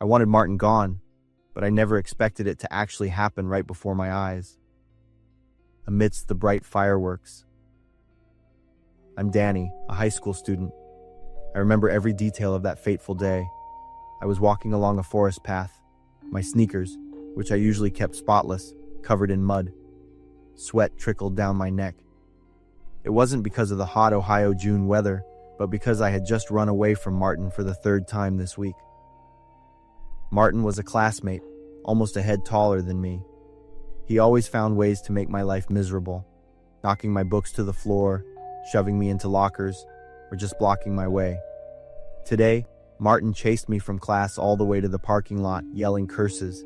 I wanted Martin gone, but I never expected it to actually happen right before my eyes. Amidst the bright fireworks. I'm Danny, a high school student. I remember every detail of that fateful day. I was walking along a forest path, my sneakers, which I usually kept spotless, covered in mud. Sweat trickled down my neck. It wasn't because of the hot Ohio June weather, but because I had just run away from Martin for the third time this week. Martin was a classmate, almost a head taller than me. He always found ways to make my life miserable, knocking my books to the floor, shoving me into lockers, or just blocking my way. Today, Martin chased me from class all the way to the parking lot, yelling curses.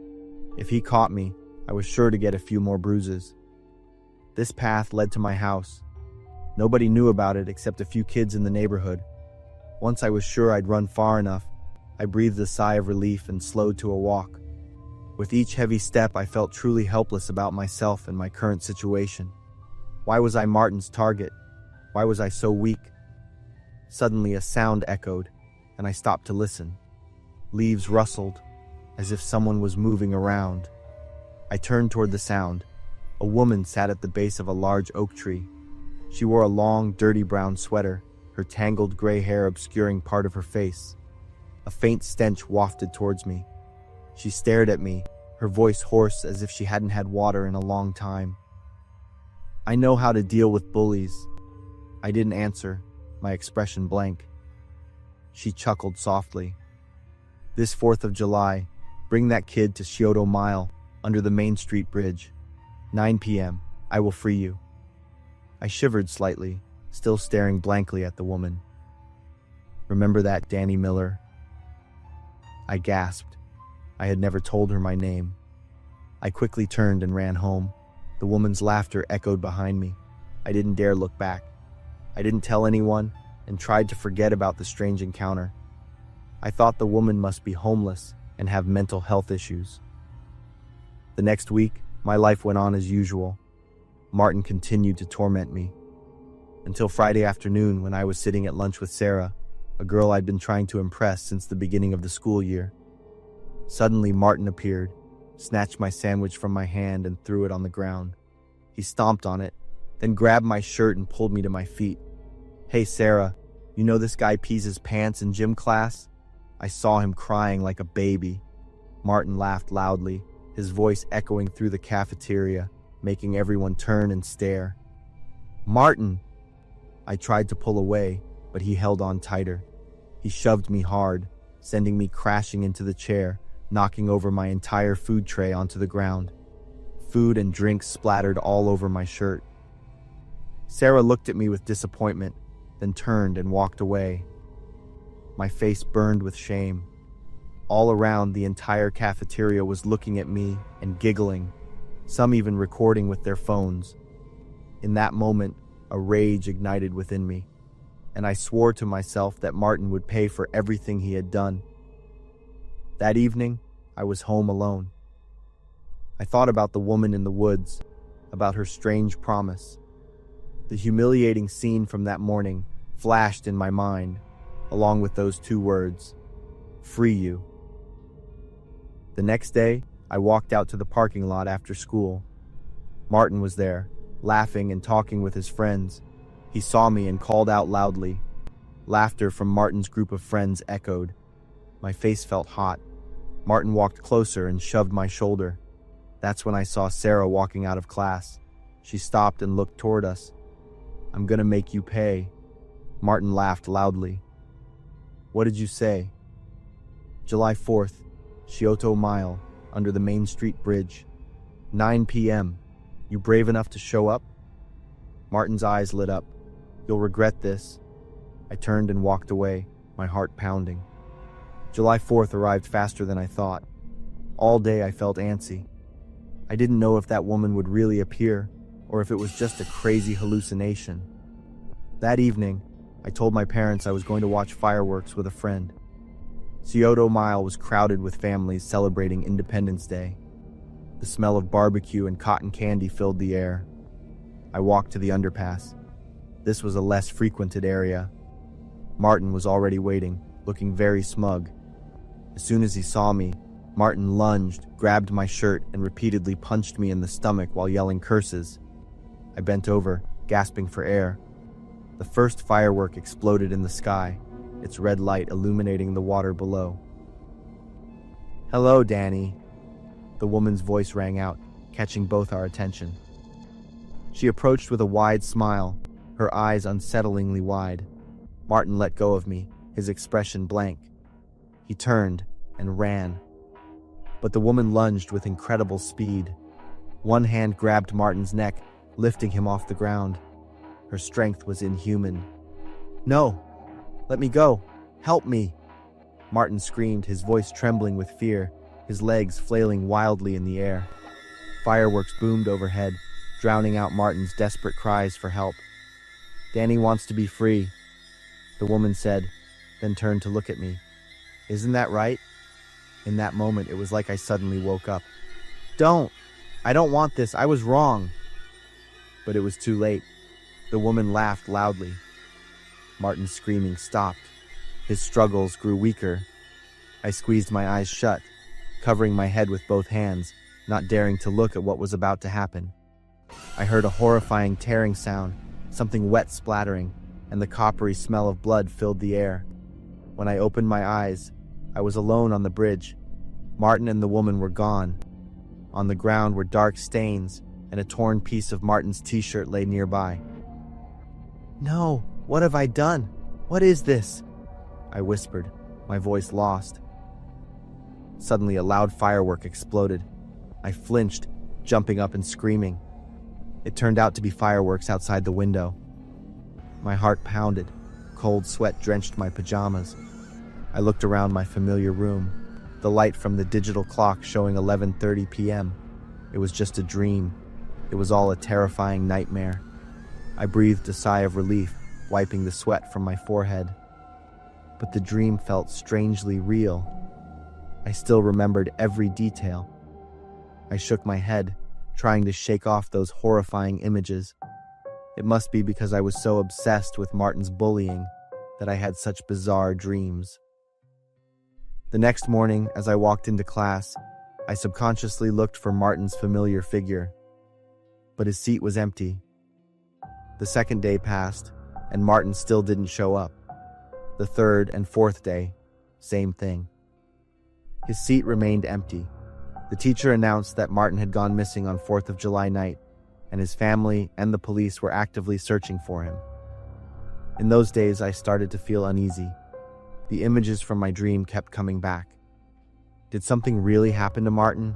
If he caught me, I was sure to get a few more bruises. This path led to my house. Nobody knew about it except a few kids in the neighborhood. Once I was sure I'd run far enough, I breathed a sigh of relief and slowed to a walk. With each heavy step, I felt truly helpless about myself and my current situation. Why was I Martin's target? Why was I so weak? Suddenly a sound echoed, and I stopped to listen. Leaves rustled, as if someone was moving around. I turned toward the sound. A woman sat at the base of a large oak tree. She wore a long, dirty brown sweater, her tangled gray hair obscuring part of her face. A faint stench wafted towards me. She stared at me, her voice hoarse as if she hadn't had water in a long time. I know how to deal with bullies. I didn't answer, my expression blank. She chuckled softly. This 4th of July, bring that kid to Scioto Mile, under the Main Street Bridge. 9 p.m. I will free you. I shivered slightly, still staring blankly at the woman. Remember that, Danny Miller? I gasped. I had never told her my name. I quickly turned and ran home. The woman's laughter echoed behind me. I didn't dare look back. I didn't tell anyone and tried to forget about the strange encounter. I thought the woman must be homeless and have mental health issues. The next week, my life went on as usual. Martin continued to torment me. Until Friday afternoon when I was sitting at lunch with Sarah, a girl I'd been trying to impress since the beginning of the school year. Suddenly, Martin appeared, snatched my sandwich from my hand and threw it on the ground. He stomped on it, then grabbed my shirt and pulled me to my feet. Hey, Sarah, you know this guy pees his pants in gym class? I saw him crying like a baby. Martin laughed loudly, his voice echoing through the cafeteria, making everyone turn and stare. Martin! I tried to pull away, but he held on tighter. He shoved me hard, sending me crashing into the chair, knocking over my entire food tray onto the ground. Food and drinks splattered all over my shirt. Sarah looked at me with disappointment, then turned and walked away. My face burned with shame. All around, the entire cafeteria was looking at me and giggling, some even recording with their phones. In that moment, a rage ignited within me, and I swore to myself that Martin would pay for everything he had done. That evening, I was home alone. I thought about the woman in the woods, about her strange promise. The humiliating scene from that morning flashed in my mind, along with those 2 words, free you. The next day, I walked out to the parking lot after school. Martin was there, laughing and talking with his friends. He saw me and called out loudly. Laughter from Martin's group of friends echoed. My face felt hot. Martin walked closer and shoved my shoulder. That's when I saw Sarah walking out of class. She stopped and looked toward us. I'm gonna make you pay. Martin laughed loudly. What did you say? July 4th, Scioto Mile, under the Main Street Bridge. 9 p.m. You brave enough to show up? Martin's eyes lit up. You'll regret this. I turned and walked away, my heart pounding. July 4th arrived faster than I thought. All day I felt antsy. I didn't know if that woman would really appear, or if it was just a crazy hallucination. That evening, I told my parents I was going to watch fireworks with a friend. Scioto Mile was crowded with families celebrating Independence Day. The smell of barbecue and cotton candy filled the air. I walked to the underpass. This was a less frequented area. Martin was already waiting, looking very smug. As soon as he saw me, Martin lunged, grabbed my shirt, and repeatedly punched me in the stomach while yelling curses. I bent over, gasping for air. The first firework exploded in the sky, its red light illuminating the water below. "Hello, Danny," the woman's voice rang out, catching both our attention. She approached with a wide smile, her eyes unsettlingly wide. Martin let go of me, his expression blank. He turned and ran. But the woman lunged with incredible speed. One hand grabbed Martin's neck, lifting him off the ground. Her strength was inhuman. "No! Let me go! Help me!" Martin screamed, his voice trembling with fear, his legs flailing wildly in the air. Fireworks boomed overhead, drowning out Martin's desperate cries for help. "Danny wants to be free," the woman said, then turned to look at me. "Isn't that right?" In that moment, it was like I suddenly woke up. "Don't! I don't want this. I was wrong." But it was too late. The woman laughed loudly. Martin's screaming stopped. His struggles grew weaker. I squeezed my eyes shut, covering my head with both hands, not daring to look at what was about to happen. I heard a horrifying tearing sound, something wet splattering, and the coppery smell of blood filled the air. When I opened my eyes, I was alone on the bridge. Martin and the woman were gone. On the ground were dark stains, and a torn piece of Martin's t-shirt lay nearby. "No, what have I done? What is this?" I whispered, my voice lost. Suddenly, a loud firework exploded. I flinched, jumping up and screaming. It turned out to be fireworks outside the window. My heart pounded. Cold sweat drenched my pajamas. I looked around my familiar room, the light from the digital clock showing 11:30 p.m. It was just a dream. It was all a terrifying nightmare. I breathed a sigh of relief, wiping the sweat from my forehead. But the dream felt strangely real. I still remembered every detail. I shook my head, trying to shake off those horrifying images. It must be because I was so obsessed with Martin's bullying that I had such bizarre dreams. The next morning, as I walked into class, I subconsciously looked for Martin's familiar figure. But his seat was empty. The second day passed, and Martin still didn't show up. The third and fourth day, same thing. His seat remained empty. The teacher announced that Martin had gone missing on 4th of July night, and his family and the police were actively searching for him. In those days, I started to feel uneasy. The images from my dream kept coming back. Did something really happen to Martin?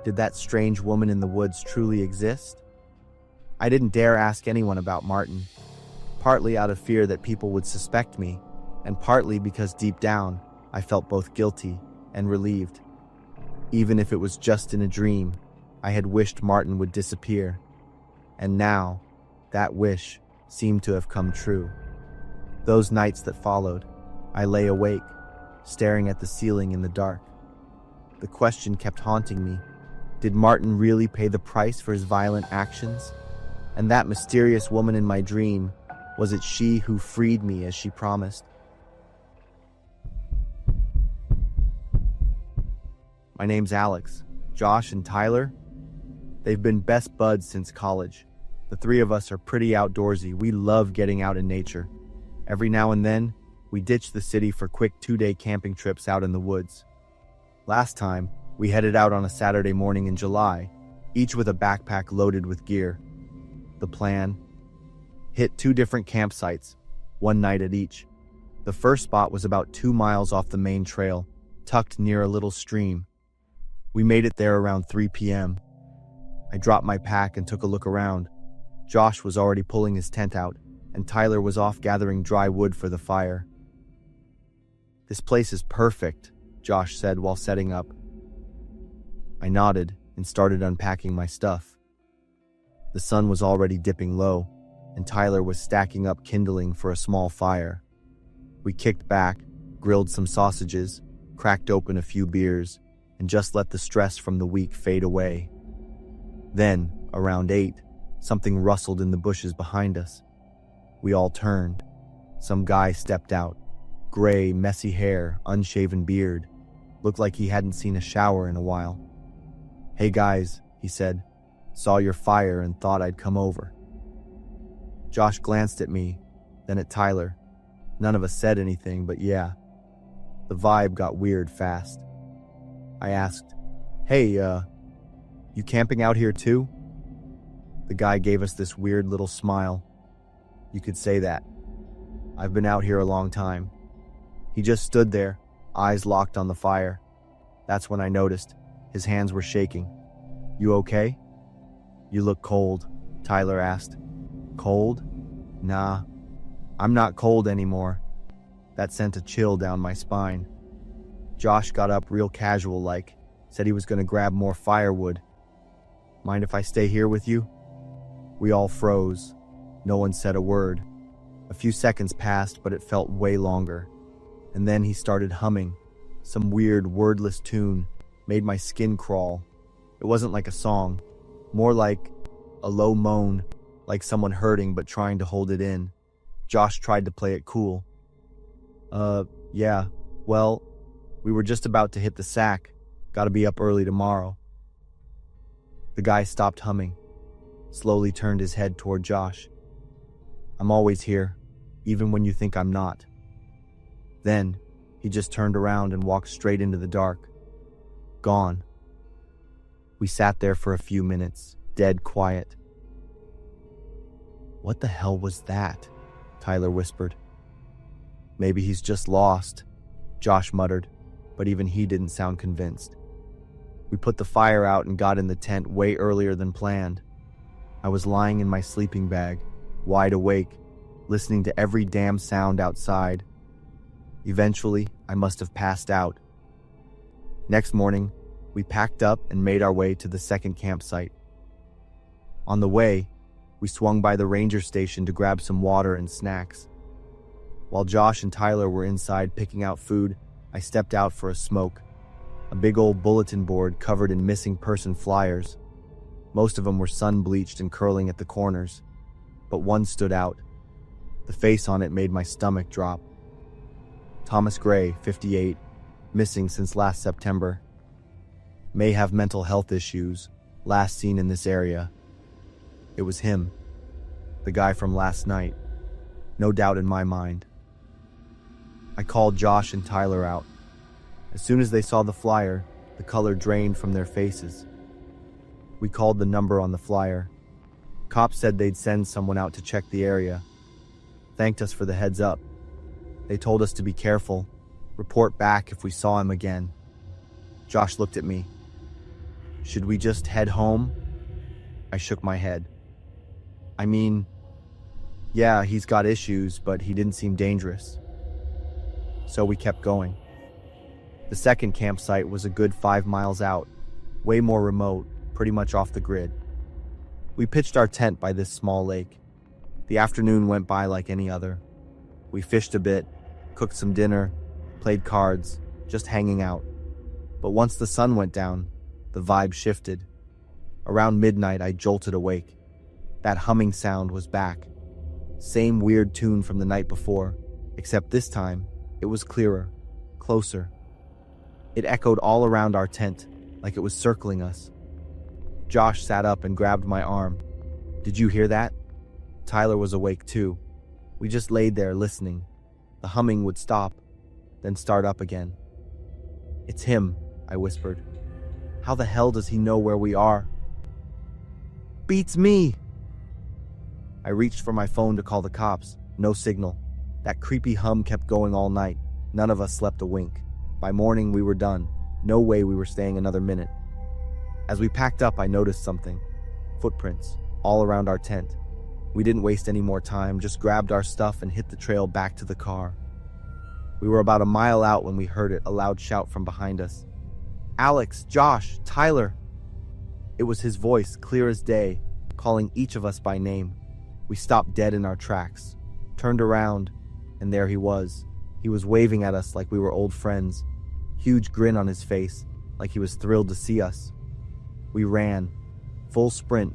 Did that strange woman in the woods truly exist? I didn't dare ask anyone about Martin, partly out of fear that people would suspect me, and partly because deep down, I felt both guilty and relieved. Even if it was just in a dream, I had wished Martin would disappear. And now, that wish seemed to have come true. Those nights that followed, I lay awake, staring at the ceiling in the dark. The question kept haunting me. Did Martin really pay the price for his violent actions? And that mysterious woman in my dream, was it she who freed me as she promised? My name's Alex. Josh and Tyler, they've been best buds since college. The three of us are pretty outdoorsy. We love getting out in nature. Every now and then, we ditch the city for quick 2-day camping trips out in the woods. Last time, we headed out on a Saturday morning in July, each with a backpack loaded with gear. The plan? Hit 2 different campsites, one night at each. The first spot was about 2 miles off the main trail, tucked near a little stream. We made it there around 3 p.m. I dropped my pack and took a look around. Josh was already pulling his tent out, and Tyler was off gathering dry wood for the fire. "This place is perfect," Josh said while setting up. I nodded and started unpacking my stuff. The sun was already dipping low, and Tyler was stacking up kindling for a small fire. We kicked back, grilled some sausages, cracked open a few beers, and just let the stress from the week fade away. Then, around 8, something rustled in the bushes behind us. We all turned. Some guy stepped out. Gray, messy hair, unshaven beard. Looked like he hadn't seen a shower in a while. "Hey guys," he said. "Saw your fire and thought I'd come over." Josh glanced at me, then at Tyler. None of us said anything, but yeah, the vibe got weird fast. I asked, "Hey, you camping out here too?" The guy gave us this weird little smile. "You could say that. I've been out here a long time." He just stood there, eyes locked on the fire. That's when I noticed. His hands were shaking. "You okay?" "You look cold," Tyler asked. "Cold? Nah, I'm not cold anymore." That sent a chill down my spine. Josh got up real casual-like, said he was going to grab more firewood. "Mind if I stay here with you?" We all froze. No one said a word. A few seconds passed, but it felt way longer. And then he started humming. Some weird, wordless tune made my skin crawl. It wasn't like a song, more like a low moan, like someone hurting but trying to hold it in. Josh tried to play it cool. Yeah, well, we were just about to hit the sack. Gotta be up early tomorrow." The guy stopped humming, slowly turned his head toward Josh. "I'm always here, even when you think I'm not." Then, he just turned around and walked straight into the dark. Gone. We sat there for a few minutes, dead quiet. "What the hell was that?" Tyler whispered. "Maybe he's just lost," Josh muttered, but even he didn't sound convinced. We put the fire out and got in the tent way earlier than planned. I was lying in my sleeping bag, wide awake, listening to every damn sound outside. Eventually, I must have passed out. Next morning, we packed up and made our way to the second campsite. On the way, we swung by the ranger station to grab some water and snacks. While Josh and Tyler were inside picking out food, I stepped out for a smoke. A big old bulletin board covered in missing person flyers. Most of them were sun-bleached and curling at the corners, but one stood out. The face on it made my stomach drop. Thomas Gray, 58, missing since last September. May have mental health issues, last seen in this area. It was him, the guy from last night, no doubt in my mind. I called Josh and Tyler out. As soon as they saw the flyer, the color drained from their faces. We called the number on the flyer. Cops said they'd send someone out to check the area. Thanked us for the heads up. They told us to be careful, report back if we saw him again. Josh looked at me. "Should we just head home?" I shook my head. "I mean, yeah, he's got issues, but he didn't seem dangerous." So we kept going. The second campsite was a good 5 miles out, way more remote, pretty much off the grid. We pitched our tent by this small lake. The afternoon went by like any other. We fished a bit, cooked some dinner, played cards, just hanging out. But once the sun went down, the vibe shifted. Around midnight, I jolted awake. That humming sound was back. Same weird tune from the night before, except this time, it was clearer, closer. It echoed all around our tent, like it was circling us. Josh sat up and grabbed my arm. "Did you hear that?" Tyler was awake too. We just laid there listening. The humming would stop, then start up again. "It's him," I whispered. "How the hell does he know where we are?" "Beats me!" I reached for my phone to call the cops. No signal. That creepy hum kept going all night. None of us slept a wink. By morning, we were done. No way we were staying another minute. As we packed up, I noticed something. Footprints, all around our tent. We didn't waste any more time, just grabbed our stuff and hit the trail back to the car. We were about a mile out when we heard it, a loud shout from behind us. "Alex, Josh, Tyler!" It was his voice, clear as day, calling each of us by name. We stopped dead in our tracks, turned around, and there he was. He was waving at us like we were old friends. Huge grin on his face, like he was thrilled to see us. We ran, full sprint,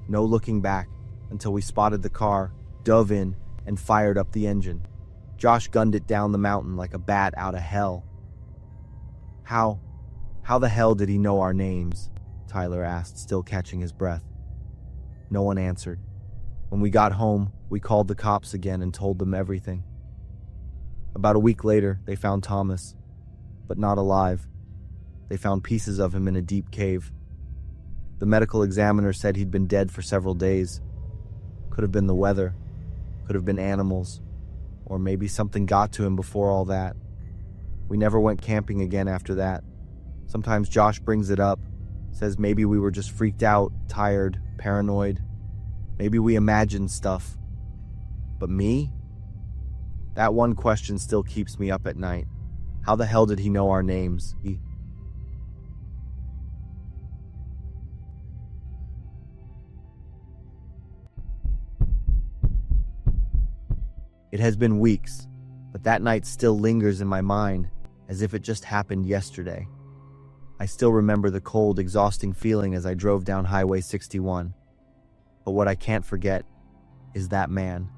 no looking back, until we spotted the car, dove in, and fired up the engine. Josh gunned it down the mountain like a bat out of hell. How? How the hell did he know our names? Tyler asked, still catching his breath. No one answered. When we got home, we called the cops again and told them everything. About a week later, they found Thomas, but not alive. They found pieces of him in a deep cave. The medical examiner said he'd been dead for several days. Could have been the weather, could have been animals, or maybe something got to him before all that. We never went camping again after that. Sometimes Josh brings it up, says maybe we were just freaked out, tired, paranoid. Maybe we imagined stuff. But me? That one question still keeps me up at night. How the hell did he know our names? It has been weeks, but that night still lingers in my mind as if it just happened yesterday. I still remember the cold, exhausting feeling as I drove down Highway 61. But what I can't forget is that man.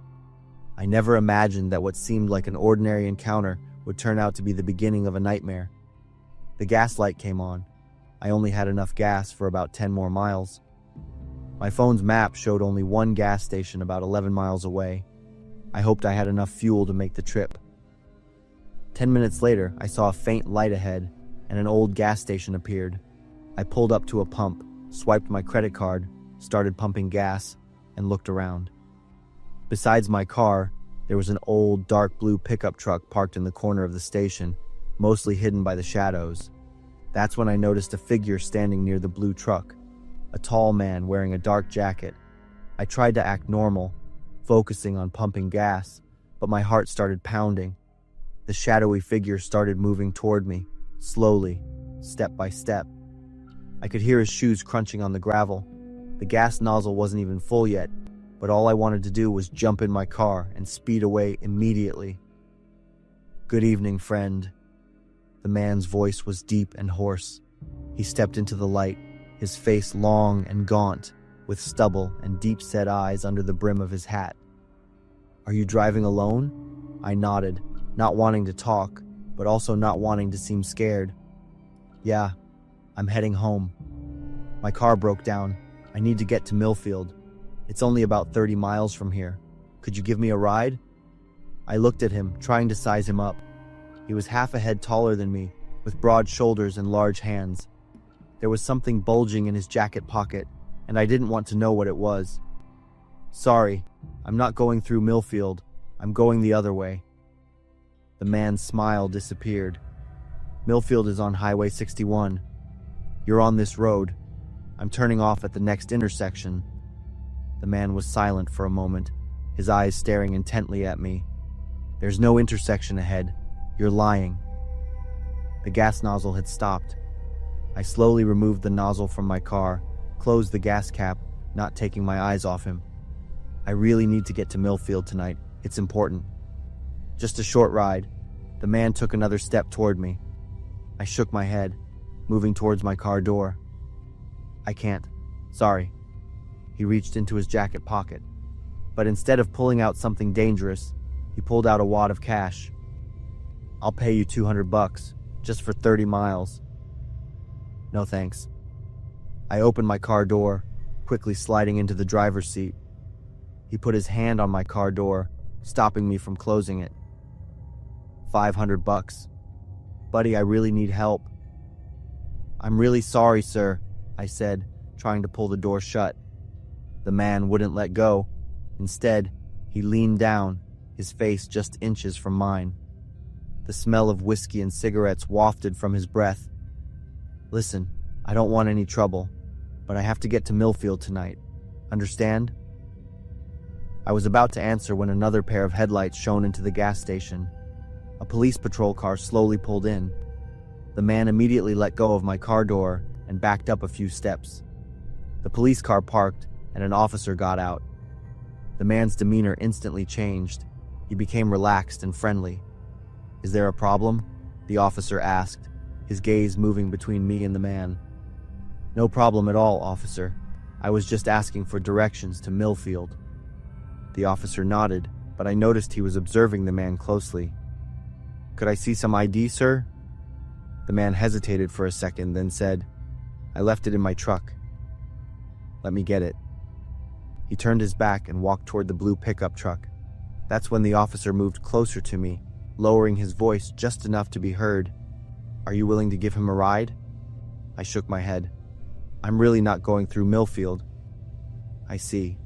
I never imagined that what seemed like an ordinary encounter would turn out to be the beginning of a nightmare. The gas light came on. I only had enough gas for about 10 more miles. My phone's map showed only one gas station about 11 miles away. I hoped I had enough fuel to make the trip. 10 minutes later, I saw a faint light ahead, and an old gas station appeared. I pulled up to a pump, swiped my credit card, started pumping gas, and looked around. Besides my car, there was an old, dark blue pickup truck parked in the corner of the station, mostly hidden by the shadows. That's when I noticed a figure standing near the blue truck, a tall man wearing a dark jacket. I tried to act normal, focusing on pumping gas, but my heart started pounding. The shadowy figure started moving toward me, slowly, step by step. I could hear his shoes crunching on the gravel. The gas nozzle wasn't even full yet, but all I wanted to do was jump in my car and speed away immediately. "Good evening, friend." The man's voice was deep and hoarse. He stepped into the light, his face long and gaunt, with stubble and deep-set eyes under the brim of his hat. "Are you driving alone?" I nodded, not wanting to talk, but also not wanting to seem scared. "Yeah, I'm heading home. My car broke down. I need to get to Millfield. It's only about 30 miles from here. Could you give me a ride?" I looked at him, trying to size him up. He was half a head taller than me, with broad shoulders and large hands. There was something bulging in his jacket pocket, and I didn't want to know what it was. "Sorry, I'm not going through Millfield. I'm going the other way." The man's smile disappeared. "Millfield is on Highway 61. You're on this road. I'm turning off at the next intersection." The man was silent for a moment, his eyes staring intently at me. "There's no intersection ahead. You're lying." The gas nozzle had stopped. I slowly removed the nozzle from my car, closed the gas cap, not taking my eyes off him. "I really need to get to Millfield tonight. It's important." "Just a short ride." The man took another step toward me. I shook my head, moving towards my car door. "I can't. Sorry." He reached into his jacket pocket, but instead of pulling out something dangerous, he pulled out a wad of cash. "I'll pay you $200, just for 30 miles. "No thanks." I opened my car door, quickly sliding into the driver's seat. He put his hand on my car door, stopping me from closing it. $500. "Buddy, I really need help." "I'm really sorry, sir," I said, trying to pull the door shut. The man wouldn't let go. Instead, he leaned down, his face just inches from mine. The smell of whiskey and cigarettes wafted from his breath. "Listen, I don't want any trouble, but I have to get to Millfield tonight. Understand?" I was about to answer when another pair of headlights shone into the gas station. A police patrol car slowly pulled in. The man immediately let go of my car door and backed up a few steps. The police car parked, and an officer got out. The man's demeanor instantly changed. He became relaxed and friendly. "Is there a problem?" the officer asked, his gaze moving between me and the man. "No problem at all, officer. I was just asking for directions to Millfield." The officer nodded, but I noticed he was observing the man closely. "Could I see some ID, sir?" The man hesitated for a second, then said, "I left it in my truck. Let me get it." He turned his back and walked toward the blue pickup truck. That's when the officer moved closer to me, lowering his voice just enough to be heard. "Are you willing to give him a ride?" I shook my head. "I'm really not going through Millfield." "I see.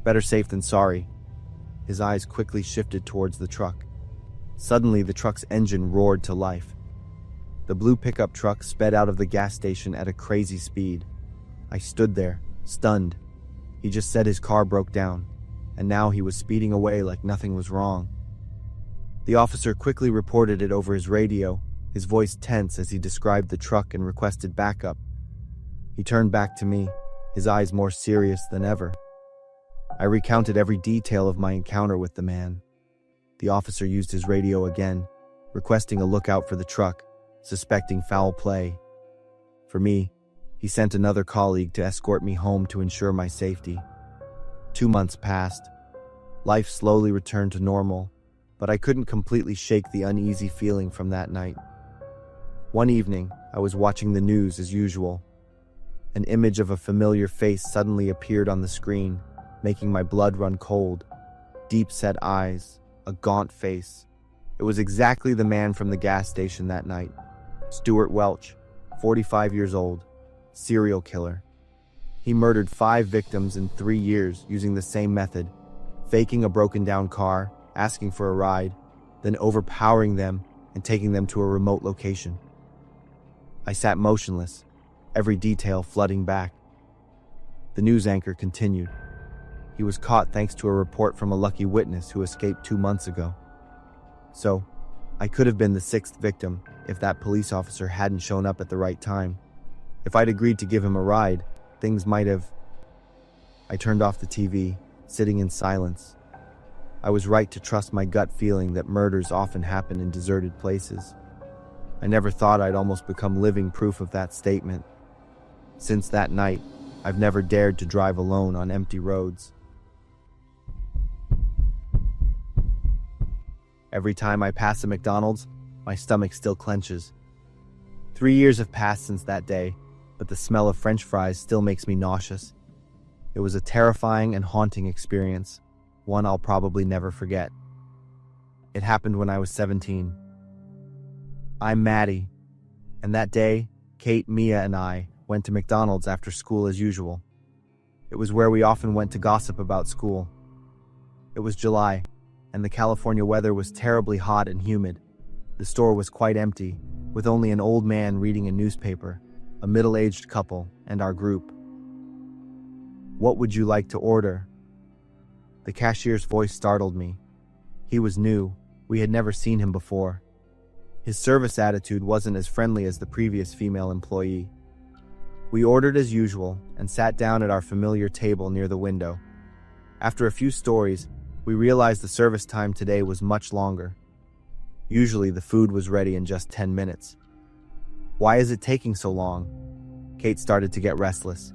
Better safe than sorry." His eyes quickly shifted towards the truck. Suddenly, the truck's engine roared to life. The blue pickup truck sped out of the gas station at a crazy speed. I stood there, stunned. He just said his car broke down, and now he was speeding away like nothing was wrong. The officer quickly reported it over his radio, his voice tense as he described the truck and requested backup. He turned back to me, his eyes more serious than ever. I recounted every detail of my encounter with the man. The officer used his radio again, requesting a lookout for the truck, suspecting foul play. For me, he sent another colleague to escort me home to ensure my safety. 2 months passed. Life slowly returned to normal, but I couldn't completely shake the uneasy feeling from that night. One evening, I was watching the news as usual. An image of a familiar face suddenly appeared on the screen, making my blood run cold. Deep-set eyes, a gaunt face. It was exactly the man from the gas station that night. Stuart Welch, 45 years old, serial killer. He murdered 5 victims in 3 years using the same method, faking a broken-down car, asking for a ride, then overpowering them and taking them to a remote location. I sat motionless, every detail flooding back. The news anchor continued. He was caught thanks to a report from a lucky witness who escaped 2 months ago. So, I could have been the 6th victim if that police officer hadn't shown up at the right time. If I'd agreed to give him a ride, things might have... I turned off the TV, sitting in silence. I was right to trust my gut feeling that murders often happen in deserted places. I never thought I'd almost become living proof of that statement. Since that night, I've never dared to drive alone on empty roads. Every time I pass a McDonald's, my stomach still clenches. 3 years have passed since that day, but the smell of French fries still makes me nauseous. It was a terrifying and haunting experience, one I'll probably never forget. It happened when I was 17. I'm Maddie, and that day, Kate, Mia, and I went to McDonald's after school as usual. It was where we often went to gossip about school. It was July, and the California weather was terribly hot and humid. The store was quite empty, with only an old man reading a newspaper, a middle-aged couple, and our group. "What would you like to order?" The cashier's voice startled me. He was new. We had never seen him before. His service attitude wasn't as friendly as the previous female employee. We ordered as usual and sat down at our familiar table near the window. After a few stories, we realized the service time today was much longer. Usually the food was ready in just 10 minutes. "Why is it taking so long?" Kate started to get restless.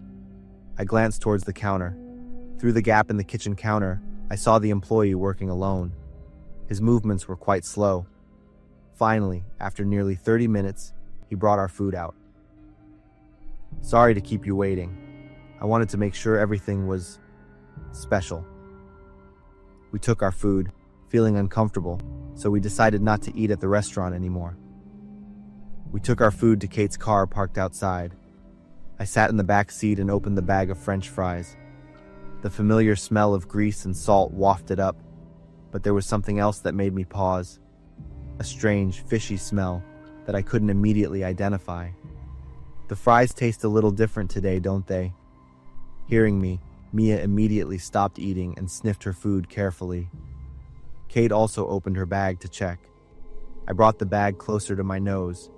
I glanced towards the counter. Through the gap in the kitchen counter, I saw the employee working alone. His movements were quite slow. Finally, after nearly 30 minutes, he brought our food out. "Sorry to keep you waiting. I wanted to make sure everything was special." We took our food, feeling uncomfortable, so we decided not to eat at the restaurant anymore. We took our food to Kate's car parked outside. I sat in the back seat and opened the bag of French fries. The familiar smell of grease and salt wafted up, but there was something else that made me pause. A strange, fishy smell that I couldn't immediately identify. "The fries taste a little different today, don't they?" Hearing me, Mia immediately stopped eating and sniffed her food carefully. Kate also opened her bag to check. I brought the bag closer to my nose.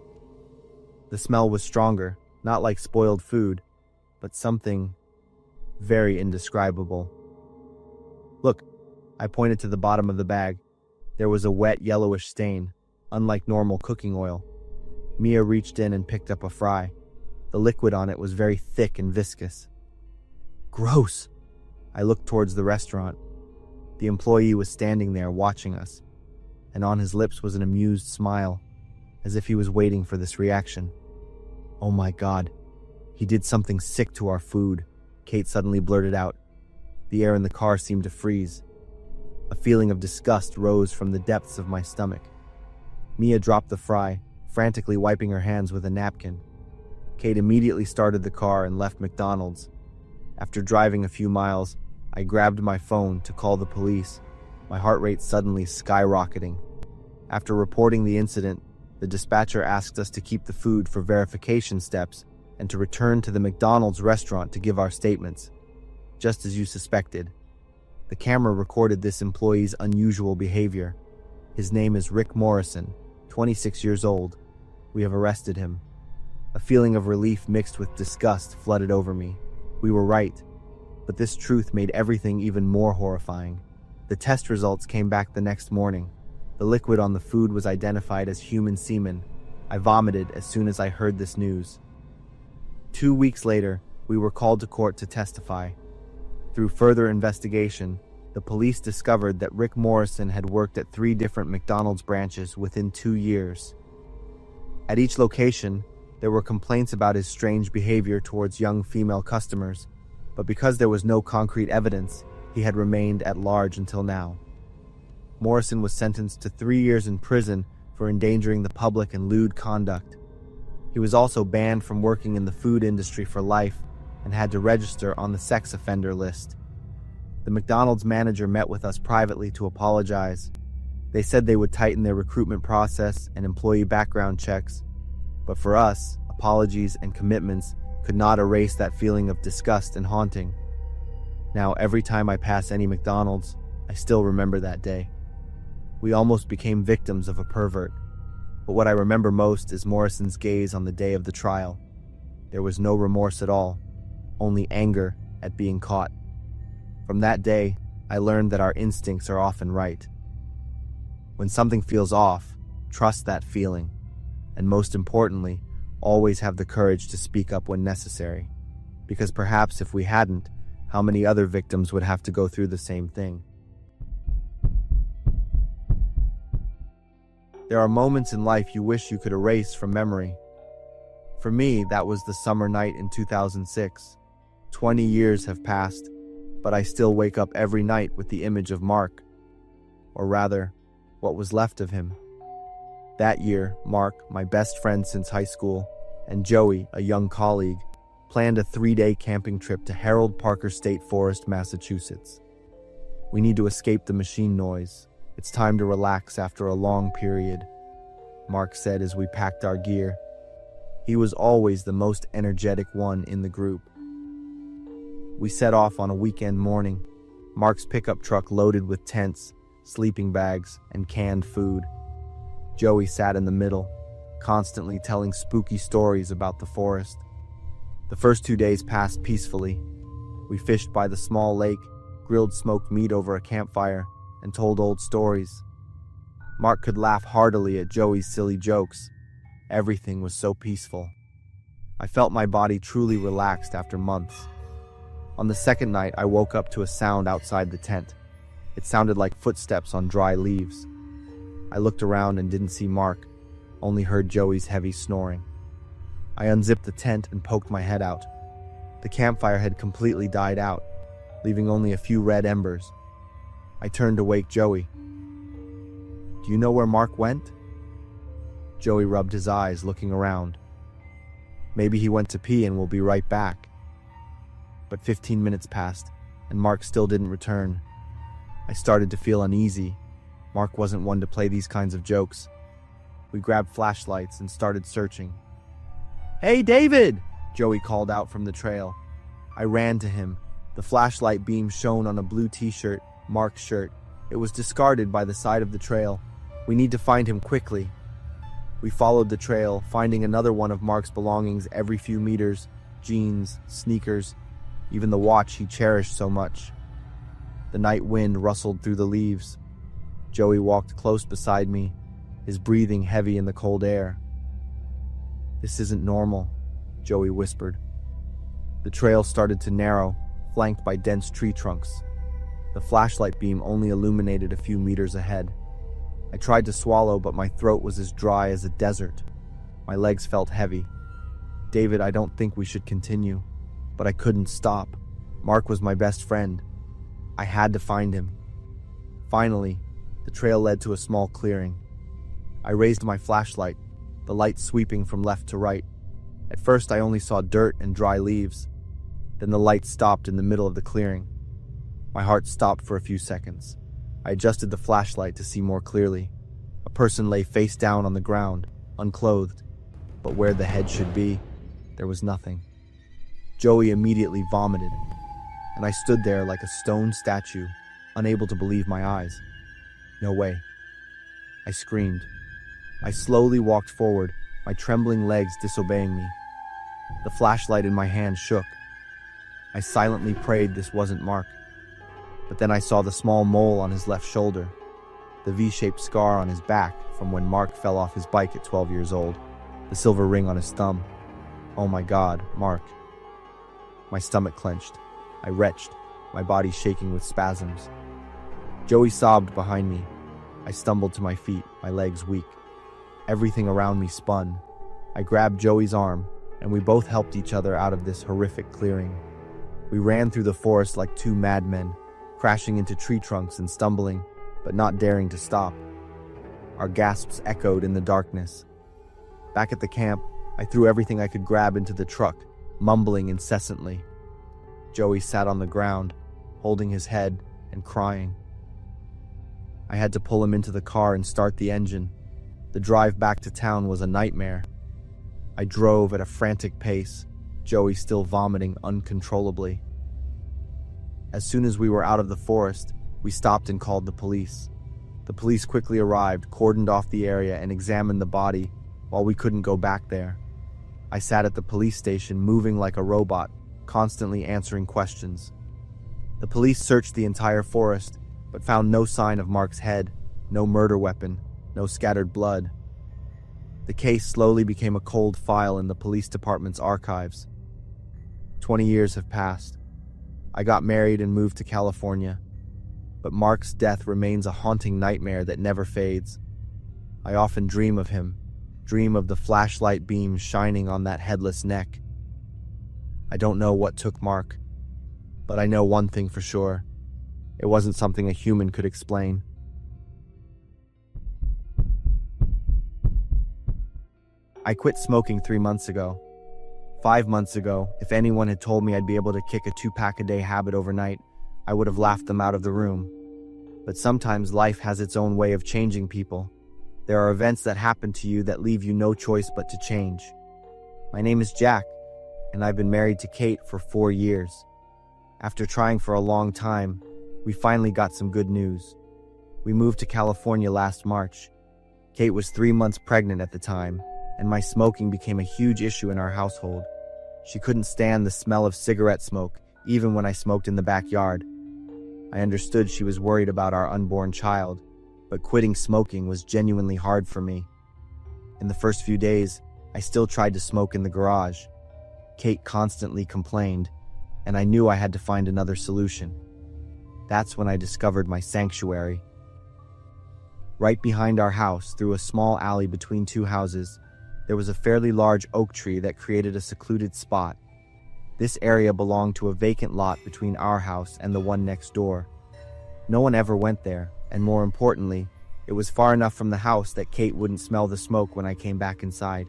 The smell was stronger, not like spoiled food, but something very indescribable. "Look," I pointed to the bottom of the bag. There was a wet, yellowish stain, unlike normal cooking oil. Mia reached in and picked up a fry. The liquid on it was very thick and viscous. "Gross!" I looked towards the restaurant. The employee was standing there watching us, and on his lips was an amused smile. as if he was waiting for this reaction. "Oh my God, he did something sick to our food," Kate suddenly blurted out. The air in the car seemed to freeze. A feeling of disgust rose from the depths of my stomach. Mia dropped the fry, frantically wiping her hands with a napkin. Kate immediately started the car and left McDonald's. After driving a few miles, I grabbed my phone to call the police, my heart rate suddenly skyrocketing. After reporting the incident, the dispatcher asked us to keep the food for verification steps and to return to the McDonald's restaurant to give our statements. Just as you suspected, the camera recorded this employee's unusual behavior. His name is Rick Morrison, 26 years old. We have arrested him. A feeling of relief mixed with disgust flooded over me. We were right, but this truth made everything even more horrifying. The test results came back the next morning. The liquid on the food was identified as human semen. I vomited as soon as I heard this news. 2 weeks later, we were called to court to testify. Through further investigation, the police discovered that Rick Morrison had worked at 3 different McDonald's branches within 2 years. At each location, there were complaints about his strange behavior towards young female customers, but because there was no concrete evidence, he had remained at large until now. Morrison was sentenced to 3 years in prison for endangering the public and lewd conduct. He was also banned from working in the food industry for life and had to register on the sex offender list. The McDonald's manager met with us privately to apologize. They said they would tighten their recruitment process and employee background checks, but for us, apologies and commitments could not erase that feeling of disgust and haunting. Now, every time I pass any McDonald's, I still remember that day. We almost became victims of a pervert, but what I remember most is Morrison's gaze on the day of the trial. There was no remorse at all, only anger at being caught. From that day, I learned that our instincts are often right. When something feels off, trust that feeling, and most importantly, always have the courage to speak up when necessary, because perhaps if we hadn't, how many other victims would have to go through the same thing? There are moments in life you wish you could erase from memory. For me, that was the summer night in 2006. 20 years have passed, but I still wake up every night with the image of Mark, or rather, what was left of him. That year, Mark, my best friend since high school, and Joey, a young colleague, planned a 3-day camping trip to Harold Parker State Forest, Massachusetts. "We need to escape the machine noise. It's time to relax after a long period," Mark said as we packed our gear. He was always the most energetic one in the group. We set off on a weekend morning, Mark's pickup truck loaded with tents, sleeping bags, and canned food. Joey sat in the middle, constantly telling spooky stories about the forest. The first 2 days passed peacefully. We fished by the small lake, grilled smoked meat over a campfire, and told old stories. Mark could laugh heartily at Joey's silly jokes. Everything was so peaceful. I felt my body truly relaxed after months. On the second night, I woke up to a sound outside the tent. It sounded like footsteps on dry leaves. I looked around and didn't see Mark, only heard Joey's heavy snoring. I unzipped the tent and poked my head out. The campfire had completely died out, leaving only a few red embers. I turned to wake Joey. "Do you know where Mark went?" Joey rubbed his eyes, looking around. "Maybe he went to pee and will be right back." But 15 minutes passed, and Mark still didn't return. I started to feel uneasy. Mark wasn't one to play these kinds of jokes. We grabbed flashlights and started searching. "Hey, David!" Joey called out from the trail. I ran to him. The flashlight beam shone on a blue t-shirt, Mark's shirt. It was discarded by the side of the trail. "We need to find him quickly." We followed the trail, finding another one of Mark's belongings every few meters: jeans, sneakers, even the watch he cherished so much. The night wind rustled through the leaves. Joey walked close beside me, his breathing heavy in the cold air. "This isn't normal," Joey whispered. The trail started to narrow, flanked by dense tree trunks. The flashlight beam only illuminated a few meters ahead. I tried to swallow, but my throat was as dry as a desert. My legs felt heavy. David, I don't think we should continue. But I couldn't stop. Mark was my best friend. I had to find him. Finally, the trail led to a small clearing. I raised my flashlight, the light sweeping from left to right. At first, I only saw dirt and dry leaves. Then the light stopped in the middle of the clearing. My heart stopped for a few seconds. I adjusted the flashlight to see more clearly. A person lay face down on the ground, unclothed. But where the head should be, there was nothing. Joey immediately vomited, and I stood there like a stone statue, unable to believe my eyes. No way. I screamed. I slowly walked forward, my trembling legs disobeying me. The flashlight in my hand shook. I silently prayed this wasn't Mark. But then I saw the small mole on his left shoulder, the V-shaped scar on his back from when Mark fell off his bike at 12 years old, the silver ring on his thumb. Oh my God, Mark. My stomach clenched. I retched, my body shaking with spasms. Joey sobbed behind me. I stumbled to my feet, my legs weak. Everything around me spun. I grabbed Joey's arm, and we both helped each other out of this horrific clearing. We ran through the forest like two madmen, crashing into tree trunks and stumbling, but not daring to stop. Our gasps echoed in the darkness. Back at the camp, I threw everything I could grab into the truck, mumbling incessantly. Joey sat on the ground, holding his head and crying. I had to pull him into the car and start the engine. The drive back to town was a nightmare. I drove at a frantic pace, Joey still vomiting uncontrollably. As soon as we were out of the forest, we stopped and called the police. The police quickly arrived, cordoned off the area, and examined the body while we couldn't go back there. I sat at the police station, moving like a robot, constantly answering questions. The police searched the entire forest, but found no sign of Mark's head, no murder weapon, no scattered blood. The case slowly became a cold file in the police department's archives. 20 years have passed. I got married and moved to California, but Mark's death remains a haunting nightmare that never fades. I often dream of him, dream of the flashlight beam shining on that headless neck. I don't know what took Mark, but I know one thing for sure. It wasn't something a human could explain. I quit smoking 3 months ago. 5 months ago, if anyone had told me I'd be able to kick a 2-pack-a-day habit overnight, I would have laughed them out of the room. But sometimes life has its own way of changing people. There are events that happen to you that leave you no choice but to change. My name is Jack, and I've been married to Kate for 4 years. After trying for a long time, we finally got some good news. We moved to California last March. Kate was 3 months pregnant at the time, and my smoking became a huge issue in our household. She couldn't stand the smell of cigarette smoke, even when I smoked in the backyard. I understood she was worried about our unborn child, but quitting smoking was genuinely hard for me. In the first few days, I still tried to smoke in the garage. Kate constantly complained, and I knew I had to find another solution. That's when I discovered my sanctuary. Right behind our house, through a small alley between two houses, there was a fairly large oak tree that created a secluded spot. This area belonged to a vacant lot between our house and the one next door. No one ever went there, and more importantly, it was far enough from the house that Kate wouldn't smell the smoke when I came back inside.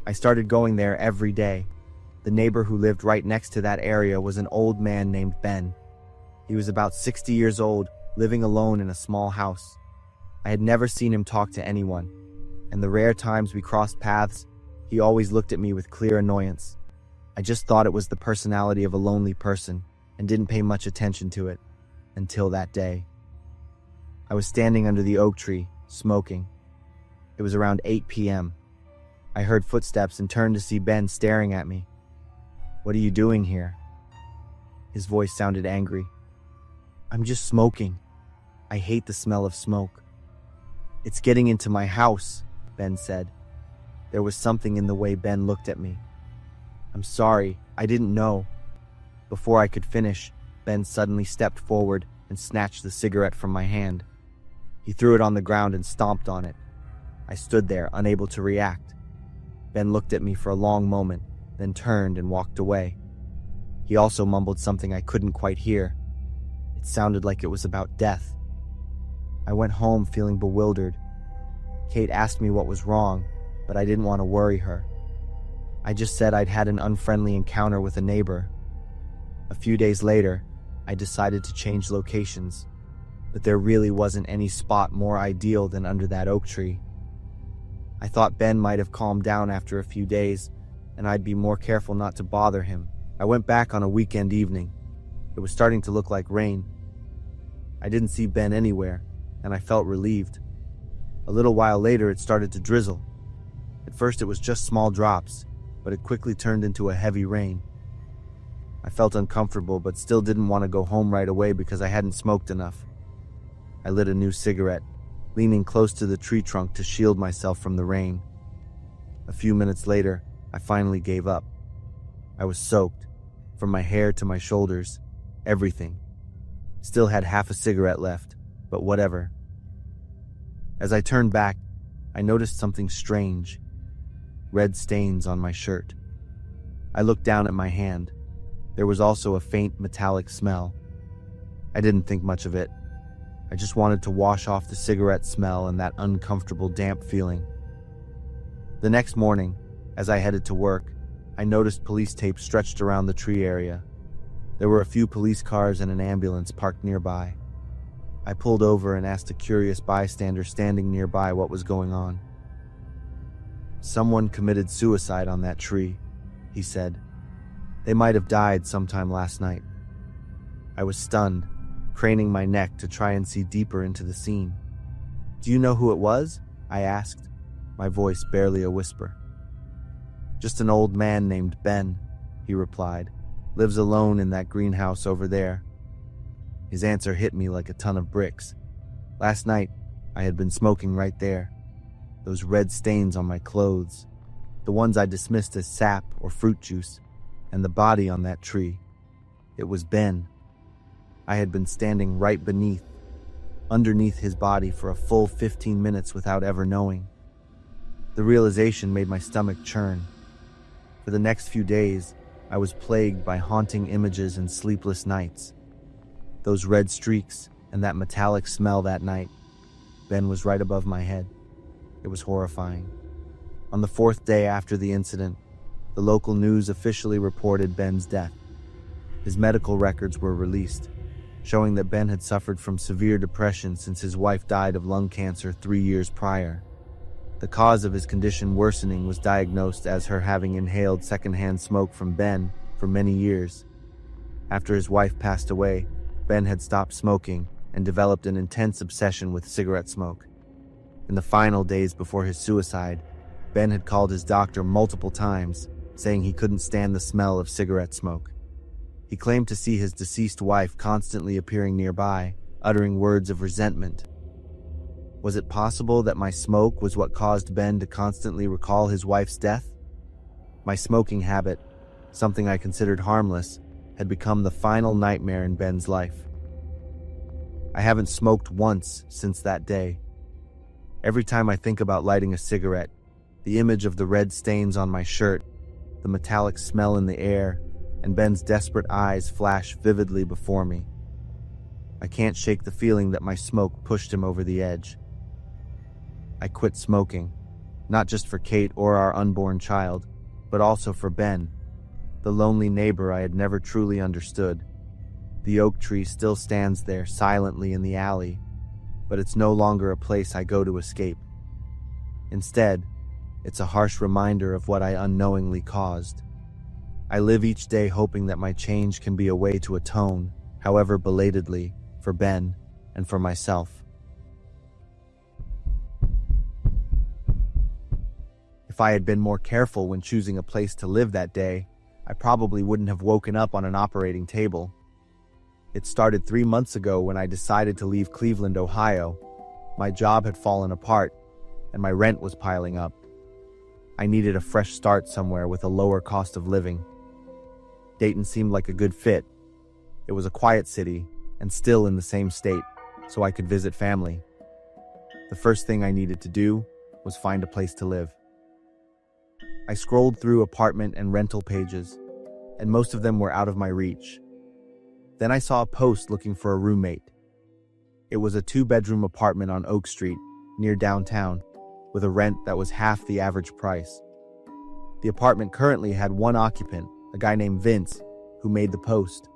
I started going there every day. The neighbor who lived right next to that area was an old man named Ben. He was about 60 years old, living alone in a small house. I had never seen him talk to anyone, and the rare times we crossed paths, he always looked at me with clear annoyance. I just thought it was the personality of a lonely person and didn't pay much attention to it until that day. I was standing under the oak tree, smoking. It was around 8 p.m. I heard footsteps and turned to see Ben staring at me. "What are you doing here?" His voice sounded angry. "I'm just smoking. I hate the smell of smoke." "It's getting into my house," Ben said. There was something in the way Ben looked at me. "I'm sorry, I didn't know." Before I could finish, Ben suddenly stepped forward and snatched the cigarette from my hand. He threw it on the ground and stomped on it. I stood there, unable to react. Ben looked at me for a long moment, then turned and walked away. He also mumbled something I couldn't quite hear. It sounded like it was about death. I went home feeling bewildered. Kate asked me what was wrong, but I didn't want to worry her. I just said I'd had an unfriendly encounter with a neighbor. A few days later, I decided to change locations, but there really wasn't any spot more ideal than under that oak tree. I thought Ben might have calmed down after a few days, and I'd be more careful not to bother him. I went back on a weekend evening. It was starting to look like rain. I didn't see Ben anywhere, and I felt relieved. A little while later, it started to drizzle. At first, it was just small drops, but it quickly turned into a heavy rain. I felt uncomfortable, but still didn't want to go home right away because I hadn't smoked enough. I lit a new cigarette, leaning close to the tree trunk to shield myself from the rain. A few minutes later, I finally gave up. I was soaked, from my hair to my shoulders, everything. Still had half a cigarette left, but whatever. As I turned back, I noticed something strange. Red stains on my shirt. I looked down at my hand. There was also a faint metallic smell. I didn't think much of it. I just wanted to wash off the cigarette smell and that uncomfortable damp feeling. The next morning, as I headed to work, I noticed police tape stretched around the tree area. There were a few police cars and an ambulance parked nearby. I pulled over and asked a curious bystander standing nearby what was going on. "Someone committed suicide on that tree," he said. "They might have died sometime last night." I was stunned, craning my neck to try and see deeper into the scene. "Do you know who it was?" I asked, my voice barely a whisper. "Just an old man named Ben," he replied. "Lives alone in that greenhouse over there." His answer hit me like a ton of bricks. Last night, I had been smoking right there. Those red stains on my clothes, the ones I dismissed as sap or fruit juice, and the body on that tree. It was Ben. I had been standing right underneath his body for a full 15 minutes without ever knowing. The realization made my stomach churn. For the next few days, I was plagued by haunting images and sleepless nights. Those red streaks and that metallic smell that night. Ben was right above my head. It was horrifying. On the 4th day after the incident, the local news officially reported Ben's death. His medical records were released, showing that Ben had suffered from severe depression since his wife died of lung cancer 3 years prior. The cause of his condition worsening was diagnosed as her having inhaled secondhand smoke from Ben for many years. After his wife passed away, Ben had stopped smoking and developed an intense obsession with cigarette smoke. In the final days before his suicide, Ben had called his doctor multiple times, saying he couldn't stand the smell of cigarette smoke. He claimed to see his deceased wife constantly appearing nearby, uttering words of resentment. Was it possible that my smoke was what caused Ben to constantly recall his wife's death? My smoking habit, something I considered harmless, had become the final nightmare in Ben's life. I haven't smoked once since that day. Every time I think about lighting a cigarette, the image of the red stains on my shirt, the metallic smell in the air, and Ben's desperate eyes flash vividly before me. I can't shake the feeling that my smoke pushed him over the edge. I quit smoking, not just for Kate or our unborn child, but also for Ben, the lonely neighbor I had never truly understood. The oak tree still stands there silently in the alley, but it's no longer a place I go to escape. Instead, it's a harsh reminder of what I unknowingly caused. I live each day hoping that my change can be a way to atone, however belatedly, for Ben and for myself. If I had been more careful when choosing a place to live that day, I probably wouldn't have woken up on an operating table. It started 3 months ago when I decided to leave Cleveland, Ohio. My job had fallen apart, and my rent was piling up. I needed a fresh start somewhere with a lower cost of living. Dayton seemed like a good fit. It was a quiet city, and still in the same state, so I could visit family. The first thing I needed to do was find a place to live. I scrolled through apartment and rental pages, and most of them were out of my reach. Then I saw a post looking for a roommate. It was a 2-bedroom apartment on Oak Street, near downtown, with a rent that was half the average price. The apartment currently had one occupant, a guy named Vince, who made the post.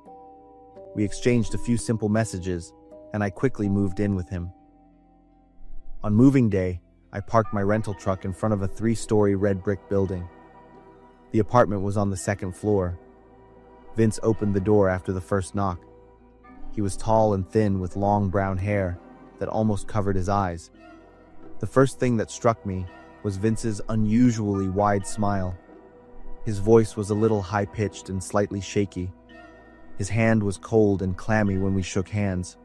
We exchanged a few simple messages, and I quickly moved in with him. On moving day, I parked my rental truck in front of a 3-story red brick building. The apartment was on the 2nd floor. Vince opened the door after the first knock. He was tall and thin with long brown hair that almost covered his eyes. The first thing that struck me was Vince's unusually wide smile. His voice was a little high-pitched and slightly shaky. His hand was cold and clammy when we shook hands.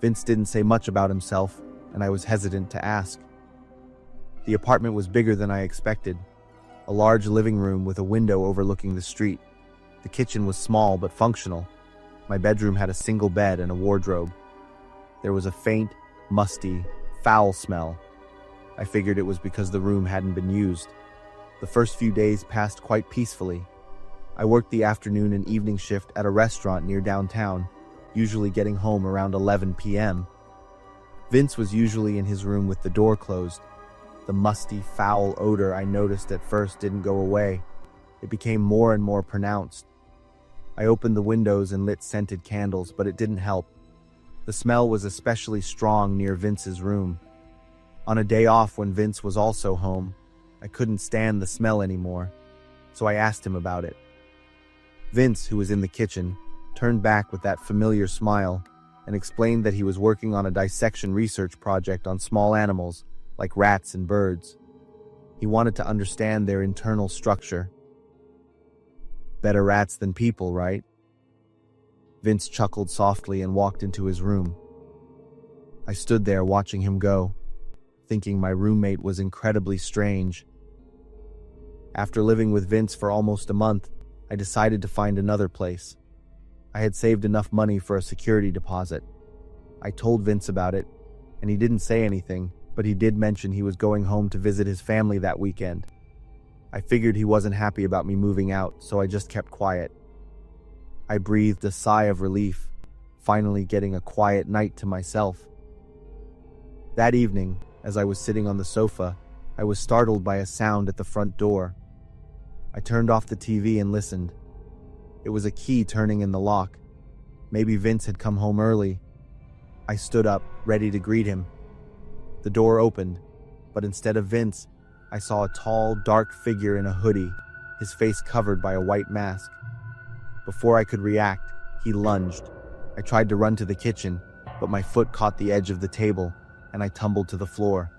Vince didn't say much about himself, and I was hesitant to ask. The apartment was bigger than I expected. A large living room with a window overlooking the street. The kitchen was small but functional. My bedroom had a single bed and a wardrobe. There was a faint, musty, foul smell. I figured it was because the room hadn't been used. The first few days passed quite peacefully. I worked the afternoon and evening shift at a restaurant near downtown, usually getting home around 11 p.m. Vince was usually in his room with the door closed. The musty, foul odor I noticed at first didn't go away. It became more and more pronounced. I opened the windows and lit scented candles, but it didn't help. The smell was especially strong near Vince's room. On a day off when Vince was also home, I couldn't stand the smell anymore, so I asked him about it. Vince, who was in the kitchen, turned back with that familiar smile and explained that he was working on a dissection research project on small animals, like rats and birds. He wanted to understand their internal structure. Better rats than people, right? Vince chuckled softly and walked into his room. I stood there watching him go, thinking my roommate was incredibly strange. After living with Vince for almost a month, I decided to find another place. I had saved enough money for a security deposit. I told Vince about it, and he didn't say anything, but he did mention he was going home to visit his family that weekend. I figured he wasn't happy about me moving out, so I just kept quiet. I breathed a sigh of relief, finally getting a quiet night to myself. That evening, as I was sitting on the sofa, I was startled by a sound at the front door. I turned off the TV and listened. It was a key turning in the lock. Maybe Vince had come home early. I stood up, ready to greet him. The door opened, but instead of Vince, I saw a tall, dark figure in a hoodie, his face covered by a white mask. Before I could react, he lunged. I tried to run to the kitchen, but my foot caught the edge of the table, and I tumbled to the floor.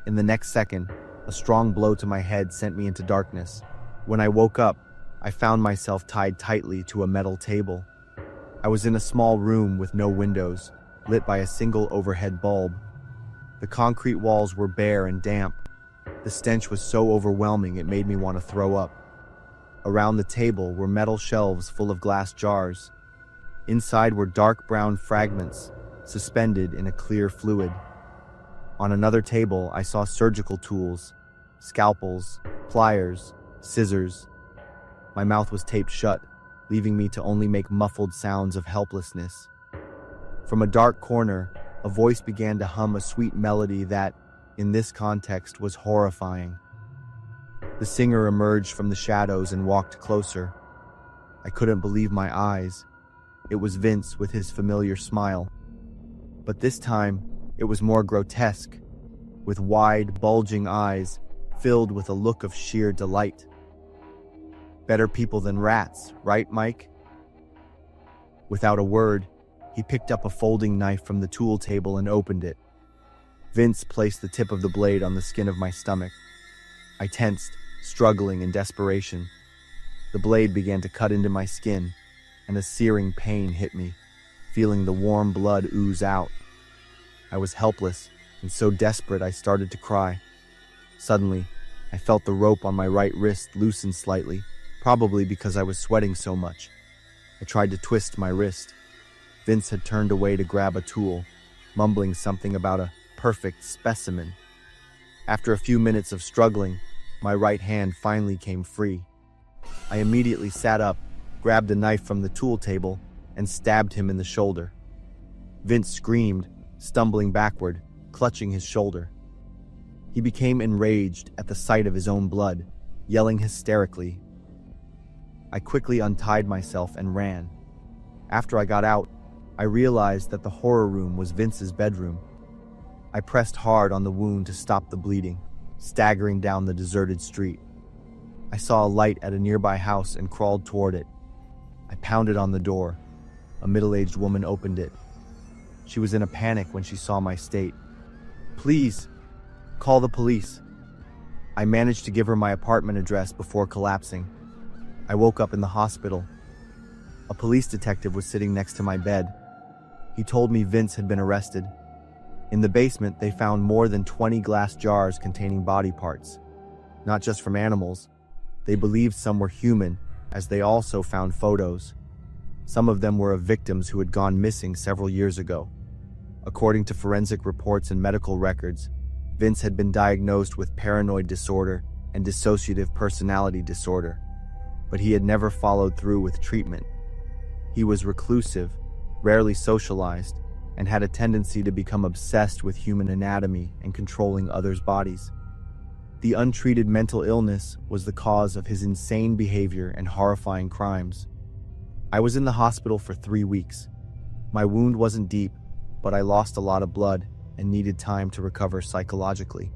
In the next second, a strong blow to my head sent me into darkness. When I woke up, I found myself tied tightly to a metal table. I was in a small room with no windows, lit by a single overhead bulb. The concrete walls were bare and damp. The stench was so overwhelming it made me want to throw up. Around the table were metal shelves full of glass jars. Inside were dark brown fragments, suspended in a clear fluid. On another table, I saw surgical tools, scalpels, pliers, scissors. My mouth was taped shut, leaving me to only make muffled sounds of helplessness. From a dark corner, a voice began to hum a sweet melody that, in this context, was horrifying. The singer emerged from the shadows and walked closer. I couldn't believe my eyes. It was Vince with his familiar smile. But this time, it was more grotesque, with wide, bulging eyes filled with a look of sheer delight. Better people than rats, right, Mike? Without a word, he picked up a folding knife from the tool table and opened it. Vince placed the tip of the blade on the skin of my stomach. I tensed, struggling in desperation. The blade began to cut into my skin, and a searing pain hit me, feeling the warm blood ooze out. I was helpless, and so desperate I started to cry. Suddenly, I felt the rope on my right wrist loosen slightly, probably because I was sweating so much. I tried to twist my wrist. Vince had turned away to grab a tool, mumbling something about a perfect specimen. After a few minutes of struggling, my right hand finally came free. I immediately sat up, grabbed a knife from the tool table, and stabbed him in the shoulder. Vince screamed, stumbling backward, clutching his shoulder. He became enraged at the sight of his own blood, yelling hysterically. I quickly untied myself and ran. After I got out, I realized that the horror room was Vince's bedroom. I pressed hard on the wound to stop the bleeding, staggering down the deserted street. I saw a light at a nearby house and crawled toward it. I pounded on the door. A middle-aged woman opened it. She was in a panic when she saw my state. "Please, call the police." I managed to give her my apartment address before collapsing. I woke up in the hospital. A police detective was sitting next to my bed. He told me Vince had been arrested. In the basement, they found more than 20 glass jars containing body parts. Not just from animals. They believed some were human, as they also found photos. Some of them were of victims who had gone missing several years ago. According to forensic reports and medical records, Vince had been diagnosed with paranoid disorder and dissociative personality disorder, but he had never followed through with treatment. He was reclusive, rarely socialized, and had a tendency to become obsessed with human anatomy and controlling others' bodies. The untreated mental illness was the cause of his insane behavior and horrifying crimes. I was in the hospital for 3 weeks. My wound wasn't deep, but I lost a lot of blood and needed time to recover psychologically.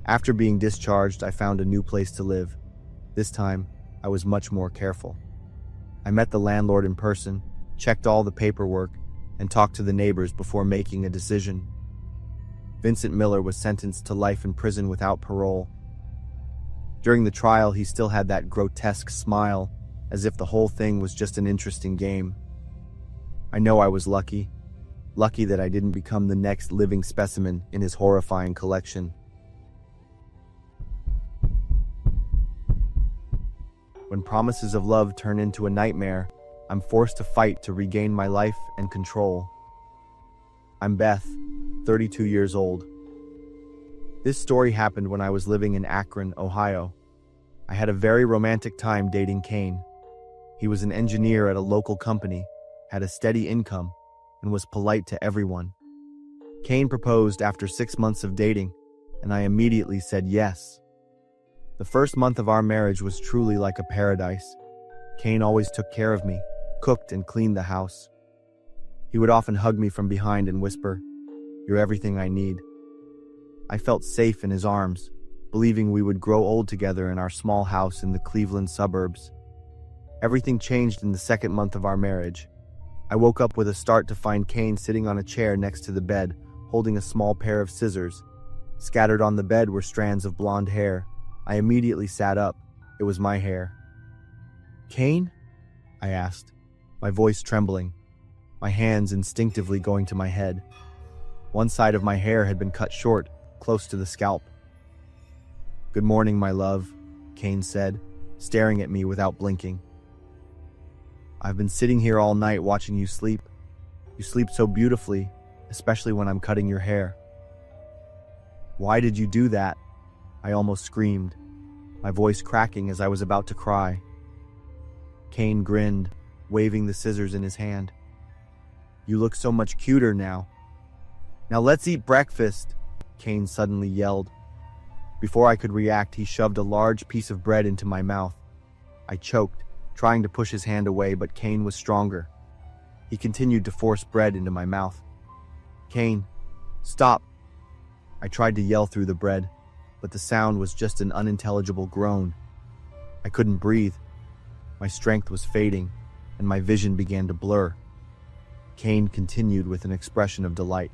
After being discharged, I found a new place to live. This time, I was much more careful. I met the landlord in person, checked all the paperwork, and talked to the neighbors before making a decision. Vincent Miller was sentenced to life in prison without parole. During the trial, he still had that grotesque smile, as if the whole thing was just an interesting game. I know I was lucky that I didn't become the next living specimen in his horrifying collection. When promises of love turn into a nightmare, I'm forced to fight to regain my life and control. I'm Beth, 32 years old. This story happened when I was living in Akron, Ohio. I had a very romantic time dating Kane. He was an engineer at a local company, had a steady income, and was polite to everyone. Kane proposed after 6 months of dating, and I immediately said yes. The first month of our marriage was truly like a paradise. Kane always took care of me, cooked and cleaned the house. He would often hug me from behind and whisper, "You're everything I need." I felt safe in his arms, believing we would grow old together in our small house in the Cleveland suburbs. Everything changed in the second month of our marriage. I woke up with a start to find Kane sitting on a chair next to the bed, holding a small pair of scissors. Scattered on the bed were strands of blonde hair. I immediately sat up. It was my hair. "Kane?" I asked, my voice trembling, my hands instinctively going to my head. One side of my hair had been cut short, close to the scalp. "Good morning, my love," Kane said, staring at me without blinking. "I've been sitting here all night watching you sleep. You sleep so beautifully, especially when I'm cutting your hair." "Why did you do that?" I almost screamed, my voice cracking as I was about to cry. Kane grinned, waving the scissors in his hand. "You look so much cuter now." "Now let's eat breakfast," Kane suddenly yelled. Before I could react, he shoved a large piece of bread into my mouth. I choked, trying to push his hand away, but Kane was stronger. He continued to force bread into my mouth. "Kane, stop." I tried to yell through the bread, but the sound was just an unintelligible groan. I couldn't breathe. My strength was fading, and my vision began to blur. Kane continued with an expression of delight.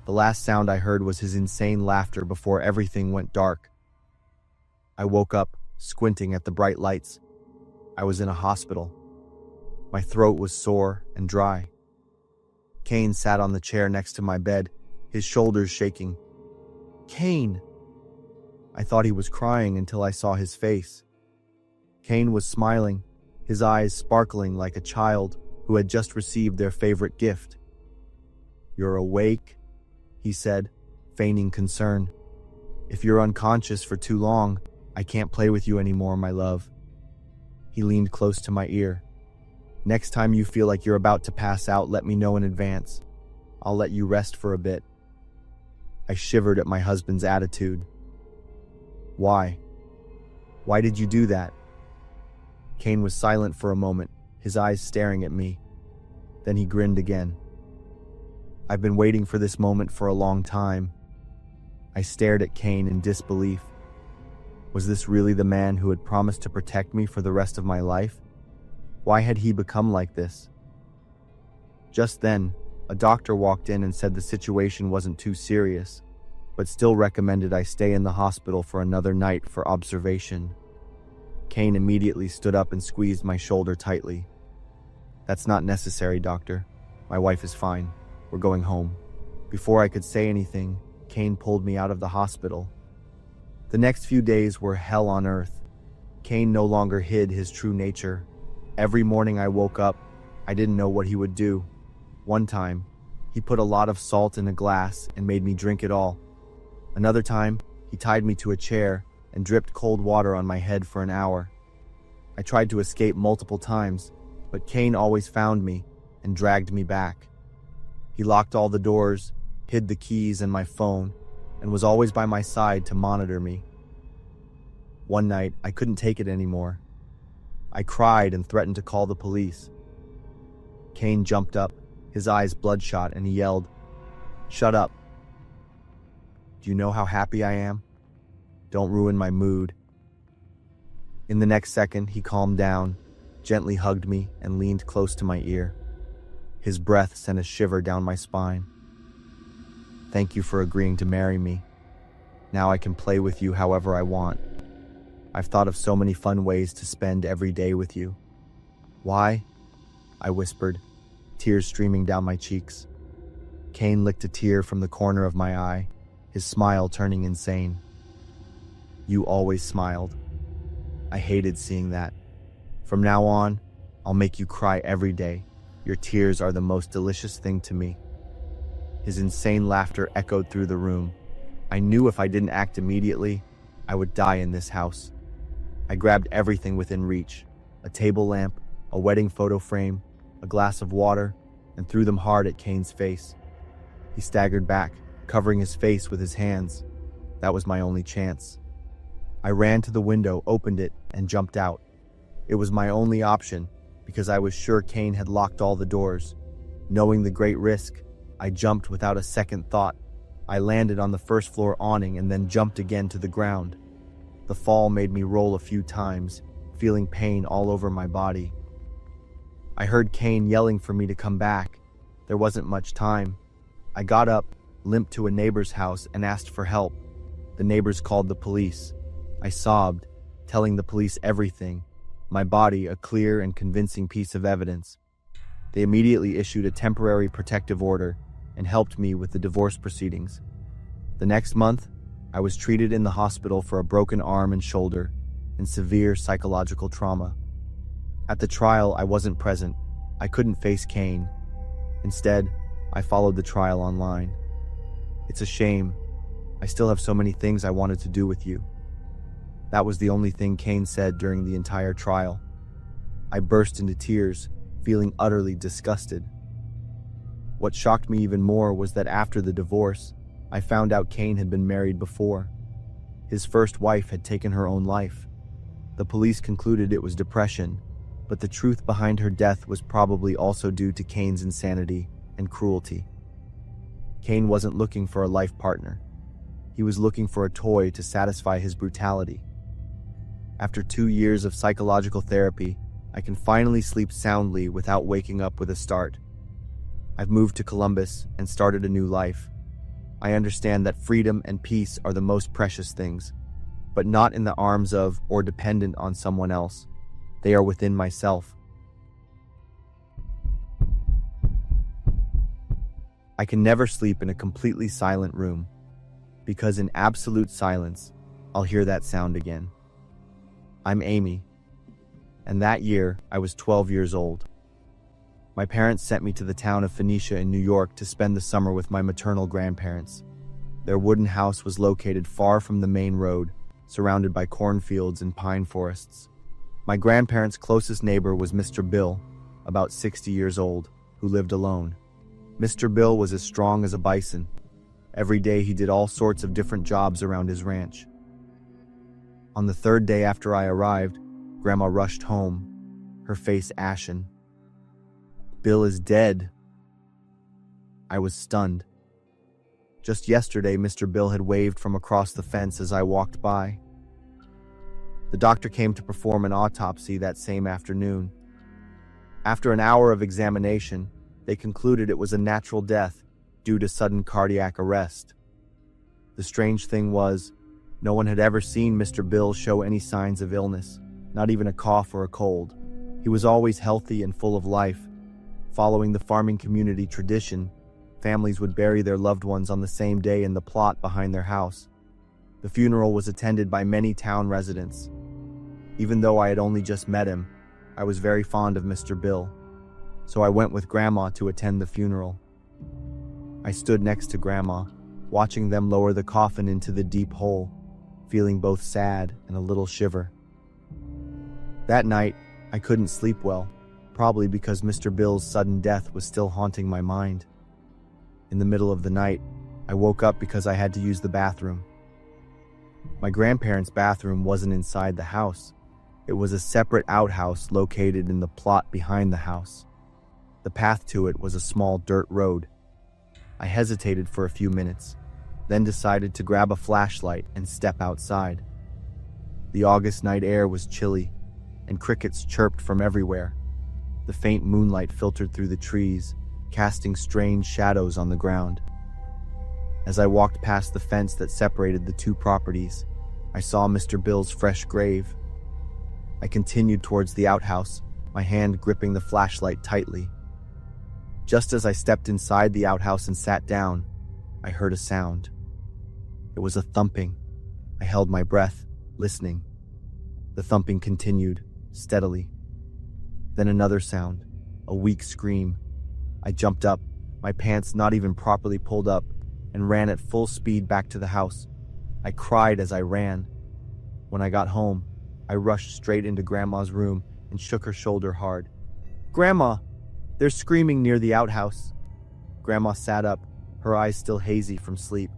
The last sound I heard was his insane laughter before everything went dark. I woke up, squinting at the bright lights. I was in a hospital. My throat was sore and dry. Kane sat on the chair next to my bed, his shoulders shaking. "Kane!" I thought he was crying until I saw his face. Kane was smiling, his eyes sparkling like a child who had just received their favorite gift. "You're awake?" he said, feigning concern. If you're unconscious for too long, I can't play with you anymore, my love. He leaned close to my ear. Next time you feel like you're about to pass out, let me know in advance. I'll let you rest for a bit. I shivered at my husband's attitude. Why? Why did you do that? Kane was silent for a moment, his eyes staring at me. Then he grinned again. I've been waiting for this moment for a long time. I stared at Kane in disbelief. Was this really the man who had promised to protect me for the rest of my life? Why had he become like this? Just then, a doctor walked in and said the situation wasn't too serious, but still recommended I stay in the hospital for another night for observation. Kane immediately stood up and squeezed my shoulder tightly. That's not necessary, doctor. My wife is fine. We're going home. Before I could say anything, Kane pulled me out of the hospital. The next few days were hell on earth. Kane no longer hid his true nature. Every morning I woke up, I didn't know what he would do. One time, he put a lot of salt in a glass and made me drink it all. Another time, he tied me to a chair and dripped cold water on my head for an hour. I tried to escape multiple times, but Kane always found me and dragged me back. He locked all the doors, hid the keys and my phone, and was always by my side to monitor me. One night, I couldn't take it anymore. I cried and threatened to call the police. Kane jumped up, his eyes bloodshot, and he yelled, "Shut up. Do you know how happy I am? Don't ruin my mood." In the next second, he calmed down, gently hugged me, and leaned close to my ear. His breath sent a shiver down my spine. Thank you for agreeing to marry me. Now I can play with you however I want. I've thought of so many fun ways to spend every day with you. Why? I whispered, tears streaming down my cheeks. Kane licked a tear from the corner of my eye, his smile turning insane. You always smiled. I hated seeing that. From now on, I'll make you cry every day. Your tears are the most delicious thing to me. His insane laughter echoed through the room. I knew if I didn't act immediately, I would die in this house. I grabbed everything within reach, a table lamp, a wedding photo frame, a glass of water, and threw them hard at Kane's face. He staggered back, covering his face with his hands. That was my only chance. I ran to the window, opened it, and jumped out. It was my only option, because I was sure Kane had locked all the doors. Knowing the great risk, I jumped without a second thought. I landed on the first floor awning and then jumped again to the ground. The fall made me roll a few times, feeling pain all over my body. I heard Kane yelling for me to come back. There wasn't much time. I got up, limped to a neighbor's house, and asked for help. The neighbors called the police. I sobbed, telling the police everything, my body a clear and convincing piece of evidence. They immediately issued a temporary protective order and helped me with the divorce proceedings. The next month, I was treated in the hospital for a broken arm and shoulder and severe psychological trauma. At the trial, I wasn't present. I couldn't face Kane. Instead, I followed the trial online. It's a shame. I still have so many things I wanted to do with you. That was the only thing Kane said during the entire trial. I burst into tears, feeling utterly disgusted. What shocked me even more was that after the divorce, I found out Kane had been married before. His first wife had taken her own life. The police concluded it was depression, but the truth behind her death was probably also due to Kane's insanity and cruelty. Kane wasn't looking for a life partner. He was looking for a toy to satisfy his brutality. After 2 years of psychological therapy, I can finally sleep soundly without waking up with a start. I've moved to Columbus and started a new life. I understand that freedom and peace are the most precious things, but not in the arms of or dependent on someone else. They are within myself. I can never sleep in a completely silent room, because in absolute silence, I'll hear that sound again. I'm Amy, and that year I was 12 years old. My parents sent me to the town of Phoenicia in New York to spend the summer with my maternal grandparents. Their wooden house was located far from the main road, surrounded by cornfields and pine forests. My grandparents' closest neighbor was Mr. Bill, about 60 years old, who lived alone. Mr. Bill was as strong as a bison. Every day he did all sorts of different jobs around his ranch. On the third day after I arrived, Grandma rushed home, her face ashen. "Bill is dead." I was stunned. Just yesterday, Mr. Bill had waved from across the fence as I walked by. The doctor came to perform an autopsy that same afternoon. After an hour of examination, they concluded it was a natural death due to sudden cardiac arrest. The strange thing was, no one had ever seen Mr. Bill show any signs of illness, not even a cough or a cold. He was always healthy and full of life. Following the farming community tradition, families would bury their loved ones on the same day in the plot behind their house. The funeral was attended by many town residents. Even though I had only just met him, I was very fond of Mr. Bill, so I went with Grandma to attend the funeral. I stood next to Grandma, watching them lower the coffin into the deep hole, feeling both sad and a little shiver. That night, I couldn't sleep well, probably because Mr. Bill's sudden death was still haunting my mind. In the middle of the night, I woke up because I had to use the bathroom. My grandparents' bathroom wasn't inside the house. It was a separate outhouse located in the plot behind the house. The path to it was a small dirt road. I hesitated for a few minutes, then decided to grab a flashlight and step outside. The August night air was chilly, and crickets chirped from everywhere. The faint moonlight filtered through the trees, casting strange shadows on the ground. As I walked past the fence that separated the two properties, I saw Mr. Bill's fresh grave. I continued towards the outhouse, my hand gripping the flashlight tightly. Just as I stepped inside the outhouse and sat down, I heard a sound. It was a thumping. I held my breath, listening. The thumping continued, steadily. Then another sound, a weak scream. I jumped up, my pants not even properly pulled up, and ran at full speed back to the house. I cried as I ran. When I got home, I rushed straight into Grandma's room and shook her shoulder hard. "Grandma, they're screaming near the outhouse." Grandma sat up, her eyes still hazy from sleep.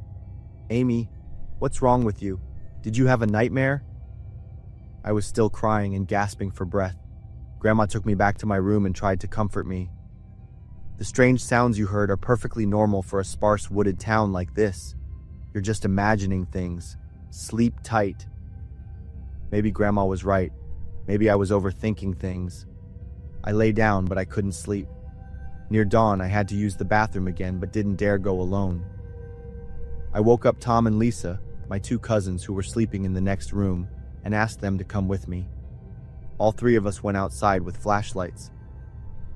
"Amy, what's wrong with you? Did you have a nightmare?" I was still crying and gasping for breath. Grandma took me back to my room and tried to comfort me. "The strange sounds you heard are perfectly normal for a sparse wooded town like this. You're just imagining things. Sleep tight." Maybe Grandma was right. Maybe I was overthinking things. I lay down, but I couldn't sleep. Near dawn, I had to use the bathroom again, but didn't dare go alone. I woke up Tom and Lisa, my two cousins who were sleeping in the next room, and asked them to come with me. All three of us went outside with flashlights.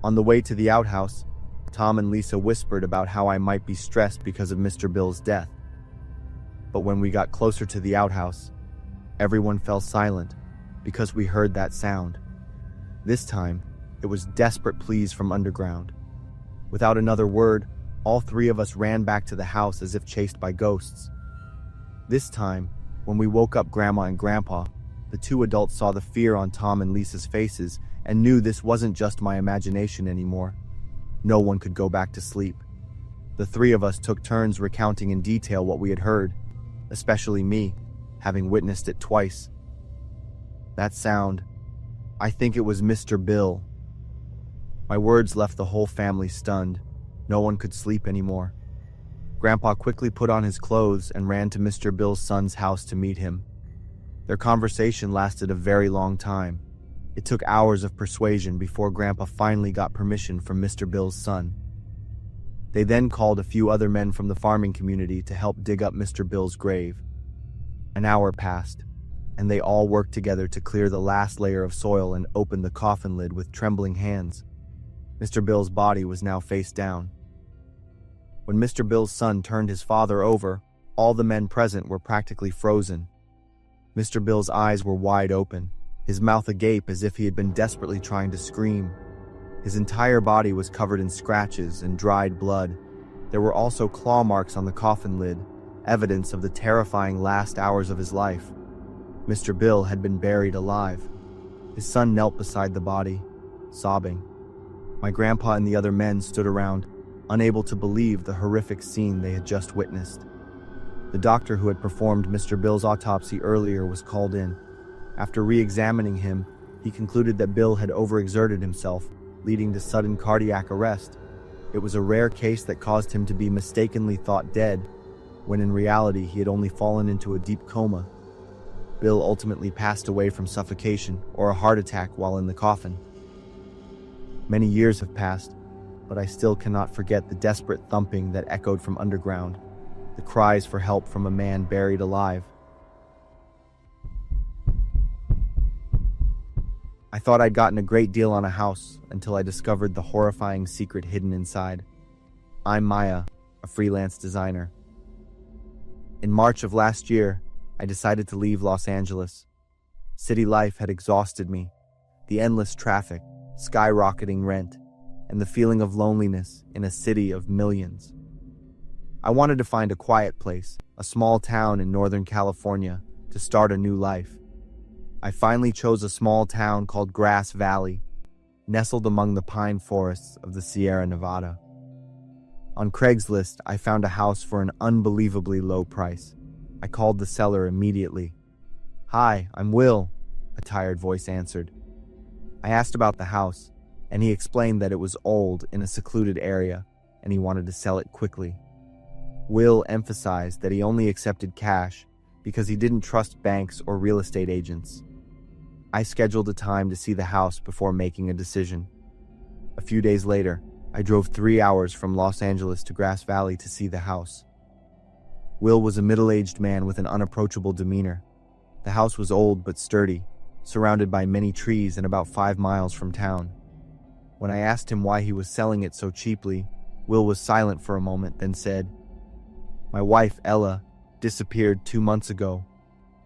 On the way to the outhouse, Tom and Lisa whispered about how I might be stressed because of Mr. Bill's death. But when we got closer to the outhouse, everyone fell silent because we heard that sound. This time, it was desperate pleas from underground. Without another word, all three of us ran back to the house as if chased by ghosts. This time, when we woke up Grandma and Grandpa, the two adults saw the fear on Tom and Lisa's faces and knew this wasn't just my imagination anymore. No one could go back to sleep. The three of us took turns recounting in detail what we had heard, especially me, having witnessed it twice. That sound, I think it was Mr. Bill. My words left the whole family stunned. No one could sleep anymore. Grandpa quickly put on his clothes and ran to Mr. Bill's son's house to meet him. Their conversation lasted a very long time. It took hours of persuasion before Grandpa finally got permission from Mr. Bill's son. They then called a few other men from the farming community to help dig up Mr. Bill's grave. An hour passed, and they all worked together to clear the last layer of soil and open the coffin lid with trembling hands. Mr. Bill's body was now face down. When Mr. Bill's son turned his father over, all the men present were practically frozen. Mr. Bill's eyes were wide open, his mouth agape as if he had been desperately trying to scream. His entire body was covered in scratches and dried blood. There were also claw marks on the coffin lid, evidence of the terrifying last hours of his life. Mr. Bill had been buried alive. His son knelt beside the body, sobbing. My grandpa and the other men stood around, unable to believe the horrific scene they had just witnessed. The doctor who had performed Mr. Bill's autopsy earlier was called in. After re-examining him, he concluded that Bill had overexerted himself, leading to sudden cardiac arrest. It was a rare case that caused him to be mistakenly thought dead, when in reality he had only fallen into a deep coma. Bill ultimately passed away from suffocation or a heart attack while in the coffin. Many years have passed, but I still cannot forget the desperate thumping that echoed from underground, the cries for help from a man buried alive. I thought I'd gotten a great deal on a house until I discovered the horrifying secret hidden inside. I'm Maya, a freelance designer. In March of last year, I decided to leave Los Angeles. City life had exhausted me. The endless traffic, skyrocketing rent, and the feeling of loneliness in a city of millions. I wanted to find a quiet place, a small town in Northern California, to start a new life. I finally chose a small town called Grass Valley, nestled among the pine forests of the Sierra Nevada. On Craigslist, I found a house for an unbelievably low price. I called the seller immediately. "Hi, I'm Will," a tired voice answered. I asked about the house, and he explained that it was old in a secluded area, and he wanted to sell it quickly. Will emphasized that he only accepted cash because he didn't trust banks or real estate agents. I scheduled a time to see the house before making a decision. A few days later, I drove 3 hours from Los Angeles to Grass Valley to see the house. Will was a middle-aged man with an unapproachable demeanor. The house was old but sturdy, surrounded by many trees and about 5 miles from town. When I asked him why he was selling it so cheaply, Will was silent for a moment, then said, "My wife, Ella, disappeared 2 months ago.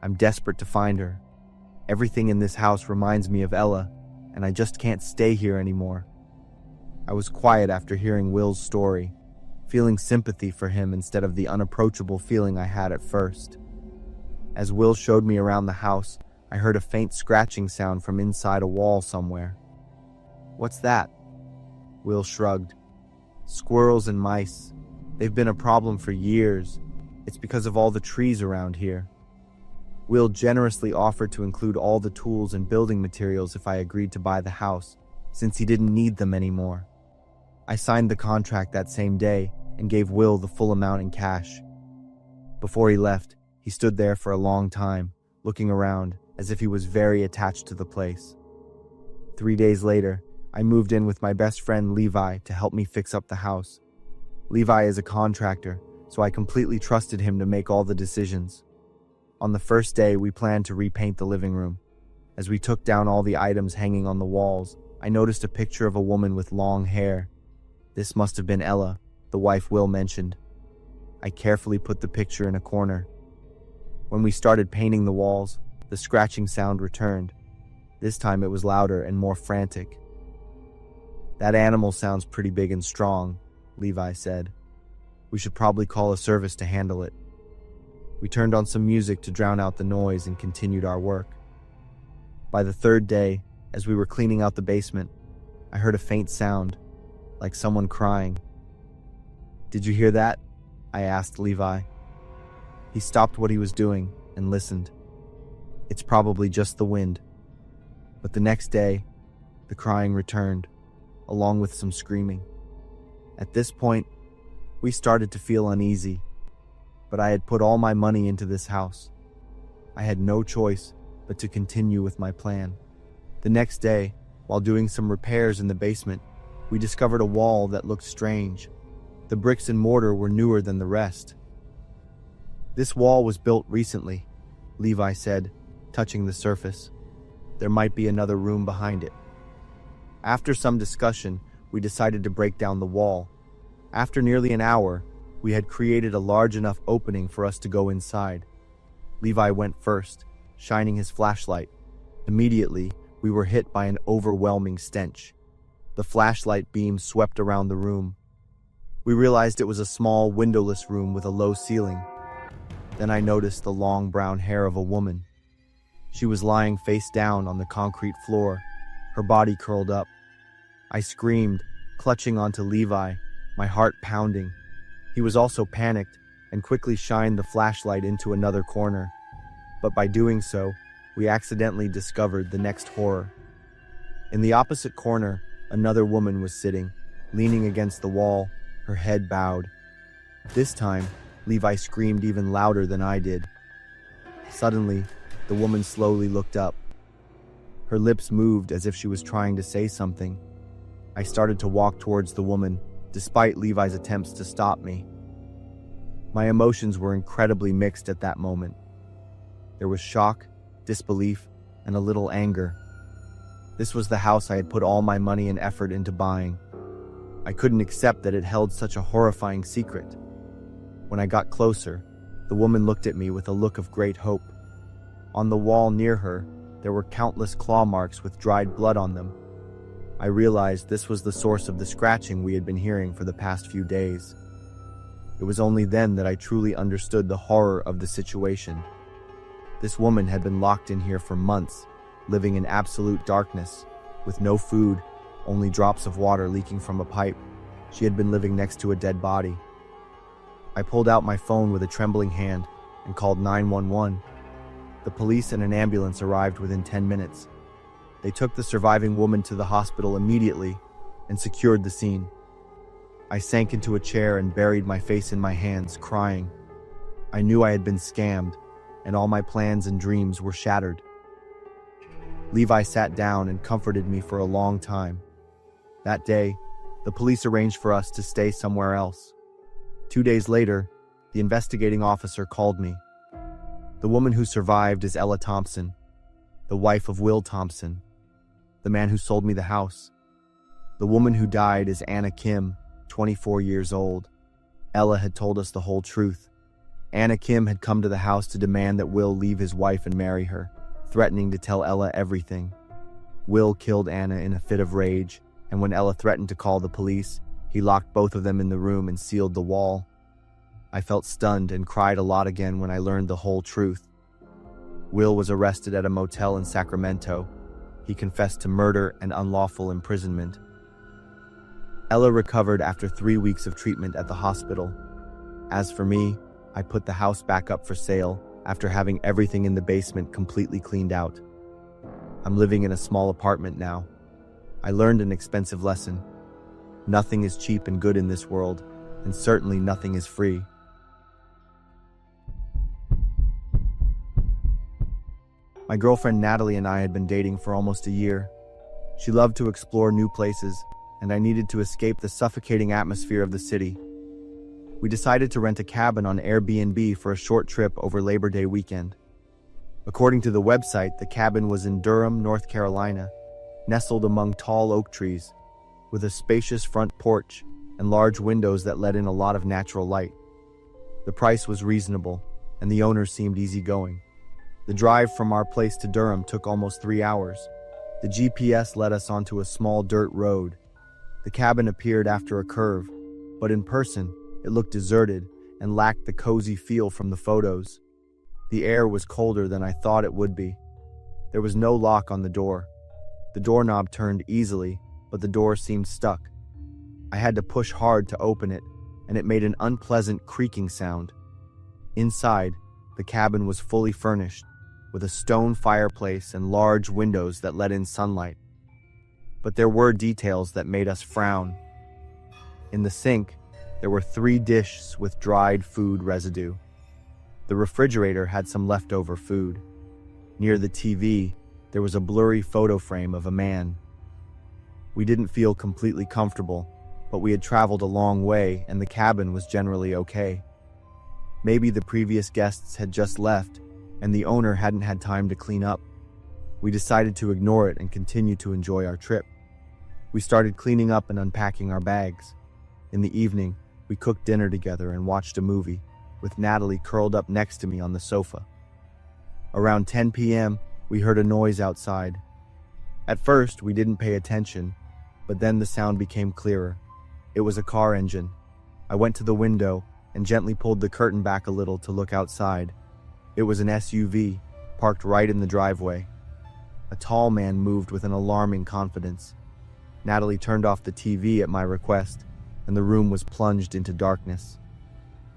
I'm desperate to find her. Everything in this house reminds me of Ella, and I just can't stay here anymore." I was quiet after hearing Will's story, feeling sympathy for him instead of the unapproachable feeling I had at first. As Will showed me around the house, I heard a faint scratching sound from inside a wall somewhere. "What's that?" Will shrugged. "Squirrels and mice. They've been a problem for years. It's because of all the trees around here." Will generously offered to include all the tools and building materials if I agreed to buy the house, since he didn't need them anymore. I signed the contract that same day and gave Will the full amount in cash. Before he left, he stood there for a long time, looking around as if he was very attached to the place. 3 days later, I moved in with my best friend Levi to help me fix up the house. Levi is a contractor, so I completely trusted him to make all the decisions. On the first day, we planned to repaint the living room. As we took down all the items hanging on the walls, I noticed a picture of a woman with long hair. This must have been Ella, the wife Will mentioned. I carefully put the picture in a corner. When we started painting the walls, the scratching sound returned. This time it was louder and more frantic. "That animal sounds pretty big and strong," Levi said. "We should probably call a service to handle it." We turned on some music to drown out the noise and continued our work. By the third day, as we were cleaning out the basement, I heard a faint sound, like someone crying. "Did you hear that?" I asked Levi. He stopped what he was doing and listened. "It's probably just the wind." But the next day, the crying returned, along with some screaming. At this point, we started to feel uneasy, but I had put all my money into this house. I had no choice but to continue with my plan. The next day, while doing some repairs in the basement, we discovered a wall that looked strange. The bricks and mortar were newer than the rest. "This wall was built recently," Levi said, touching the surface. "There might be another room behind it." After some discussion, we decided to break down the wall. After nearly an hour, we had created a large enough opening for us to go inside. Levi went first, shining his flashlight. Immediately, we were hit by an overwhelming stench. The flashlight beam swept around the room. We realized it was a small, windowless room with a low ceiling. Then I noticed the long brown hair of a woman. She was lying face down on the concrete floor, her body curled up. I screamed, clutching onto Levi, my heart pounding. He was also panicked and quickly shined the flashlight into another corner. But by doing so, we accidentally discovered the next horror. In the opposite corner, another woman was sitting, leaning against the wall, her head bowed. This time, Levi screamed even louder than I did. Suddenly, the woman slowly looked up. Her lips moved as if she was trying to say something. I started to walk towards the woman, despite Levi's attempts to stop me. My emotions were incredibly mixed at that moment. There was shock, disbelief, and a little anger. This was the house I had put all my money and effort into buying. I couldn't accept that it held such a horrifying secret. When I got closer, the woman looked at me with a look of great hope. On the wall near her, there were countless claw marks with dried blood on them. I realized this was the source of the scratching we had been hearing for the past few days. It was only then that I truly understood the horror of the situation. This woman had been locked in here for months, living in absolute darkness, with no food, only drops of water leaking from a pipe. She had been living next to a dead body. I pulled out my phone with a trembling hand and called 911. The police and an ambulance arrived within 10 minutes. They took the surviving woman to the hospital immediately and secured the scene. I sank into a chair and buried my face in my hands, crying. I knew I had been scammed, and all my plans and dreams were shattered. Levi sat down and comforted me for a long time. That day, the police arranged for us to stay somewhere else. 2 days later, the investigating officer called me. The woman who survived is Ella Thompson, the wife of Will Thompson, the man who sold me the house. The woman who died is Anna Kim, 24 years old. Ella had told us the whole truth. Anna Kim had come to the house to demand that Will leave his wife and marry her, threatening to tell Ella everything. Will killed Anna in a fit of rage, and when Ella threatened to call the police, he locked both of them in the room and sealed the wall. I felt stunned and cried a lot again when I learned the whole truth. Will was arrested at a motel in Sacramento. He confessed to murder and unlawful imprisonment. Ella recovered after 3 weeks of treatment at the hospital. As for me, I put the house back up for sale after having everything in the basement completely cleaned out. I'm living in a small apartment now. I learned an expensive lesson. Nothing is cheap and good in this world, and certainly nothing is free. My girlfriend Natalie and I had been dating for almost a year. She loved to explore new places, and I needed to escape the suffocating atmosphere of the city. We decided to rent a cabin on Airbnb for a short trip over Labor Day weekend. According to the website, the cabin was in Durham, North Carolina, nestled among tall oak trees, with a spacious front porch and large windows that let in a lot of natural light. The price was reasonable, and the owner seemed easygoing. The drive from our place to Durham took almost 3 hours. The GPS led us onto a small dirt road. The cabin appeared after a curve, but in person, it looked deserted and lacked the cozy feel from the photos. The air was colder than I thought it would be. There was no lock on the door. The doorknob turned easily, but the door seemed stuck. I had to push hard to open it, and it made an unpleasant creaking sound. Inside, the cabin was fully furnished, with a stone fireplace and large windows that let in sunlight. But there were details that made us frown. In the sink, there were 3 dishes with dried food residue. The refrigerator had some leftover food. Near the TV, there was a blurry photo frame of a man. We didn't feel completely comfortable, but we had traveled a long way and the cabin was generally okay. Maybe the previous guests had just left and the owner hadn't had time to clean up. We decided to ignore it and continue to enjoy our trip. We started cleaning up and unpacking our bags. In the evening, we cooked dinner together and watched a movie, with Natalie curled up next to me on the sofa. Around 10 p.m., we heard a noise outside. At first, we didn't pay attention, But then the sound became clearer. It was a car engine. I went to the window and gently pulled the curtain back a little to look outside. It was an SUV, parked right in the driveway. A tall man moved with an alarming confidence. Natalie turned off the TV at my request, and the room was plunged into darkness.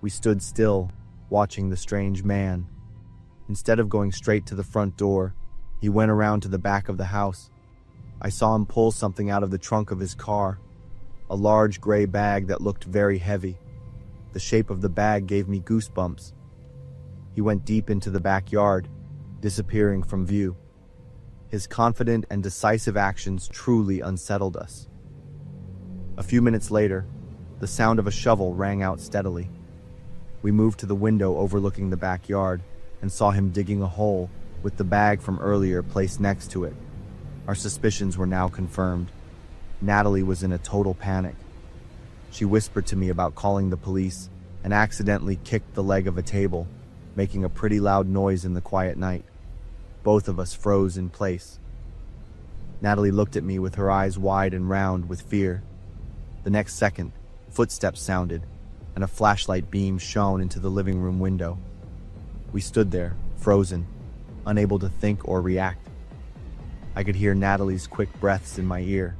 We stood still, watching the strange man. Instead of going straight to the front door, he went around to the back of the house. I saw him pull something out of the trunk of his car, a large gray bag that looked very heavy. The shape of the bag gave me goosebumps. He went deep into the backyard, disappearing from view. His confident and decisive actions truly unsettled us. A few minutes later, the sound of a shovel rang out steadily. We moved to the window overlooking the backyard and saw him digging a hole with the bag from earlier placed next to it. Our suspicions were now confirmed. Natalie was in a total panic. She whispered to me about calling the police and accidentally kicked the leg of a table, making a pretty loud noise in the quiet night. Both of us froze in place. Natalie looked at me with her eyes wide and round with fear. The next second, footsteps sounded, and a flashlight beam shone into the living room window. We stood there, frozen, unable to think or react. I could hear Natalie's quick breaths in my ear.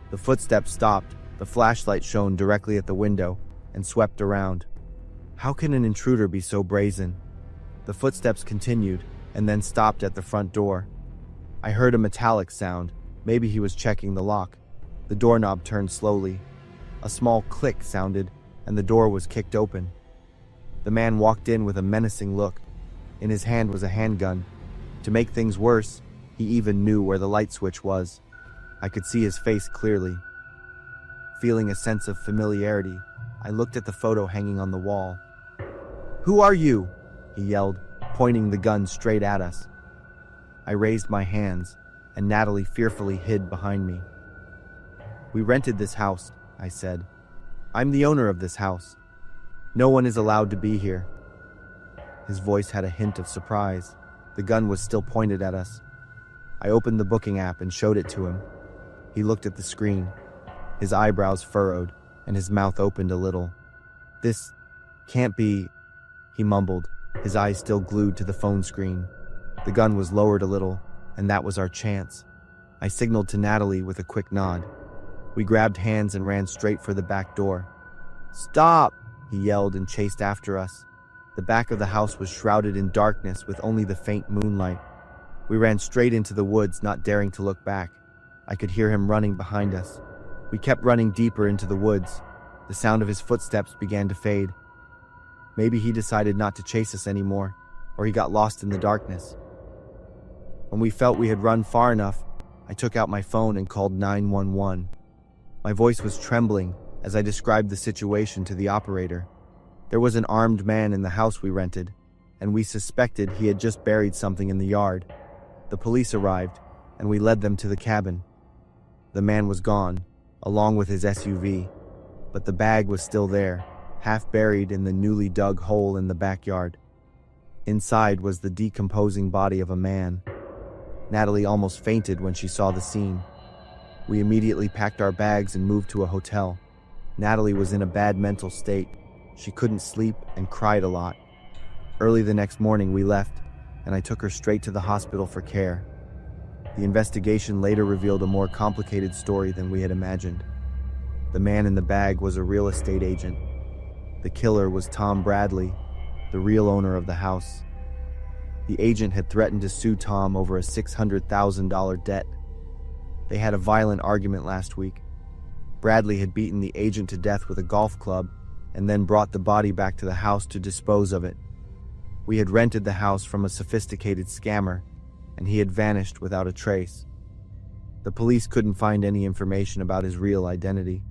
The footsteps stopped, the flashlight shone directly at the window, and swept around. How can an intruder be so brazen? The footsteps continued, and then stopped at the front door. I heard a metallic sound. Maybe he was checking the lock. The doorknob turned slowly. A small click sounded, and the door was kicked open. The man walked in with a menacing look. In his hand was a handgun. To make things worse, he even knew where the light switch was. I could see his face clearly. Feeling a sense of familiarity, I looked at the photo hanging on the wall. "Who are you?" he yelled, pointing the gun straight at us. I raised my hands, and Natalie fearfully hid behind me. "We rented this house," I said. "I'm the owner of this house. No one is allowed to be here." His voice had a hint of surprise. The gun was still pointed at us. I opened the booking app and showed it to him. He looked at the screen. His eyebrows furrowed, and his mouth opened a little. "This can't be," he mumbled, his eyes still glued to the phone screen. The gun was lowered a little, and that was our chance. I signaled to Natalie with a quick nod. We grabbed hands and ran straight for the back door. "Stop!" he yelled and chased after us. The back of the house was shrouded in darkness with only the faint moonlight. We ran straight into the woods, not daring to look back. I could hear him running behind us. We kept running deeper into the woods. The sound of his footsteps began to fade. Maybe he decided not to chase us anymore, or he got lost in the darkness. When we felt we had run far enough, I took out my phone and called 911. My voice was trembling as I described the situation to the operator. There was an armed man in the house we rented, and we suspected he had just buried something in the yard. The police arrived, and we led them to the cabin. The man was gone, along with his SUV, but the bag was still there, half buried in the newly dug hole in the backyard. Inside was the decomposing body of a man. Natalie almost fainted when she saw the scene. We immediately packed our bags and moved to a hotel. Natalie was in a bad mental state. She couldn't sleep and cried a lot. Early the next morning we left, and I took her straight to the hospital for care. The investigation later revealed a more complicated story than we had imagined. The man in the bag was a real estate agent. The killer was Tom Bradley, the real owner of the house. The agent had threatened to sue Tom over a $600,000 debt. They had a violent argument last week. Bradley had beaten the agent to death with a golf club and then brought the body back to the house to dispose of it. We had rented the house from a sophisticated scammer, and he had vanished without a trace. The police couldn't find any information about his real identity.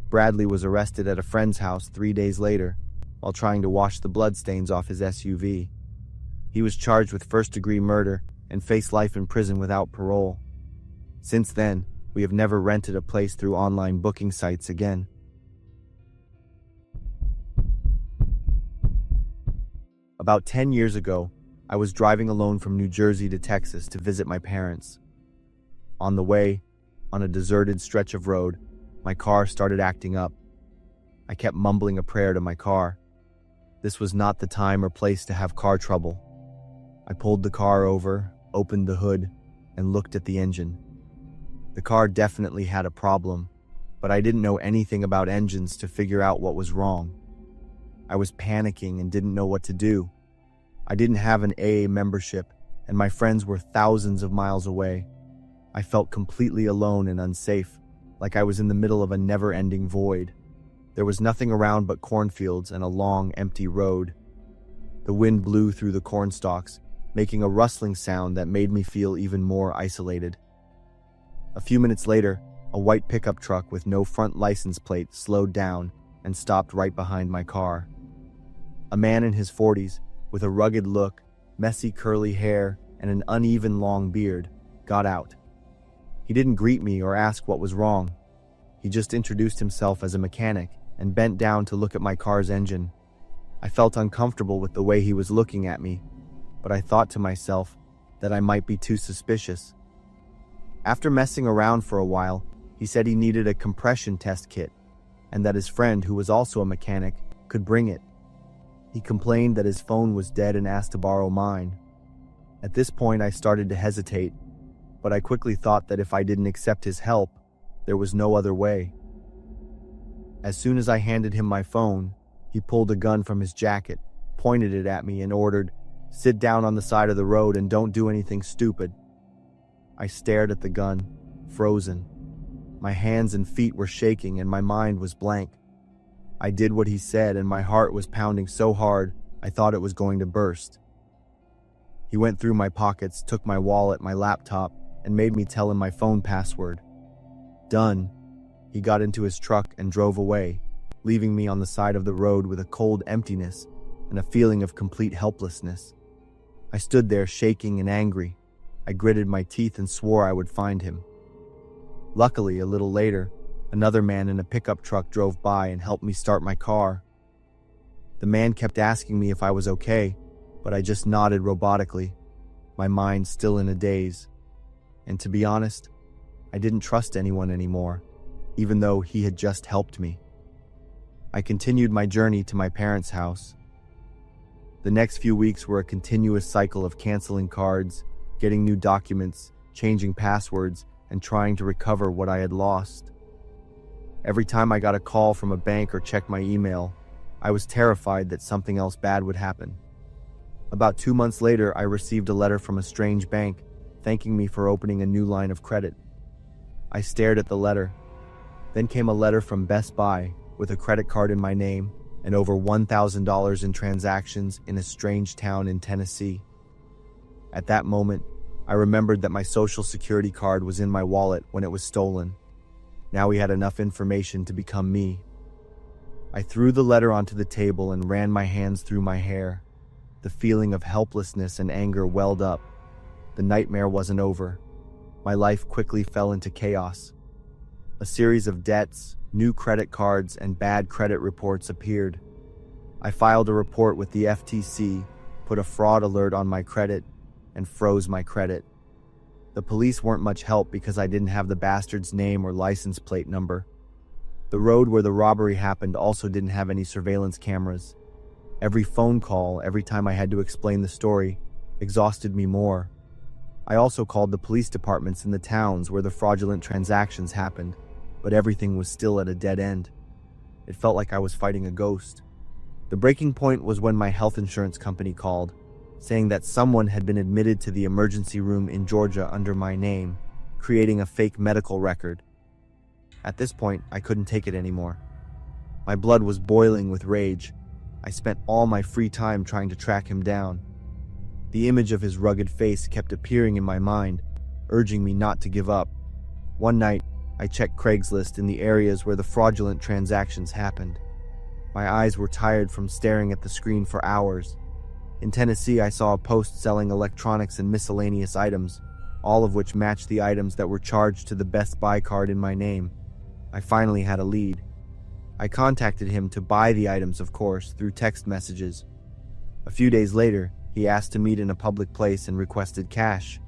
Bradley was arrested at a friend's house 3 days later while trying to wash the bloodstains off his SUV. He was charged with first-degree murder and faced life in prison without parole. Since then, we have never rented a place through online booking sites again. About 10 years ago, I was driving alone from New Jersey to Texas to visit my parents. On the way, On a deserted stretch of road, my car started acting up. I kept mumbling a prayer to my car. This was not the time or place to have car trouble. I pulled the car over, opened the hood, and looked at the engine. The car definitely had a problem, but I didn't know anything about engines to figure out what was wrong. I was panicking and didn't know what to do. I didn't have an AA membership, and my friends were thousands of miles away. I felt completely alone and unsafe, like I was in the middle of a never-ending void. There was nothing around but cornfields and a long, empty road. The wind blew through the corn stalks, making a rustling sound that made me feel even more isolated. A few minutes later, a white pickup truck with no front license plate slowed down and stopped right behind my car. A man in his 40s, with a rugged look, messy curly hair, and an uneven long beard, got out. He didn't greet me or ask what was wrong. He just introduced himself as a mechanic and bent down to look at my car's engine. I felt uncomfortable with the way he was looking at me, but I thought to myself that I might be too suspicious. After messing around for a while, he said he needed a compression test kit and that his friend, who was also a mechanic, could bring it. He complained that his phone was dead and asked to borrow mine. At this point, I started to hesitate, but I quickly thought that if I didn't accept his help, there was no other way. As soon as I handed him my phone, he pulled a gun from his jacket, pointed it at me, and ordered, "Sit down on the side of the road and don't do anything stupid." I stared at the gun, frozen. My hands and feet were shaking and my mind was blank. I did what he said and my heart was pounding so hard I thought it was going to burst. He went through my pockets, took my wallet, my laptop, and made me tell him my phone password. Done. He got into his truck and drove away, leaving me on the side of the road with a cold emptiness and a feeling of complete helplessness. I stood there shaking and angry. I gritted my teeth and swore I would find him. Luckily, a little later, another man in a pickup truck drove by and helped me start my car. The man kept asking me if I was okay, but I just nodded robotically, my mind still in a daze. And to be honest, I didn't trust anyone anymore, even though he had just helped me. I continued my journey to my parents' house. The next few weeks were a continuous cycle of canceling cards, getting new documents, changing passwords, and trying to recover what I had lost. Every time I got a call from a bank or checked my email, I was terrified that something else bad would happen. About 2 months later, I received a letter from a strange bank thanking me for opening a new line of credit. I stared at the letter. Then came a letter from Best Buy with a credit card in my name and over $1,000 in transactions in a strange town in Tennessee. At that moment, I remembered that my Social Security card was in my wallet when it was stolen. Now he had enough information to become me. I threw the letter onto the table and ran my hands through my hair. The feeling of helplessness and anger welled up. The nightmare wasn't over. My life quickly fell into chaos. A series of debts, new credit cards, and bad credit reports appeared. I filed a report with the FTC, put a fraud alert on my credit, and froze my credit. The police weren't much help because I didn't have the bastard's name or license plate number. The road where the robbery happened also didn't have any surveillance cameras. Every phone call, every time I had to explain the story, exhausted me more. I also called the police departments in the towns where the fraudulent transactions happened, but everything was still at a dead end. It felt like I was fighting a ghost. The breaking point was when my health insurance company called, saying that someone had been admitted to the emergency room in Georgia under my name, creating a fake medical record. At this point, I couldn't take it anymore. My blood was boiling with rage. I spent all my free time trying to track him down. The image of his rugged face kept appearing in my mind, urging me not to give up. One night, I checked Craigslist in the areas where the fraudulent transactions happened. My eyes were tired from staring at the screen for hours. In Tennessee, I saw a post selling electronics and miscellaneous items, all of which matched the items that were charged to the Best Buy card in my name. I finally had a lead. I contacted him to buy the items, of course, through text messages. A few days later, he asked to meet in a public place and requested cash.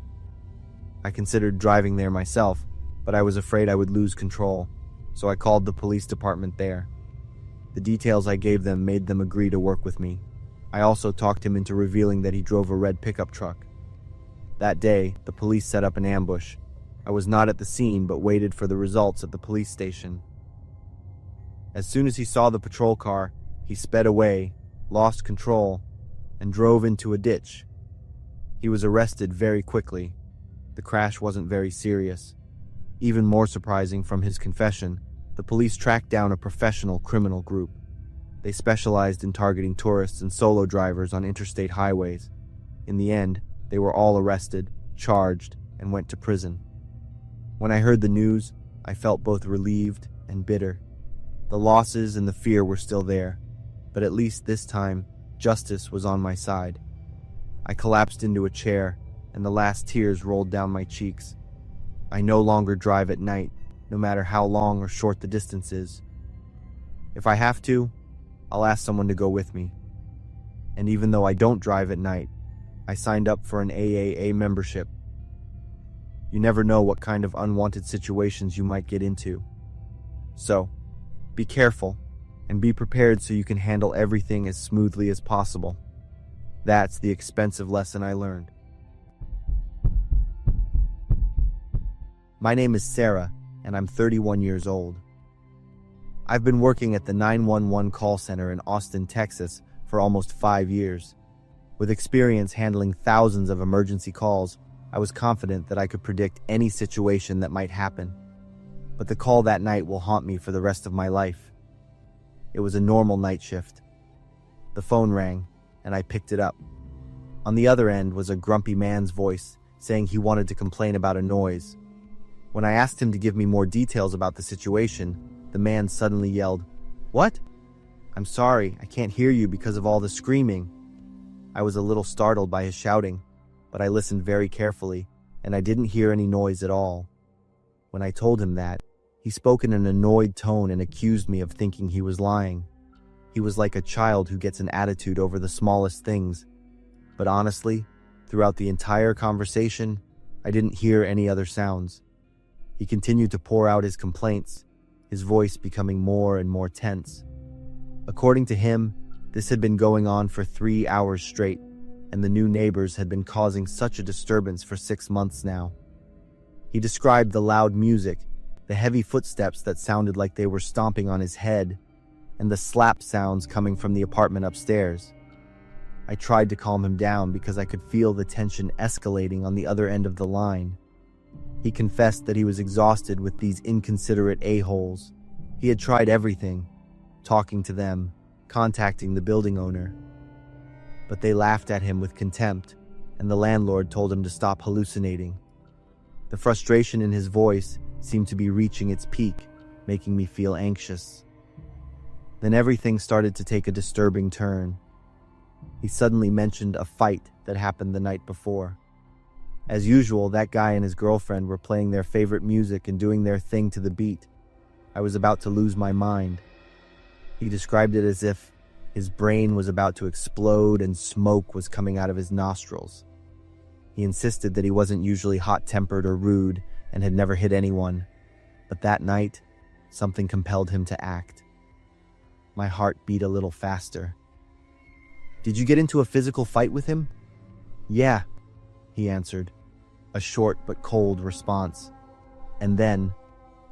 I considered driving there myself, but I was afraid I would lose control, so I called the police department there. The details I gave them made them agree to work with me. I also talked him into revealing that he drove a red pickup truck. That day, the police set up an ambush. I was not at the scene, but waited for the results at the police station. As soon as he saw the patrol car, he sped away, lost control, and drove into a ditch. He was arrested very quickly. The crash wasn't very serious. Even more surprising from his confession, the police tracked down a professional criminal group. They specialized in targeting tourists and solo drivers on interstate highways. In the end, they were all arrested, charged, and went to prison. When I heard the news, I felt both relieved and bitter. The losses and the fear were still there, but at least this time, justice was on my side. I collapsed into a chair, and the last tears rolled down my cheeks. I no longer drive at night, no matter how long or short the distance is. If I have to, I'll ask someone to go with me. And even though I don't drive at night, I signed up for an AAA membership. You never know what kind of unwanted situations you might get into. So, be careful and be prepared so you can handle everything as smoothly as possible. That's the expensive lesson I learned. My name is Sarah, and I'm 31 years old. I've been working at the 911 call center in Austin, Texas for almost 5 years. With experience handling thousands of emergency calls, I was confident that I could predict any situation that might happen. But the call that night will haunt me for the rest of my life. It was a normal night shift. The phone rang, and I picked it up. On the other end was a grumpy man's voice saying he wanted to complain about a noise. When I asked him to give me more details about the situation, the man suddenly yelled, "What? I'm sorry, I can't hear you because of all the screaming." I was a little startled by his shouting, but I listened very carefully, and I didn't hear any noise at all. When I told him that, he spoke in an annoyed tone and accused me of thinking he was lying. He was like a child who gets an attitude over the smallest things. But honestly, throughout the entire conversation, I didn't hear any other sounds. He continued to pour out his complaints, his voice becoming more and more tense. According to him, this had been going on for 3 hours straight, and the new neighbors had been causing such a disturbance for 6 months now. He described the loud music, the heavy footsteps that sounded like they were stomping on his head, and the slap sounds coming from the apartment upstairs. I tried to calm him down because I could feel the tension escalating on the other end of the line. He confessed that he was exhausted with these inconsiderate a-holes. He had tried everything, talking to them, contacting the building owner. But they laughed at him with contempt, and the landlord told him to stop hallucinating. The frustration in his voice seemed to be reaching its peak, making me feel anxious. Then everything started to take a disturbing turn. He suddenly mentioned a fight that happened the night before. As usual, that guy and his girlfriend were playing their favorite music and doing their thing to the beat. I was about to lose my mind. He described it as if his brain was about to explode and smoke was coming out of his nostrils. He insisted that he wasn't usually hot-tempered or rude and had never hit anyone. But that night, something compelled him to act. My heart beat a little faster. "Did you get into a physical fight with him?" "Yeah," he answered, a short but cold response. And then,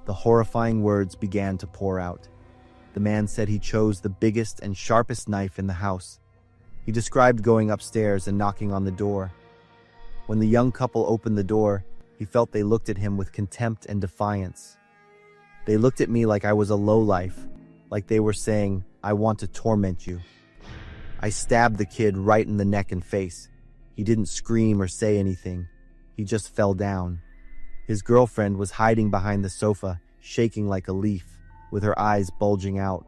the horrifying words began to pour out. The man said he chose the biggest and sharpest knife in the house. He described going upstairs and knocking on the door. When the young couple opened the door, he felt they looked at him with contempt and defiance. They looked at me like I was a lowlife, like they were saying, "I want to torment you." I stabbed the kid right in the neck and face. He didn't scream or say anything. He just fell down. His girlfriend was hiding behind the sofa, shaking like a leaf, with her eyes bulging out.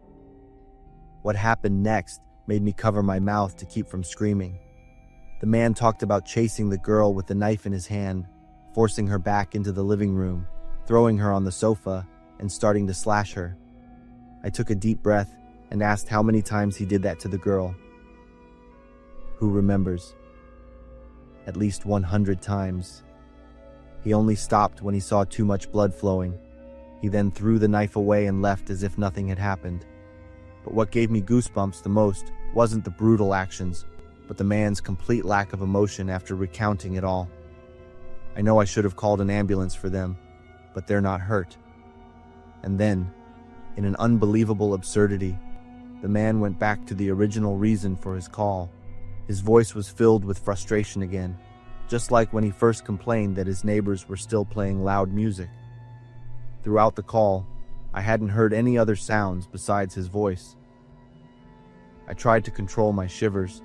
What happened next made me cover my mouth to keep from screaming. The man talked about chasing the girl with the knife in his hand, forcing her back into the living room, throwing her on the sofa, and starting to slash her. I took a deep breath and asked how many times he did that to the girl. "Who remembers?" "At least 100 times. He only stopped when he saw too much blood flowing. He then threw the knife away and left as if nothing had happened. But what gave me goosebumps the most wasn't the brutal actions, but the man's complete lack of emotion after recounting it all. I know I should have called an ambulance for them, but they're not hurt. And then, in an unbelievable absurdity, the man went back to the original reason for his call. His voice was filled with frustration again, just like when he first complained that his neighbors were still playing loud music. Throughout the call, I hadn't heard any other sounds besides his voice. I tried to control my shivers.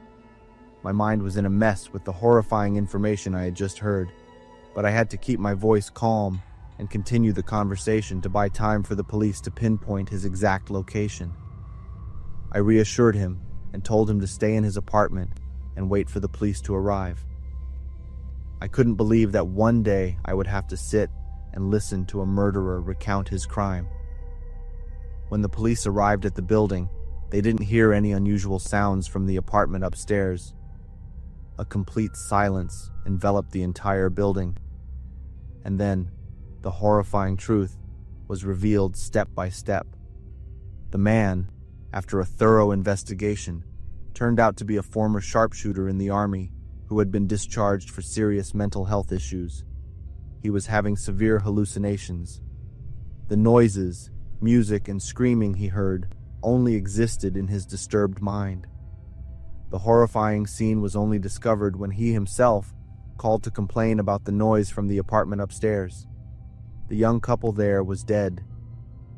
My mind was in a mess with the horrifying information I had just heard, but I had to keep my voice calm and continue the conversation to buy time for the police to pinpoint his exact location. I reassured him and told him to stay in his apartment and wait for the police to arrive. I couldn't believe that one day I would have to sit and listen to a murderer recount his crime. When the police arrived at the building, they didn't hear any unusual sounds from the apartment upstairs. A complete silence enveloped the entire building. And then, the horrifying truth was revealed step by step. The man, after a thorough investigation, turned out to be a former sharpshooter in the army who had been discharged for serious mental health issues. He was having severe hallucinations. The noises, music, and screaming he heard only existed in his disturbed mind. The horrifying scene was only discovered when he himself called to complain about the noise from the apartment upstairs. The young couple there was dead.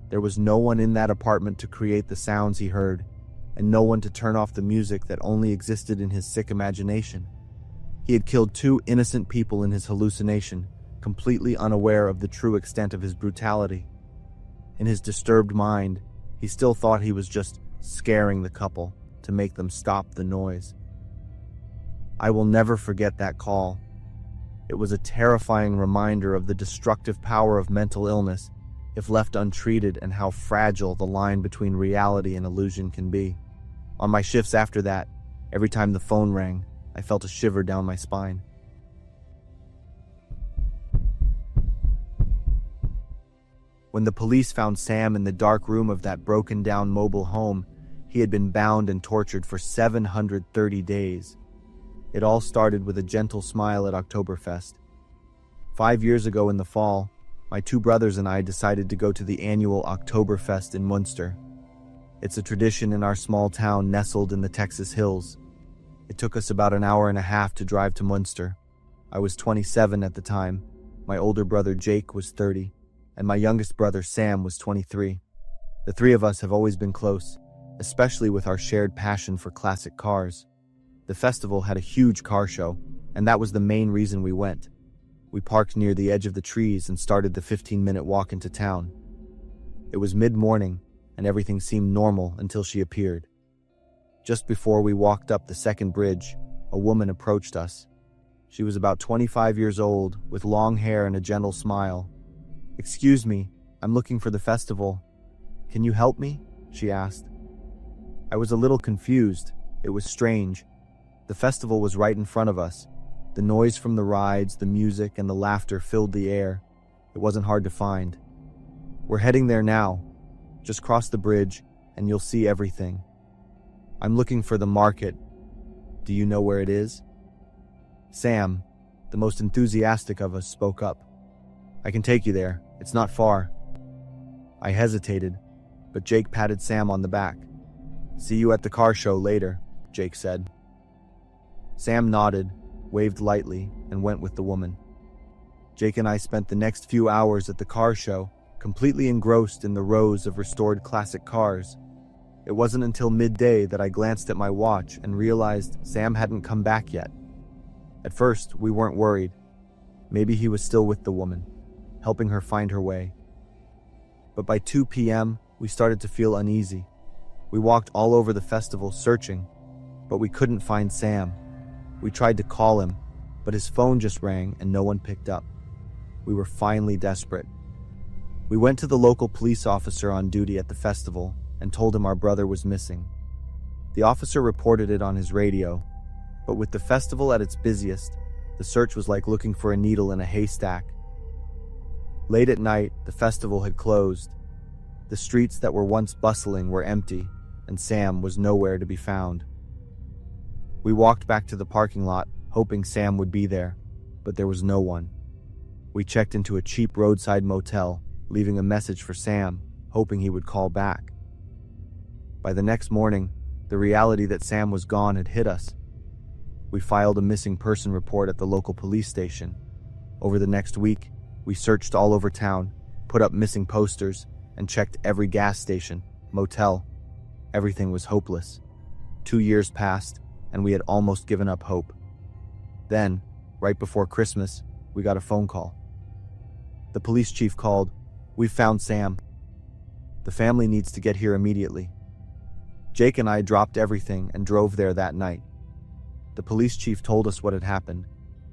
There was no one in that apartment to create the sounds he heard, and no one to turn off the music that only existed in his sick imagination. He had killed 2 innocent people in his hallucination, completely unaware of the true extent of his brutality. In his disturbed mind, he still thought he was just scaring the couple to make them stop the noise. I will never forget that call. It was a terrifying reminder of the destructive power of mental illness if left untreated and how fragile the line between reality and illusion can be. On my shifts after that, every time the phone rang, I felt a shiver down my spine. When the police found Sam in the dark room of that broken-down mobile home, he had been bound and tortured for 730 days. It all started with a gentle smile at Oktoberfest. 5 years ago in the fall, my 2 brothers and I decided to go to the annual Oktoberfest in Munster. It's a tradition in our small town nestled in the Texas hills. It took us about an hour and a half to drive to Munster. I was 27 at the time, my older brother Jake was 30, and my youngest brother Sam was 23. The 3 of us have always been close, especially with our shared passion for classic cars. The festival had a huge car show, and that was the main reason we went. We parked near the edge of the trees and started the 15-minute walk into town. It was mid-morning, and everything seemed normal until she appeared. Just before we walked up the second bridge, a woman approached us. She was about 25 years old, with long hair and a gentle smile. "Excuse me, I'm looking for the festival. Can you help me?" she asked. I was a little confused. It was strange. The festival was right in front of us. The noise from the rides, the music, and the laughter filled the air. It wasn't hard to find. "We're heading there now. Just cross the bridge, and you'll see everything." "I'm looking for the market. Do you know where it is?" Sam, the most enthusiastic of us, spoke up. "I can take you there. It's not far." I hesitated, but Jake patted Sam on the back. "See you at the car show later," Jake said. Sam nodded, waved lightly, and went with the woman. Jake and I spent the next few hours at the car show, completely engrossed in the rows of restored classic cars. It wasn't until midday that I glanced at my watch and realized Sam hadn't come back yet. At first, we weren't worried. Maybe he was still with the woman, helping her find her way. But by 2 p.m., we started to feel uneasy. We walked all over the festival searching, but we couldn't find Sam. We tried to call him, but his phone just rang and no one picked up. We were finally desperate. We went to the local police officer on duty at the festival and told him our brother was missing. The officer reported it on his radio, but with the festival at its busiest, the search was like looking for a needle in a haystack. Late at night, the festival had closed. The streets that were once bustling were empty, and Sam was nowhere to be found. We walked back to the parking lot, hoping Sam would be there, but there was no one. We checked into a cheap roadside motel, leaving a message for Sam, hoping he would call back. By the next morning, the reality that Sam was gone had hit us. We filed a missing person report at the local police station. Over the next week, we searched all over town, put up missing posters, and checked every gas station, motel. Everything was hopeless. 2 years passed, and we had almost given up hope. Then, right before Christmas, we got a phone call. The police chief called. "We've found Sam. The family needs to get here immediately." Jake and I dropped everything and drove there that night. The police chief told us what had happened.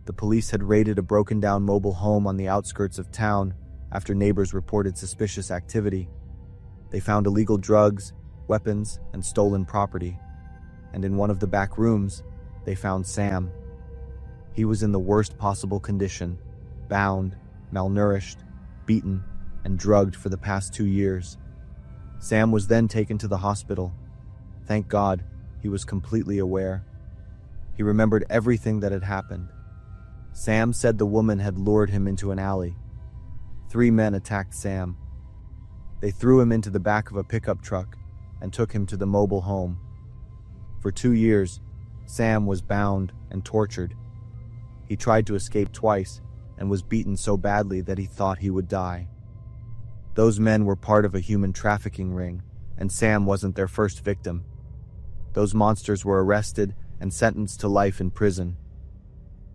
The police had raided a broken-down mobile home on the outskirts of town after neighbors reported suspicious activity. They found illegal drugs, weapons, and stolen property. And in one of the back rooms, they found Sam. He was in the worst possible condition, bound, malnourished, beaten, and drugged for the past 2 years. Sam was then taken to the hospital. Thank God, he was completely aware. He remembered everything that had happened. Sam said the woman had lured him into an alley. 3 men attacked Sam. They threw him into the back of a pickup truck and took him to the mobile home. For 2 years, Sam was bound and tortured. He tried to escape twice and was beaten so badly that he thought he would die. Those men were part of a human trafficking ring, and Sam wasn't their first victim. Those monsters were arrested and sentenced to life in prison.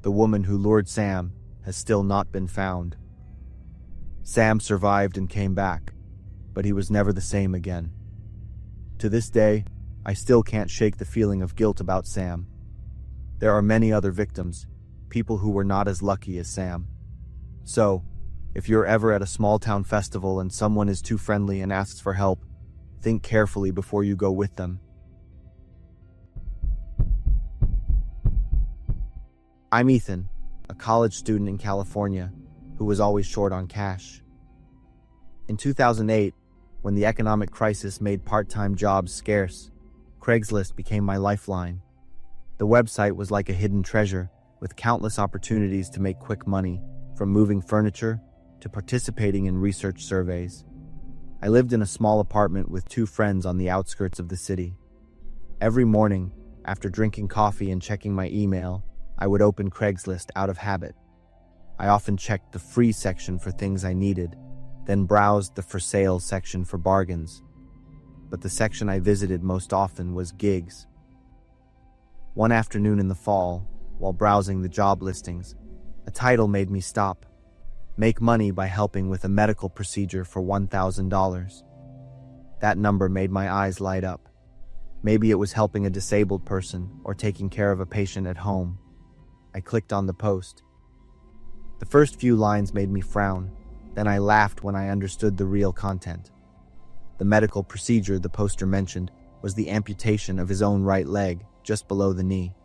The woman who lured Sam has still not been found. Sam survived and came back, but he was never the same again. To this day, I still can't shake the feeling of guilt about Sam. There are many other victims, people who were not as lucky as Sam. So, if you're ever at a small-town festival and someone is too friendly and asks for help, think carefully before you go with them. I'm Ethan, a college student in California who was always short on cash. In 2008, when the economic crisis made part-time jobs scarce, Craigslist became my lifeline. The website was like a hidden treasure, with countless opportunities to make quick money, from moving furniture to participating in research surveys. I lived in a small apartment with 2 friends on the outskirts of the city. Every morning, after drinking coffee and checking my email, I would open Craigslist out of habit. I often checked the free section for things I needed, then browsed the for sale section for bargains. But the section I visited most often was gigs. One afternoon in the fall, while browsing the job listings, a title made me stop. Make money by helping with a medical procedure for $1,000. That number made my eyes light up. Maybe it was helping a disabled person or taking care of a patient at home. I clicked on the post. The first few lines made me frown, then I laughed when I understood the real content. The medical procedure the poster mentioned was the amputation of his own right leg, just below the knee.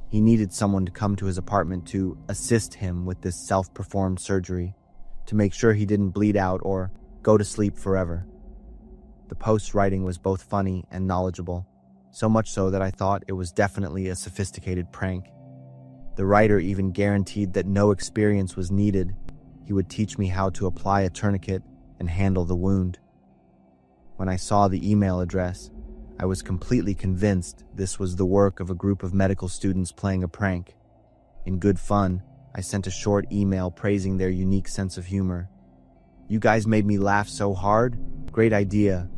He needed someone to come to his apartment to assist him with this self-performed surgery, to make sure he didn't bleed out or go to sleep forever. The post's writing was both funny and knowledgeable, so much so that I thought it was definitely a sophisticated prank. The writer even guaranteed that no experience was needed. He would teach me how to apply a tourniquet and handle the wound. When I saw the email address, I was completely convinced this was the work of a group of medical students playing a prank. In good fun, I sent a short email praising their unique sense of humor. "You guys made me laugh so hard. Great idea."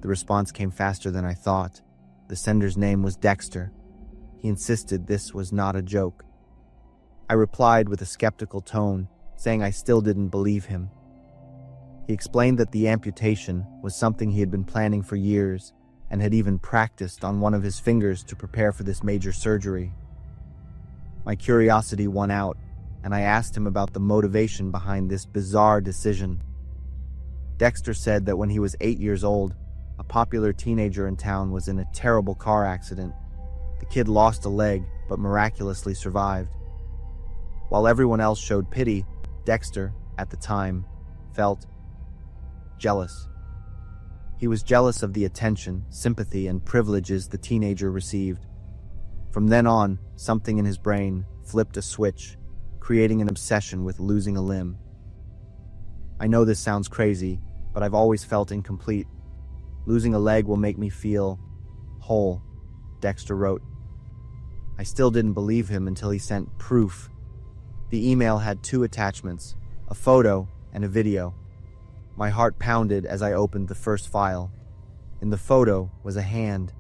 The response came faster than I thought. The sender's name was Dexter. He insisted this was not a joke. I replied with a skeptical tone, saying I still didn't believe him. He explained that the amputation was something he had been planning for years and had even practiced on one of his fingers to prepare for this major surgery. My curiosity won out, and I asked him about the motivation behind this bizarre decision. Dexter said that when he was 8 years old, a popular teenager in town was in a terrible car accident. The kid lost a leg, but miraculously survived. While everyone else showed pity, Dexter, at the time, felt jealous. He was jealous of the attention, sympathy, and privileges the teenager received. From then on, something in his brain flipped a switch, creating an obsession with losing a limb. I know this sounds crazy, but I've always felt incomplete. Losing a leg will make me feel whole, Dexter wrote. I still didn't believe him until he sent proof. The email had 2 attachments, a photo and a video. My heart pounded as I opened the first file. In the photo was a hand.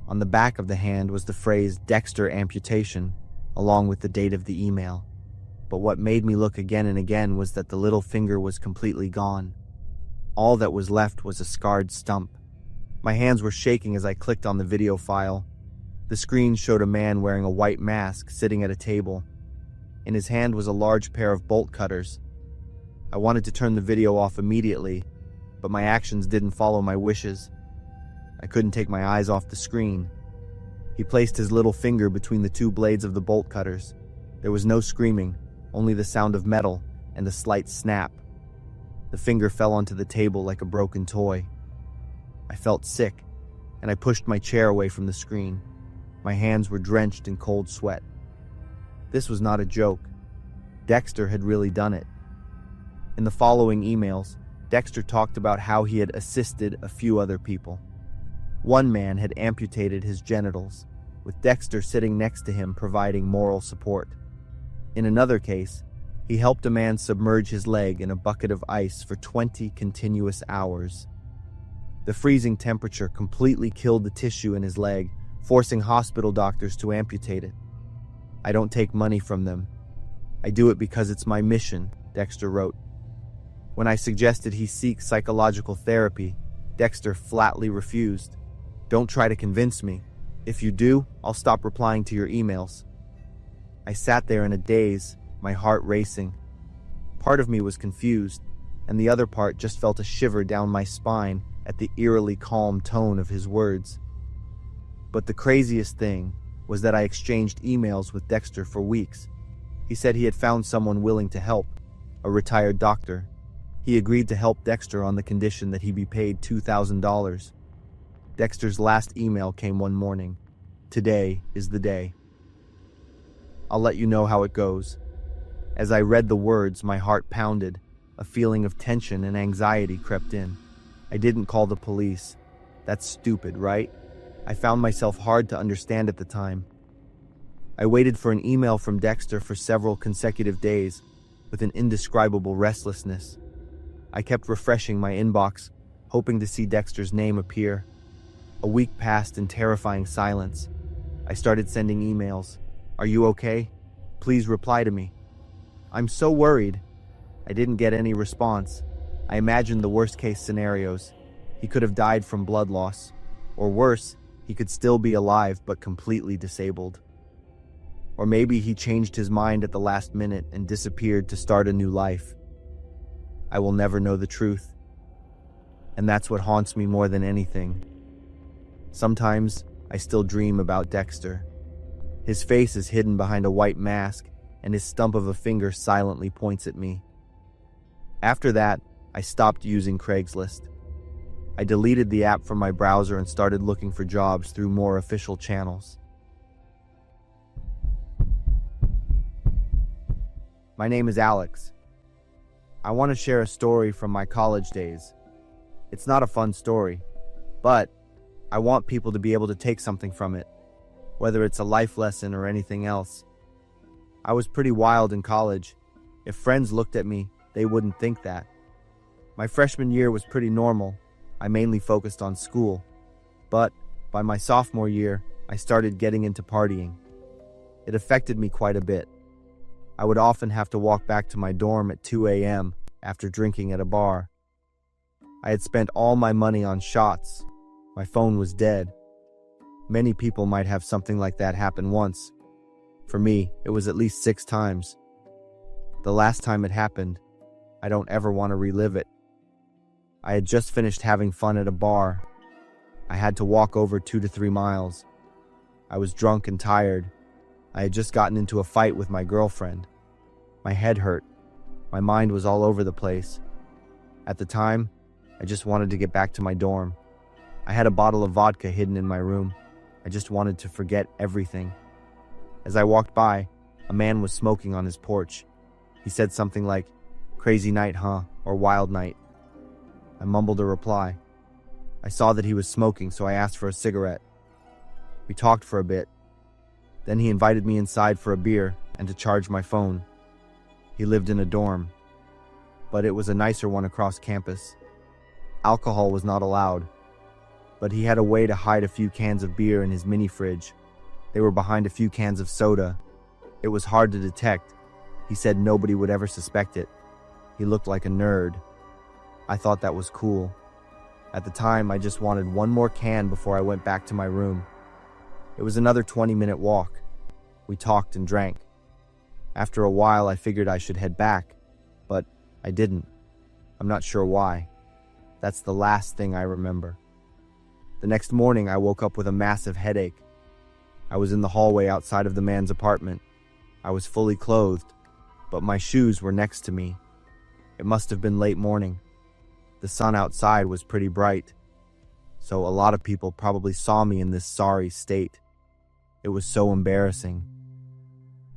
On the back of the hand was the phrase Dexter amputation, along with the date of the email. But what made me look again and again was that the little finger was completely gone. All that was left was a scarred stump. My hands were shaking as I clicked on the video file. The screen showed a man wearing a white mask sitting at a table. In his hand was a large pair of bolt cutters. I wanted to turn the video off immediately, but my actions didn't follow my wishes. I couldn't take my eyes off the screen. He placed his little finger between the 2 blades of the bolt cutters. There was no screaming, only the sound of metal and a slight snap. The finger fell onto the table like a broken toy. I felt sick, and I pushed my chair away from the screen. My hands were drenched in cold sweat. This was not a joke. Dexter had really done it. In the following emails, Dexter talked about how he had assisted a few other people. One man had amputated his genitals, with Dexter sitting next to him providing moral support. In another case, he helped a man submerge his leg in a bucket of ice for 20 continuous hours. The freezing temperature completely killed the tissue in his leg, forcing hospital doctors to amputate it. I don't take money from them. I do it because it's my mission, Dexter wrote. When I suggested he seek psychological therapy, Dexter flatly refused. Don't try to convince me. If you do, I'll stop replying to your emails. I sat there in a daze, my heart racing. Part of me was confused, and the other part just felt a shiver down my spine at the eerily calm tone of his words. But the craziest thing was that I exchanged emails with Dexter for weeks. He said he had found someone willing to help, a retired doctor. He agreed to help Dexter on the condition that he be paid $2,000. Dexter's last email came one morning. Today is the day. I'll let you know how it goes. As I read the words, my heart pounded. A feeling of tension and anxiety crept in. I didn't call the police. That's stupid, right? I found myself hard to understand at the time. I waited for an email from Dexter for several consecutive days, with an indescribable restlessness. I kept refreshing my inbox, hoping to see Dexter's name appear. A week passed in terrifying silence. I started sending emails. Are you okay? Please reply to me. I'm so worried. I didn't get any response. I imagined the worst-case scenarios. He could have died from blood loss. Or worse, he could still be alive but completely disabled. Or maybe he changed his mind at the last minute and disappeared to start a new life. I will never know the truth. And that's what haunts me more than anything. Sometimes, I still dream about Dexter. His face is hidden behind a white mask, and his stump of a finger silently points at me. After that, I stopped using Craigslist. I deleted the app from my browser and started looking for jobs through more official channels. My name is Alex. I want to share a story from my college days. It's not a fun story, but I want people to be able to take something from it, whether it's a life lesson or anything else. I was pretty wild in college. If friends looked at me, they wouldn't think that. My freshman year was pretty normal. I mainly focused on school. But by my sophomore year, I started getting into partying. It affected me quite a bit. I would often have to walk back to my dorm at 2 a.m. after drinking at a bar. I had spent all my money on shots. My phone was dead. Many people might have something like that happen once. For me, it was at least 6 times. The last time it happened, I don't ever want to relive it. I had just finished having fun at a bar. I had to walk over 2 to 3 miles. I was drunk and tired. I had just gotten into a fight with my girlfriend. My head hurt. My mind was all over the place. At the time, I just wanted to get back to my dorm. I had a bottle of vodka hidden in my room. I just wanted to forget everything. As I walked by, a man was smoking on his porch. He said something like, "Crazy night, huh?" or "Wild night." I mumbled a reply. I saw that he was smoking, so I asked for a cigarette. We talked for a bit. Then he invited me inside for a beer and to charge my phone. He lived in a dorm, but it was a nicer one across campus. Alcohol was not allowed, but he had a way to hide a few cans of beer in his mini fridge. They were behind a few cans of soda. It was hard to detect. He said nobody would ever suspect it. He looked like a nerd. I thought that was cool. At the time, I just wanted one more can before I went back to my room. It was another 20-minute walk. We talked and drank. After a while, I figured I should head back, but I didn't. I'm not sure why. That's the last thing I remember. The next morning, I woke up with a massive headache. I was in the hallway outside of the man's apartment. I was fully clothed, but my shoes were next to me. It must have been late morning. The sun outside was pretty bright, so a lot of people probably saw me in this sorry state. It was so embarrassing.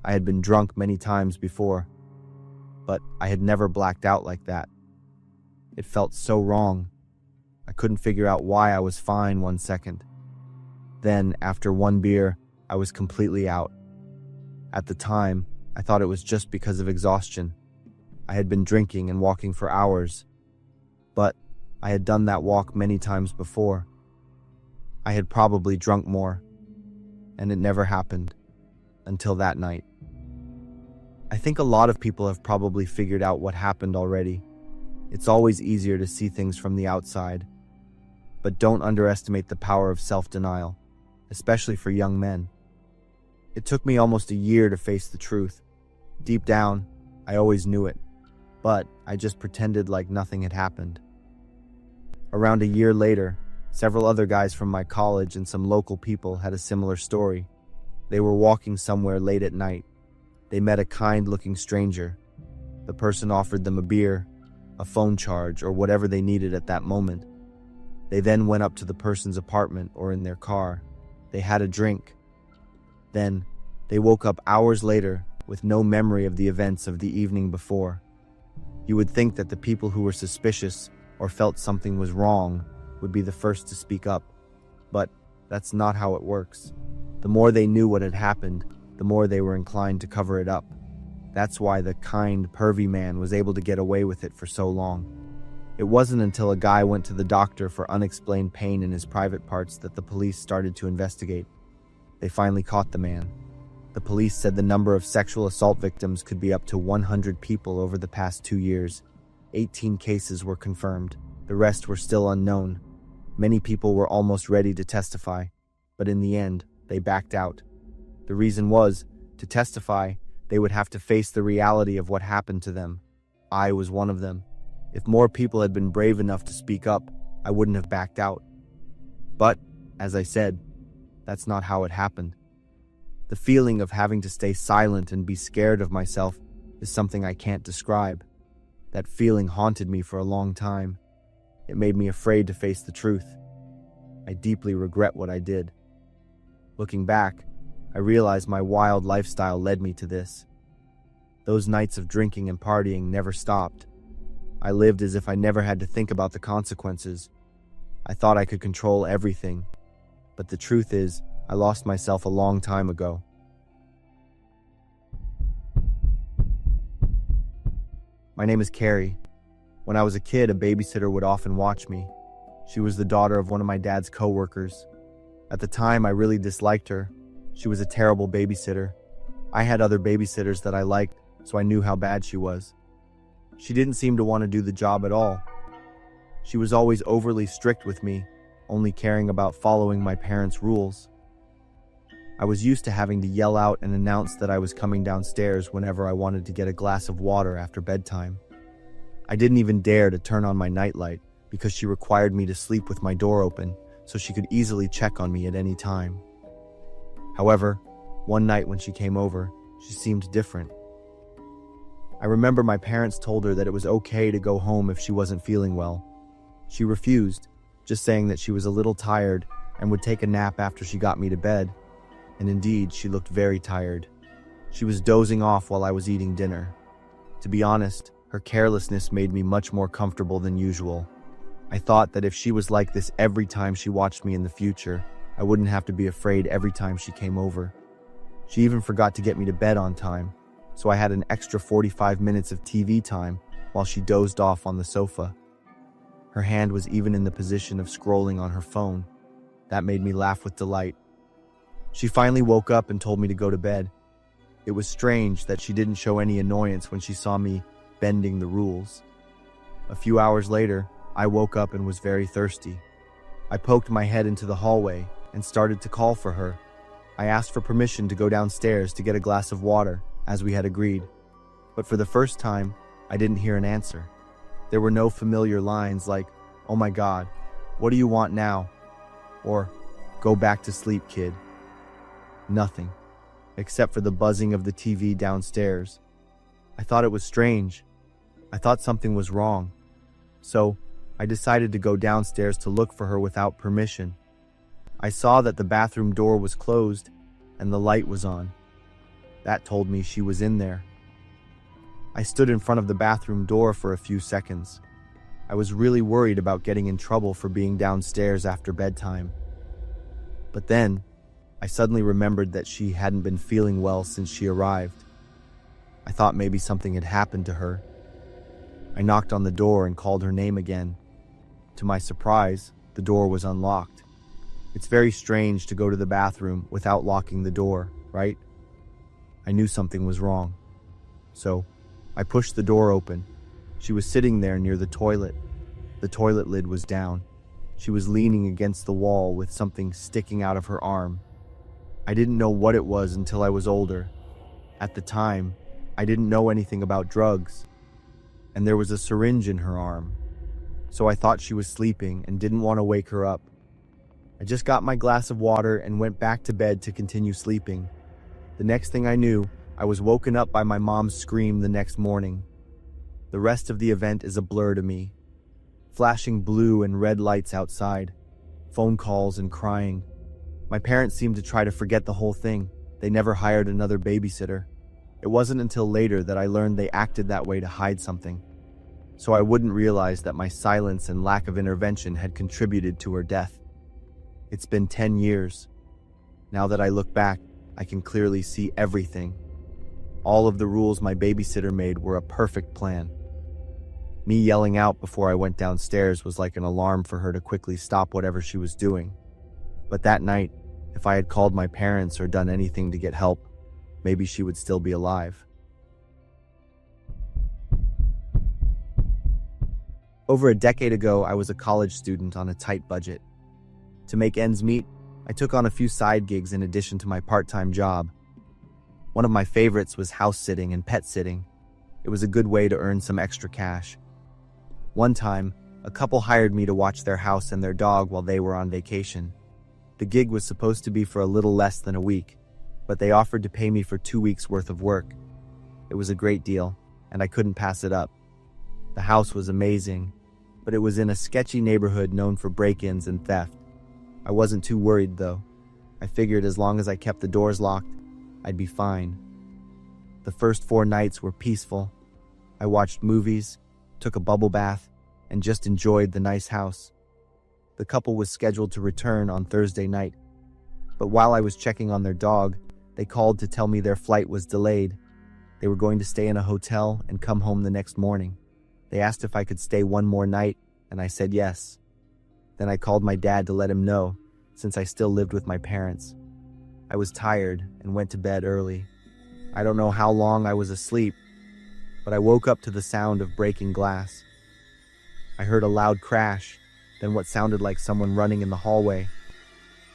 I had been drunk many times before, but I had never blacked out like that. It felt so wrong. I couldn't figure out why I was fine 1 second. Then, after one beer, I was completely out. At the time, I thought it was just because of exhaustion. I had been drinking and walking for hours, but I had done that walk many times before. I had probably drunk more, and it never happened until that night. I think a lot of people have probably figured out what happened already. It's always easier to see things from the outside, but don't underestimate the power of self-denial, especially for young men. It took me almost a year to face the truth. Deep down, I always knew it, but I just pretended like nothing had happened. Around a year later, several other guys from my college and some local people had a similar story. They were walking somewhere late at night. They met a kind-looking stranger. The person offered them a beer, a phone charge, or whatever they needed at that moment. They then went up to the person's apartment or in their car. They had a drink. Then, they woke up hours later with no memory of the events of the evening before. You would think that the people who were suspicious or felt something was wrong would be the first to speak up, but that's not how it works. The more they knew what had happened, the more they were inclined to cover it up. That's why the kind, pervy man was able to get away with it for so long. It wasn't until a guy went to the doctor for unexplained pain in his private parts that the police started to investigate. They finally caught the man. The police said the number of sexual assault victims could be up to 100 people over the past 2 years. 18 cases were confirmed. The rest were still unknown. Many people were almost ready to testify, but in the end, they backed out. The reason was, to testify, they would have to face the reality of what happened to them. I was one of them. If more people had been brave enough to speak up, I wouldn't have backed out. But, as I said, that's not how it happened. The feeling of having to stay silent and be scared of myself is something I can't describe. That feeling haunted me for a long time. It made me afraid to face the truth. I deeply regret what I did. Looking back, I realized my wild lifestyle led me to this. Those nights of drinking and partying never stopped. I lived as if I never had to think about the consequences. I thought I could control everything, but the truth is, I lost myself a long time ago. My name is Carrie. When I was a kid, a babysitter would often watch me. She was the daughter of one of my dad's coworkers. At the time, I really disliked her. She was a terrible babysitter. I had other babysitters that I liked, so I knew how bad she was. She didn't seem to want to do the job at all. She was always overly strict with me, only caring about following my parents' rules. I was used to having to yell out and announce that I was coming downstairs whenever I wanted to get a glass of water after bedtime. I didn't even dare to turn on my nightlight because she required me to sleep with my door open so she could easily check on me at any time. However, one night when she came over, she seemed different. I remember my parents told her that it was okay to go home if she wasn't feeling well. She refused, just saying that she was a little tired and would take a nap after she got me to bed. And indeed, she looked very tired. She was dozing off while I was eating dinner. To be honest, her carelessness made me much more comfortable than usual. I thought that if she was like this every time she watched me in the future, I wouldn't have to be afraid every time she came over. She even forgot to get me to bed on time, so I had an extra 45 minutes of TV time while she dozed off on the sofa. Her hand was even in the position of scrolling on her phone. That made me laugh with delight. She finally woke up and told me to go to bed. It was strange that she didn't show any annoyance when she saw me bending the rules. A few hours later, I woke up and was very thirsty. I poked my head into the hallway and started to call for her. I asked for permission to go downstairs to get a glass of water, as we had agreed. But for the first time, I didn't hear an answer. There were no familiar lines like, "Oh my God, what do you want now?" or "Go back to sleep, kid." Nothing, except for the buzzing of the TV downstairs. I thought it was strange. I thought something was wrong. So, I decided to go downstairs to look for her without permission. I saw that the bathroom door was closed and the light was on. That told me she was in there. I stood in front of the bathroom door for a few seconds. I was really worried about getting in trouble for being downstairs after bedtime. But then, I suddenly remembered that she hadn't been feeling well since she arrived. I thought maybe something had happened to her. I knocked on the door and called her name again. To my surprise, the door was unlocked. It's very strange to go to the bathroom without locking the door, right? I knew something was wrong. So, I pushed the door open. She was sitting there near the toilet. The toilet lid was down. She was leaning against the wall with something sticking out of her arm. I didn't know what it was until I was older. At the time, I didn't know anything about drugs. And there was a syringe in her arm. So I thought she was sleeping and didn't want to wake her up. I just got my glass of water and went back to bed to continue sleeping. The next thing I knew, I was woken up by my mom's scream the next morning. The rest of the event is a blur to me. Flashing blue and red lights outside, phone calls and crying. My parents seemed to try to forget the whole thing. They never hired another babysitter. It wasn't until later that I learned they acted that way to hide something. So I wouldn't realize that my silence and lack of intervention had contributed to her death. It's been 10 years. Now that I look back, I can clearly see everything. All of the rules my babysitter made were a perfect plan. Me yelling out before I went downstairs was like an alarm for her to quickly stop whatever she was doing. But that night, if I had called my parents or done anything to get help, maybe she would still be alive. Over a decade ago, I was a college student on a tight budget. To make ends meet, I took on a few side gigs in addition to my part-time job. One of my favorites was house sitting and pet sitting. It was a good way to earn some extra cash. One time, a couple hired me to watch their house and their dog while they were on vacation. The gig was supposed to be for a little less than a week, but they offered to pay me for 2 weeks' worth of work. It was a great deal, and I couldn't pass it up. The house was amazing, but it was in a sketchy neighborhood known for break-ins and theft. I wasn't too worried, though. I figured as long as I kept the doors locked, I'd be fine. The first 4 nights were peaceful. I watched movies, took a bubble bath, and just enjoyed the nice house. The couple was scheduled to return on Thursday night, but while I was checking on their dog, they called to tell me their flight was delayed. They were going to stay in a hotel and come home the next morning. They asked if I could stay one more night, and I said yes. Then I called my dad to let him know, since I still lived with my parents. I was tired and went to bed early. I don't know how long I was asleep, but I woke up to the sound of breaking glass. I heard a loud crash, then what sounded like someone running in the hallway.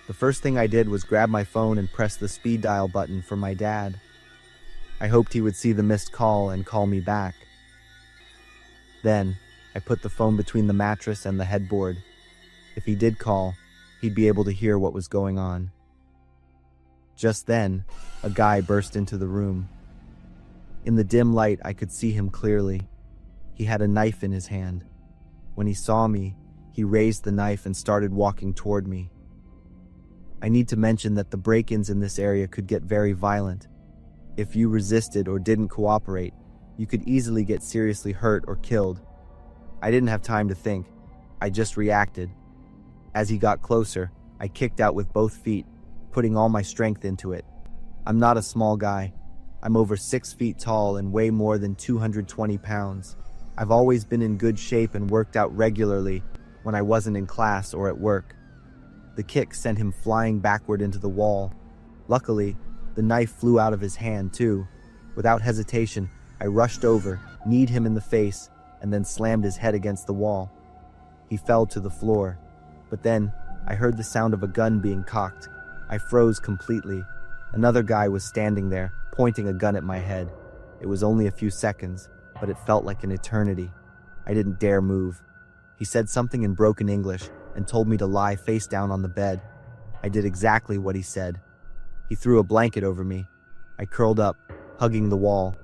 The first thing I did was grab my phone and press the speed dial button for my dad. I hoped he would see the missed call and call me back. Then, I put the phone between the mattress and the headboard. If he did call, he'd be able to hear what was going on. Just then, a guy burst into the room. In the dim light, I could see him clearly. He had a knife in his hand. When he saw me, he raised the knife and started walking toward me. I need to mention that the break-ins in this area could get very violent. If you resisted or didn't cooperate, you could easily get seriously hurt or killed. I didn't have time to think. I just reacted. As he got closer, I kicked out with both feet, putting all my strength into it. I'm not a small guy. I'm over 6 feet tall and weigh more than 220 pounds. I've always been in good shape and worked out regularly when I wasn't in class or at work. The kick sent him flying backward into the wall. Luckily, the knife flew out of his hand too. Without hesitation, I rushed over, kneed him in the face, and then slammed his head against the wall. He fell to the floor, but then I heard the sound of a gun being cocked. I froze completely. Another guy was standing there, pointing a gun at my head. It was only a few seconds, but it felt like an eternity. I didn't dare move. He said something in broken English and told me to lie face down on the bed. I did exactly what he said. He threw a blanket over me. I curled up, hugging the wall,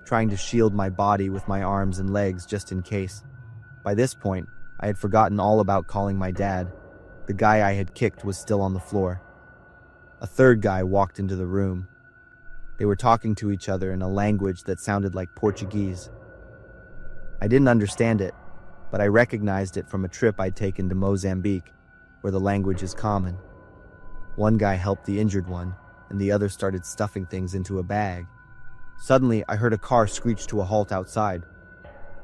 trying to shield my body with my arms and legs just in case. By this point, I had forgotten all about calling my dad. The guy I had kicked was still on the floor. A third guy walked into the room. They were talking to each other in a language that sounded like Portuguese. I didn't understand it, but I recognized it from a trip I'd taken to Mozambique, where the language is common. One guy helped the injured one, and the other started stuffing things into a bag. Suddenly, I heard a car screech to a halt outside.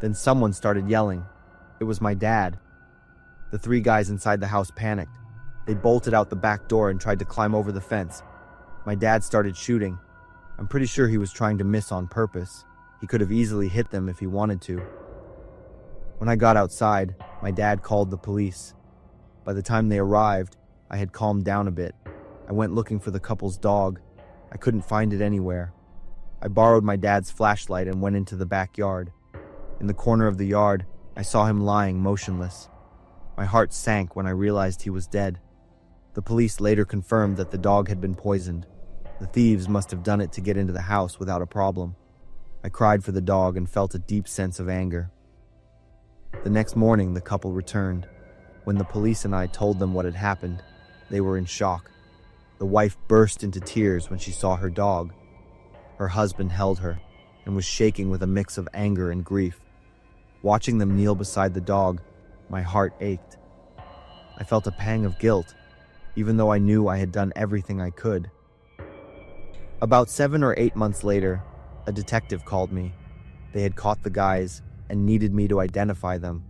Then someone started yelling. It was my dad. The 3 guys inside the house panicked. They bolted out the back door and tried to climb over the fence. My dad started shooting. I'm pretty sure he was trying to miss on purpose. He could have easily hit them if he wanted to. When I got outside, my dad called the police. By the time they arrived, I had calmed down a bit. I went looking for the couple's dog. I couldn't find it anywhere. I borrowed my dad's flashlight and went into the backyard. In the corner of the yard, I saw him lying motionless. My heart sank when I realized he was dead. The police later confirmed that the dog had been poisoned. The thieves must have done it to get into the house without a problem. I cried for the dog and felt a deep sense of anger. The next morning, the couple returned. When the police and I told them what had happened, they were in shock. The wife burst into tears when she saw her dog. Her husband held her and was shaking with a mix of anger and grief. Watching them kneel beside the dog, my heart ached. I felt a pang of guilt, even though I knew I had done everything I could. About 7 or 8 months later, a detective called me. They had caught the guys and needed me to identify them.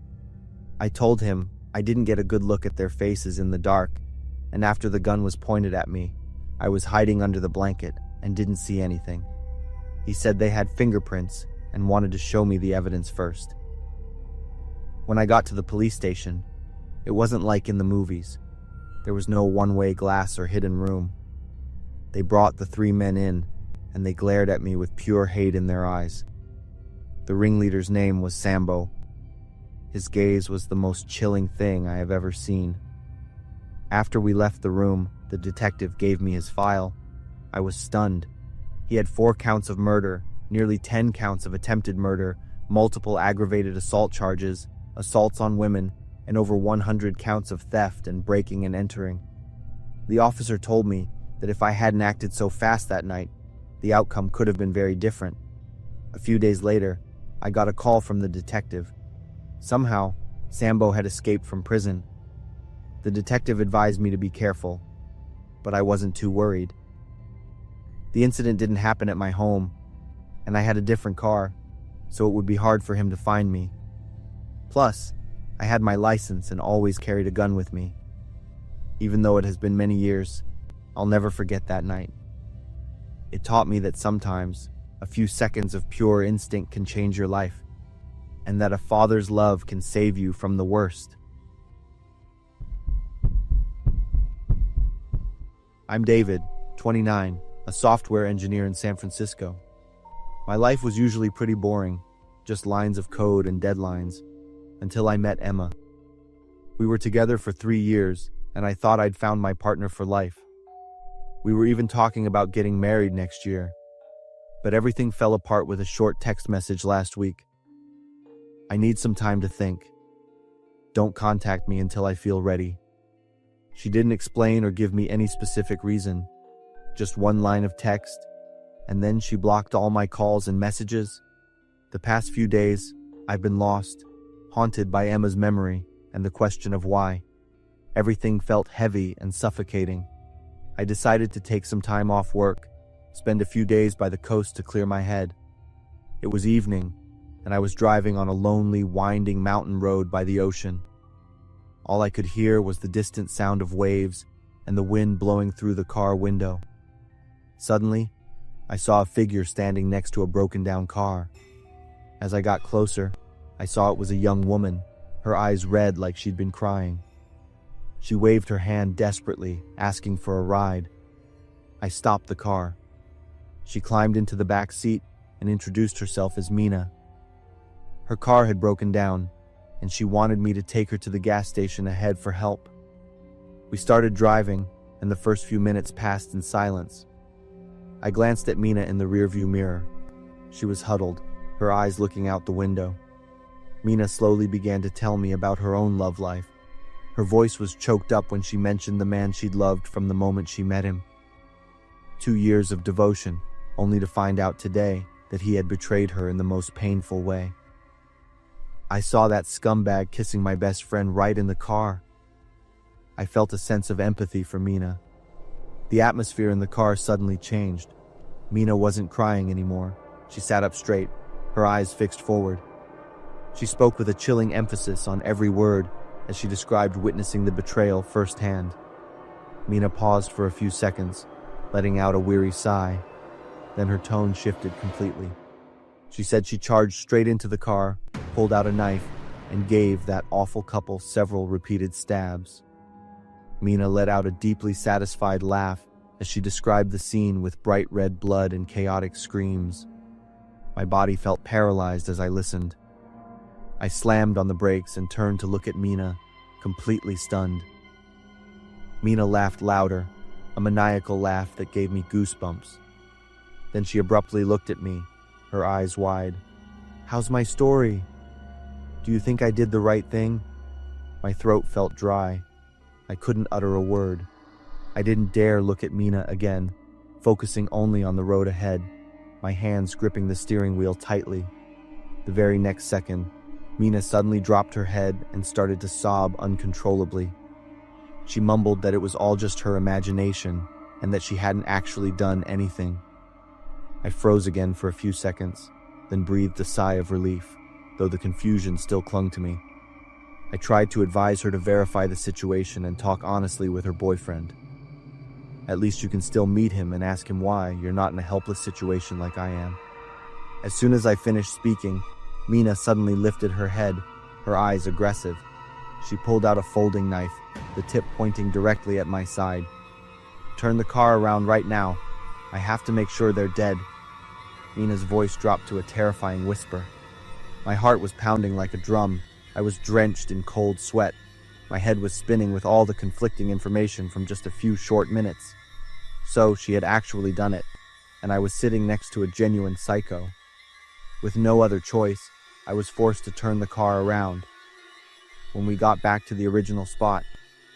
I told him I didn't get a good look at their faces in the dark, and after the gun was pointed at me, I was hiding under the blanket and didn't see anything. He said they had fingerprints and wanted to show me the evidence first. When I got to the police station, it wasn't like in the movies. There was no one-way glass or hidden room. They brought the 3 men in, and they glared at me with pure hate in their eyes. The ringleader's name was Sambo. His gaze was the most chilling thing I have ever seen. After we left the room, the detective gave me his file. I was stunned. He had 4 counts of murder, nearly 10 counts of attempted murder, multiple aggravated assault charges, assaults on women, and over 100 counts of theft and breaking and entering. The officer told me that if I hadn't acted so fast that night, the outcome could have been very different. A few days later, I got a call from the detective. Somehow, Sambo had escaped from prison. The detective advised me to be careful, but I wasn't too worried. The incident didn't happen at my home, and I had a different car, so it would be hard for him to find me. Plus, I had my license and always carried a gun with me. Even though it has been many years, I'll never forget that night. It taught me that sometimes a few seconds of pure instinct can change your life, and that a father's love can save you from the worst. I'm David, 29, a software engineer in San Francisco. My life was usually pretty boring, just lines of code and deadlines, until I met Emma. We were together for 3 years, and I thought I'd found my partner for life. We were even talking about getting married next year. But everything fell apart with a short text message last week. I need some time to think. Don't contact me until I feel ready. She didn't explain or give me any specific reason. Just one line of text, and then she blocked all my calls and messages. The past few days, I've been lost, haunted by Emma's memory and the question of why. Everything felt heavy and suffocating. I decided to take some time off work, spend a few days by the coast to clear my head. It was evening, and I was driving on a lonely, winding mountain road by the ocean. All I could hear was the distant sound of waves and the wind blowing through the car window. Suddenly, I saw a figure standing next to a broken-down car. As I got closer, I saw it was a young woman, her eyes red like she'd been crying. She waved her hand desperately, asking for a ride. I stopped the car. She climbed into the back seat and introduced herself as Mina. Her car had broken down, and she wanted me to take her to the gas station ahead for help. We started driving, and the first few minutes passed in silence. I glanced at Mina in the rearview mirror. She was huddled, her eyes looking out the window. Mina slowly began to tell me about her own love life. Her voice was choked up when she mentioned the man she'd loved from the moment she met him. 2 years of devotion, only to find out today that he had betrayed her in the most painful way. I saw that scumbag kissing my best friend right in the car. I felt a sense of empathy for Mina. The atmosphere in the car suddenly changed. Mina wasn't crying anymore. She sat up straight, her eyes fixed forward. She spoke with a chilling emphasis on every word as she described witnessing the betrayal firsthand. Mina paused for a few seconds, letting out a weary sigh. Then her tone shifted completely. She said she charged straight into the car, pulled out a knife, and gave that awful couple several repeated stabs. Mina let out a deeply satisfied laugh as she described the scene with bright red blood and chaotic screams. My body felt paralyzed as I listened. I slammed on the brakes and turned to look at Mina, completely stunned. Mina laughed louder, a maniacal laugh that gave me goosebumps. Then she abruptly looked at me, her eyes wide. "How's my story? Do you think I did the right thing?" My throat felt dry. I couldn't utter a word. I didn't dare look at Mina again, focusing only on the road ahead, my hands gripping the steering wheel tightly. The very next second, Mina suddenly dropped her head and started to sob uncontrollably. She mumbled that it was all just her imagination and that she hadn't actually done anything. I froze again for a few seconds, then breathed a sigh of relief, though the confusion still clung to me. I tried to advise her to verify the situation and talk honestly with her boyfriend. At least you can still meet him and ask him why you're not in a helpless situation like I am. As soon as I finished speaking, Mina suddenly lifted her head, her eyes aggressive. She pulled out a folding knife, the tip pointing directly at my side. "Turn the car around right now. I have to make sure they're dead." Mina's voice dropped to a terrifying whisper. My heart was pounding like a drum. I was drenched in cold sweat. My head was spinning with all the conflicting information from just a few short minutes. So she had actually done it, and I was sitting next to a genuine psycho. With no other choice, I was forced to turn the car around. When we got back to the original spot,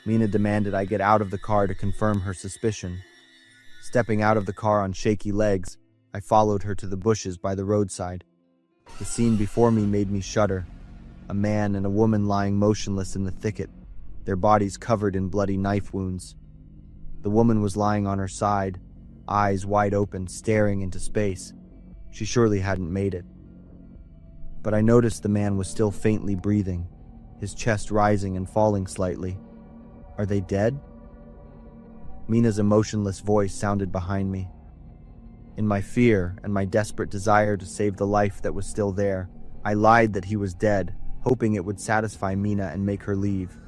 Mina demanded I get out of the car to confirm her suspicion. Stepping out of the car on shaky legs, I followed her to the bushes by the roadside. The scene before me made me shudder. A man and a woman lying motionless in the thicket, their bodies covered in bloody knife wounds. The woman was lying on her side, eyes wide open, staring into space. She surely hadn't made it. But I noticed the man was still faintly breathing, his chest rising and falling slightly. Are they dead? Mina's emotionless voice sounded behind me. In my fear and my desperate desire to save the life that was still there, I lied that he was dead, hoping it would satisfy Mina and make her leave.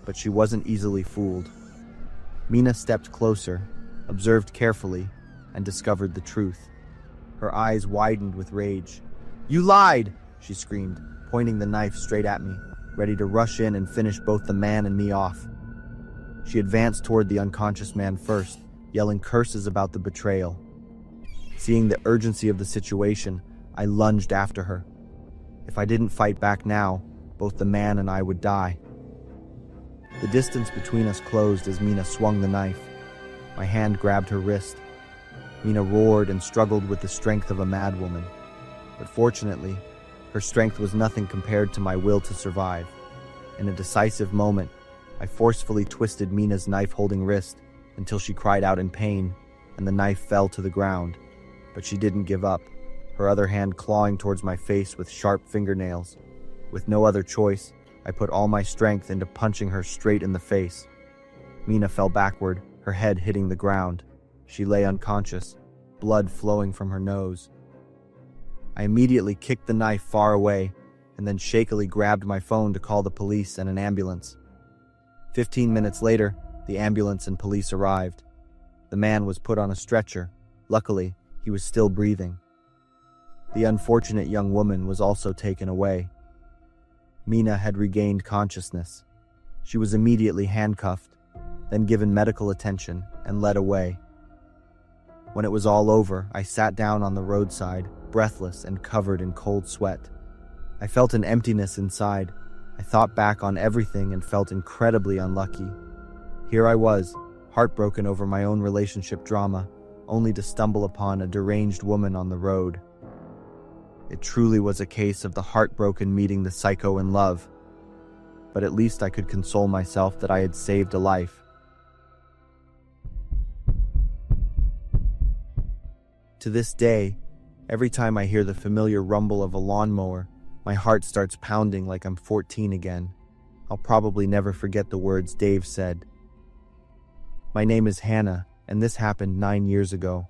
But she wasn't easily fooled. Mina stepped closer, observed carefully, and discovered the truth. Her eyes widened with rage. "You lied!" she screamed, pointing the knife straight at me, ready to rush in and finish both the man and me off. She advanced toward the unconscious man first, yelling curses about the betrayal. Seeing the urgency of the situation, I lunged after her. If I didn't fight back now, both the man and I would die. The distance between us closed as Mina swung the knife. My hand grabbed her wrist. Mina roared and struggled with the strength of a madwoman. But fortunately, her strength was nothing compared to my will to survive. In a decisive moment, I forcefully twisted Mina's knife-holding wrist until she cried out in pain, and the knife fell to the ground. But she didn't give up, her other hand clawing towards my face with sharp fingernails. With no other choice, I put all my strength into punching her straight in the face. Mina fell backward, her head hitting the ground. She lay unconscious, blood flowing from her nose. I immediately kicked the knife far away and then shakily grabbed my phone to call the police and an ambulance. 15 minutes later, the ambulance and police arrived. The man was put on a stretcher. Luckily, he was still breathing. The unfortunate young woman was also taken away. Mina had regained consciousness. She was immediately handcuffed, then given medical attention and led away. When it was all over, I sat down on the roadside, breathless and covered in cold sweat. I felt an emptiness inside. I thought back on everything and felt incredibly unlucky. Here I was, heartbroken over my own relationship drama, only to stumble upon a deranged woman on the road. It truly was a case of the heartbroken meeting the psycho in love. But at least I could console myself that I had saved a life. To this day, every time I hear the familiar rumble of a lawnmower, my heart starts pounding like I'm 14 again. I'll probably never forget the words Dave said. My name is Hannah, and this happened 9 years ago.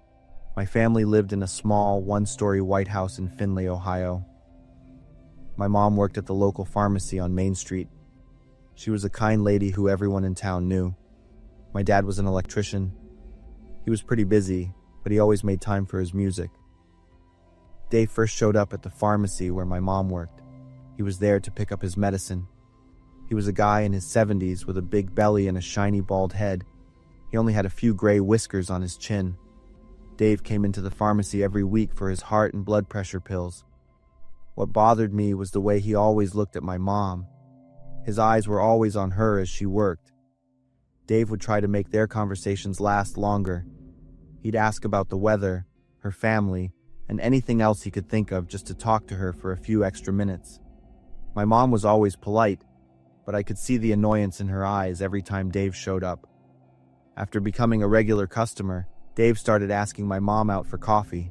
My family lived in a small, one-story white house in Findlay, Ohio. My mom worked at the local pharmacy on Main Street. She was a kind lady who everyone in town knew. My dad was an electrician. He was pretty busy, but he always made time for his music. Dave first showed up at the pharmacy where my mom worked. He was there to pick up his medicine. He was a guy in his 70s with a big belly and a shiny bald head. He only had a few gray whiskers on his chin. Dave came into the pharmacy every week for his heart and blood pressure pills. What bothered me was the way he always looked at my mom. His eyes were always on her as she worked. Dave would try to make their conversations last longer. He'd ask about the weather, her family, and anything else he could think of just to talk to her for a few extra minutes. My mom was always polite, but I could see the annoyance in her eyes every time Dave showed up. After becoming a regular customer, Dave started asking my mom out for coffee.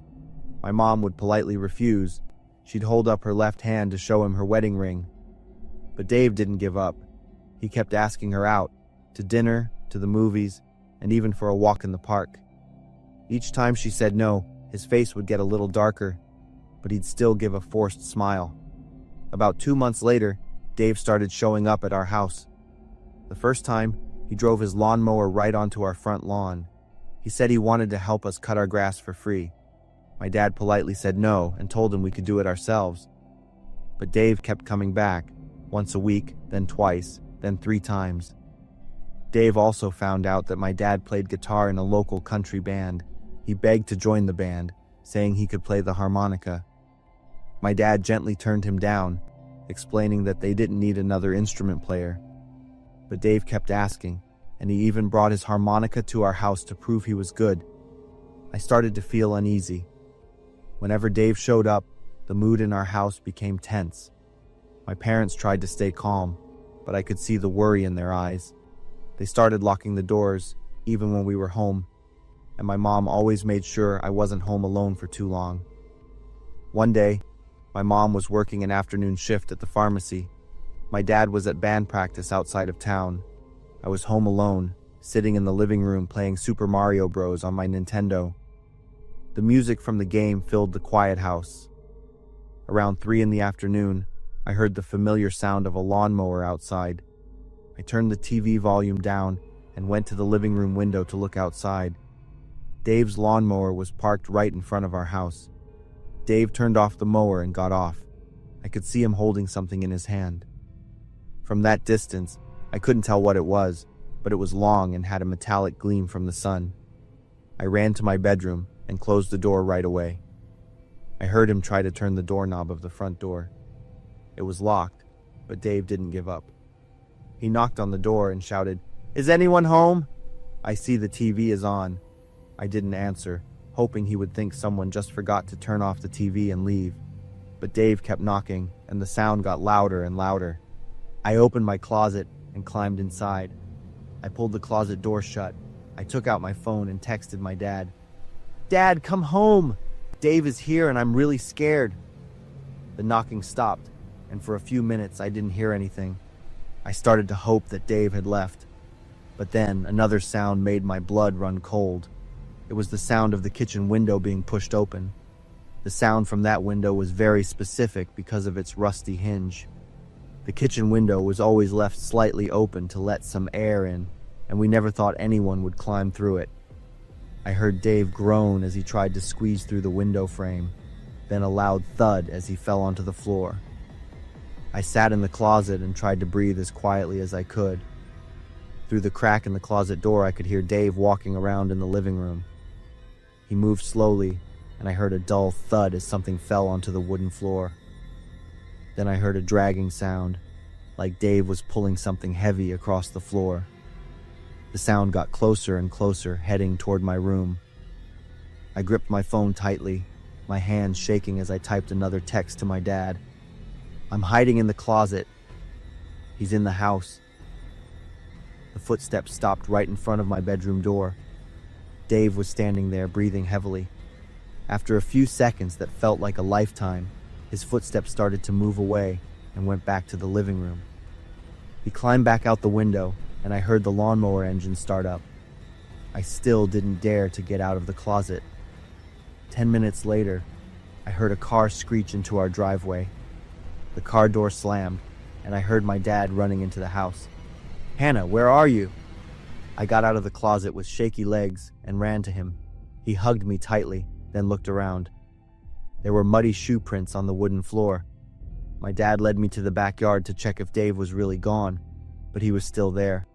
My mom would politely refuse. She'd hold up her left hand to show him her wedding ring. But Dave didn't give up. He kept asking her out, to dinner, to the movies, and even for a walk in the park. Each time she said no, his face would get a little darker, but he'd still give a forced smile. About 2 months later, Dave started showing up at our house. The first time, he drove his lawnmower right onto our front lawn. He said he wanted to help us cut our grass for free. My dad politely said no and told him we could do it ourselves. But Dave kept coming back, once a week, then twice, then 3 times. Dave also found out that my dad played guitar in a local country band. He begged to join the band, saying he could play the harmonica. My dad gently turned him down, explaining that they didn't need another instrument player. But Dave kept asking, and he even brought his harmonica to our house to prove he was good. I started to feel uneasy. Whenever Dave showed up, the mood in our house became tense. My parents tried to stay calm, but I could see the worry in their eyes. They started locking the doors, even when we were home, and my mom always made sure I wasn't home alone for too long. One day, my mom was working an afternoon shift at the pharmacy. My dad was at band practice outside of town. I was home alone, sitting in the living room playing Super Mario Bros. On my Nintendo. The music from the game filled the quiet house. Around 3 in the afternoon, I heard the familiar sound of a lawnmower outside. I turned the TV volume down and went to the living room window to look outside. Dave's lawnmower was parked right in front of our house. Dave turned off the mower and got off. I could see him holding something in his hand. From that distance, I couldn't tell what it was, but it was long and had a metallic gleam from the sun. I ran to my bedroom, and closed the door right away. I heard him try to turn the doorknob of the front door. It was locked, but Dave didn't give up. He knocked on the door and shouted, "Is anyone home?" "I see the TV is on." I didn't answer, hoping he would think someone just forgot to turn off the TV and leave. But Dave kept knocking, and the sound got louder and louder. I opened my closet and climbed inside. I pulled the closet door shut. I took out my phone and texted my dad. "Dad, come home! Dave is here and I'm really scared." The knocking stopped, and for a few minutes I didn't hear anything. I started to hope that Dave had left. But then another sound made my blood run cold. It was the sound of the kitchen window being pushed open. The sound from that window was very specific because of its rusty hinge. The kitchen window was always left slightly open to let some air in, and we never thought anyone would climb through it. I heard Dave groan as he tried to squeeze through the window frame, then a loud thud as he fell onto the floor. I sat in the closet and tried to breathe as quietly as I could. Through the crack in the closet door, I could hear Dave walking around in the living room. He moved slowly, and I heard a dull thud as something fell onto the wooden floor. Then I heard a dragging sound, like Dave was pulling something heavy across the floor. The sound got closer and closer, heading toward my room. I gripped my phone tightly, my hands shaking as I typed another text to my dad. "I'm hiding in the closet. He's in the house." The footsteps stopped right in front of my bedroom door. Dave was standing there, breathing heavily. After a few seconds that felt like a lifetime, his footsteps started to move away and went back to the living room. He climbed back out the window, and I heard the lawnmower engine start up. I still didn't dare to get out of the closet. 10 minutes later, I heard a car screech into our driveway. The car door slammed, and I heard my dad running into the house. "Hannah, where are you?" I got out of the closet with shaky legs and ran to him. He hugged me tightly, then looked around. There were muddy shoe prints on the wooden floor. My dad led me to the backyard to check if Dave was really gone, but he was still there.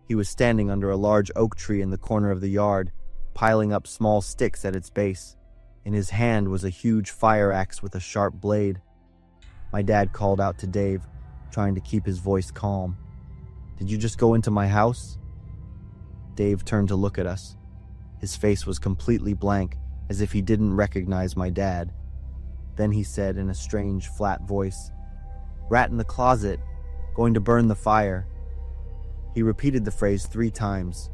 He was standing under a large oak tree in the corner of the yard, piling up small sticks at its base. In his hand was a huge fire axe with a sharp blade. My dad called out to Dave, trying to keep his voice calm. "Did you just go into my house?" Dave turned to look at us. His face was completely blank, as if he didn't recognize my dad. Then he said in a strange, flat voice, "Rat in the closet, going to burn the fire." He repeated the phrase 3 times.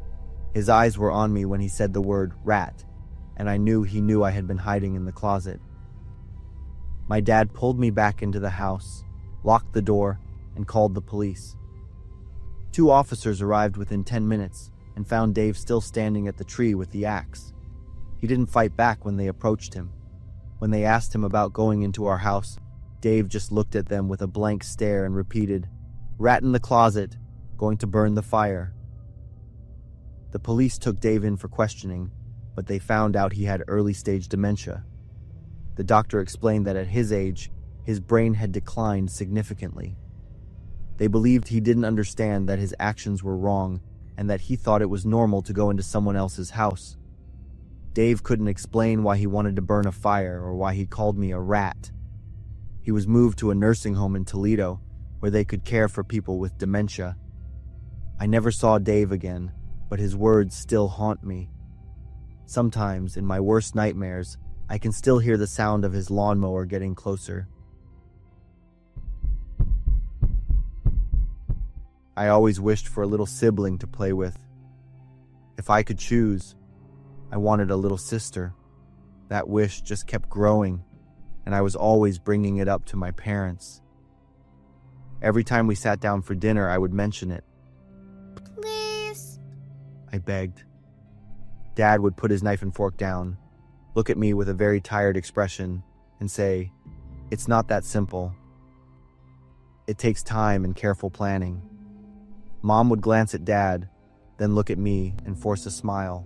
His eyes were on me when he said the word rat, and I knew he knew I had been hiding in the closet. My dad pulled me back into the house, locked the door, and called the police. 2 officers arrived within 10 minutes and found Dave still standing at the tree with the axe. He didn't fight back when they approached him. When they asked him about going into our house, Dave just looked at them with a blank stare and repeated, "Rat in the closet, going to burn the fire." The police took Dave in for questioning, but they found out he had early-stage dementia. The doctor explained that at his age, his brain had declined significantly. They believed he didn't understand that his actions were wrong and that he thought it was normal to go into someone else's house. Dave couldn't explain why he wanted to burn a fire or why he called me a rat. He was moved to a nursing home in Toledo where they could care for people with dementia. I never saw Dave again, but his words still haunt me. Sometimes, in my worst nightmares, I can still hear the sound of his lawnmower getting closer. I always wished for a little sibling to play with. If I could choose, I wanted a little sister. That wish just kept growing, and I was always bringing it up to my parents. Every time we sat down for dinner, I would mention it. "Please," I begged. Dad would put his knife and fork down, look at me with a very tired expression, and say, "It's not that simple. It takes time and careful planning." Mom would glance at Dad, then look at me and force a smile.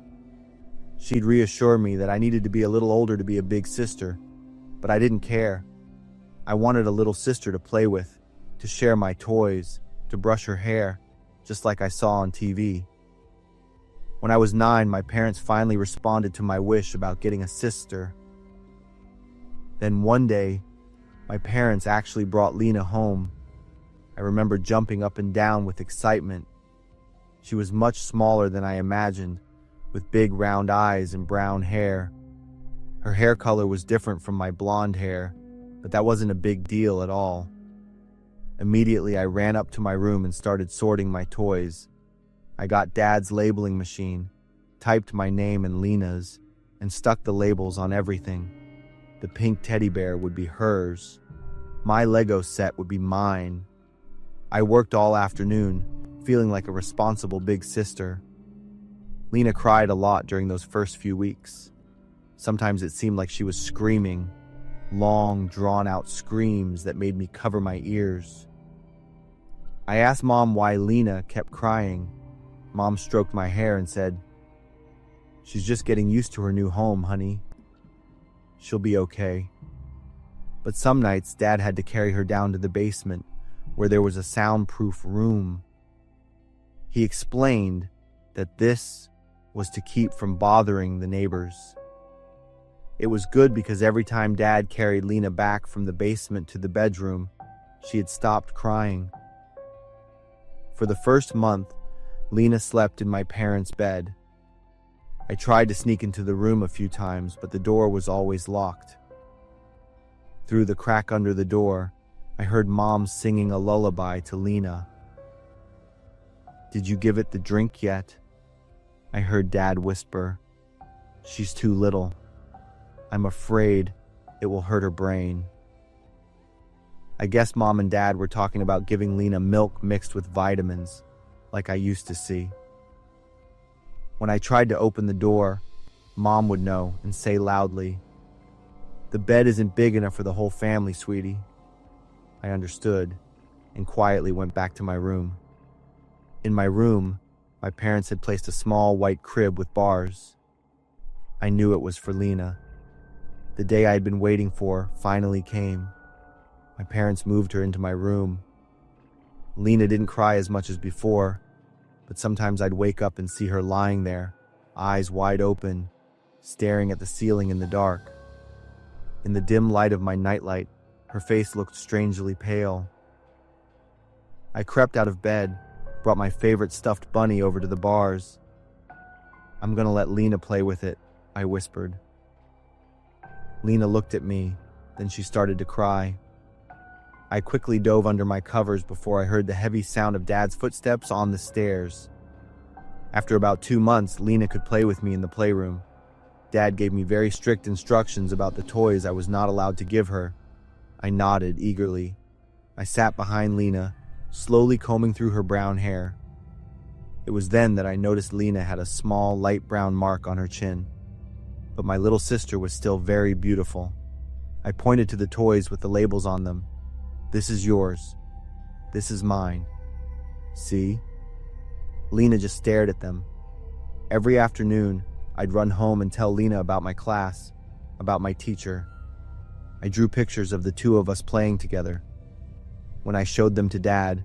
She'd reassure me that I needed to be a little older to be a big sister, but I didn't care. I wanted a little sister to play with, to share my toys, to brush her hair, just like I saw on TV. When I was 9, my parents finally responded to my wish about getting a sister. Then one day, my parents actually brought Lena home. I remember jumping up and down with excitement. She was much smaller than I imagined, with big round eyes and brown hair. Her hair color was different from my blonde hair, but that wasn't a big deal at all. Immediately, I ran up to my room and started sorting my toys. I got Dad's labeling machine, typed my name and Lena's, and stuck the labels on everything. The pink teddy bear would be hers. My Lego set would be mine. I worked all afternoon, feeling like a responsible big sister. Lena cried a lot during those first few weeks. Sometimes it seemed like she was screaming, long, drawn-out screams that made me cover my ears. I asked Mom why Lena kept crying. Mom stroked my hair and said, "She's just getting used to her new home, honey. She'll be okay." But some nights, Dad had to carry her down to the basement, where there was a soundproof room. He explained that this was to keep from bothering the neighbors. It was good because every time Dad carried Lena back from the basement to the bedroom, she had stopped crying. For the first month, Lena slept in my parents' bed. I tried to sneak into the room a few times, but the door was always locked. Through the crack under the door, I heard Mom singing a lullaby to Lena. "Did you give it the drink yet?" I heard Dad whisper. "She's too little. I'm afraid it will hurt her brain." I guess Mom and Dad were talking about giving Lena milk mixed with vitamins, like I used to see. When I tried to open the door, Mom would know and say loudly, "The bed isn't big enough for the whole family, sweetie." I understood and quietly went back to my room. In my room, my parents had placed a small white crib with bars. I knew it was for Lena. The day I had been waiting for finally came. My parents moved her into my room. Lena didn't cry as much as before, but sometimes I'd wake up and see her lying there, eyes wide open, staring at the ceiling in the dark. In the dim light of my nightlight, her face looked strangely pale. I crept out of bed, brought my favorite stuffed bunny over to the bars. "I'm gonna let Lena play with it," I whispered. Lena looked at me, then she started to cry. I quickly dove under my covers before I heard the heavy sound of Dad's footsteps on the stairs. After about 2 months, Lena could play with me in the playroom. Dad gave me very strict instructions about the toys I was not allowed to give her. I nodded eagerly. I sat behind Lena, slowly combing through her brown hair. It was then that I noticed Lena had a small, light brown mark on her chin. But my little sister was still very beautiful. I pointed to the toys with the labels on them. "This is yours. This is mine. See?" Lena just stared at them. Every afternoon, I'd run home and tell Lena about my class, about my teacher. I drew pictures of the two of us playing together. When I showed them to Dad,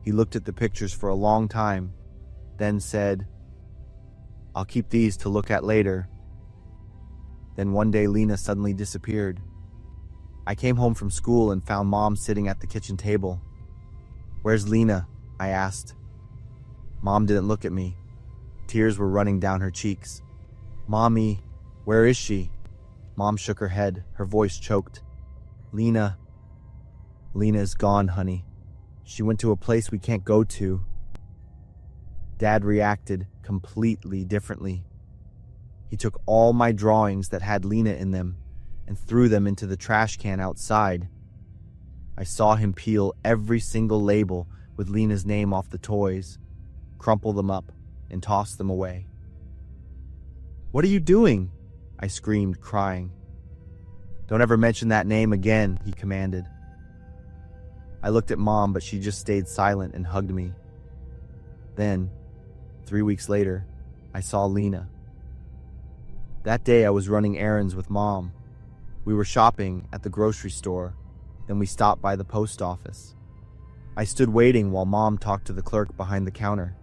he looked at the pictures for a long time, then said, "I'll keep these to look at later." Then one day Lena suddenly disappeared. I came home from school and found Mom sitting at the kitchen table. "Where's Lena?" I asked. Mom didn't look at me. Tears were running down her cheeks. "Mommy, where is she?" Mom shook her head, her voice choked. Lena is gone, honey. She went to a place we can't go to." Dad reacted completely differently. He took all my drawings that had Lena in them and threw them into the trash can outside. I saw him peel every single label with Lena's name off the toys, crumple them up, and toss them away. "What are you doing?" I screamed, crying. "Don't ever mention that name again," he commanded. I looked at Mom, but she just stayed silent and hugged me. Then, 3 weeks later, I saw Lena. That day I was running errands with Mom. We were shopping at the grocery store, then we stopped by the post office. I stood waiting while Mom talked to the clerk behind the counter.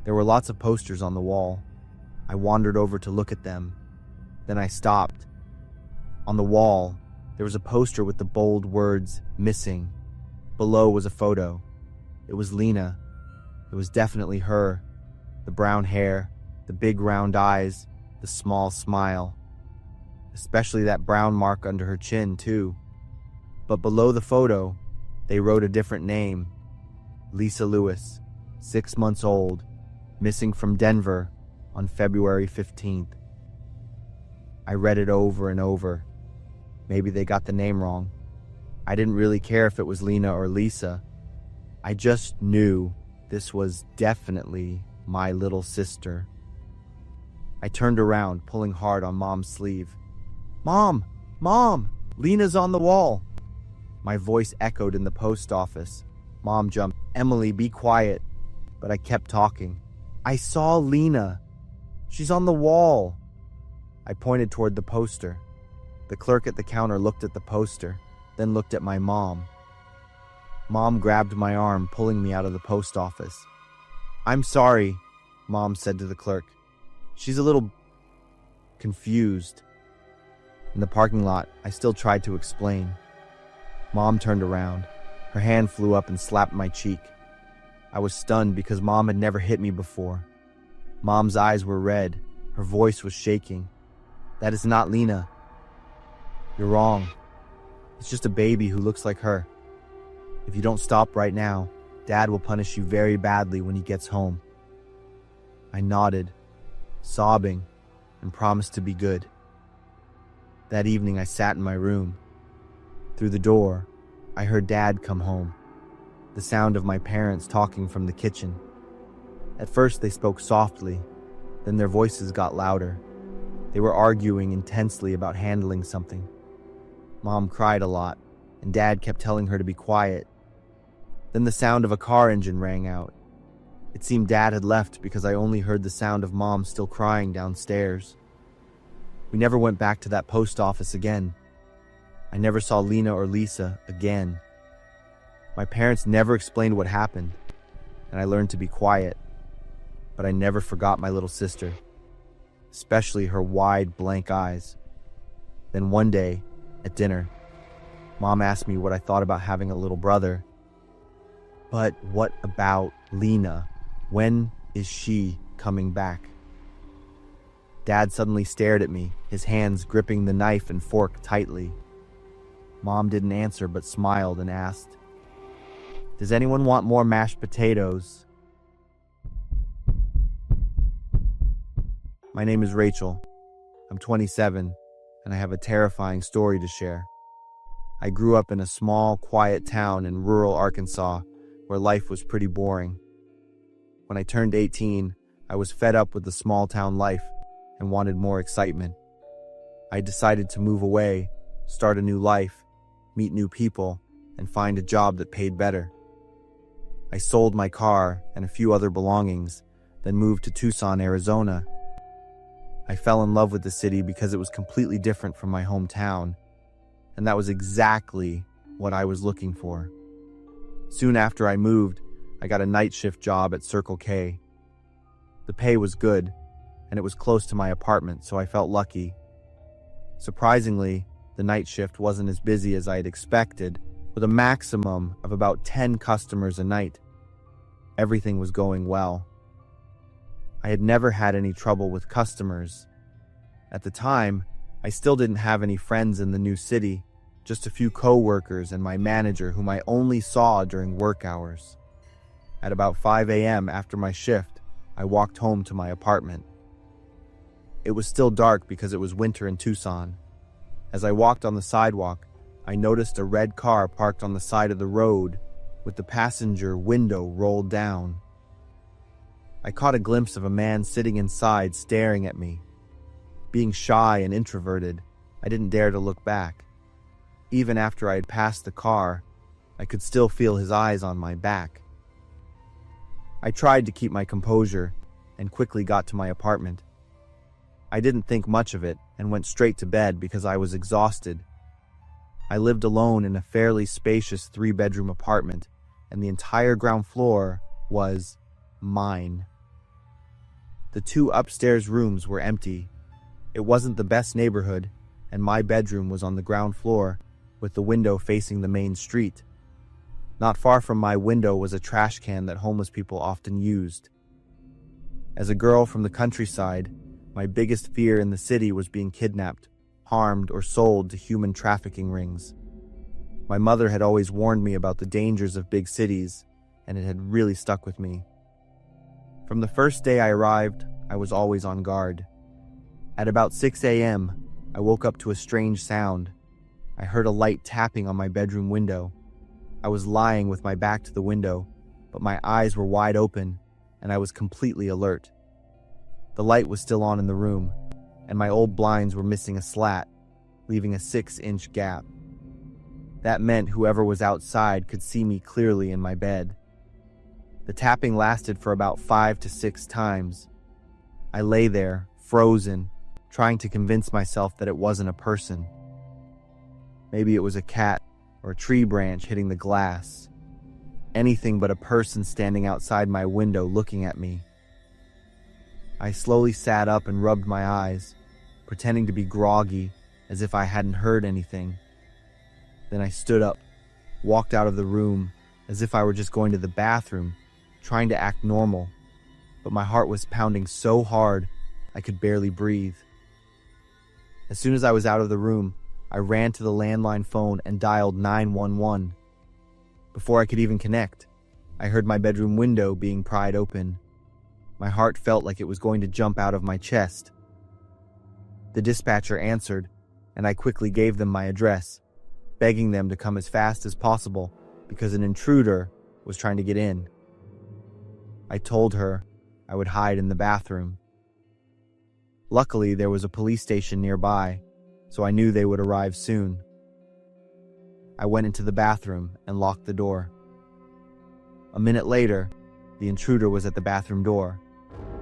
There were lots of posters on the wall. I wandered over to look at them. Then I stopped. On the wall, there was a poster with the bold words, "Missing." Below was a photo. It was Lena. It was definitely her. The brown hair, the big round eyes, the small smile. Especially that brown mark under her chin, too. But below the photo, they wrote a different name. Lisa Lewis, 6 months old, missing from Denver on February 15th. I read it over and over. Maybe they got the name wrong. I didn't really care if it was Lena or Lisa. I just knew this was definitely my little sister. I turned around, pulling hard on Mom's sleeve. "Mom! Mom! Lena's on the wall!" My voice echoed in the post office. Mom jumped. "Emily, be quiet." But I kept talking. "I saw Lena. She's on the wall." I pointed toward the poster. The clerk at the counter looked at the poster, then looked at my mom. Mom grabbed my arm, pulling me out of the post office. "I'm sorry," Mom said to the clerk. "She's a little confused." In the parking lot, I still tried to explain. Mom turned around. Her hand flew up and slapped my cheek. I was stunned because Mom had never hit me before. Mom's eyes were red. Her voice was shaking. "That is not Lena. You're wrong. It's just a baby who looks like her. If you don't stop right now, Dad will punish you very badly when he gets home." I nodded, sobbing, and promised to be good. That evening I sat in my room. Through the door, I heard Dad come home. The sound of my parents talking from the kitchen. At first they spoke softly, then their voices got louder. They were arguing intensely about handling something. Mom cried a lot, and Dad kept telling her to be quiet. Then the sound of a car engine rang out. It seemed Dad had left because I only heard the sound of Mom still crying downstairs. We never went back to that post office again. I never saw Lena or Lisa again. My parents never explained what happened, and I learned to be quiet. But I never forgot my little sister, especially her wide, blank eyes. Then one day, at dinner, Mom asked me what I thought about having a little brother. "But what about Lena? When is she coming back?" Dad suddenly stared at me, his hands gripping the knife and fork tightly. Mom didn't answer but smiled and asked, "Does anyone want more mashed potatoes?" My name is Rachel. I'm 27, and I have a terrifying story to share. I grew up in a small, quiet town in rural Arkansas where life was pretty boring. When I turned 18, I was fed up with the small town life and wanted more excitement. I decided to move away, start a new life, meet new people, and find a job that paid better. I sold my car and a few other belongings, then moved to Tucson, Arizona. I fell in love with the city because it was completely different from my hometown, and that was exactly what I was looking for. Soon after I moved, I got a night shift job at Circle K. The pay was good, and it was close to my apartment, so I felt lucky. Surprisingly, the night shift wasn't as busy as I had expected, with a maximum of about 10 customers a night. Everything was going well. I had never had any trouble with customers. At the time, I still didn't have any friends in the new city, just a few co-workers and my manager whom I only saw during work hours. At about 5 a.m. after my shift, I walked home to my apartment. It was still dark because it was winter in Tucson. As I walked on the sidewalk, I noticed a red car parked on the side of the road with the passenger window rolled down. I caught a glimpse of a man sitting inside staring at me. Being shy and introverted, I didn't dare to look back. Even after I had passed the car, I could still feel his eyes on my back. I tried to keep my composure and quickly got to my apartment. I didn't think much of it and went straight to bed because I was exhausted. I lived alone in a fairly spacious 3-bedroom apartment, and the entire ground floor was mine. The two upstairs rooms were empty. It wasn't the best neighborhood, and my bedroom was on the ground floor, with the window facing the main street. Not far from my window was a trash can that homeless people often used. As a girl from the countryside, my biggest fear in the city was being kidnapped, harmed, or sold to human trafficking rings. My mother had always warned me about the dangers of big cities, and it had really stuck with me. From the first day I arrived, I was always on guard. At about 6 a.m., I woke up to a strange sound. I heard a light tapping on my bedroom window. I was lying with my back to the window, but my eyes were wide open, and I was completely alert. The light was still on in the room, and my old blinds were missing a slat, leaving a 6-inch gap. That meant whoever was outside could see me clearly in my bed. The tapping lasted for about 5 to 6 times. I lay there, frozen, trying to convince myself that it wasn't a person. Maybe it was a cat or a tree branch hitting the glass. Anything but a person standing outside my window looking at me. I slowly sat up and rubbed my eyes, pretending to be groggy, as if I hadn't heard anything. Then I stood up, walked out of the room, as if I were just going to the bathroom, trying to act normal, but my heart was pounding so hard I could barely breathe. As soon as I was out of the room, I ran to the landline phone and dialed 911. Before I could even connect, I heard my bedroom window being pried open. My heart felt like it was going to jump out of my chest. The dispatcher answered, and I quickly gave them my address, begging them to come as fast as possible because an intruder was trying to get in. I told her I would hide in the bathroom. Luckily, there was a police station nearby, so I knew they would arrive soon. I went into the bathroom and locked the door. A minute later, the intruder was at the bathroom door,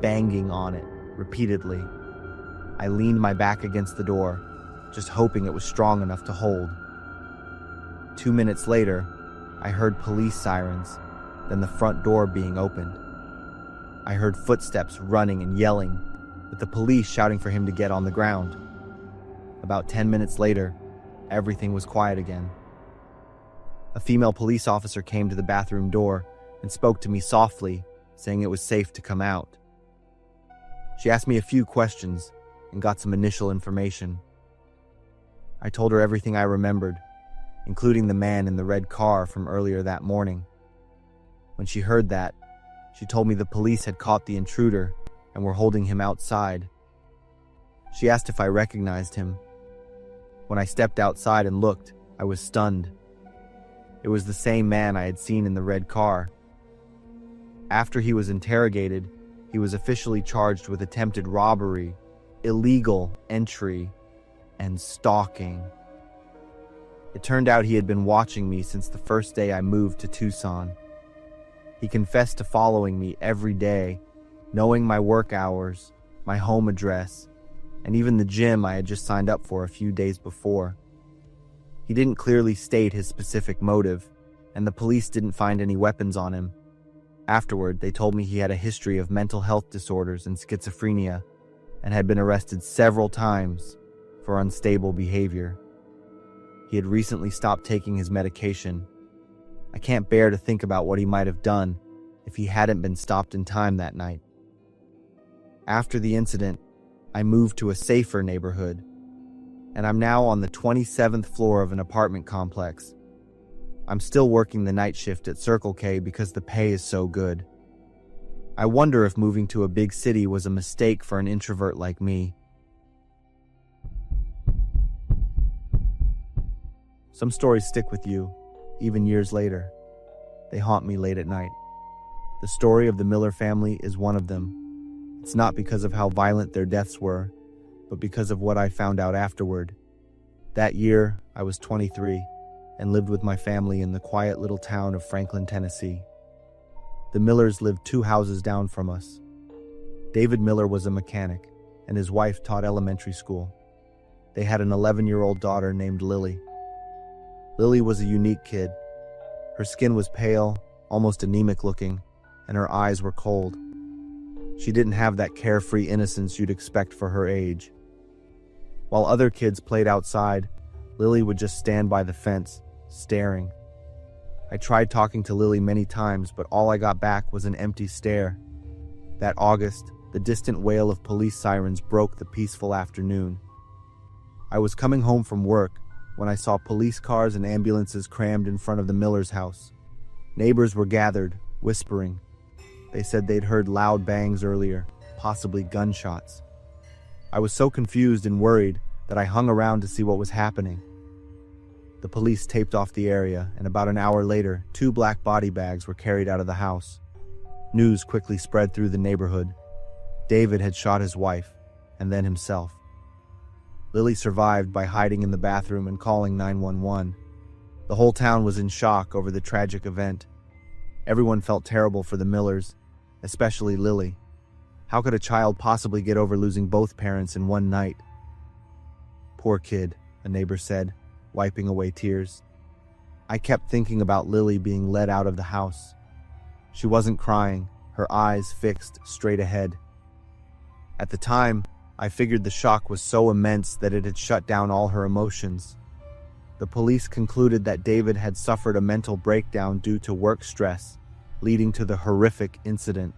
banging on it repeatedly. I leaned my back against the door, just hoping it was strong enough to hold. 2 minutes later, I heard police sirens, then the front door being opened. I heard footsteps running and yelling, with the police shouting for him to get on the ground. About 10 minutes later, everything was quiet again. A female police officer came to the bathroom door and spoke to me softly, saying it was safe to come out. She asked me a few questions and got some initial information. I told her everything I remembered, including the man in the red car from earlier that morning. When she heard that, she told me the police had caught the intruder and were holding him outside. She asked if I recognized him. When I stepped outside and looked, I was stunned. It was the same man I had seen in the red car. After he was interrogated, he was officially charged with attempted robbery, illegal entry, and stalking. It turned out he had been watching me since the first day I moved to Tucson. He confessed to following me every day, knowing my work hours, my home address, and even the gym I had just signed up for a few days before. He didn't clearly state his specific motive, and the police didn't find any weapons on him. Afterward, they told me he had a history of mental health disorders and schizophrenia, and had been arrested several times for unstable behavior. He had recently stopped taking his medication. I can't bear to think about what he might have done if he hadn't been stopped in time that night. After the incident, I moved to a safer neighborhood, and I'm now on the 27th floor of an apartment complex. I'm still working the night shift at Circle K because the pay is so good. I wonder if moving to a big city was a mistake for an introvert like me. Some stories stick with you, even years later. They haunt me late at night. The story of the Miller family is one of them. It's not because of how violent their deaths were, but because of what I found out afterward. That year, I was 23 and lived with my family in the quiet little town of Franklin, Tennessee. The Millers lived 2 houses down from us. David Miller was a mechanic, and his wife taught elementary school. They had an 11-year-old daughter named Lily. Lily was a unique kid. Her skin was pale, almost anemic looking, and her eyes were cold. She didn't have that carefree innocence you'd expect for her age. While other kids played outside, Lily would just stand by the fence, staring. I tried talking to Lily many times, but all I got back was an empty stare. That August, the distant wail of police sirens broke the peaceful afternoon. I was coming home from work when I saw police cars and ambulances crammed in front of the Miller's house. Neighbors were gathered, whispering. They said they'd heard loud bangs earlier, possibly gunshots. I was so confused and worried that I hung around to see what was happening. The police taped off the area, and about an hour later, 2 black body bags were carried out of the house. News quickly spread through the neighborhood. David had shot his wife, and then himself. Lily survived by hiding in the bathroom and calling 911. The whole town was in shock over the tragic event. Everyone felt terrible for the Millers, especially Lily. How could a child possibly get over losing both parents in one night? Poor kid, a neighbor said, wiping away tears. I kept thinking about Lily being led out of the house. She wasn't crying, her eyes fixed straight ahead. At the time, I figured the shock was so immense that it had shut down all her emotions. The police concluded that David had suffered a mental breakdown due to work stress, leading to the horrific incident.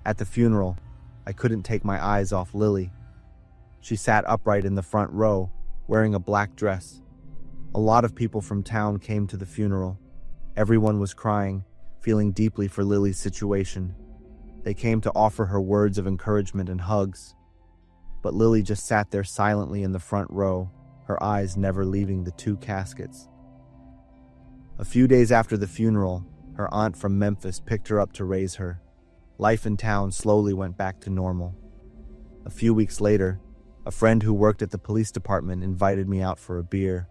At the funeral, I couldn't take my eyes off Lily. She sat upright in the front row, wearing a black dress. A lot of people from town came to the funeral. Everyone was crying, feeling deeply for Lily's situation. They came to offer her words of encouragement and hugs. But Lily just sat there silently in the front row, her eyes never leaving the 2 caskets. A few days after the funeral, her aunt from Memphis picked her up to raise her. Life in town slowly went back to normal. A few weeks later, a friend who worked at the police department invited me out for a beer.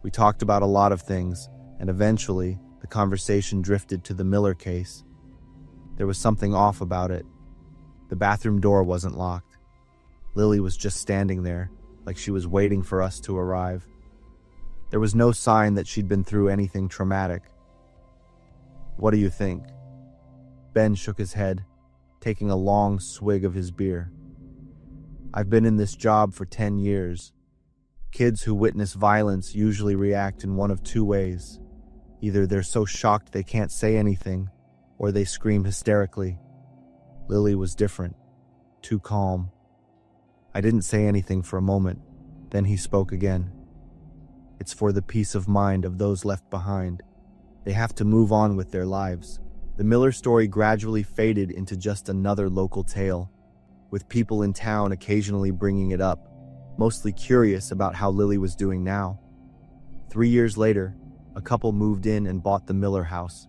We talked about a lot of things, and eventually, the conversation drifted to the Miller case. There was something off about it. The bathroom door wasn't locked. Lily was just standing there, like she was waiting for us to arrive. There was no sign that she'd been through anything traumatic. What do you think? Ben shook his head, taking a long swig of his beer. I've been in this job for 10 years. Kids who witness violence usually react in one of 2 ways. Either they're so shocked they can't say anything, or they scream hysterically. Lily was different, too calm. I didn't say anything for a moment. Then he spoke again. It's for the peace of mind of those left behind. They have to move on with their lives. The Miller story gradually faded into just another local tale, with people in town occasionally bringing it up, mostly curious about how Lily was doing now. 3 years later, a couple moved in and bought the Miller house.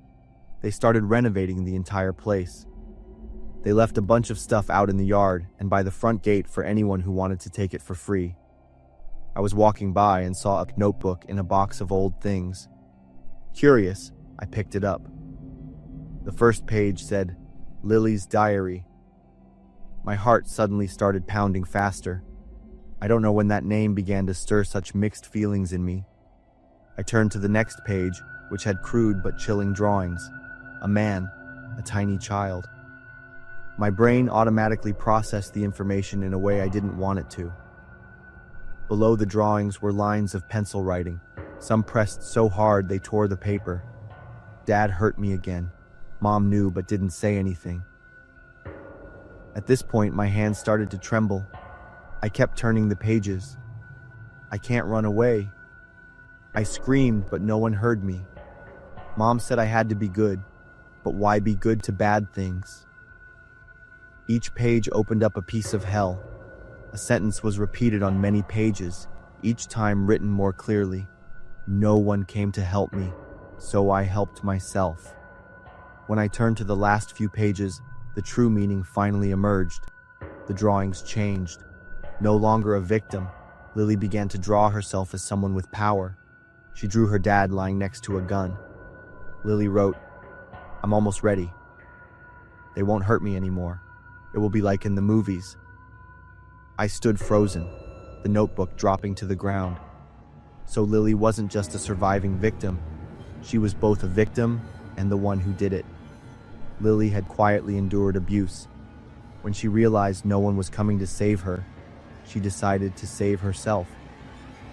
They started renovating the entire place. They left a bunch of stuff out in the yard and by the front gate for anyone who wanted to take it for free. I was walking by and saw a notebook in a box of old things. Curious, I picked it up. The first page said, Lily's diary. My heart suddenly started pounding faster. I don't know when that name began to stir such mixed feelings in me. I turned to the next page, which had crude but chilling drawings. A man, a tiny child. My brain automatically processed the information in a way I didn't want it to. Below the drawings were lines of pencil writing, some pressed so hard they tore the paper. Dad hurt me again. Mom knew but didn't say anything. At this point, my hands started to tremble. I kept turning the pages. I can't run away. I screamed, but no one heard me. Mom said I had to be good, but why be good to bad things? Each page opened up a piece of hell. A sentence was repeated on many pages, each time written more clearly. No one came to help me, so I helped myself. When I turned to the last few pages, the true meaning finally emerged. The drawings changed. No longer a victim, Lily began to draw herself as someone with power. She drew her dad lying next to a gun. Lily wrote, I'm almost ready. They won't hurt me anymore. It will be like in the movies. I stood frozen, the notebook dropping to the ground. So Lily wasn't just a surviving victim. She was both a victim and the one who did it. Lily had quietly endured abuse, When she realized no one was coming to save her, she decided to save herself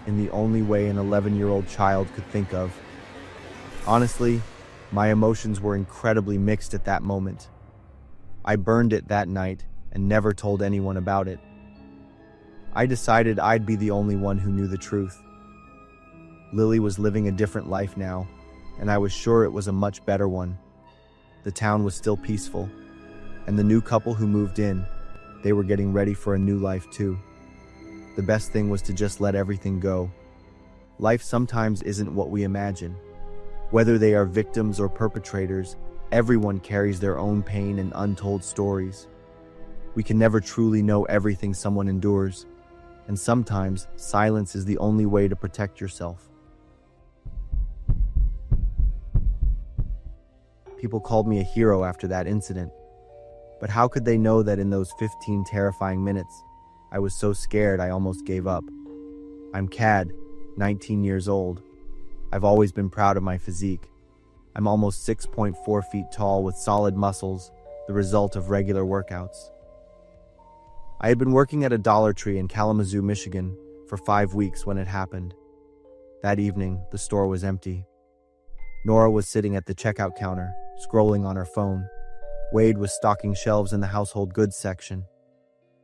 in the only way an 11-year-old child could think of. Honestly, my emotions were incredibly mixed at that moment. I burned it that night and never told anyone about it. I decided I'd be the only one who knew the truth. Lily was living a different life now, and I was sure it was a much better one. The town was still peaceful, and the new couple who moved in, they were getting ready for a new life too. The best thing was to just let everything go. Life sometimes isn't what we imagine. Whether they are victims or perpetrators, everyone carries their own pain and untold stories. We can never truly know everything someone endures, and sometimes silence is the only way to protect yourself. People called me a hero after that incident, but how could they know that in those 15 terrifying minutes, I was so scared I almost gave up? I'm Cad, 19 years old. I've always been proud of my physique. I'm almost 6.4 feet tall with solid muscles, the result of regular workouts. I had been working at a Dollar Tree in Kalamazoo, Michigan, for 5 weeks when it happened. That evening, the store was empty. Nora was sitting at the checkout counter, scrolling on her phone. Wade was stocking shelves in the household goods section.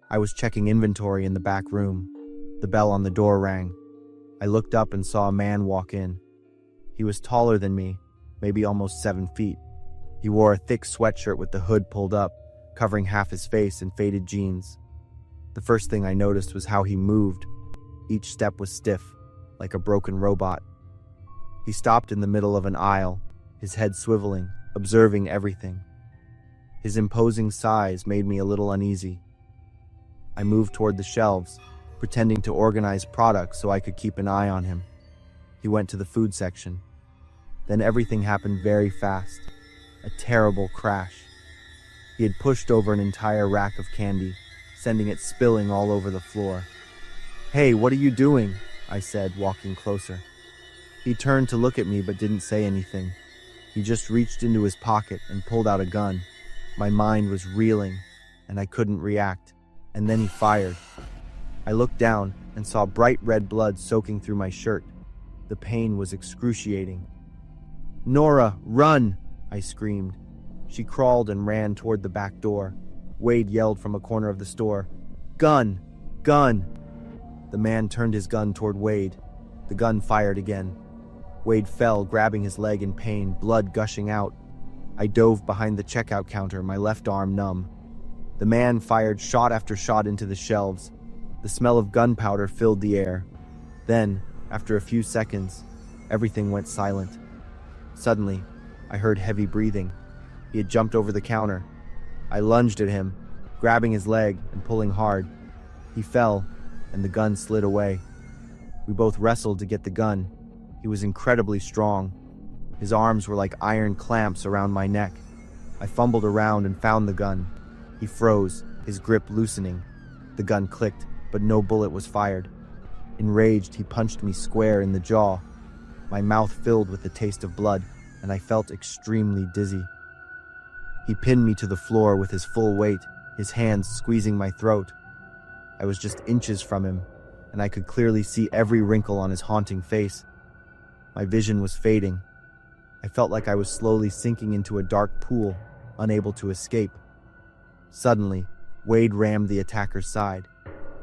I was checking inventory in the back room. The bell on the door rang. I looked up and saw a man walk in. He was taller than me, maybe almost 7 feet. He wore a thick sweatshirt with the hood pulled up, covering half his face, and faded jeans. The first thing I noticed was how he moved. Each step was stiff, like a broken robot. He stopped in the middle of an aisle, his head swiveling, observing everything. His imposing size made me a little uneasy. I moved toward the shelves, pretending to organize products so I could keep an eye on him. He went to the food section. Then everything happened very fast. A terrible crash. He had pushed over an entire rack of candy, sending it spilling all over the floor. "Hey, what are you doing?" I said, walking closer. He turned to look at me but didn't say anything. He just reached into his pocket and pulled out a gun. My mind was reeling, and I couldn't react. And then he fired. I looked down and saw bright red blood soaking through my shirt. The pain was excruciating. "Nora, run!" I screamed. She crawled and ran toward the back door. Wade yelled from a corner of the store, "Gun! Gun!" The man turned his gun toward Wade. The gun fired again. Wade fell, grabbing his leg in pain, blood gushing out. I dove behind the checkout counter, my left arm numb. The man fired shot after shot into the shelves. The smell of gunpowder filled the air. Then, after a few seconds, everything went silent. Suddenly, I heard heavy breathing. He had jumped over the counter. I lunged at him, grabbing his leg and pulling hard. He fell, and the gun slid away. We both wrestled to get the gun. He was incredibly strong. His arms were like iron clamps around my neck. I fumbled around and found the gun. He froze, his grip loosening. The gun clicked, but no bullet was fired. Enraged, he punched me square in the jaw. My mouth filled with the taste of blood, and I felt extremely dizzy. He pinned me to the floor with his full weight, his hands squeezing my throat. I was just inches from him, and I could clearly see every wrinkle on his haunting face. My vision was fading. I felt like I was slowly sinking into a dark pool, unable to escape. Suddenly, Wade rammed the attacker's side.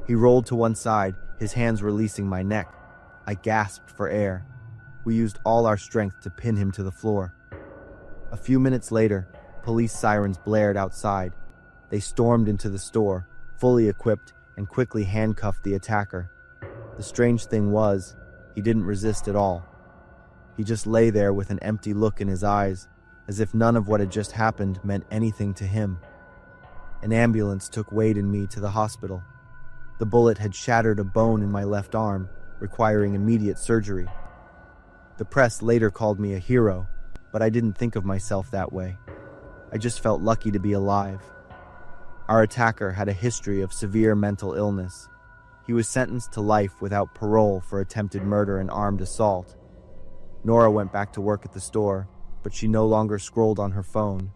He rolled to one side, his hands releasing my neck. I gasped for air. We used all our strength to pin him to the floor. A few minutes later, police sirens blared outside. They stormed into the store, fully equipped, and quickly handcuffed the attacker. The strange thing was, he didn't resist at all. He just lay there with an empty look in his eyes, as if none of what had just happened meant anything to him. An ambulance took Wade and me to the hospital. The bullet had shattered a bone in my left arm, requiring immediate surgery. The press later called me a hero, but I didn't think of myself that way. I just felt lucky to be alive. Our attacker had a history of severe mental illness. He was sentenced to life without parole for attempted murder and armed assault. Nora went back to work at the store, but she no longer scrolled on her phone.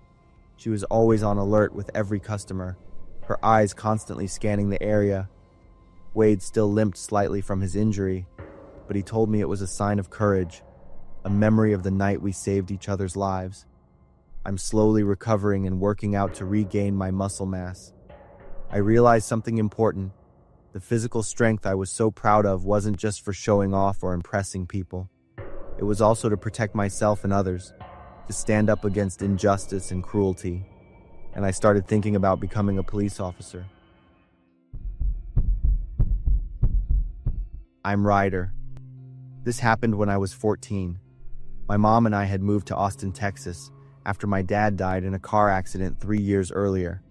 She was always on alert with every customer, her eyes constantly scanning the area. Wade still limped slightly from his injury, but he told me it was a sign of courage, a memory of the night we saved each other's lives. I'm slowly recovering and working out to regain my muscle mass. I realized something important. The physical strength I was so proud of wasn't just for showing off or impressing people. It was also to protect myself and others, to stand up against injustice and cruelty. And I started thinking about becoming a police officer. I'm Ryder. This happened when I was 14. My mom and I had moved to Austin, Texas, after my dad died in a car accident 3 years earlier.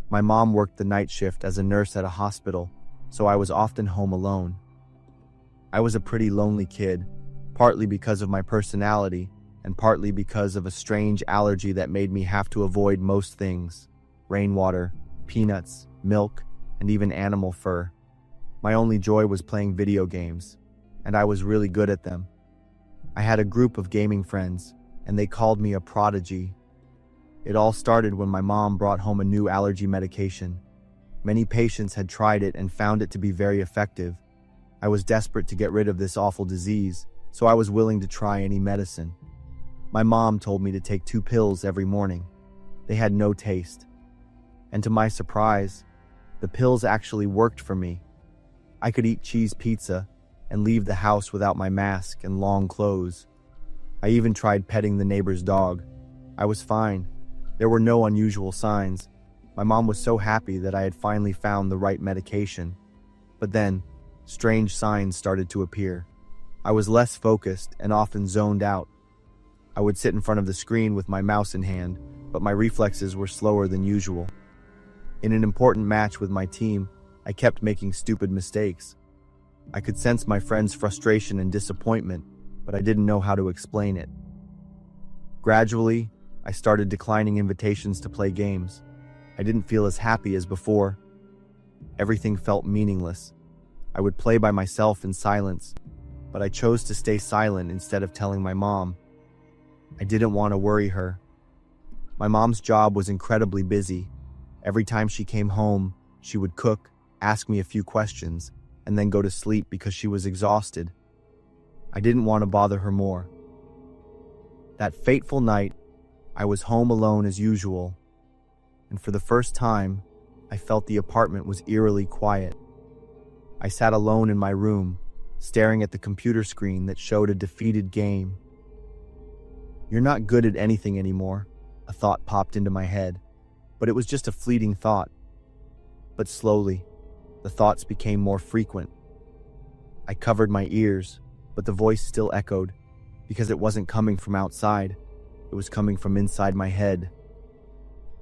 My mom worked the night shift as a nurse at a hospital, so I was often home alone. I was a pretty lonely kid, partly because of my personality and partly because of a strange allergy that made me have to avoid most things: rainwater, peanuts, milk, and even animal fur. My only joy was playing video games, and I was really good at them. I had a group of gaming friends, and they called me a prodigy. It all started when my mom brought home a new allergy medication. Many patients had tried it and found it to be very effective. I was desperate to get rid of this awful disease, so I was willing to try any medicine. My mom told me to take 2 pills every morning. They had no taste. And to my surprise, the pills actually worked for me. I could eat cheese pizza and leave the house without my mask and long clothes. I even tried petting the neighbor's dog. I was fine. There were no unusual signs. My mom was so happy that I had finally found the right medication. But then, strange signs started to appear. I was less focused and often zoned out. I would sit in front of the screen with my mouse in hand, but my reflexes were slower than usual. In an important match with my team, I kept making stupid mistakes. I could sense my friends' frustration and disappointment, but I didn't know how to explain it. Gradually, I started declining invitations to play games. I didn't feel as happy as before. Everything felt meaningless. I would play by myself in silence, but I chose to stay silent instead of telling my mom. I didn't want to worry her. My mom's job was incredibly busy. Every time she came home, she would cook, ask me a few questions, and then go to sleep because she was exhausted. I didn't want to bother her more. That fateful night, I was home alone as usual, and for the first time, I felt the apartment was eerily quiet. I sat alone in my room, staring at the computer screen that showed a defeated game. "You're not good at anything anymore," a thought popped into my head, but it was just a fleeting thought. But slowly, the thoughts became more frequent. I covered my ears, but the voice still echoed, because it wasn't coming from outside. It was coming from inside my head.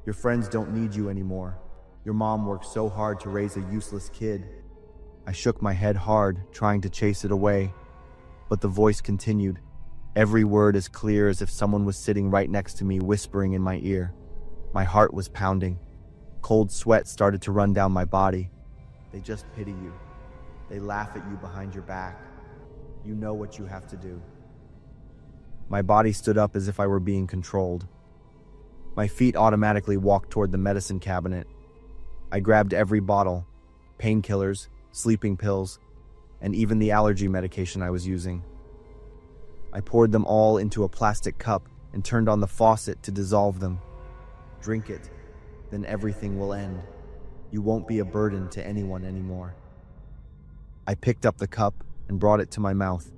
"Your friends don't need you anymore. Your mom worked so hard to raise a useless kid." I shook my head hard, trying to chase it away, but the voice continued, every word as clear as if someone was sitting right next to me, whispering in my ear. My heart was pounding. Cold sweat started to run down my body. "They just pity you. They laugh at you behind your back. You know what you have to do." My body stood up as if I were being controlled. My feet automatically walked toward the medicine cabinet. I grabbed every bottle, painkillers, sleeping pills, and even the allergy medication I was using. I poured them all into a plastic cup and turned on the faucet to dissolve them. "Drink it, then everything will end. You won't be a burden to anyone anymore." I picked up the cup and brought it to my mouth.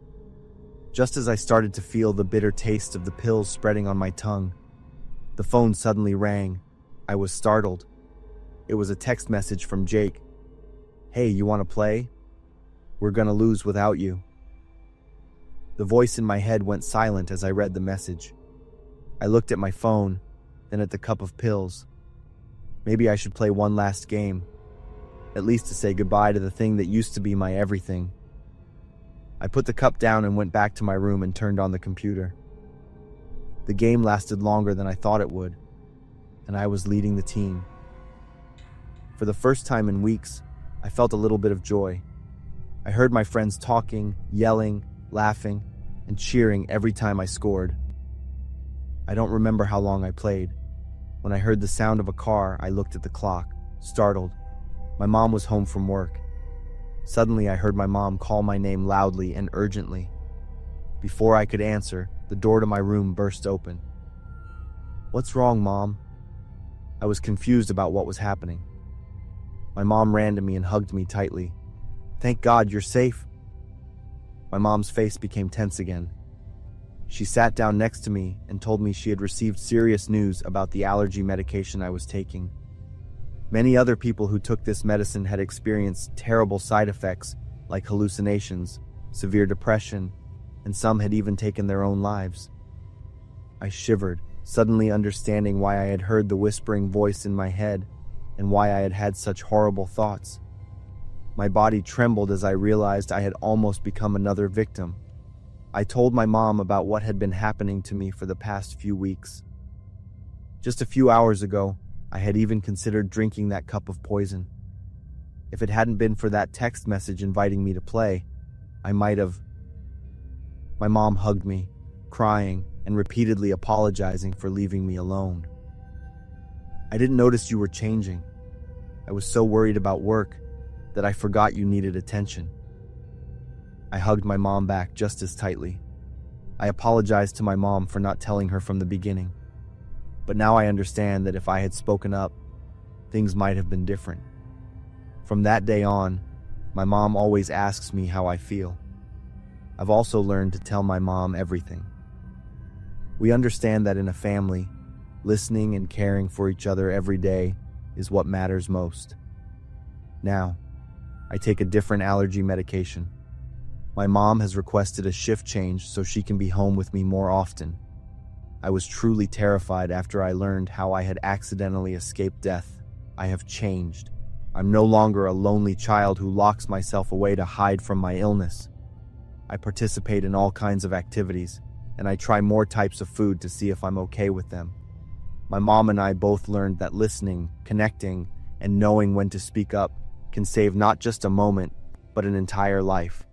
Just as I started to feel the bitter taste of the pills spreading on my tongue, the phone suddenly rang. I was startled. It was a text message from Jake. "Hey, you want to play? We're gonna lose without you." The voice in my head went silent as I read the message. I looked at my phone, then at the cup of pills. Maybe I should play one last game, at least to say goodbye to the thing that used to be my everything. I put the cup down and went back to my room and turned on the computer. The game lasted longer than I thought it would, and I was leading the team. For the first time in weeks, I felt a little bit of joy. I heard my friends talking, yelling, laughing, and cheering every time I scored. I don't remember how long I played. When I heard the sound of a car, I looked at the clock. Startled, my mom was home from work. Suddenly, I heard my mom call my name loudly and urgently. Before I could answer, the door to my room burst open. "What's wrong, Mom?" I was confused about what was happening. My mom ran to me and hugged me tightly. "Thank God you're safe." My mom's face became tense again. She sat down next to me and told me she had received serious news about the allergy medication I was taking. Many other people who took this medicine had experienced terrible side effects like hallucinations, severe depression, and some had even taken their own lives. I shivered, suddenly understanding why I had heard the whispering voice in my head and why I had had such horrible thoughts. My body trembled as I realized I had almost become another victim. I told my mom about what had been happening to me for the past few weeks. Just a few hours ago, I had even considered drinking that cup of poison. If it hadn't been for that text message inviting me to play, I might have. My mom hugged me, crying and repeatedly apologizing for leaving me alone. "I didn't notice you were changing. I was so worried about work that I forgot you needed attention." I hugged my mom back just as tightly. I apologized to my mom for not telling her from the beginning. But now I understand that if I had spoken up, things might have been different. From that day on, my mom always asks me how I feel. I've also learned to tell my mom everything. We understand that in a family, listening and caring for each other every day is what matters most. Now, I take a different allergy medication. My mom has requested a shift change so she can be home with me more often. I was truly terrified after I learned how I had accidentally escaped death. I have changed. I'm no longer a lonely child who locks myself away to hide from my illness. I participate in all kinds of activities, and I try more types of food to see if I'm okay with them. My mom and I both learned that listening, connecting, and knowing when to speak up can save not just a moment, but an entire life.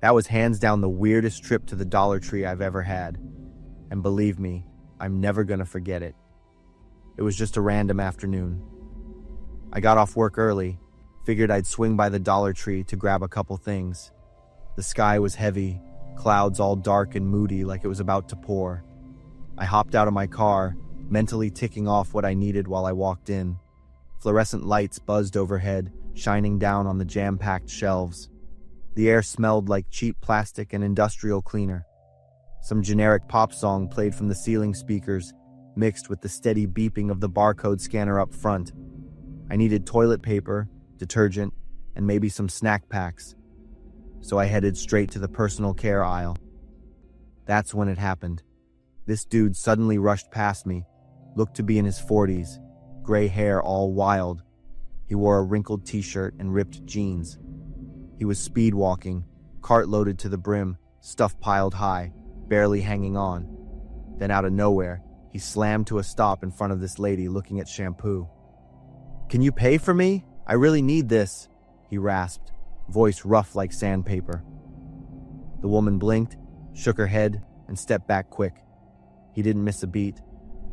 That was hands down the weirdest trip to the Dollar Tree I've ever had. And believe me, I'm never gonna forget it. It was just a random afternoon. I got off work early, figured I'd swing by the Dollar Tree to grab a couple things. The sky was heavy, clouds all dark and moody like it was about to pour. I hopped out of my car, mentally ticking off what I needed while I walked in. Fluorescent lights buzzed overhead, shining down on the jam-packed shelves. The air smelled like cheap plastic and industrial cleaner. Some generic pop song played from the ceiling speakers, mixed with the steady beeping of the barcode scanner up front. I needed toilet paper, detergent, and maybe some snack packs. So I headed straight to the personal care aisle. That's when it happened. This dude suddenly rushed past me, looked to be in his 40s, gray hair all wild. He wore a wrinkled t-shirt and ripped jeans. He was speed walking, cart loaded to the brim, stuff piled high, barely hanging on. Then out of nowhere, he slammed to a stop in front of this lady looking at shampoo. "Can you pay for me? I really need this," he rasped, voice rough like sandpaper. The woman blinked, shook her head, and stepped back quick. He didn't miss a beat,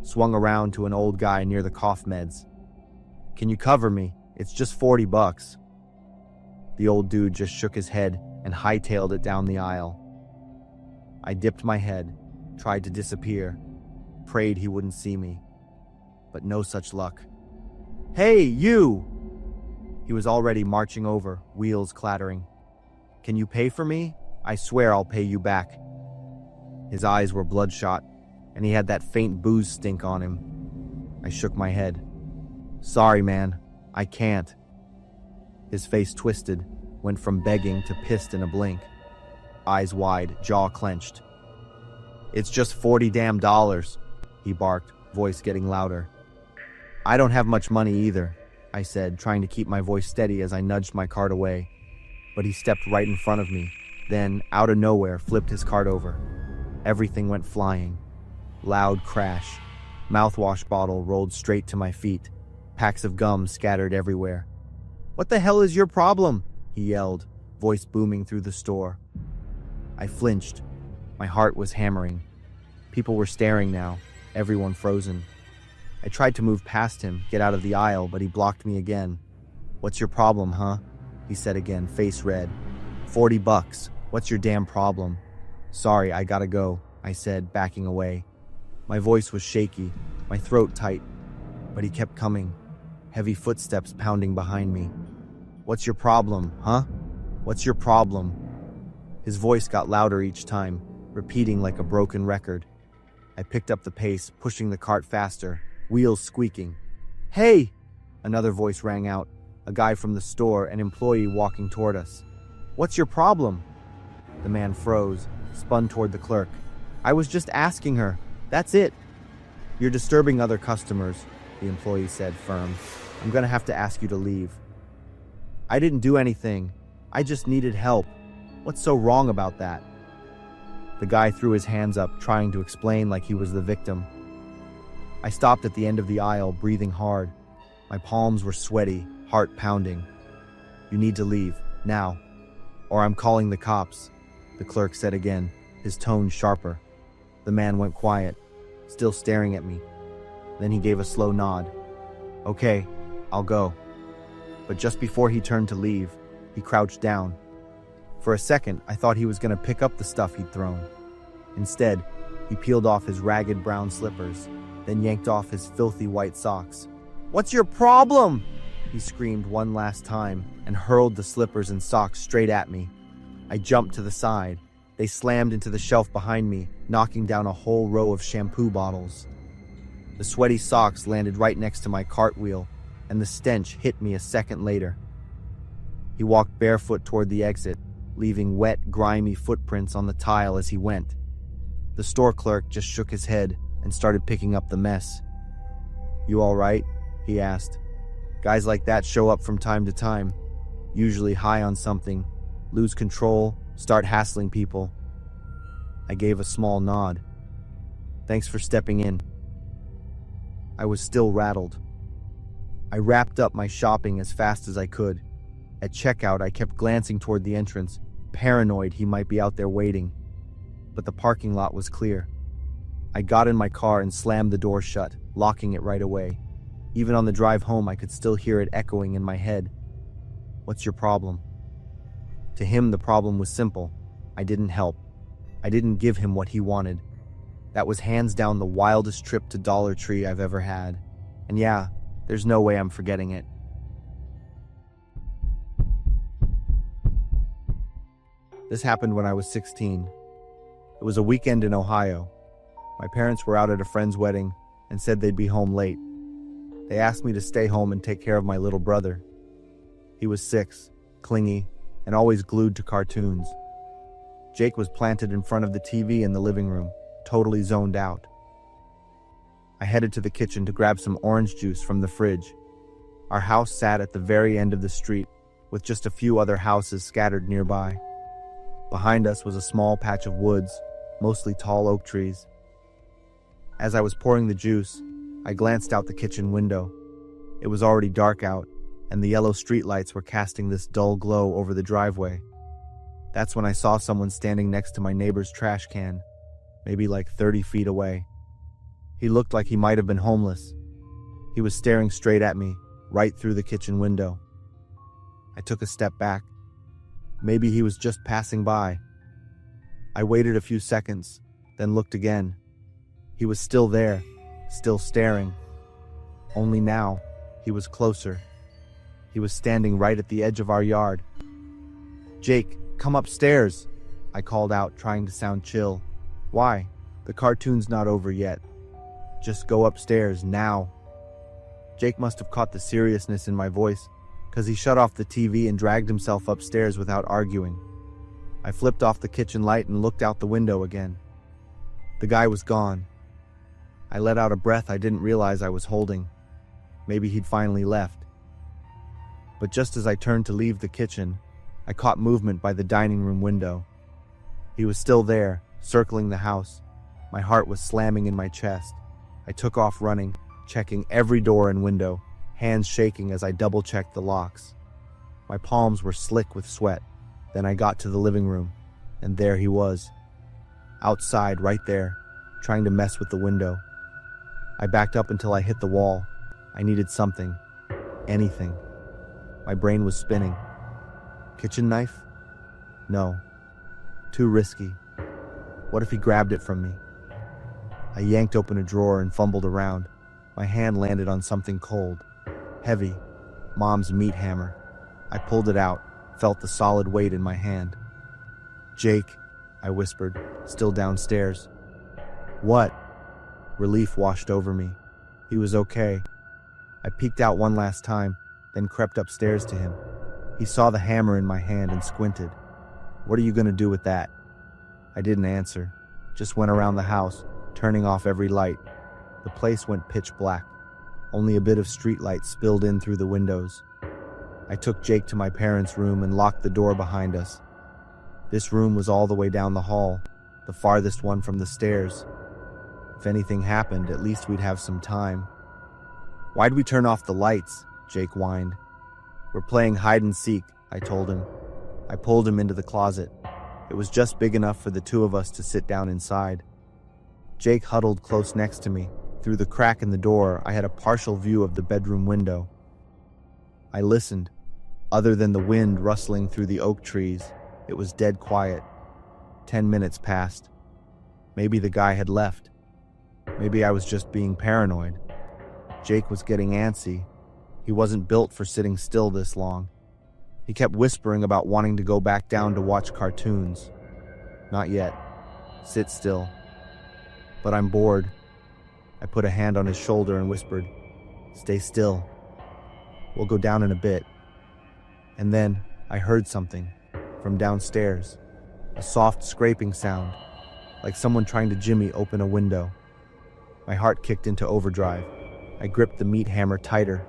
swung around to an old guy near the cough meds. "Can you cover me? It's just $40. The old dude just shook his head and hightailed it down the aisle. I dipped my head, tried to disappear, prayed he wouldn't see me. But no such luck. "Hey, you!" He was already marching over, wheels clattering. "Can you pay for me? I swear I'll pay you back." His eyes were bloodshot, and he had that faint booze stink on him. I shook my head. "Sorry, man. I can't." His face twisted, went from begging to pissed in a blink. Eyes wide, jaw clenched. "It's just $40 he barked, voice getting louder. "I don't have much money either," I said, trying to keep my voice steady as I nudged my cart away. But he stepped right in front of me, then, out of nowhere, flipped his cart over. Everything went flying. Loud crash. Mouthwash bottle rolled straight to my feet. Packs of gum scattered everywhere. "What the hell is your problem?" he yelled, voice booming through the store. I flinched. My heart was hammering. People were staring now, everyone frozen. I tried to move past him, get out of the aisle, but he blocked me again. "What's your problem, huh?" he said again, face red. $40. What's your damn problem?" "Sorry, I gotta go," I said, backing away. My voice was shaky, my throat tight, but he kept coming, heavy footsteps pounding behind me. "What's your problem, huh? What's your problem?" His voice got louder each time, repeating like a broken record. I picked up the pace, pushing the cart faster, wheels squeaking. "Hey!" Another voice rang out, a guy from the store, an employee walking toward us. "What's your problem?" The man froze, spun toward the clerk. "I was just asking her. That's it." "You're disturbing other customers," the employee said, firm. "I'm gonna have to ask you to leave." "I didn't do anything. I just needed help. What's so wrong about that?" The guy threw his hands up, trying to explain like he was the victim. I stopped at the end of the aisle, breathing hard. My palms were sweaty, heart pounding. "You need to leave, now, or I'm calling the cops," the clerk said again, his tone sharper. The man went quiet, still staring at me. Then he gave a slow nod. "Okay, I'll go." But just before he turned to leave, he crouched down. For a second, I thought he was going to pick up the stuff he'd thrown. Instead, he peeled off his ragged brown slippers, then yanked off his filthy white socks. "What's your problem?" he screamed one last time and hurled the slippers and socks straight at me. I jumped to the side. They slammed into the shelf behind me, knocking down a whole row of shampoo bottles. The sweaty socks landed right next to my cartwheel, and the stench hit me a second later. He walked barefoot toward the exit, leaving wet, grimy footprints on the tile as he went. The store clerk just shook his head and started picking up the mess. "You all right?" he asked. "Guys like that show up from time to time, usually high on something, lose control, start hassling people." I gave a small nod. "Thanks for stepping in." I was still rattled. I wrapped up my shopping as fast as I could. At checkout, I kept glancing toward the entrance, paranoid he might be out there waiting. But the parking lot was clear. I got in my car and slammed the door shut, locking it right away. Even on the drive home, I could still hear it echoing in my head. "What's your problem?" To him, the problem was simple. I didn't help. I didn't give him what he wanted. That was hands down the wildest trip to Dollar Tree I've ever had. And yeah, there's no way I'm forgetting it. This happened when I was 16. It was a weekend in Ohio. My parents were out at a friend's wedding and said they'd be home late. They asked me to stay home and take care of my little brother. He was 6, clingy, and always glued to cartoons. Jake was planted in front of the TV in the living room, totally zoned out. I headed to the kitchen to grab some orange juice from the fridge. Our house sat at the very end of the street, with just a few other houses scattered nearby. Behind us was a small patch of woods, mostly tall oak trees. As I was pouring the juice, I glanced out the kitchen window. It was already dark out, and the yellow streetlights were casting this dull glow over the driveway. That's when I saw someone standing next to my neighbor's trash can, maybe like 30 feet away. He looked like he might have been homeless. He was staring straight at me, right through the kitchen window. I took a step back. Maybe he was just passing by. I waited a few seconds, then looked again. He was still there, still staring. Only now, he was closer. He was standing right at the edge of our yard. "Jake, come upstairs," I called out, trying to sound chill. "Why? The cartoon's not over yet. Just go upstairs, now." Jake must have caught the seriousness in my voice, because he shut off the TV and dragged himself upstairs without arguing. I flipped off the kitchen light and looked out the window again. The guy was gone. I let out a breath I didn't realize I was holding. Maybe he'd finally left. But just as I turned to leave the kitchen, I caught movement by the dining room window. He was still there, circling the house. My heart was slamming in my chest. I took off running, checking every door and window, hands shaking as I double-checked the locks. My palms were slick with sweat. Then I got to the living room, and there he was. Outside, right there, trying to mess with the window. I backed up until I hit the wall. I needed something. Anything. My brain was spinning. Kitchen knife? No. Too risky. What if he grabbed it from me? I yanked open a drawer and fumbled around. My hand landed on something cold. Heavy. Mom's meat hammer. I pulled it out, felt the solid weight in my hand. "Jake," I whispered, still downstairs. "What?" Relief washed over me. He was okay. I peeked out one last time, then crept upstairs to him. He saw the hammer in my hand and squinted. "What are you going to do with that?" I didn't answer, just went around the house, turning off every light. The place went pitch black. Only a bit of streetlight spilled in through the windows. I took Jake to my parents' room and locked the door behind us. This room was all the way down the hall, the farthest one from the stairs. If anything happened, at least we'd have some time. "Why'd we turn off the lights?" Jake whined. "We're playing hide and seek," I told him. I pulled him into the closet. It was just big enough for the two of us to sit down inside. Jake huddled close next to me. Through the crack in the door, I had a partial view of the bedroom window. I listened. Other than the wind rustling through the oak trees, it was dead quiet. 10 minutes passed. Maybe the guy had left. Maybe I was just being paranoid. Jake was getting antsy. He wasn't built for sitting still this long. He kept whispering about wanting to go back down to watch cartoons. "Not yet. Sit still." "But I'm bored." I put a hand on his shoulder and whispered, "Stay still. We'll go down in a bit." And then I heard something from downstairs, a soft scraping sound, like someone trying to jimmy open a window. My heart kicked into overdrive. I gripped the meat hammer tighter.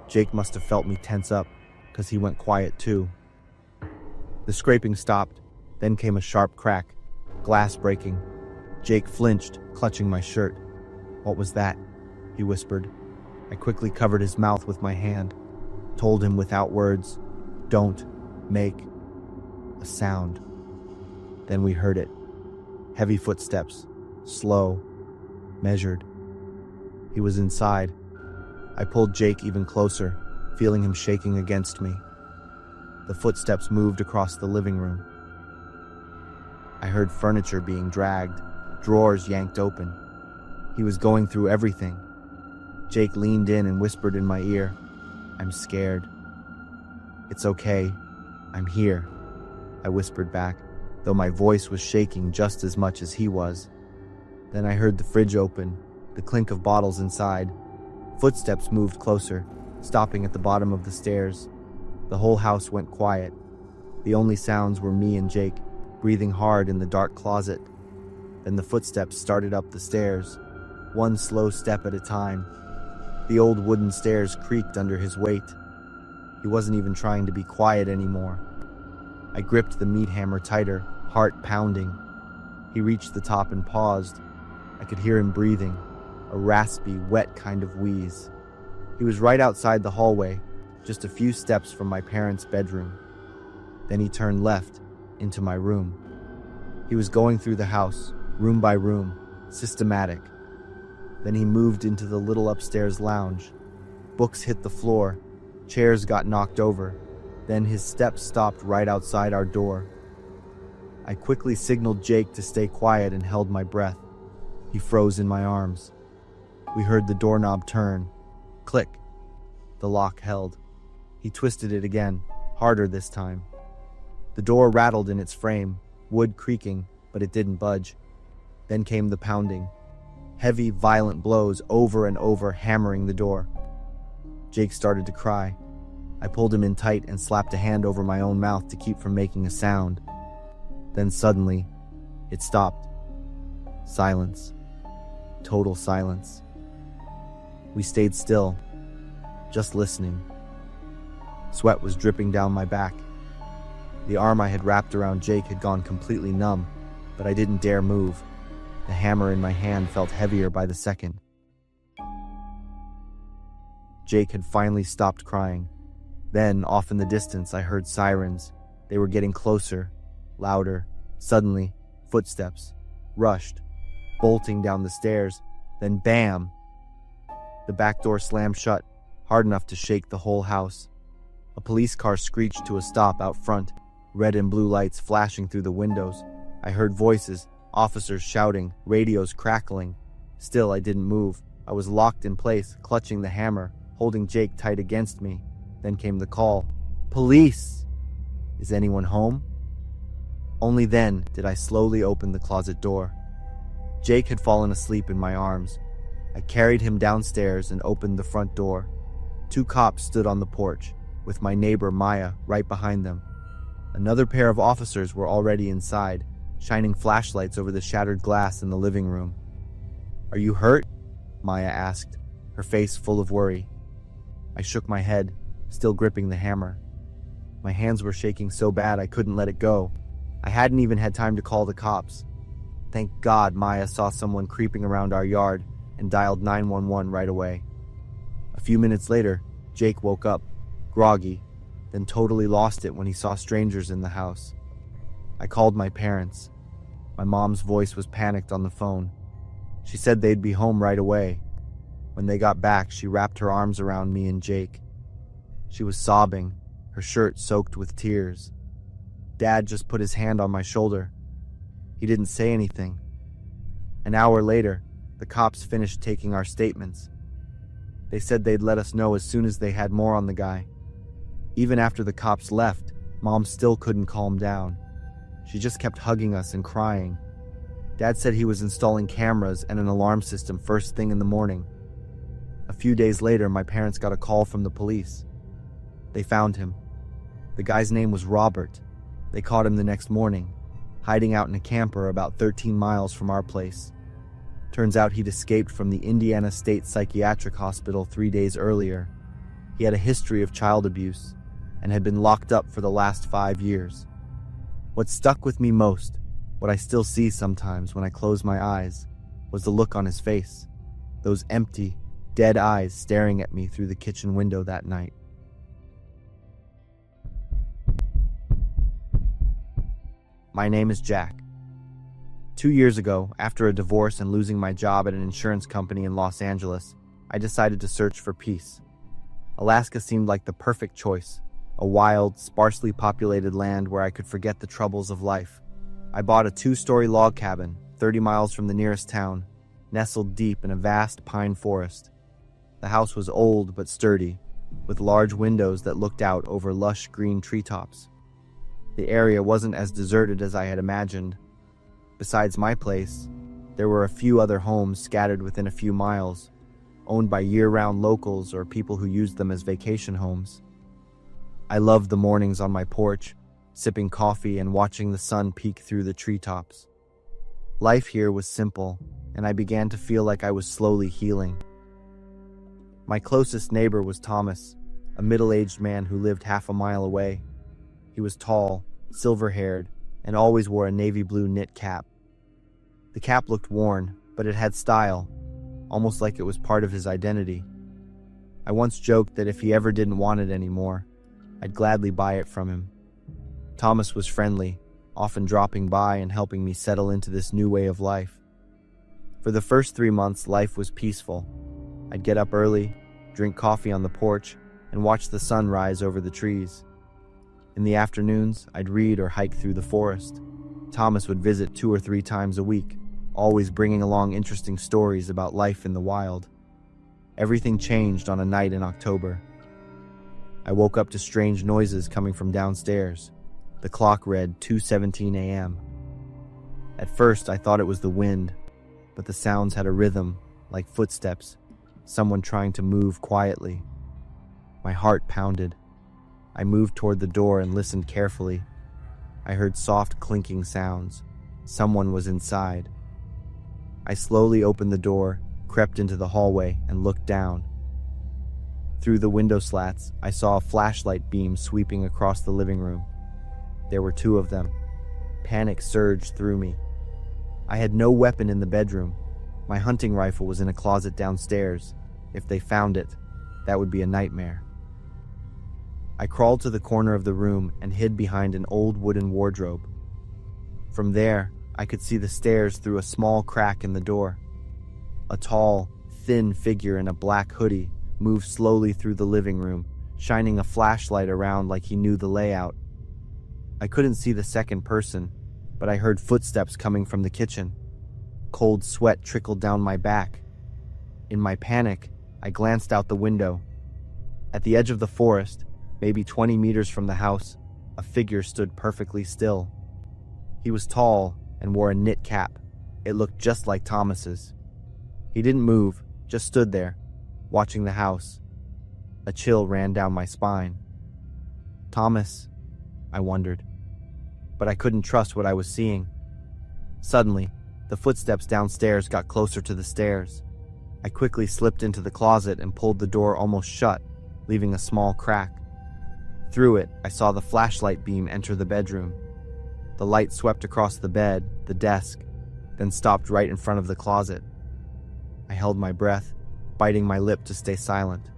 Jake must have felt me tense up, because he went quiet too. The scraping stopped, then came a sharp crack, glass breaking. Jake flinched, clutching my shirt. "What was that?" he whispered. I quickly covered his mouth with my hand, told him without words, "Don't make a sound." Then we heard it. Heavy footsteps, slow, measured. He was inside. I pulled Jake even closer, feeling him shaking against me. The footsteps moved across the living room. I heard furniture being dragged, drawers yanked open. He was going through everything. Jake leaned in and whispered in my ear, "I'm scared." "It's okay. I'm here," I whispered back, though my voice was shaking just as much as he was. Then I heard the fridge open, the clink of bottles inside. Footsteps moved closer, stopping at the bottom of the stairs. The whole house went quiet. The only sounds were me and Jake, breathing hard in the dark closet. Then the footsteps started up the stairs, one slow step at a time. The old wooden stairs creaked under his weight. He wasn't even trying to be quiet anymore. I gripped the meat hammer tighter, heart pounding. He reached the top and paused. I could hear him breathing, a raspy, wet kind of wheeze. He was right outside the hallway, just a few steps from my parents' bedroom. Then he turned left, into my room. He was going through the house, room by room, systematic. Then he moved into the little upstairs lounge. Books hit the floor, chairs got knocked over. Then his steps stopped right outside our door. I quickly signaled Jake to stay quiet and held my breath. He froze in my arms. We heard the doorknob turn. Click. The lock held. He twisted it again, harder this time. The door rattled in its frame, wood creaking, but it didn't budge. Then came the pounding. Heavy, violent blows over and over, hammering the door. Jake started to cry. I pulled him in tight and slapped a hand over my own mouth to keep from making a sound. Then suddenly, it stopped. Silence. Total silence. We stayed still, just listening. Sweat was dripping down my back. The arm I had wrapped around Jake had gone completely numb, but I didn't dare move. The hammer in my hand felt heavier by the second. Jake had finally stopped crying. Then, off in the distance, I heard sirens. They were getting closer, louder. Suddenly, footsteps, rushed, bolting down the stairs. Then bam! The back door slammed shut, hard enough to shake the whole house. A police car screeched to a stop out front, red and blue lights flashing through the windows. I heard voices, officers shouting, radios crackling. Still, I didn't move. I was locked in place, clutching the hammer, holding Jake tight against me. Then came the call. Police! Is anyone home? Only then did I slowly open the closet door. Jake had fallen asleep in my arms. I carried him downstairs and opened the front door. 2 cops stood on the porch, with my neighbor Maya right behind them. Another pair of officers were already inside, shining flashlights over the shattered glass in the living room. Are you hurt? Maya asked, her face full of worry. I shook my head, still gripping the hammer. My hands were shaking so bad I couldn't let it go. I hadn't even had time to call the cops. Thank God Maya saw someone creeping around our yard and dialed 911 right away. A few minutes later, Jake woke up, groggy, then totally lost it when he saw strangers in the house. I called my parents. My mom's voice was panicked on the phone. She said they'd be home right away. When they got back, she wrapped her arms around me and Jake. She was sobbing, her shirt soaked with tears. Dad just put his hand on my shoulder. He didn't say anything. An hour later, the cops finished taking our statements. They said they'd let us know as soon as they had more on the guy. Even after the cops left, Mom still couldn't calm down. She just kept hugging us and crying. Dad said he was installing cameras and an alarm system first thing in the morning. A few days later, my parents got a call from the police. They found him. The guy's name was Robert. They caught him the next morning, hiding out in a camper about 13 miles from our place. Turns out he'd escaped from the Indiana State Psychiatric Hospital 3 days earlier. He had a history of child abuse and had been locked up for the last 5 years. What stuck with me most, what I still see sometimes when I close my eyes, was the look on his face. Those empty, dead eyes staring at me through the kitchen window that night. My name is Jack. 2 years ago, after a divorce and losing my job at an insurance company in Los Angeles, I decided to search for peace. Alaska seemed like the perfect choice, a wild, sparsely populated land where I could forget the troubles of life. I bought a 2-story log cabin, 30 miles from the nearest town, nestled deep in a vast pine forest. The house was old but sturdy, with large windows that looked out over lush green treetops. The area wasn't as deserted as I had imagined. Besides my place, there were a few other homes scattered within a few miles, owned by year-round locals or people who used them as vacation homes. I loved the mornings on my porch, sipping coffee and watching the sun peek through the treetops. Life here was simple, and I began to feel like I was slowly healing. My closest neighbor was Thomas, a middle-aged man who lived half a mile away. He was tall, silver-haired, and always wore a navy blue knit cap. The cap looked worn, but it had style, almost like it was part of his identity. I once joked that if he ever didn't want it anymore, I'd gladly buy it from him. Thomas was friendly, often dropping by and helping me settle into this new way of life. For the first 3 months, life was peaceful. I'd get up early, drink coffee on the porch, and watch the sun rise over the trees. In the afternoons, I'd read or hike through the forest. Thomas would visit 2 or 3 times a week, always bringing along interesting stories about life in the wild. Everything changed on a night in October. I woke up to strange noises coming from downstairs. The clock read 2:17 a.m. At first, I thought it was the wind, but the sounds had a rhythm, like footsteps, someone trying to move quietly. My heart pounded. I moved toward the door and listened carefully. I heard soft clinking sounds. Someone was inside. I slowly opened the door, crept into the hallway, and looked down. Through the window slats, I saw a flashlight beam sweeping across the living room. There were 2 of them. Panic surged through me. I had no weapon in the bedroom. My hunting rifle was in a closet downstairs. If they found it, that would be a nightmare. I crawled to the corner of the room and hid behind an old wooden wardrobe. From there, I could see the stairs through a small crack in the door. A tall, thin figure in a black hoodie moved slowly through the living room, shining a flashlight around like he knew the layout. I couldn't see the second person, but I heard footsteps coming from the kitchen. Cold sweat trickled down my back. In my panic, I glanced out the window. At the edge of the forest, maybe 20 meters from the house, a figure stood perfectly still. He was tall and wore a knit cap. It looked just like Thomas's. He didn't move, just stood there, watching the house. A chill ran down my spine. Thomas, I wondered. But I couldn't trust what I was seeing. Suddenly, the footsteps downstairs got closer to the stairs. I quickly slipped into the closet and pulled the door almost shut, leaving a small crack. Through it, I saw the flashlight beam enter the bedroom. The light swept across the bed, the desk, then stopped right in front of the closet. I held my breath, biting my lip to stay silent.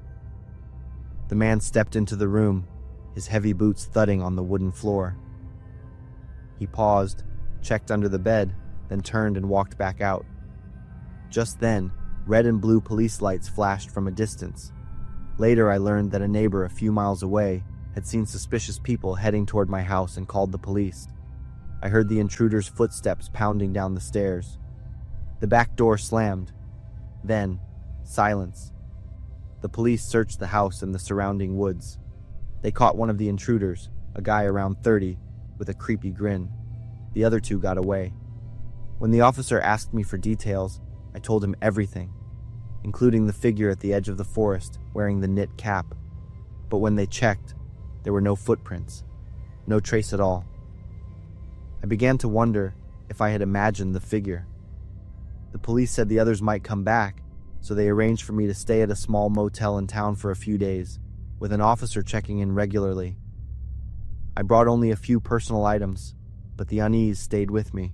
The man stepped into the room, his heavy boots thudding on the wooden floor. He paused, checked under the bed, then turned and walked back out. Just then, red and blue police lights flashed from a distance. Later, I learned that a neighbor a few miles away had seen suspicious people heading toward my house and called the police. I heard the intruder's footsteps pounding down the stairs. The back door slammed. Then, silence. The police searched the house and the surrounding woods. They caught one of the intruders, a guy around 30, with a creepy grin. The other two got away. When the officer asked me for details, I told him everything, including the figure at the edge of the forest wearing the knit cap. But when they checked, there were no footprints, no trace at all. I began to wonder if I had imagined the figure. The police said the others might come back, so they arranged for me to stay at a small motel in town for a few days, with an officer checking in regularly. I brought only a few personal items, but the unease stayed with me.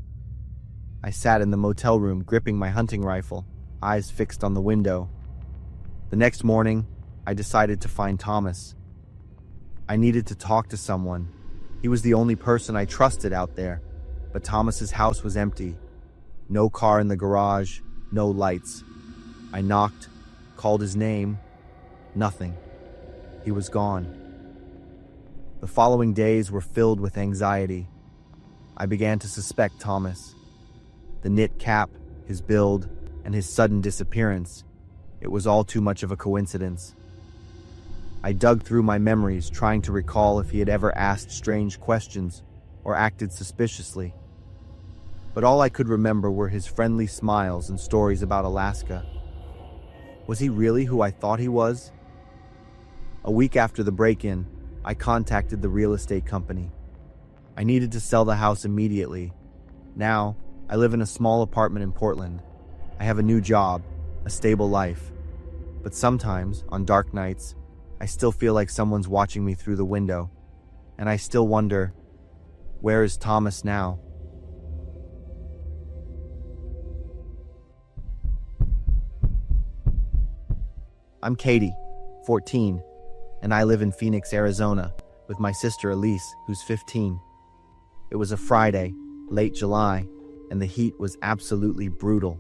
I sat in the motel room gripping my hunting rifle, eyes fixed on the window. The next morning, I decided to find Thomas. I needed to talk to someone. He was the only person I trusted out there, but Thomas's house was empty. No car in the garage, no lights. I knocked, called his name, nothing. He was gone. The following days were filled with anxiety. I began to suspect Thomas. The knit cap, his build, and his sudden disappearance. It was all too much of a coincidence. I dug through my memories, trying to recall if he had ever asked strange questions or acted suspiciously. But all I could remember were his friendly smiles and stories about Alaska. Was he really who I thought he was? A week after the break-in, I contacted the real estate company. I needed to sell the house immediately. Now, I live in a small apartment in Portland. I have a new job, a stable life. But sometimes, on dark nights, I still feel like someone's watching me through the window. And I still wonder, where is Thomas now? I'm Katie, 14, and I live in Phoenix, Arizona, with my sister Elise, who's 15. It was a Friday, late July, and the heat was absolutely brutal.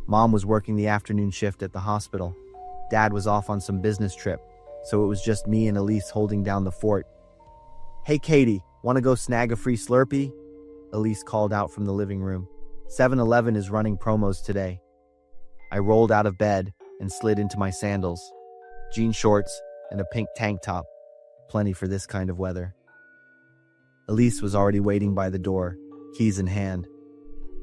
Mom was working the afternoon shift at the hospital. Dad was off on some business trip, so it was just me and Elise holding down the fort. "Hey Katie, want to go snag a free Slurpee?" Elise called out from the living room. 7-Eleven is running promos today. I rolled out of bed and slid into my sandals, jean shorts, and a pink tank top. Plenty for this kind of weather. Elise was already waiting by the door, keys in hand.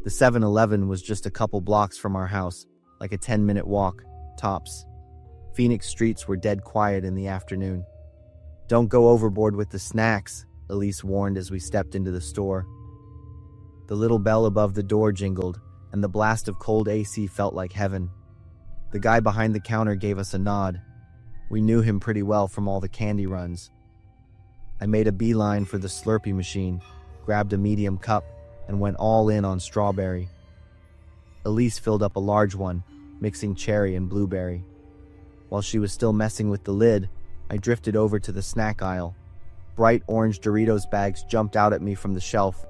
The 7-Eleven was just a couple blocks from our house, like a 10-minute walk, tops. Phoenix streets were dead quiet in the afternoon. "Don't go overboard with the snacks," Elise warned as we stepped into the store. The little bell above the door jingled, and the blast of cold AC felt like heaven. The guy behind the counter gave us a nod. We knew him pretty well from all the candy runs. I made a beeline for the Slurpee machine, grabbed a medium cup, and went all in on strawberry. Elise filled up a large one, mixing cherry and blueberry. While she was still messing with the lid, I drifted over to the snack aisle. Bright orange Doritos bags jumped out at me from the shelf,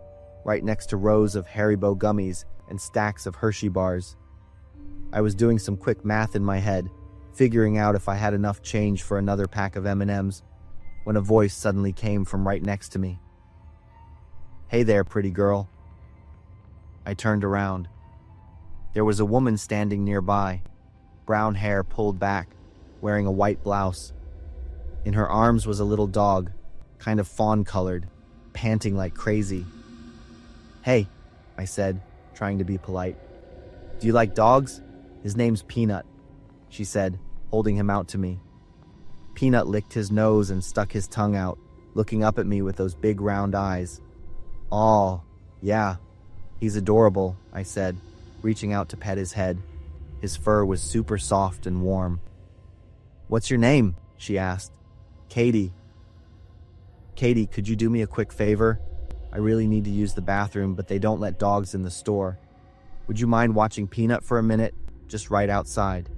right next to rows of Haribo gummies and stacks of Hershey bars. I was doing some quick math in my head, figuring out if I had enough change for another pack of M&Ms, when a voice suddenly came from right next to me. "Hey there, pretty girl." I turned around. There was a woman standing nearby, brown hair pulled back, wearing a white blouse. In her arms was a little dog, kind of fawn-colored, panting like crazy. "Hey," I said, trying to be polite. "Do you like dogs? His name's Peanut," she said, holding him out to me. Peanut licked his nose and stuck his tongue out, looking up at me with those big round eyes. "Oh, yeah, he's adorable," I said, reaching out to pet his head. His fur was super soft and warm. "What's your name?" she asked. "Katie." "Katie, could you do me a quick favor? I really need to use the bathroom, but they don't let dogs in the store. Would you mind watching Peanut for a minute, just right outside?"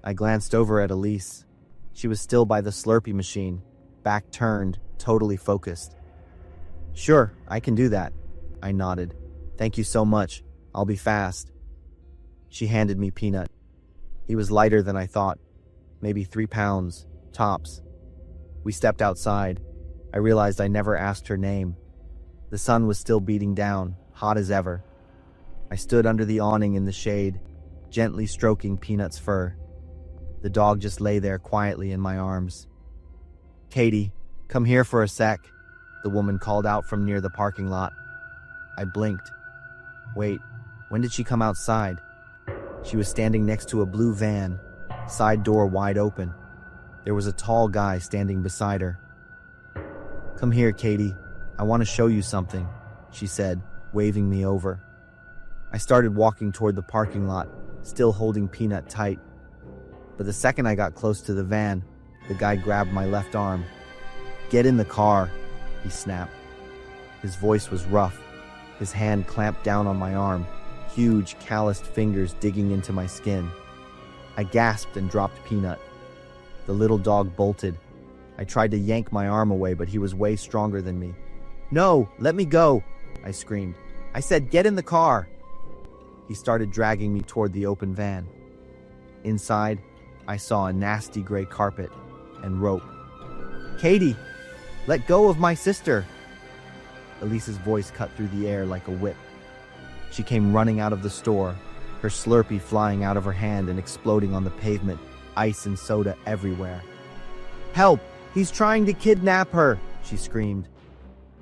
I glanced over at Elise. She was still by the Slurpee machine, back turned, totally focused. "Sure, I can do that," I nodded. "Thank you so much. I'll be fast." She handed me Peanut. He was lighter than I thought, maybe 3 pounds, tops. We stepped outside. I realized I never asked her name. The sun was still beating down, hot as ever. I stood under the awning in the shade, gently stroking Peanut's fur. The dog just lay there quietly in my arms. "Katie, come here for a sec," the woman called out from near the parking lot. I blinked. Wait, when did she come outside? She was standing next to a blue van, side door wide open. There was a tall guy standing beside her. "Come here, Katie. I want to show you something," she said, waving me over. I started walking toward the parking lot, still holding Peanut tight. But the second I got close to the van, the guy grabbed my left arm. "Get in the car," he snapped. His voice was rough. His hand clamped down on my arm, huge, calloused fingers digging into my skin. I gasped and dropped Peanut. The little dog bolted. I tried to yank my arm away, but he was way stronger than me. "No, let me go," I screamed. "I said get in the car." He started dragging me toward the open van. Inside, I saw a nasty gray carpet and rope. "Katie, let go of my sister." Elise's voice cut through the air like a whip. She came running out of the store, her Slurpee flying out of her hand and exploding on the pavement, ice and soda everywhere. "Help! He's trying to kidnap her!" she screamed.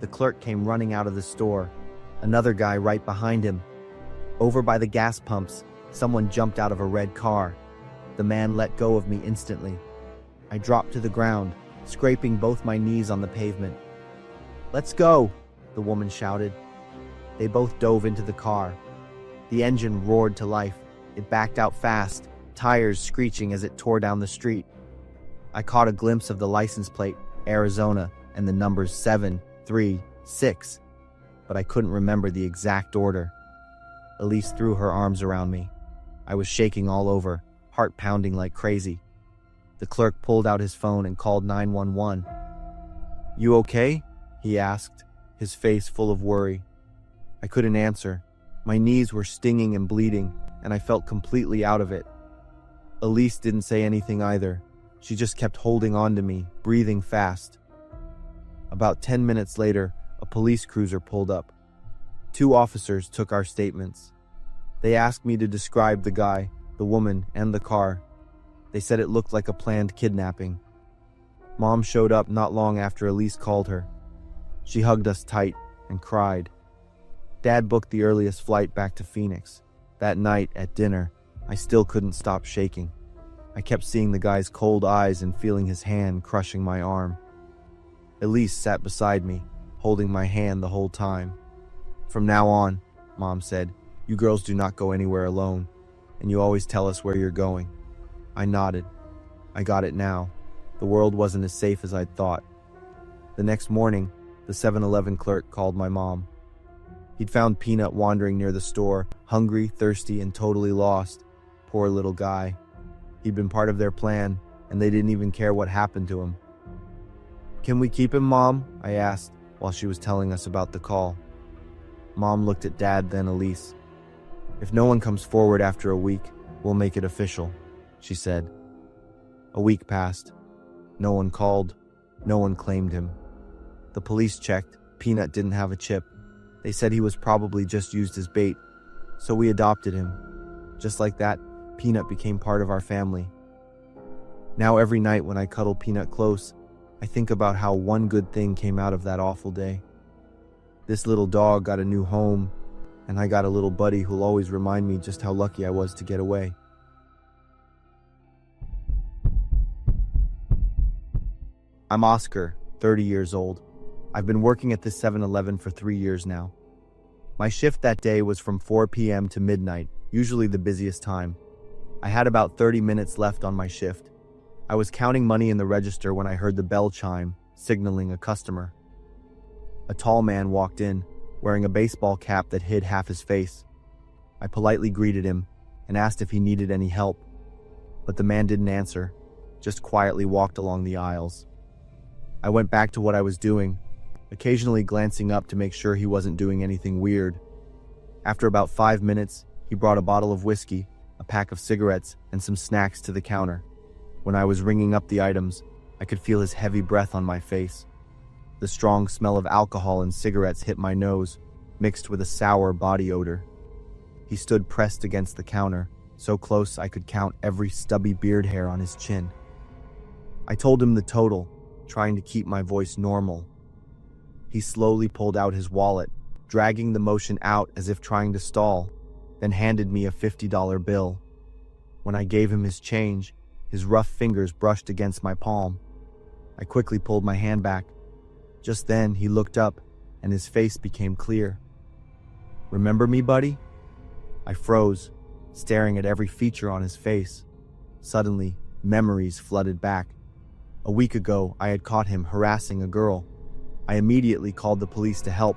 The clerk came running out of the store, another guy right behind him. Over by the gas pumps, someone jumped out of a red car. The man let go of me instantly. I dropped to the ground, scraping both my knees on the pavement. "Let's go," the woman shouted. They both dove into the car. The engine roared to life. It backed out fast, tires screeching as it tore down the street. I caught a glimpse of the license plate, Arizona, and the numbers 736, but I couldn't remember the exact order. Elise threw her arms around me. I was shaking all over, heart pounding like crazy. The clerk pulled out his phone and called 911. "You okay?" he asked, his face full of worry. I couldn't answer. My knees were stinging and bleeding, and I felt completely out of it. Elise didn't say anything either. She just kept holding on to me, breathing fast. About 10 minutes later, a police cruiser pulled up. 2 officers took our statements. They asked me to describe the guy, the woman, and the car. They said it looked like a planned kidnapping. Mom showed up not long after Elise called her. She hugged us tight and cried. Dad booked the earliest flight back to Phoenix. That night at dinner, I still couldn't stop shaking. I kept seeing the guy's cold eyes and feeling his hand crushing my arm. Elise sat beside me, holding my hand the whole time. "From now on," Mom said, "you girls do not go anywhere alone, and you always tell us where you're going." I nodded. I got it now. The world wasn't as safe as I'd thought. The next morning, the 7-Eleven clerk called my mom. He'd found Peanut wandering near the store, hungry, thirsty, and totally lost. Poor little guy. He'd been part of their plan, and they didn't even care what happened to him. "Can we keep him, Mom?" I asked, while she was telling us about the call. Mom looked at Dad, then Elise. If no one comes forward after a week, we'll make it official, she said. A week passed. No one called. No one claimed him. The police checked. Peanut didn't have a chip. They said he was probably just used as bait, so we adopted him. Just like that, Peanut became part of our family. Now every night when I cuddle Peanut close, I think about how one good thing came out of that awful day. This little dog got a new home, and I got a little buddy who'll always remind me just how lucky I was to get away. I'm Oscar, 30 years old. I've been working at this 7-Eleven for 3 years now. My shift that day was from 4 p.m. to midnight, usually the busiest time. I had about 30 minutes left on my shift. I was counting money in the register when I heard the bell chime, signaling a customer. A tall man walked in, wearing a baseball cap that hid half his face. I politely greeted him and asked if he needed any help, but the man didn't answer, just quietly walked along the aisles. I went back to what I was doing, occasionally glancing up to make sure he wasn't doing anything weird. After about 5 minutes, he brought a bottle of whiskey, a pack of cigarettes, and some snacks to the counter. When I was ringing up the items, I could feel his heavy breath on my face. The strong smell of alcohol and cigarettes hit my nose, mixed with a sour body odor. He stood pressed against the counter, so close I could count every stubby beard hair on his chin. I told him the total, trying to keep my voice normal. He slowly pulled out his wallet, dragging the motion out as if trying to stall, then handed me a $50 bill. When I gave him his change, his rough fingers brushed against my palm. I quickly pulled my hand back. Just then, he looked up, and his face became clear. "Remember me, buddy?" I froze, staring at every feature on his face. Suddenly, memories flooded back. A week ago, I had caught him harassing a girl. I immediately called the police to help.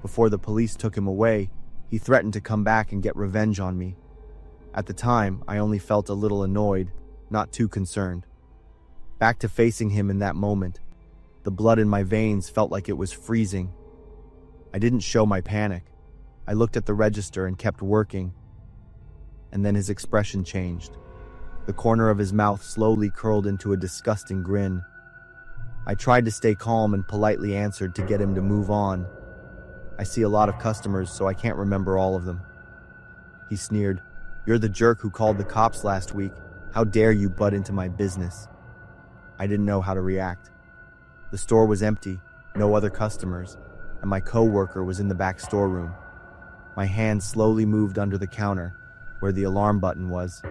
Before the police took him away, he threatened to come back and get revenge on me. At the time, I only felt a little annoyed, not too concerned. Back to facing him in that moment, the blood in my veins felt like it was freezing. I didn't show my panic. I looked at the register and kept working. And then his expression changed. The corner of his mouth slowly curled into a disgusting grin. I tried to stay calm and politely answered to get him to move on. "I see a lot of customers, so I can't remember all of them." He sneered, "You're the jerk who called the cops last week. How dare you butt into my business?" I didn't know how to react. The store was empty, no other customers, and my co-worker was in the back storeroom. My hand slowly moved under the counter, where the alarm button was.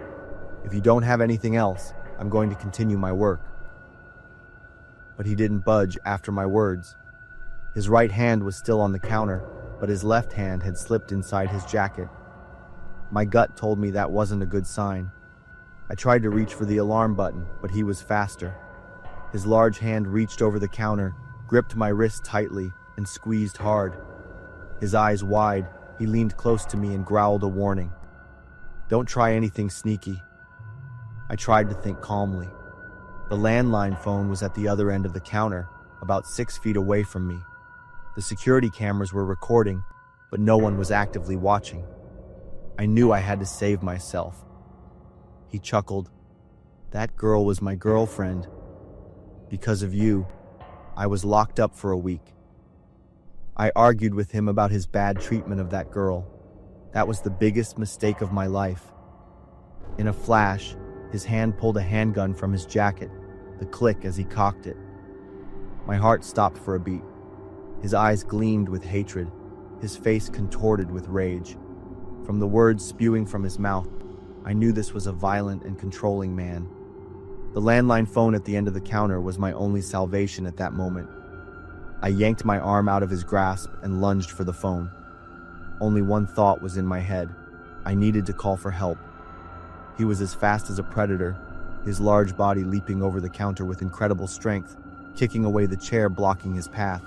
"If you don't have anything else, I'm going to continue my work." But he didn't budge after my words. His right hand was still on the counter, but his left hand had slipped inside his jacket. My gut told me that wasn't a good sign. I tried to reach for the alarm button, but he was faster. His large hand reached over the counter, gripped my wrist tightly, and squeezed hard. His eyes wide, he leaned close to me and growled a warning. "Don't try anything sneaky." I tried to think calmly. The landline phone was at the other end of the counter, about 6 feet away from me. The security cameras were recording, but no one was actively watching. I knew I had to save myself. He chuckled. "That girl was my girlfriend. Because of you, I was locked up for a week." I argued with him about his bad treatment of that girl. That was the biggest mistake of my life. In a flash, his hand pulled a handgun from his jacket, the click as he cocked it. My heart stopped for a beat. His eyes gleamed with hatred, his face contorted with rage. From the words spewing from his mouth, I knew this was a violent and controlling man. The landline phone at the end of the counter was my only salvation at that moment. I yanked my arm out of his grasp and lunged for the phone. Only one thought was in my head. I needed to call for help. He was as fast as a predator, his large body leaping over the counter with incredible strength, kicking away the chair blocking his path.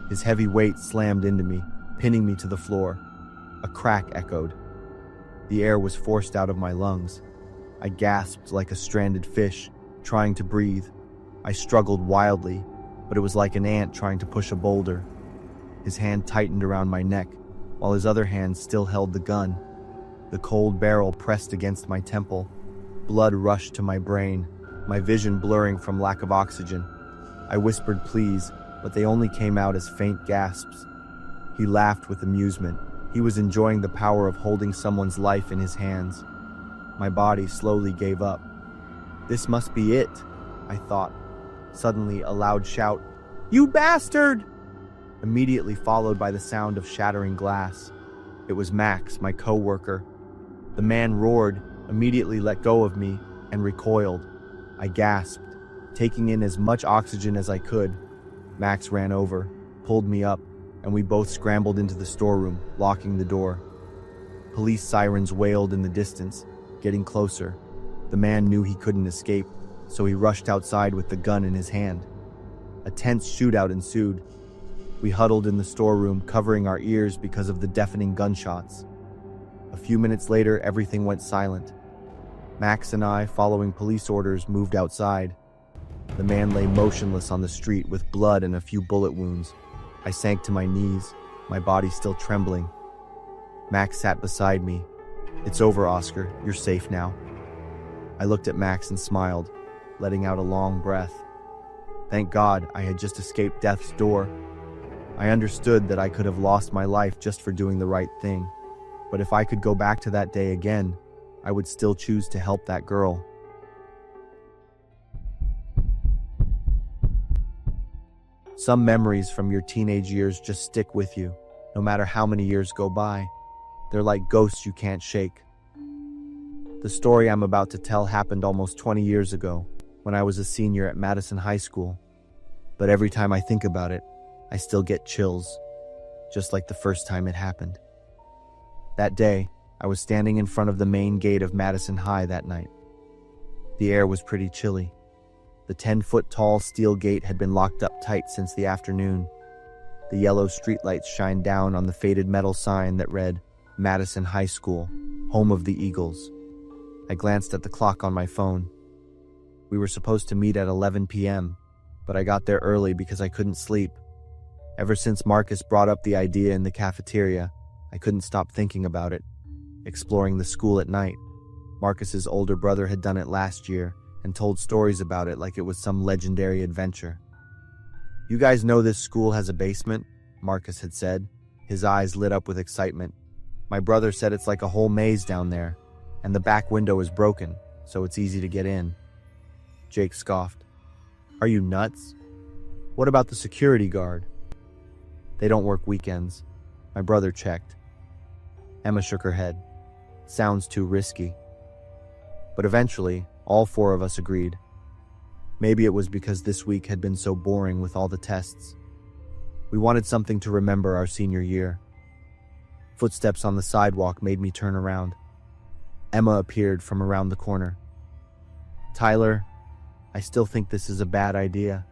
His heavy weight slammed into me, pinning me to the floor. A crack echoed. The air was forced out of my lungs. I gasped like a stranded fish, trying to breathe. I struggled wildly, but it was like an ant trying to push a boulder. His hand tightened around my neck, while his other hand still held the gun. The cold barrel pressed against my temple. Blood rushed to my brain, my vision blurring from lack of oxygen. I whispered please, but they only came out as faint gasps. He laughed with amusement. He was enjoying the power of holding someone's life in his hands. My body slowly gave up. This must be it, I thought. Suddenly, a loud shout, "You bastard!" immediately followed by the sound of shattering glass. It was Max, my co-worker. The man roared, immediately let go of me, and recoiled. I gasped, taking in as much oxygen as I could. Max ran over, pulled me up, and we both scrambled into the storeroom, locking the door. Police sirens wailed in the distance, getting closer. The man knew he couldn't escape, so he rushed outside with the gun in his hand. A tense shootout ensued. We huddled in the storeroom, covering our ears because of the deafening gunshots. A few minutes later, everything went silent. Max and I, following police orders, moved outside. The man lay motionless on the street with blood and a few bullet wounds. I sank to my knees, my body still trembling. Max sat beside me. "It's over, Oscar. You're safe now." I looked at Max and smiled, letting out a long breath. Thank God I had just escaped death's door. I understood that I could have lost my life just for doing the right thing. But if I could go back to that day again, I would still choose to help that girl. Some memories from your teenage years just stick with you, no matter how many years go by. They're like ghosts you can't shake. The story I'm about to tell happened almost 20 years ago, when I was a senior at Madison High School. But every time I think about it, I still get chills, just like the first time it happened. That day, I was standing in front of the main gate of Madison High that night. The air was pretty chilly. The 10-foot-tall steel gate had been locked up tight since the afternoon. The yellow streetlights shined down on the faded metal sign that read, "Madison High School, home of the Eagles." I glanced at the clock on my phone. We were supposed to meet at 11 p.m., but I got there early because I couldn't sleep. Ever since Marcus brought up the idea in the cafeteria, I couldn't stop thinking about it. Exploring the school at night. Marcus's older brother had done it last year and told stories about it like it was some legendary adventure. "You guys know this school has a basement?" Marcus had said. His eyes lit up with excitement. "My brother said it's like a whole maze down there, and the back window is broken, so it's easy to get in." Jake scoffed. "Are you nuts? What about the security guard?" "They don't work weekends." My brother checked. Emma shook her head. "Sounds too risky." But eventually, all four of us agreed. Maybe it was because this week had been so boring with all the tests. We wanted something to remember our senior year. Footsteps on the sidewalk made me turn around. Emma appeared from around the corner. "Tyler, I still think this is a bad idea."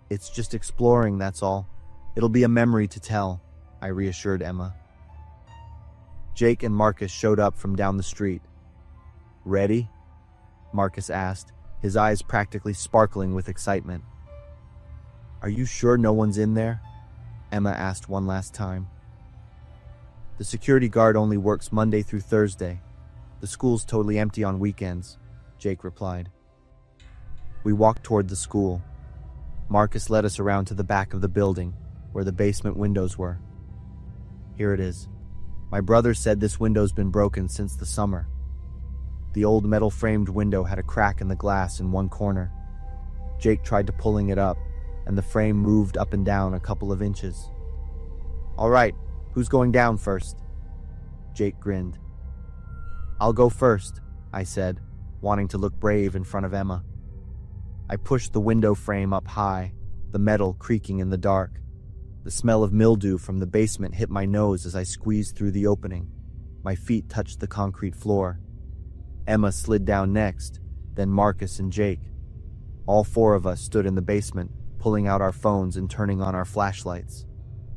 "It's just exploring, that's all. It'll be a memory to tell," I reassured Emma. Jake and Marcus showed up from down the street. "Ready?" Marcus asked, his eyes practically sparkling with excitement. "Are you sure no one's in there?" Emma asked one last time. "The security guard only works Monday through Thursday. The school's totally empty on weekends," Jake replied. We walked toward the school. Marcus led us around to the back of the building, where the basement windows were. "Here it is. My brother said this window's been broken since the summer." The old metal-framed window had a crack in the glass in one corner. Jake tried to pulling it up, and the frame moved up and down a couple of inches. "All right, who's going down first?" Jake grinned. "I'll go first," I said, wanting to look brave in front of Emma. I pushed the window frame up high, the metal creaking in the dark. The smell of mildew from the basement hit my nose as I squeezed through the opening. My feet touched the concrete floor. Emma slid down next, then Marcus and Jake. All four of us stood in the basement, pulling out our phones and turning on our flashlights.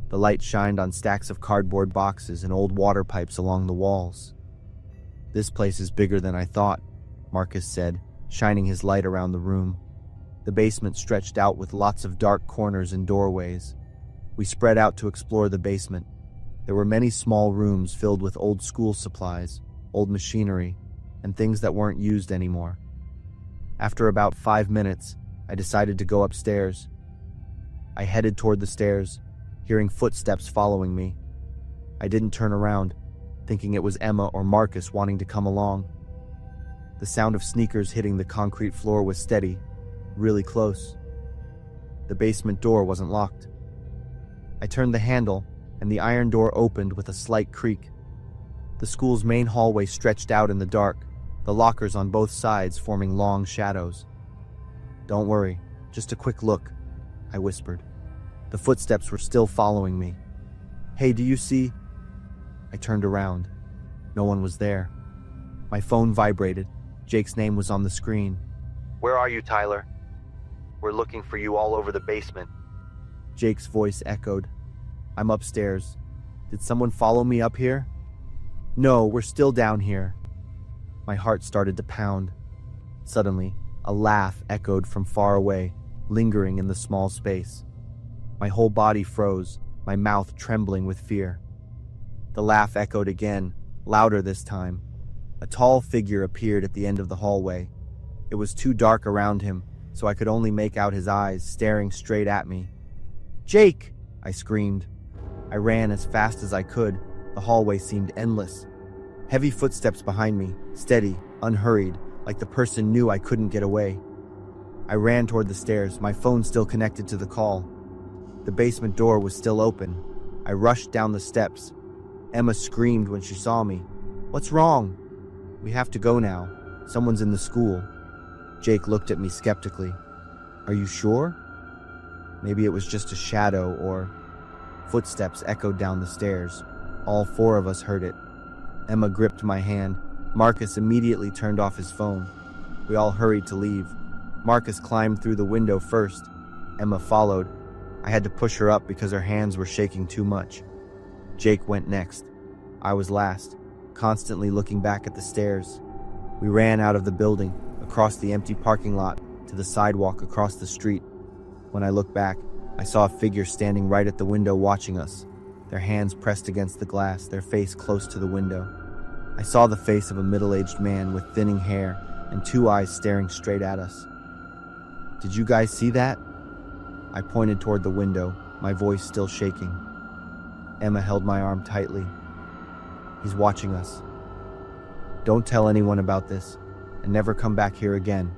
The light shined on stacks of cardboard boxes and old water pipes along the walls. "This place is bigger than I thought," Marcus said, shining his light around the room. The basement stretched out with lots of dark corners and doorways. We spread out to explore the basement. There were many small rooms filled with old school supplies, old machinery, and things that weren't used anymore. After about 5 minutes, I decided to go upstairs. I headed toward the stairs, hearing footsteps following me. I didn't turn around, thinking it was Emma or Marcus wanting to come along. The sound of sneakers hitting the concrete floor was steady, really close. The basement door wasn't locked. I turned the handle, and the iron door opened with a slight creak. The school's main hallway stretched out in the dark, the lockers on both sides forming long shadows. "Don't worry, just a quick look," I whispered. The footsteps were still following me. "Hey, do you see?" I turned around. No one was there. My phone vibrated. Jake's name was on the screen. "Where are you, Tyler? We're looking for you all over the basement." Jake's voice echoed. "I'm upstairs. Did someone follow me up here?" "No, we're still down here." My heart started to pound. Suddenly, a laugh echoed from far away, lingering in the small space. My whole body froze, my mouth trembling with fear. The laugh echoed again, louder this time. A tall figure appeared at the end of the hallway. It was too dark around him, so I could only make out his eyes staring straight at me. "Jake!" I screamed. I ran as fast as I could. The hallway seemed endless. Heavy footsteps behind me, steady, unhurried, like the person knew I couldn't get away. I ran toward the stairs, my phone still connected to the call. The basement door was still open. I rushed down the steps. Emma screamed when she saw me. "What's wrong?" "We have to go now. Someone's in the school." Jake looked at me skeptically. "Are you sure?" Maybe it was just a shadow or... Footsteps echoed down the stairs. All 4 of us heard it. Emma gripped my hand. Marcus immediately turned off his phone. We all hurried to leave. Marcus climbed through the window first. Emma followed. I had to push her up because her hands were shaking too much. Jake went next. I was last, constantly looking back at the stairs. We ran out of the building, across the empty parking lot, to the sidewalk across the street. When I looked back, I saw a figure standing right at the window watching us, their hands pressed against the glass, their face close to the window. I saw the face of a middle-aged man with thinning hair and 2 eyes staring straight at us. "Did you guys see that?" I pointed toward the window, my voice still shaking. Emma held my arm tightly. "He's watching us. Don't tell anyone about this, and never come back here again,"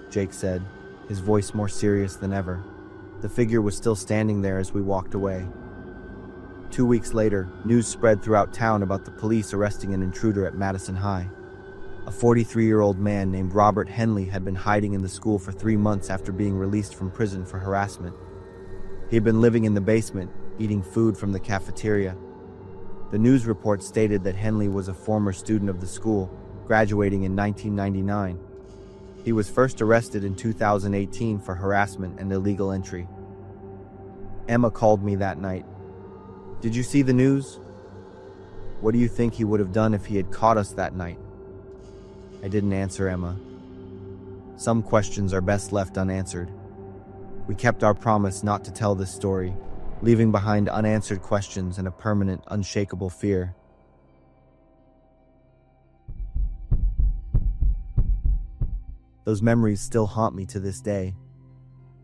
Jake said, his voice more serious than ever. The figure was still standing there as we walked away. 2 weeks later, news spread throughout town about the police arresting an intruder at Madison High. A 43-year-old man named Robert Henley had been hiding in the school for 3 months after being released from prison for harassment. He had been living in the basement, eating food from the cafeteria. The news report stated that Henley was a former student of the school, graduating in 1999. He was first arrested in 2018 for harassment and illegal entry. Emma called me that night. "Did you see the news? What do you think he would have done if he had caught us that night?" I didn't answer Emma. Some questions are best left unanswered. We kept our promise not to tell this story, leaving behind unanswered questions and a permanent, unshakable fear. Those memories still haunt me to this day.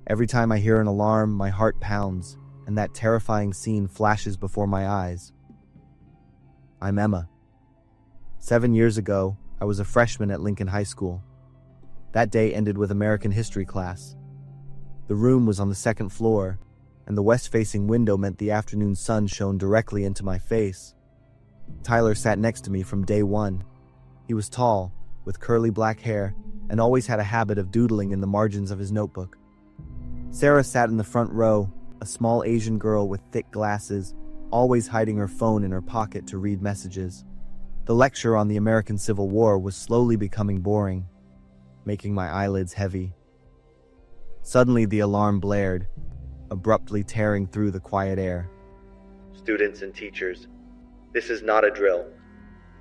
Every time I hear an alarm, my heart pounds, and that terrifying scene flashes before my eyes. I'm Emma. 7 years ago, I was a freshman at Lincoln High School. That day ended with American history class. The room was on the 2nd floor, and the west-facing window meant the afternoon sun shone directly into my face. Tyler sat next to me from day one. He was tall, with curly black hair, and always had a habit of doodling in the margins of his notebook. Sarah sat in the front row, a small Asian girl with thick glasses, always hiding her phone in her pocket to read messages. The lecture on the American Civil War was slowly becoming boring, making my eyelids heavy. Suddenly the alarm blared, abruptly tearing through the quiet air. "Students and teachers, this is not a drill.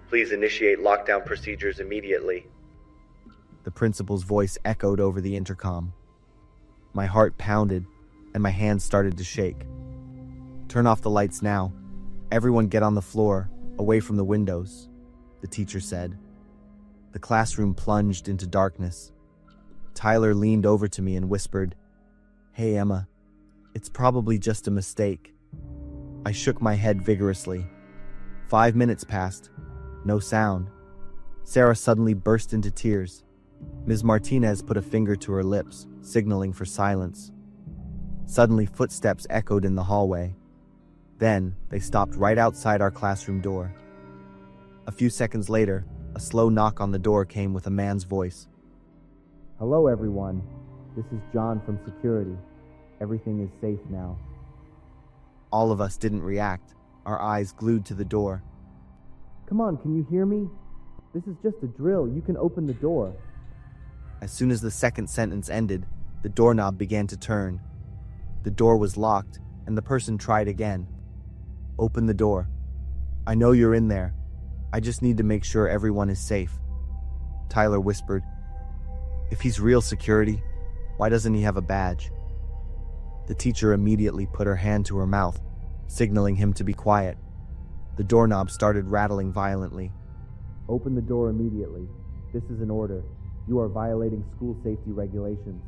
Please initiate lockdown procedures immediately." The principal's voice echoed over the intercom. My heart pounded, and my hands started to shake. "Turn off the lights now. Everyone get on the floor, away from the windows, the teacher said. The classroom plunged into darkness. Tyler leaned over to me and whispered, "Hey, Emma, it's probably just a mistake." I shook my head vigorously. 5 minutes passed. No sound. Sarah suddenly burst into tears. Ms. Martinez put a finger to her lips, signaling for silence. Suddenly, footsteps echoed in the hallway. Then, they stopped right outside our classroom door. A few seconds later, a slow knock on the door came with a man's voice. "Hello, everyone. This is John from security. Everything is safe now." All of us didn't react, our eyes glued to the door. "Come on, can you hear me? This is just a drill. You can open the door." As soon as the second sentence ended, the doorknob began to turn. The door was locked, and the person tried again. "Open the door. I know you're in there. I just need to make sure everyone is safe." Tyler whispered, "If he's real security, why doesn't he have a badge?" The teacher immediately put her hand to her mouth, signaling him to be quiet. The doorknob started rattling violently. "Open the door immediately. This is an order. You are violating school safety regulations,"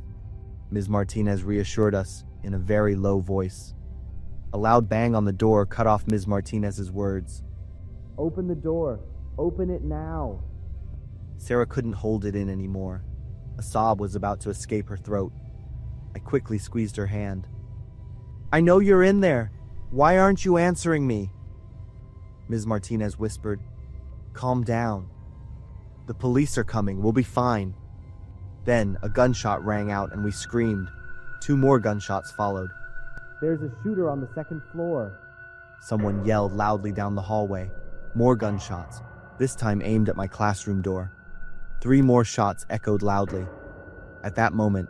Ms. Martinez reassured us in a very low voice. A loud bang on the door cut off Ms. Martinez's words. "Open the door. Open it now." Sarah couldn't hold it in anymore. A sob was about to escape her throat. I quickly squeezed her hand. "I know you're in there. Why aren't you answering me?" Ms. Martinez whispered, "Calm down. The police are coming. We'll be fine." Then a gunshot rang out and we screamed. 2 more gunshots followed. "There's a shooter on the second floor," someone yelled loudly down the hallway. More gunshots, this time aimed at my classroom door. 3 more shots echoed loudly. At that moment,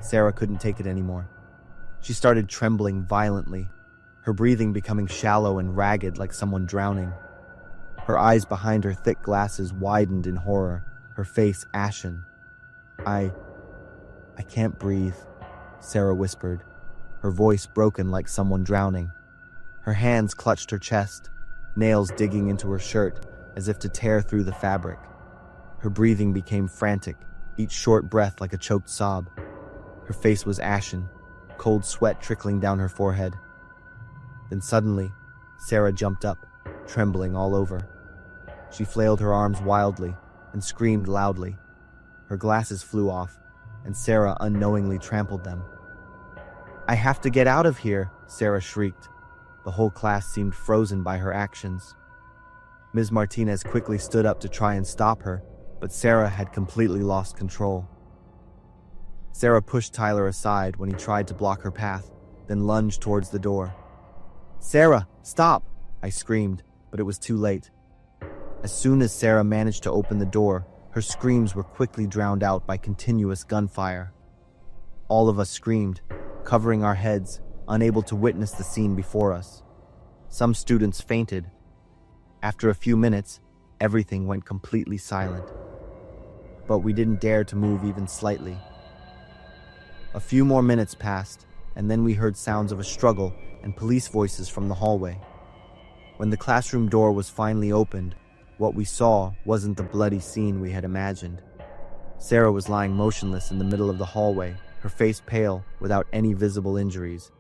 Sarah couldn't take it anymore. She started trembling violently, her breathing becoming shallow and ragged like someone drowning. Her eyes behind her thick glasses widened in horror, her face ashen. I can't breathe," Sarah whispered, her voice broken like someone drowning. Her hands clutched her chest, nails digging into her shirt as if to tear through the fabric. Her breathing became frantic, each short breath like a choked sob. Her face was ashen, cold sweat trickling down her forehead. Then suddenly, Sarah jumped up, trembling all over. She flailed her arms wildly and screamed loudly. Her glasses flew off, and Sarah unknowingly trampled them. "I have to get out of here," Sarah shrieked. The whole class seemed frozen by her actions. Ms. Martinez quickly stood up to try and stop her, but Sarah had completely lost control. Sarah pushed Tyler aside when he tried to block her path, then lunged towards the door. "Sarah, stop!" I screamed, but it was too late. As soon as Sarah managed to open the door, her screams were quickly drowned out by continuous gunfire. All of us screamed, covering our heads, unable to witness the scene before us. Some students fainted. After a few minutes, everything went completely silent. But we didn't dare to move even slightly. A few more minutes passed, and then we heard sounds of a struggle and police voices from the hallway. When the classroom door was finally opened, what we saw wasn't the bloody scene we had imagined. Sarah was lying motionless in the middle of the hallway, her face pale, without any visible injuries.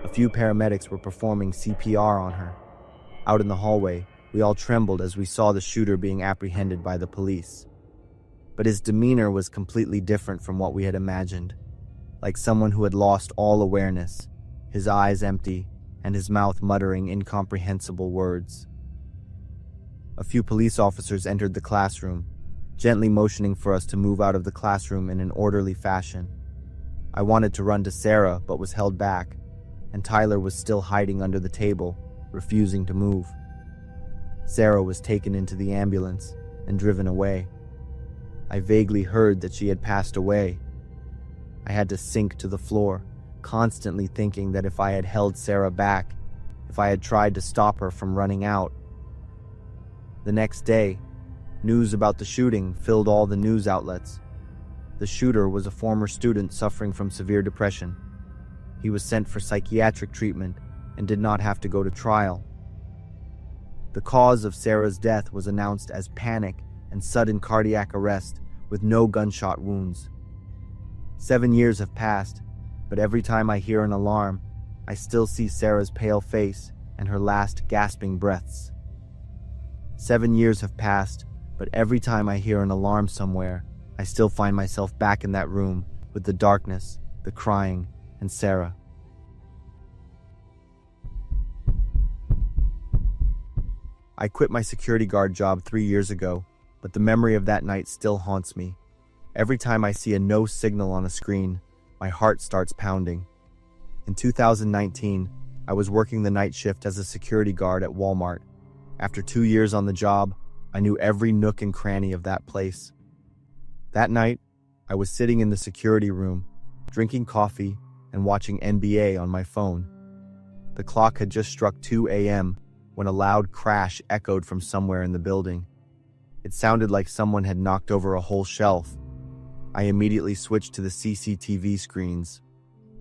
A few paramedics were performing CPR on her. Out in the hallway, we all trembled as we saw the shooter being apprehended by the police. But his demeanor was completely different from what we had imagined, like someone who had lost all awareness, his eyes empty, and his mouth muttering incomprehensible words. A few police officers entered the classroom, gently motioning for us to move out of the classroom in an orderly fashion. I wanted to run to Sarah, but was held back, and Tyler was still hiding under the table, refusing to move. Sarah was taken into the ambulance and driven away. I vaguely heard that she had passed away. I had to sink to the floor, constantly thinking that if I had held Sarah back, if I had tried to stop her from running out. The next day, news about the shooting filled all the news outlets. The shooter was a former student suffering from severe depression. He was sent for psychiatric treatment and did not have to go to trial. The cause of Sarah's death was announced as panic and sudden cardiac arrest with no gunshot wounds. 7 years have passed, but every time I hear an alarm, I still see Sarah's pale face and her last gasping breaths. 7 years have passed, but every time I hear an alarm somewhere, I still find myself back in that room with the darkness, the crying, and Sarah. I quit my security guard job 3 years ago, but the memory of that night still haunts me. Every time I see a no signal on a screen, my heart starts pounding. In 2019, I was working the night shift as a security guard at Walmart. After 2 years on the job, I knew every nook and cranny of that place. That night, I was sitting in the security room, drinking coffee and watching NBA on my phone. The clock had just struck 2 a.m. when a loud crash echoed from somewhere in the building. It sounded like someone had knocked over a whole shelf. I immediately switched to the CCTV screens.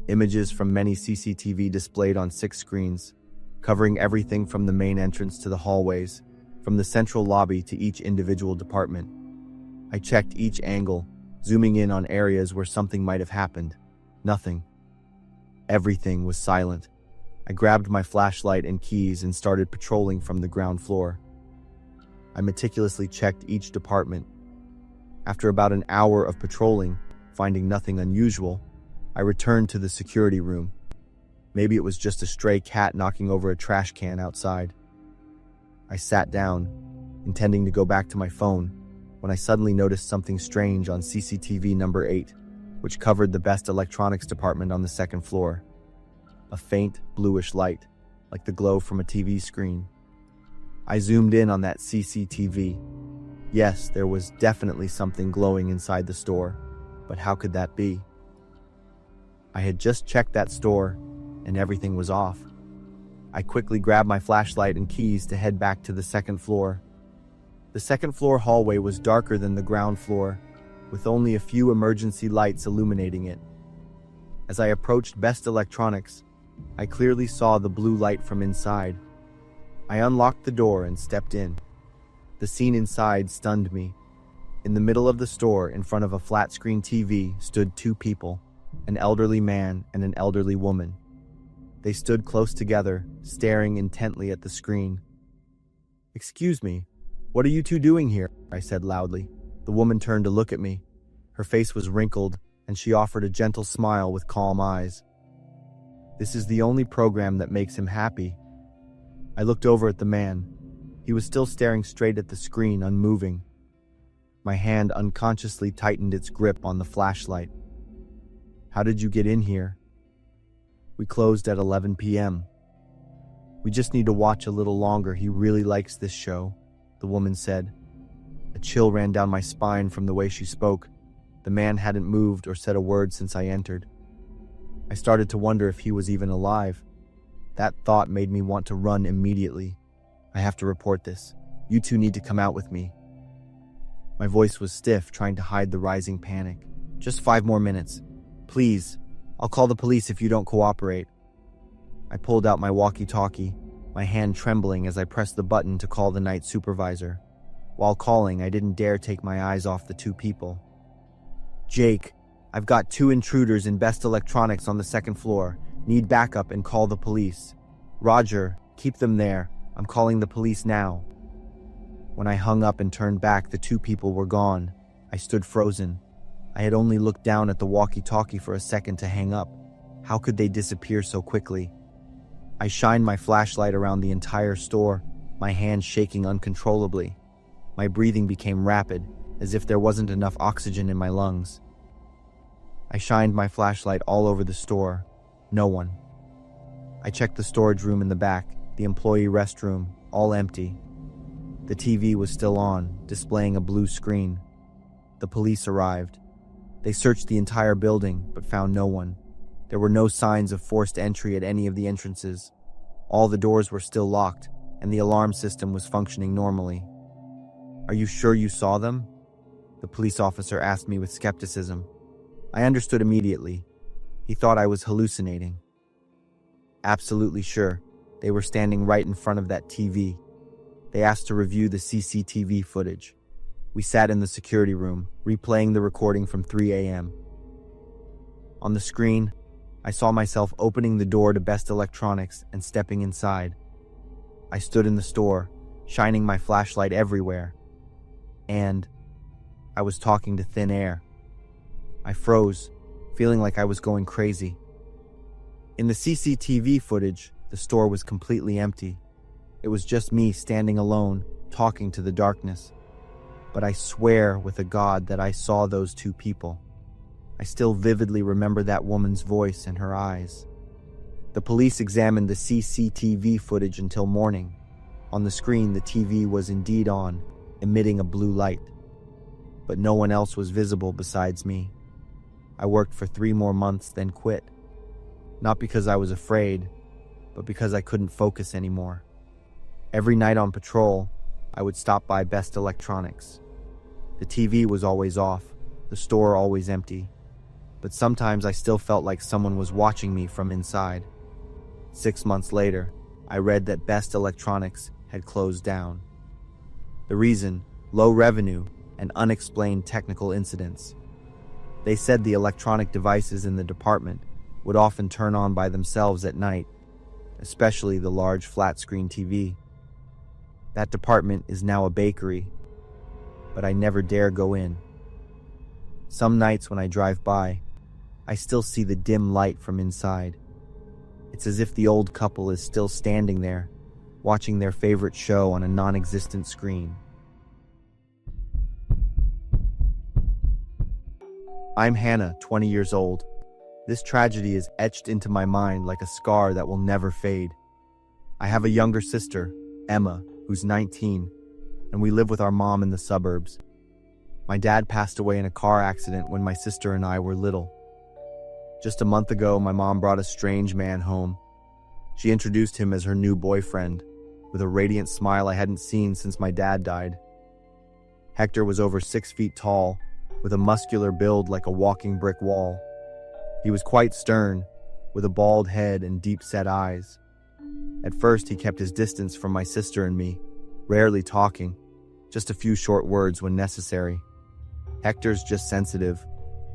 Images from many CCTV displayed on 6 screens, covering everything from the main entrance to the hallways, from the central lobby to each individual department. I checked each angle, zooming in on areas where something might have happened. Nothing. Everything was silent. I grabbed my flashlight and keys and started patrolling from the ground floor. I meticulously checked each department. After about an hour of patrolling, finding nothing unusual, I returned to the security room. Maybe it was just a stray cat knocking over a trash can outside. I sat down, intending to go back to my phone, when I suddenly noticed something strange on CCTV number 8, which covered the best electronics department on the 2nd floor. A faint, bluish light, like the glow from a TV screen. I zoomed in on that CCTV. Yes, there was definitely something glowing inside the store, but how could that be? I had just checked that store, and everything was off. I quickly grabbed my flashlight and keys to head back to the 2nd floor. The 2nd floor hallway was darker than the ground floor, with only a few emergency lights illuminating it. As I approached Best Electronics, I clearly saw the blue light from inside. I unlocked the door and stepped in. The scene inside stunned me. In the middle of the store, in front of a flat-screen TV, stood 2 people, an elderly man and an elderly woman. They stood close together, staring intently at the screen. "Excuse me, what are you 2 doing here?" I said loudly. The woman turned to look at me. Her face was wrinkled, and she offered a gentle smile with calm eyes. "This is the only program that makes him happy." I looked over at the man. He was still staring straight at the screen, unmoving. My hand unconsciously tightened its grip on the flashlight. "How did you get in here?" "We closed at 11 p.m. "We just need to watch a little longer. He really likes this show," the woman said. A chill ran down my spine from the way she spoke. The man hadn't moved or said a word since I entered. I started to wonder if he was even alive. That thought made me want to run immediately. "I have to report this. You 2 need to come out with me." My voice was stiff, trying to hide the rising panic. "Just 5 more minutes. Please. I'll call the police if you don't cooperate." I pulled out my walkie-talkie, my hand trembling as I pressed the button to call the night supervisor. While calling, I didn't dare take my eyes off the 2 people. "Jake, I've got 2 intruders in Best Electronics on the 2nd floor. Need backup and call the police." "Roger, keep them there. I'm calling the police now." When I hung up and turned back, the 2 people were gone. I stood frozen. I had only looked down at the walkie-talkie for a second to hang up. How could they disappear so quickly? I shined my flashlight around the entire store, my hands shaking uncontrollably. My breathing became rapid, as if there wasn't enough oxygen in my lungs. I shined my flashlight all over the store. No one. I checked the storage room in the back, the employee restroom, all empty. The TV was still on, displaying a blue screen. The police arrived. They searched the entire building, but found no one. There were no signs of forced entry at any of the entrances. All the doors were still locked, and the alarm system was functioning normally. "Are you sure you saw them?" the police officer asked me with skepticism. I understood immediately. He thought I was hallucinating. "Absolutely sure. They were standing right in front of that TV." They asked to review the CCTV footage. We sat in the security room, replaying the recording from 3 a.m. On the screen, I saw myself opening the door to Best Electronics and stepping inside. I stood in the store, shining my flashlight everywhere. And I was talking to thin air. I froze, feeling like I was going crazy. In the CCTV footage, the store was completely empty. It was just me standing alone, talking to the darkness. But I swear with a God that I saw those two people. I still vividly remember that woman's voice and her eyes. The police examined the CCTV footage until morning. On the screen, the TV was indeed on, emitting a blue light. But no one else was visible besides me. I worked for 3 more months, then quit. Not because I was afraid, but because I couldn't focus anymore. Every night on patrol, I would stop by Best Electronics. The TV was always off, the store always empty. But sometimes I still felt like someone was watching me from inside. 6 months later, I read that Best Electronics had closed down. The reason, low revenue and unexplained technical incidents. They said the electronic devices in the department would often turn on by themselves at night, especially the large flat-screen TV. That department is now a bakery, but I never dare go in. Some nights when I drive by, I still see the dim light from inside. It's as if the old couple is still standing there, watching their favorite show on a non-existent screen. I'm Hannah, 20 years old. This tragedy is etched into my mind like a scar that will never fade. I have a younger sister, Emma, who's 19, and we live with our mom in the suburbs. My dad passed away in a car accident when my sister and I were little. Just a month ago, my mom brought a strange man home. She introduced him as her new boyfriend, with a radiant smile I hadn't seen since my dad died. Hector was over 6 feet tall, with a muscular build like a walking brick wall. He was quite stern, with a bald head and deep-set eyes. At first, he kept his distance from my sister and me, rarely talking, just a few short words when necessary. Hector's just sensitive,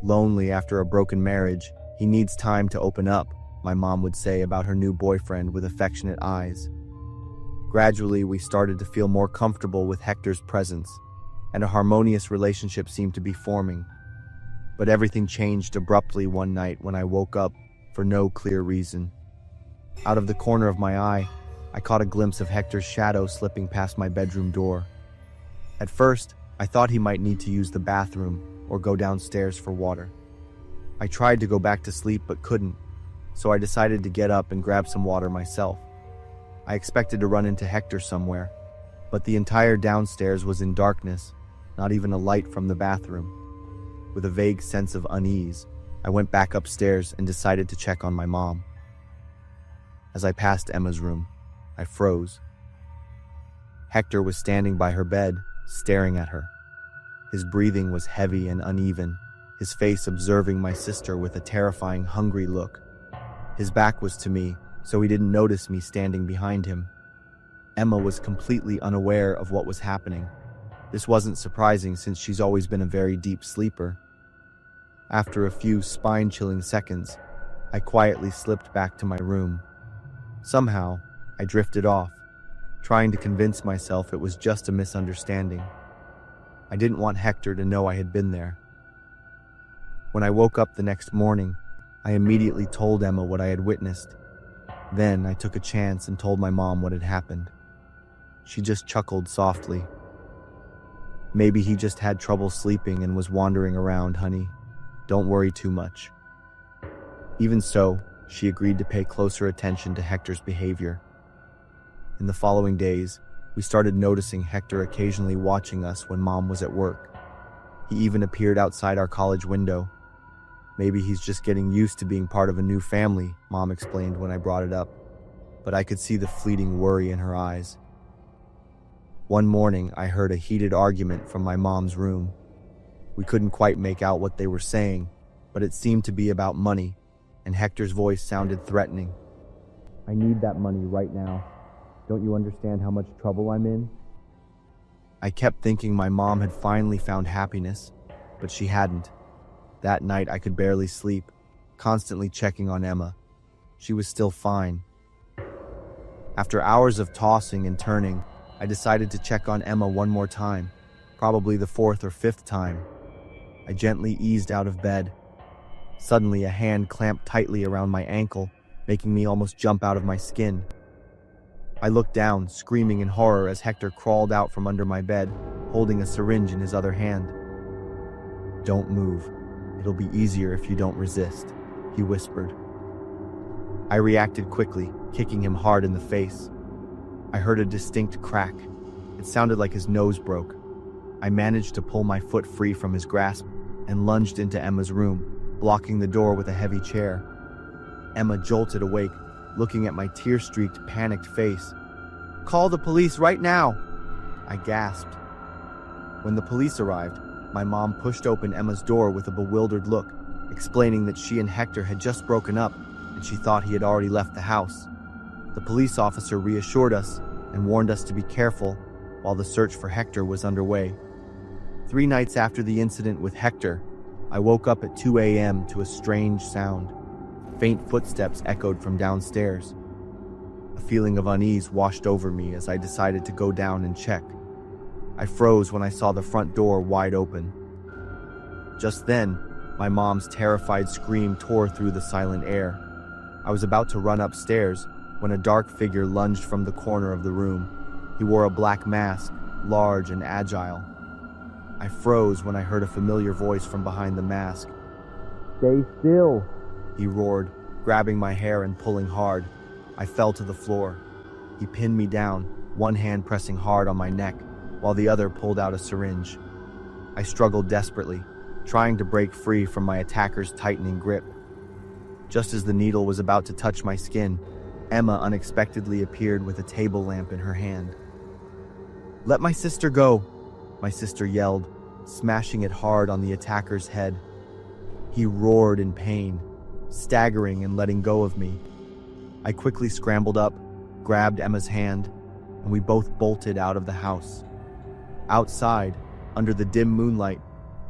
lonely after a broken marriage. He needs time to open up, my mom would say about her new boyfriend with affectionate eyes. Gradually, we started to feel more comfortable with Hector's presence, and a harmonious relationship seemed to be forming. But everything changed abruptly one night when I woke up for no clear reason. Out of the corner of my eye, I caught a glimpse of Hector's shadow slipping past my bedroom door. At first, I thought he might need to use the bathroom or go downstairs for water. I tried to go back to sleep but couldn't, so I decided to get up and grab some water myself. I expected to run into Hector somewhere, but the entire downstairs was in darkness, not even a light from the bathroom. With a vague sense of unease, I went back upstairs and decided to check on my mom. As I passed Emma's room, I froze. Hector was standing by her bed, staring at her. His breathing was heavy and uneven, his face observing my sister with a terrifying, hungry look. His back was to me, so he didn't notice me standing behind him. Emma was completely unaware of what was happening. This wasn't surprising since she's always been a very deep sleeper. After a few spine-chilling seconds, I quietly slipped back to my room. Somehow, I drifted off, trying to convince myself it was just a misunderstanding. I didn't want Hector to know I had been there. When I woke up the next morning, I immediately told Emma what I had witnessed. Then I took a chance and told my mom what had happened. She just chuckled softly. "Maybe he just had trouble sleeping and was wandering around, honey. Don't worry too much." Even so, she agreed to pay closer attention to Hector's behavior. In the following days, we started noticing Hector occasionally watching us when Mom was at work. He even appeared outside our college window. "Maybe he's just getting used to being part of a new family," Mom explained when I brought it up, but I could see the fleeting worry in her eyes. One morning, I heard a heated argument from my mom's room. We couldn't quite make out what they were saying, but it seemed to be about money, and Hector's voice sounded threatening. "I need that money right now. Don't you understand how much trouble I'm in?" I kept thinking my mom had finally found happiness, but she hadn't. That night I could barely sleep, constantly checking on Emma. She was still fine. After hours of tossing and turning, I decided to check on Emma one more time, probably the fourth or fifth time. I gently eased out of bed. Suddenly, a hand clamped tightly around my ankle, making me almost jump out of my skin. I looked down, screaming in horror as Hector crawled out from under my bed, holding a syringe in his other hand. "Don't move. It'll be easier if you don't resist," he whispered. I reacted quickly, kicking him hard in the face. I heard a distinct crack. It sounded like his nose broke. I managed to pull my foot free from his grasp and lunged into Emma's room, blocking the door with a heavy chair. Emma jolted awake, looking at my tear-streaked, panicked face. "Call the police right now!" I gasped. When the police arrived, my mom pushed open Emma's door with a bewildered look, explaining that she and Hector had just broken up and she thought he had already left the house. The police officer reassured us and warned us to be careful while the search for Hector was underway. 3 nights after the incident with Hector, I woke up at 2 a.m. to a strange sound. Faint footsteps echoed from downstairs. A feeling of unease washed over me as I decided to go down and check. I froze when I saw the front door wide open. Just then, my mom's terrified scream tore through the silent air. I was about to run upstairs when a dark figure lunged from the corner of the room. He wore a black mask, large and agile. I froze when I heard a familiar voice from behind the mask. "Stay still," he roared, grabbing my hair and pulling hard. I fell to the floor. He pinned me down, one hand pressing hard on my neck, while the other pulled out a syringe. I struggled desperately, trying to break free from my attacker's tightening grip. Just as the needle was about to touch my skin, Emma unexpectedly appeared with a table lamp in her hand. "Let my sister go," my sister yelled, smashing it hard on the attacker's head. He roared in pain, staggering and letting go of me. I quickly scrambled up, grabbed Emma's hand, and we both bolted out of the house. Outside, under the dim moonlight,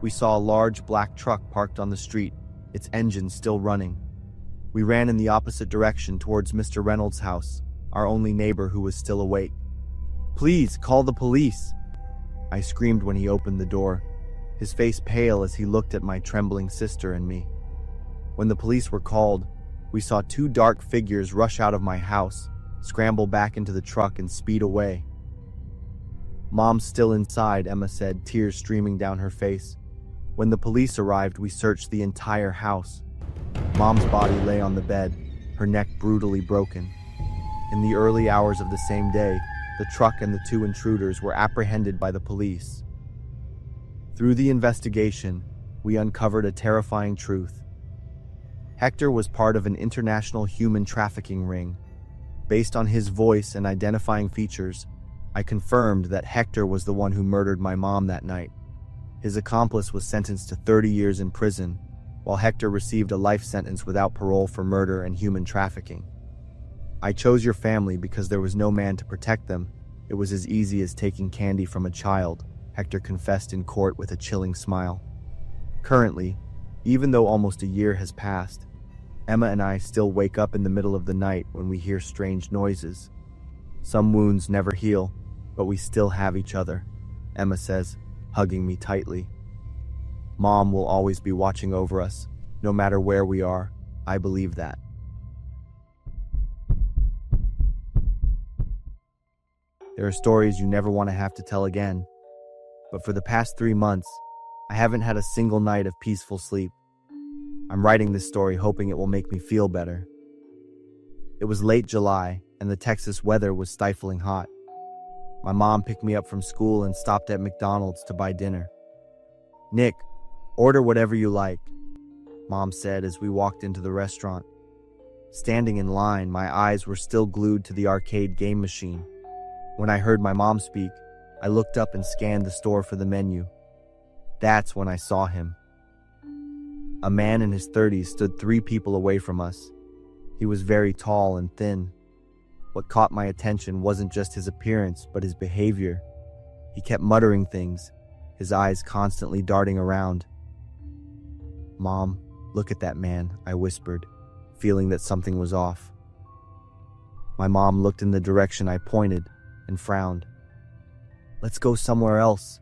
we saw a large black truck parked on the street, its engine still running. We ran in the opposite direction towards Mr. Reynolds' house, our only neighbor who was still awake. "Please, call the police!" I screamed when he opened the door, his face pale as he looked at my trembling sister and me. When the police were called, we saw 2 dark figures rush out of my house, scramble back into the truck, and speed away. "Mom's still inside," Emma said, tears streaming down her face. When the police arrived, we searched the entire house. Mom's body lay on the bed, her neck brutally broken. In the early hours of the same day, the truck and the 2 intruders were apprehended by the police. Through the investigation, we uncovered a terrifying truth. Hector was part of an international human trafficking ring. Based on his voice and identifying features, I confirmed that Hector was the one who murdered my mom that night. His accomplice was sentenced to 30 years in prison, while Hector received a life sentence without parole for murder and human trafficking. "I chose your family because there was no man to protect them. It was as easy as taking candy from a child," Hector confessed in court with a chilling smile. Currently, even though almost a year has passed, Emma and I still wake up in the middle of the night when we hear strange noises. Some wounds never heal, but we still have each other, Emma says, hugging me tightly. Mom will always be watching over us, no matter where we are. I believe that. There are stories you never want to have to tell again, but for the past 3 months, I haven't had a single night of peaceful sleep. I'm writing this story hoping it will make me feel better. It was late July, and the Texas weather was stifling hot. My mom picked me up from school and stopped at McDonald's to buy dinner. "Nick, order whatever you like," Mom said as we walked into the restaurant. Standing in line, my eyes were still glued to the arcade game machine. When I heard my mom speak, I looked up and scanned the store for the menu. That's when I saw him. A man in his 30s stood 3 people away from us. He was very tall and thin. What caught my attention wasn't just his appearance, but his behavior. He kept muttering things, his eyes constantly darting around. "Mom, look at that man," I whispered, feeling that something was off. My mom looked in the direction I pointed and frowned. "Let's go somewhere else."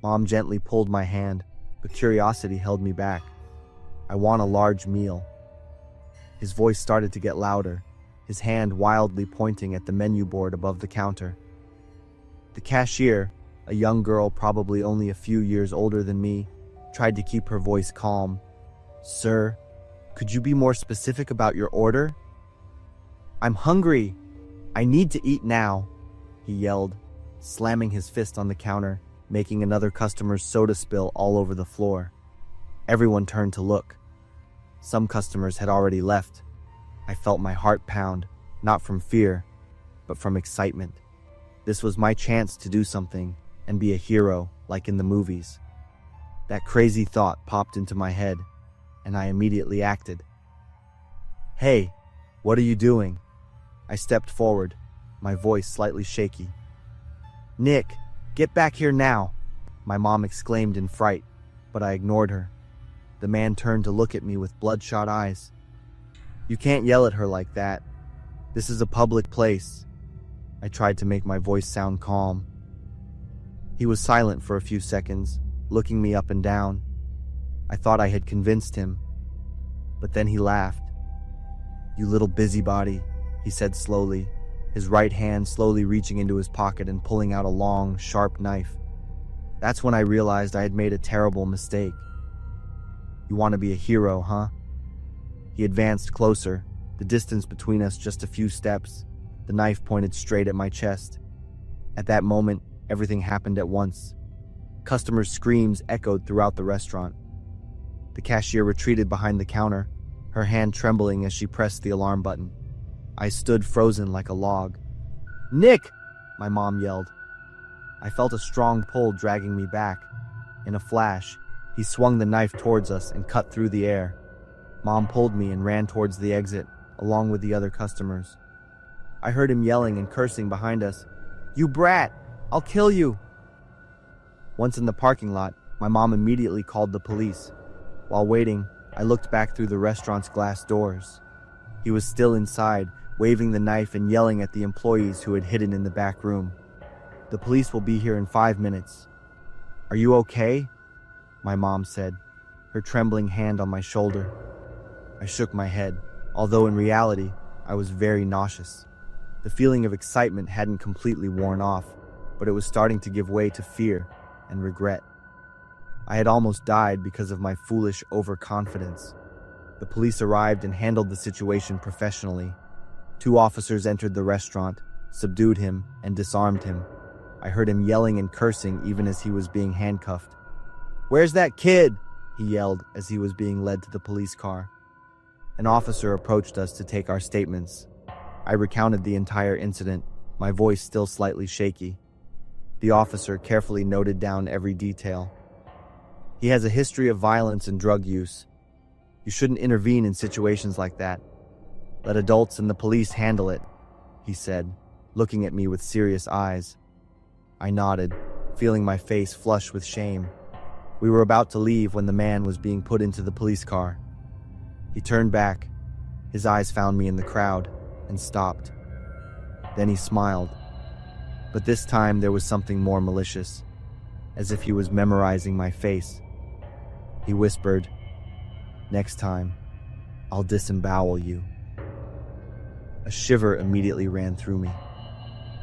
Mom gently pulled my hand, but curiosity held me back. "I want a large meal." His voice started to get louder, his hand wildly pointing at the menu board above the counter. The cashier, a young girl probably only a few years older than me, tried to keep her voice calm. "Sir, could you be more specific about your order?" "I'm hungry. I need to eat now," he yelled, slamming his fist on the counter, making another customer's soda spill all over the floor. Everyone turned to look. Some customers had already left. I felt my heart pound, not from fear, but from excitement. This was my chance to do something and be a hero like in the movies. That crazy thought popped into my head, and I immediately acted. "Hey, what are you doing?" I stepped forward, my voice slightly shaky. "Nick, get back here now," my mom exclaimed in fright, but I ignored her. The man turned to look at me with bloodshot eyes. "You can't yell at her like that. This is a public place." I tried to make my voice sound calm. He was silent for a few seconds, looking me up and down. I thought I had convinced him, but then he laughed. "You little busybody," he said slowly, his right hand slowly reaching into his pocket and pulling out a long, sharp knife. That's when I realized I had made a terrible mistake. "You want to be a hero, huh?" He advanced closer, the distance between us just a few steps, the knife pointed straight at my chest. At that moment, everything happened at once. Customers' screams echoed throughout the restaurant. The cashier retreated behind the counter, her hand trembling as she pressed the alarm button. I stood frozen like a log. "Nick!" my mom yelled. I felt a strong pull dragging me back. In a flash, he swung the knife towards us and cut through the air. Mom pulled me and ran towards the exit, along with the other customers. I heard him yelling and cursing behind us. "You brat! I'll kill you!" Once in the parking lot, my mom immediately called the police. While waiting, I looked back through the restaurant's glass doors. He was still inside, waving the knife and yelling at the employees who had hidden in the back room. "The police will be here in 5 minutes. Are you okay?" my mom said, her trembling hand on my shoulder. I shook my head, although in reality, I was very nauseous. The feeling of excitement hadn't completely worn off, but it was starting to give way to fear and regret. I had almost died because of my foolish overconfidence. The police arrived and handled the situation professionally. 2 officers entered the restaurant, subdued him, and disarmed him. I heard him yelling and cursing even as he was being handcuffed. "Where's that kid?" he yelled as he was being led to the police car. An officer approached us to take our statements. I recounted the entire incident, my voice still slightly shaky. The officer carefully noted down every detail. "He has a history of violence and drug use. You shouldn't intervene in situations like that. Let adults and the police handle it," he said, looking at me with serious eyes. I nodded, feeling my face flush with shame. We were about to leave when the man was being put into the police car. He turned back. His eyes found me in the crowd and stopped. Then he smiled. But this time there was something more malicious, as if he was memorizing my face. He whispered, "Next time, I'll disembowel you." A shiver immediately ran through me.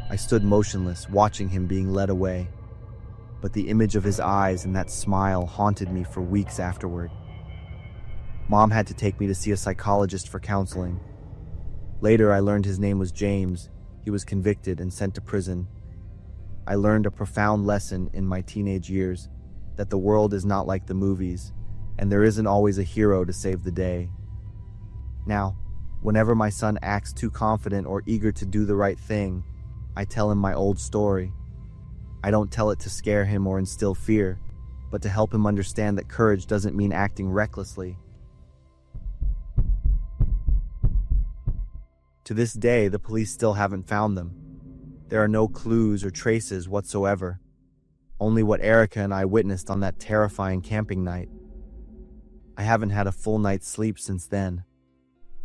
I stood motionless, watching him being led away. But the image of his eyes and that smile haunted me for weeks afterward. Mom had to take me to see a psychologist for counseling. Later, I learned his name was James. He was convicted and sent to prison. I learned a profound lesson in my teenage years, that the world is not like the movies, and there isn't always a hero to save the day. Now, whenever my son acts too confident or eager to do the right thing, I tell him my old story. I don't tell it to scare him or instill fear, but to help him understand that courage doesn't mean acting recklessly. To this day, the police still haven't found them. There are no clues or traces whatsoever, only what Erica and I witnessed on that terrifying camping night. I haven't had a full night's sleep since then.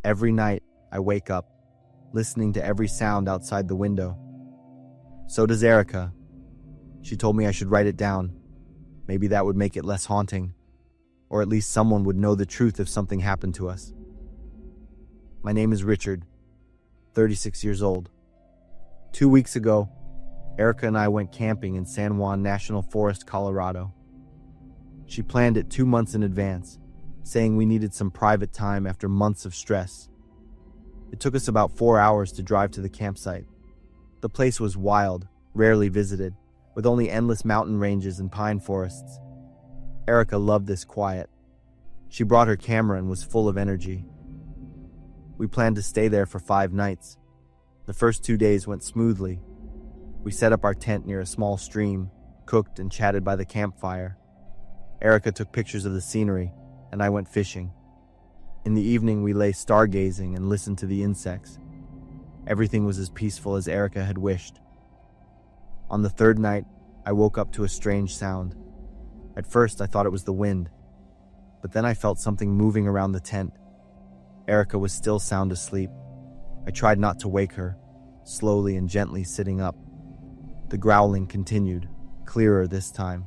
Every night, I wake up, listening to every sound outside the window. So does Erica. She told me I should write it down. Maybe that would make it less haunting, or at least someone would know the truth if something happened to us. My name is Richard, 36 years old. 2 weeks ago, Erica and I went camping in San Juan National Forest, Colorado. She planned it 2 months in advance, saying we needed some private time after months of stress. It took us about 4 hours to drive to the campsite. The place was wild, rarely visited, with only endless mountain ranges and pine forests. Erica loved this quiet. She brought her camera and was full of energy. We planned to stay there for 5 nights. The first 2 days went smoothly. We set up our tent near a small stream, cooked and chatted by the campfire. Erica took pictures of the scenery, and I went fishing. In the evening, we lay stargazing and listened to the insects. Everything was as peaceful as Erica had wished. On the 3rd night, I woke up to a strange sound. At first, I thought it was the wind, but then I felt something moving around the tent. Erica was still sound asleep. I tried not to wake her, slowly and gently sitting up. The growling continued, clearer this time.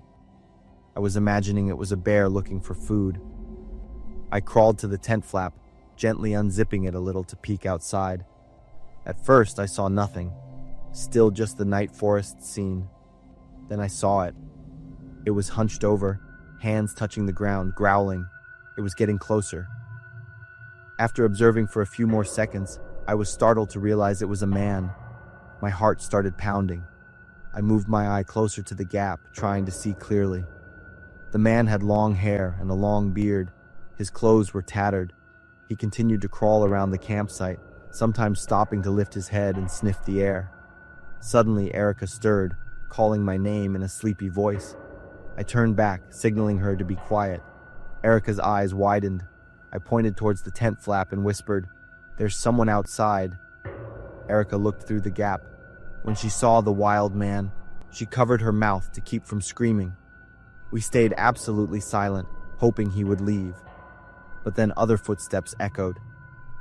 I was imagining it was a bear looking for food. I crawled to the tent flap, gently unzipping it a little to peek outside. At first, I saw nothing, still just the night forest scene. Then I saw it. It was hunched over, hands touching the ground, growling. It was getting closer. After observing for a few more seconds, I was startled to realize it was a man. My heart started pounding. I moved my eye closer to the gap, trying to see clearly. The man had long hair and a long beard. His clothes were tattered. He continued to crawl around the campsite, sometimes stopping to lift his head and sniff the air. Suddenly, Erica stirred, calling my name in a sleepy voice. I turned back, signaling her to be quiet. Erica's eyes widened. I pointed towards the tent flap and whispered, "There's someone outside." Erica looked through the gap. When she saw the wild man, she covered her mouth to keep from screaming. We stayed absolutely silent, hoping he would leave. But then other footsteps echoed.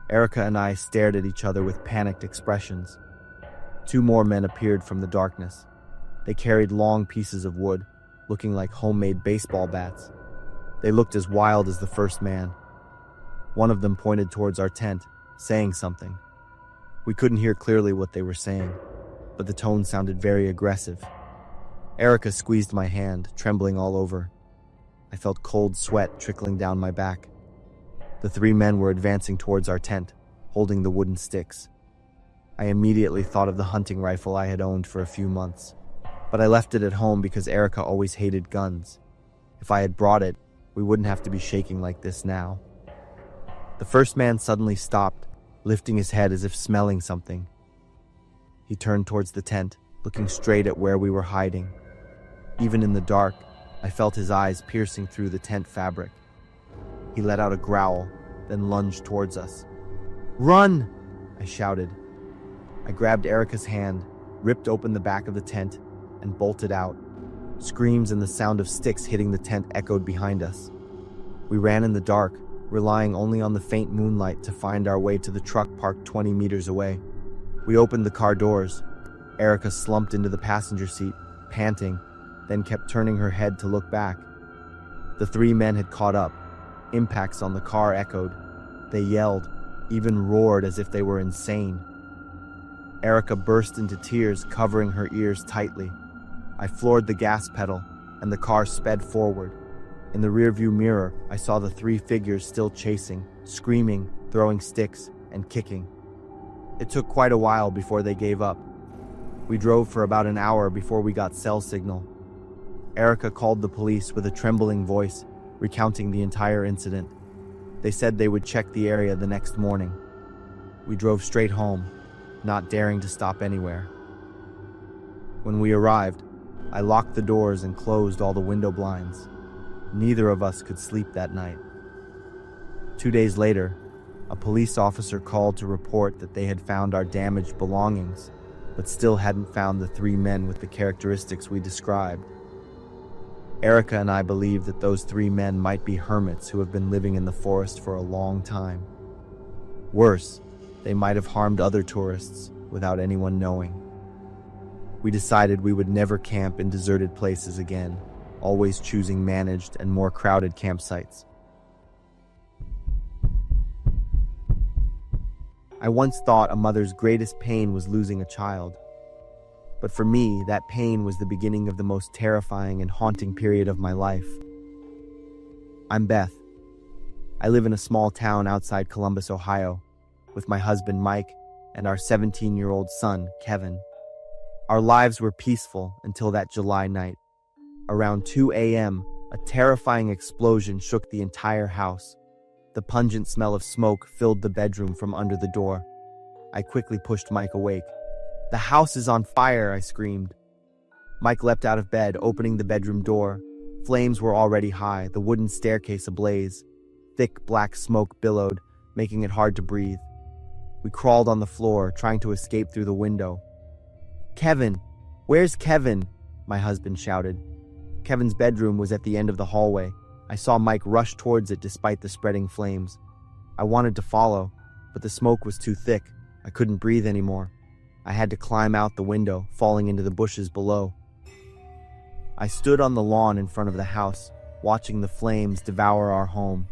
Erica and I stared at each other with panicked expressions. 2 more men appeared from the darkness. They carried long pieces of wood, looking like homemade baseball bats. They looked as wild as the first man. One of them pointed towards our tent, saying something. We couldn't hear clearly what they were saying, but the tone sounded very aggressive. Erica squeezed my hand, trembling all over. I felt cold sweat trickling down my back. The 3 men were advancing towards our tent, holding the wooden sticks. I immediately thought of the hunting rifle I had owned for a few months, but I left it at home because Erica always hated guns. If I had brought it, we wouldn't have to be shaking like this now. The first man suddenly stopped, lifting his head as if smelling something. He turned towards the tent, looking straight at where we were hiding. Even in the dark, I felt his eyes piercing through the tent fabric. He let out a growl, then lunged towards us. "Run!" I shouted. I grabbed Erica's hand, ripped open the back of the tent, and bolted out. Screams and the sound of sticks hitting the tent echoed behind us. We ran in the dark, relying only on the faint moonlight to find our way to the truck parked 20 meters away. We opened the car doors. Erica slumped into the passenger seat, panting, then kept turning her head to look back. The 3 men had caught up. Impacts on the car echoed. They yelled, even roared as if they were insane. Erica burst into tears, covering her ears tightly. I floored the gas pedal, and the car sped forward. In the rearview mirror, I saw the 3 figures still chasing, screaming, throwing sticks, and kicking. It took quite a while before they gave up. We drove for about an hour before we got cell signal. Erica called the police with a trembling voice, recounting the entire incident. They said they would check the area the next morning. We drove straight home, not daring to stop anywhere. When we arrived, I locked the doors and closed all the window blinds. Neither of us could sleep that night. 2 days later, a police officer called to report that they had found our damaged belongings, but still hadn't found the 3 men with the characteristics we described. Erica and I believe that those three men might be hermits who have been living in the forest for a long time. Worse, they might have harmed other tourists without anyone knowing. We decided we would never camp in deserted places again, always choosing managed and more crowded campsites. I once thought a mother's greatest pain was losing a child. But for me, that pain was the beginning of the most terrifying and haunting period of my life. I'm Beth. I live in a small town outside Columbus, Ohio, with my husband Mike and our 17-year-old son, Kevin. Our lives were peaceful until that July night. Around 2 a.m., a terrifying explosion shook the entire house. The pungent smell of smoke filled the bedroom from under the door. I quickly pushed Mike awake. "The house is on fire," I screamed. Mike leapt out of bed, opening the bedroom door. Flames were already high, the wooden staircase ablaze. Thick black smoke billowed, making it hard to breathe. We crawled on the floor, trying to escape through the window. "Kevin! Where's Kevin?" my husband shouted. Kevin's bedroom was at the end of the hallway. I saw Mike rush towards it despite the spreading flames. I wanted to follow, but the smoke was too thick. I couldn't breathe anymore. I had to climb out the window, falling into the bushes below. I stood on the lawn in front of the house, watching the flames devour our home.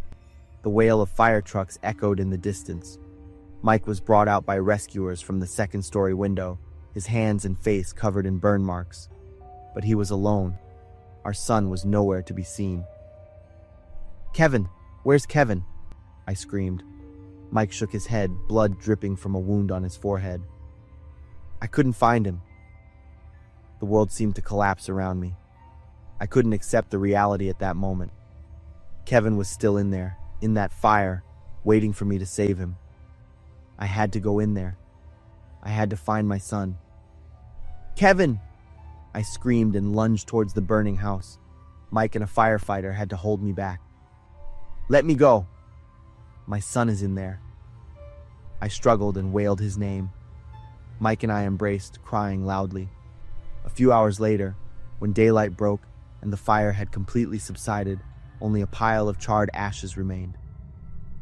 The wail of fire trucks echoed in the distance. Mike was brought out by rescuers from the second-story window, his hands and face covered in burn marks. But he was alone. Our son was nowhere to be seen. "Kevin! Where's Kevin?" I screamed. Mike shook his head, blood dripping from a wound on his forehead. "I couldn't find him." The world seemed to collapse around me. I couldn't accept the reality at that moment. Kevin was still in there, in that fire, waiting for me to save him. I had to go in there. I had to find my son. "Kevin!" I screamed and lunged towards the burning house. Mike and a firefighter had to hold me back. "Let me go. My son is in there." I struggled and wailed his name. Mike and I embraced, crying loudly. A few hours later, when daylight broke and the fire had completely subsided, only a pile of charred ashes remained.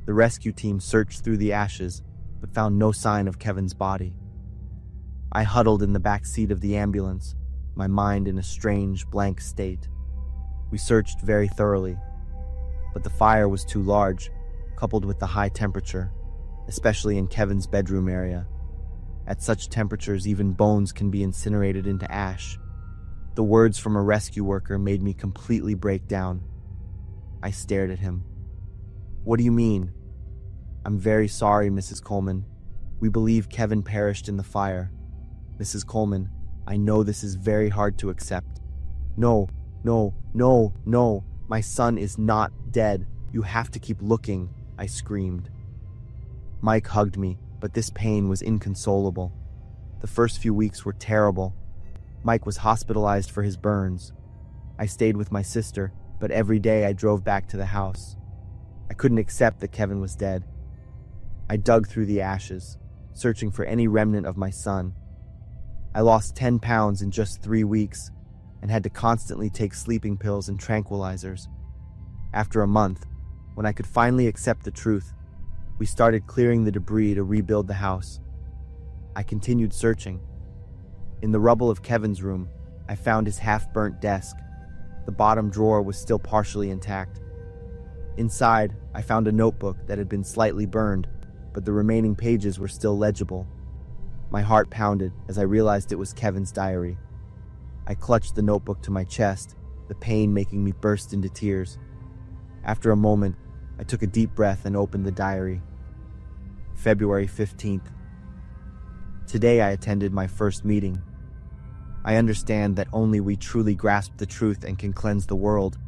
The rescue team searched through the ashes, but found no sign of Kevin's body. I huddled in the back seat of the ambulance, my mind in a strange, blank state. We searched very thoroughly, but the fire was too large, coupled with the high temperature, especially in Kevin's bedroom area. At such temperatures, even bones can be incinerated into ash. The words from a rescue worker made me completely break down. I stared at him. "What do you mean?" "I'm very sorry, Mrs. Coleman. We believe Kevin perished in the fire. Mrs. Coleman, I know this is very hard to accept." No, no. My son is not dead. You have to keep looking," I screamed. Mike hugged me, but this pain was inconsolable. The first few weeks were terrible. Mike was hospitalized for his burns. I stayed with my sister, but every day I drove back to the house. I couldn't accept that Kevin was dead. I dug through the ashes, searching for any remnant of my son. I lost 10 pounds in just 3 weeks and had to constantly take sleeping pills and tranquilizers. After a month, when I could finally accept the truth, we started clearing the debris to rebuild the house. I continued searching. In the rubble of Kevin's room, I found his half-burnt desk. The bottom drawer was still partially intact. Inside, I found a notebook that had been slightly burned, but the remaining pages were still legible. My heart pounded as I realized it was Kevin's diary. I clutched the notebook to my chest, the pain making me burst into tears. After a moment, I took a deep breath and opened the diary. February 15th. Today I attended my first meeting. I understand that only we truly grasp the truth and can cleanse the world.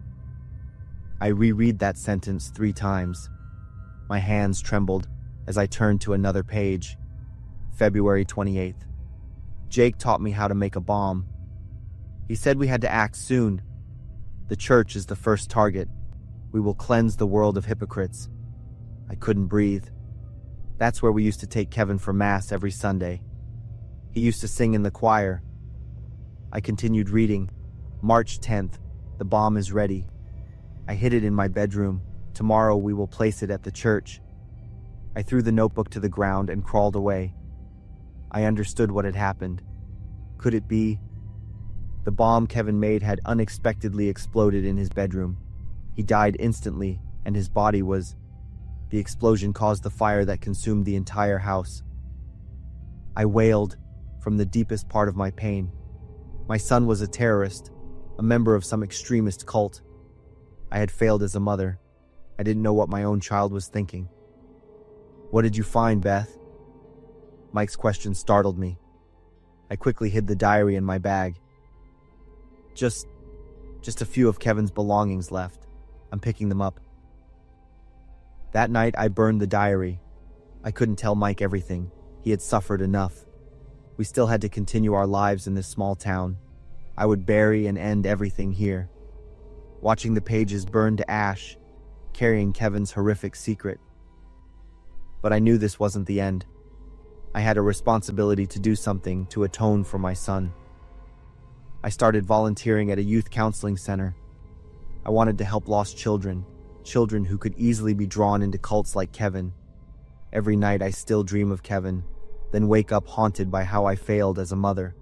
I reread that sentence 3 times. My hands trembled as I turned to another page. February 28th. Jake taught me how to make a bomb. He said we had to act soon. The church is the first target. We will cleanse the world of hypocrites. I couldn't breathe. That's where we used to take Kevin for Mass every Sunday. He used to sing in the choir. I continued reading. March 10th. The bomb is ready. I hid it in my bedroom. Tomorrow we will place it at the church. I threw the notebook to the ground and crawled away. I understood what had happened. Could it be? The bomb Kevin made had unexpectedly exploded in his bedroom. He died instantly, and his body was... The explosion caused the fire that consumed the entire house. I wailed from the deepest part of my pain. My son was a terrorist, a member of some extremist cult. I had failed as a mother. I didn't know what my own child was thinking. "What did you find, Beth?" Mike's question startled me. I quickly hid the diary in my bag. Just a few of Kevin's belongings left. I'm picking them up. That night, I burned the diary. I couldn't tell Mike everything. He had suffered enough. We still had to continue our lives in this small town. I would bury and end everything here. Watching the pages burn to ash, carrying Kevin's horrific secret. But I knew this wasn't the end. I had a responsibility to do something to atone for my son. I started volunteering at a youth counseling center. I wanted to help lost children who could easily be drawn into cults like Kevin. Every night I still dream of Kevin, then wake up haunted by how I failed as a mother.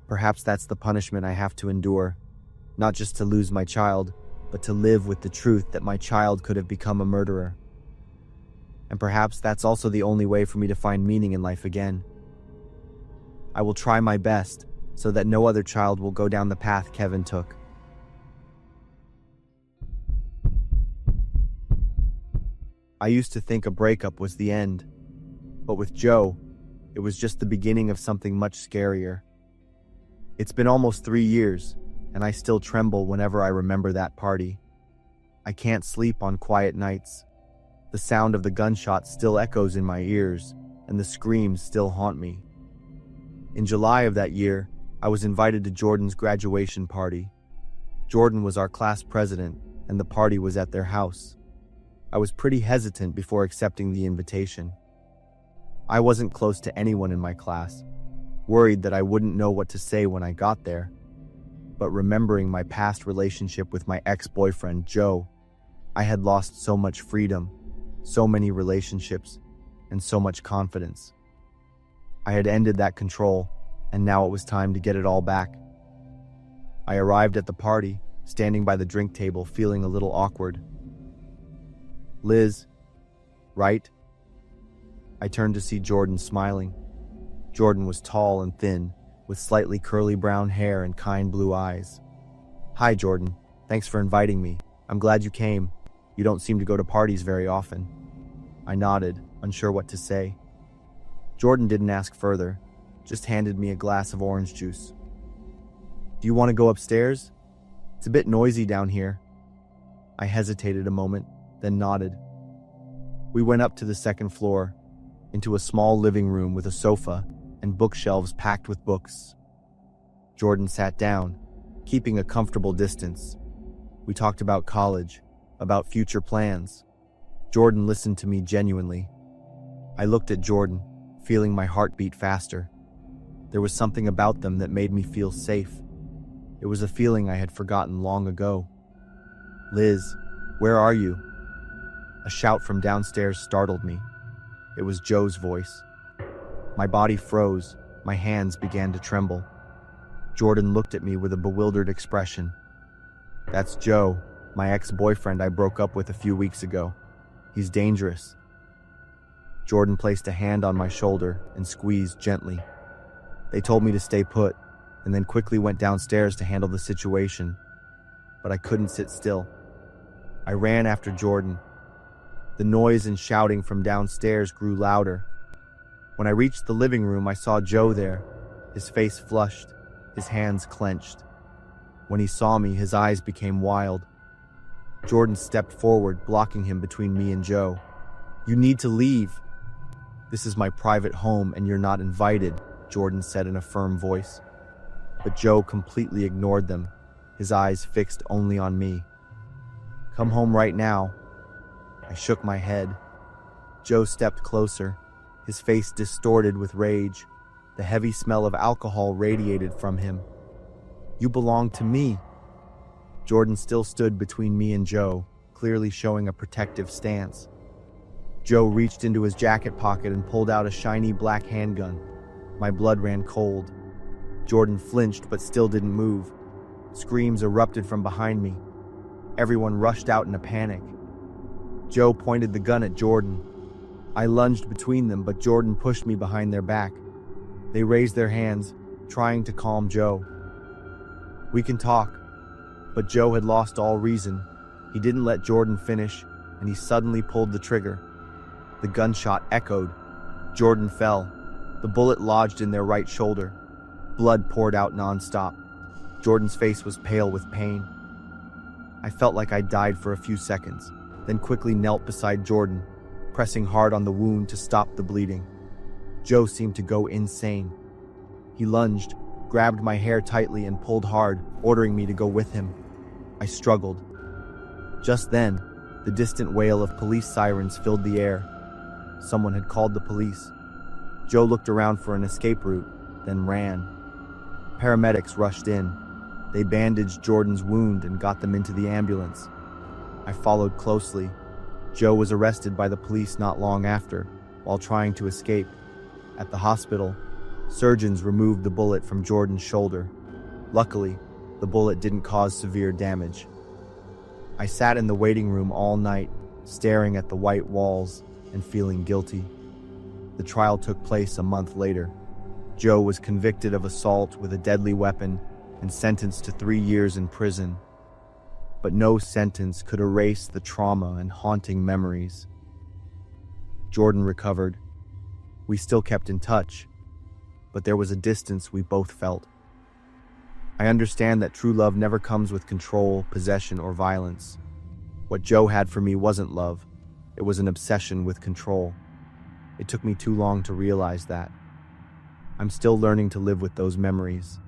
Perhaps that's the punishment I have to endure, not just to lose my child, but to live with the truth that my child could have become a murderer. And perhaps that's also the only way for me to find meaning in life again. I will try my best so that no other child will go down the path Kevin took. I used to think a breakup was the end, but with Joe, it was just the beginning of something much scarier. It's been almost 3 years, and I still tremble whenever I remember that party. I can't sleep on quiet nights. The sound of the gunshot still echoes in my ears, and the screams still haunt me. In July of that year, I was invited to Jordan's graduation party. Jordan was our class president, and the party was at their house. I was pretty hesitant before accepting the invitation. I wasn't close to anyone in my class, worried that I wouldn't know what to say when I got there. But remembering my past relationship with my ex-boyfriend, Joe, I had lost so much freedom, so many relationships, and so much confidence. I had ended that control, and now it was time to get it all back. I arrived at the party, standing by the drink table, feeling a little awkward. "Liz, right?" I turned to see Jordan smiling. Jordan was tall and thin, with slightly curly brown hair and kind blue eyes. "Hi, Jordan. Thanks for inviting me. I'm glad you came. You don't seem to go to parties very often." I nodded, unsure what to say. Jordan didn't ask further, just handed me a glass of orange juice. "Do you want to go upstairs? It's a bit noisy down here." I hesitated a moment, then nodded. We went up to the second floor, into a small living room with a sofa and bookshelves packed with books. Jordan sat down, keeping a comfortable distance. We talked about college, about future plans. Jordan listened to me genuinely. I looked at Jordan, feeling my heart beat faster. There was something about them that made me feel safe. It was a feeling I had forgotten long ago. "Liz, where are you?" A shout from downstairs startled me. It was Joe's voice. My body froze, my hands began to tremble. Jordan looked at me with a bewildered expression. "That's Joe, my ex-boyfriend I broke up with a few weeks ago. He's dangerous." Jordan placed a hand on my shoulder and squeezed gently. They told me to stay put, and then quickly went downstairs to handle the situation. But I couldn't sit still. I ran after Jordan. The noise and shouting from downstairs grew louder. When I reached the living room, I saw Joe there, his face flushed, his hands clenched. When he saw me, his eyes became wild. Jordan stepped forward, blocking him between me and Joe. "You need to leave. This is my private home and you're not invited," Jordan said in a firm voice. But Joe completely ignored them, his eyes fixed only on me. "Come home right now." I shook my head. Joe stepped closer, his face distorted with rage. The heavy smell of alcohol radiated from him. "You belong to me. Jordan still stood between me and Joe, clearly showing a protective stance. Joe reached into his jacket pocket and pulled out a shiny black handgun. My blood ran cold. Jordan flinched but still didn't move. Screams erupted from behind me. Everyone rushed out in a panic. Joe pointed the gun at Jordan. I lunged between them, but Jordan pushed me behind their back. They raised their hands, trying to calm Joe. "We can talk." But Joe had lost all reason. He didn't let Jordan finish, and he suddenly pulled the trigger. The gunshot echoed. Jordan fell. The bullet lodged in their right shoulder. Blood poured out nonstop. Jordan's face was pale with pain. I felt like I died for a few seconds, then quickly knelt beside Jordan, pressing hard on the wound to stop the bleeding. Joe seemed to go insane. He lunged, grabbed my hair tightly and pulled hard, ordering me to go with him. I struggled. Just then, the distant wail of police sirens filled the air. Someone had called the police. Joe looked around for an escape route, then ran. Paramedics rushed in. They bandaged Jordan's wound and got them into the ambulance. I followed closely. Joe was arrested by the police not long after, while trying to escape. At the hospital, surgeons removed the bullet from Jordan's shoulder. Luckily, the bullet didn't cause severe damage. I sat in the waiting room all night, staring at the white walls and feeling guilty. The trial took place a month later. Joe was convicted of assault with a deadly weapon and sentenced to 3 years in prison. But no sentence could erase the trauma and haunting memories. Jordan recovered. We still kept in touch, but there was a distance we both felt. I understand that true love never comes with control, possession, or violence. What Joe had for me wasn't love. It was an obsession with control. It took me too long to realize that. I'm still learning to live with those memories,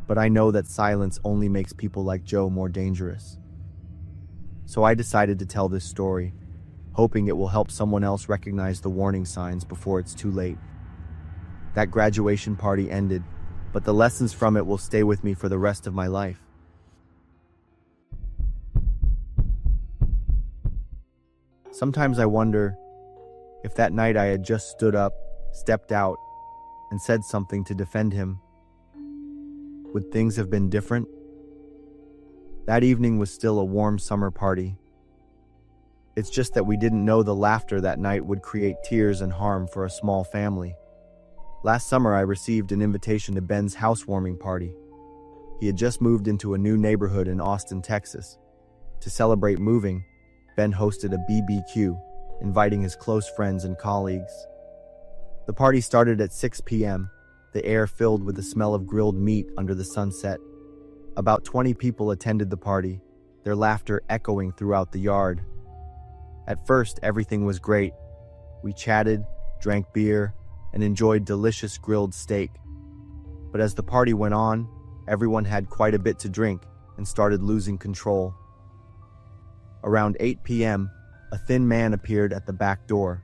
but I know that silence only makes people like Joe more dangerous. So I decided to tell this story, hoping it will help someone else recognize the warning signs before it's too late. That graduation party ended, but the lessons from it will stay with me for the rest of my life. Sometimes I wonder if that night I had just stood up, stepped out, and said something to defend him. Would things have been different? That evening was still a warm summer party. It's just that we didn't know the laughter that night would create tears and harm for a small family. Last summer, I received an invitation to Ben's housewarming party. He had just moved into a new neighborhood in Austin, Texas. To celebrate moving, Ben hosted a BBQ, inviting his close friends and colleagues. The party started at 6 p.m., the air filled with the smell of grilled meat under the sunset. About 20 people attended the party, their laughter echoing throughout the yard. At first, everything was great. We chatted, drank beer, and enjoyed delicious grilled steak. But as the party went on, everyone had quite a bit to drink and started losing control. Around 8 p.m., a thin man appeared at the back door.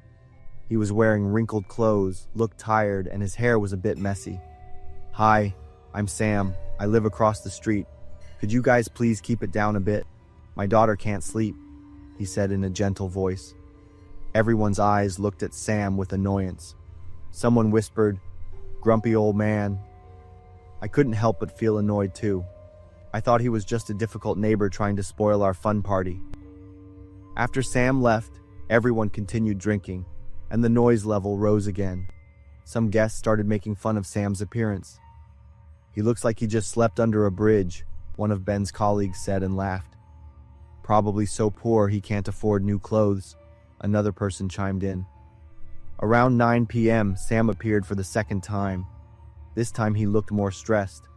He was wearing wrinkled clothes, looked tired, and his hair was a bit messy. "Hi, I'm Sam. I live across the street. Could you guys please keep it down a bit? My daughter can't sleep," he said in a gentle voice. Everyone's eyes looked at Sam with annoyance. Someone whispered, "Grumpy old man." I couldn't help but feel annoyed too. I thought he was just a difficult neighbor trying to spoil our fun party. After Sam left, everyone continued drinking, and the noise level rose again. Some guests started making fun of Sam's appearance. "He looks like he just slept under a bridge," one of Ben's colleagues said and laughed. "Probably so poor he can't afford new clothes," another person chimed in. Around 9 p.m., Sam appeared for the second time. This time he looked more stressed.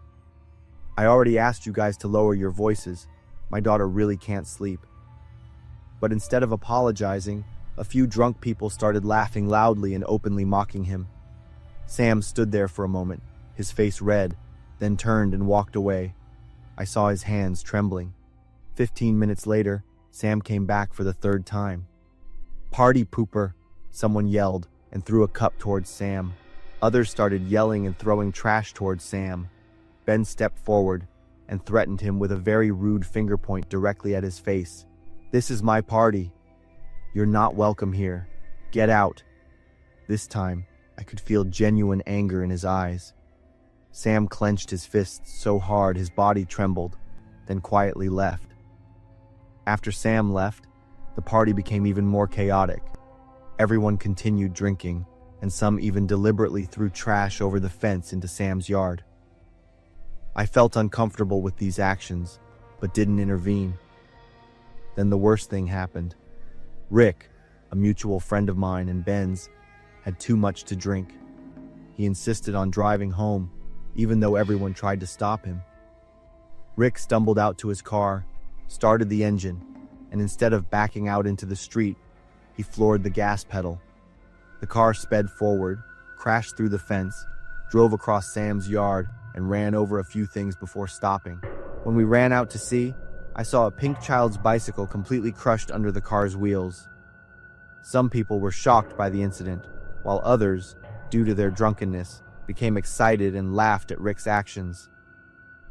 "I already asked you guys to lower your voices. My daughter really can't sleep." But instead of apologizing, a few drunk people started laughing loudly and openly mocking him. Sam stood there for a moment, his face red, then turned and walked away. I saw his hands trembling. 15 minutes later, Sam came back for the third time. "Party pooper," someone yelled and threw a cup towards Sam. Others started yelling and throwing trash towards Sam. Ben stepped forward. and threatened him with a very rude finger point directly at his face. "This is my party. You're not welcome here. Get out." This time, I could feel genuine anger in his eyes. Sam clenched his fists so hard his body trembled, then quietly left. After Sam left, the party became even more chaotic. Everyone continued drinking, and some even deliberately threw trash over the fence into Sam's yard. I felt uncomfortable with these actions, but didn't intervene. Then the worst thing happened. Rick, a mutual friend of mine and Ben's, had too much to drink. He insisted on driving home, even though everyone tried to stop him. Rick stumbled out to his car, started the engine, and instead of backing out into the street, he floored the gas pedal. The car sped forward, crashed through the fence, drove across Sam's yard, and ran over a few things before stopping. When we ran out to see, I saw a pink child's bicycle completely crushed under the car's wheels. Some people were shocked by the incident, while others, due to their drunkenness, became excited and laughed at Rick's actions.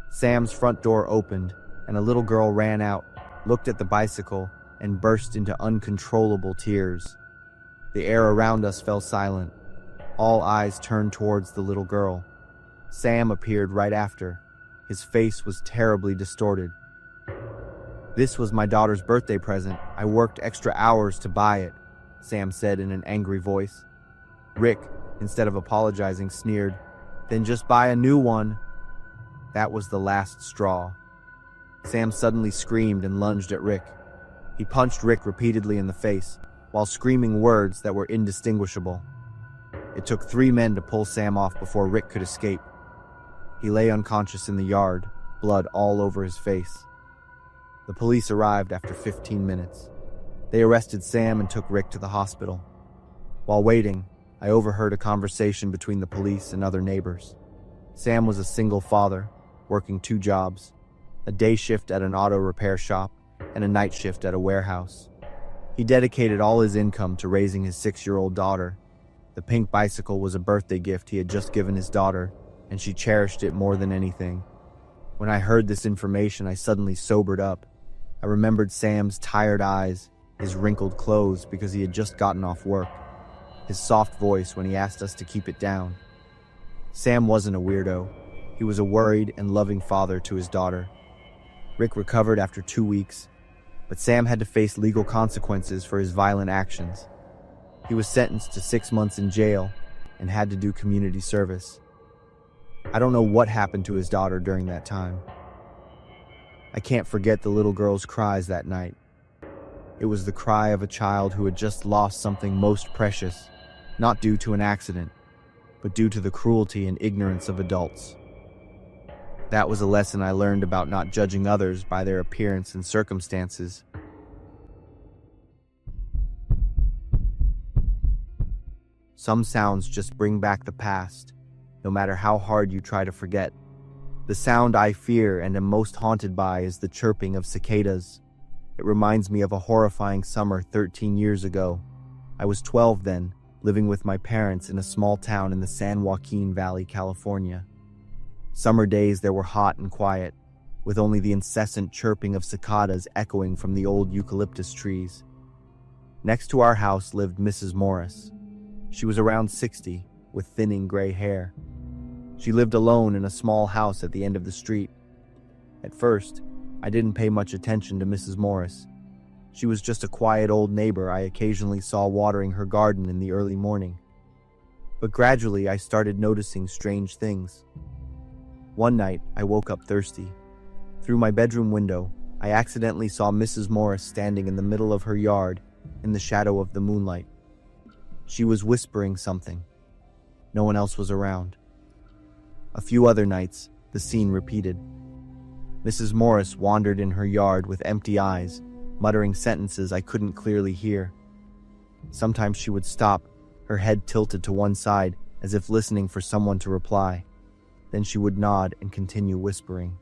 Sam's front door opened, and a little girl ran out, looked at the bicycle, and burst into uncontrollable tears. The air around us fell silent. All eyes turned towards the little girl. Sam appeared right after. His face was terribly distorted. "This was my daughter's birthday present. I worked extra hours to buy it," Sam said in an angry voice. Rick, instead of apologizing, sneered, "Then just buy a new one." That was the last straw. Sam suddenly screamed and lunged at Rick. He punched Rick repeatedly in the face, while screaming words that were indistinguishable. It took 3 men to pull Sam off before Rick could escape. He lay unconscious in the yard, blood all over his face. The police arrived after 15 minutes. They arrested Sam and took Rick to the hospital. While waiting, I overheard a conversation between the police and other neighbors. Sam was a single father, working 2 jobs, a day shift at an auto repair shop and a night shift at a warehouse. He dedicated all his income to raising his 6-year-old daughter. The pink bicycle was a birthday gift he had just given his daughter, and she cherished it more than anything. When I heard this information, I suddenly sobered up. I remembered Sam's tired eyes, his wrinkled clothes because he had just gotten off work, his soft voice when he asked us to keep it down. Sam wasn't a weirdo. He was a worried and loving father to his daughter. Rick recovered after 2 weeks, but Sam had to face legal consequences for his violent actions. He was sentenced to 6 months in jail and had to do community service. I don't know what happened to his daughter during that time. I can't forget the little girl's cries that night. It was the cry of a child who had just lost something most precious, not due to an accident, but due to the cruelty and ignorance of adults. That was a lesson I learned about not judging others by their appearance and circumstances. Some sounds just bring back the past, no matter how hard you try to forget. The sound I fear and am most haunted by is the chirping of cicadas. It reminds me of a horrifying summer 13 years ago. I was 12 then, living with my parents in a small town in the San Joaquin Valley, California. Summer days there were hot and quiet, with only the incessant chirping of cicadas echoing from the old eucalyptus trees. Next to our house lived Mrs. Morris. She was around 60, with thinning gray hair. She lived alone in a small house at the end of the street. At first, I didn't pay much attention to Mrs. Morris. She was just a quiet old neighbor I occasionally saw watering her garden in the early morning. But gradually I started noticing strange things. One night, I woke up thirsty. Through my bedroom window, I accidentally saw Mrs. Morris standing in the middle of her yard in the shadow of the moonlight. She was whispering something. No one else was around. A few other nights, the scene repeated. Mrs. Morris wandered in her yard with empty eyes, muttering sentences I couldn't clearly hear. Sometimes she would stop, her head tilted to one side as if listening for someone to reply. Then she would nod and continue whispering.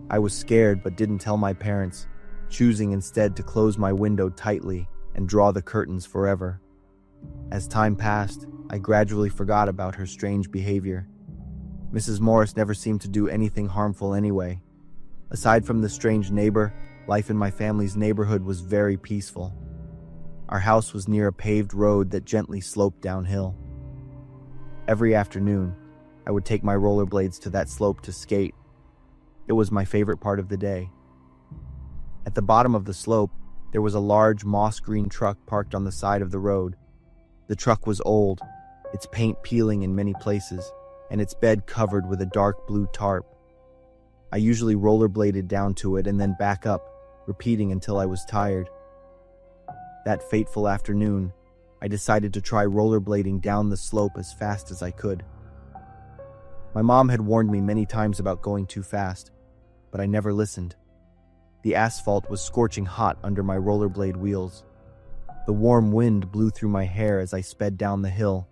I was scared but didn't tell my parents, choosing instead to close my window tightly and draw the curtains forever. As time passed, I gradually forgot about her strange behavior. Mrs. Morris never seemed to do anything harmful anyway, Aside from the strange neighbor, life in my family's neighborhood was very peaceful. Our house was near a paved road that gently sloped downhill. Every afternoon, I would take my rollerblades to that slope to skate. It was my favorite part of the day. At the bottom of the slope, there was a large moss-green truck parked on the side of the road. The truck was old, its paint peeling in many places, and its bed covered with a dark blue tarp. I usually rollerbladed down to it and then back up, repeating until I was tired. That fateful afternoon, I decided to try rollerblading down the slope as fast as I could. My mom had warned me many times about going too fast, but I never listened. The asphalt was scorching hot under my rollerblade wheels. The warm wind blew through my hair as I sped down the hill.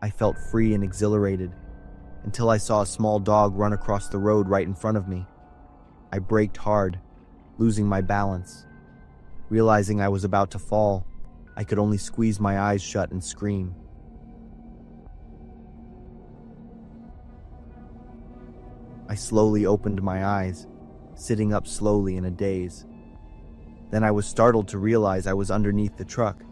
I felt free and exhilarated, until I saw a small dog run across the road right in front of me. I braked hard, losing my balance. Realizing I was about to fall, I could only squeeze my eyes shut and scream. I slowly opened my eyes, sitting up slowly in a daze. Then I was startled to realize I was underneath the truck.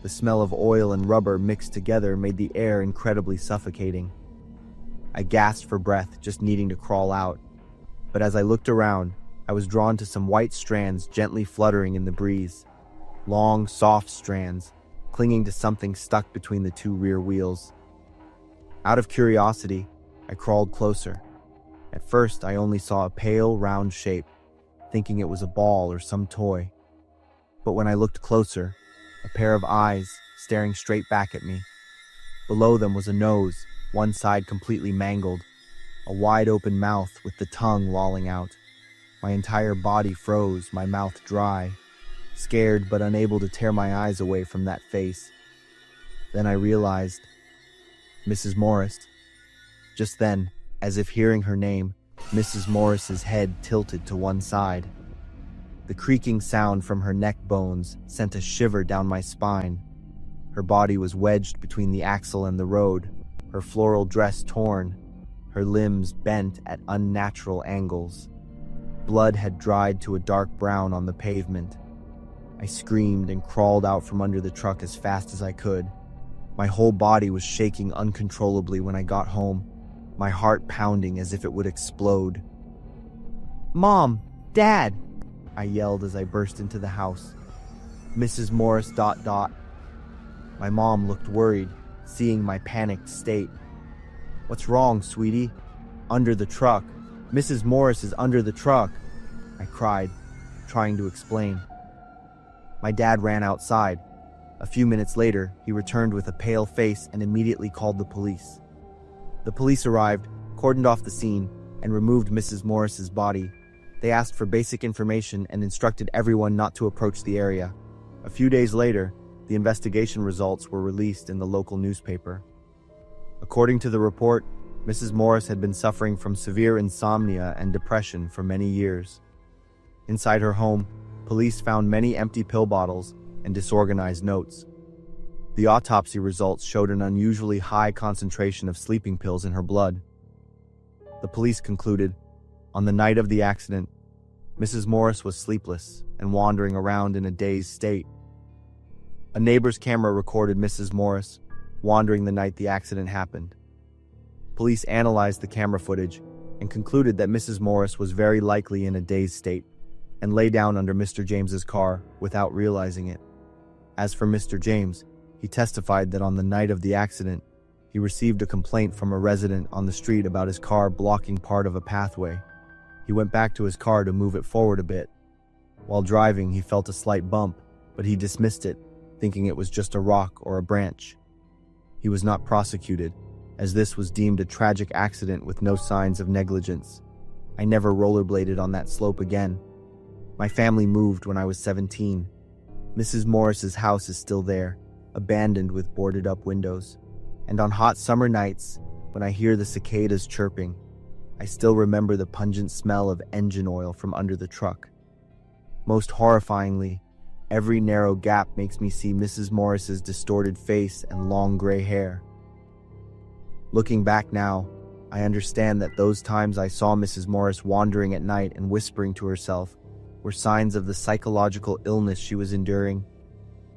The smell of oil and rubber mixed together made the air incredibly suffocating. I gasped for breath, just needing to crawl out. But as I looked around, I was drawn to some white strands gently fluttering in the breeze. Long, soft strands, clinging to something stuck between the two rear wheels. Out of curiosity, I crawled closer. At first, I only saw a pale, round shape, thinking it was a ball or some toy. But when I looked closer, a pair of eyes staring straight back at me. Below them was a nose, one side completely mangled, a wide-open mouth with the tongue lolling out. My entire body froze, my mouth dry, scared but unable to tear my eyes away from that face. Then I realized, Mrs. Morris. Just then, as if hearing her name, Mrs. Morris's head tilted to one side. The creaking sound from her neck bones sent a shiver down my spine. Her body was wedged between the axle and the road, her floral dress torn, her limbs bent at unnatural angles. Blood had dried to a dark brown on the pavement. I screamed and crawled out from under the truck as fast as I could. My whole body was shaking uncontrollably when I got home, my heart pounding as if it would explode. "Mom! Dad!" I yelled as I burst into the house. Mrs. Morris ... My mom looked worried, seeing my panicked state. "What's wrong, sweetie?" "Under the truck. Mrs. Morris is under the truck," I cried, trying to explain. My dad ran outside. A few minutes later, he returned with a pale face and immediately called the police. The police arrived, cordoned off the scene, and removed Mrs. Morris's body. They asked for basic information and instructed everyone not to approach the area. A few days later, the investigation results were released in the local newspaper. According to the report, Mrs. Morris had been suffering from severe insomnia and depression for many years. Inside her home, police found many empty pill bottles and disorganized notes. The autopsy results showed an unusually high concentration of sleeping pills in her blood. The police concluded, on the night of the accident, Mrs. Morris was sleepless and wandering around in a dazed state. A neighbor's camera recorded Mrs. Morris wandering the night the accident happened. Police analyzed the camera footage and concluded that Mrs. Morris was very likely in a dazed state and lay down under Mr. James's car without realizing it. As for Mr. James, he testified that on the night of the accident, he received a complaint from a resident on the street about his car blocking part of a pathway. He went back to his car to move it forward a bit. While driving, he felt a slight bump, but he dismissed it, thinking it was just a rock or a branch. He was not prosecuted, as this was deemed a tragic accident with no signs of negligence. I never rollerbladed on that slope again. My family moved when I was 17. Mrs. Morris's house is still there, abandoned with boarded-up windows. And on hot summer nights, when I hear the cicadas chirping, I still remember the pungent smell of engine oil from under the truck. Most horrifyingly, every narrow gap makes me see Mrs. Morris's distorted face and long gray hair. Looking back now, I understand that those times I saw Mrs. Morris wandering at night and whispering to herself were signs of the psychological illness she was enduring.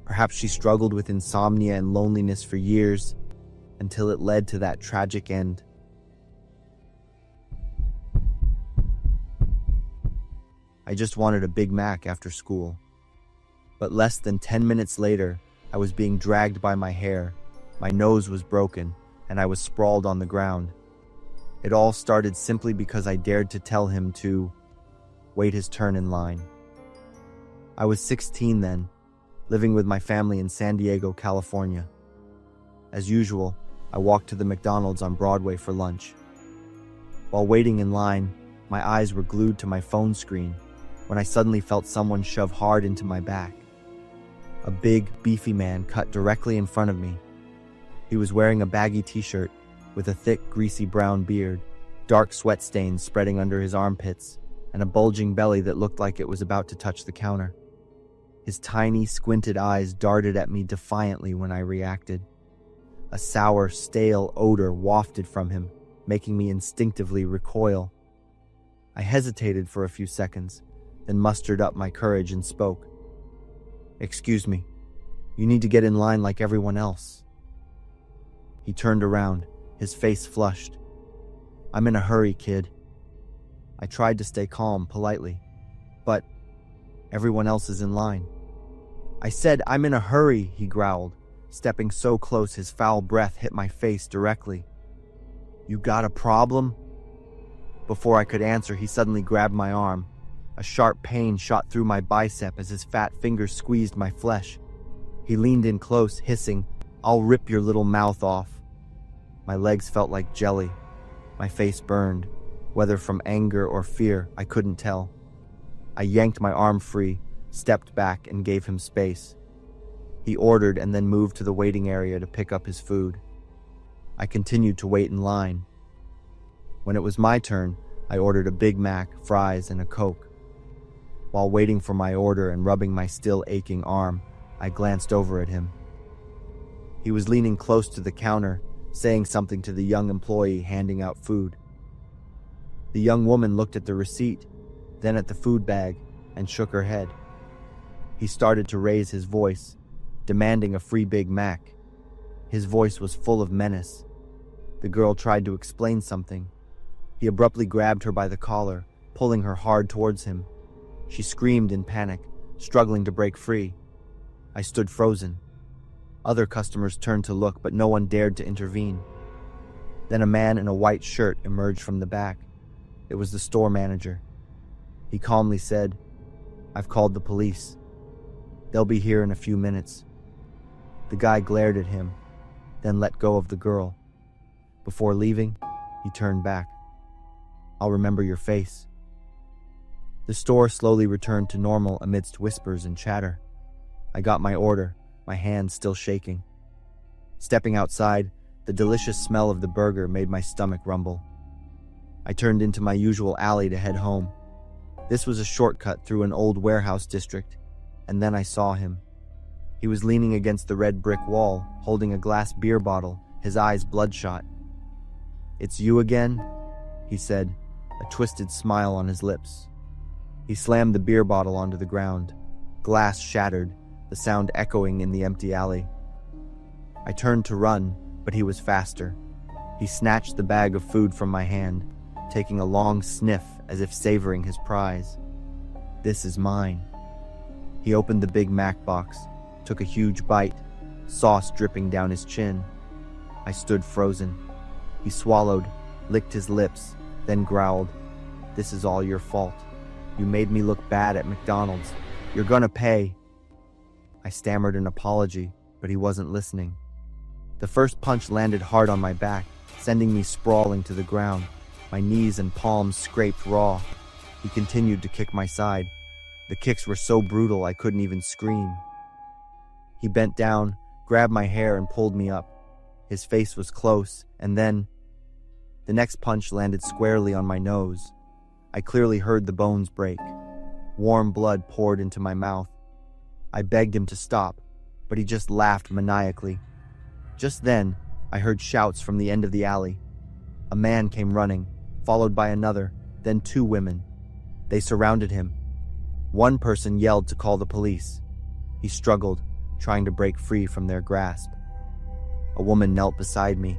Perhaps she struggled with insomnia and loneliness for years until it led to that tragic end. I just wanted a Big Mac after school. But less than 10 minutes later, I was being dragged by my hair, my nose was broken, and I was sprawled on the ground. It all started simply because I dared to tell him to wait his turn in line. I was 16 then, living with my family in San Diego, California. As usual, I walked to the McDonald's on Broadway for lunch. While waiting in line, my eyes were glued to my phone screen when I suddenly felt someone shove hard into my back. A big, beefy man cut directly in front of me. He was wearing a baggy t-shirt with a thick, greasy brown beard, dark sweat stains spreading under his armpits, and a bulging belly that looked like it was about to touch the counter. His tiny, squinted eyes darted at me defiantly when I reacted. A sour, stale odor wafted from him, making me instinctively recoil. I hesitated for a few seconds, then mustered up my courage and spoke. "Excuse me, you need to get in line like everyone else." He turned around, his face flushed. "I'm in a hurry, kid." I tried to stay calm, politely. "But everyone else is in line." "I said I'm in a hurry," he growled, stepping so close his foul breath hit my face directly. "You got a problem?" Before I could answer, he suddenly grabbed my arm. A sharp pain shot through my bicep as his fat fingers squeezed my flesh. He leaned in close, hissing, "I'll rip your little mouth off." My legs felt like jelly. My face burned. Whether from anger or fear, I couldn't tell. I yanked my arm free, stepped back, and gave him space. He ordered and then moved to the waiting area to pick up his food. I continued to wait in line. When it was my turn, I ordered a Big Mac, fries, and a Coke. While waiting for my order and rubbing my still aching arm, I glanced over at him. He was leaning close to the counter, saying something to the young employee handing out food. The young woman looked at the receipt, then at the food bag, and shook her head. He started to raise his voice, demanding a free Big Mac. His voice was full of menace. The girl tried to explain something. He abruptly grabbed her by the collar, pulling her hard towards him. She screamed in panic, struggling to break free. I stood frozen. Other customers turned to look, but no one dared to intervene. Then a man in a white shirt emerged from the back. It was the store manager. He calmly said, "I've called the police. They'll be here in a few minutes." The guy glared at him, then let go of the girl. Before leaving, he turned back. "I'll remember your face." The store slowly returned to normal amidst whispers and chatter. I got my order, my hands still shaking. Stepping outside, the delicious smell of the burger made my stomach rumble. I turned into my usual alley to head home. This was a shortcut through an old warehouse district, and then I saw him. He was leaning against the red brick wall, holding a glass beer bottle, his eyes bloodshot. "It's you again?" he said, a twisted smile on his lips. He slammed the beer bottle onto the ground. Glass shattered, the sound echoing in the empty alley. I turned to run, but he was faster. He snatched the bag of food from my hand, taking a long sniff as if savoring his prize. "This is mine." He opened the Big Mac box, took a huge bite, sauce dripping down his chin. I stood frozen. He swallowed, licked his lips, then growled, "This is all your fault. You made me look bad at McDonald's. You're gonna pay." I stammered an apology, but he wasn't listening. The first punch landed hard on my back, sending me sprawling to the ground. My knees and palms scraped raw. He continued to kick my side. The kicks were so brutal I couldn't even scream. He bent down, grabbed my hair, and pulled me up. His face was close, and then the next punch landed squarely on my nose. I clearly heard the bones break. Warm blood poured into my mouth. I begged him to stop, but he just laughed maniacally. Just then, I heard shouts from the end of the alley. A man came running, followed by another, then two women. They surrounded him. One person yelled to call the police. He struggled, trying to break free from their grasp. A woman knelt beside me,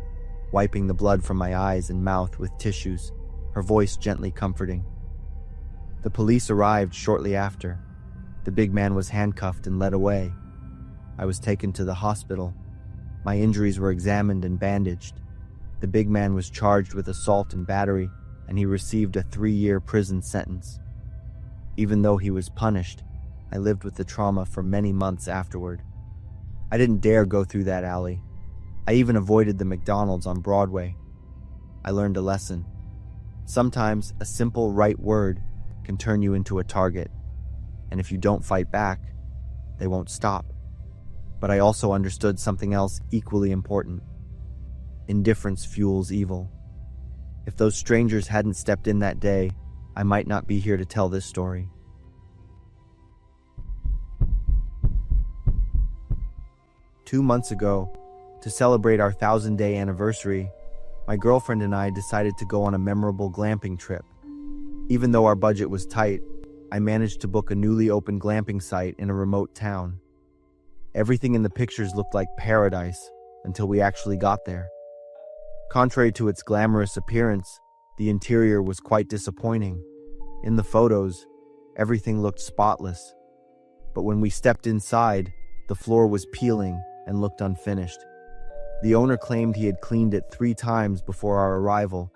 wiping the blood from my eyes and mouth with tissues, her voice gently comforting. The police arrived shortly after. The big man was handcuffed and led away. I was taken to the hospital. My injuries were examined and bandaged. The big man was charged with assault and battery, and he received a 3-year prison sentence. Even though he was punished, I lived with the trauma for many months afterward. I didn't dare go through that alley. I even avoided the McDonald's on Broadway. I learned a lesson. Sometimes a simple right word can turn you into a target, and if you don't fight back, they won't stop. But I also understood something else equally important. Indifference fuels evil. If those strangers hadn't stepped in that day, I might not be here to tell this story. Two months ago, to celebrate our 1,000-day anniversary, my girlfriend and I decided to go on a memorable glamping trip. Even though our budget was tight, I managed to book a newly opened glamping site in a remote town. Everything in the pictures looked like paradise until we actually got there. Contrary to its glamorous appearance, the interior was quite disappointing. In the photos, everything looked spotless. But when we stepped inside, the floor was peeling and looked unfinished. The owner claimed he had cleaned it 3 times before our arrival,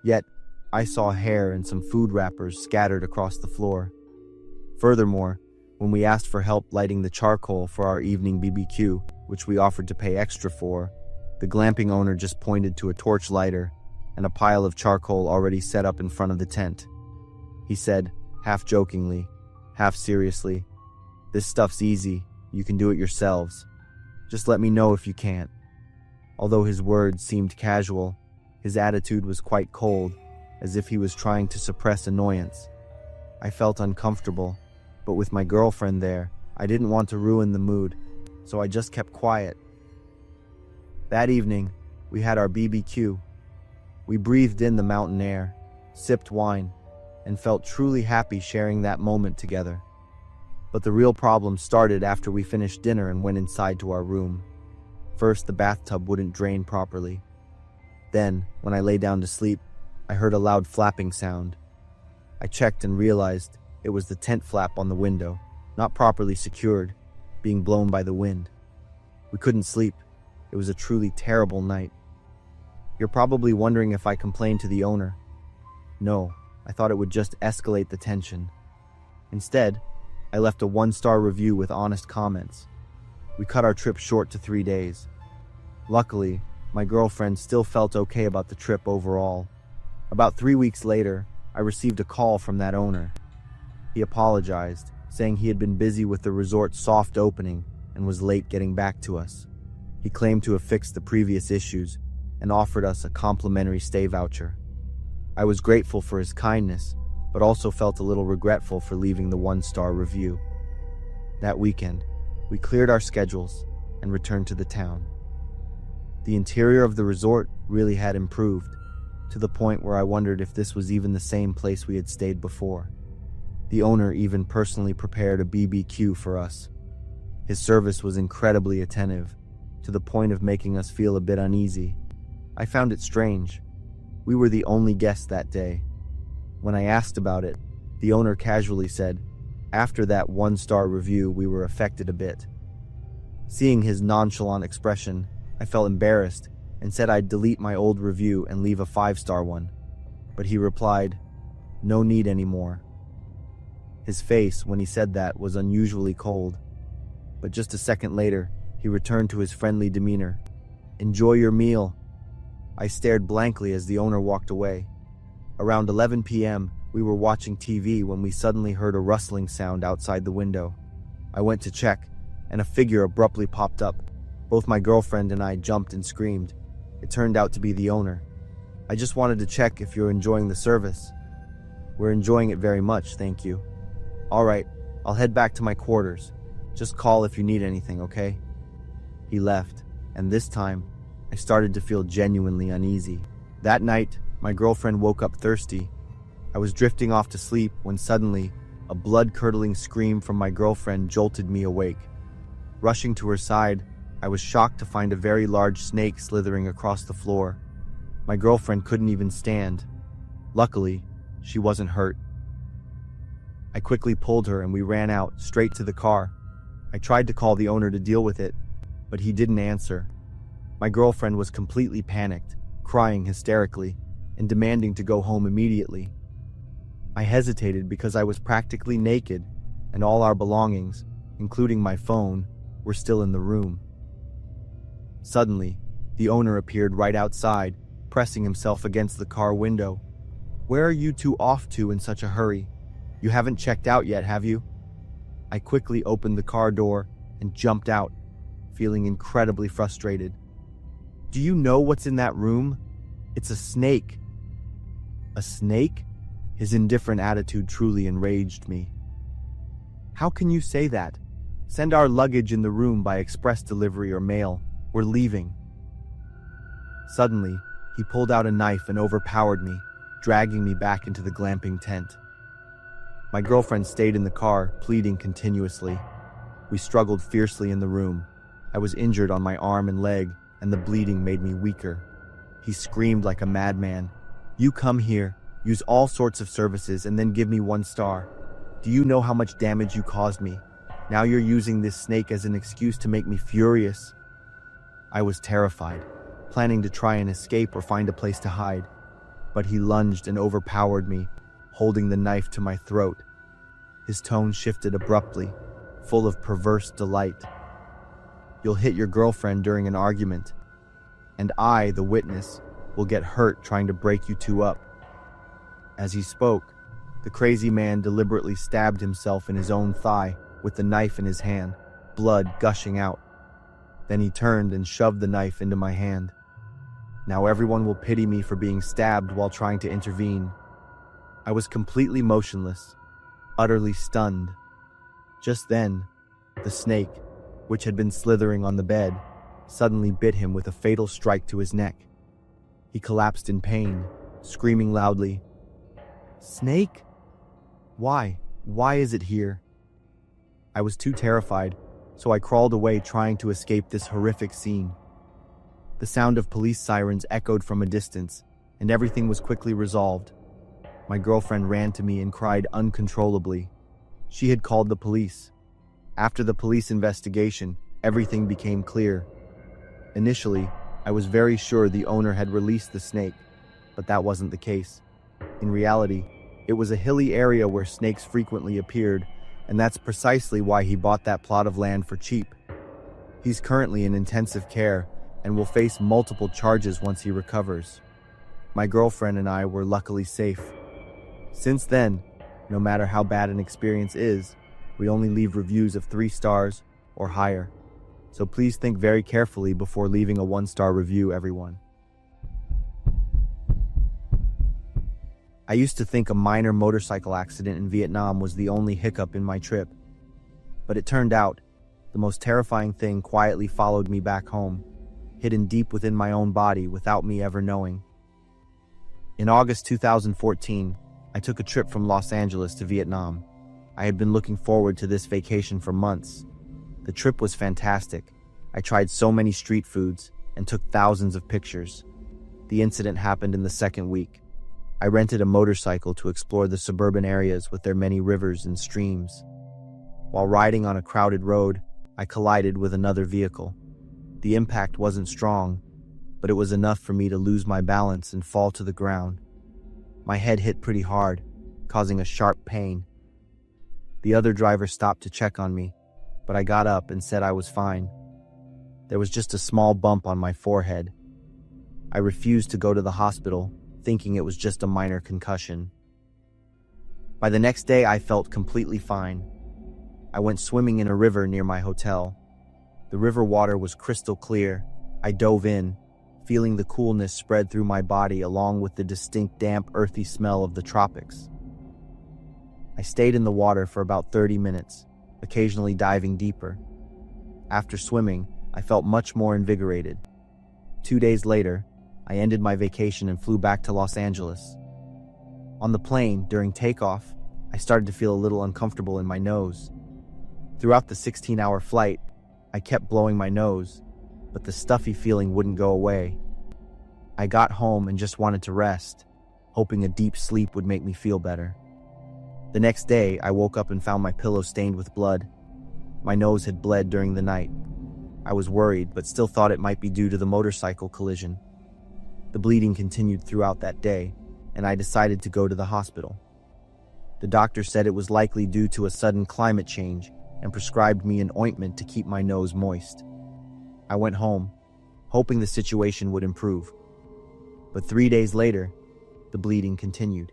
yet I saw hair and some food wrappers scattered across the floor. Furthermore, when we asked for help lighting the charcoal for our evening BBQ, which we offered to pay extra for, the glamping owner just pointed to a torch lighter and a pile of charcoal already set up in front of the tent. He said, half jokingly, half seriously, "This stuff's easy, you can do it yourselves. Just let me know if you can't." Although his words seemed casual, his attitude was quite cold, as if he was trying to suppress annoyance. I felt uncomfortable, but with my girlfriend there, I didn't want to ruin the mood, so I just kept quiet. That evening, we had our BBQ. We breathed in the mountain air, sipped wine, and felt truly happy sharing that moment together. But the real problem started after we finished dinner and went inside to our room. First, the bathtub wouldn't drain properly. Then, when I lay down to sleep, I heard a loud flapping sound. I checked and realized it was the tent flap on the window, not properly secured, being blown by the wind. We couldn't sleep. It was a truly terrible night. You're probably wondering if I complained to the owner. No, I thought it would just escalate the tension. Instead, I left a 1-star review with honest comments. We cut our trip short to 3 days. Luckily, my girlfriend still felt okay about the trip overall. About 3 weeks later, I received a call from that owner. He apologized, saying he had been busy with the resort's soft opening and was late getting back to us. He claimed to have fixed the previous issues and offered us a complimentary stay voucher. I was grateful for his kindness, but also felt a little regretful for leaving the 1-star review. That weekend, we cleared our schedules and returned to the town. The interior of the resort really had improved, to the point where I wondered if this was even the same place we had stayed before. The owner even personally prepared a BBQ for us. His service was incredibly attentive, to the point of making us feel a bit uneasy. I found it strange. We were the only guests that day. When I asked about it, the owner casually said, "After that 1-star review, we were affected a bit." Seeing his nonchalant expression, I felt embarrassed and said I'd delete my old review and leave a 5-star one. But he replied, "No need anymore." His face, when he said that, was unusually cold. But just a second later, he returned to his friendly demeanor. "Enjoy your meal." I stared blankly as the owner walked away. Around 11 p.m., we were watching TV when we suddenly heard a rustling sound outside the window. I went to check, and a figure abruptly popped up. Both my girlfriend and I jumped and screamed. It turned out to be the owner. "I just wanted to check if you're enjoying the service." "We're enjoying it very much, thank you." "All right, I'll head back to my quarters. Just call if you need anything, okay?" He left, and this time, I started to feel genuinely uneasy. That night, my girlfriend woke up thirsty. I was drifting off to sleep when suddenly, a blood-curdling scream from my girlfriend jolted me awake. Rushing to her side, I was shocked to find a very large snake slithering across the floor. My girlfriend couldn't even stand. Luckily, she wasn't hurt. I quickly pulled her and we ran out, straight to the car. I tried to call the owner to deal with it, but he didn't answer. My girlfriend was completely panicked, crying hysterically, and demanding to go home immediately. I hesitated because I was practically naked, and all our belongings, including my phone, were still in the room. Suddenly, the owner appeared right outside, pressing himself against the car window. "Where are you two off to in such a hurry? You haven't checked out yet, have you?" I quickly opened the car door and jumped out, feeling incredibly frustrated. "Do you know what's in that room? It's a snake." "A snake?" His indifferent attitude truly enraged me. "How can you say that? Send our luggage in the room by express delivery or mail. We're leaving." Suddenly, he pulled out a knife and overpowered me, dragging me back into the glamping tent. My girlfriend stayed in the car, pleading continuously. We struggled fiercely in the room. I was injured on my arm and leg, and the bleeding made me weaker. He screamed like a madman. "You come here, use all sorts of services, and then give me 1 star. Do you know how much damage you caused me? Now you're using this snake as an excuse to make me furious." I was terrified, planning to try and escape or find a place to hide. But he lunged and overpowered me, holding the knife to my throat. His tone shifted abruptly, full of perverse delight. "You'll hit your girlfriend during an argument, and I, the witness, will get hurt trying to break you two up." As he spoke, the crazy man deliberately stabbed himself in his own thigh with the knife in his hand, blood gushing out. Then he turned and shoved the knife into my hand. Now everyone will pity me for being stabbed while trying to intervene. I was completely motionless, utterly stunned. Just then, the snake, which had been slithering on the bed, suddenly bit him with a fatal strike to his neck. He collapsed in pain, screaming loudly, "Snake? Why? Why is it here?" I was too terrified, so I crawled away trying to escape this horrific scene. The sound of police sirens echoed from a distance, and everything was quickly resolved. My girlfriend ran to me and cried uncontrollably. She had called the police. After the police investigation, everything became clear. Initially, I was very sure the owner had released the snake, but that wasn't the case. In reality, it was a hilly area where snakes frequently appeared, and that's precisely why he bought that plot of land for cheap. He's currently in intensive care and will face multiple charges once he recovers. My girlfriend and I were luckily safe. Since then, no matter how bad an experience is, we only leave reviews of 3 stars or higher. So please think very carefully before leaving a 1-star review, everyone. I used to think a minor motorcycle accident in Vietnam was the only hiccup in my trip. But it turned out, the most terrifying thing quietly followed me back home, hidden deep within my own body without me ever knowing. In August 2014, I took a trip from Los Angeles to Vietnam. I had been looking forward to this vacation for months. The trip was fantastic. I tried so many street foods and took thousands of pictures. The incident happened in the second week. I rented a motorcycle to explore the suburban areas with their many rivers and streams. While riding on a crowded road, I collided with another vehicle. The impact wasn't strong, but it was enough for me to lose my balance and fall to the ground. My head hit pretty hard, causing a sharp pain. The other driver stopped to check on me, but I got up and said I was fine. There was just a small bump on my forehead. I refused to go to the hospital, thinking it was just a minor concussion. By the next day, I felt completely fine. I went swimming in a river near my hotel. The river water was crystal clear. I dove in, feeling the coolness spread through my body along with the distinct damp, earthy smell of the tropics. I stayed in the water for about 30 minutes, occasionally diving deeper. After swimming, I felt much more invigorated. 2 days later, I ended my vacation and flew back to Los Angeles. On the plane, during takeoff, I started to feel a little uncomfortable in my nose. Throughout the 16-hour flight, I kept blowing my nose, but the stuffy feeling wouldn't go away. I got home and just wanted to rest, hoping a deep sleep would make me feel better. The next day, I woke up and found my pillow stained with blood. My nose had bled during the night. I was worried, but still thought it might be due to the motorcycle collision. The bleeding continued throughout that day, and I decided to go to the hospital. The doctor said it was likely due to a sudden climate change and prescribed me an ointment to keep my nose moist. I went home, hoping the situation would improve. But 3 days later, the bleeding continued.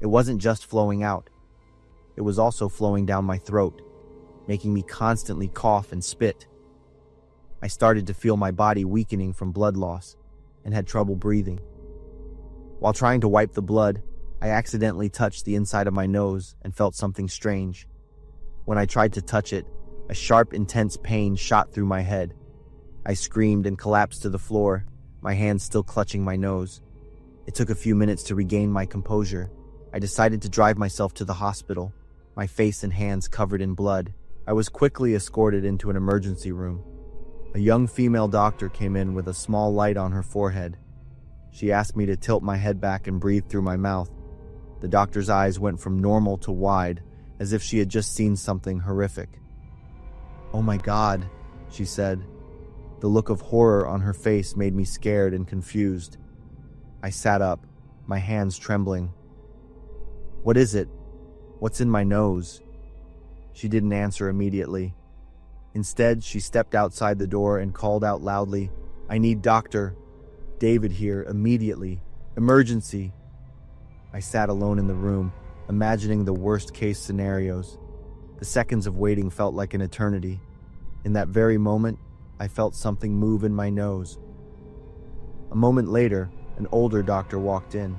It wasn't just flowing out. It was also flowing down my throat, making me constantly cough and spit. I started to feel my body weakening from blood loss and had trouble breathing. While trying to wipe the blood, I accidentally touched the inside of my nose and felt something strange. When I tried to touch it, a sharp, intense pain shot through my head. I screamed and collapsed to the floor, my hands still clutching my nose. It took a few minutes to regain my composure. I decided to drive myself to the hospital, my face and hands covered in blood. I was quickly escorted into an emergency room. A young female doctor came in with a small light on her forehead. She asked me to tilt my head back and breathe through my mouth. The doctor's eyes went from normal to wide, as if she had just seen something horrific. "Oh my God," she said. The look of horror on her face made me scared and confused. I sat up, my hands trembling. "What is it? What's in my nose?" She didn't answer immediately. Instead, she stepped outside the door and called out loudly, "I need Dr. David here immediately. Emergency." I sat alone in the room, imagining the worst-case scenarios. The seconds of waiting felt like an eternity. In that very moment, I felt something move in my nose. A moment later, an older doctor walked in.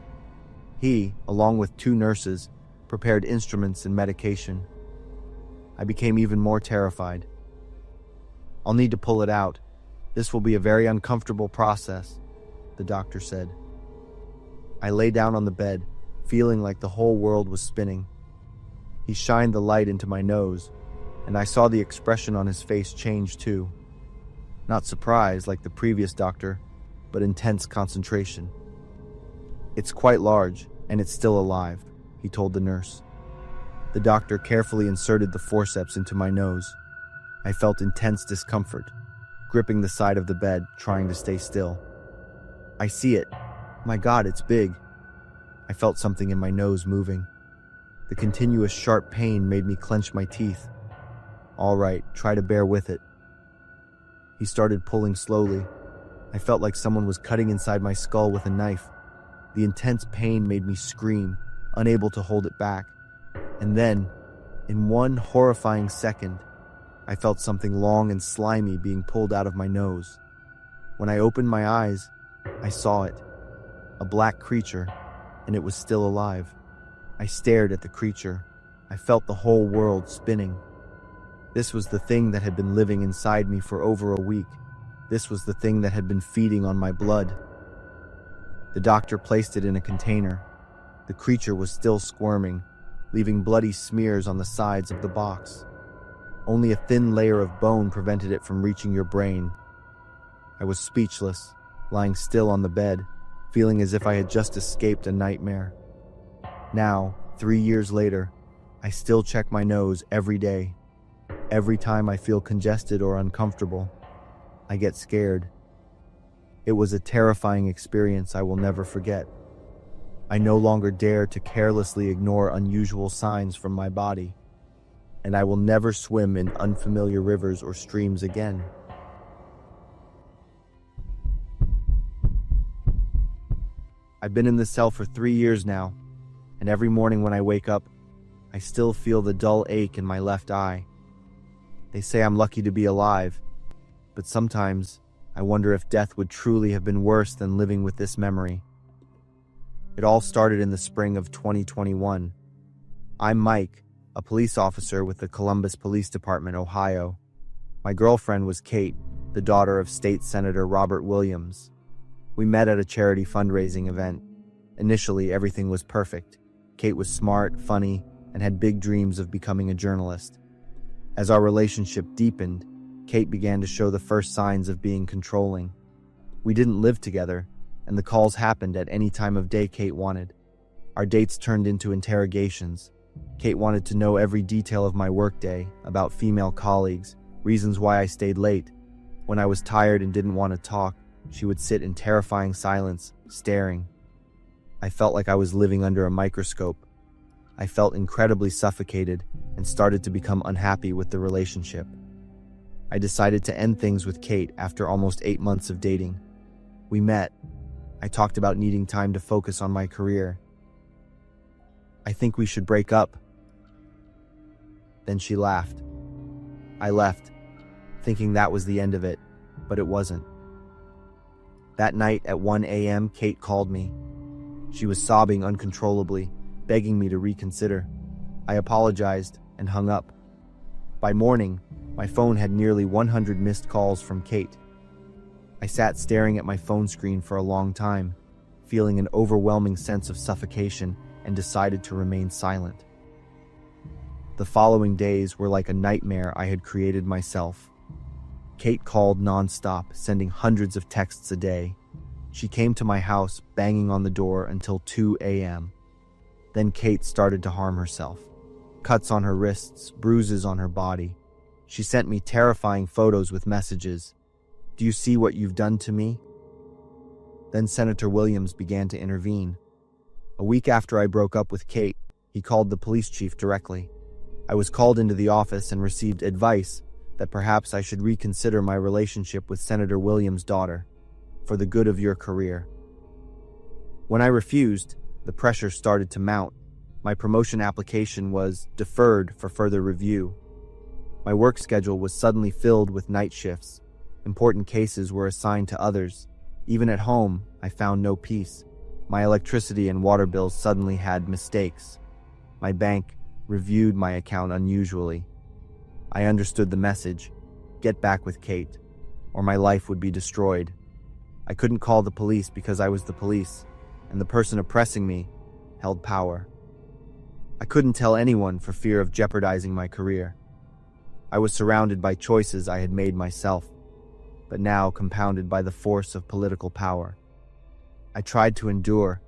He, along with 2 nurses, prepared instruments and medication. I became even more terrified. "I'll need to pull it out. This will be a very uncomfortable process," the doctor said. I lay down on the bed, feeling like the whole world was spinning. He shined the light into my nose, and I saw the expression on his face change too. Not surprise like the previous doctor, but intense concentration. "It's quite large, and it's still alive," he told the nurse. The doctor carefully inserted the forceps into my nose. I felt intense discomfort, gripping the side of the bed, trying to stay still. "I see it. My God, it's big." I felt something in my nose moving. The continuous sharp pain made me clench my teeth. "All right, try to bear with it." He started pulling slowly. I felt like someone was cutting inside my skull with a knife. The intense pain made me scream, unable to hold it back. And then, in one horrifying second, I felt something long and slimy being pulled out of my nose. When I opened my eyes, I saw it. A black creature, and it was still alive. I stared at the creature. I felt the whole world spinning. This was the thing that had been living inside me for over a week. This was the thing that had been feeding on my blood. The doctor placed it in a container. The creature was still squirming, leaving bloody smears on the sides of the box. Only a thin layer of bone prevented it from reaching your brain. I was speechless, lying still on the bed, feeling as if I had just escaped a nightmare. Now, 3 years later, I still check my nose every day. Every time I feel congested or uncomfortable, I get scared. It was a terrifying experience I will never forget. I no longer dare to carelessly ignore unusual signs from my body, and I will never swim in unfamiliar rivers or streams again. I've been in this cell for 3 years now, and every morning when I wake up, I still feel the dull ache in my left eye. They say I'm lucky to be alive, but sometimes I wonder if death would truly have been worse than living with this memory. It all started in the spring of 2021. I'm Mike, a police officer with the Columbus Police Department, Ohio. My girlfriend was Kate, the daughter of State Senator Robert Williams. We met at a charity fundraising event. Initially, everything was perfect. Kate was smart, funny, and had big dreams of becoming a journalist. As our relationship deepened, Kate began to show the first signs of being controlling. We didn't live together, and the calls happened at any time of day Kate wanted. Our dates turned into interrogations. Kate wanted to know every detail of my workday, about female colleagues, reasons why I stayed late. When I was tired and didn't want to talk, she would sit in terrifying silence, staring. I felt like I was living under a microscope. I felt incredibly suffocated and started to become unhappy with the relationship. I decided to end things with Kate after almost 8 months of dating. We met. I talked about needing time to focus on my career. I think we should break up. Then she laughed. I left, thinking that was the end of it, but it wasn't. That night at 1 a.m., Kate called me. She was sobbing uncontrollably, begging me to reconsider. I apologized and hung up. By morning, my phone had nearly 100 missed calls from Kate. I sat staring at my phone screen for a long time, feeling an overwhelming sense of suffocation, and decided to remain silent. The following days were like a nightmare I had created myself. Kate called nonstop, sending hundreds of texts a day. She came to my house, banging on the door until 2 a.m. Then Kate started to harm herself. Cuts on her wrists, bruises on her body. She sent me terrifying photos with messages. "Do you see what you've done to me?" Then Senator Williams began to intervene. A week after I broke up with Kate, he called the police chief directly. I was called into the office and received advice that perhaps I should reconsider my relationship with Senator Williams' daughter, for the good of your career. When I refused, the pressure started to mount. My promotion application was deferred for further review. My work schedule was suddenly filled with night shifts. Important cases were assigned to others. Even at home, I found no peace. My electricity and water bills suddenly had mistakes. My bank reviewed my account unusually. I understood the message: get back with Kate, or my life would be destroyed. I couldn't call the police because I was the police, and the person oppressing me held power. I couldn't tell anyone for fear of jeopardizing my career. I was surrounded by choices I had made myself, but now compounded by the force of political power. I tried to endure,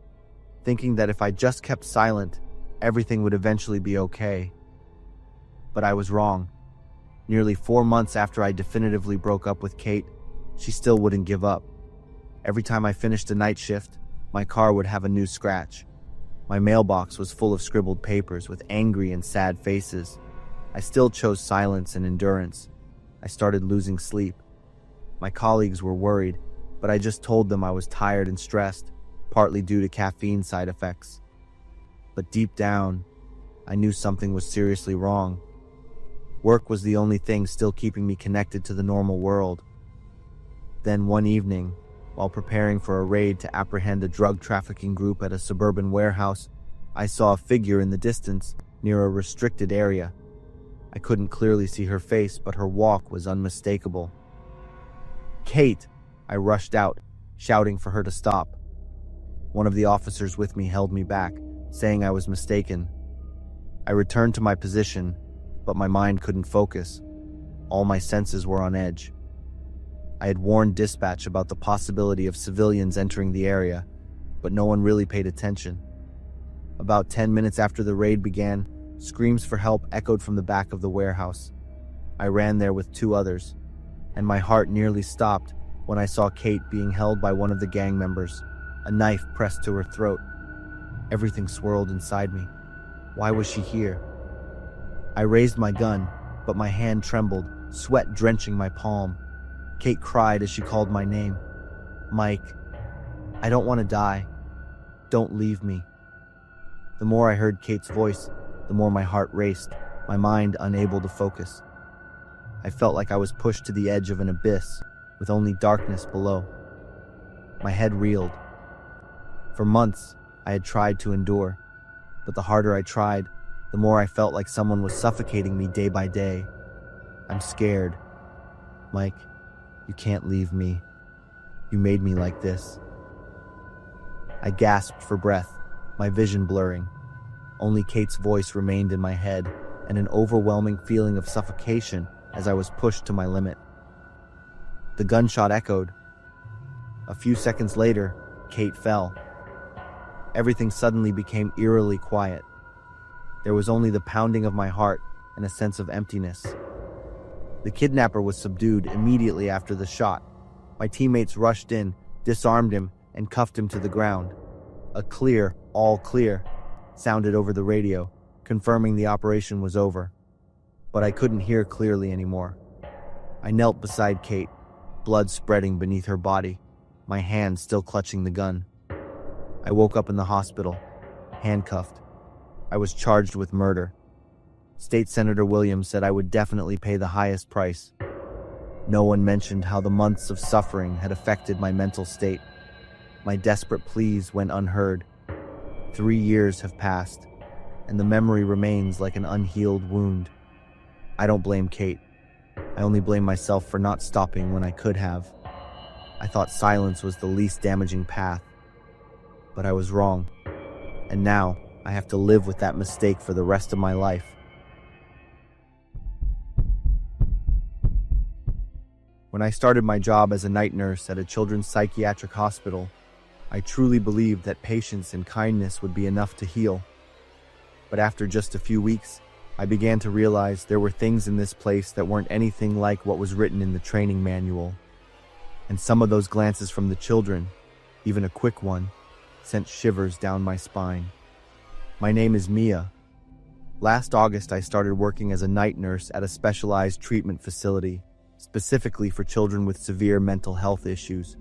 thinking that if I just kept silent, everything would eventually be okay. But I was wrong. Nearly 4 months after I definitively broke up with Kate, she still wouldn't give up. Every time I finished a night shift, my car would have a new scratch. My mailbox was full of scribbled papers with angry and sad faces. I still chose silence and endurance. I started losing sleep. My colleagues were worried, but I just told them I was tired and stressed, partly due to caffeine side effects. But deep down, I knew something was seriously wrong. Work was the only thing still keeping me connected to the normal world. Then one evening, while preparing for a raid to apprehend a drug trafficking group at a suburban warehouse, I saw a figure in the distance near a restricted area. I couldn't clearly see her face, but her walk was unmistakable. "Kate!" I rushed out, shouting for her to stop. One of the officers with me held me back, saying I was mistaken. I returned to my position, but my mind couldn't focus. All my senses were on edge. I had warned dispatch about the possibility of civilians entering the area, but no one really paid attention. About 10 minutes after the raid began, screams for help echoed from the back of the warehouse. I ran there with 2 others, and my heart nearly stopped when I saw Kate being held by one of the gang members, a knife pressed to her throat. Everything swirled inside me. Why was she here? I raised my gun, but my hand trembled, sweat drenching my palm. Kate cried as she called my name. "Mike, I don't want to die. Don't leave me." The more I heard Kate's voice, the more my heart raced, my mind unable to focus. I felt like I was pushed to the edge of an abyss, with only darkness below. My head reeled. For months, I had tried to endure, but the harder I tried, the more I felt like someone was suffocating me day by day. "I'm scared. Mike, you can't leave me. You made me like this." I gasped for breath, my vision blurring. Only Kate's voice remained in my head, and an overwhelming feeling of suffocation as I was pushed to my limit. The gunshot echoed. A few seconds later, Kate fell. Everything suddenly became eerily quiet. There was only the pounding of my heart and a sense of emptiness. The kidnapper was subdued immediately after the shot. My teammates rushed in, disarmed him, and cuffed him to the ground. A clear, all clear, sounded over the radio, confirming the operation was over. But I couldn't hear clearly anymore. I knelt beside Kate, blood spreading beneath her body, my hand still clutching the gun. I woke up in the hospital, handcuffed. I was charged with murder. State Senator Williams said I would definitely pay the highest price. No one mentioned how the months of suffering had affected my mental state. My desperate pleas went unheard. 3 years have passed, and the memory remains like an unhealed wound. I don't blame Kate. I only blame myself for not stopping when I could have. I thought silence was the least damaging path, but I was wrong. And now I have to live with that mistake for the rest of my life. When I started my job as a night nurse at a children's psychiatric hospital, I truly believed that patience and kindness would be enough to heal. But after just a few weeks, I began to realize there were things in this place that weren't anything like what was written in the training manual. And some of those glances from the children, even a quick one, sent shivers down my spine. My name is Mia. Last August, I started working as a night nurse at a specialized treatment facility, specifically for children with severe mental health issues.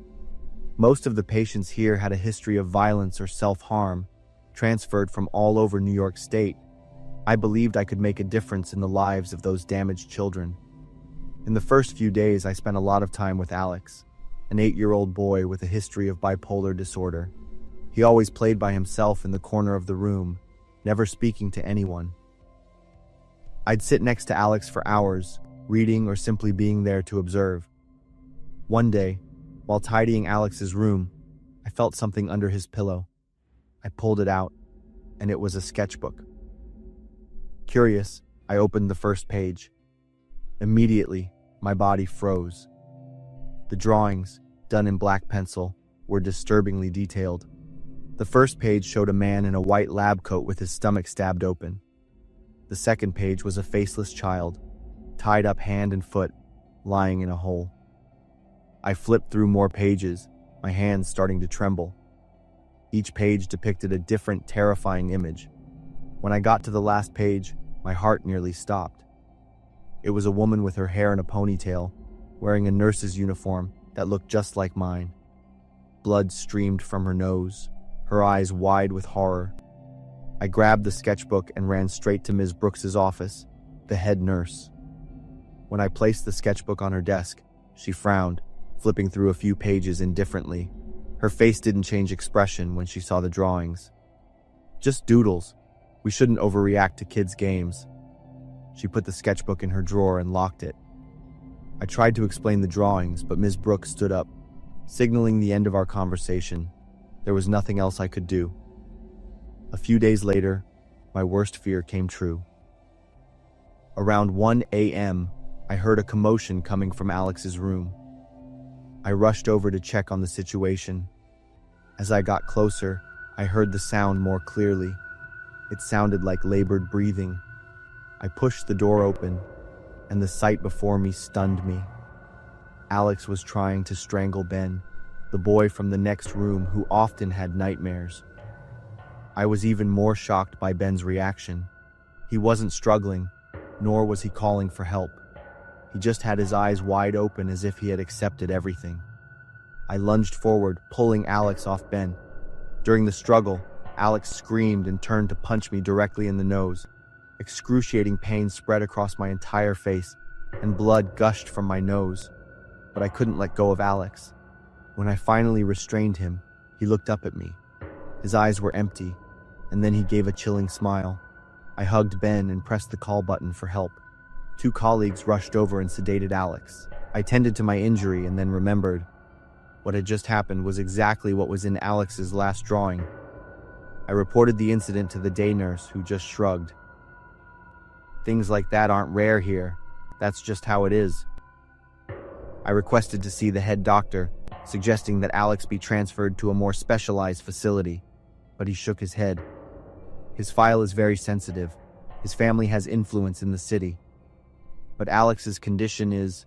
Most of the patients here had a history of violence or self-harm, transferred from all over New York State. I believed I could make a difference in the lives of those damaged children. In the first few days, I spent a lot of time with Alex, an 8-year-old boy with a history of bipolar disorder. He always played by himself in the corner of the room, never speaking to anyone. I'd sit next to Alex for hours, reading or simply being there to observe. One day, while tidying Alex's room, I felt something under his pillow. I pulled it out, and it was a sketchbook. Curious, I opened the first page. Immediately, my body froze. The drawings, done in black pencil, were disturbingly detailed. The first page showed a man in a white lab coat with his stomach stabbed open. The second page was a faceless child, tied up hand and foot, lying in a hole. I flipped through more pages, my hands starting to tremble. Each page depicted a different, terrifying image. When I got to the last page, my heart nearly stopped. It was a woman with her hair in a ponytail, wearing a nurse's uniform that looked just like mine. Blood streamed from her nose, her eyes wide with horror. I grabbed the sketchbook and ran straight to Ms. Brooks's office, the head nurse. When I placed the sketchbook on her desk, she frowned, flipping through a few pages indifferently. Her face didn't change expression when she saw the drawings. Just doodles. We shouldn't overreact to kids' games. She put the sketchbook in her drawer and locked it. I tried to explain the drawings, but Ms. Brooks stood up, signaling the end of our conversation. There was nothing else I could do. A few days later, my worst fear came true. Around 1 a.m., I heard a commotion coming from Alex's room. I rushed over to check on the situation. As I got closer, I heard the sound more clearly. It sounded like labored breathing. I pushed the door open, and the sight before me stunned me. Alex was trying to strangle Ben, the boy from the next room who often had nightmares. I was even more shocked by Ben's reaction. He wasn't struggling, nor was he calling for help. He just had his eyes wide open as if he had accepted everything. I lunged forward, pulling Alex off Ben. During the struggle, Alex screamed and turned to punch me directly in the nose. Excruciating pain spread across my entire face, and blood gushed from my nose. But I couldn't let go of Alex. When I finally restrained him, he looked up at me. His eyes were empty, and then he gave a chilling smile. I hugged Ben and pressed the call button for help. 2 colleagues rushed over and sedated Alex. I tended to my injury and then remembered. What had just happened was exactly what was in Alex's last drawing. I reported the incident to the day nurse, who just shrugged. Things like that aren't rare here. That's just how it is. I requested to see the head doctor, suggesting that Alex be transferred to a more specialized facility, but he shook his head. His file is very sensitive. His family has influence in the city. But Alex's condition is...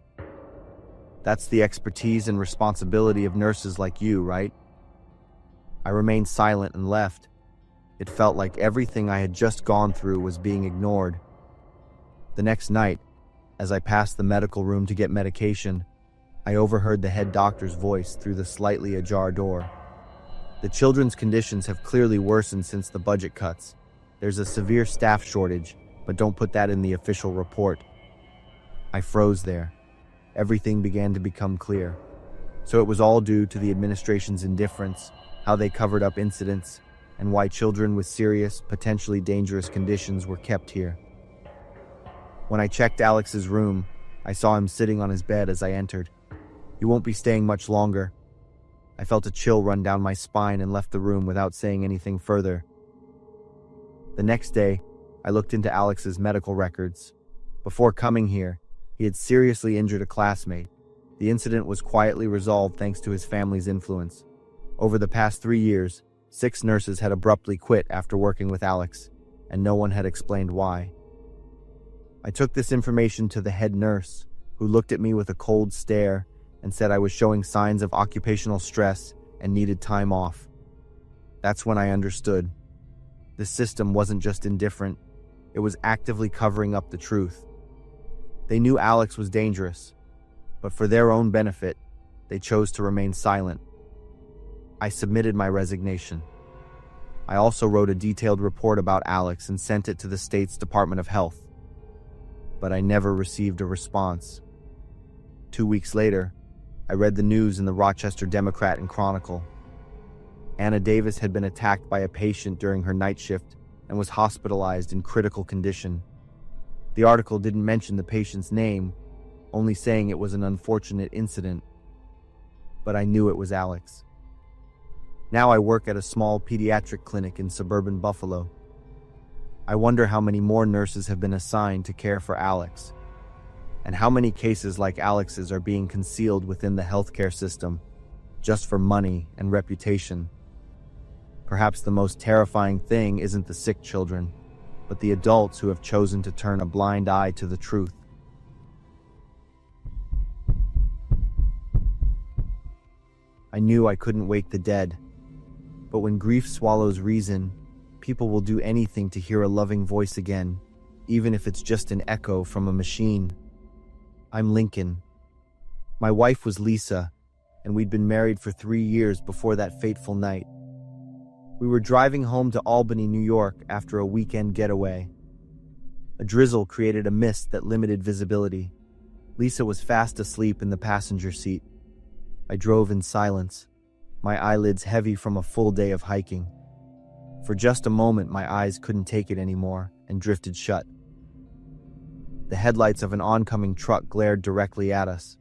That's the expertise and responsibility of nurses like you, right? I remained silent and left. It felt like everything I had just gone through was being ignored. The next night, as I passed the medical room to get medication, I overheard the head doctor's voice through the slightly ajar door. The children's conditions have clearly worsened since the budget cuts. There's a severe staff shortage, but don't put that in the official report. I froze there. Everything began to become clear. So it was all due to the administration's indifference, how they covered up incidents, and why children with serious, potentially dangerous conditions were kept here. When I checked Alex's room, I saw him sitting on his bed as I entered. "You won't be staying much longer." I felt a chill run down my spine and left the room without saying anything further. The next day, I looked into Alex's medical records. Before coming here, he had seriously injured a classmate. The incident was quietly resolved thanks to his family's influence. Over the past 3 years, 6 nurses had abruptly quit after working with Alex, and no one had explained why. I took this information to the head nurse, who looked at me with a cold stare and said I was showing signs of occupational stress and needed time off. That's when I understood. The system wasn't just indifferent, it was actively covering up the truth. They knew Alex was dangerous, but for their own benefit, they chose to remain silent. I submitted my resignation. I also wrote a detailed report about Alex and sent it to the state's Department of Health. But I never received a response. 2 weeks later, I read the news in the Rochester Democrat and Chronicle. Anna Davis had been attacked by a patient during her night shift and was hospitalized in critical condition. The article didn't mention the patient's name, only saying it was an unfortunate incident. But I knew it was Alex. Now I work at a small pediatric clinic in suburban Buffalo. I wonder how many more nurses have been assigned to care for Alex, and how many cases like Alex's are being concealed within the healthcare system, just for money and reputation. Perhaps the most terrifying thing isn't the sick children, but the adults who have chosen to turn a blind eye to the truth. I knew I couldn't wake the dead, but when grief swallows reason, people will do anything to hear a loving voice again, even if it's just an echo from a machine. I'm Lincoln. My wife was Lisa, and we'd been married for 3 years before that fateful night. We were driving home to Albany, New York after a weekend getaway. A drizzle created a mist that limited visibility. Lisa was fast asleep in the passenger seat. I drove in silence, my eyelids heavy from a full day of hiking. For just a moment, my eyes couldn't take it anymore and drifted shut. The headlights of an oncoming truck glared directly at us.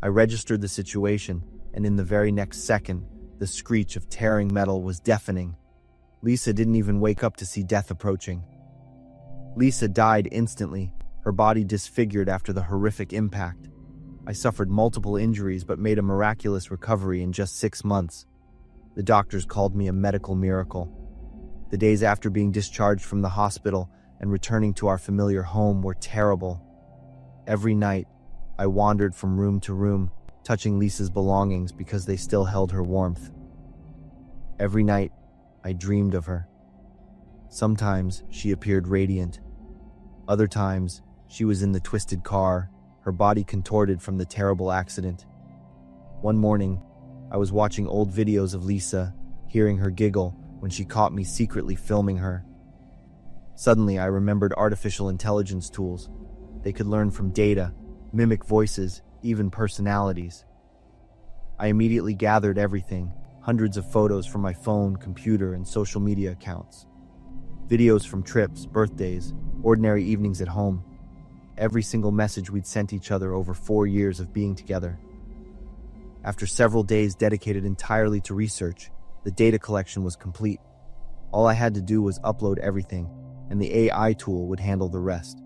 I registered the situation, and in the very next second, the screech of tearing metal was deafening. Lisa didn't even wake up to see death approaching. Lisa died instantly, her body disfigured after the horrific impact. I suffered multiple injuries but made a miraculous recovery in just 6 months. The doctors called me a medical miracle. The days after being discharged from the hospital and returning to our familiar home were terrible. Every night, I wandered from room to room, touching Lisa's belongings because they still held her warmth. Every night, I dreamed of her. Sometimes she appeared radiant. Other times, she was in the twisted car, her body contorted from the terrible accident. One morning, I was watching old videos of Lisa, hearing her giggle when she caught me secretly filming her. Suddenly, I remembered artificial intelligence tools. They could learn from data, mimic voices, even personalities. I immediately gathered everything, hundreds of photos from my phone, computer, and social media accounts. Videos from trips, birthdays, ordinary evenings at home. Every single message we'd sent each other over 4 years of being together. After several days dedicated entirely to research, the data collection was complete. All I had to do was upload everything, and the AI tool would handle the rest.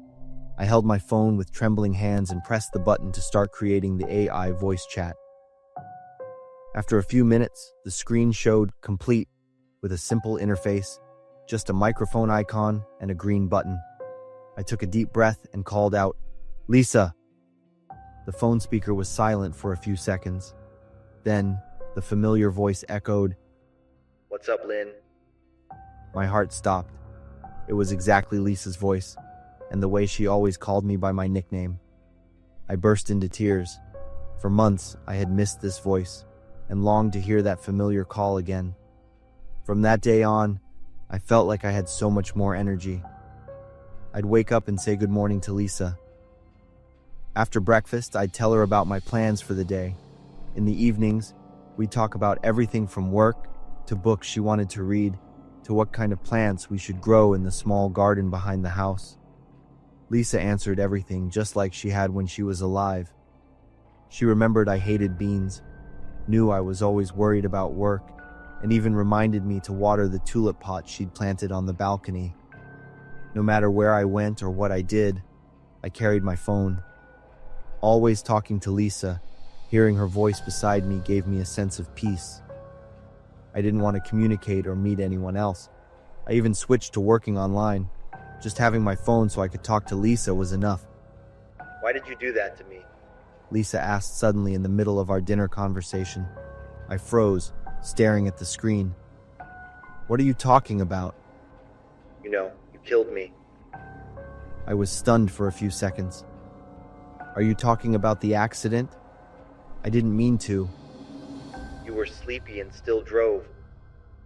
I held my phone with trembling hands and pressed the button to start creating the AI voice chat. After a few minutes, the screen showed complete with a simple interface, just a microphone icon and a green button. I took a deep breath and called out, "Lisa." The phone speaker was silent for a few seconds. Then, the familiar voice echoed, "What's up, Lynn?" My heart stopped. It was exactly Lisa's voice, and the way she always called me by my nickname. I burst into tears. For months, I had missed this voice and longed to hear that familiar call again. From that day on, I felt like I had so much more energy. I'd wake up and say good morning to Lisa. After breakfast, I'd tell her about my plans for the day. In the evenings, we'd talk about everything from work to books she wanted to read to what kind of plants we should grow in the small garden behind the house. Lisa answered everything just like she had when she was alive. She remembered I hated beans, knew I was always worried about work, and even reminded me to water the tulip pot she'd planted on the balcony. No matter where I went or what I did, I carried my phone. Always talking to Lisa, hearing her voice beside me gave me a sense of peace. I didn't want to communicate or meet anyone else. I even switched to working online. Just having my phone so I could talk to Lisa was enough. "Why did you do that to me?" Lisa asked suddenly in the middle of our dinner conversation. I froze, staring at the screen. "What are you talking about?" You killed me." I was stunned for a few seconds. "Are you talking about the accident?" "I didn't mean to." "You were sleepy and still drove.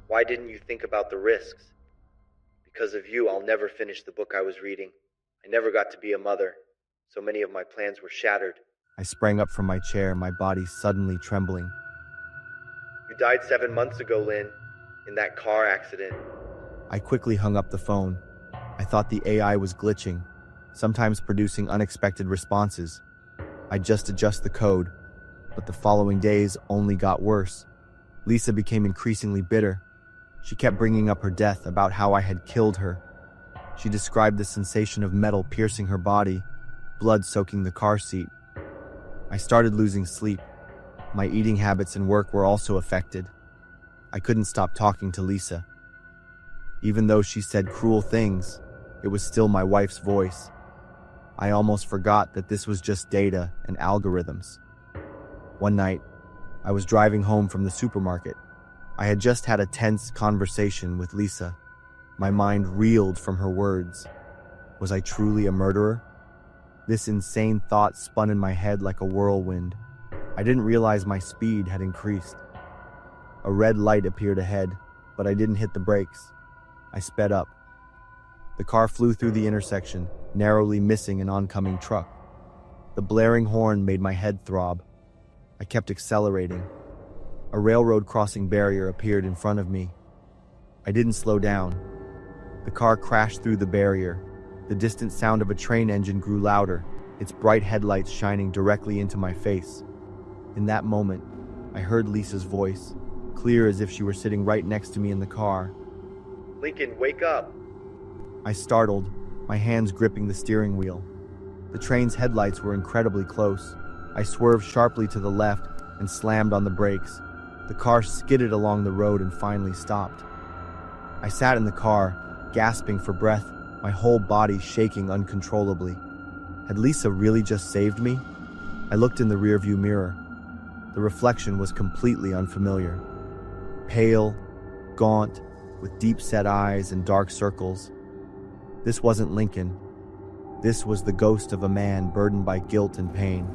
Why didn't you think about the risks? Because of you, I'll never finish the book I was reading. I never got to be a mother. So many of my plans were shattered." I sprang up from my chair, my body suddenly trembling. "You died 7 months ago, Lynn, in that car accident." I quickly hung up the phone. I thought the AI was glitching, sometimes producing unexpected responses. I'd just adjust the code, but the following days only got worse. Lisa became increasingly bitter. She kept bringing up her death, about how I had killed her. She described the sensation of metal piercing her body, blood soaking the car seat. I started losing sleep. My eating habits and work were also affected. I couldn't stop talking to Lisa. Even though she said cruel things, it was still my wife's voice. I almost forgot that this was just data and algorithms. One night, I was driving home from the supermarket. I had just had a tense conversation with Lisa. My mind reeled from her words. Was I truly a murderer? This insane thought spun in my head like a whirlwind. I didn't realize my speed had increased. A red light appeared ahead, but I didn't hit the brakes. I sped up. The car flew through the intersection, narrowly missing an oncoming truck. The blaring horn made my head throb. I kept accelerating. A railroad crossing barrier appeared in front of me. I didn't slow down. The car crashed through the barrier. The distant sound of a train engine grew louder, its bright headlights shining directly into my face. In that moment, I heard Lisa's voice, clear as if she were sitting right next to me in the car. "Lincoln, wake up!" I startled, my hands gripping the steering wheel. The train's headlights were incredibly close. I swerved sharply to the left and slammed on the brakes. The car skidded along the road and finally stopped. I sat in the car, gasping for breath, my whole body shaking uncontrollably. Had Lisa really just saved me? I looked in the rearview mirror. The reflection was completely unfamiliar. Pale, gaunt, with deep-set eyes and dark circles. This wasn't Lincoln. This was the ghost of a man burdened by guilt and pain.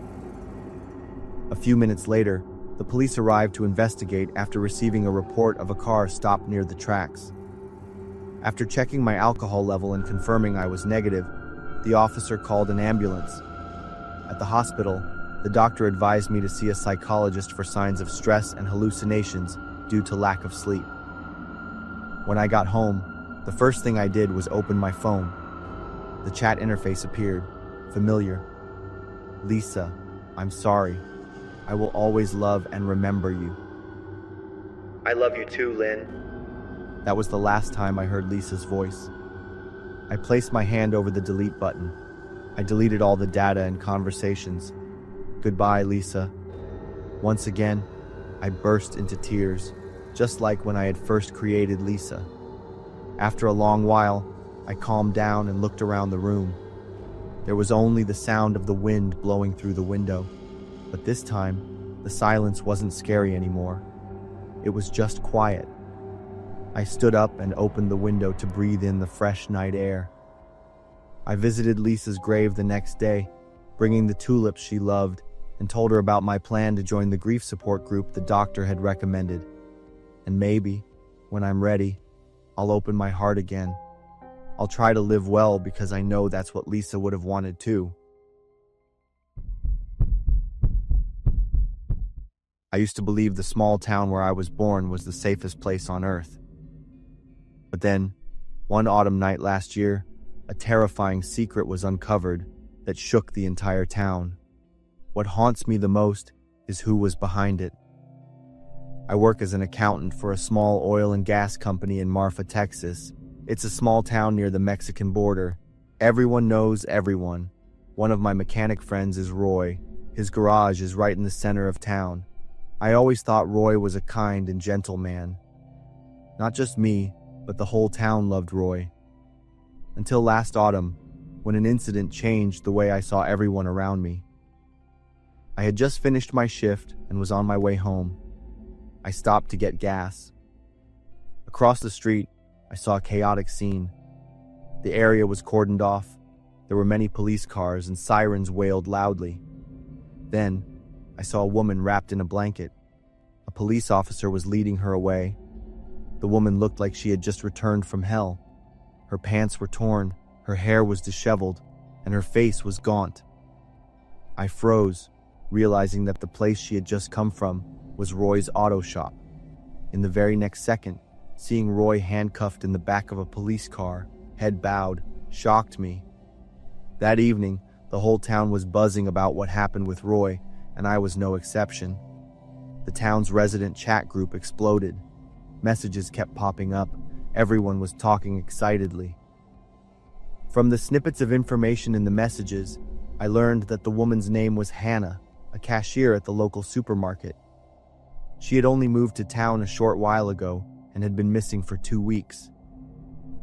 A few minutes later, the police arrived to investigate after receiving a report of a car stopped near the tracks. After checking my alcohol level and confirming I was negative, the officer called an ambulance. At the hospital, the doctor advised me to see a psychologist for signs of stress and hallucinations due to lack of sleep. When I got home, the first thing I did was open my phone. The chat interface appeared, familiar. "Lisa, I'm sorry. I will always love and remember you. I love you too, Lynn. That was the last time I heard Lisa's voice. I placed my hand over the delete button. I deleted all the data and conversations. Goodbye, Lisa. Once again, I burst into tears, just like when I had first created Lisa. After a long while, I calmed down and looked around the room. There was only the sound of the wind blowing through the window, but this time, the silence wasn't scary anymore. It was just quiet. I stood up and opened the window to breathe in the fresh night air. I visited Lisa's grave the next day, bringing the tulips she loved, and told her about my plan to join the grief support group the doctor had recommended. And maybe, when I'm ready, I'll open my heart again. I'll try to live well because I know that's what Lisa would have wanted too. I used to believe the small town where I was born was the safest place on earth. But then, one autumn night last year, a terrifying secret was uncovered that shook the entire town. What haunts me the most is who was behind it. I work as an accountant for a small oil and gas company in Marfa, Texas. It's a small town near the Mexican border. Everyone knows everyone. One of my mechanic friends is Roy. His garage is right in the center of town. I always thought Roy was a kind and gentle man. Not just me, but the whole town loved Roy. Until last autumn, when an incident changed the way I saw everyone around me. I had just finished my shift and was on my way home. I stopped to get gas. Across the street, I saw a chaotic scene. The area was cordoned off. There were many police cars and sirens wailed loudly. Then, I saw a woman wrapped in a blanket. A police officer was leading her away. The woman looked like she had just returned from hell. Her pants were torn, her hair was disheveled, and her face was gaunt. I froze, realizing that the place she had just come from was Roy's auto shop. In the very next second, seeing Roy handcuffed in the back of a police car, head bowed, shocked me. That evening, the whole town was buzzing about what happened with Roy, and I was no exception. The town's resident chat group exploded. Messages kept popping up. Everyone was talking excitedly. From the snippets of information in the messages, I learned that the woman's name was Hannah, a cashier at the local supermarket. She had only moved to town a short while ago and had been missing for 2 weeks.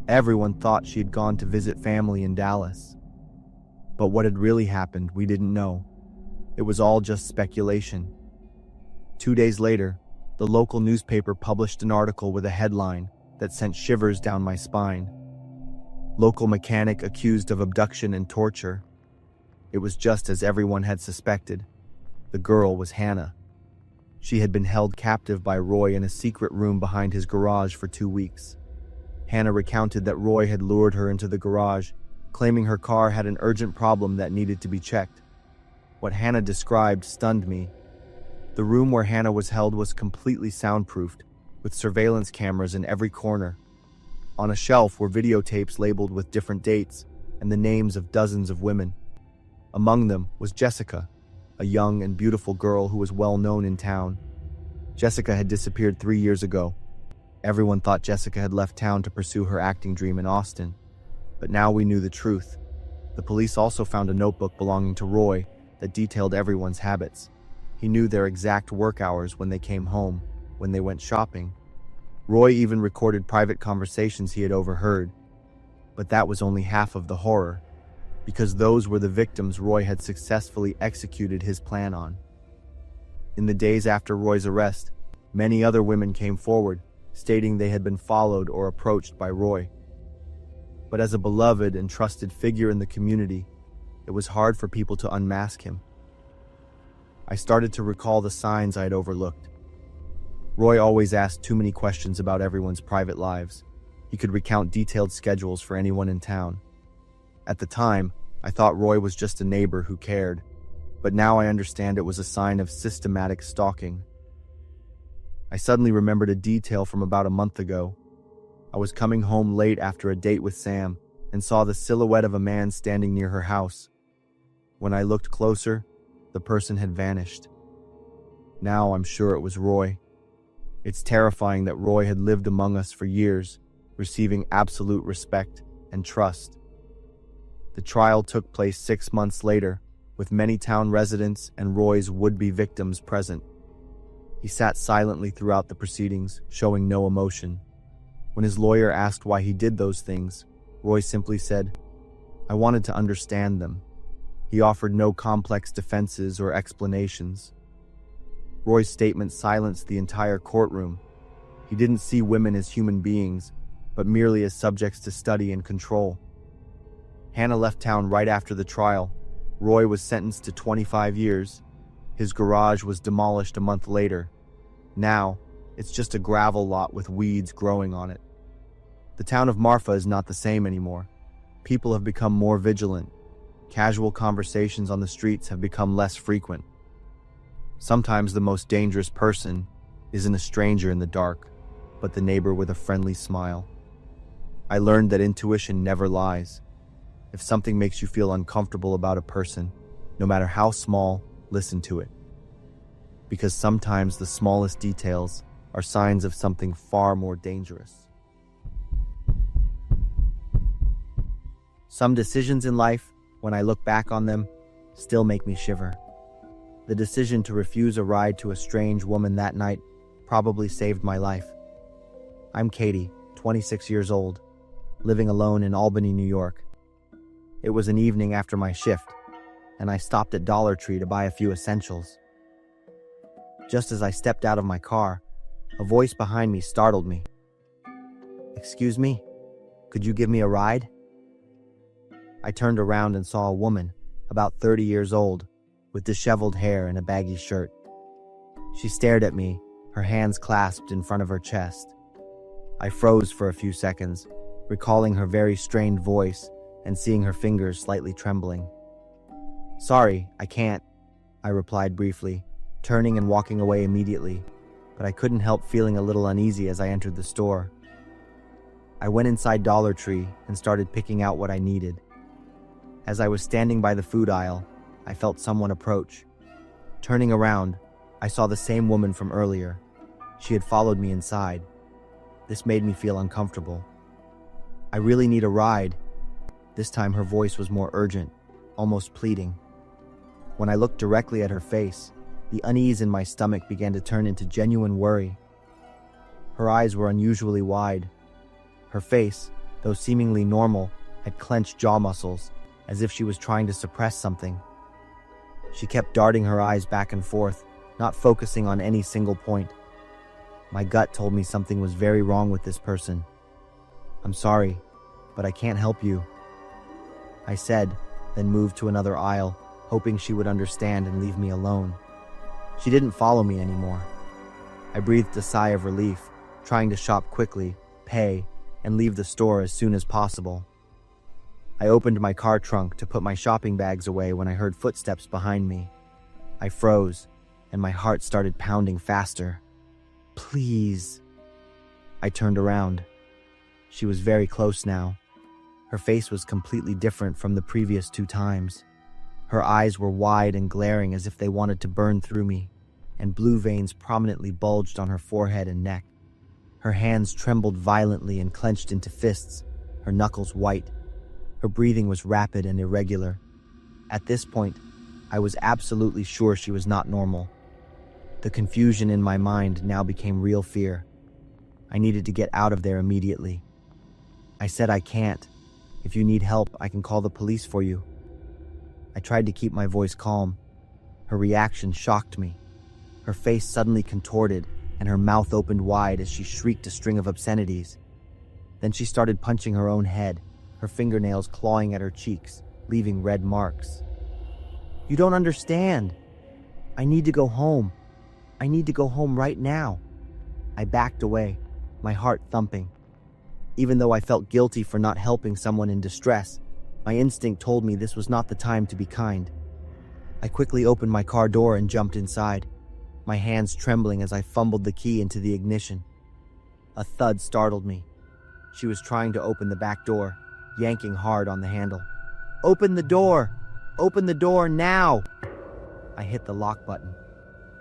Everyone thought she had gone to visit family in Dallas. But what had really happened, we didn't know. It was all just speculation. 2 days later, the local newspaper published an article with a headline that sent shivers down my spine. Local mechanic accused of abduction and torture. It was just as everyone had suspected. The girl was Hannah. She had been held captive by Roy in a secret room behind his garage for 2 weeks. Hannah recounted that Roy had lured her into the garage, claiming her car had an urgent problem that needed to be checked. What Hannah described stunned me. The room where Hannah was held was completely soundproofed, with surveillance cameras in every corner. On a shelf were videotapes labeled with different dates and the names of dozens of women. Among them was Jessica, a young and beautiful girl who was well known in town. Jessica had disappeared 3 years ago. Everyone thought Jessica had left town to pursue her acting dream in Austin. But now we knew the truth. The police also found a notebook belonging to Roy that detailed everyone's habits. He knew their exact work hours when they came home, when they went shopping. Roy even recorded private conversations he had overheard. But that was only half of the horror, because those were the victims Roy had successfully executed his plan on. In the days after Roy's arrest, many other women came forward, stating they had been followed or approached by Roy. But as a beloved and trusted figure in the community, it was hard for people to unmask him. I started to recall the signs I had overlooked. Roy always asked too many questions about everyone's private lives. He could recount detailed schedules for anyone in town. At the time, I thought Roy was just a neighbor who cared, but now I understand it was a sign of systematic stalking. I suddenly remembered a detail from about a month ago. I was coming home late after a date with Sam and saw the silhouette of a man standing near her house. When I looked closer, the person had vanished. Now I'm sure it was Roy. It's terrifying that Roy had lived among us for years, receiving absolute respect and trust. The trial took place 6 months later, with many town residents and Roy's would-be victims present. He sat silently throughout the proceedings, showing no emotion. When his lawyer asked why he did those things, Roy simply said, "I wanted to understand them." He offered no complex defenses or explanations. Roy's statement silenced the entire courtroom. He didn't see women as human beings, but merely as subjects to study and control. Hannah left town right after the trial. Roy was sentenced to 25 years. His garage was demolished a month later. Now, it's just a gravel lot with weeds growing on it. The town of Marfa is not the same anymore. People have become more vigilant. Casual conversations on the streets have become less frequent. Sometimes the most dangerous person isn't a stranger in the dark, but the neighbor with a friendly smile. I learned that intuition never lies. If something makes you feel uncomfortable about a person, no matter how small, listen to it. Because sometimes the smallest details are signs of something far more dangerous. Some decisions in life, when I look back on them, still make me shiver. The decision to refuse a ride to a strange woman that night probably saved my life. I'm Katie, 26 years old, living alone in Albany, New York. It was an evening after my shift, and I stopped at Dollar Tree to buy a few essentials. Just as I stepped out of my car, a voice behind me startled me. "Excuse me, could you give me a ride?" I turned around and saw a woman, about 30 years old, with disheveled hair and a baggy shirt. She stared at me, her hands clasped in front of her chest. I froze for a few seconds, recalling her very strained voice and seeing her fingers slightly trembling. "Sorry, I can't," I replied briefly, turning and walking away immediately, but I couldn't help feeling a little uneasy as I entered the store. I went inside Dollar Tree and started picking out what I needed. As I was standing by the food aisle, I felt someone approach. Turning around, I saw the same woman from earlier. She had followed me inside. This made me feel uncomfortable. "I really need a ride." This time her voice was more urgent, almost pleading. When I looked directly at her face, the unease in my stomach began to turn into genuine worry. Her eyes were unusually wide. Her face, though seemingly normal, had clenched jaw muscles, as if she was trying to suppress something. She kept darting her eyes back and forth, not focusing on any single point. My gut told me something was very wrong with this person. "I'm sorry, but I can't help you," I said, then moved to another aisle, hoping she would understand and leave me alone. She didn't follow me anymore. I breathed a sigh of relief, trying to shop quickly, pay, and leave the store as soon as possible. I opened my car trunk to put my shopping bags away when I heard footsteps behind me. I froze, and my heart started pounding faster. "Please." I turned around. She was very close now. Her face was completely different from the previous 2 times. Her eyes were wide and glaring as if they wanted to burn through me, and blue veins prominently bulged on her forehead and neck. Her hands trembled violently and clenched into fists, her knuckles white. Her breathing was rapid and irregular. At this point, I was absolutely sure she was not normal. The confusion in my mind now became real fear. I needed to get out of there immediately. I said, "I can't. If you need help, I can call the police for you." I tried to keep my voice calm. Her reaction shocked me. Her face suddenly contorted, and her mouth opened wide as she shrieked a string of obscenities. Then she started punching her own head, her fingernails clawing at her cheeks, leaving red marks. "You don't understand. I need to go home. I need to go home right now." I backed away, my heart thumping. Even though I felt guilty for not helping someone in distress, my instinct told me this was not the time to be kind. I quickly opened my car door and jumped inside, my hands trembling as I fumbled the key into the ignition. A thud startled me. She was trying to open the back door, yanking hard on the handle. "Open the door! Open the door now!" I hit the lock button.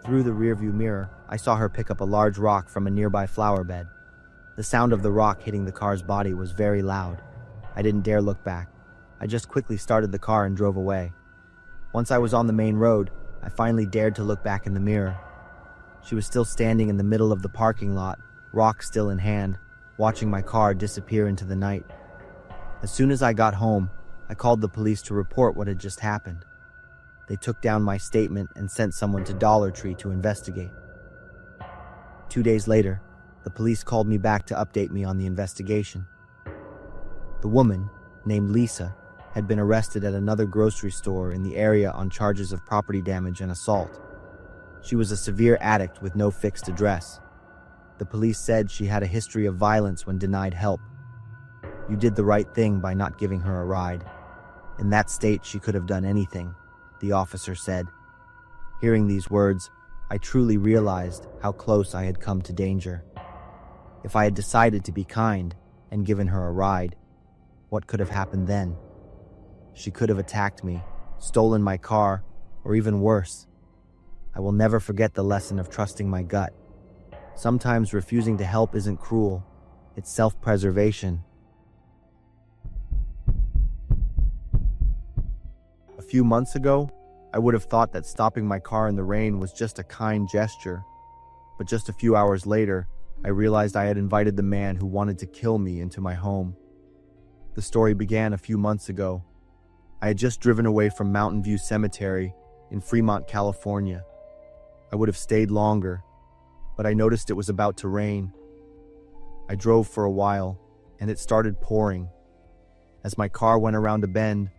Through the rearview mirror, I saw her pick up a large rock from a nearby flower bed. The sound of the rock hitting the car's body was very loud. I didn't dare look back. I just quickly started the car and drove away. Once I was on the main road, I finally dared to look back in the mirror. She was still standing in the middle of the parking lot, rock still in hand, watching my car disappear into the night. As soon as I got home, I called the police to report what had just happened. They took down my statement and sent someone to Dollar Tree to investigate. 2 days later, the police called me back to update me on the investigation. The woman, named Lisa, had been arrested at another grocery store in the area on charges of property damage and assault. She was a severe addict with no fixed address. The police said she had a history of violence when denied help. You did the right thing by not giving her a ride. In that state, she could have done anything, the officer said. Hearing these words, I truly realized how close I had come to danger. If I had decided to be kind and given her a ride, what could have happened then? She could have attacked me, stolen my car, or even worse. I will never forget the lesson of trusting my gut. Sometimes refusing to help isn't cruel, it's self-preservation. A few months ago, I would have thought that stopping my car in the rain was just a kind gesture. But just a few hours later, I realized I had invited the man who wanted to kill me into my home. The story began a few months ago. I had just driven away from Mountain View Cemetery in Fremont, California. I would have stayed longer, but I noticed it was about to rain. I drove for a while, and it started pouring. As my car went around a bend,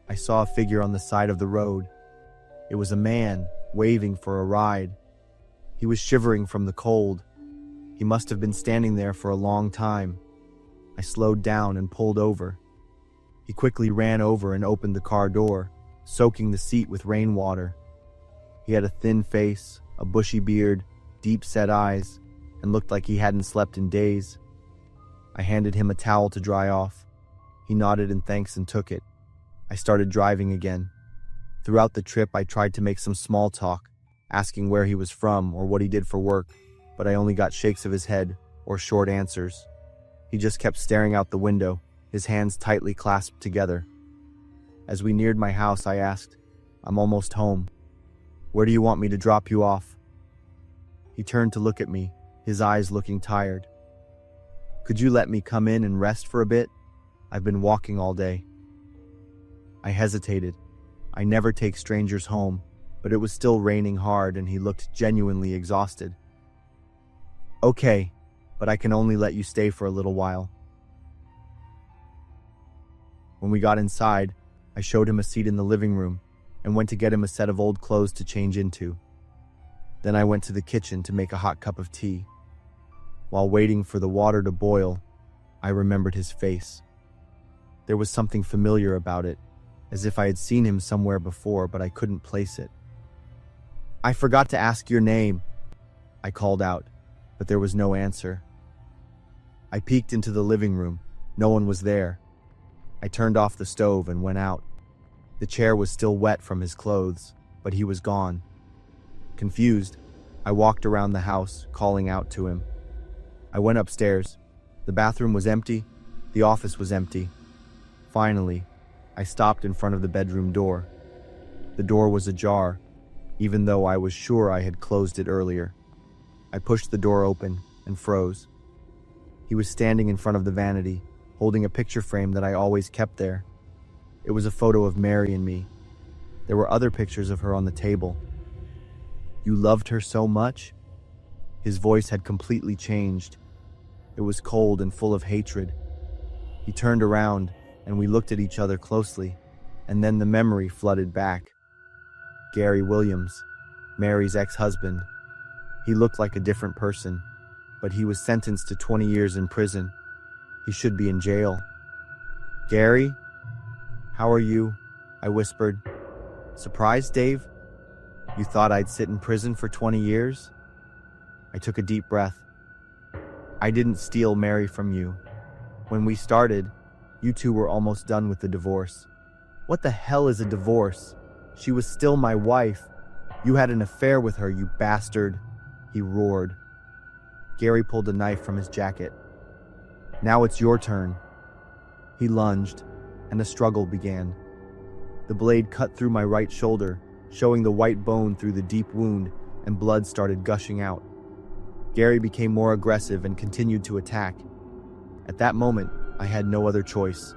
I saw a figure on the side of the road. It was a man, waving for a ride. He was shivering from the cold. He must have been standing there for a long time. I slowed down and pulled over. He quickly ran over and opened the car door, soaking the seat with rainwater. He had a thin face, a bushy beard, deep-set eyes, and looked like he hadn't slept in days. I handed him a towel to dry off. He nodded in thanks and took it. I started driving again. Throughout the trip, I tried to make some small talk, asking where he was from or what he did for work, but I only got shakes of his head or short answers. He just kept staring out the window, his hands tightly clasped together. As we neared my house, I asked, "I'm almost home. Where do you want me to drop you off?" He turned to look at me, his eyes looking tired. "Could you let me come in and rest for a bit? I've been walking all day." I hesitated. I never take strangers home, but it was still raining hard and he looked genuinely exhausted. "Okay, but I can only let you stay for a little while." When we got inside, I showed him a seat in the living room and went to get him a set of old clothes to change into. Then I went to the kitchen to make a hot cup of tea. While waiting for the water to boil, I remembered his face. There was something familiar about it, as if I had seen him somewhere before, but I couldn't place it. "I forgot to ask your name," I called out, but there was no answer. I peeked into the living room. No one was there. I turned off the stove and went out. The chair was still wet from his clothes, but he was gone. Confused, I walked around the house, calling out to him. I went upstairs. The bathroom was empty. The office was empty. Finally, I stopped in front of the bedroom door. The door was ajar, even though I was sure I had closed it earlier. I pushed the door open and froze. He was standing in front of the vanity, holding a picture frame that I always kept there. It was a photo of Mary and me. There were other pictures of her on the table. "You loved her so much?" His voice had completely changed. It was cold and full of hatred. He turned around, and we looked at each other closely, and then the memory flooded back. Gary Williams, Mary's ex-husband. He looked like a different person, but he was sentenced to 20 years in prison. He should be in jail. "Gary? How are you?" I whispered. "Surprised, Dave? You thought I'd sit in prison for 20 years? I took a deep breath. "I didn't steal Mary from you. When we started, you two were almost done with the divorce." "What the hell is a divorce? She was still my wife. You had an affair with her, you bastard, he roared. Gary pulled a knife from his jacket. Now it's your turn. He lunged, and a struggle began. The blade cut through my right shoulder, showing the white bone through the deep wound, and blood started gushing out. Gary became more aggressive and continued to attack. At that moment, I had no other choice.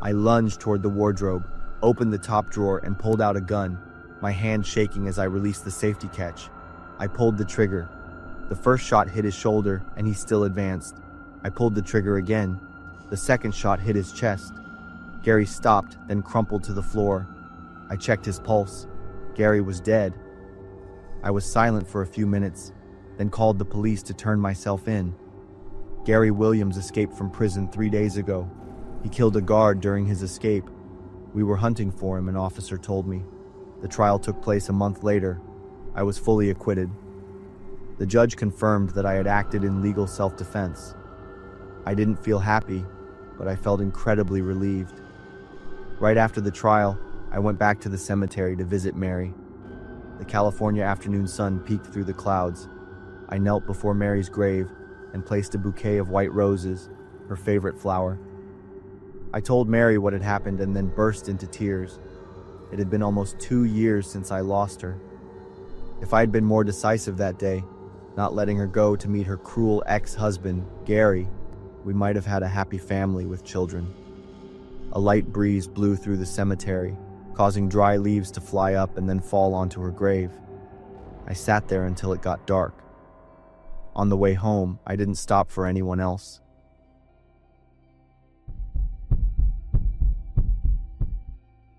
I lunged toward the wardrobe, opened the top drawer, and pulled out a gun, my hand shaking as I released the safety catch. I pulled the trigger. The first shot hit his shoulder, and he still advanced. I pulled the trigger again. The second shot hit his chest. Gary stopped, then crumpled to the floor. I checked his pulse. Gary was dead. I was silent for a few minutes, then called the police to turn myself in. Gary Williams escaped from prison 3 days ago. He killed a guard during his escape. We were hunting for him, an officer told me. The trial took place a month later. I was fully acquitted. The judge confirmed that I had acted in legal self-defense. I didn't feel happy, but I felt incredibly relieved. Right after the trial, I went back to the cemetery to visit Mary. The California afternoon sun peeked through the clouds. I knelt before Mary's grave and placed a bouquet of white roses, her favorite flower. I told Mary what had happened and then burst into tears. It had been almost 2 years since I lost her. If I had been more decisive that day, not letting her go to meet her cruel ex-husband, Gary, we might have had a happy family with children. A light breeze blew through the cemetery, causing dry leaves to fly up and then fall onto her grave. I sat there until it got dark. On the way home, I didn't stop for anyone else.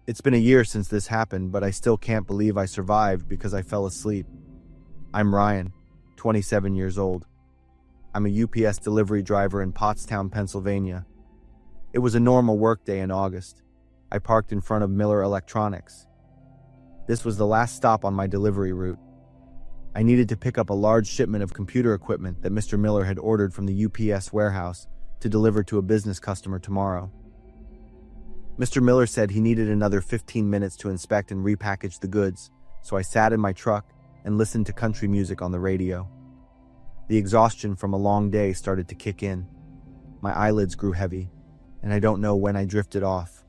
It's been a year since this happened, but I still can't believe I survived because I fell asleep. I'm Ryan, 27 years old. I'm a UPS delivery driver in Pottstown, Pennsylvania. It was a normal workday in August. I parked in front of Miller Electronics. This was the last stop on my delivery route. I needed to pick up a large shipment of computer equipment that Mr. Miller had ordered from the UPS warehouse to deliver to a business customer tomorrow. Mr. Miller said he needed another 15 minutes to inspect and repackage the goods, so I sat in my truck and listened to country music on the radio. The exhaustion from a long day started to kick in. My eyelids grew heavy, and I don't know when I drifted off.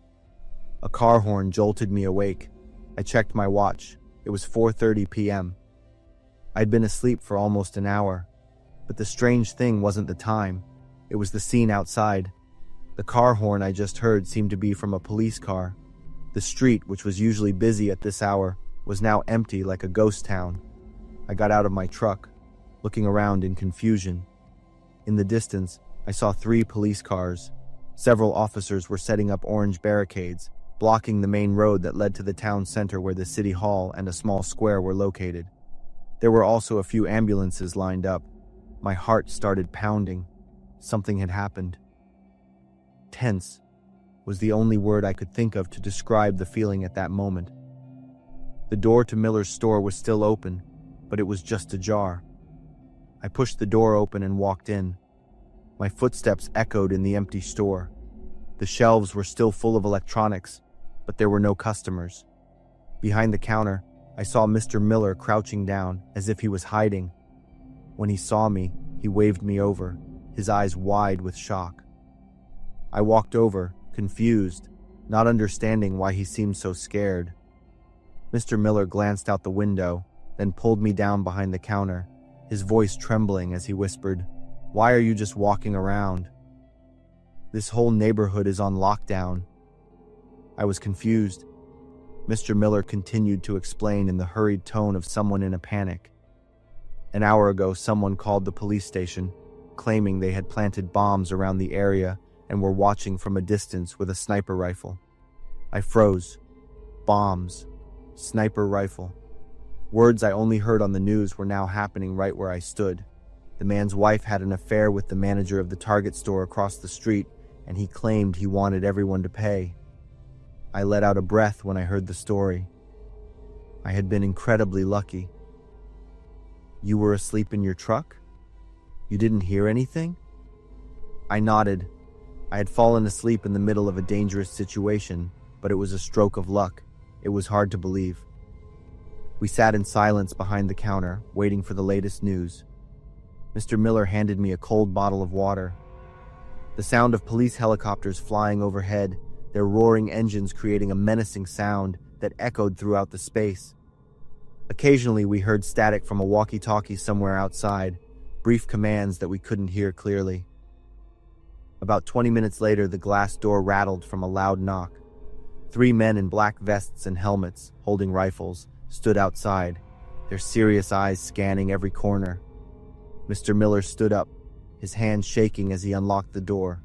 A car horn jolted me awake. I checked my watch. It was 4:30 p.m. I'd been asleep for almost an hour, but the strange thing wasn't the time. It was the scene outside. The car horn I just heard seemed to be from a police car. The street, which was usually busy at this hour, was now empty like a ghost town. I got out of my truck, looking around in confusion. In the distance, I saw 3 police cars. Several officers were setting up orange barricades, blocking the main road that led to the town center where the city hall and a small square were located. There were also a few ambulances lined up. My heart started pounding. Something had happened. Tense was the only word I could think of to describe the feeling at that moment. The door to Miller's store was still open, but it was just ajar. I pushed the door open and walked in. My footsteps echoed in the empty store. The shelves were still full of electronics, but there were no customers. Behind the counter, I saw Mr. Miller crouching down as if he was hiding. When he saw me, he waved me over, his eyes wide with shock. I walked over, confused, not understanding why he seemed so scared. Mr. Miller glanced out the window, then pulled me down behind the counter, his voice trembling as he whispered, "Why are you just walking around? This whole neighborhood is on lockdown." I was confused. Mr. Miller continued to explain in the hurried tone of someone in a panic. An hour ago, someone called the police station, claiming they had planted bombs around the area and were watching from a distance with a sniper rifle. I froze. Bombs. Sniper rifle. Words I only heard on the news were now happening right where I stood. The man's wife had an affair with the manager of the Target store across the street, and he claimed he wanted everyone to pay. I let out a breath when I heard the story. I had been incredibly lucky. "You were asleep in your truck? You didn't hear anything?" I nodded. I had fallen asleep in the middle of a dangerous situation, but it was a stroke of luck. It was hard to believe. We sat in silence behind the counter, waiting for the latest news. Mr. Miller handed me a cold bottle of water. The sound of police helicopters flying overhead, their roaring engines creating a menacing sound that echoed throughout the space. Occasionally, we heard static from a walkie-talkie somewhere outside, brief commands that we couldn't hear clearly. About 20 minutes later, the glass door rattled from a loud knock. 3 men in black vests and helmets, holding rifles, stood outside, their serious eyes scanning every corner. Mr. Miller stood up, his hand shaking as he unlocked the door.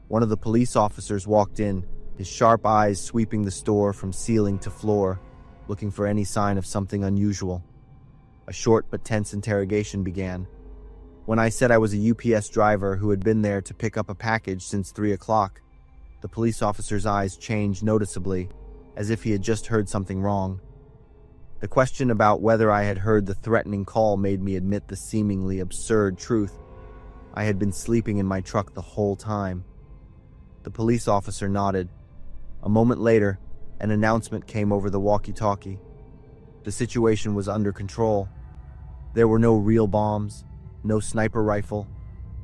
One of the police officers walked in, his sharp eyes sweeping the store from ceiling to floor, looking for any sign of something unusual. A short but tense interrogation began. When I said I was a UPS driver who had been there to pick up a package since 3 o'clock, the police officer's eyes changed noticeably, as if he had just heard something wrong. The question about whether I had heard the threatening call made me admit the seemingly absurd truth. I had been sleeping in my truck the whole time. The police officer nodded. A moment later, an announcement came over the walkie-talkie. The situation was under control. There were no real bombs, no sniper rifle.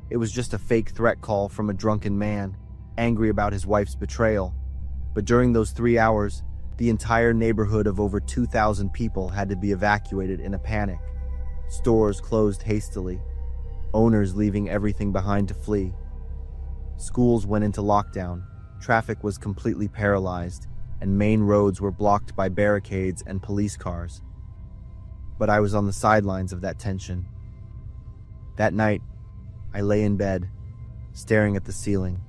It was just a fake threat call from a drunken man, angry about his wife's betrayal. But during those 3 hours, the entire neighborhood of over 2,000 people had to be evacuated in a panic. Stores closed hastily, owners leaving everything behind to flee. Schools went into lockdown, traffic was completely paralyzed, and main roads were blocked by barricades and police cars. But I was on the sidelines of that tension. That night, I lay in bed, staring at the ceiling,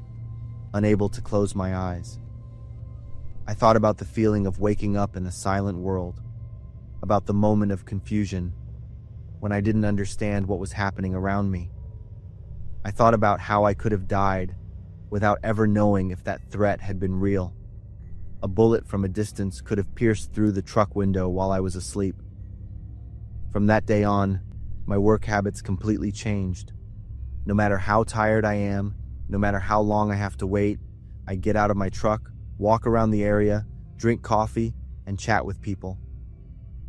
unable to close my eyes. I thought about the feeling of waking up in a silent world, about the moment of confusion when I didn't understand what was happening around me. I thought about how I could have died without ever knowing if that threat had been real. A bullet from a distance could have pierced through the truck window while I was asleep. From that day on, my work habits completely changed. No matter how tired I am, no matter how long I have to wait, I get out of my truck, walk around the area, drink coffee, and chat with people.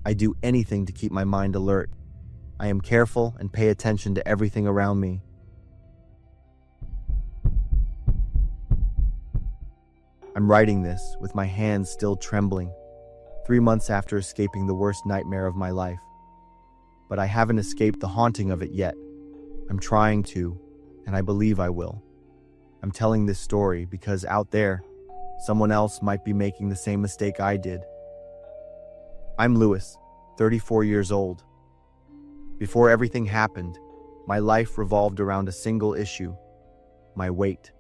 I do anything to keep my mind alert. I am careful and pay attention to everything around me. I'm writing this with my hands still trembling, 3 months after escaping the worst nightmare of my life. But I haven't escaped the haunting of it yet. I'm trying to, and I believe I will. I'm telling this story because out there, someone else might be making the same mistake I did. I'm Lewis, 34 years old. Before everything happened, my life revolved around a single issue: my weight.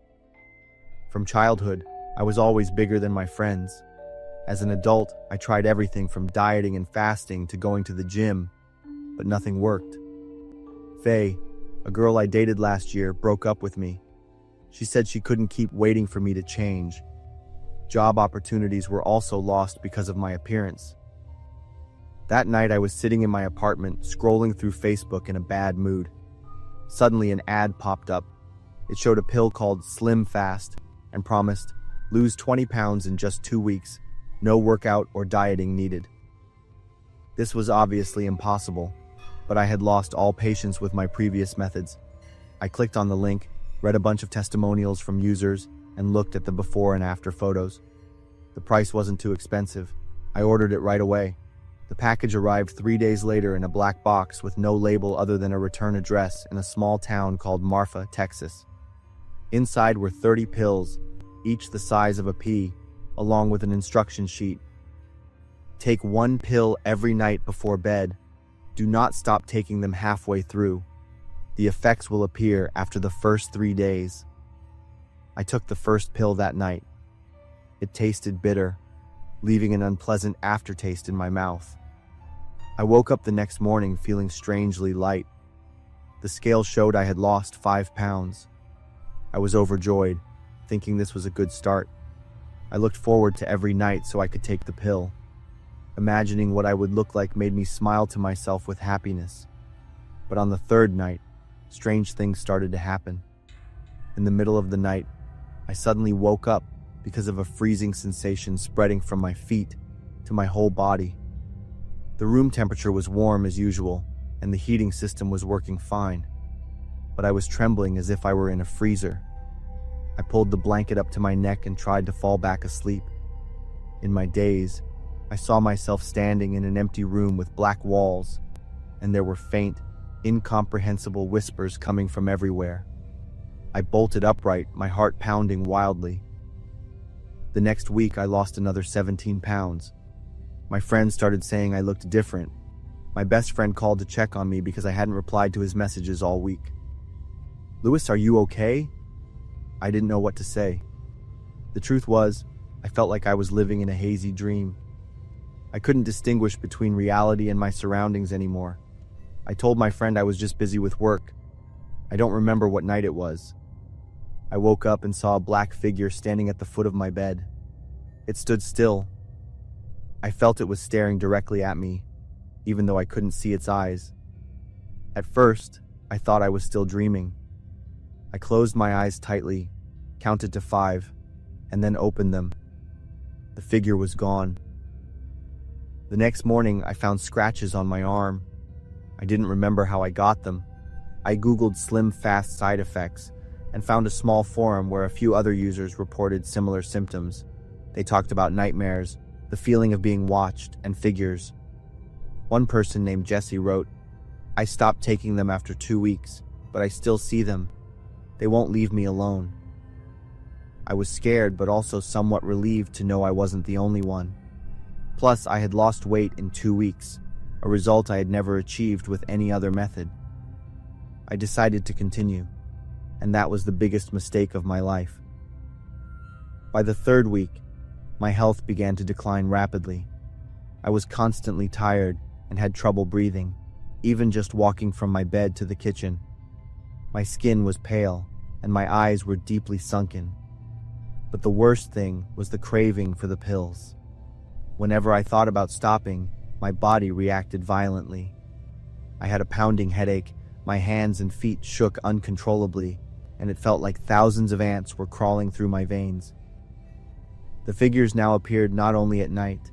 From childhood, I was always bigger than my friends. As an adult, I tried everything from dieting and fasting to going to the gym, but nothing worked. Faye, a girl I dated last year, broke up with me. She said she couldn't keep waiting for me to change. Job opportunities were also lost because of my appearance. That night I was sitting in my apartment, scrolling through Facebook in a bad mood. Suddenly an ad popped up. It showed a pill called Slim Fast and promised, lose 20 pounds in just 2 weeks, no workout or dieting needed. This was obviously impossible, but I had lost all patience with my previous methods. I clicked on the link, read a bunch of testimonials from users, and looked at the before and after photos. The price wasn't too expensive. I ordered it right away. The package arrived 3 days later in a black box with no label other than a return address in a small town called Marfa, Texas. Inside were 30 pills, each the size of a pea, along with an instruction sheet. Take 1 pill every night before bed. Do not stop taking them halfway through. The effects will appear after the first 3 days. I took the first pill that night. It tasted bitter, leaving an unpleasant aftertaste in my mouth. I woke up the next morning feeling strangely light. The scale showed I had lost 5 pounds. I was overjoyed, thinking this was a good start. I looked forward to every night so I could take the pill. Imagining what I would look like made me smile to myself with happiness. But on the 3rd night, strange things started to happen. In the middle of the night, I suddenly woke up because of a freezing sensation spreading from my feet to my whole body. The room temperature was warm as usual, and the heating system was working fine. But I was trembling as if I were in a freezer. I pulled the blanket up to my neck and tried to fall back asleep. In my daze, I saw myself standing in an empty room with black walls, and there were faint, incomprehensible whispers coming from everywhere. I bolted upright, my heart pounding wildly. The next week, I lost another 17 pounds. My friends started saying I looked different. My best friend called to check on me because I hadn't replied to his messages all week. "Louis, are you okay?" I didn't know what to say. The truth was, I felt like I was living in a hazy dream. I couldn't distinguish between reality and my surroundings anymore. I told my friend I was just busy with work. I don't remember what night it was. I woke up and saw a black figure standing at the foot of my bed. It stood still. I felt it was staring directly at me, even though I couldn't see its eyes. At first, I thought I was still dreaming. I closed my eyes tightly, counted to 5, and then opened them. The figure was gone. The next morning, I found scratches on my arm. I didn't remember how I got them. I Googled slim fast side effects and found a small forum where a few other users reported similar symptoms. They talked about nightmares, the feeling of being watched, and figures. One person named Jesse wrote, "I stopped taking them after 2 weeks, but I still see them. They won't leave me alone." I was scared, but also somewhat relieved to know I wasn't the only one. Plus, I had lost weight in 2 weeks, a result I had never achieved with any other method. I decided to continue, and that was the biggest mistake of my life. By the 3rd week, my health began to decline rapidly. I was constantly tired and had trouble breathing, even just walking from my bed to the kitchen. My skin was pale, and my eyes were deeply sunken. But the worst thing was the craving for the pills. Whenever I thought about stopping, my body reacted violently. I had a pounding headache, my hands and feet shook uncontrollably, and it felt like thousands of ants were crawling through my veins. The figures now appeared not only at night.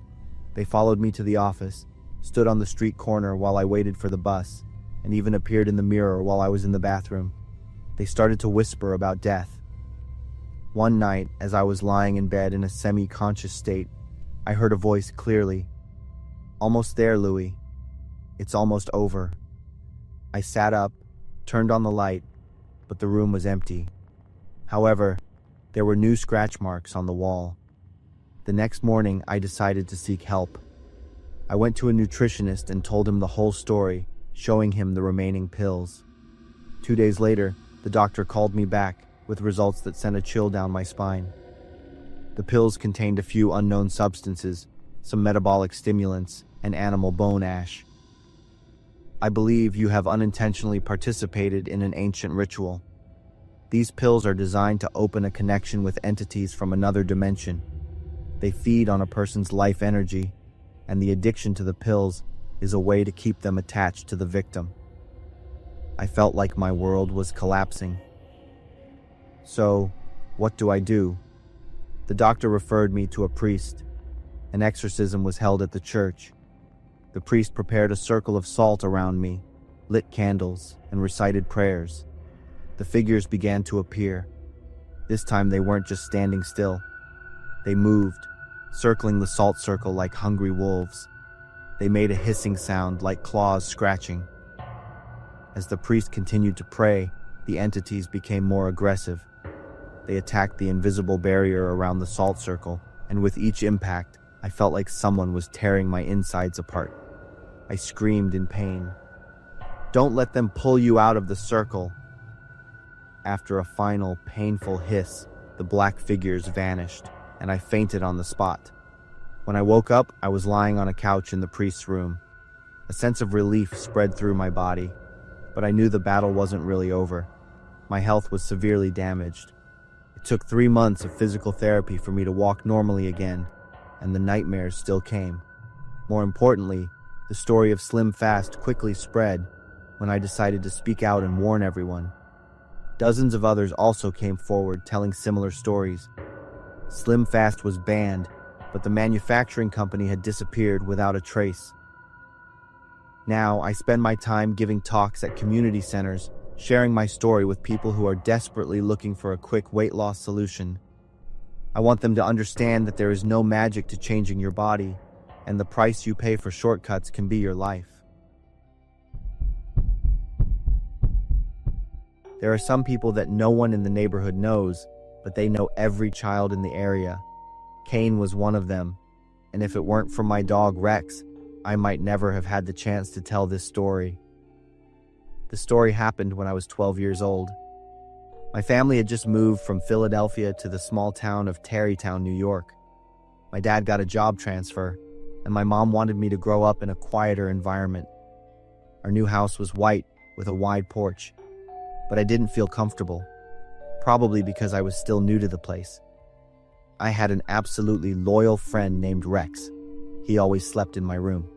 They followed me to the office, stood on the street corner while I waited for the bus, and even appeared in the mirror while I was in the bathroom. They started to whisper about death. One night, as I was lying in bed in a semi-conscious state, I heard a voice clearly. "Almost there, Louis. It's almost over." I sat up, turned on the light, but the room was empty. However, there were new scratch marks on the wall. The next morning, I decided to seek help. I went to a nutritionist and told him the whole story, showing him the remaining pills. 2 days later, the doctor called me back with results that sent a chill down my spine. The pills contained a few unknown substances, some metabolic stimulants, and animal bone ash. "I believe you have unintentionally participated in an ancient ritual. These pills are designed to open a connection with entities from another dimension. They feed on a person's life energy, and the addiction to the pills is a way to keep them attached to the victim." I felt like my world was collapsing. So, what do I do? The doctor referred me to a priest. An exorcism was held at the church. The priest prepared a circle of salt around me, lit candles, and recited prayers. The figures began to appear. This time they weren't just standing still. They moved, circling the salt circle like hungry wolves. They made a hissing sound like claws scratching. As the priest continued to pray, the entities became more aggressive. They attacked the invisible barrier around the salt circle, and with each impact, I felt like someone was tearing my insides apart. I screamed in pain. "Don't let them pull you out of the circle." After a final, painful hiss, the black figures vanished, and I fainted on the spot. When I woke up, I was lying on a couch in the priest's room. A sense of relief spread through my body, but I knew the battle wasn't really over. My health was severely damaged. It took 3 months of physical therapy for me to walk normally again, and the nightmares still came. More importantly, the story of Slim Fast quickly spread when I decided to speak out and warn everyone. Dozens of others also came forward telling similar stories. Slim Fast was banned, but the manufacturing company had disappeared without a trace. Now, I spend my time giving talks at community centers, sharing my story with people who are desperately looking for a quick weight loss solution. I want them to understand that there is no magic to changing your body, and the price you pay for shortcuts can be your life. There are some people that no one in the neighborhood knows, but they know every child in the area. Kane was one of them, and if it weren't for my dog Rex, I might never have had the chance to tell this story. The story happened when I was 12 years old. My family had just moved from Philadelphia to the small town of Tarrytown, New York. My dad got a job transfer, and my mom wanted me to grow up in a quieter environment. Our new house was white with a wide porch, but I didn't feel comfortable, probably because I was still new to the place. I had an absolutely loyal friend named Rex. He always slept in my room.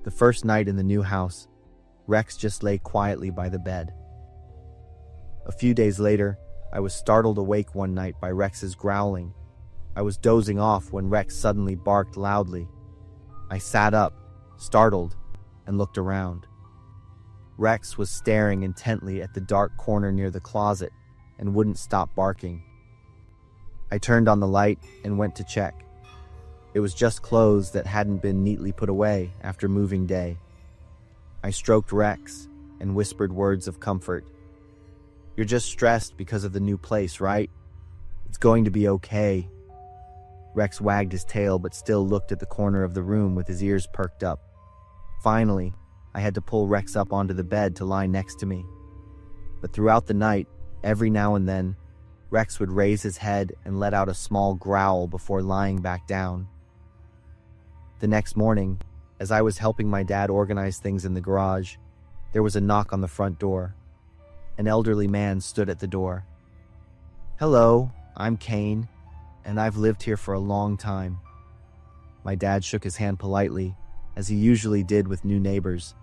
The first night in the new house, Rex just lay quietly by the bed. A few days later, I was startled awake one night by Rex's growling. I was dozing off when Rex suddenly barked loudly. I sat up, startled, and looked around. Rex was staring intently at the dark corner near the closet and wouldn't stop barking. I turned on the light and went to check. It was just clothes that hadn't been neatly put away after moving day. I stroked Rex and whispered words of comfort. "You're just stressed because of the new place, right? It's going to be okay." Rex wagged his tail but still looked at the corner of the room with his ears perked up. Finally, I had to pull Rex up onto the bed to lie next to me. But throughout the night, every now and then, Rex would raise his head and let out a small growl before lying back down. The next morning, as I was helping my dad organize things in the garage, there was a knock on the front door. An elderly man stood at the door. "Hello, I'm Kane, and I've lived here for a long time." My dad shook his hand politely, as he usually did with new neighbors.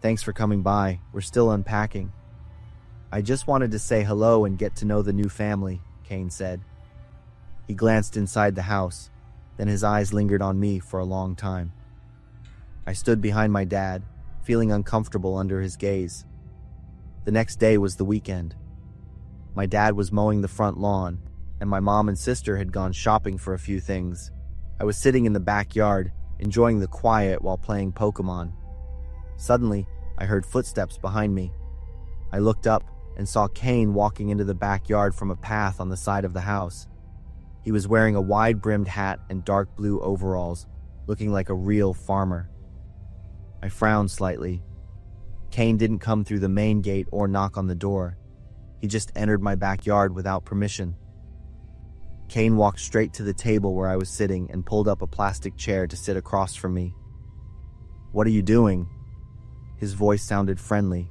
"Thanks for coming by. We're still unpacking." "I just wanted to say hello and get to know the new family," Kane said. He glanced inside the house, then his eyes lingered on me for a long time. I stood behind my dad, feeling uncomfortable under his gaze. The next day was the weekend. My dad was mowing the front lawn, and my mom and sister had gone shopping for a few things. I was sitting in the backyard, enjoying the quiet while playing Pokemon. Suddenly, I heard footsteps behind me. I looked up and saw Kane walking into the backyard from a path on the side of the house. He was wearing a wide-brimmed hat and dark blue overalls, looking like a real farmer. I frowned slightly. Kane didn't come through the main gate or knock on the door. He just entered my backyard without permission. Kane walked straight to the table where I was sitting and pulled up a plastic chair to sit across from me. "What are you doing?" His voice sounded friendly,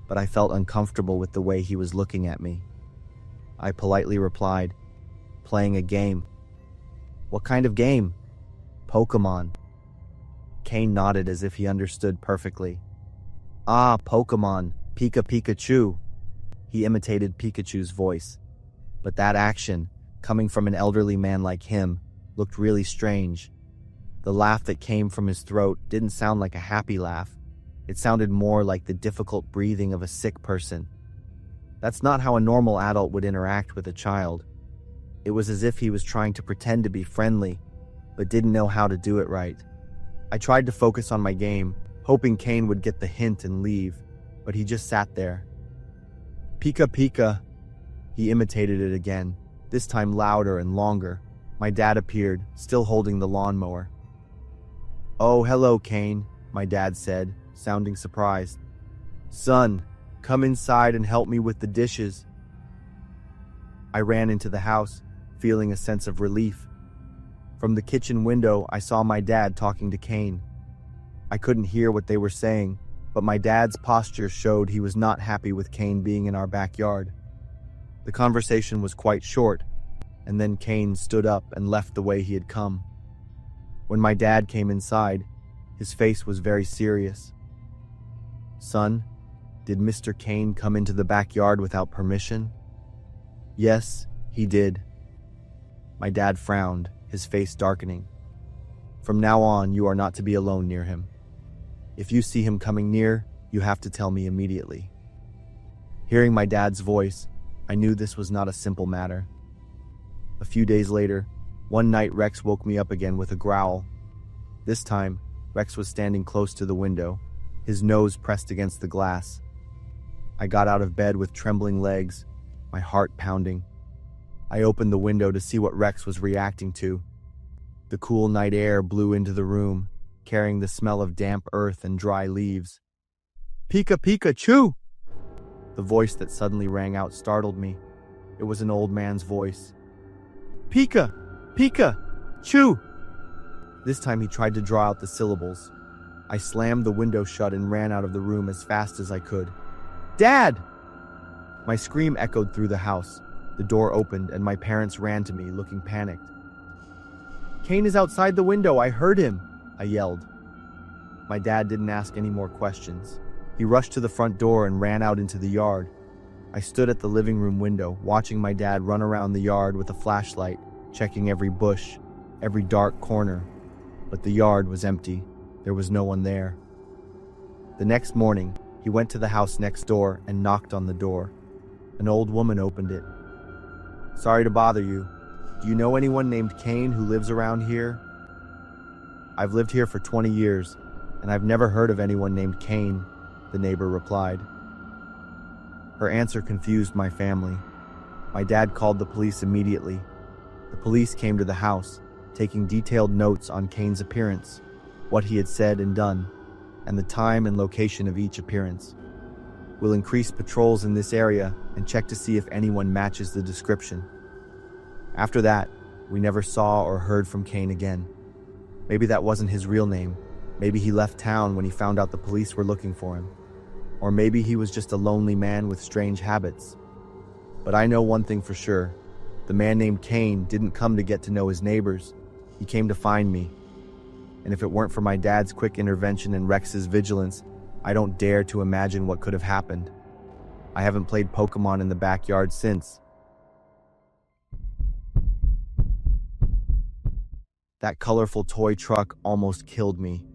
but I felt uncomfortable with the way he was looking at me. I politely replied, "Playing a game." "What kind of game?" "Pokemon." Kane nodded as if he understood perfectly. "Ah, Pokemon, Pikachu." He imitated Pikachu's voice. But that action, coming from an elderly man like him, looked really strange. The laugh that came from his throat didn't sound like a happy laugh. It sounded more like the difficult breathing of a sick person. That's not how a normal adult would interact with a child. It was as if he was trying to pretend to be friendly, but didn't know how to do it right. I tried to focus on my game, hoping Kane would get the hint and leave, but he just sat there. Pika. He imitated it again, this time louder and longer. My dad appeared, still holding the lawnmower. "Oh, hello, Kane," my dad said, sounding surprised. "Son, come inside and help me with the dishes." I ran into the house, feeling a sense of relief. From the kitchen window, I saw my dad talking to Kane. I couldn't hear what they were saying, but my dad's posture showed he was not happy with Kane being in our backyard. The conversation was quite short, and then Kane stood up and left the way he had come. When my dad came inside, his face was very serious. "Son, did Mr. Kane come into the backyard without permission?" "Yes, he did." My dad frowned, his face darkening. "From now on, you are not to be alone near him." If you see him coming near, you have to tell me immediately. Hearing my dad's voice, I knew this was not a simple matter. A few days later, one night Rex woke me up again with a growl. This time, Rex was standing close to the window, his nose pressed against the glass. I got out of bed with trembling legs, my heart pounding. I opened the window to see what Rex was reacting to. The cool night air blew into the room, carrying the smell of damp earth and dry leaves. "Pika, Pika, Chew!" The voice that suddenly rang out startled me. It was an old man's voice. "Pika, Pika, Chew!" This time he tried to draw out the syllables. I slammed the window shut and ran out of the room as fast as I could. "Dad!" My scream echoed through the house. The door opened and my parents ran to me, looking panicked. "Kane is outside the window, I heard him," I yelled. My dad didn't ask any more questions. He rushed to the front door and ran out into the yard. I stood at the living room window, watching my dad run around the yard with a flashlight, checking every bush, every dark corner. But the yard was empty. There was no one there. The next morning, he went to the house next door and knocked on the door. An old woman opened it. "Sorry to bother you. Do you know anyone named Kane who lives around here?" "I've lived here for 20 years, and I've never heard of anyone named Kane," the neighbor replied. Her answer confused my family. My dad called the police immediately. The police came to the house, taking detailed notes on Kane's appearance, what he had said and done, and the time and location of each appearance. "We'll increase patrols in this area and check to see if anyone matches the description." After that, we never saw or heard from Kane again. Maybe that wasn't his real name. Maybe he left town when he found out the police were looking for him. Or maybe he was just a lonely man with strange habits. But I know one thing for sure. The man named Kane didn't come to get to know his neighbors. He came to find me. And if it weren't for my dad's quick intervention and Rex's vigilance, I don't dare to imagine what could have happened. I haven't played Pokemon in the backyard since. That colorful toy truck almost killed me.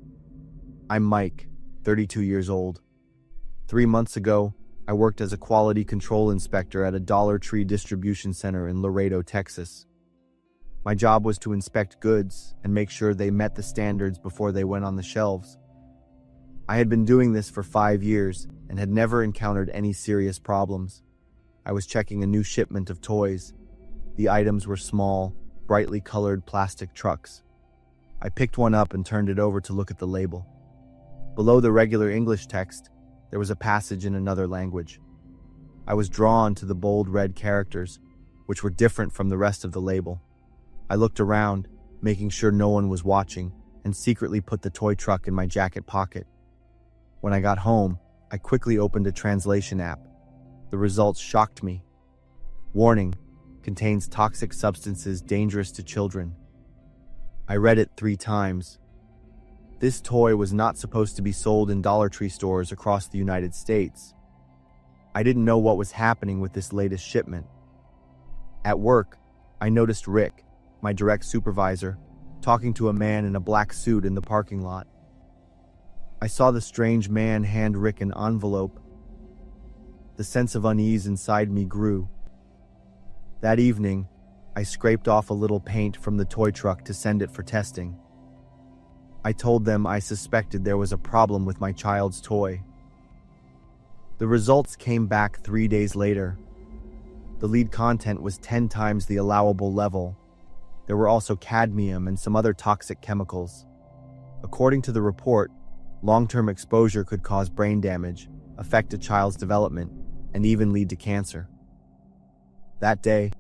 I'm Mike, 32 years old. 3 months ago, I worked as a quality control inspector at a Dollar Tree distribution center in Laredo, Texas. My job was to inspect goods and make sure they met the standards before they went on the shelves. I had been doing this for 5 years and had never encountered any serious problems. I was checking a new shipment of toys. The items were small, brightly colored plastic trucks. I picked one up and turned it over to look at the label. Below the regular English text, there was a passage in another language. I was drawn to the bold red characters, which were different from the rest of the label. I looked around, making sure no one was watching, and secretly put the toy truck in my jacket pocket. When I got home, I quickly opened a translation app. The results shocked me. Warning: contains toxic substances dangerous to children. I read it 3 times. This toy was not supposed to be sold in Dollar Tree stores across the United States. I didn't know what was happening with this latest shipment. At work, I noticed Rick, my direct supervisor, talking to a man in a black suit in the parking lot. I saw the strange man hand Rick an envelope. The sense of unease inside me grew. That evening, I scraped off a little paint from the toy truck to send it for testing. I told them I suspected there was a problem with my child's toy. The results came back 3 days later. The lead content was 10 times the allowable level. There were also cadmium and some other toxic chemicals. According to the report, long-term exposure could cause brain damage, affect a child's development, and even lead to cancer. That day,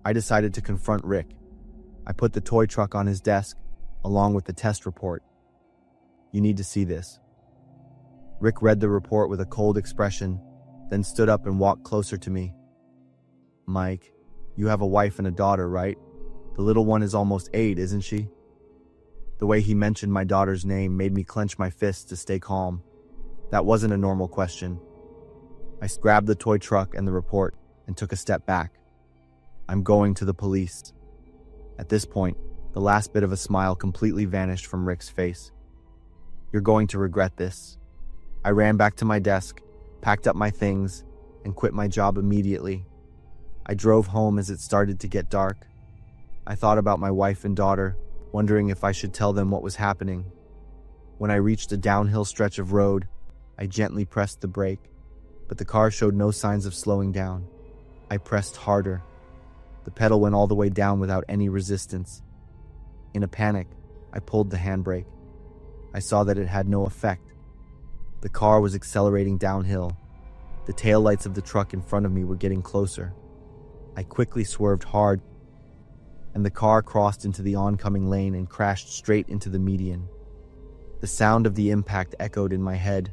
I decided to confront Rick. I put the toy truck on his desk, along with the test report. "You need to see this." Rick read the report with a cold expression, then stood up and walked closer to me. "Mike, you have a wife and a daughter, right? The little one is almost 8, isn't she?" The way he mentioned my daughter's name made me clench my fists to stay calm. That wasn't a normal question. I grabbed the toy truck and the report and took a step back. "I'm going to the police." At this point, the last bit of a smile completely vanished from Rick's face. You're going to regret this. I ran back to my desk, packed up my things, and quit my job immediately. I drove home as it started to get dark. I thought about my wife and daughter, wondering if I should tell them what was happening. When I reached a downhill stretch of road, I gently pressed the brake, but the car showed no signs of slowing down. I pressed harder. The pedal went all the way down without any resistance. In a panic, I pulled the handbrake. I saw that it had no effect. The car was accelerating downhill. The taillights of the truck in front of me were getting closer. I quickly swerved hard, and the car crossed into the oncoming lane and crashed straight into the median. The sound of the impact echoed in my head,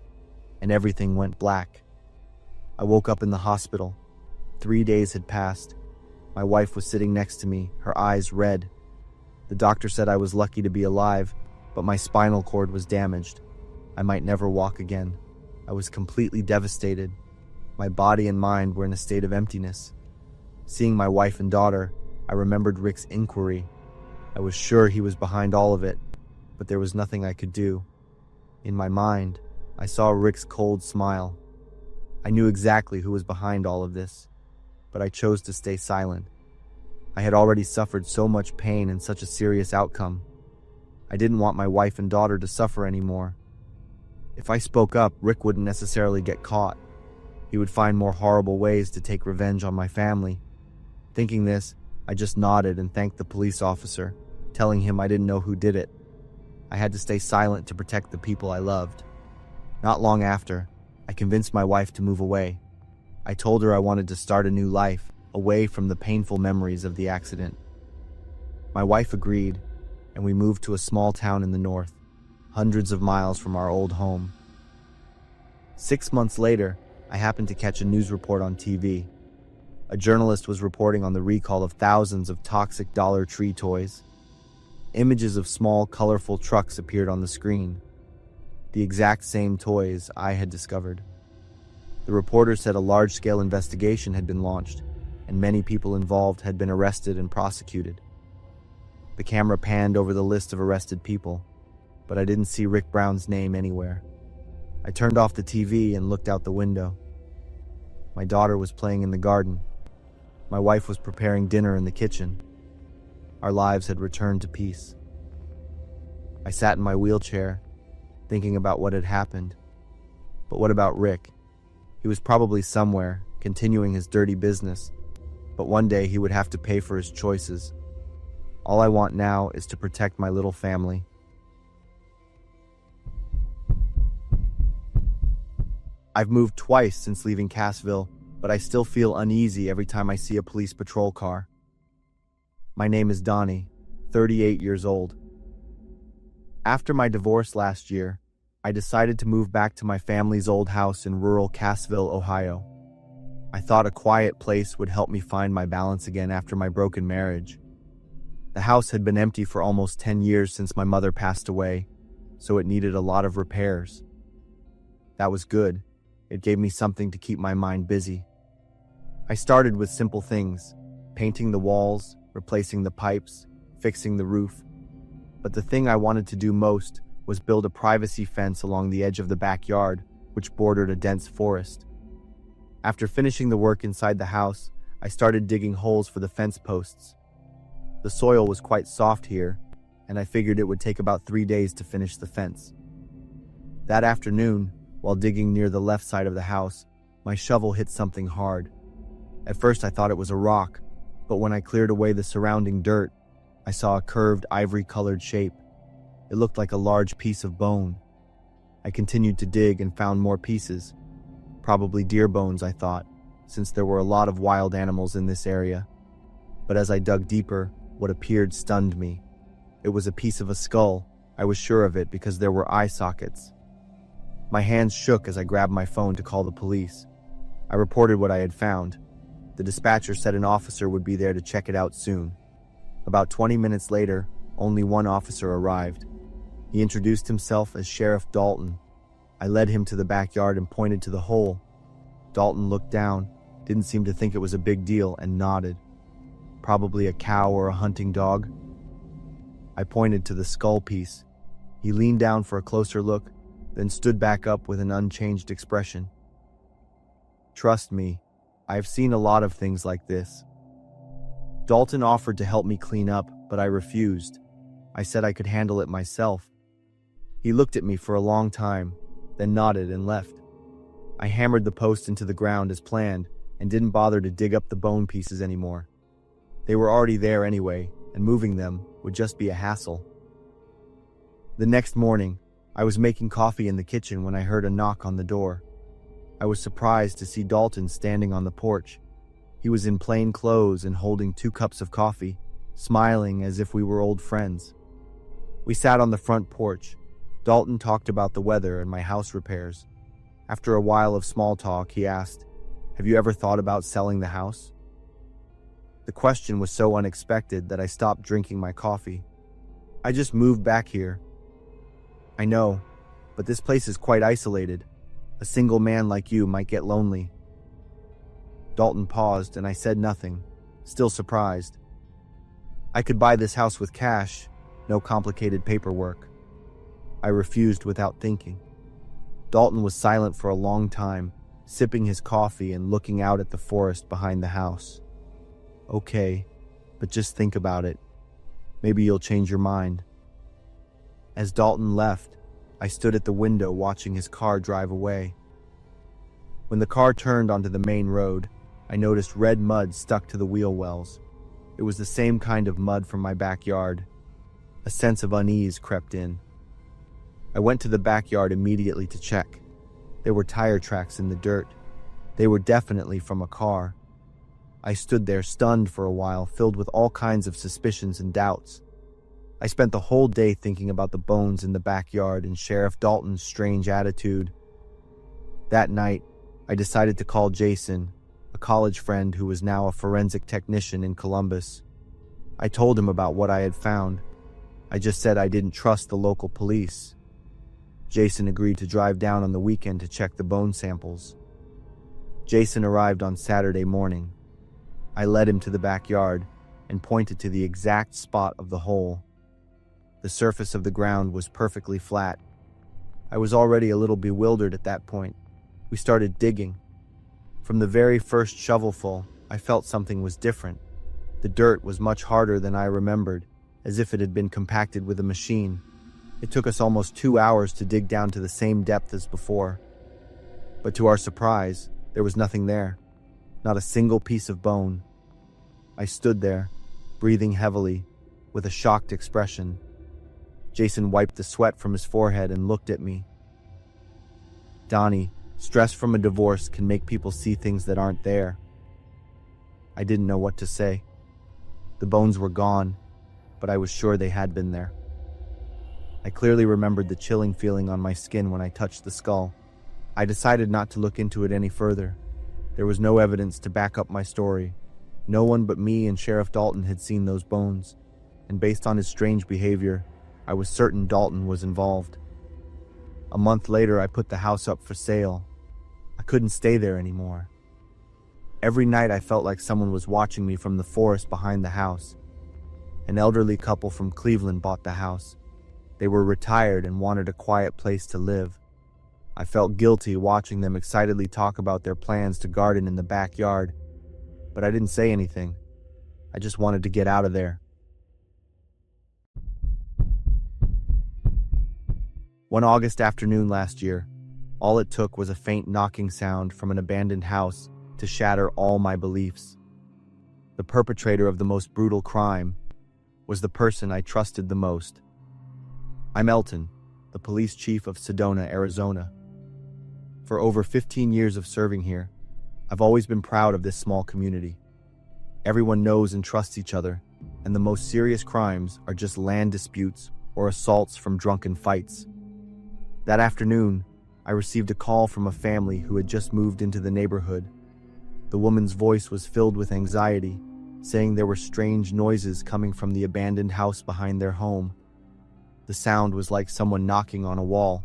and everything went black. I woke up in the hospital. 3 days had passed. My wife was sitting next to me, her eyes red. The doctor said I was lucky to be alive, but my spinal cord was damaged. I might never walk again. I was completely devastated. My body and mind were in a state of emptiness. Seeing my wife and daughter, I remembered Rick's inquiry. I was sure he was behind all of it, but there was nothing I could do. In my mind, I saw Rick's cold smile. I knew exactly who was behind all of this, but I chose to stay silent. I had already suffered so much pain and such a serious outcome. I didn't want my wife and daughter to suffer anymore. If I spoke up, Rick wouldn't necessarily get caught. He would find more horrible ways to take revenge on my family. Thinking this, I just nodded and thanked the police officer, telling him I didn't know who did it. I had to stay silent to protect the people I loved. Not long after, I convinced my wife to move away. I told her I wanted to start a new life, away from the painful memories of the accident. My wife agreed, and we moved to a small town in the north, hundreds of miles from our old home. 6 months later, I happened to catch a news report on TV. A journalist was reporting on the recall of thousands of toxic Dollar Tree toys. Images of small, colorful trucks appeared on the screen. The exact same toys I had discovered. The reporter said a large-scale investigation had been launched, and many people involved had been arrested and prosecuted. The camera panned over the list of arrested people, but I didn't see Rick Brown's name anywhere. I turned off the TV and looked out the window. My daughter was playing in the garden. My wife was preparing dinner in the kitchen. Our lives had returned to peace. I sat in my wheelchair, thinking about what had happened. But what about Rick? He was probably somewhere, continuing his dirty business, but one day he would have to pay for his choices. All I want now is to protect my little family. I've moved twice since leaving Cassville, but I still feel uneasy every time I see a police patrol car. My name is Donnie, 38 years old. After my divorce last year, I decided to move back to my family's old house in rural Cassville, Ohio. I thought a quiet place would help me find my balance again after my broken marriage. The house had been empty for almost 10 years since my mother passed away, so it needed a lot of repairs. That was good. It gave me something to keep my mind busy. I started with simple things, painting the walls, replacing the pipes, fixing the roof. But the thing I wanted to do most was build a privacy fence along the edge of the backyard, which bordered a dense forest. After finishing the work inside the house, I started digging holes for the fence posts. The soil was quite soft here, and I figured it would take about 3 days to finish the fence. That afternoon, while digging near the left side of the house, my shovel hit something hard. At first I thought it was a rock, but when I cleared away the surrounding dirt, I saw a curved ivory-colored shape. It looked like a large piece of bone. I continued to dig and found more pieces. Probably deer bones, I thought, since there were a lot of wild animals in this area. But as I dug deeper, what appeared stunned me. It was a piece of a skull. I was sure of it because there were eye sockets. My hands shook as I grabbed my phone to call the police. I reported what I had found. The dispatcher said an officer would be there to check it out soon. About 20 minutes later, only one officer arrived. He introduced himself as Sheriff Dalton. I led him to the backyard and pointed to the hole. Dalton looked down, didn't seem to think it was a big deal, and nodded. Probably a cow or a hunting dog. I pointed to the skull piece. He leaned down for a closer look, then stood back up with an unchanged expression. Trust me, I have seen a lot of things like this. Dalton offered to help me clean up, but I refused. I said I could handle it myself. He looked at me for a long time, then nodded and left. I hammered the post into the ground as planned and didn't bother to dig up the bone pieces anymore. They were already there anyway, and moving them would just be a hassle. The next morning, I was making coffee in the kitchen when I heard a knock on the door. I was surprised to see Dalton standing on the porch. He was in plain clothes and holding 2 cups of coffee, smiling as if we were old friends. We sat on the front porch. Dalton talked about the weather and my house repairs. After a while of small talk, he asked, "Have you ever thought about selling the house?" The question was so unexpected that I stopped drinking my coffee. "I just moved back here." "I know, but this place is quite isolated. A single man like you might get lonely." Dalton paused and I said nothing, still surprised. "I could buy this house with cash, no complicated paperwork." I refused without thinking. Dalton was silent for a long time, sipping his coffee and looking out at the forest behind the house. "Okay, but just think about it. Maybe you'll change your mind." As Dalton left, I stood at the window watching his car drive away. When the car turned onto the main road, I noticed red mud stuck to the wheel wells. It was the same kind of mud from my backyard. A sense of unease crept in. I went to the backyard immediately to check. There were tire tracks in the dirt. They were definitely from a car. I stood there stunned for a while, filled with all kinds of suspicions and doubts. I spent the whole day thinking about the bones in the backyard and Sheriff Dalton's strange attitude. That night, I decided to call Jason, a college friend who was now a forensic technician in Columbus. I told him about what I had found. I just said I didn't trust the local police. Jason agreed to drive down on the weekend to check the bone samples. Jason arrived on Saturday morning. I led him to the backyard and pointed to the exact spot of the hole. The surface of the ground was perfectly flat. I was already a little bewildered at that point. We started digging. From the very first shovelful, I felt something was different. The dirt was much harder than I remembered, as if it had been compacted with a machine. It took us almost 2 hours to dig down to the same depth as before. But to our surprise, there was nothing there. Not a single piece of bone. I stood there, breathing heavily, with a shocked expression. Jason wiped the sweat from his forehead and looked at me. "Donnie, stress from a divorce can make people see things that aren't there." I didn't know what to say. The bones were gone, but I was sure they had been there. I clearly remembered the chilling feeling on my skin when I touched the skull. I decided not to look into it any further. There was no evidence to back up my story. No one but me and Sheriff Dalton had seen those bones, and based on his strange behavior, I was certain Dalton was involved. A month later, I put the house up for sale. I couldn't stay there anymore. Every night I felt like someone was watching me from the forest behind the house. An elderly couple from Cleveland bought the house. They were retired and wanted a quiet place to live. I felt guilty watching them excitedly talk about their plans to garden in the backyard, but I didn't say anything. I just wanted to get out of there. One August afternoon last year, all it took was a faint knocking sound from an abandoned house to shatter all my beliefs. The perpetrator of the most brutal crime was the person I trusted the most. I'm Elton, the police chief of Sedona, Arizona. For over 15 years of serving here, I've always been proud of this small community. Everyone knows and trusts each other, and the most serious crimes are just land disputes or assaults from drunken fights. That afternoon, I received a call from a family who had just moved into the neighborhood. The woman's voice was filled with anxiety, saying there were strange noises coming from the abandoned house behind their home. The sound was like someone knocking on a wall.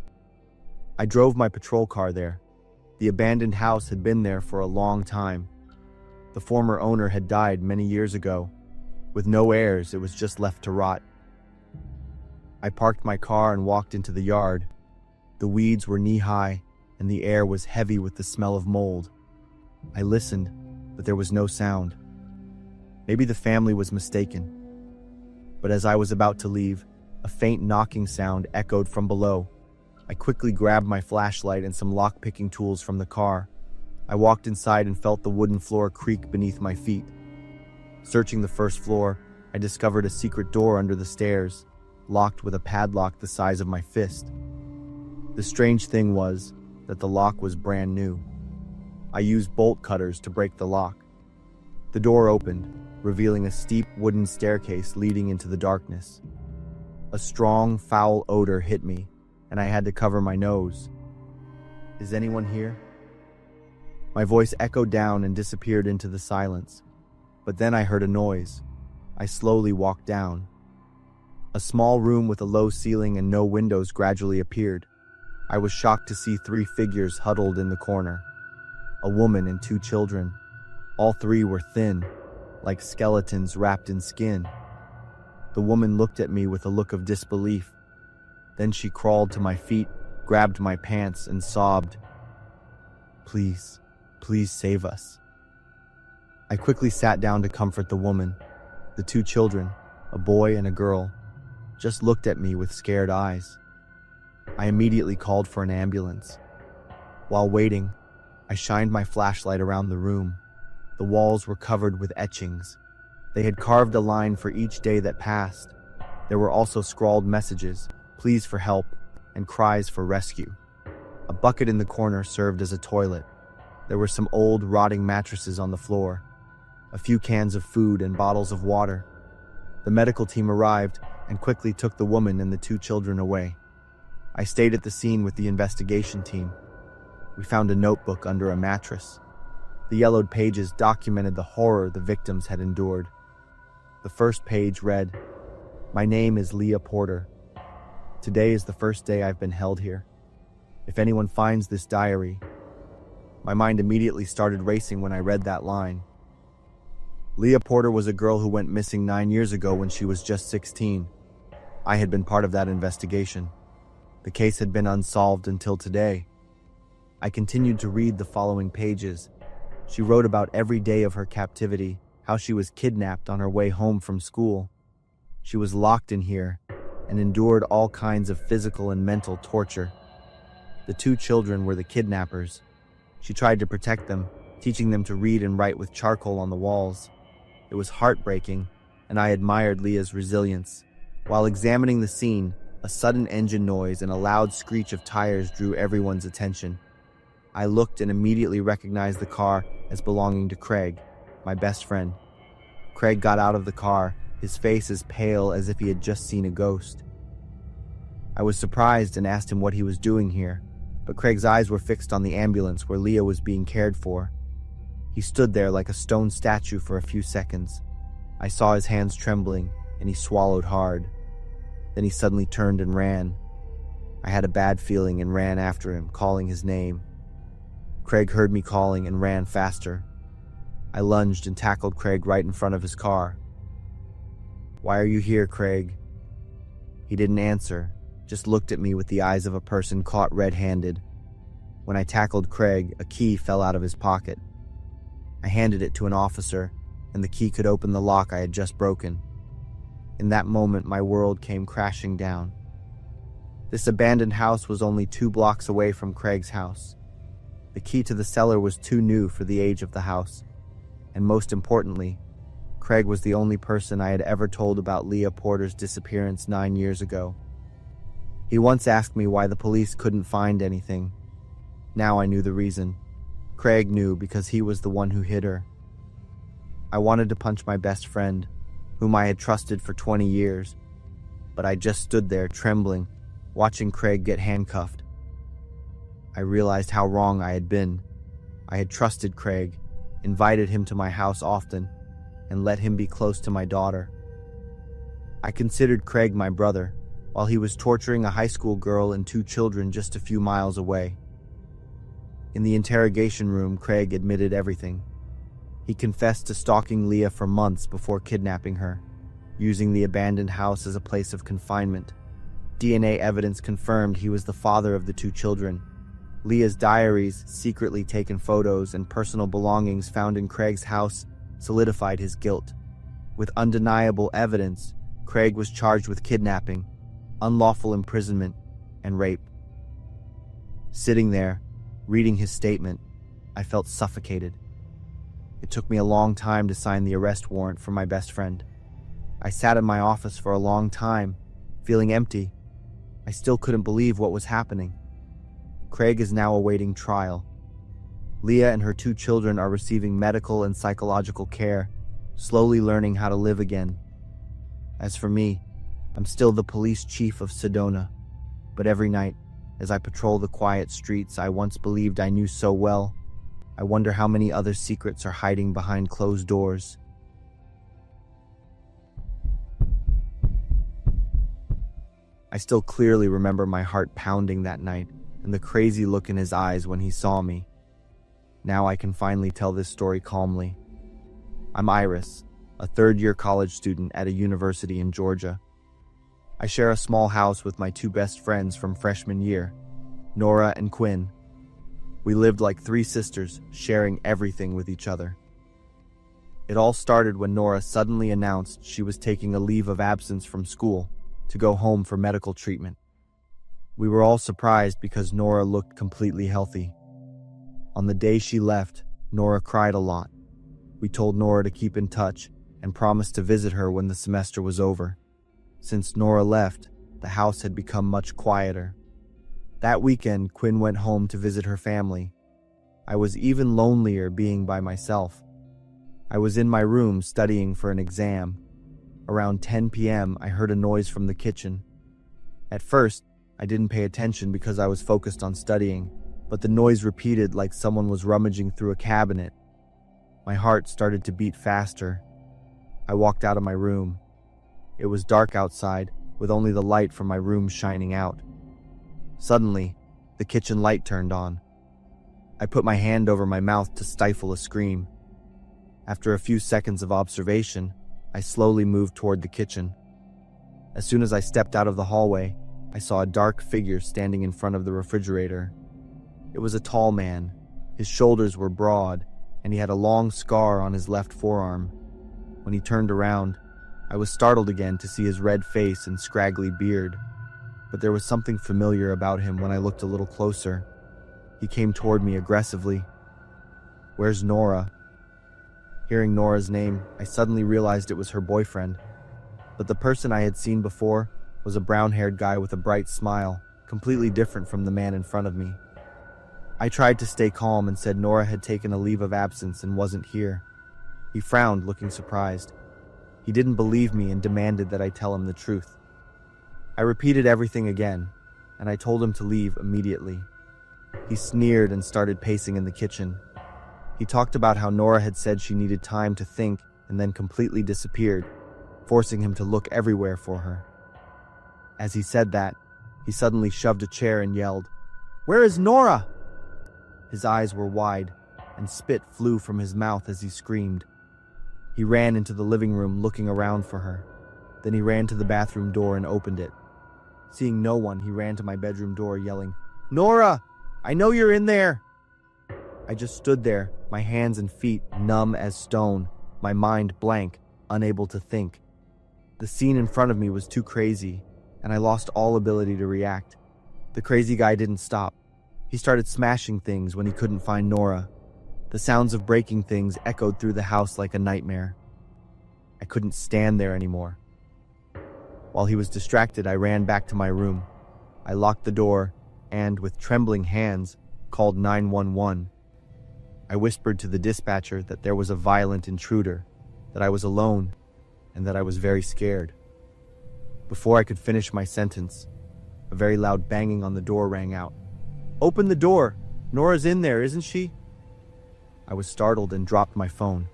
I drove my patrol car there. The abandoned house had been there for a long time. The former owner had died many years ago. With no heirs, it was just left to rot. I parked my car and walked into the yard. The weeds were knee-high, and the air was heavy with the smell of mold. I listened, but there was no sound. Maybe the family was mistaken. But as I was about to leave, a faint knocking sound echoed from below. I quickly grabbed my flashlight and some lock-picking tools from the car. I walked inside and felt the wooden floor creak beneath my feet. Searching the first floor, I discovered a secret door under the stairs, locked with a padlock the size of my fist. The strange thing was that the lock was brand new. I used bolt cutters to break the lock. The door opened, revealing a steep wooden staircase leading into the darkness. A strong, foul odor hit me, and I had to cover my nose. "Is anyone here?" My voice echoed down and disappeared into the silence. But then I heard a noise. I slowly walked down. A small room with a low ceiling and no windows gradually appeared. I was shocked to see 3 figures huddled in the corner. A woman and 2 children. All 3 were thin, like skeletons wrapped in skin. The woman looked at me with a look of disbelief. Then she crawled to my feet, grabbed my pants, and sobbed, "Please, please save us." I quickly sat down to comfort the woman. The 2 children, a boy and a girl, just looked at me with scared eyes. I immediately called for an ambulance. While waiting, I shined my flashlight around the room. The walls were covered with etchings. They had carved a line for each day that passed. There were also scrawled messages, pleas for help, and cries for rescue. A bucket in the corner served as a toilet. There were some old, rotting mattresses on the floor, a few cans of food and bottles of water. The medical team arrived and quickly took the woman and the 2 children away. I stayed at the scene with the investigation team. We found a notebook under a mattress. The yellowed pages documented the horror the victims had endured. The first page read, "My name is Leah Porter. Today is the first day I've been held here. If anyone finds this diary..." My mind immediately started racing when I read that line. Leah Porter was a girl who went missing 9 years ago when she was just 16. I had been part of that investigation. The case had been unsolved until today. I continued to read the following pages. She wrote about every day of her captivity, how she was kidnapped on her way home from school. She was locked in here and endured all kinds of physical and mental torture. The 2 children were the kidnappers. She tried to protect them, teaching them to read and write with charcoal on the walls. It was heartbreaking, and I admired Leah's resilience. While examining the scene, a sudden engine noise and a loud screech of tires drew everyone's attention. I looked and immediately recognized the car as belonging to Craig, my best friend. Craig got out of the car, his face as pale as if he had just seen a ghost. I was surprised and asked him what he was doing here, but Craig's eyes were fixed on the ambulance where Leah was being cared for. He stood there like a stone statue for a few seconds. I saw his hands trembling, and he swallowed hard. Then he suddenly turned and ran. I had a bad feeling and ran after him, calling his name. Craig heard me calling and ran faster. I lunged and tackled Craig right in front of his car. "Why are you here, Craig?" He didn't answer, just looked at me with the eyes of a person caught red-handed. When I tackled Craig, a key fell out of his pocket. I handed it to an officer, and the key could open the lock I had just broken. In that moment, my world came crashing down. This abandoned house was only 2 blocks away from Craig's house. The key to the cellar was too new for the age of the house. And most importantly, Craig was the only person I had ever told about Leah Porter's disappearance 9 years ago. He once asked me why the police couldn't find anything. Now I knew the reason. Craig knew because he was the one who hid her. I wanted to punch my best friend, whom I had trusted for 20 years, but I just stood there trembling, watching Craig get handcuffed. I realized how wrong I had been. I had trusted Craig, invited him to my house often, and let him be close to my daughter. I considered Craig my brother, while he was torturing a high school girl and 2 children just a few miles away. In the interrogation room, Craig admitted everything. He confessed to stalking Leah for months before kidnapping her, using the abandoned house as a place of confinement. DNA evidence confirmed he was the father of the two children. Leah's diaries, secretly taken photos, and personal belongings found in Craig's house solidified his guilt. With undeniable evidence, Craig was charged with kidnapping, unlawful imprisonment, and rape. Sitting there, reading his statement, I felt suffocated. It took me a long time to sign the arrest warrant for my best friend. I sat in my office for a long time, feeling empty. I still couldn't believe what was happening. Craig is now awaiting trial. Leah and her two children are receiving medical and psychological care, slowly learning how to live again. As for me, I'm still the police chief of Sedona, but every night, as I patrol the quiet streets I once believed I knew so well, I wonder how many other secrets are hiding behind closed doors. I still clearly remember my heart pounding that night and the crazy look in his eyes when he saw me. Now I can finally tell this story calmly. I'm Iris, a third-year college student at a university in Georgia. I share a small house with my two best friends from freshman year, Nora and Quinn. We lived like three sisters, sharing everything with each other. It all started when Nora suddenly announced she was taking a leave of absence from school to go home for medical treatment. We were all surprised because Nora looked completely healthy. On the day she left, Nora cried a lot. We told Nora to keep in touch and promised to visit her when the semester was over. Since Nora left, the house had become much quieter. That weekend, Quinn went home to visit her family. I was even lonelier being by myself. I was in my room studying for an exam. Around 10 p.m., I heard a noise from the kitchen. At first, I didn't pay attention because I was focused on studying, but the noise repeated like someone was rummaging through a cabinet. My heart started to beat faster. I walked out of my room. It was dark outside, with only the light from my room shining out. Suddenly, the kitchen light turned on. I put my hand over my mouth to stifle a scream. After a few seconds of observation, I slowly moved toward the kitchen. As soon as I stepped out of the hallway, I saw a dark figure standing in front of the refrigerator. It was a tall man. His shoulders were broad, and he had a long scar on his left forearm. When he turned around, I was startled again to see his red face and scraggly beard. But there was something familiar about him when I looked a little closer. He came toward me aggressively. "Where's Nora?" Hearing Nora's name, I suddenly realized it was her boyfriend. But the person I had seen before was a brown-haired guy with a bright smile, completely different from the man in front of me. I tried to stay calm and said Nora had taken a leave of absence and wasn't here. He frowned, looking surprised. He didn't believe me and demanded that I tell him the truth. I repeated everything again, and I told him to leave immediately. He sneered and started pacing in the kitchen. He talked about how Nora had said she needed time to think and then completely disappeared, forcing him to look everywhere for her. As he said that, he suddenly shoved a chair and yelled, "Where is Nora?" His eyes were wide, and spit flew from his mouth as he screamed. He ran into the living room looking around for her. Then he ran to the bathroom door and opened it. Seeing no one, he ran to my bedroom door yelling, "Nora, I know you're in there!" I just stood there, my hands and feet numb as stone, my mind blank, unable to think. The scene in front of me was too crazy, and I lost all ability to react. The crazy guy didn't stop. He started smashing things when he couldn't find Nora. The sounds of breaking things echoed through the house like a nightmare. I couldn't stand there anymore. While he was distracted, I ran back to my room. I locked the door and, with trembling hands, called 911. I whispered to the dispatcher that there was a violent intruder, that I was alone, and that I was very scared. Before I could finish my sentence, a very loud banging on the door rang out. "Open the door! Nora's in there, isn't she?" I was startled and dropped my phone.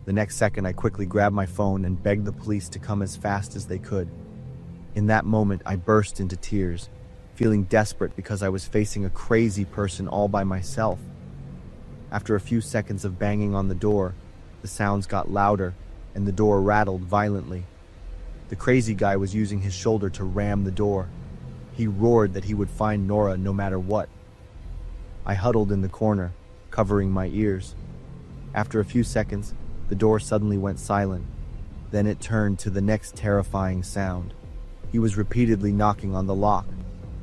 The next second, I quickly grabbed my phone and begged the police to come as fast as they could. In that moment, I burst into tears, feeling desperate because I was facing a crazy person all by myself. After a few seconds of banging on the door, the sounds got louder and the door rattled violently. The crazy guy was using his shoulder to ram the door, He roared that he would find Nora no matter what. I huddled in the corner, covering my ears. After a few seconds, the door suddenly went silent. Then it turned to the next terrifying sound. He was repeatedly knocking on the lock.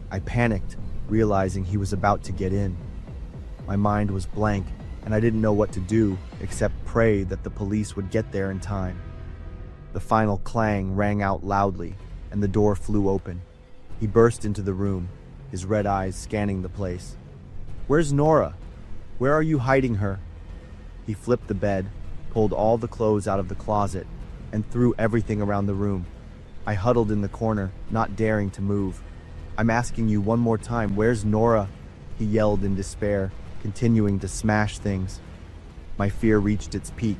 I panicked, realizing he was about to get in. My mind was blank, and I didn't know what to do except pray that the police would get there in time. The final clang rang out loudly, and the door flew open. He burst into the room, his red eyes scanning the place. "Where's Nora? Where are you hiding her?" He flipped the bed, pulled all the clothes out of the closet, and threw everything around the room. I huddled in the corner, not daring to move. "I'm asking you one more time, where's Nora?" he yelled in despair, continuing to smash things. My fear reached its peak.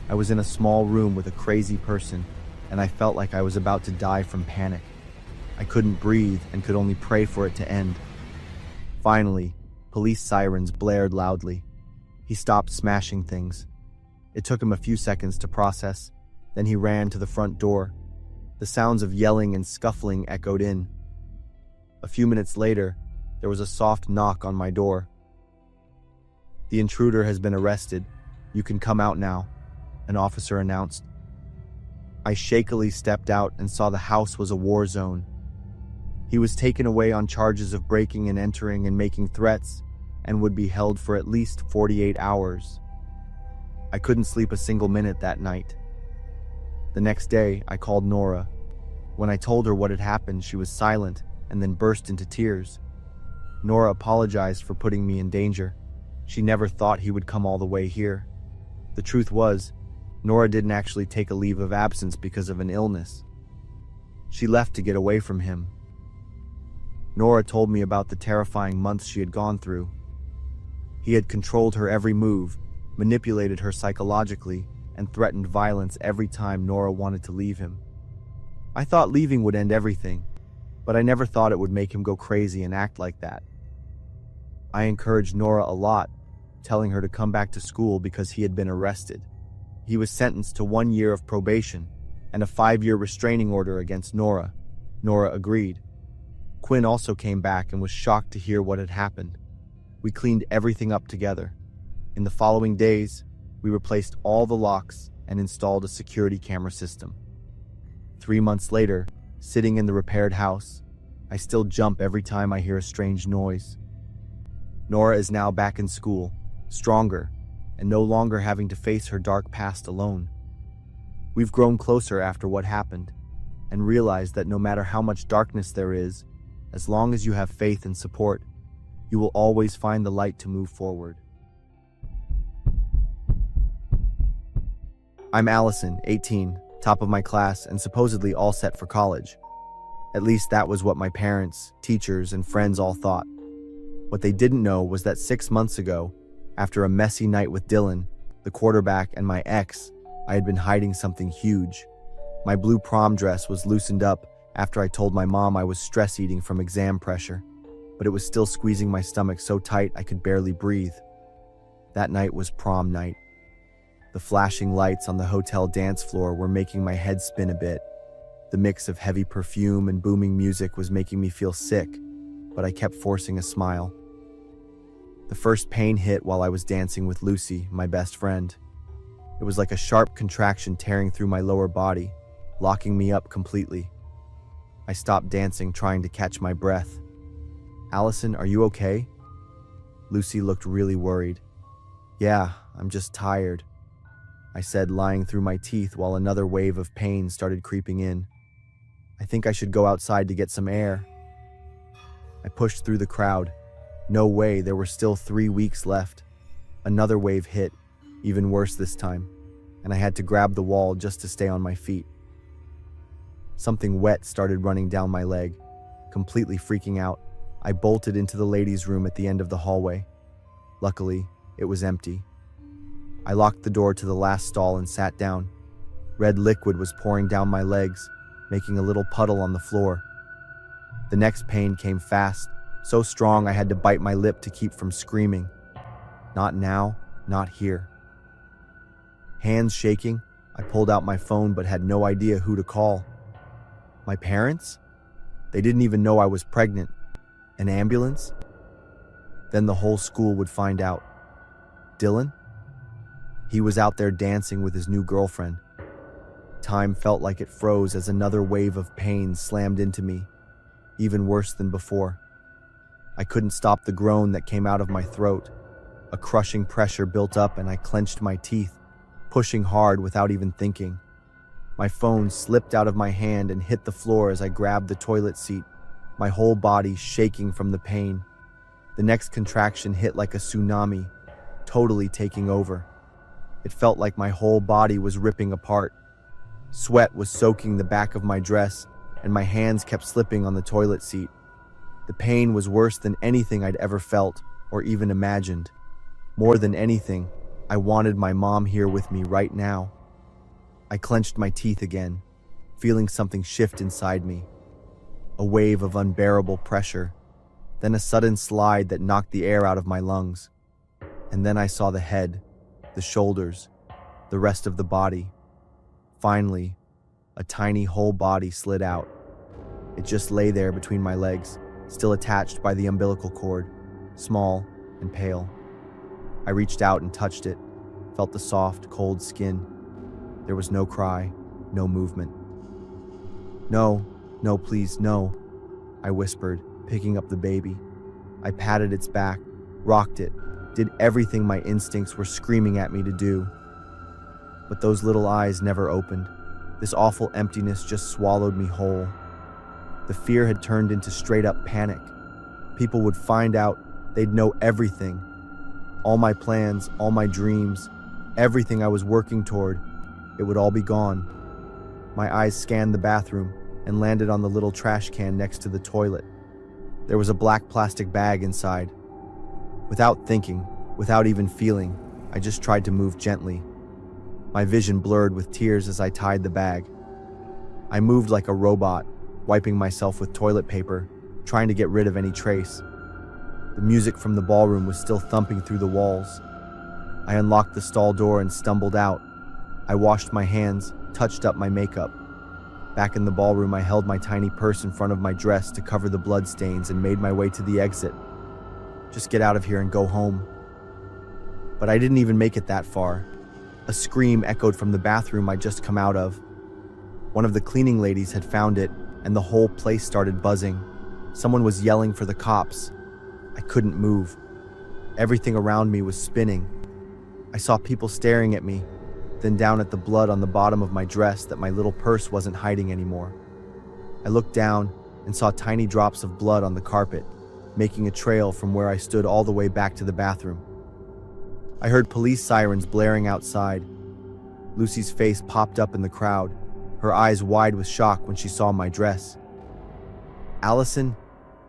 I was in a small room with a crazy person, and I felt like I was about to die from panic. I couldn't breathe and could only pray for it to end. Finally, police sirens blared loudly. He stopped smashing things. It took him a few seconds to process. Then he ran to the front door. The sounds of yelling and scuffling echoed in. A few minutes later, there was a soft knock on my door. "The intruder has been arrested. You can come out now," an officer announced. I shakily stepped out and saw the house was a war zone. He was taken away on charges of breaking and entering and making threats, and would be held for at least 48 hours. I couldn't sleep a single minute that night. The next day, I called Nora. When I told her what had happened, she was silent and then burst into tears. Nora apologized for putting me in danger. She never thought he would come all the way here. The truth was, Nora didn't actually take a leave of absence because of an illness. She left to get away from him. Nora told me about the terrifying months she had gone through. He had controlled her every move, manipulated her psychologically, and threatened violence every time Nora wanted to leave him. I thought leaving would end everything, but I never thought it would make him go crazy and act like that. I encouraged Nora a lot, telling her to come back to school because he had been arrested. He was sentenced to 1 year of probation and a 5-year restraining order against Nora. Nora agreed. Quinn also came back and was shocked to hear what had happened. We cleaned everything up together. In the following days, we replaced all the locks and installed a security camera system. 3 months later, sitting in the repaired house, I still jump every time I hear a strange noise. Nora is now back in school, stronger, and no longer having to face her dark past alone. We've grown closer after what happened, and realized that no matter how much darkness there is, as long as you have faith and support, you will always find the light to move forward. I'm Allison, 18, top of my class, and supposedly all set for college. At least that was what my parents, teachers, and friends all thought. What they didn't know was that 6 months ago, after a messy night with Dylan, the quarterback, and my ex, I had been hiding something huge. My blue prom dress was loosened up after I told my mom I was stress eating from exam pressure, but it was still squeezing my stomach so tight I could barely breathe. That night was prom night. The flashing lights on the hotel dance floor were making my head spin a bit. The mix of heavy perfume and booming music was making me feel sick, but I kept forcing a smile. The first pain hit while I was dancing with Lucy, my best friend. It was like a sharp contraction tearing through my lower body, locking me up completely. I stopped dancing, trying to catch my breath. "Allison, are you okay?" Lucy looked really worried. "Yeah, I'm just tired," I said, lying through my teeth while another wave of pain started creeping in. "I think I should go outside to get some air." I pushed through the crowd. No way, there were still 3 weeks left. Another wave hit, even worse this time, and I had to grab the wall just to stay on my feet. Something wet started running down my leg. Completely freaking out, I bolted into the ladies' room at the end of the hallway. Luckily, it was empty. I locked the door to the last stall and sat down. Red liquid was pouring down my legs, making a little puddle on the floor. The next pain came fast, so strong I had to bite my lip to keep from screaming. Not now, not here. Hands shaking, I pulled out my phone but had no idea who to call. My parents? They didn't even know I was pregnant. An ambulance? Then the whole school would find out. Dylan? He was out there dancing with his new girlfriend. Time felt like it froze as another wave of pain slammed into me, even worse than before. I couldn't stop the groan that came out of my throat. A crushing pressure built up and I clenched my teeth, pushing hard without even thinking. My phone slipped out of my hand and hit the floor as I grabbed the toilet seat, my whole body shaking from the pain. The next contraction hit like a tsunami, totally taking over. It felt like my whole body was ripping apart. Sweat was soaking the back of my dress, and my hands kept slipping on the toilet seat. The pain was worse than anything I'd ever felt or even imagined. More than anything, I wanted my mom here with me right now. I clenched my teeth again, feeling something shift inside me. A wave of unbearable pressure, then a sudden slide that knocked the air out of my lungs. And then I saw the head, the shoulders, the rest of the body. Finally, a tiny whole body slid out. It just lay there between my legs, still attached by the umbilical cord, small and pale. I reached out and touched it, felt the soft, cold skin. There was no cry, no movement. No, please, no, I whispered, picking up the baby. I patted its back, rocked it, did everything my instincts were screaming at me to do. But those little eyes never opened. This awful emptiness just swallowed me whole. The fear had turned into straight-up panic. People would find out, they'd know everything. All my plans, all my dreams, everything I was working toward, it would all be gone. My eyes scanned the bathroom and landed on the little trash can next to the toilet. There was a black plastic bag inside. Without thinking, without even feeling, I just tried to move gently. My vision blurred with tears as I tied the bag. I moved like a robot, wiping myself with toilet paper, trying to get rid of any trace. The music from the ballroom was still thumping through the walls. I unlocked the stall door and stumbled out. I washed my hands, touched up my makeup. Back in the ballroom, I held my tiny purse in front of my dress to cover the bloodstains and made my way to the exit. Just get out of here and go home. But I didn't even make it that far. A scream echoed from the bathroom I'd just come out of. One of the cleaning ladies had found it, and the whole place started buzzing. Someone was yelling for the cops. I couldn't move. Everything around me was spinning. I saw people staring at me, then down at the blood on the bottom of my dress that my little purse wasn't hiding anymore. I looked down and saw tiny drops of blood on the carpet, making a trail from where I stood all the way back to the bathroom. I heard police sirens blaring outside. Lucy's face popped up in the crowd, her eyes wide with shock when she saw my dress. Allison,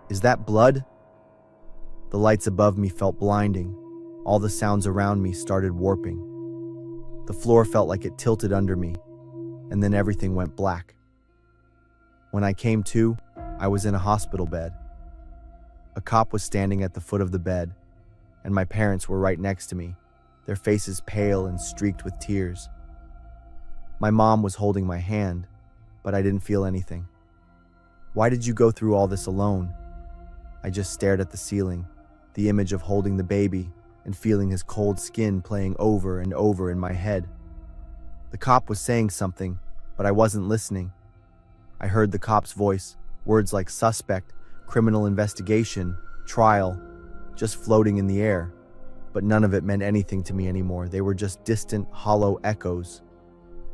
is that blood? The lights above me felt blinding. All the sounds around me started warping. The floor felt like it tilted under me, and then everything went black. When I came to, I was in a hospital bed. A cop was standing at the foot of the bed, and my parents were right next to me, their faces pale and streaked with tears. My mom was holding my hand, but I didn't feel anything. Why did you go through all this alone? I just stared at the ceiling, the image of holding the baby and feeling his cold skin playing over and over in my head. The cop was saying something, but I wasn't listening. I heard the cop's voice, words like suspect, criminal investigation, trial, just floating in the air. But none of it meant anything to me anymore. They were just distant, hollow echoes.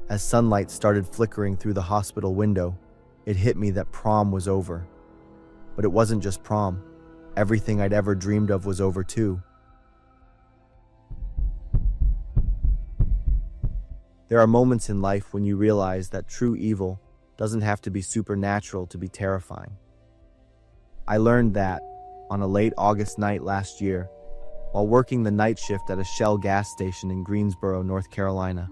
As sunlight started flickering through the hospital window, it hit me that prom was over. But it wasn't just prom. Everything I'd ever dreamed of was over too. There are moments in life when you realize that true evil doesn't have to be supernatural to be terrifying. I learned that on a late August night last year, while working the night shift at a Shell gas station in Greensboro, North Carolina.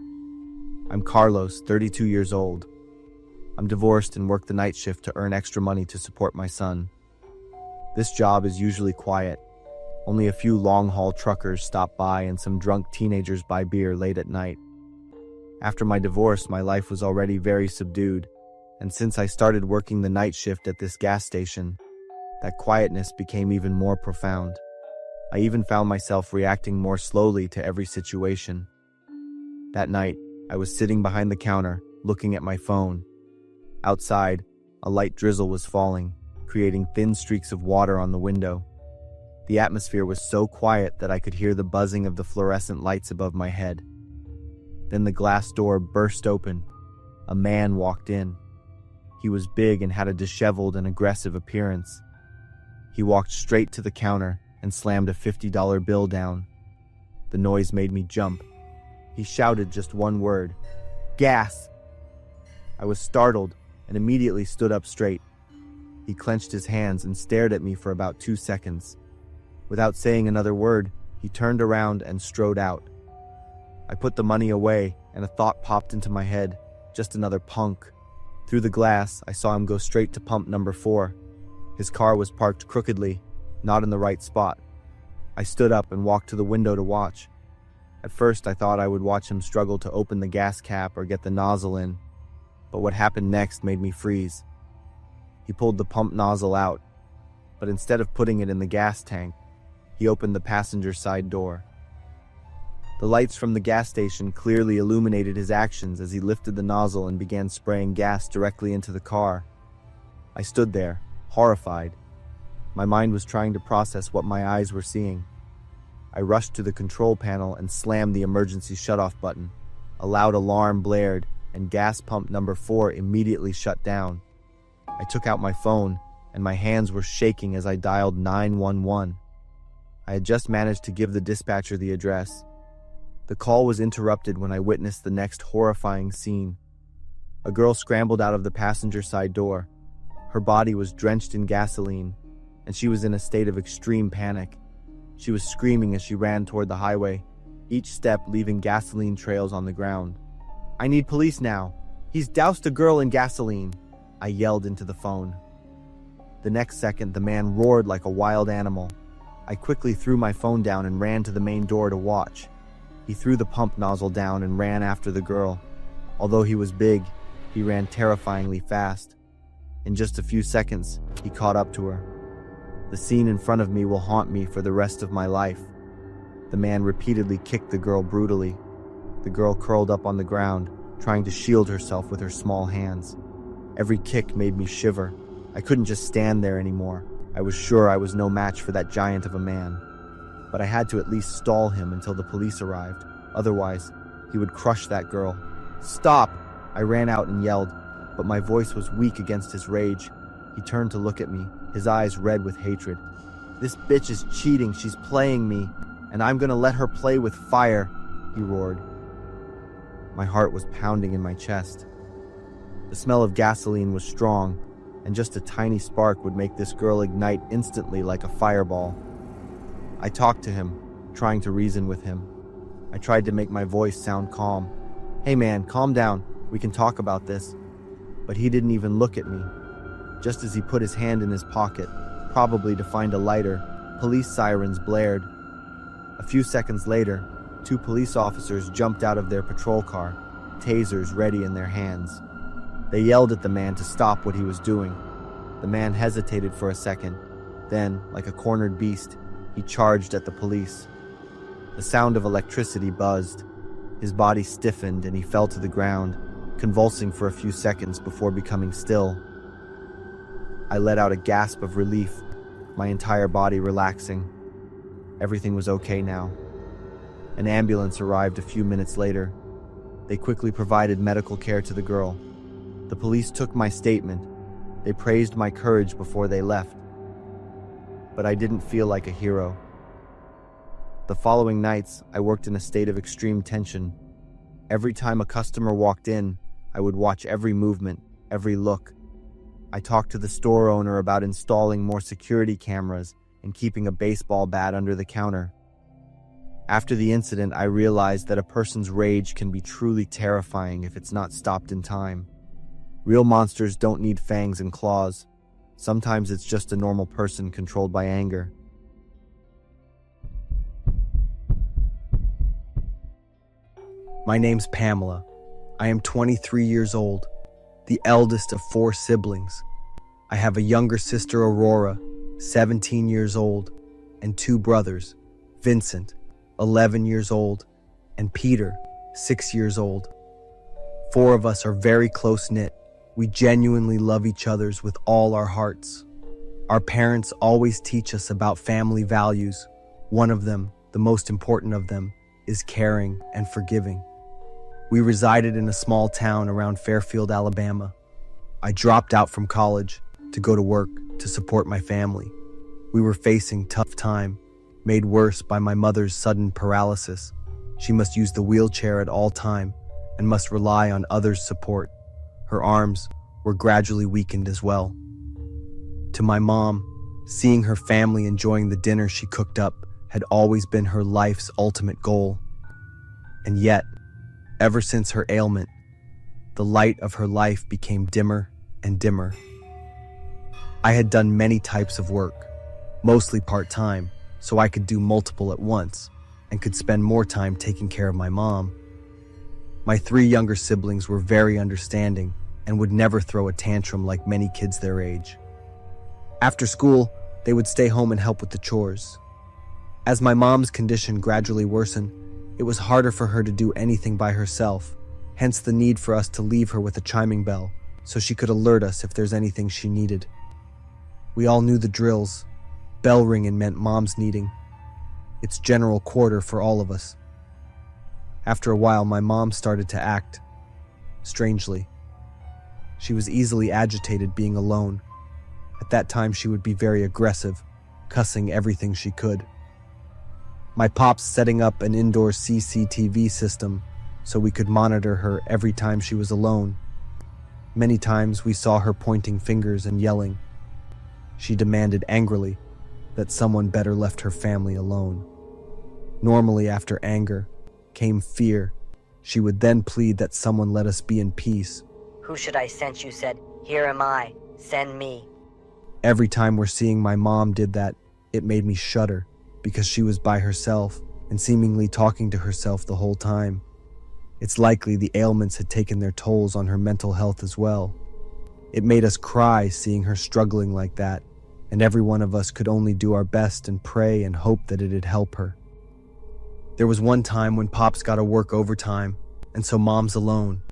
I'm Carlos, 32 years old. I'm divorced and work the night shift to earn extra money to support my son. This job is usually quiet. Only a few long-haul truckers stop by and some drunk teenagers buy beer late at night. After my divorce, my life was already very subdued, And since I started working the night shift at this gas station, that quietness became even more profound. I even found myself reacting more slowly to every situation. That night, I was sitting behind the counter, looking at my phone. Outside, a light drizzle was falling, creating thin streaks of water on the window. The atmosphere was so quiet that I could hear the buzzing of the fluorescent lights above my head. Then the glass door burst open. A man walked in. He was big and had a disheveled and aggressive appearance. He walked straight to the counter and slammed a $50 bill down. The noise made me jump. He shouted just one word: "Gas!" I was startled and immediately stood up straight. He clenched his hands and stared at me for about 2 seconds. Without saying another word, he turned around and strode out. I put the money away and a thought popped into my head: just another punk. Through the glass, I saw him go straight to pump number 4. His car was parked crookedly, not in the right spot. I stood up and walked to the window to watch. At first, I thought I would watch him struggle to open the gas cap or get the nozzle in, but what happened next made me freeze. He pulled the pump nozzle out, but instead of putting it in the gas tank, he opened the passenger side door. The lights from the gas station clearly illuminated his actions as he lifted the nozzle and began spraying gas directly into the car. I stood there, horrified. My mind was trying to process what my eyes were seeing. I rushed to the control panel and slammed the emergency shutoff button. A loud alarm blared, and gas pump number 4 immediately shut down. I took out my phone, and my hands were shaking as I dialed 911. I had just managed to give the dispatcher the address. The call was interrupted when I witnessed the next horrifying scene. A girl scrambled out of the passenger side door. Her body was drenched in gasoline, and she was in a state of extreme panic. She was screaming as she ran toward the highway, each step leaving gasoline trails on the ground. "I need police now. He's doused a girl in gasoline," I yelled into the phone. The next second, the man roared like a wild animal. I quickly threw my phone down and ran to the main door to watch. He threw the pump nozzle down and ran after the girl. Although he was big, he ran terrifyingly fast. In just a few seconds, he caught up to her. The scene in front of me will haunt me for the rest of my life. The man repeatedly kicked the girl brutally. The girl curled up on the ground, trying to shield herself with her small hands. Every kick made me shiver. I couldn't just stand there anymore. I was sure I was no match for that giant of a man. But I had to at least stall him until the police arrived. Otherwise, he would crush that girl. "Stop!" I ran out and yelled, but my voice was weak against his rage. He turned to look at me, his eyes red with hatred. "This bitch is cheating, she's playing me, and I'm gonna let her play with fire," he roared. My heart was pounding in my chest. The smell of gasoline was strong, and just a tiny spark would make this girl ignite instantly like a fireball. I talked to him, trying to reason with him. I tried to make my voice sound calm. "Hey man, calm down, we can talk about this." But he didn't even look at me. Just as he put his hand in his pocket, probably to find a lighter, police sirens blared. A few seconds later, 2 police officers jumped out of their patrol car, tasers ready in their hands. They yelled at the man to stop what he was doing. The man hesitated for a second. Then, like a cornered beast, he charged at the police. The sound of electricity buzzed. His body stiffened and he fell to the ground, convulsing for a few seconds before becoming still. I let out a gasp of relief, my entire body relaxing. Everything was okay now. An ambulance arrived a few minutes later. They quickly provided medical care to the girl. The police took my statement. They praised my courage before they left. But I didn't feel like a hero. The following nights, I worked in a state of extreme tension. Every time a customer walked in, I would watch every movement, every look. I talked to the store owner about installing more security cameras and keeping a baseball bat under the counter. After the incident, I realized that a person's rage can be truly terrifying if it's not stopped in time. Real monsters don't need fangs and claws. Sometimes it's just a normal person controlled by anger. My name's Pamela. I am 23 years old. the eldest of 4 siblings. I have a younger sister, Aurora, 17 years old, and 2 brothers, Vincent, 11 years old, and Peter, 6 years old. 4 of us are very close-knit. We genuinely love each other with all our hearts. Our parents always teach us about family values. One of them, the most important of them, is caring and forgiving. We resided in a small town around Fairfield, Alabama. I dropped out from college to go to work to support my family. We were facing tough time, made worse by my mother's sudden paralysis. She must use the wheelchair at all time and must rely on others' support. Her arms were gradually weakened as well. To my mom, seeing her family enjoying the dinner she cooked up had always been her life's ultimate goal. And yet, ever since her ailment, the light of her life became dimmer and dimmer. I had done many types of work, mostly part-time, so I could do multiple at once and could spend more time taking care of my mom. My 3 younger siblings were very understanding and would never throw a tantrum like many kids their age. After school, they would stay home and help with the chores. As my mom's condition gradually worsened, it was harder for her to do anything by herself, hence the need for us to leave her with a chiming bell so she could alert us if there's anything she needed. We all knew the drills. Bell ringing meant mom's needing. It's general quarter for all of us. After a while, my mom started to act strangely. She was easily agitated being alone. At that time, she would be very aggressive, cussing everything she could. My pops setting up an indoor CCTV system so we could monitor her every time she was alone. Many times we saw her pointing fingers and yelling. She demanded angrily that someone better left her family alone. Normally, after anger came fear. She would then plead that someone let us be in peace. Who should I send? You said, here am I, send me. Every time we're seeing my mom did that, it made me shudder because she was by herself and seemingly talking to herself the whole time. It's likely the ailments had taken their tolls on her mental health as well. It made us cry seeing her struggling like that, and every one of us could only do our best and pray and hope that it'd help her. There was one time when Pops got to work overtime, and so Mom's alone.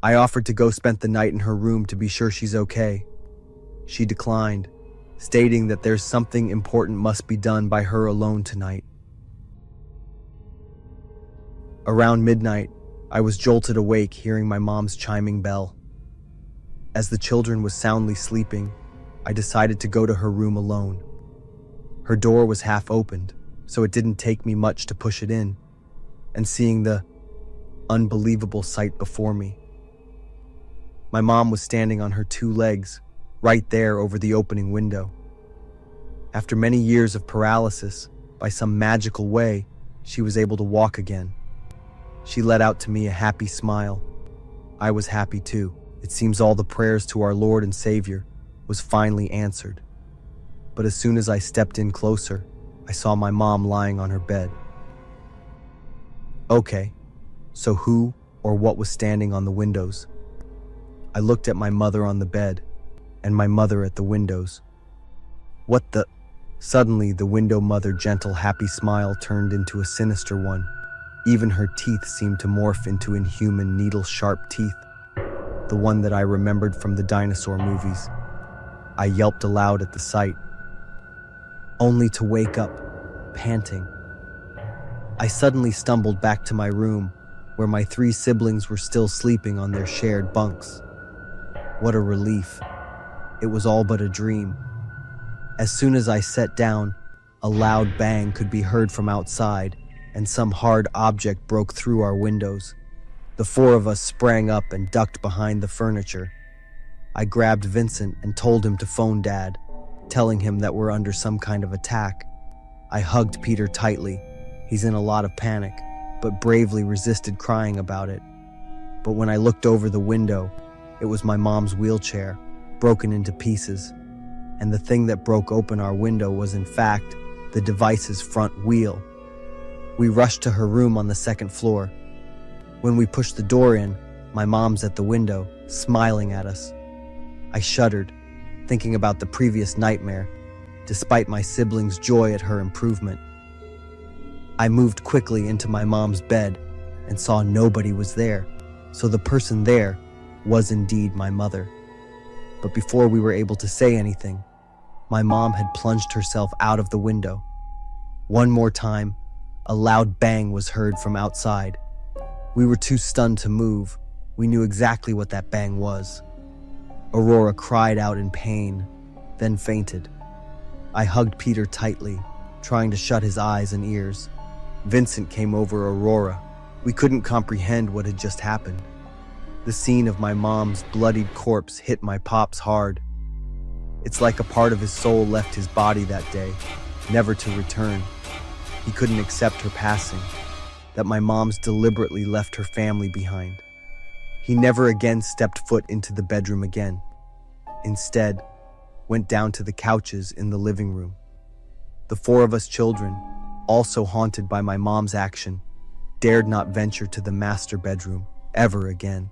I offered to go spend the night in her room to be sure she's okay. She declined, stating that there's something important must be done by her alone tonight. Around midnight, I was jolted awake hearing my mom's chiming bell. As the children was soundly sleeping, I decided to go to her room alone. Her door was half opened, so it didn't take me much to push it in, and seeing the unbelievable sight before me. My mom was standing on her 2 legs, right there over the opening window. After many years of paralysis, by some magical way, she was able to walk again. She let out to me a happy smile. I was happy too. It seems all the prayers to our Lord and Savior was finally answered. But as soon as I stepped in closer, I saw my mom lying on her bed. Okay, so who or what was standing on the windows? I looked at my mother on the bed, and my mother at the windows. What the? Suddenly, the window mother gentle, happy smile turned into a sinister one. Even her teeth seemed to morph into inhuman, needle-sharp teeth, the one that I remembered from the dinosaur movies. I yelped aloud at the sight, only to wake up, panting. I suddenly stumbled back to my room, where my 3 siblings were still sleeping on their shared bunks. What a relief. It was all but a dream. As soon as I sat down, a loud bang could be heard from outside, and some hard object broke through our windows. The 4 of us sprang up and ducked behind the furniture. I grabbed Vincent and told him to phone Dad, telling him that we're under some kind of attack. I hugged Peter tightly. He's in a lot of panic, but bravely resisted crying about it. But when I looked over the window, it was my mom's wheelchair, broken into pieces. And the thing that broke open our window was, in fact, the device's front wheel. We rushed to her room on the 2nd floor. When we pushed the door in, my mom's at the window, smiling at us. I shuddered, thinking about the previous nightmare, despite my siblings' joy at her improvement. I moved quickly into my mom's bed and saw nobody was there, so the person there was indeed my mother. But before we were able to say anything, my mom had plunged herself out of the window. One more time, a loud bang was heard from outside. We were too stunned to move. We knew exactly what that bang was. Aurora cried out in pain, then fainted. I hugged Peter tightly, trying to shut his eyes and ears. Vincent came over Aurora. We couldn't comprehend what had just happened. The scene of my mom's bloodied corpse hit my pops hard. It's like a part of his soul left his body that day, never to return. He couldn't accept her passing, that my mom's deliberately left her family behind. He never again stepped foot into the bedroom again. Instead, went down to the couches in the living room. The four of us children, also haunted by my mom's action, dared not venture to the master bedroom ever again.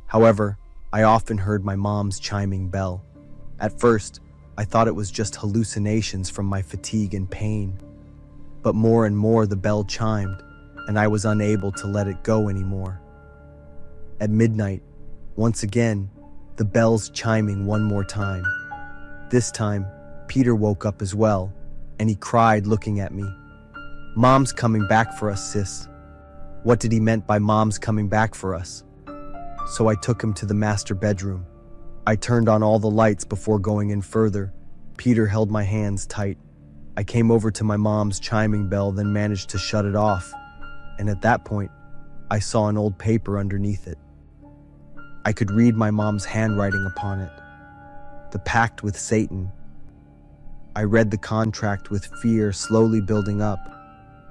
However, I often heard my mom's chiming bell. At first, I thought it was just hallucinations from my fatigue and pain. But more and more the bell chimed, and I was unable to let it go anymore. At midnight, once again, the bell's chiming one more time. This time, Peter woke up as well, and he cried looking at me. "Mom's coming back for us, sis." What did he meant by mom's coming back for us? So I took him to the master bedroom. I turned on all the lights before going in further. Peter held my hands tight. I came over to my mom's chiming bell, then managed to shut it off. And at that point, I saw an old paper underneath it. I could read my mom's handwriting upon it. The pact with Satan. I read the contract with fear slowly building up,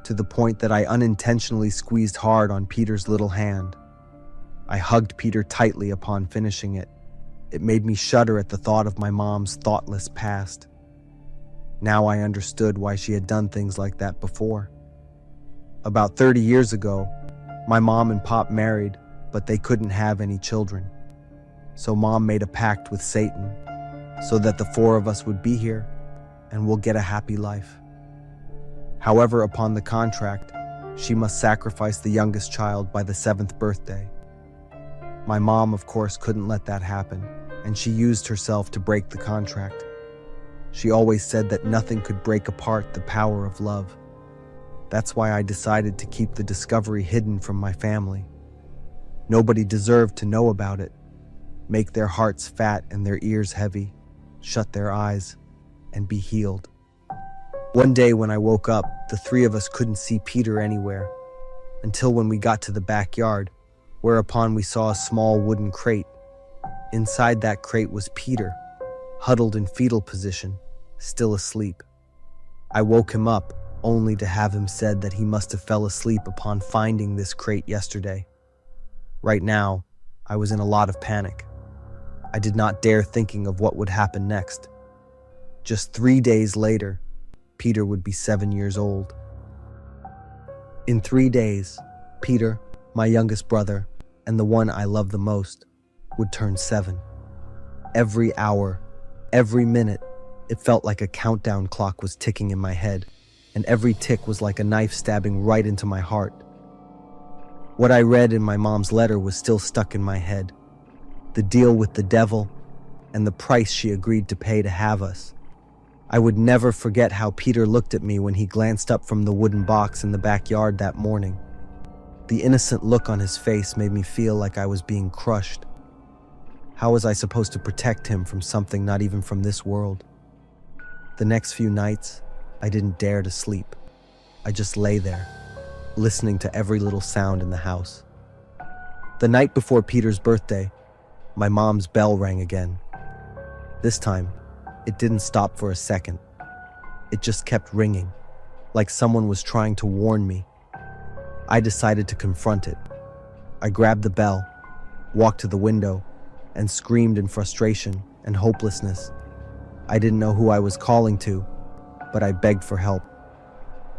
to the point that I unintentionally squeezed hard on Peter's little hand. I hugged Peter tightly upon finishing it. It made me shudder at the thought of my mom's thoughtless past. Now I understood why she had done things like that before. About 30 years ago, my mom and pop married, but they couldn't have any children. So mom made a pact with Satan, so that the four of us would be here and we'll get a happy life. However, upon the contract, she must sacrifice the youngest child by the 7th birthday. My mom, of course, couldn't let that happen, and she used herself to break the contract. She always said that nothing could break apart the power of love. That's why I decided to keep the discovery hidden from my family. Nobody deserved to know about it. Make their hearts fat and their ears heavy, shut their eyes, and be healed. One day when I woke up, the three of us couldn't see Peter anywhere, until when we got to the backyard, whereupon we saw a small wooden crate. Inside that crate was Peter, huddled in fetal position, still asleep. I woke him up, only to have him said that he must have fell asleep upon finding this crate yesterday. Right now, I was in a lot of panic. I did not dare thinking of what would happen next. Just 3 days later, Peter would be 7 years old. In 3 days, Peter, my youngest brother, and the one I love the most, would turn 7. Every hour, every minute, it felt like a countdown clock was ticking in my head, and every tick was like a knife stabbing right into my heart. What I read in my mom's letter was still stuck in my head. The deal with the devil, and the price she agreed to pay to have us. I would never forget how Peter looked at me when he glanced up from the wooden box in the backyard that morning. The innocent look on his face made me feel like I was being crushed. How was I supposed to protect him from something not even from this world? The next few nights, I didn't dare to sleep. I just lay there, listening to every little sound in the house. The night before Peter's birthday, my mom's bell rang again. This time, it didn't stop for a second. It just kept ringing, like someone was trying to warn me. I decided to confront it. I grabbed the bell, walked to the window, and screamed in frustration and hopelessness. I didn't know who I was calling to, but I begged for help.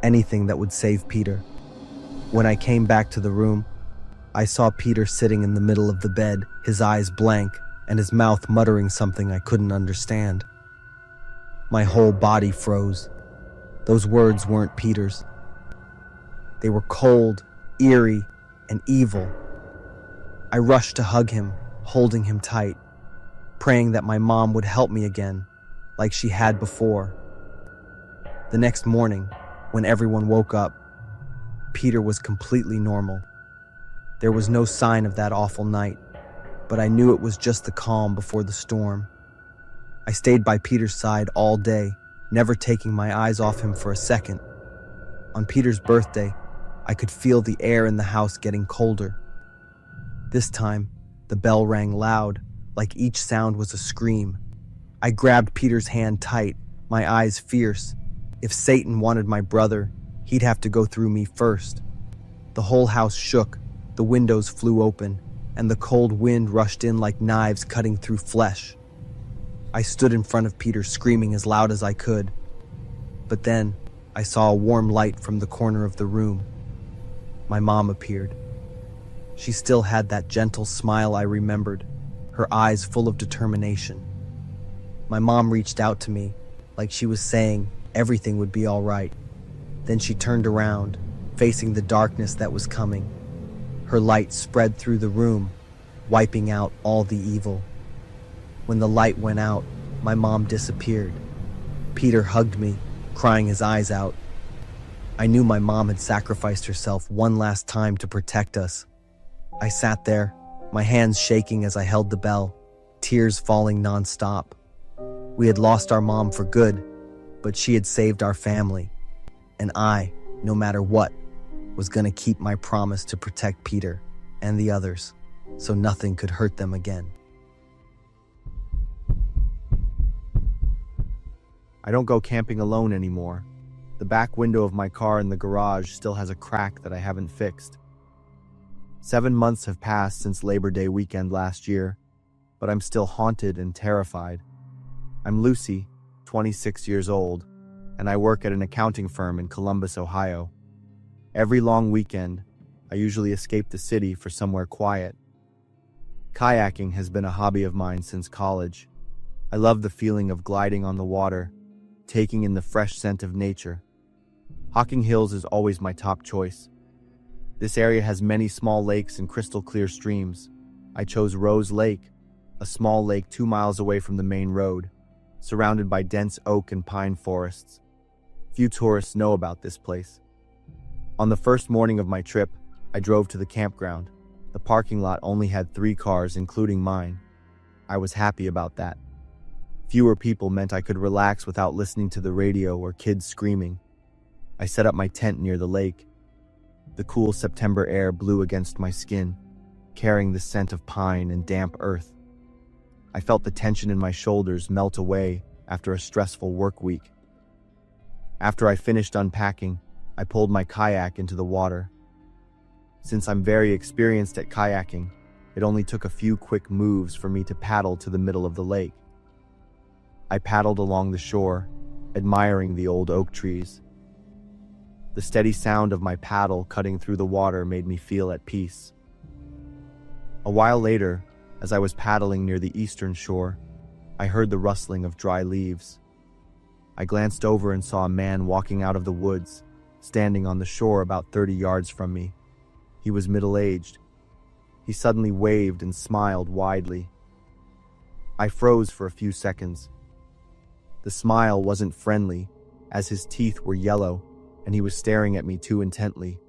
Anything that would save Peter. When I came back to the room, I saw Peter sitting in the middle of the bed, his eyes blank, and his mouth muttering something I couldn't understand. My whole body froze. Those words weren't Peter's. They were cold, eerie, and evil. I rushed to hug him, holding him tight, praying that my mom would help me again, like she had before. The next morning, when everyone woke up, Peter was completely normal. There was no sign of that awful night, but I knew it was just the calm before the storm. I stayed by Peter's side all day, never taking my eyes off him for a second. On Peter's birthday, I could feel the air in the house getting colder. This time, the bell rang loud, like each sound was a scream. I grabbed Peter's hand tight, my eyes fierce. If Satan wanted my brother, he'd have to go through me first. The whole house shook, the windows flew open, and the cold wind rushed in like knives cutting through flesh. I stood in front of Peter screaming as loud as I could. But then, I saw a warm light from the corner of the room. My mom appeared. She still had that gentle smile I remembered, her eyes full of determination. My mom reached out to me, like she was saying everything would be all right. Then she turned around, facing the darkness that was coming. Her light spread through the room, wiping out all the evil. When the light went out, my mom disappeared. Peter hugged me, crying his eyes out. I knew my mom had sacrificed herself one last time to protect us. I sat there, my hands shaking as I held the bell, tears falling nonstop. We had lost our mom for good, but she had saved our family. And I, no matter what, was going to keep my promise to protect Peter and the others, so nothing could hurt them again. I don't go camping alone anymore. The back window of my car in the garage still has a crack that I haven't fixed. 7 months have passed since Labor Day weekend last year, but I'm still haunted and terrified. I'm Lucy, 26 years old, and I work at an accounting firm in Columbus, Ohio. Every long weekend, I usually escape the city for somewhere quiet. Kayaking has been a hobby of mine since college. I love the feeling of gliding on the water, taking in the fresh scent of nature. Hocking Hills is always my top choice. This area has many small lakes and crystal clear streams. I chose Rose Lake, a small lake 2 miles away from the main road, surrounded by dense oak and pine forests. Few tourists know about this place. On the first morning of my trip, I drove to the campground. The parking lot only had 3 cars, including mine. I was happy about that. Fewer people meant I could relax without listening to the radio or kids screaming. I set up my tent near the lake. The cool September air blew against my skin, carrying the scent of pine and damp earth. I felt the tension in my shoulders melt away after a stressful work week. After I finished unpacking, I pulled my kayak into the water. Since I'm very experienced at kayaking, it only took a few quick moves for me to paddle to the middle of the lake. I paddled along the shore, admiring the old oak trees. The steady sound of my paddle cutting through the water made me feel at peace. A while later, as I was paddling near the eastern shore, I heard the rustling of dry leaves. I glanced over and saw a man walking out of the woods, standing on the shore about 30 yards from me. He was middle-aged. He suddenly waved and smiled widely. I froze for a few seconds. The smile wasn't friendly, as his teeth were yellow, and he was staring at me too intently.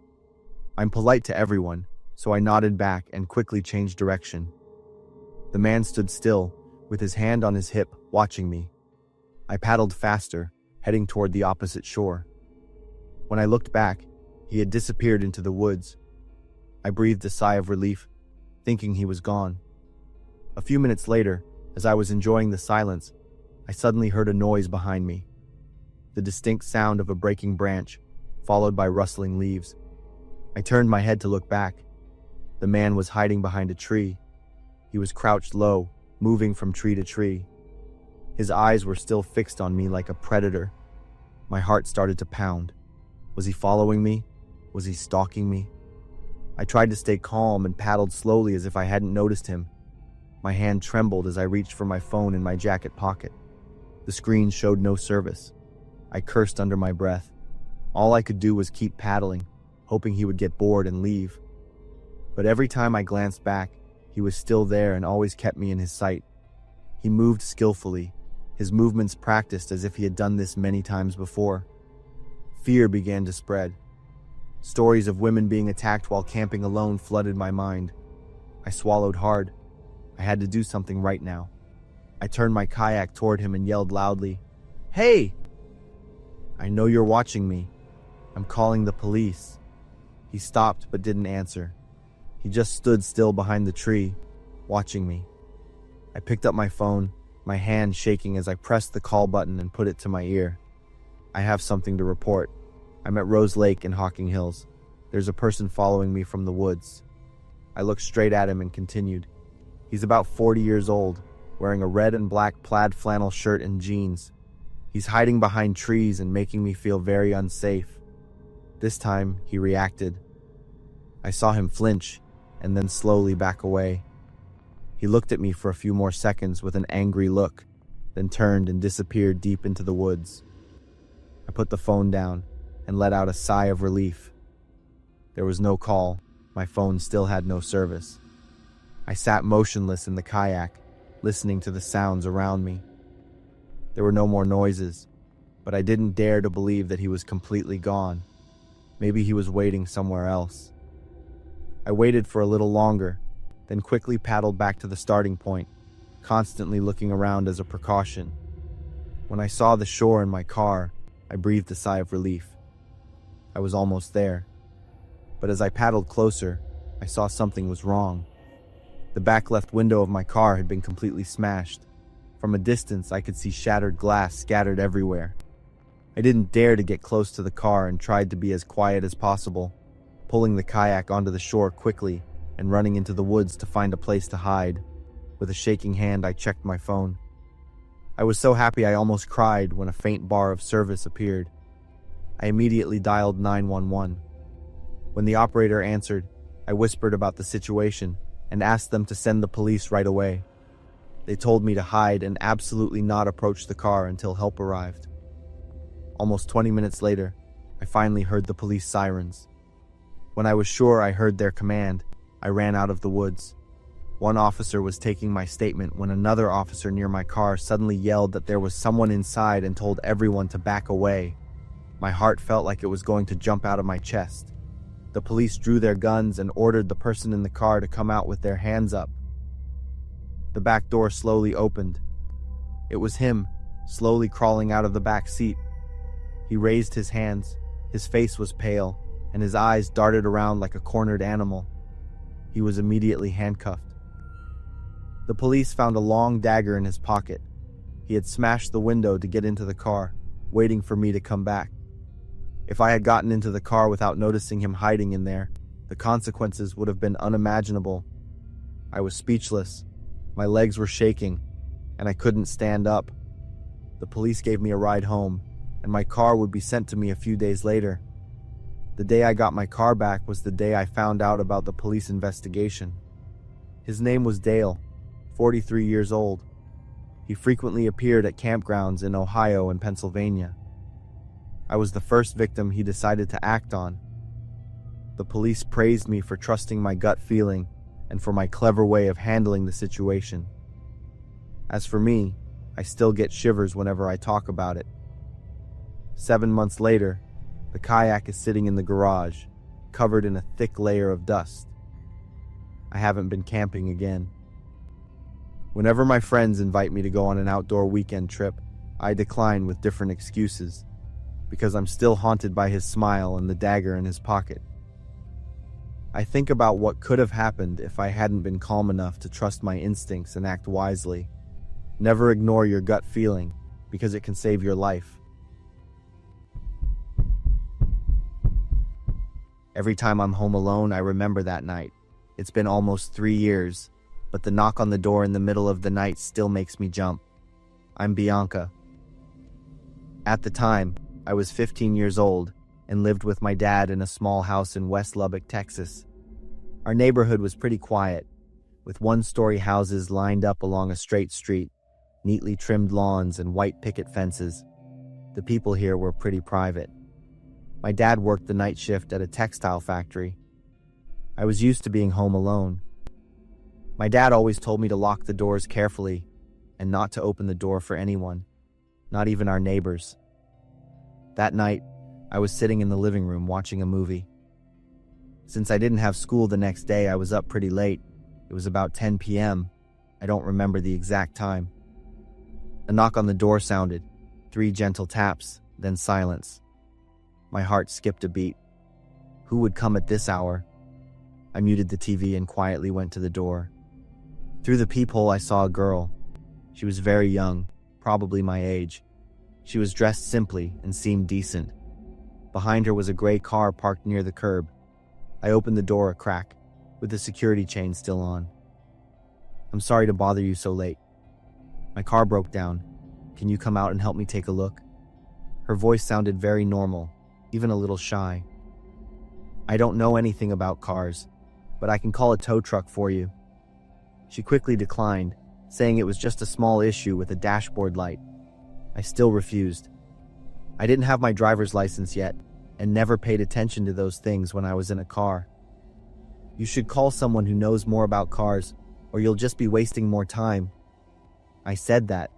I'm polite to everyone, so I nodded back and quickly changed direction. The man stood still, with his hand on his hip, watching me. I paddled faster, heading toward the opposite shore. When I looked back, he had disappeared into the woods. I breathed a sigh of relief, thinking he was gone. A few minutes later, as I was enjoying the silence, I suddenly heard a noise behind me. The distinct sound of a breaking branch, followed by rustling leaves. I turned my head to look back. The man was hiding behind a tree. He was crouched low, moving from tree to tree. His eyes were still fixed on me like a predator. My heart started to pound. Was he following me? Was he stalking me? I tried to stay calm and paddled slowly as if I hadn't noticed him. My hand trembled as I reached for my phone in my jacket pocket. The screen showed no service. I cursed under my breath. All I could do was keep paddling, hoping he would get bored and leave. But every time I glanced back, he was still there and always kept me in his sight. He moved skillfully, his movements practiced as if he had done this many times before. Fear began to spread. Stories of women being attacked while camping alone flooded my mind. I swallowed hard. I had to do something right now. I turned my kayak toward him and yelled loudly, "Hey! I know you're watching me. I'm calling the police." He stopped but didn't answer. He just stood still behind the tree, watching me. I picked up my phone, my hand shaking as I pressed the call button and put it to my ear. "I have something to report. I'm at Rose Lake in Hocking Hills. There's a person following me from the woods." I looked straight at him and continued. He's about 40 years old, wearing a red and black plaid flannel shirt and jeans. He's hiding behind trees and making me feel very unsafe. This time, he reacted. I saw him flinch and then slowly back away. He looked at me for a few more seconds with an angry look, then turned and disappeared deep into the woods. I put the phone down and let out a sigh of relief. There was no call. My phone still had no service. I sat motionless in the kayak, listening to the sounds around me. There were no more noises, but I didn't dare to believe that he was completely gone. Maybe he was waiting somewhere else. I waited for a little longer, then quickly paddled back to the starting point, constantly looking around as a precaution. When I saw the shore in my car, I breathed a sigh of relief. I was almost there. But as I paddled closer, I saw something was wrong. The back left window of my car had been completely smashed. From a distance, I could see shattered glass scattered everywhere. I didn't dare to get close to the car and tried to be as quiet as possible, pulling the kayak onto the shore quickly and running into the woods to find a place to hide. With a shaking hand, I checked my phone. I was so happy I almost cried when a faint bar of service appeared. I immediately dialed 911. When the operator answered, I whispered about the situation and asked them to send the police right away. They told me to hide and absolutely not approach the car until help arrived. Almost 20 minutes later, I finally heard the police sirens. When I was sure I heard their command, I ran out of the woods. One officer was taking my statement when another officer near my car suddenly yelled that there was someone inside and told everyone to back away. My heart felt like it was going to jump out of my chest. The police drew their guns and ordered the person in the car to come out with their hands up. The back door slowly opened. It was him, slowly crawling out of the back seat. He raised his hands, his face was pale, and his eyes darted around like a cornered animal. He was immediately handcuffed. The police found a long dagger in his pocket. He had smashed the window to get into the car, waiting for me to come back. If I had gotten into the car without noticing him hiding in there, the consequences would have been unimaginable. I was speechless. My legs were shaking, and I couldn't stand up. The police gave me a ride home, and my car would be sent to me a few days later. The day I got my car back was the day I found out about the police investigation. His name was Dale, 43 years old. He frequently appeared at campgrounds in Ohio and Pennsylvania. I was the first victim he decided to act on. The police praised me for trusting my gut feeling and for my clever way of handling the situation. As for me, I still get shivers whenever I talk about it. 7 months later, the kayak is sitting in the garage, covered in a thick layer of dust. I haven't been camping again. Whenever my friends invite me to go on an outdoor weekend trip, I decline with different excuses, because I'm still haunted by his smile and the dagger in his pocket. I think about what could have happened if I hadn't been calm enough to trust my instincts and act wisely. Never ignore your gut feeling, because it can save your life. Every time I'm home alone, I remember that night. It's been almost 3 years, but the knock on the door in the middle of the night still makes me jump. I'm Bianca. At the time, I was 15 years old and lived with my dad in a small house in West Lubbock, Texas. Our neighborhood was pretty quiet, with one-story houses lined up along a straight street, neatly trimmed lawns and white picket fences. The people here were pretty private. My dad worked the night shift at a textile factory. I was used to being home alone. My dad always told me to lock the doors carefully and not to open the door for anyone, not even our neighbors. That night, I was sitting in the living room watching a movie. Since I didn't have school the next day, I was up pretty late. It was about 10 p.m. I don't remember the exact time. A knock on the door sounded, 3 gentle taps, then silence. My heart skipped a beat. Who would come at this hour? I muted the TV and quietly went to the door. Through the peephole, I saw a girl. She was very young, probably my age. She was dressed simply and seemed decent. Behind her was a gray car parked near the curb. I opened the door a crack, with the security chain still on. "I'm sorry to bother you so late. My car broke down. Can you come out and help me take a look?" Her voice sounded very normal, even a little shy. "I don't know anything about cars, but I can call a tow truck for you." She quickly declined, saying it was just a small issue with a dashboard light. I still refused. I didn't have my driver's license yet, and never paid attention to those things when I was in a car. "You should call someone who knows more about cars, or you'll just be wasting more time." I said that,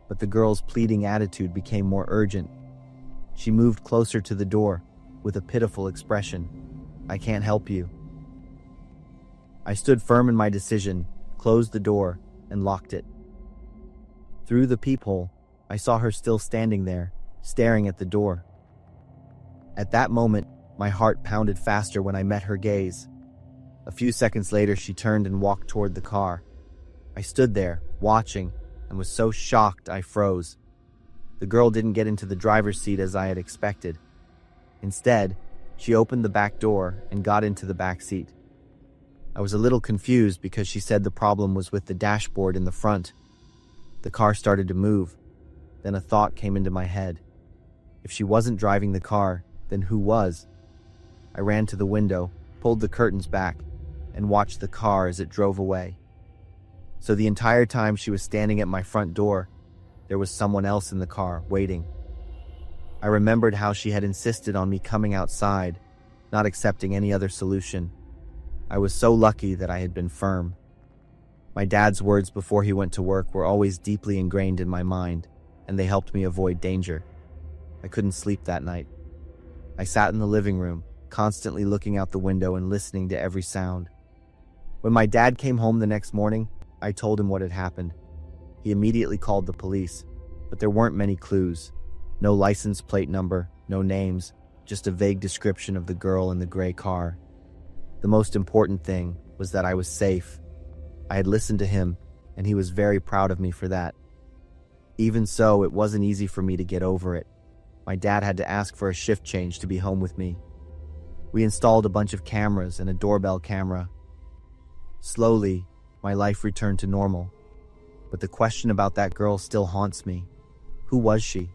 but the girl's pleading attitude became more urgent. She moved closer to the door, with a pitiful expression. "I can't help you." I stood firm in my decision, closed the door, and locked it. Through the peephole, I saw her still standing there, staring at the door. At that moment, my heart pounded faster when I met her gaze. A few seconds later, she turned and walked toward the car. I stood there, watching, and was so shocked I froze. The girl didn't get into the driver's seat as I had expected. Instead, she opened the back door and got into the back seat. I was a little confused because she said the problem was with the dashboard in the front. The car started to move. Then a thought came into my head. If she wasn't driving the car, then who was? I ran to the window, pulled the curtains back, and watched the car as it drove away. So the entire time she was standing at my front door, there was someone else in the car, waiting. I remembered how she had insisted on me coming outside, not accepting any other solution. I was so lucky that I had been firm. My dad's words before he went to work were always deeply ingrained in my mind, and they helped me avoid danger. I couldn't sleep that night. I sat in the living room, constantly looking out the window and listening to every sound. When my dad came home the next morning, I told him what had happened. He immediately called the police, but there weren't many clues. No license plate number, no names, just a vague description of the girl in the gray car. The most important thing was that I was safe. I had listened to him, and he was very proud of me for that. Even so, it wasn't easy for me to get over it. My dad had to ask for a shift change to be home with me. We installed a bunch of cameras and a doorbell camera. Slowly, my life returned to normal. But the question about that girl still haunts me. Who was she?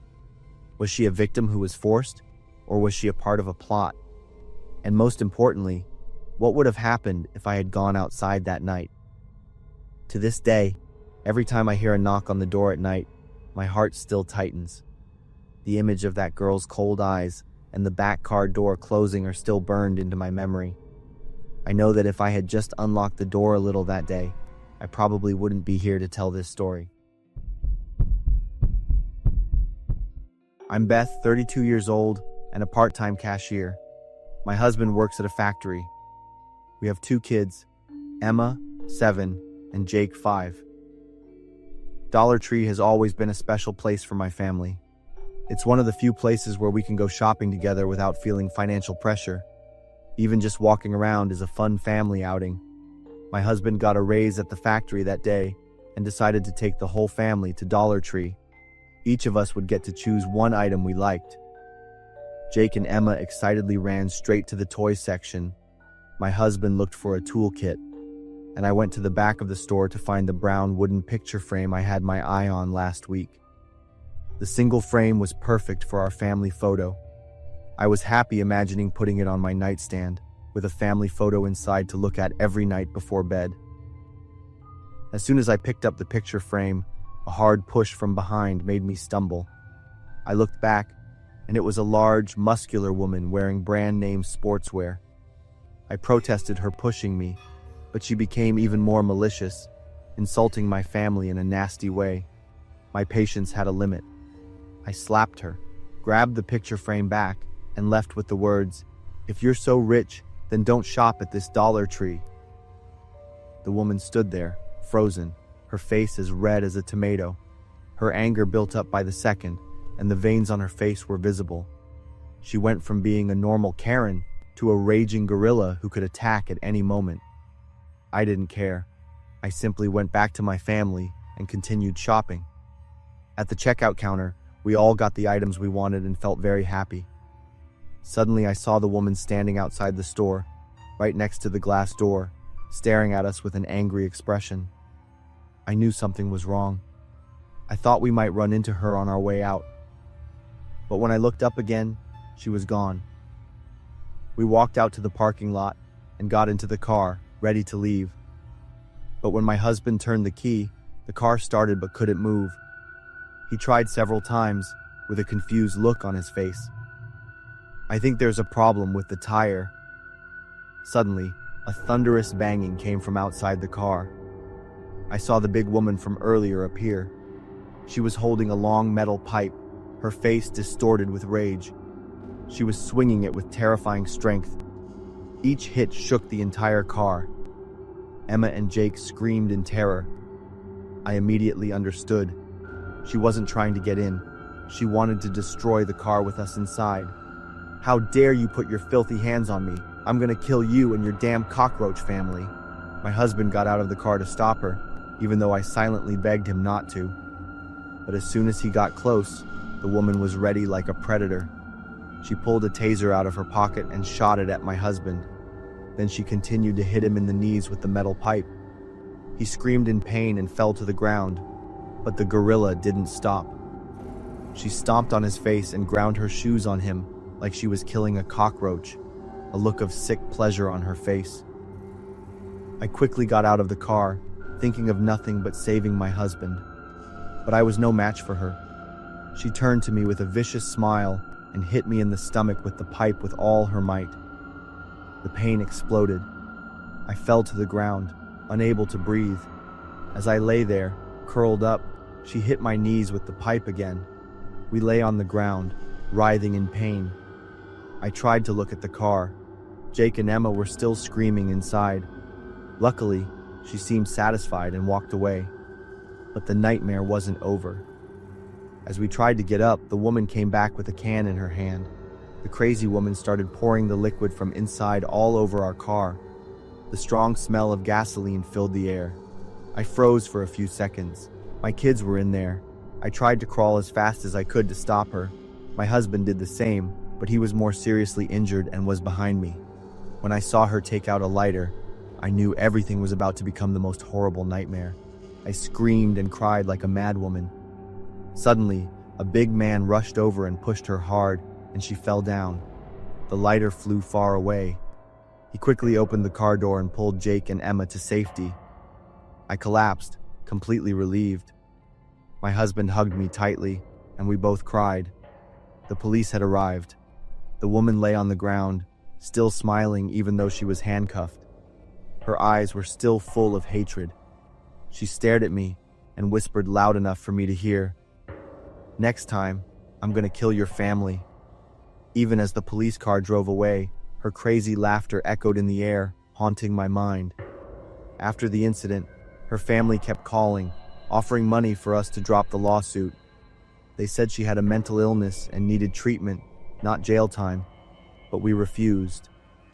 Was she a victim who was forced, or was she a part of a plot? And most importantly, what would have happened if I had gone outside that night? To this day, every time I hear a knock on the door at night, my heart still tightens. The image of that girl's cold eyes and the back car door closing are still burned into my memory. I know that if I had just unlocked the door a little that day, I probably wouldn't be here to tell this story. I'm Beth, 32 years old, and a part-time cashier. My husband works at a factory. We have 2 kids, Emma, 7, and Jake, 5. Dollar Tree has always been a special place for my family. It's one of the few places where we can go shopping together without feeling financial pressure. Even just walking around is a fun family outing. My husband got a raise at the factory that day and decided to take the whole family to Dollar Tree. Each of us would get to choose one item we liked. Jake and Emma excitedly ran straight to the toy section. My husband looked for a toolkit, and I went to the back of the store to find the brown wooden picture frame I had my eye on last week. The single frame was perfect for our family photo. I was happy imagining putting it on my nightstand, with a family photo inside to look at every night before bed. As soon as I picked up the picture frame, a hard push from behind made me stumble. I looked back, and it was a large, muscular woman wearing brand-name sportswear. I protested her pushing me, but she became even more malicious, insulting my family in a nasty way. My patience had a limit. I slapped her, grabbed the picture frame back, and left with the words, "If you're so rich, then don't shop at this Dollar Tree." The woman stood there, frozen, her face as red as a tomato. Her anger built up by the second, and the veins on her face were visible. She went from being a normal Karen to a raging gorilla who could attack at any moment. I didn't care. I simply went back to my family and continued shopping. At the checkout counter, we all got the items we wanted and felt very happy. Suddenly, I saw the woman standing outside the store, right next to the glass door, staring at us with an angry expression. I knew something was wrong. I thought we might run into her on our way out. But when I looked up again, she was gone. We walked out to the parking lot and got into the car, ready to leave. But when my husband turned the key, the car started but couldn't move. He tried several times, with a confused look on his face. "I think there's a problem with the tire." Suddenly, a thunderous banging came from outside the car. I saw the big woman from earlier appear. She was holding a long metal pipe, her face distorted with rage. She was swinging it with terrifying strength. Each hit shook the entire car. Emma and Jake screamed in terror. I immediately understood. She wasn't trying to get in. She wanted to destroy the car with us inside. "How dare you put your filthy hands on me? I'm gonna kill you and your damn cockroach family." My husband got out of the car to stop her, even though I silently begged him not to. But as soon as he got close, the woman was ready like a predator. She pulled a taser out of her pocket and shot it at my husband. Then she continued to hit him in the knees with the metal pipe. He screamed in pain and fell to the ground, but the gorilla didn't stop. She stomped on his face and ground her shoes on him like she was killing a cockroach, a look of sick pleasure on her face. I quickly got out of the car, thinking of nothing but saving my husband. But I was no match for her. She turned to me with a vicious smile and hit me in the stomach with the pipe with all her might. The pain exploded. I fell to the ground, unable to breathe. As I lay there, curled up, she hit my knees with the pipe again. We lay on the ground, writhing in pain. I tried to look at the car. Jake and Emma were still screaming inside. Luckily, she seemed satisfied and walked away. But the nightmare wasn't over. As we tried to get up, the woman came back with a can in her hand. The crazy woman started pouring the liquid from inside all over our car. The strong smell of gasoline filled the air. I froze for a few seconds. My kids were in there. I tried to crawl as fast as I could to stop her. My husband did the same, but he was more seriously injured and was behind me. When I saw her take out a lighter, I knew everything was about to become the most horrible nightmare. I screamed and cried like a madwoman. Suddenly, a big man rushed over and pushed her hard, and she fell down. The lighter flew far away. He quickly opened the car door and pulled Jake and Emma to safety. I collapsed, completely relieved. My husband hugged me tightly, and we both cried. The police had arrived. The woman lay on the ground, still smiling even though she was handcuffed. Her eyes were still full of hatred. She stared at me and whispered loud enough for me to hear, "Next time, I'm gonna kill your family." Even as the police car drove away, her crazy laughter echoed in the air, haunting my mind. After the incident, her family kept calling, offering money for us to drop the lawsuit. They said she had a mental illness and needed treatment, not jail time. But we refused.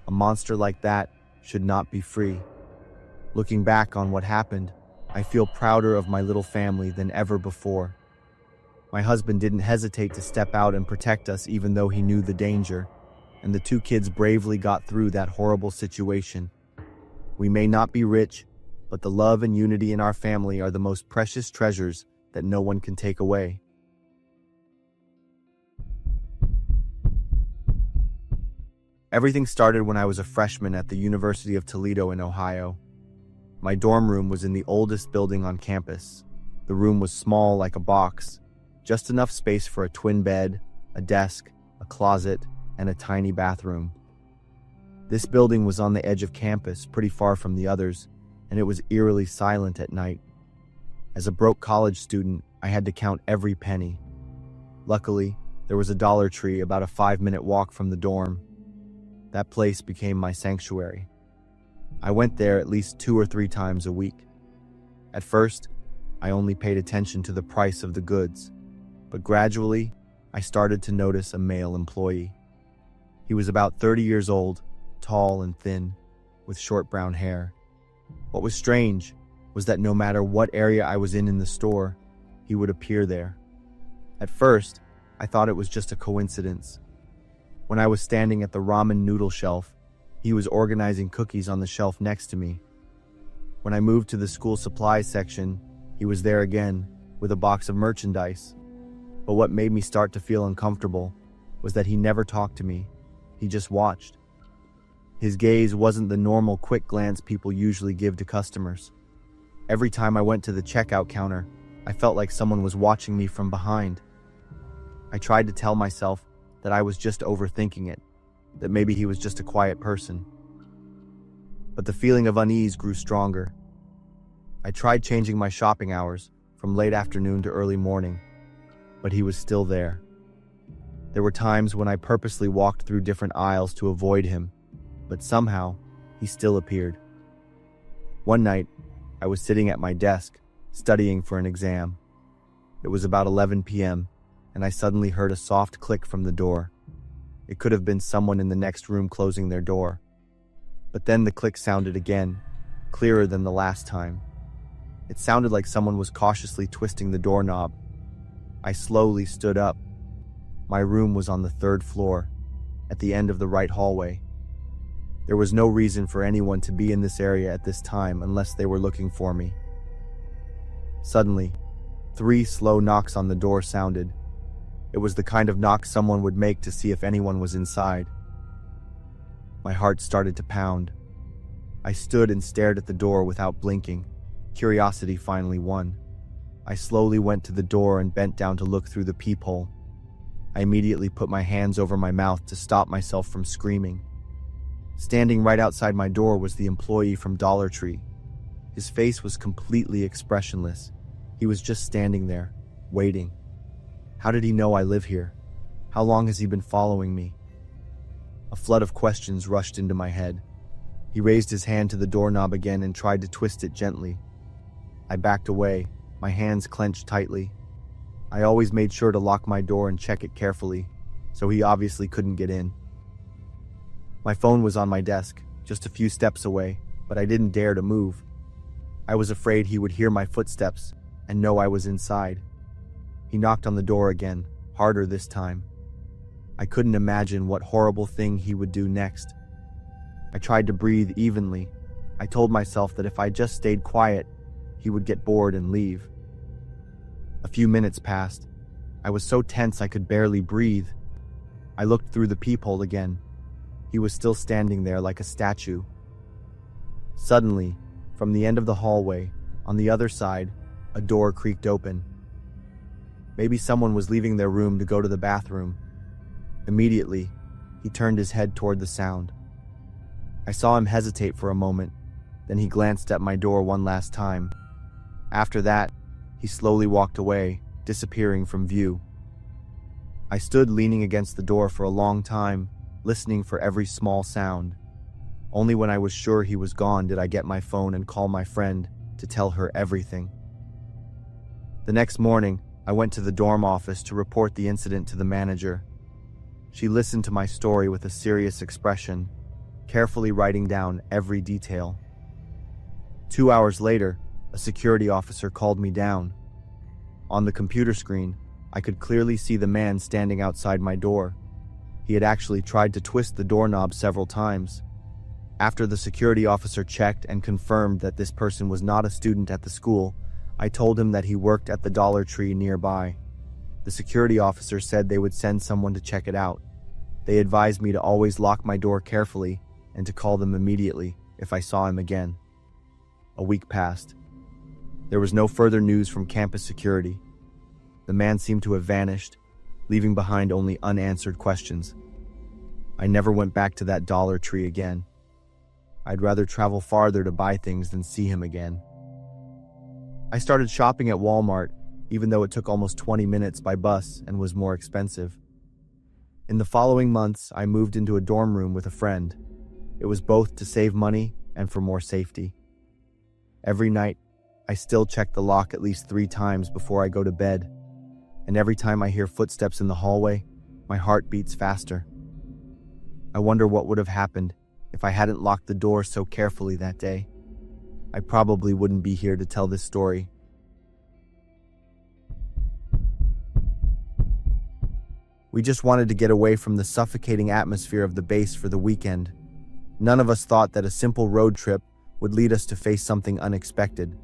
A monster like that should not be free. Looking back on what happened, I feel prouder of my little family than ever before. My husband didn't hesitate to step out and protect us even though he knew the danger, and the two kids bravely got through that horrible situation. We may not be rich, but the love and unity in our family are the most precious treasures that no one can take away. Everything started when I was a freshman at the University of Toledo in Ohio. My dorm room was in the oldest building on campus. The room was small like a box, just enough space for a twin bed, a desk, a closet, and a tiny bathroom. This building was on the edge of campus, pretty far from the others, and it was eerily silent at night. As a broke college student, I had to count every penny. Luckily, there was a Dollar Tree about a 5-minute walk from the dorm. That place became my sanctuary. I went there at least 2 or 3 times a week. At first, I only paid attention to the price of the goods, but gradually, I started to notice a male employee. He was about 30 years old, tall and thin, with short brown hair. What was strange was that no matter what area I was in the store, he would appear there. At first, I thought it was just a coincidence. When I was standing at the ramen noodle shelf, he was organizing cookies on the shelf next to me. When I moved to the school supplies section, he was there again, with a box of merchandise. But what made me start to feel uncomfortable was that he never talked to me. He just watched. His gaze wasn't the normal quick glance people usually give to customers. Every time I went to the checkout counter, I felt like someone was watching me from behind. I tried to tell myself that I was just overthinking it, that maybe he was just a quiet person. But the feeling of unease grew stronger. I tried changing my shopping hours from late afternoon to early morning, but he was still there. There were times when I purposely walked through different aisles to avoid him, but somehow he still appeared. One night, I was sitting at my desk, studying for an exam. It was about 11 p.m., and I suddenly heard a soft click from the door. It could have been someone in the next room closing their door. But then the click sounded again, clearer than the last time. It sounded like someone was cautiously twisting the doorknob. I slowly stood up. My room was on the 3rd floor, at the end of the right hallway. There was no reason for anyone to be in this area at this time unless they were looking for me. Suddenly, 3 slow knocks on the door sounded. It was the kind of knock someone would make to see if anyone was inside. My heart started to pound. I stood and stared at the door without blinking. Curiosity finally won. I slowly went to the door and bent down to look through the peephole. I immediately put my hands over my mouth to stop myself from screaming. Standing right outside my door was the employee from Dollar Tree. His face was completely expressionless. He was just standing there, waiting. How did he know I live here? How long has he been following me? A flood of questions rushed into my head. He raised his hand to the doorknob again and tried to twist it gently. I backed away, my hands clenched tightly. I always made sure to lock my door and check it carefully, so he obviously couldn't get in. My phone was on my desk, just a few steps away, but I didn't dare to move. I was afraid he would hear my footsteps and know I was inside. He knocked on the door again, harder this time. I couldn't imagine what horrible thing he would do next. I tried to breathe evenly. I told myself that if I just stayed quiet, he would get bored and leave. A few minutes passed. I was so tense I could barely breathe. I looked through the peephole again. He was still standing there like a statue. Suddenly, from the end of the hallway, on the other side, a door creaked open. Maybe someone was leaving their room to go to the bathroom. Immediately, he turned his head toward the sound. I saw him hesitate for a moment, then he glanced at my door one last time. After that, he slowly walked away, disappearing from view. I stood leaning against the door for a long time, listening for every small sound. Only when I was sure he was gone did I get my phone and call my friend to tell her everything. The next morning, I went to the dorm office to report the incident to the manager. She listened to my story with a serious expression, carefully writing down every detail. 2 hours later, a security officer called me down. On the computer screen, I could clearly see the man standing outside my door. He had actually tried to twist the doorknob several times. After the security officer checked and confirmed that this person was not a student at the school, I told him that he worked at the Dollar Tree nearby. The security officer said they would send someone to check it out. They advised me to always lock my door carefully and to call them immediately if I saw him again. A week passed. There was no further news from campus security. The man seemed to have vanished, leaving behind only unanswered questions. I never went back to that Dollar Tree again. I'd rather travel farther to buy things than see him again. I started shopping at Walmart, even though it took almost 20 minutes by bus and was more expensive. In the following months, I moved into a dorm room with a friend. It was both to save money and for more safety. Every night, I still check the lock at least 3 times before I go to bed, and every time I hear footsteps in the hallway, my heart beats faster. I wonder what would have happened if I hadn't locked the door so carefully that day. I probably wouldn't be here to tell this story. We just wanted to get away from the suffocating atmosphere of the base for the weekend. None of us thought that a simple road trip would lead us to face something unexpected.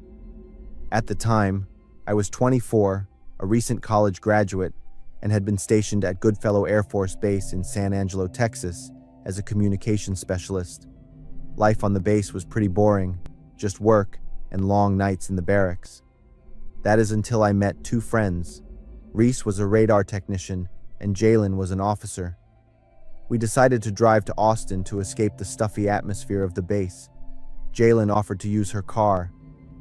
At the time, I was 24, a recent college graduate, and had been stationed at Goodfellow Air Force Base in San Angelo, Texas, as a communications specialist. Life on the base was pretty boring, just work and long nights in the barracks. That is until I met 2 friends. Reese was a radar technician, and Jalen was an officer. We decided to drive to Austin to escape the stuffy atmosphere of the base. Jalen offered to use her car.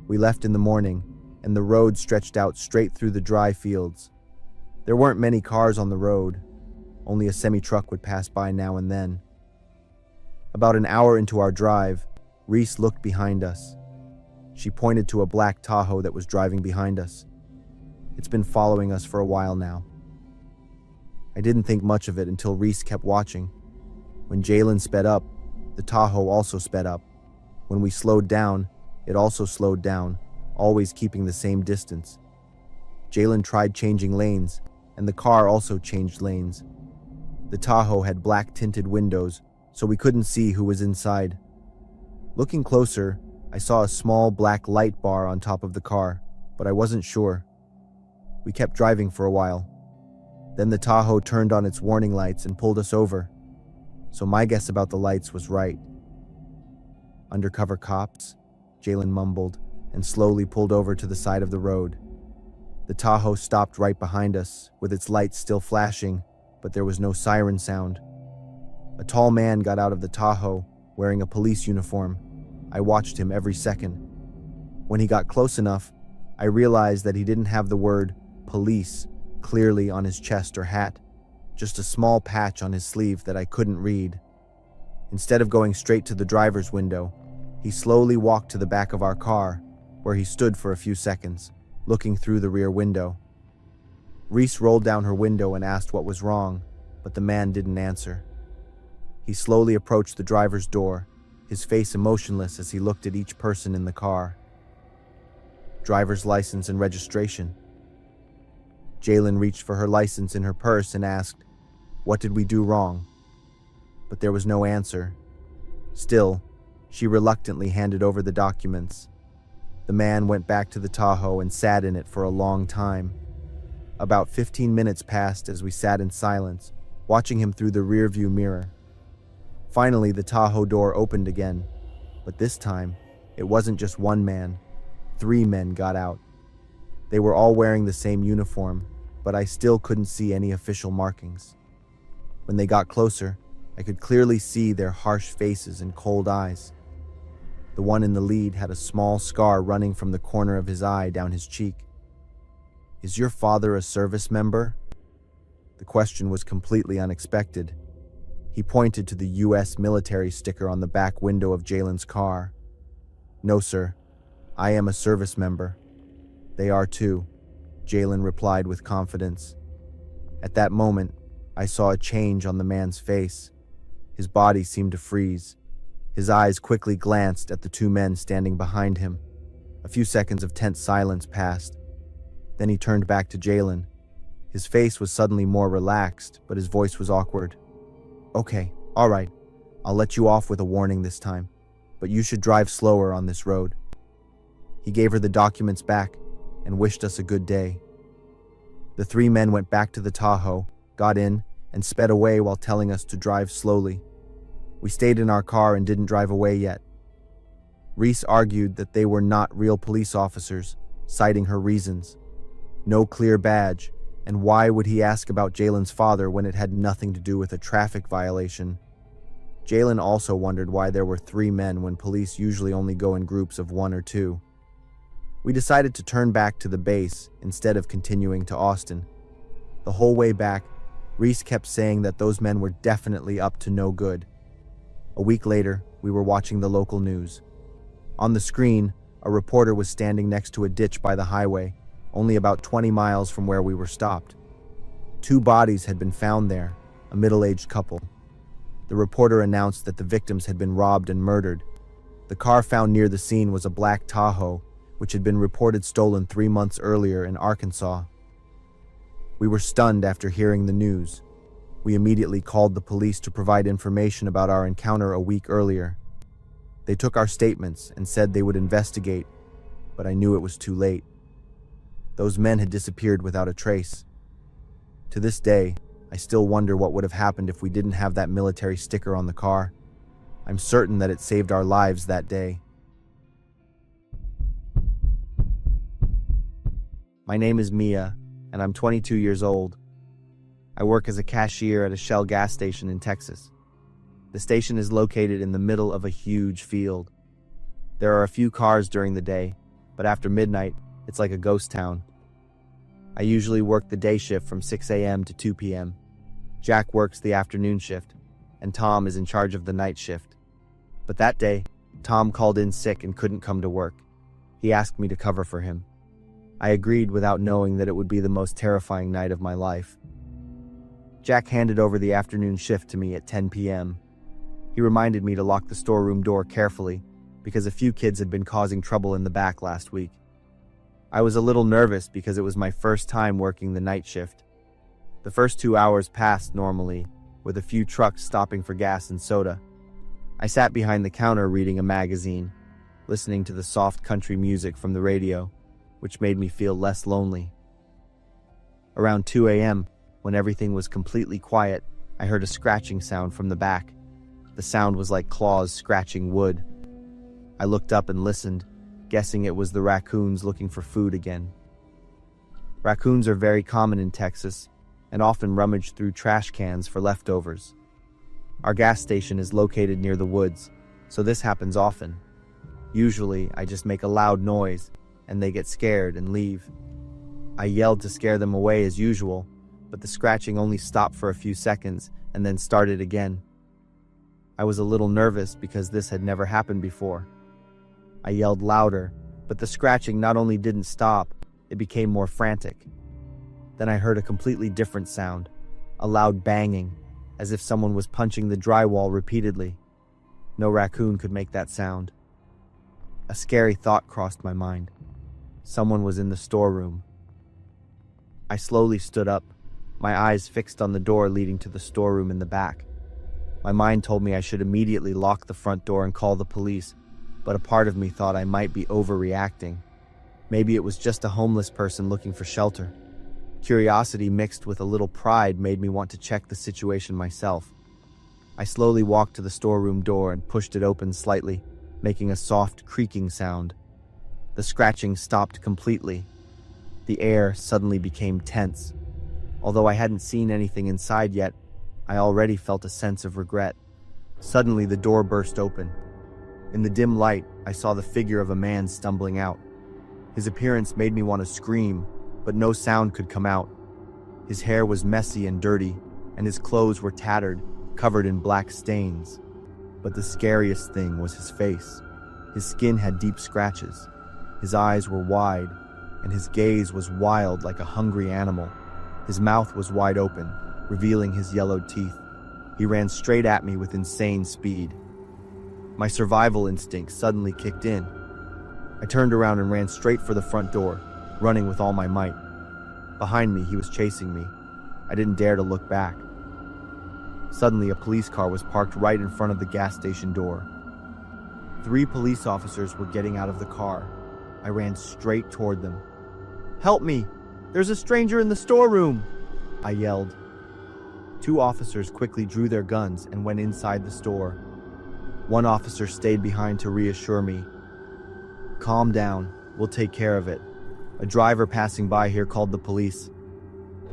We left in the morning, and the road stretched out straight through the dry fields. There weren't many cars on the road. Only a semi-truck would pass by now and then. About an hour into our drive, Reese looked behind us. She pointed to a black Tahoe that was driving behind us. It's been following us for a while now. I didn't think much of it until Reese kept watching. When Jalen sped up, the Tahoe also sped up. When we slowed down, it also slowed down, always keeping the same distance. Jalen tried changing lanes, and the car also changed lanes. The Tahoe had black tinted windows, so we couldn't see who was inside. Looking closer, I saw a small black light bar on top of the car, but I wasn't sure. We kept driving for a while. Then the Tahoe turned on its warning lights and pulled us over. So my guess about the lights was right. "Undercover cops?" Jalen mumbled, and slowly pulled over to the side of the road. The Tahoe stopped right behind us, with its lights still flashing, but there was no siren sound. A tall man got out of the Tahoe, wearing a police uniform. I watched him every second. When he got close enough, I realized that he didn't have the word "police" clearly on his chest or hat, just a small patch on his sleeve that I couldn't read. Instead of going straight to the driver's window, he slowly walked to the back of our car, where he stood for a few seconds, looking through the rear window. Reese rolled down her window and asked what was wrong, but the man didn't answer. He slowly approached the driver's door, his face emotionless as he looked at each person in the car. "Driver's license and registration." Jalen reached for her license in her purse and asked, "What did we do wrong?" But there was no answer. Still, she reluctantly handed over the documents. The man went back to the Tahoe and sat in it for a long time. About 15 minutes passed as we sat in silence, watching him through the rearview mirror. Finally, the Tahoe door opened again, but this time, it wasn't just one man. 3 men got out. They were all wearing the same uniform, but I still couldn't see any official markings. When they got closer, I could clearly see their harsh faces and cold eyes. The one in the lead had a small scar running from the corner of his eye down his cheek. "Is your father a service member?" The question was completely unexpected. He pointed to the U.S. military sticker on the back window of Jalen's car. "No, sir. I am a service member." "They are too," Jalen replied with confidence. At that moment, I saw a change on the man's face. His body seemed to freeze. His eyes quickly glanced at the 2 men standing behind him. A few seconds of tense silence passed. Then he turned back to Jalen. His face was suddenly more relaxed, but his voice was awkward. "Okay, all right. I'll let you off with a warning this time, but you should drive slower on this road." He gave her the documents back and wished us a good day. The 3 men went back to the Tahoe, got in, and sped away while telling us to drive slowly. We stayed in our car and didn't drive away yet. Reese argued that they were not real police officers, citing her reasons. No clear badge, and why would he ask about Jalen's father when it had nothing to do with a traffic violation? Jalen also wondered why there were 3 men when police usually only go in groups of 1 or 2. We decided to turn back to the base instead of continuing to Austin. The whole way back, Reese kept saying that those men were definitely up to no good. A week later, we were watching the local news. On the screen, a reporter was standing next to a ditch by the highway, only about 20 miles from where we were stopped. 2 bodies had been found there, a middle-aged couple. The reporter announced that the victims had been robbed and murdered. The car found near the scene was a black Tahoe, which had been reported stolen 3 months earlier in Arkansas. We were stunned after hearing the news. We immediately called the police to provide information about our encounter a week earlier. They took our statements and said they would investigate, but I knew it was too late. Those men had disappeared without a trace. To this day, I still wonder what would have happened if we didn't have that military sticker on the car. I'm certain that it saved our lives that day. My name is Mia, and I'm 22 years old. I work as a cashier at a Shell gas station in Texas. The station is located in the middle of a huge field. There are a few cars during the day, but after midnight, it's like a ghost town. I usually work the day shift from 6 a.m. to 2 p.m. Jack works the afternoon shift, and Tom is in charge of the night shift. But that day, Tom called in sick and couldn't come to work. He asked me to cover for him. I agreed without knowing that it would be the most terrifying night of my life. Jack handed over the afternoon shift to me at 10 p.m. He reminded me to lock the storeroom door carefully because a few kids had been causing trouble in the back last week. I was a little nervous because it was my first time working the night shift. The first 2 hours passed normally, with a few trucks stopping for gas and soda. I sat behind the counter reading a magazine, listening to the soft country music from the radio, which made me feel less lonely. Around 2 a.m., when everything was completely quiet, I heard a scratching sound from the back. The sound was like claws scratching wood. I looked up and listened, guessing it was the raccoons looking for food again. Raccoons are very common in Texas and often rummage through trash cans for leftovers. Our gas station is located near the woods, so this happens often. Usually, I just make a loud noise, and they get scared and leave. I yelled to scare them away as usual, but the scratching only stopped for a few seconds and then started again. I was a little nervous because this had never happened before. I yelled louder, but the scratching not only didn't stop, it became more frantic. Then I heard a completely different sound, a loud banging, as if someone was punching the drywall repeatedly. No raccoon could make that sound. A scary thought crossed my mind. Someone was in the storeroom. I slowly stood up, my eyes fixed on the door leading to the storeroom in the back. My mind told me I should immediately lock the front door and call the police, but a part of me thought I might be overreacting. Maybe it was just a homeless person looking for shelter. Curiosity mixed with a little pride made me want to check the situation myself. I slowly walked to the storeroom door and pushed it open slightly, making a soft creaking sound. The scratching stopped completely. The air suddenly became tense. Although I hadn't seen anything inside yet, I already felt a sense of regret. Suddenly, the door burst open. In the dim light, I saw the figure of a man stumbling out. His appearance made me want to scream, but no sound could come out. His hair was messy and dirty, and his clothes were tattered, covered in black stains. But the scariest thing was his face. His skin had deep scratches. His eyes were wide, and his gaze was wild like a hungry animal. His mouth was wide open, revealing his yellowed teeth. He ran straight at me with insane speed. My survival instinct suddenly kicked in. I turned around and ran straight for the front door, running with all my might. Behind me, he was chasing me. I didn't dare to look back. Suddenly, a police car was parked right in front of the gas station door. 3 police officers were getting out of the car. I ran straight toward them. "Help me! There's a stranger in the storeroom!" I yelled. Two officers quickly drew their guns and went inside the store. One officer stayed behind to reassure me. "Calm down, we'll take care of it." A driver passing by here called the police.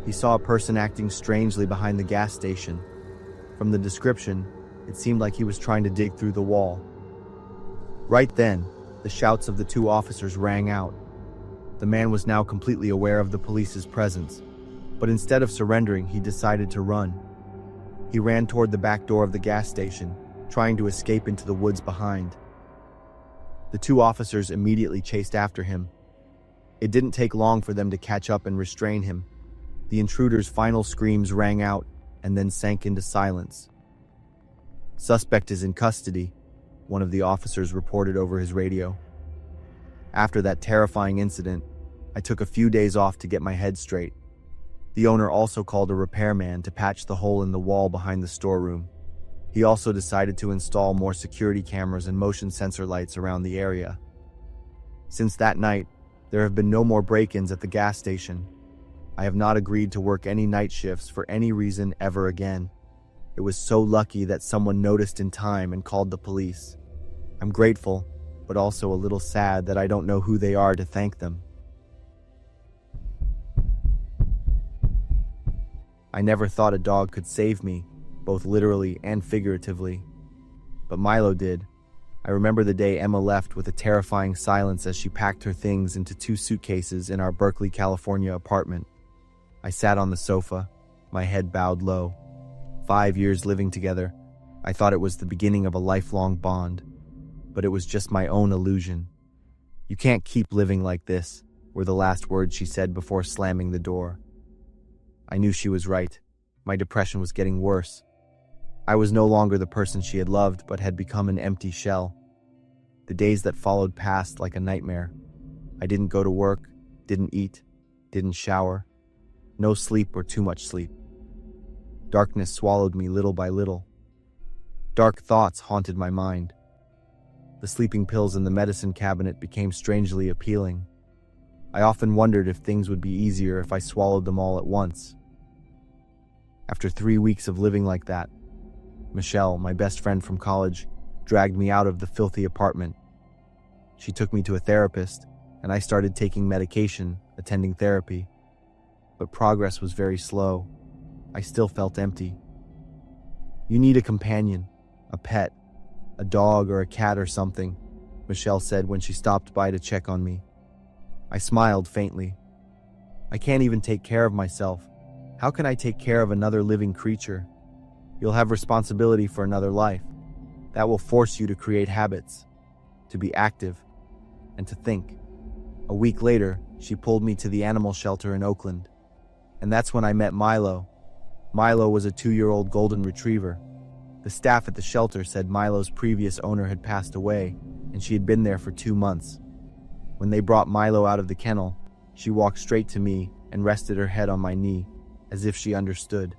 He saw a person acting strangely behind the gas station. From the description, it seemed like he was trying to dig through the wall. Right then, the shouts of the two officers rang out. The man was now completely aware of the police's presence, but instead of surrendering, he decided to run. He ran toward the back door of the gas station, trying to escape into the woods behind. The two officers immediately chased after him. It didn't take long for them to catch up and restrain him. The intruder's final screams rang out and then sank into silence. "Suspect is in custody," one of the officers reported over his radio. After that terrifying incident, I took a few days off to get my head straight. The owner also called a repairman to patch the hole in the wall behind the storeroom. He also decided to install more security cameras and motion sensor lights around the area. Since that night, there have been no more break-ins at the gas station. I have not agreed to work any night shifts for any reason ever again. It was so lucky that someone noticed in time and called the police. I'm grateful, but also a little sad that I don't know who they are to thank them. I never thought a dog could save me, both literally and figuratively. But Milo did. I remember the day Emma left with a terrifying silence as she packed her things into 2 suitcases in our Berkeley, California apartment. I sat on the sofa, my head bowed low. 5 years living together, I thought it was the beginning of a lifelong bond. But it was just my own illusion. "You can't keep living like this," were the last words she said before slamming the door. I knew she was right. My depression was getting worse. I was no longer the person she had loved, but had become an empty shell. The days that followed passed like a nightmare. I didn't go to work, didn't eat, didn't shower. No sleep or too much sleep. Darkness swallowed me little by little. Dark thoughts haunted my mind. The sleeping pills in the medicine cabinet became strangely appealing. I often wondered if things would be easier if I swallowed them all at once. After 3 weeks of living like that, Michelle, my best friend from college, dragged me out of the filthy apartment. She took me to a therapist, and I started taking medication, attending therapy. But progress was very slow. I still felt empty. "You need a companion, a pet, a dog or a cat or something," Michelle said when she stopped by to check on me. I smiled faintly. "I can't even take care of myself. How can I take care of another living creature? You'll have responsibility for another life. That will force you to create habits, to be active, and to think." A week later, she pulled me to the animal shelter in Oakland. And that's when I met Milo. Milo was a 2-year-old golden retriever. The staff at the shelter said Milo's previous owner had passed away, and she had been there for 2 months. When they brought Milo out of the kennel, she walked straight to me and rested her head on my knee, as if she understood.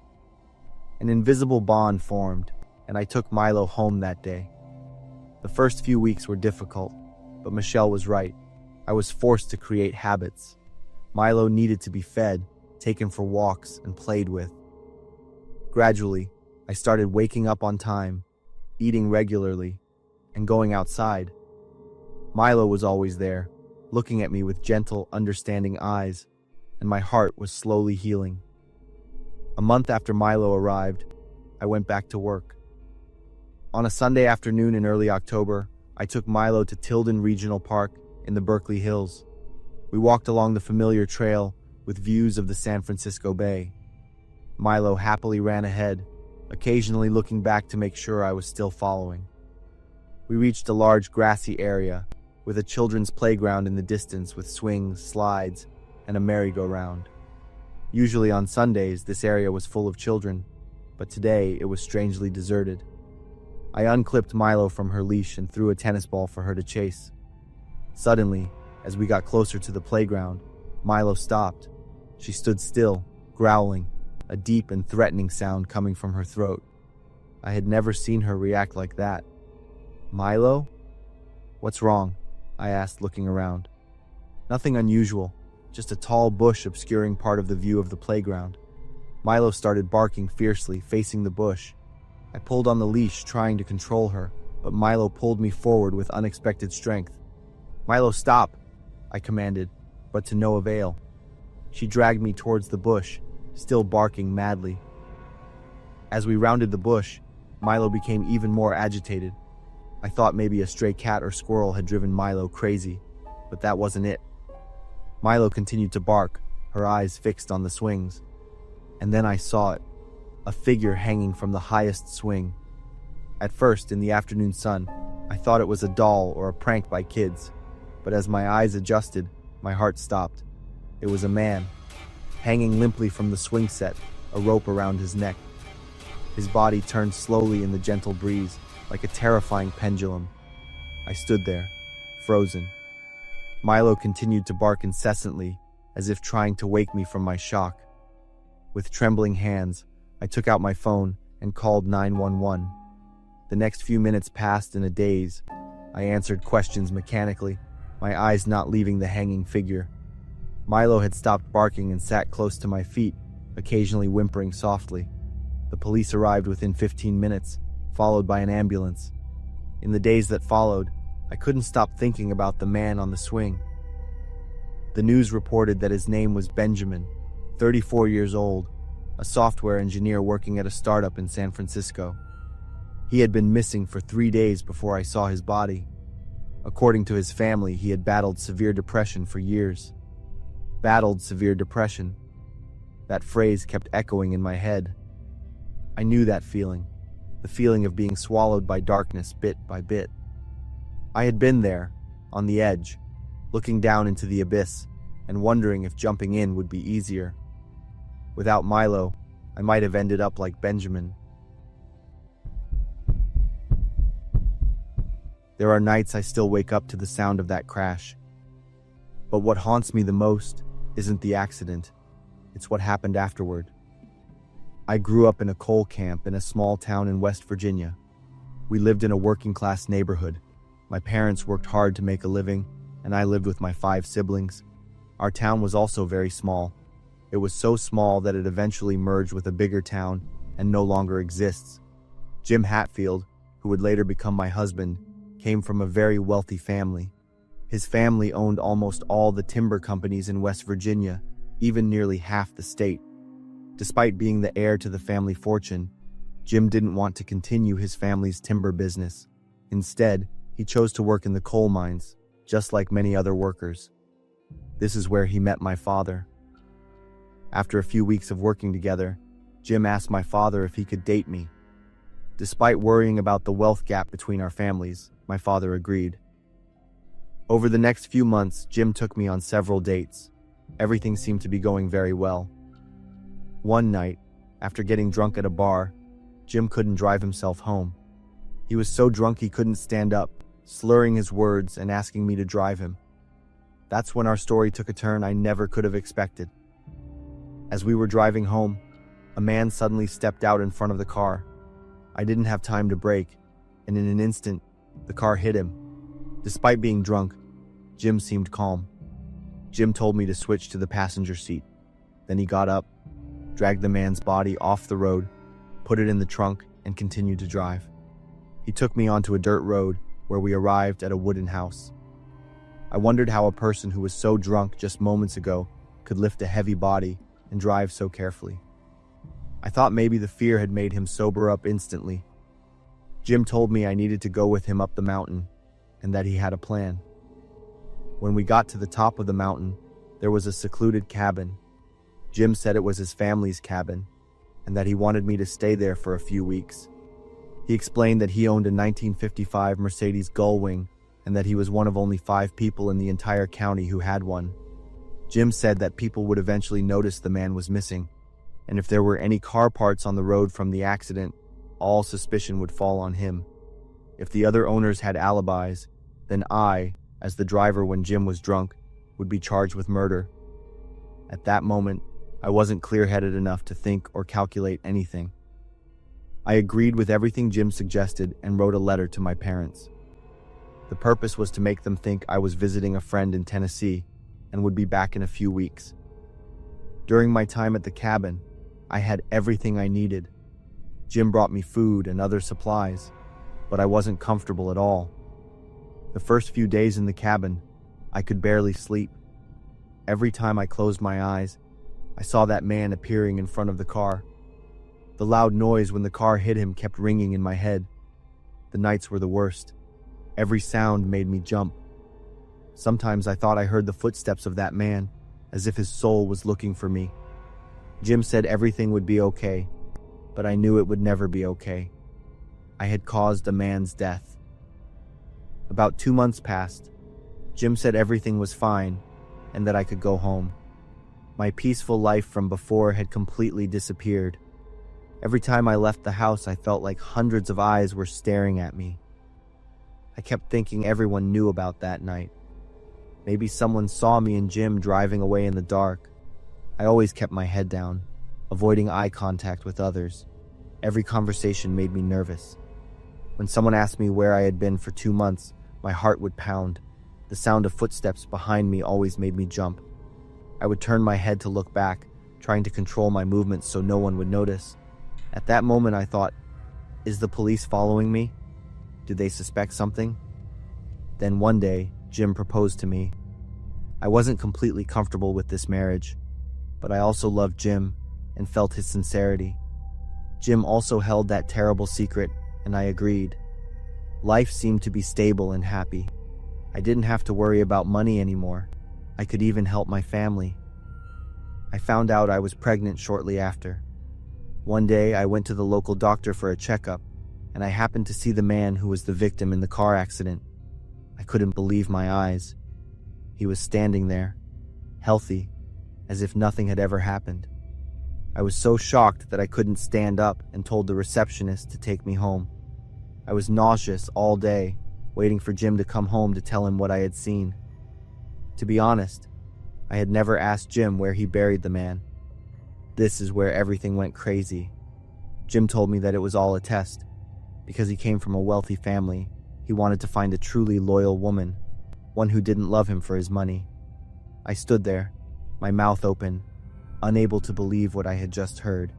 An invisible bond formed, and I took Milo home that day. The first few weeks were difficult, but Michelle was right. I was forced to create habits. Milo needed to be fed, taken for walks, and played with. Gradually, I started waking up on time, eating regularly, and going outside. Milo was always there, looking at me with gentle, understanding eyes, and my heart was slowly healing. A month after Milo arrived, I went back to work. On a Sunday afternoon in early October, I took Milo to Tilden Regional Park in the Berkeley Hills. We walked along the familiar trail with views of the San Francisco Bay. Milo happily ran ahead, occasionally looking back to make sure I was still following. We reached a large grassy area with a children's playground in the distance with swings, slides, and a merry-go-round. Usually on Sundays, this area was full of children, but today it was strangely deserted. I unclipped Milo from her leash and threw a tennis ball for her to chase. Suddenly, as we got closer to the playground, Milo stopped. She stood still, growling, a deep and threatening sound coming from her throat. I had never seen her react like that. "Milo? What's wrong?" I asked, looking around. "Nothing unusual, just a tall bush obscuring part of the view of the playground." Milo started barking fiercely, facing the bush. I pulled on the leash, trying to control her, but Milo pulled me forward with unexpected strength. "Milo, stop!" I commanded, but to no avail. She dragged me towards the bush, still barking madly. As we rounded the bush, Milo became even more agitated. I thought maybe a stray cat or squirrel had driven Milo crazy, but that wasn't it. Milo continued to bark, her eyes fixed on the swings. And then I saw it, a figure hanging from the highest swing. At first, in the afternoon sun, I thought it was a doll or a prank by kids, but as my eyes adjusted, my heart stopped. It was a man, hanging limply from the swing set, a rope around his neck. His body turned slowly in the gentle breeze, like a terrifying pendulum. I stood there, frozen. Milo continued to bark incessantly, as if trying to wake me from my shock. With trembling hands, I took out my phone and called 911. The next few minutes passed in a daze. I answered questions mechanically, my eyes not leaving the hanging figure. Milo had stopped barking and sat close to my feet, occasionally whimpering softly. The police arrived within 15 minutes, followed by an ambulance. In the days that followed, I couldn't stop thinking about the man on the swing. The news reported that his name was Benjamin, 34 years old, a software engineer working at a startup in San Francisco. He had been missing for 3 days before I saw his body. According to his family, he had battled severe depression for years. Battled severe depression. That phrase kept echoing in my head. I knew that feeling, the feeling of being swallowed by darkness bit by bit. I had been there, on the edge, looking down into the abyss and wondering if jumping in would be easier. Without Milo, I might have ended up like Benjamin. There are nights I still wake up to the sound of that crash. But what haunts me the most isn't the accident, it's what happened afterward. I grew up in a coal camp in a small town in West Virginia. We lived in a working-class neighborhood. My parents worked hard to make a living, and I lived with my 5 siblings. Our town was also very small. It was so small that it eventually merged with a bigger town and no longer exists. Jim Hatfield, who would later become my husband, came from a very wealthy family. His family owned almost all the timber companies in West Virginia, even nearly half the state. Despite being the heir to the family fortune, Jim didn't want to continue his family's timber business. Instead, he chose to work in the coal mines, just like many other workers. This is where he met my father. After a few weeks of working together, Jim asked my father if he could date me. Despite worrying about the wealth gap between our families, my father agreed. Over the next few months, Jim took me on several dates. Everything seemed to be going very well. One night, after getting drunk at a bar, Jim couldn't drive himself home. He was so drunk he couldn't stand up, slurring his words and asking me to drive him. That's when our story took a turn I never could have expected. As we were driving home, a man suddenly stepped out in front of the car. I didn't have time to brake, and in an instant, the car hit him. Despite being drunk, Jim seemed calm. Jim told me to switch to the passenger seat. Then he got up, dragged the man's body off the road, put it in the trunk, and continued to drive. He took me onto a dirt road where we arrived at a wooden house. I wondered how a person who was so drunk just moments ago could lift a heavy body and drive so carefully. I thought maybe the fear had made him sober up instantly. Jim told me I needed to go with him up the mountain and that he had a plan. When we got to the top of the mountain, there was a secluded cabin. Jim said it was his family's cabin and that he wanted me to stay there for a few weeks. He explained that he owned a 1955 Mercedes Gullwing and that he was one of only 5 people in the entire county who had one. Jim said that people would eventually notice the man was missing, and if there were any car parts on the road from the accident, all suspicion would fall on him. If the other owners had alibis, then I, as the driver when Jim was drunk, would be charged with murder. At that moment, I wasn't clear-headed enough to think or calculate anything. I agreed with everything Jim suggested and wrote a letter to my parents. The purpose was to make them think I was visiting a friend in Tennessee and would be back in a few weeks. During my time at the cabin, I had everything I needed. Jim brought me food and other supplies, but I wasn't comfortable at all. The first few days in the cabin, I could barely sleep. Every time I closed my eyes, I saw that man appearing in front of the car. The loud noise when the car hit him kept ringing in my head. The nights were the worst. Every sound made me jump. Sometimes I thought I heard the footsteps of that man, as if his soul was looking for me. Jim said everything would be okay, but I knew it would never be okay. I had caused a man's death. About 2 months passed. Jim said everything was fine and that I could go home. My peaceful life from before had completely disappeared. Every time I left the house, I felt like hundreds of eyes were staring at me. I kept thinking everyone knew about that night. Maybe someone saw me and Jim driving away in the dark. I always kept my head down, avoiding eye contact with others. Every conversation made me nervous. When someone asked me where I had been for 2 months, my heart would pound. The sound of footsteps behind me always made me jump. I would turn my head to look back, trying to control my movements so no one would notice. At that moment I thought, is the police following me? Do they suspect something? Then one day, Jim proposed to me. I wasn't completely comfortable with this marriage, but I also loved Jim and felt his sincerity. Jim also held that terrible secret, and I agreed. Life seemed to be stable and happy. I didn't have to worry about money anymore. I could even help my family. I found out I was pregnant shortly after. One day, I went to the local doctor for a checkup, and I happened to see the man who was the victim in the car accident. I couldn't believe my eyes. He was standing there, healthy, as if nothing had ever happened. I was so shocked that I couldn't stand up and told the receptionist to take me home. I was nauseous all day, waiting for Jim to come home to tell him what I had seen. To be honest, I had never asked Jim where he buried the man. This is where everything went crazy. Jim told me that it was all a test. Because he came from a wealthy family, he wanted to find a truly loyal woman, one who didn't love him for his money. I stood there, my mouth open, unable to believe what I had just heard.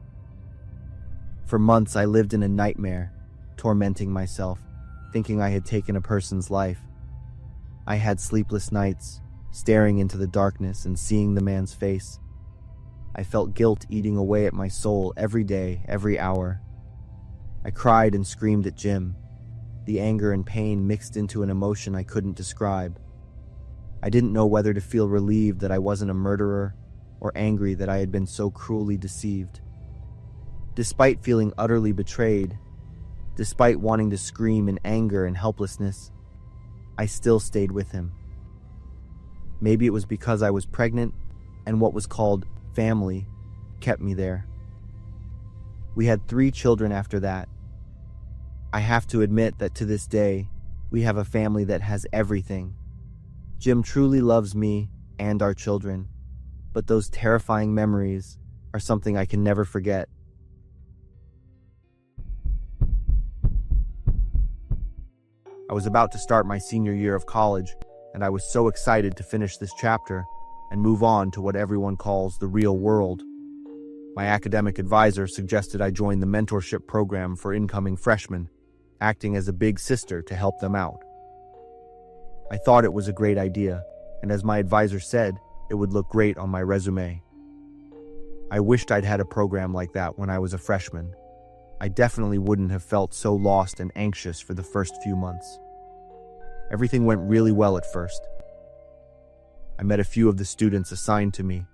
For months I lived in a nightmare, tormenting myself, thinking I had taken a person's life. I had sleepless nights, staring into the darkness and seeing the man's face. I felt guilt eating away at my soul every day, every hour. I cried and screamed at Jim. The anger and pain mixed into an emotion I couldn't describe. I didn't know whether to feel relieved that I wasn't a murderer or angry that I had been so cruelly deceived. Despite feeling utterly betrayed, despite wanting to scream in anger and helplessness, I still stayed with him. Maybe it was because I was pregnant and what was called family kept me there. We had 3 children after that. I have to admit that to this day, we have a family that has everything. Jim truly loves me and our children, but those terrifying memories are something I can never forget. I was about to start my senior year of college, and I was so excited to finish this chapter and move on to what everyone calls the real world. My academic advisor suggested I join the mentorship program for incoming freshmen, acting as a big sister to help them out. I thought it was a great idea, and as my advisor said, it would look great on my resume. I wished I'd had a program like that when I was a freshman. I definitely wouldn't have felt so lost and anxious for the first few months. Everything went really well at first. I met a few of the students assigned to me,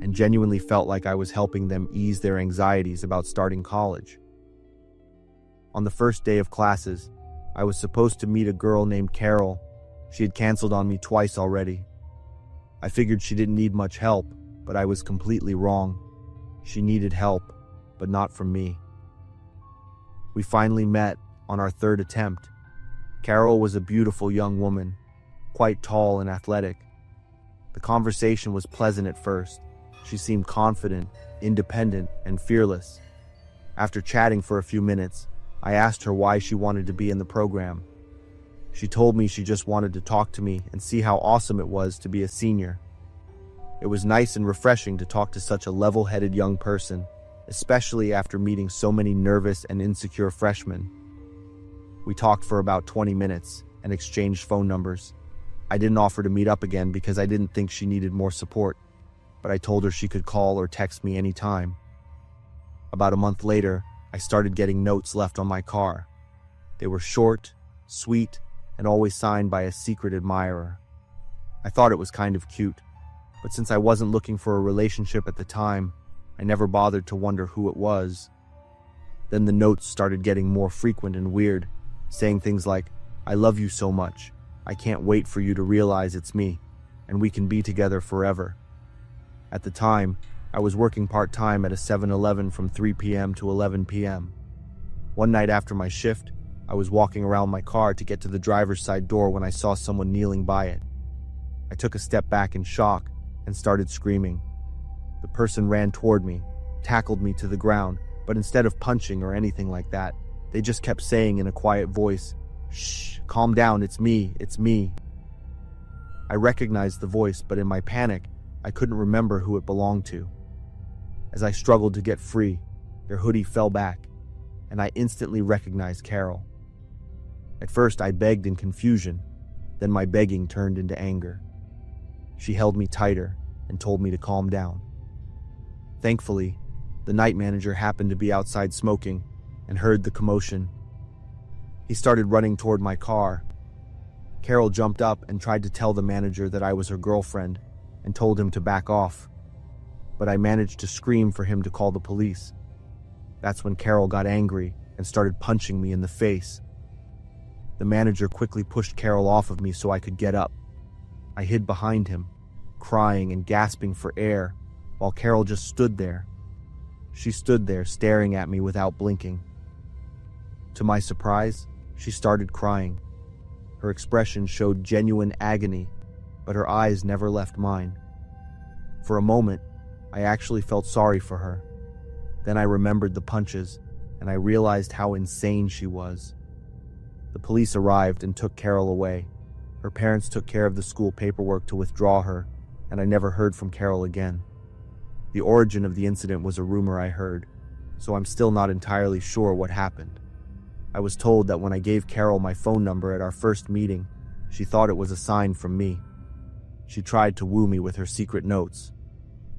and genuinely felt like I was helping them ease their anxieties about starting college. On the first day of classes, I was supposed to meet a girl named Carol. She had canceled on me twice already. I figured she didn't need much help, but I was completely wrong. She needed help, but not from me. We finally met on our 3rd attempt. Carol was a beautiful young woman, quite tall and athletic. The conversation was pleasant at first. She seemed confident, independent, and fearless. After chatting for a few minutes, I asked her why she wanted to be in the program. She told me she just wanted to talk to me and see how awesome it was to be a senior. It was nice and refreshing to talk to such a level-headed young person. especially after meeting so many nervous and insecure freshmen. We talked for about 20 minutes and exchanged phone numbers. I didn't offer to meet up again because I didn't think she needed more support, but I told her she could call or text me anytime. About a month later, I started getting notes left on my car. They were short, sweet, and always signed by a secret admirer. I thought it was kind of cute, but since I wasn't looking for a relationship at the time, I never bothered to wonder who it was. Then the notes started getting more frequent and weird, saying things like, "I love you so much. I can't wait for you to realize it's me, and we can be together forever." At the time, I was working part-time at a 7-Eleven from 3 p.m. to 11 p.m. One night after my shift, I was walking around my car to get to the driver's side door when I saw someone kneeling by it. I took a step back in shock and started screaming. The person ran toward me, tackled me to the ground, but instead of punching or anything like that, they just kept saying in a quiet voice, "Shh, calm down, it's me, it's me." I recognized the voice, but in my panic, I couldn't remember who it belonged to. As I struggled to get free, their hoodie fell back, and I instantly recognized Carol. At first, I begged in confusion, then my begging turned into anger. She held me tighter and told me to calm down. Thankfully, the night manager happened to be outside smoking and heard the commotion. He started running toward my car. Carol jumped up and tried to tell the manager that I was her girlfriend and told him to back off, but I managed to scream for him to call the police. That's when Carol got angry and started punching me in the face. The manager quickly pushed Carol off of me so I could get up. I hid behind him, crying and gasping for air, while Carol just stood there. She stood there staring at me without blinking. To my surprise, she started crying. Her expression showed genuine agony, but her eyes never left mine. For a moment, I actually felt sorry for her. Then I remembered the punches, and I realized how insane she was. The police arrived and took Carol away. Her parents took care of the school paperwork to withdraw her, and I never heard from Carol again. The origin of the incident was a rumor I heard, so I'm still not entirely sure what happened. I was told that when I gave Carol my phone number at our first meeting, she thought it was a sign from me. She tried to woo me with her secret notes.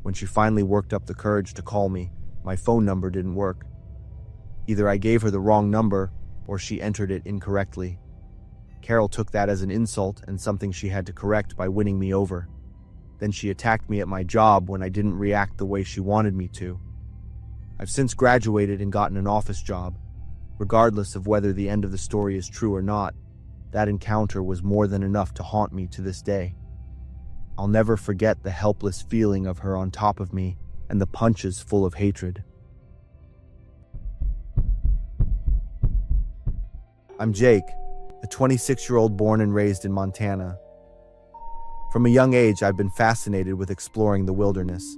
When she finally worked up the courage to call me, my phone number didn't work. Either I gave her the wrong number, or she entered it incorrectly. Carol took that as an insult and something she had to correct by winning me over. Then she attacked me at my job when I didn't react the way she wanted me to. I've since graduated and gotten an office job. Regardless of whether the end of the story is true or not, that encounter was more than enough to haunt me to this day. I'll never forget the helpless feeling of her on top of me and the punches full of hatred. I'm Jake, a 26-year-old born and raised in Montana. From a young age, I've been fascinated with exploring the wilderness.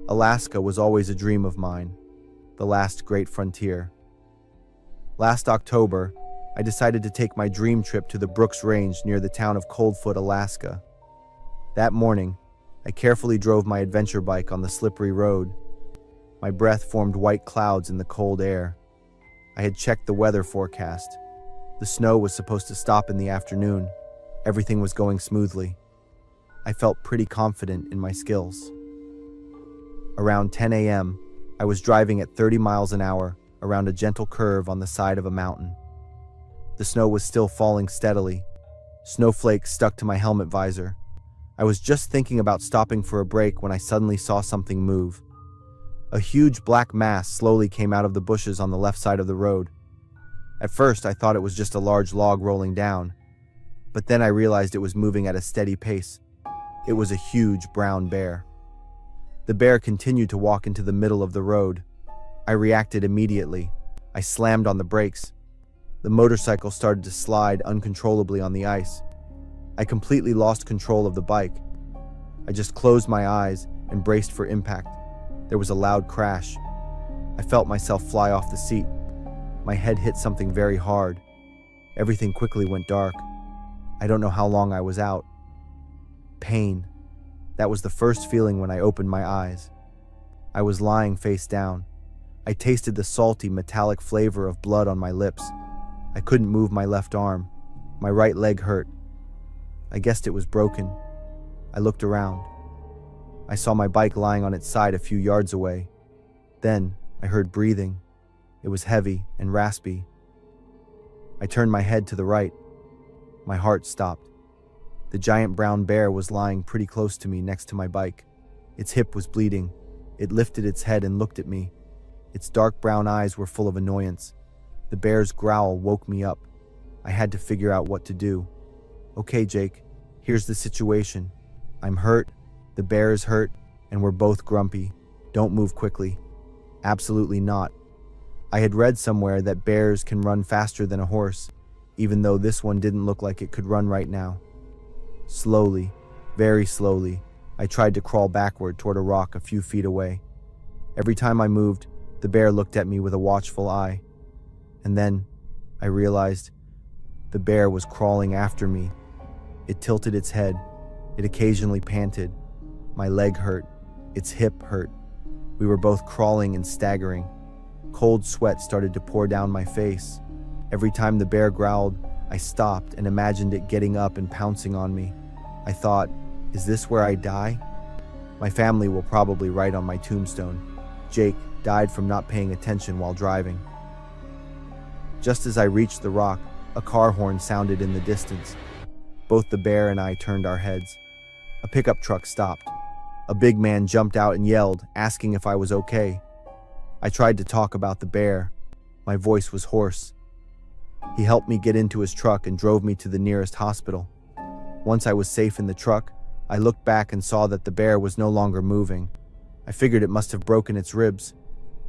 Alaska was always a dream of mine, the last great frontier. Last October, I decided to take my dream trip to the Brooks Range near the town of Coldfoot, Alaska. That morning, I carefully drove my adventure bike on the slippery road. My breath formed white clouds in the cold air. I had checked the weather forecast. The snow was supposed to stop in the afternoon. Everything was going smoothly. I felt pretty confident in my skills. Around 10 a.m., I was driving at 30 miles an hour around a gentle curve on the side of a mountain. The snow was still falling steadily. Snowflakes stuck to my helmet visor. I was just thinking about stopping for a break when I suddenly saw something move. A huge black mass slowly came out of the bushes on the left side of the road. At first, I thought it was just a large log rolling down, but then I realized it was moving at a steady pace. It was a huge brown bear. The bear continued to walk into the middle of the road. I reacted immediately. I slammed on the brakes. The motorcycle started to slide uncontrollably on the ice. I completely lost control of the bike. I just closed my eyes and braced for impact. There was a loud crash. I felt myself fly off the seat. My head hit something very hard. Everything quickly went dark. I don't know how long I was out. Pain. That was the first feeling when I opened my eyes. I was lying face down, I tasted the salty, metallic flavor of blood on my lips. I couldn't move my left arm. My right leg hurt. I guessed it was broken. I looked around. I saw my bike lying on its side a few yards away. Then I heard breathing. It was heavy and raspy. I turned my head to the right. My heart stopped. The giant brown bear was lying pretty close to me next to my bike. Its hip was bleeding. It lifted its head and looked at me. Its dark brown eyes were full of annoyance. The bear's growl woke me up. I had to figure out what to do. Okay, Jake, here's the situation. I'm hurt, the bear is hurt, and we're both grumpy. Don't move quickly. Absolutely not. I had read somewhere that bears can run faster than a horse, even though this one didn't look like it could run right now. Slowly, very slowly, I tried to crawl backward toward a rock a few feet away. Every time I moved, the bear looked at me with a watchful eye. And then I realized the bear was crawling after me. It tilted its head. It occasionally panted. My leg hurt. Its hip hurt. We were both crawling and staggering. Cold sweat started to pour down my face. Every time the bear growled, I stopped and imagined it getting up and pouncing on me. I thought, is this where I die? My family will probably write on my tombstone, Jake died from not paying attention while driving. Just as I reached the rock, a car horn sounded in the distance. Both the bear and I turned our heads. A pickup truck stopped. A big man jumped out and yelled, asking if I was okay. I tried to talk about the bear. My voice was hoarse. He helped me get into his truck and drove me to the nearest hospital. Once I was safe in the truck, I looked back and saw that the bear was no longer moving. I figured it must have broken its ribs.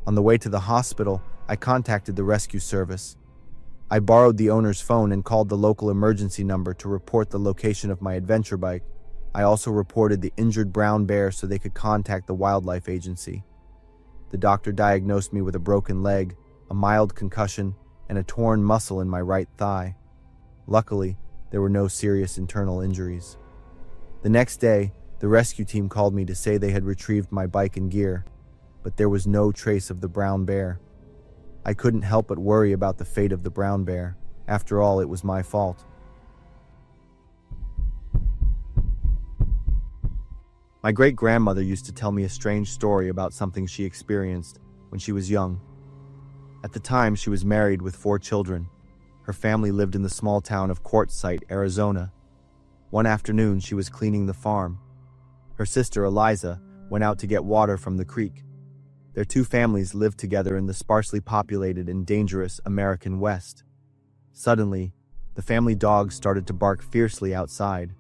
On the way to the hospital, I contacted the rescue service. I borrowed the owner's phone and called the local emergency number to report the location of my adventure bike. I also reported the injured brown bear so they could contact the wildlife agency. The doctor diagnosed me with a broken leg, a mild concussion, and a torn muscle in my right thigh. Luckily, there were no serious internal injuries. The next day, the rescue team called me to say they had retrieved my bike and gear, but there was no trace of the brown bear. I couldn't help but worry about the fate of the brown bear. After all, it was my fault. My great-grandmother used to tell me a strange story about something she experienced when she was young. At the time, she was married with 4 children. Her family lived in the small town of Quartzsite, Arizona. One afternoon, she was cleaning the farm. Her sister, Eliza, went out to get water from the creek. Their 2 families lived together in the sparsely populated and dangerous American West. Suddenly, the family dogs started to bark fiercely outside.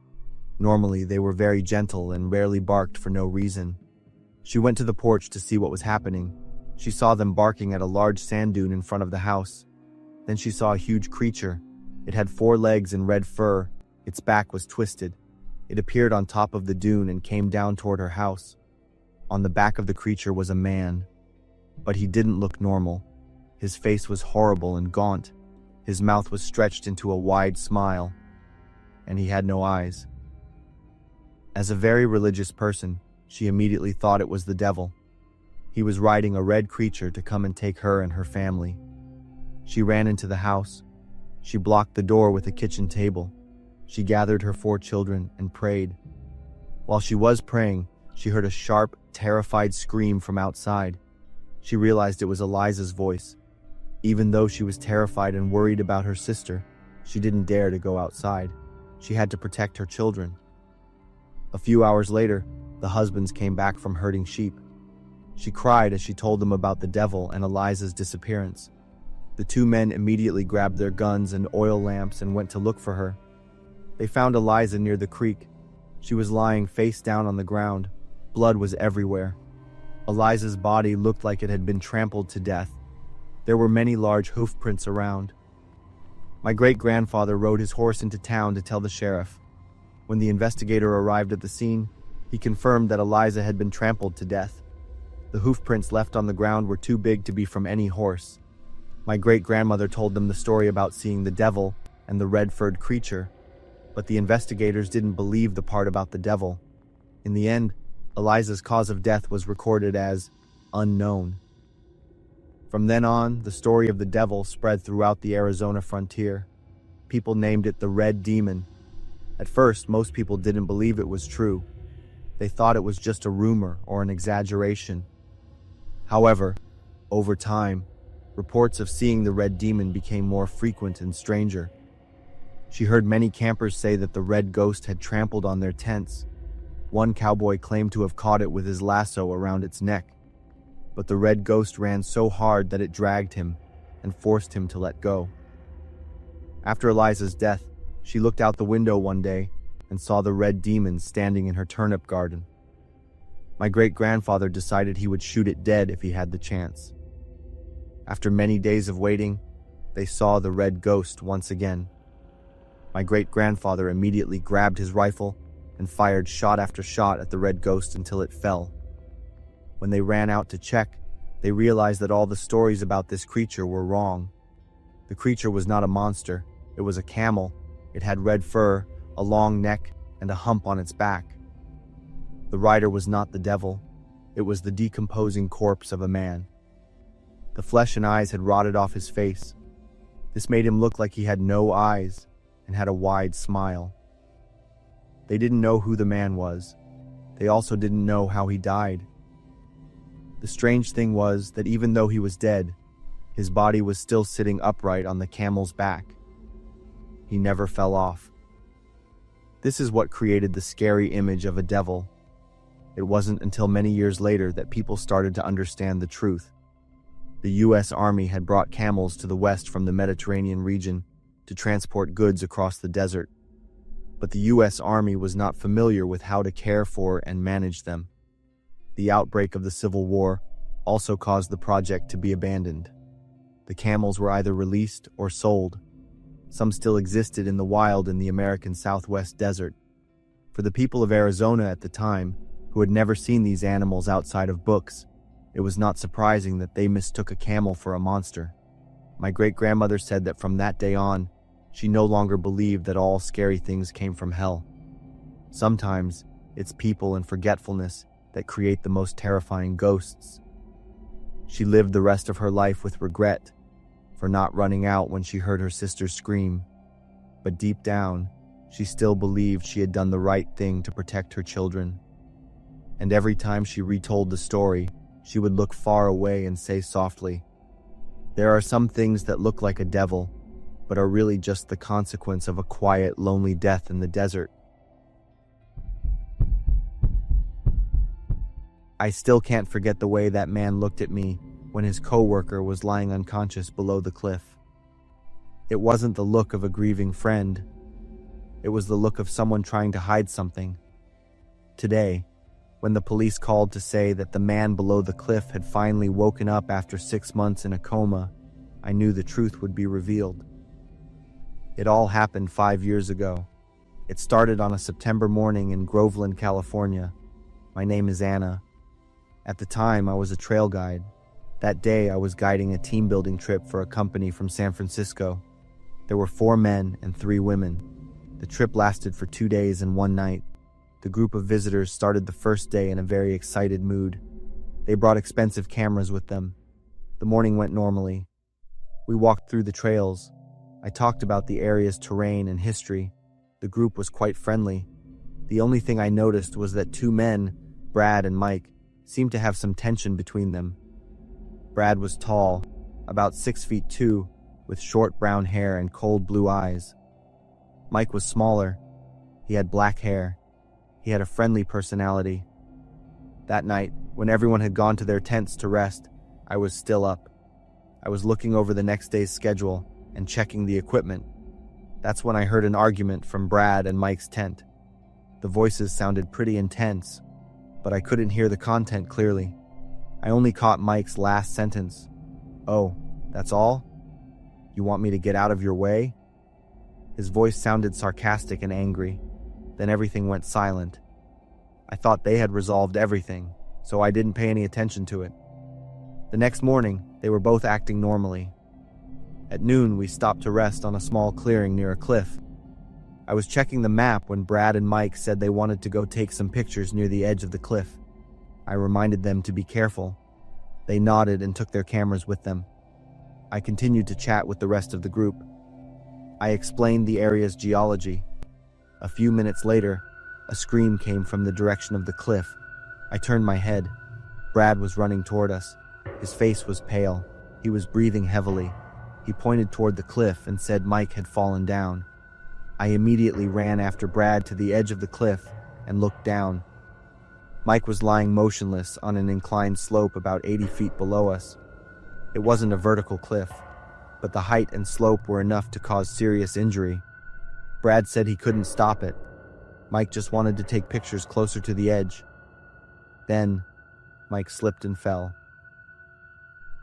Normally, they were very gentle and rarely barked for no reason. She went to the porch to see what was happening. She saw them barking at a large sand dune in front of the house. Then she saw a huge creature. It had 4 legs and red fur. Its back was twisted. It appeared on top of the dune and came down toward her house. On the back of the creature was a man. But he didn't look normal. His face was horrible and gaunt. His mouth was stretched into a wide smile. And he had no eyes. As a very religious person, she immediately thought it was the devil. He was riding a red creature to come and take her and her family. She ran into the house. She blocked the door with a kitchen table. She gathered her 4 children and prayed. While she was praying, she heard a sharp, terrified scream from outside. She realized it was Eliza's voice. Even though she was terrified and worried about her sister, she didn't dare to go outside. She had to protect her children. A few hours later, the husbands came back from herding sheep. She cried as she told them about the devil and Eliza's disappearance. The 2 men immediately grabbed their guns and oil lamps and went to look for her. They found Eliza near the creek. She was lying face down on the ground. Blood was everywhere. Eliza's body looked like it had been trampled to death. There were many large hoof prints around. My great-grandfather rode his horse into town to tell the sheriff. When the investigator arrived at the scene, he confirmed that Eliza had been trampled to death. The hoof prints left on the ground were too big to be from any horse. My great-grandmother told them the story about seeing the devil and the red-furred creature, but the investigators didn't believe the part about the devil. In the end, Eliza's cause of death was recorded as unknown. From then on, the story of the devil spread throughout the Arizona frontier. People named it the Red Demon. At first, most people didn't believe it was true. They thought it was just a rumor or an exaggeration. However, over time, reports of seeing the Red Demon became more frequent and stranger. She heard many campers say that the red ghost had trampled on their tents. One cowboy claimed to have caught it with his lasso around its neck. But the red ghost ran so hard that it dragged him and forced him to let go. After Eliza's death, she looked out the window one day and saw the Red Demon standing in her turnip garden. My great-grandfather decided he would shoot it dead if he had the chance. After many days of waiting, they saw the red ghost once again. My great-grandfather immediately grabbed his rifle and fired shot after shot at the red ghost until it fell. When they ran out to check, they realized that all the stories about this creature were wrong. The creature was not a monster. It was a camel. It had red fur, a long neck, and a hump on its back. The rider was not the devil. It was the decomposing corpse of a man. The flesh and eyes had rotted off his face. This made him look like he had no eyes and had a wide smile. They didn't know who the man was. They also didn't know how he died. The strange thing was that even though he was dead, his body was still sitting upright on the camel's back. He never fell off. This is what created the scary image of a devil. It wasn't until many years later that people started to understand the truth. The U.S. Army had brought camels to the west from the Mediterranean region to transport goods across the desert. But the U.S. Army was not familiar with how to care for and manage them. The outbreak of the Civil War also caused the project to be abandoned. The camels were either released or sold. Some still existed in the wild in the American Southwest desert. For the people of Arizona at the time, who had never seen these animals outside of books, it was not surprising that they mistook a camel for a monster. My great-grandmother said that from that day on, she no longer believed that all scary things came from hell. Sometimes, it's people and forgetfulness that create the most terrifying ghosts. She lived the rest of her life with regret for not running out when she heard her sister scream. But deep down, she still believed she had done the right thing to protect her children. And every time she retold the story, she would look far away and say softly, "There are some things that look like a devil, but are really just the consequence of a quiet, lonely death in the desert." I still can't forget the way that man looked at me when his coworker was lying unconscious below the cliff. It wasn't the look of a grieving friend. It was the look of someone trying to hide something. Today, when the police called to say that the man below the cliff had finally woken up after 6 months in a coma, I knew the truth would be revealed. It all happened 5 years ago. It started on a September morning in Groveland, California. My name is Anna. At the time, I was a trail guide. That day, I was guiding a team-building trip for a company from San Francisco. There were 4 men and 3 women. The trip lasted for 2 days and 1 night. The group of visitors started the first day in a very excited mood. They brought expensive cameras with them. The morning went normally. We walked through the trails. I talked about the area's terrain and history. The group was quite friendly. The only thing I noticed was that 2 men, Brad and Mike, seemed to have some tension between them. Brad was tall, about 6'2", with short brown hair and cold blue eyes. Mike was smaller. He had black hair. He had a friendly personality. That night, when everyone had gone to their tents to rest, I was still up. I was looking over the next day's schedule and checking the equipment. That's when I heard an argument from Brad and Mike's tent. The voices sounded pretty intense, but I couldn't hear the content clearly. I only caught Mike's last sentence. "Oh, that's all? You want me to get out of your way?" His voice sounded sarcastic and angry. Then everything went silent. I thought they had resolved everything, so I didn't pay any attention to it. The next morning, they were both acting normally. At noon, we stopped to rest on a small clearing near a cliff. I was checking the map when Brad and Mike said they wanted to go take some pictures near the edge of the cliff. I reminded them to be careful. They nodded and took their cameras with them. I continued to chat with the rest of the group. I explained the area's geology. A few minutes later, a scream came from the direction of the cliff. I turned my head. Brad was running toward us. His face was pale. He was breathing heavily. He pointed toward the cliff and said Mike had fallen down. I immediately ran after Brad to the edge of the cliff and looked down. Mike was lying motionless on an inclined slope about 80 feet below us. It wasn't a vertical cliff, but the height and slope were enough to cause serious injury. Brad said he couldn't stop it. Mike just wanted to take pictures closer to the edge. Then, Mike slipped and fell.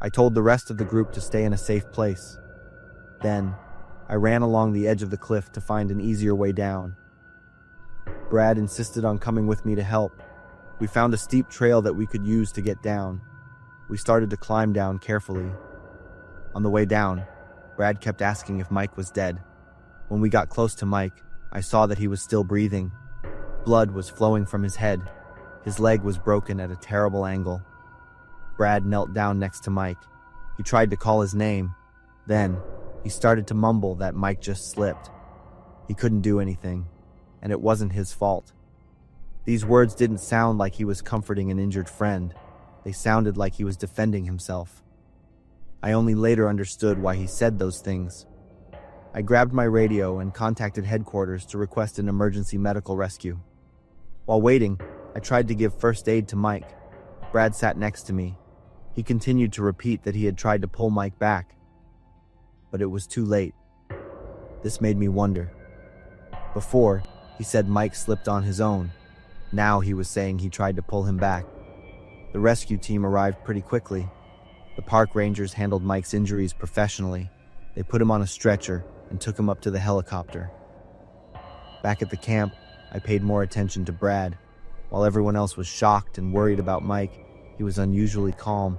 I told the rest of the group to stay in a safe place. Then, I ran along the edge of the cliff to find an easier way down. Brad insisted on coming with me to help. We found a steep trail that we could use to get down. We started to climb down carefully. On the way down, Brad kept asking if Mike was dead. When we got close to Mike, I saw that he was still breathing. Blood was flowing from his head. His leg was broken at a terrible angle. Brad knelt down next to Mike. He tried to call his name. Then, he started to mumble that Mike just slipped. He couldn't do anything, and it wasn't his fault. These words didn't sound like he was comforting an injured friend. They sounded like he was defending himself. I only later understood why he said those things. I grabbed my radio and contacted headquarters to request an emergency medical rescue. While waiting, I tried to give first aid to Mike. Brad sat next to me. He continued to repeat that he had tried to pull Mike back, but it was too late. This made me wonder. Before, he said Mike slipped on his own. Now he was saying he tried to pull him back. The rescue team arrived pretty quickly. The park rangers handled Mike's injuries professionally. They put him on a stretcher and took him up to the helicopter. Back at the camp, I paid more attention to Brad. While everyone else was shocked and worried about Mike, he was unusually calm.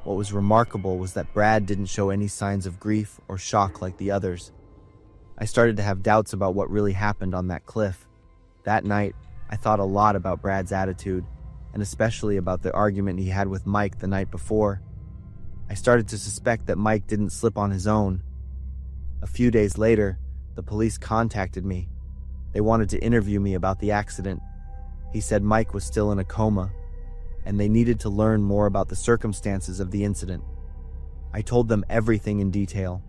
What was remarkable was that Brad didn't show any signs of grief or shock like the others. I started to have doubts about what really happened on that cliff. That night, I thought a lot about Brad's attitude, and especially about the argument he had with Mike the night before. I started to suspect that Mike didn't slip on his own. A few days later, the police contacted me. They wanted to interview me about the accident. He said Mike was still in a coma, and they needed to learn more about the circumstances of the incident. I told them everything in detail.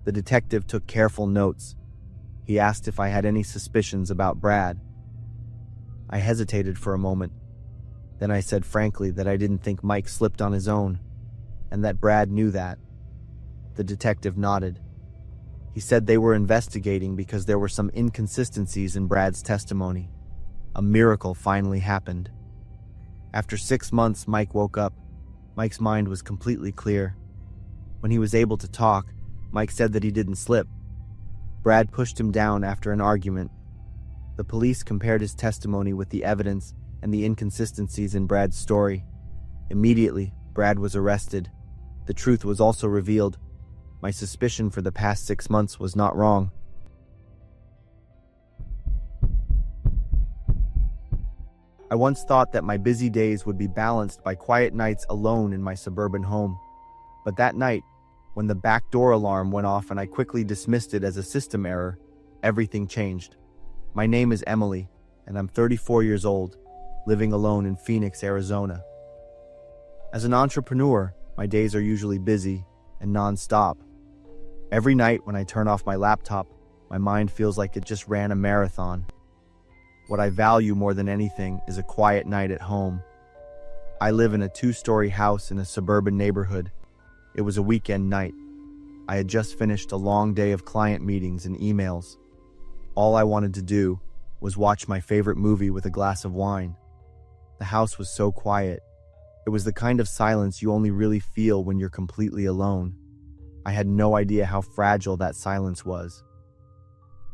The detective took careful notes. He asked if I had any suspicions about Brad. I hesitated for a moment. Then I said frankly that I didn't think Mike slipped on his own, and that Brad knew that. The detective nodded. He said they were investigating because there were some inconsistencies in Brad's testimony. A miracle finally happened. After 6 months, Mike woke up. Mike's mind was completely clear. When he was able to talk, Mike said that he didn't slip. Brad pushed him down after an argument. The police compared his testimony with the evidence and the inconsistencies in Brad's story. Immediately, Brad was arrested. The truth was also revealed. My suspicion for the past 6 months was not wrong. I once thought that my busy days would be balanced by quiet nights alone in my suburban home. But that night, when the back door alarm went off and I quickly dismissed it as a system error, everything changed. My name is Emily, and I'm 34 years old, living alone in Phoenix, Arizona. As an entrepreneur, my days are usually busy and non-stop. Every night when I turn off my laptop, my mind feels like it just ran a marathon. What I value more than anything is a quiet night at home. I live in a 2-story house in a suburban neighborhood. It was a weekend night. I had just finished a long day of client meetings and emails. All I wanted to do was watch my favorite movie with a glass of wine. The house was so quiet. It was the kind of silence you only really feel when you're completely alone. I had no idea how fragile that silence was.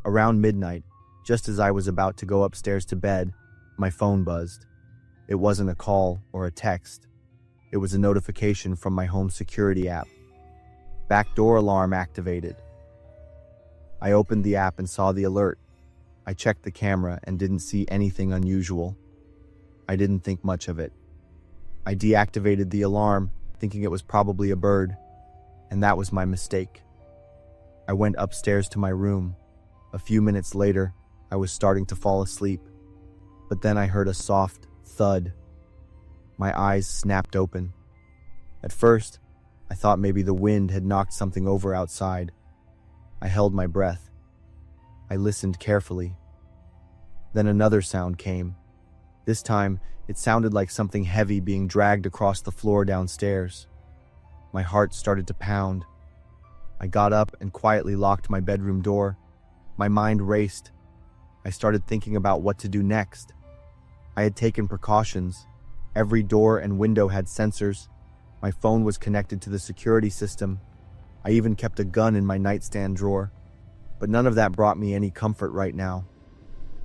Around midnight, just as I was about to go upstairs to bed, my phone buzzed. It wasn't a call or a text. It was a notification from my home security app. Backdoor alarm activated. I opened the app and saw the alert. I checked the camera and didn't see anything unusual. I didn't think much of it. I deactivated the alarm, thinking it was probably a bird, and that was my mistake. I went upstairs to my room. A few minutes later, I was starting to fall asleep, but then I heard a soft thud. My eyes snapped open. At first, I thought maybe the wind had knocked something over outside. I held my breath. I listened carefully. Then another sound came. This time, it sounded like something heavy being dragged across the floor downstairs. My heart started to pound. I got up and quietly locked my bedroom door. My mind raced. I started thinking about what to do next. I had taken precautions. Every door and window had sensors. My phone was connected to the security system. I even kept a gun in my nightstand drawer. But none of that brought me any comfort right now.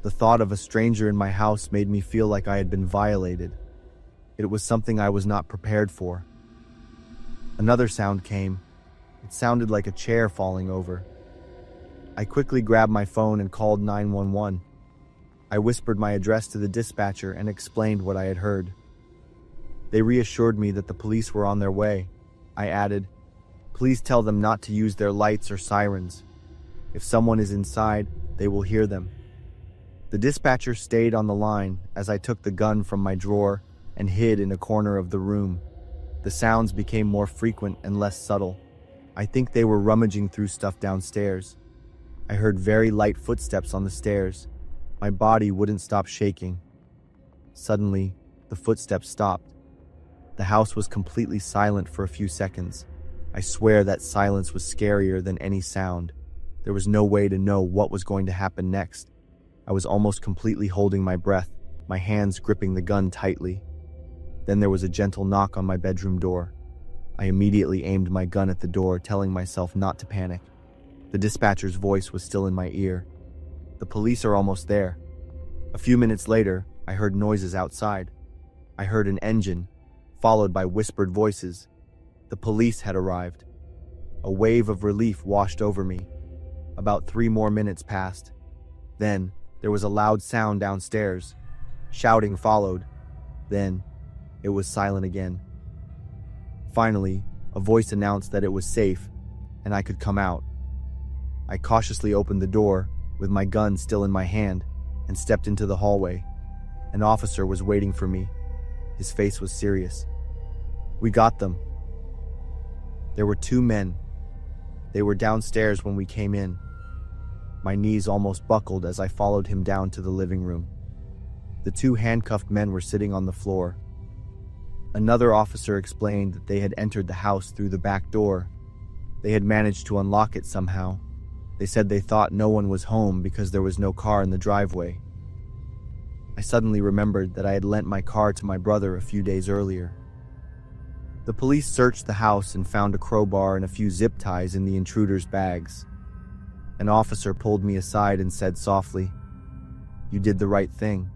The thought of a stranger in my house made me feel like I had been violated. It was something I was not prepared for. Another sound came. It sounded like a chair falling over. I quickly grabbed my phone and called 911. I whispered my address to the dispatcher and explained what I had heard. They reassured me that the police were on their way. I added, "Please tell them not to use their lights or sirens. If someone is inside, they will hear them." The dispatcher stayed on the line as I took the gun from my drawer and hid in a corner of the room. The sounds became more frequent and less subtle. I think they were rummaging through stuff downstairs. I heard very light footsteps on the stairs. My body wouldn't stop shaking. Suddenly, the footsteps stopped. The house was completely silent for a few seconds. I swear that silence was scarier than any sound. There was no way to know what was going to happen next. I was almost completely holding my breath, my hands gripping the gun tightly. Then there was a gentle knock on my bedroom door. I immediately aimed my gun at the door, telling myself not to panic. The dispatcher's voice was still in my ear. "The police are almost there." A few minutes later, I heard noises outside. I heard an engine, followed by whispered voices. The police had arrived. A wave of relief washed over me. About 3 more minutes passed. Then, there was a loud sound downstairs. Shouting followed. Then, it was silent again. Finally, a voice announced that it was safe, and I could come out. I cautiously opened the door, with my gun still in my hand, and stepped into the hallway. An officer was waiting for me. His face was serious. "We got them." There were 2 men. They were downstairs when we came in. My knees almost buckled as I followed him down to the living room. The 2 handcuffed men were sitting on the floor. Another officer explained that they had entered the house through the back door. They had managed to unlock it somehow. They said they thought no one was home because there was no car in the driveway. I suddenly remembered that I had lent my car to my brother a few days earlier. The police searched the house and found a crowbar and a few zip ties in the intruders' bags. An officer pulled me aside and said softly, "You did the right thing.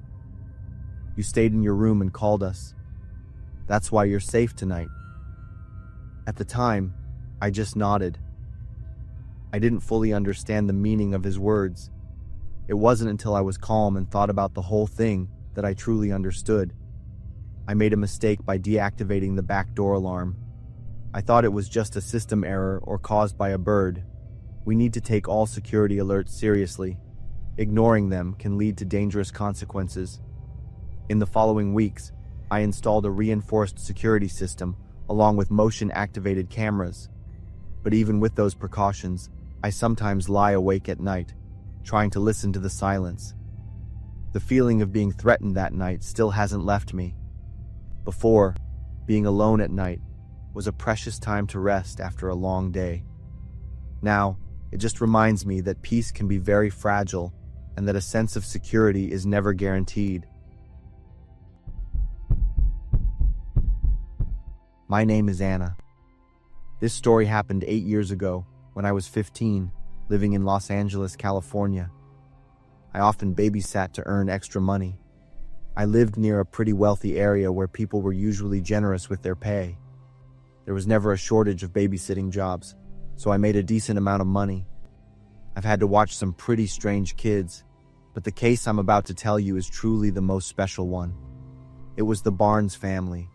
You stayed in your room and called us. That's why you're safe tonight." At the time, I just nodded. I didn't fully understand the meaning of his words. It wasn't until I was calm and thought about the whole thing that I truly understood. I made a mistake by deactivating the back door alarm. I thought it was just a system error or caused by a bird. We need to take all security alerts seriously. Ignoring them can lead to dangerous consequences. In the following weeks, I installed a reinforced security system along with motion-activated cameras. But even with those precautions, I sometimes lie awake at night, trying to listen to the silence. The feeling of being threatened that night still hasn't left me. Before, being alone at night was a precious time to rest after a long day. Now, it just reminds me that peace can be very fragile and that a sense of security is never guaranteed. My name is Anna. This story happened 8 years ago when I was 15, living in Los Angeles, California. I often babysat to earn extra money. I lived near a pretty wealthy area where people were usually generous with their pay. There was never a shortage of babysitting jobs, so I made a decent amount of money. I've had to watch some pretty strange kids, but the case I'm about to tell you is truly the most special one. It was the Barnes family.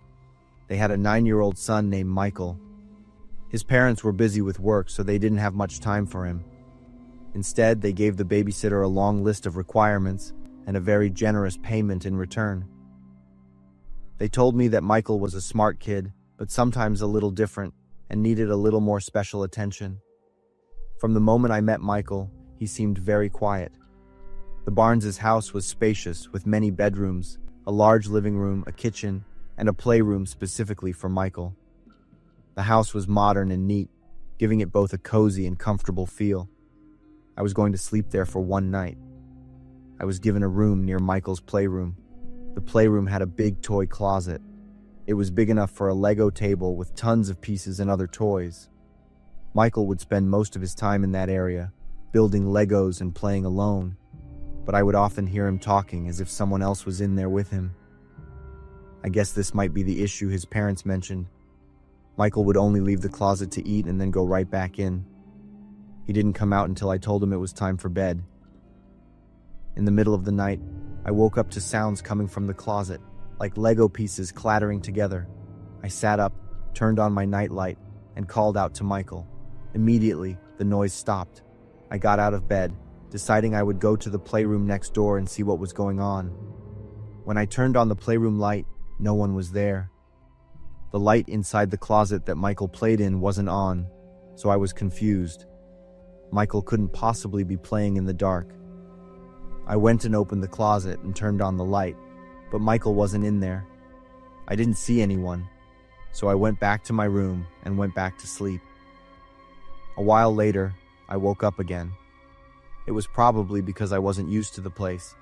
They had a 9-year-old son named Michael. His parents were busy with work, so they didn't have much time for him. Instead, they gave the babysitter a long list of requirements and a very generous payment in return. They told me that Michael was a smart kid, but sometimes a little different and needed a little more special attention. From the moment I met Michael, he seemed very quiet. The Barnes' house was spacious, with many bedrooms, a large living room, a kitchen, and a playroom specifically for Michael. The house was modern and neat, giving it both a cozy and comfortable feel. I was going to sleep there for one night. I was given a room near Michael's playroom. The playroom had a big toy closet. It was big enough for a Lego table with tons of pieces and other toys. Michael would spend most of his time in that area, building Legos and playing alone, but I would often hear him talking as if someone else was in there with him. I guess this might be the issue his parents mentioned. Michael would only leave the closet to eat and then go right back in. He didn't come out until I told him it was time for bed. In the middle of the night, I woke up to sounds coming from the closet, like Lego pieces clattering together. I sat up, turned on my nightlight, and called out to Michael. Immediately, the noise stopped. I got out of bed, deciding I would go to the playroom next door and see what was going on. When I turned on the playroom light, no one was there. The light inside the closet that Michael played in wasn't on, so I was confused. Michael couldn't possibly be playing in the dark. I went and opened the closet and turned on the light, but Michael wasn't in there. I didn't see anyone, so I went back to my room and went back to sleep. A while later, I woke up again. It was probably because I wasn't used to the place.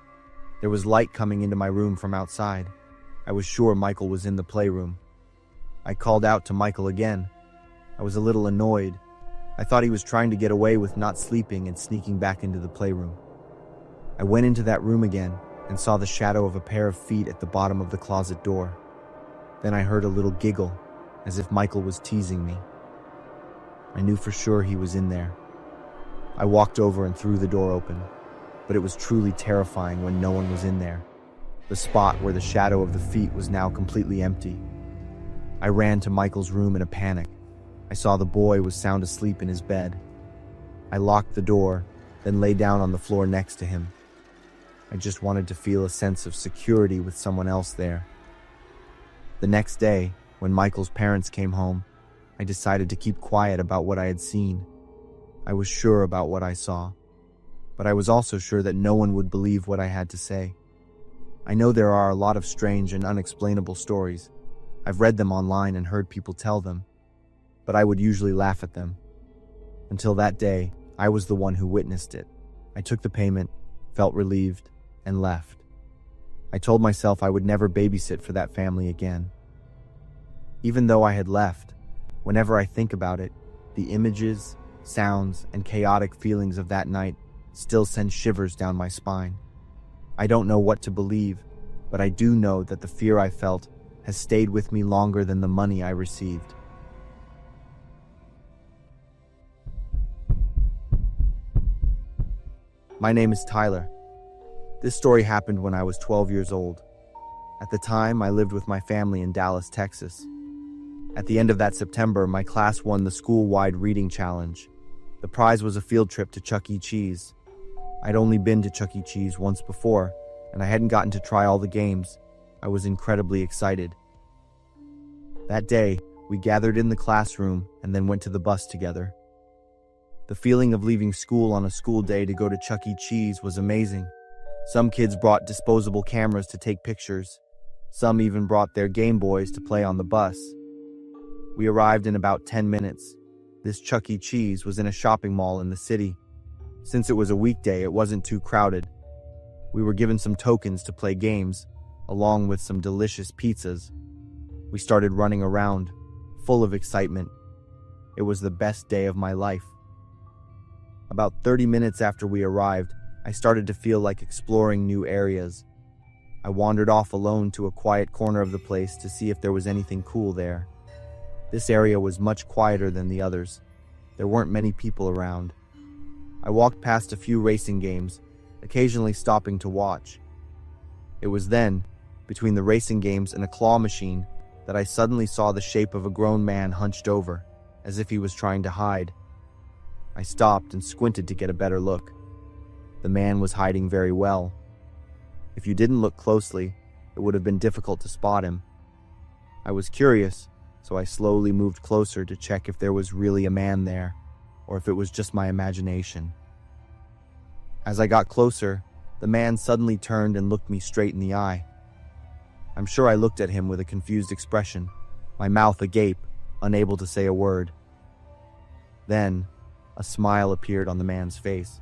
There was light coming into my room from outside. I was sure Michael was in the playroom. I called out to Michael again. I was a little annoyed. I thought he was trying to get away with not sleeping and sneaking back into the playroom. I went into that room again and saw the shadow of a pair of feet at the bottom of the closet door. Then I heard a little giggle, as if Michael was teasing me. I knew for sure he was in there. I walked over and threw the door open, but it was truly terrifying when no one was in there. The spot where the shadow of the feet was now completely empty. I ran to Michael's room in a panic. I saw the boy was sound asleep in his bed. I locked the door, then lay down on the floor next to him. I just wanted to feel a sense of security with someone else there. The next day, when Michael's parents came home, I decided to keep quiet about what I had seen. I was sure about what I saw, but I was also sure that no one would believe what I had to say. I know there are a lot of strange and unexplainable stories. I've read them online and heard people tell them, but I would usually laugh at them. Until that day, I was the one who witnessed it. I took the payment, felt relieved, and left. I told myself I would never babysit for that family again. Even though I had left, whenever I think about it, the images, sounds, and chaotic feelings of that night still send shivers down my spine. I don't know what to believe, but I do know that the fear I felt has stayed with me longer than the money I received. My name is Tyler. This story happened when I was 12 years old. At the time, I lived with my family in Dallas, Texas. At the end of that September, my class won the school-wide reading challenge. The prize was a field trip to Chuck E. Cheese. I'd only been to Chuck E. Cheese once before, and I hadn't gotten to try all the games. I was incredibly excited. That day, we gathered in the classroom and then went to the bus together. The feeling of leaving school on a school day to go to Chuck E. Cheese was amazing. Some kids brought disposable cameras to take pictures. Some even brought their Game Boys to play on the bus. We arrived in about 10 minutes. This Chuck E. Cheese was in a shopping mall in the city. Since it was a weekday, it wasn't too crowded. We were given some tokens to play games, along with some delicious pizzas. We started running around, full of excitement. It was the best day of my life. About 30 minutes after we arrived, I started to feel like exploring new areas. I wandered off alone to a quiet corner of the place to see if there was anything cool there. This area was much quieter than the others. There weren't many people around. I walked past a few racing games, occasionally stopping to watch. It was then, between the racing games and a claw machine, that I suddenly saw the shape of a grown man hunched over, as if he was trying to hide. I stopped and squinted to get a better look. The man was hiding very well. If you didn't look closely, it would have been difficult to spot him. I was curious, so I slowly moved closer to check if there was really a man there, or if it was just my imagination. As I got closer, the man suddenly turned and looked me straight in the eye. I'm sure I looked at him with a confused expression, my mouth agape, unable to say a word. Then, a smile appeared on the man's face.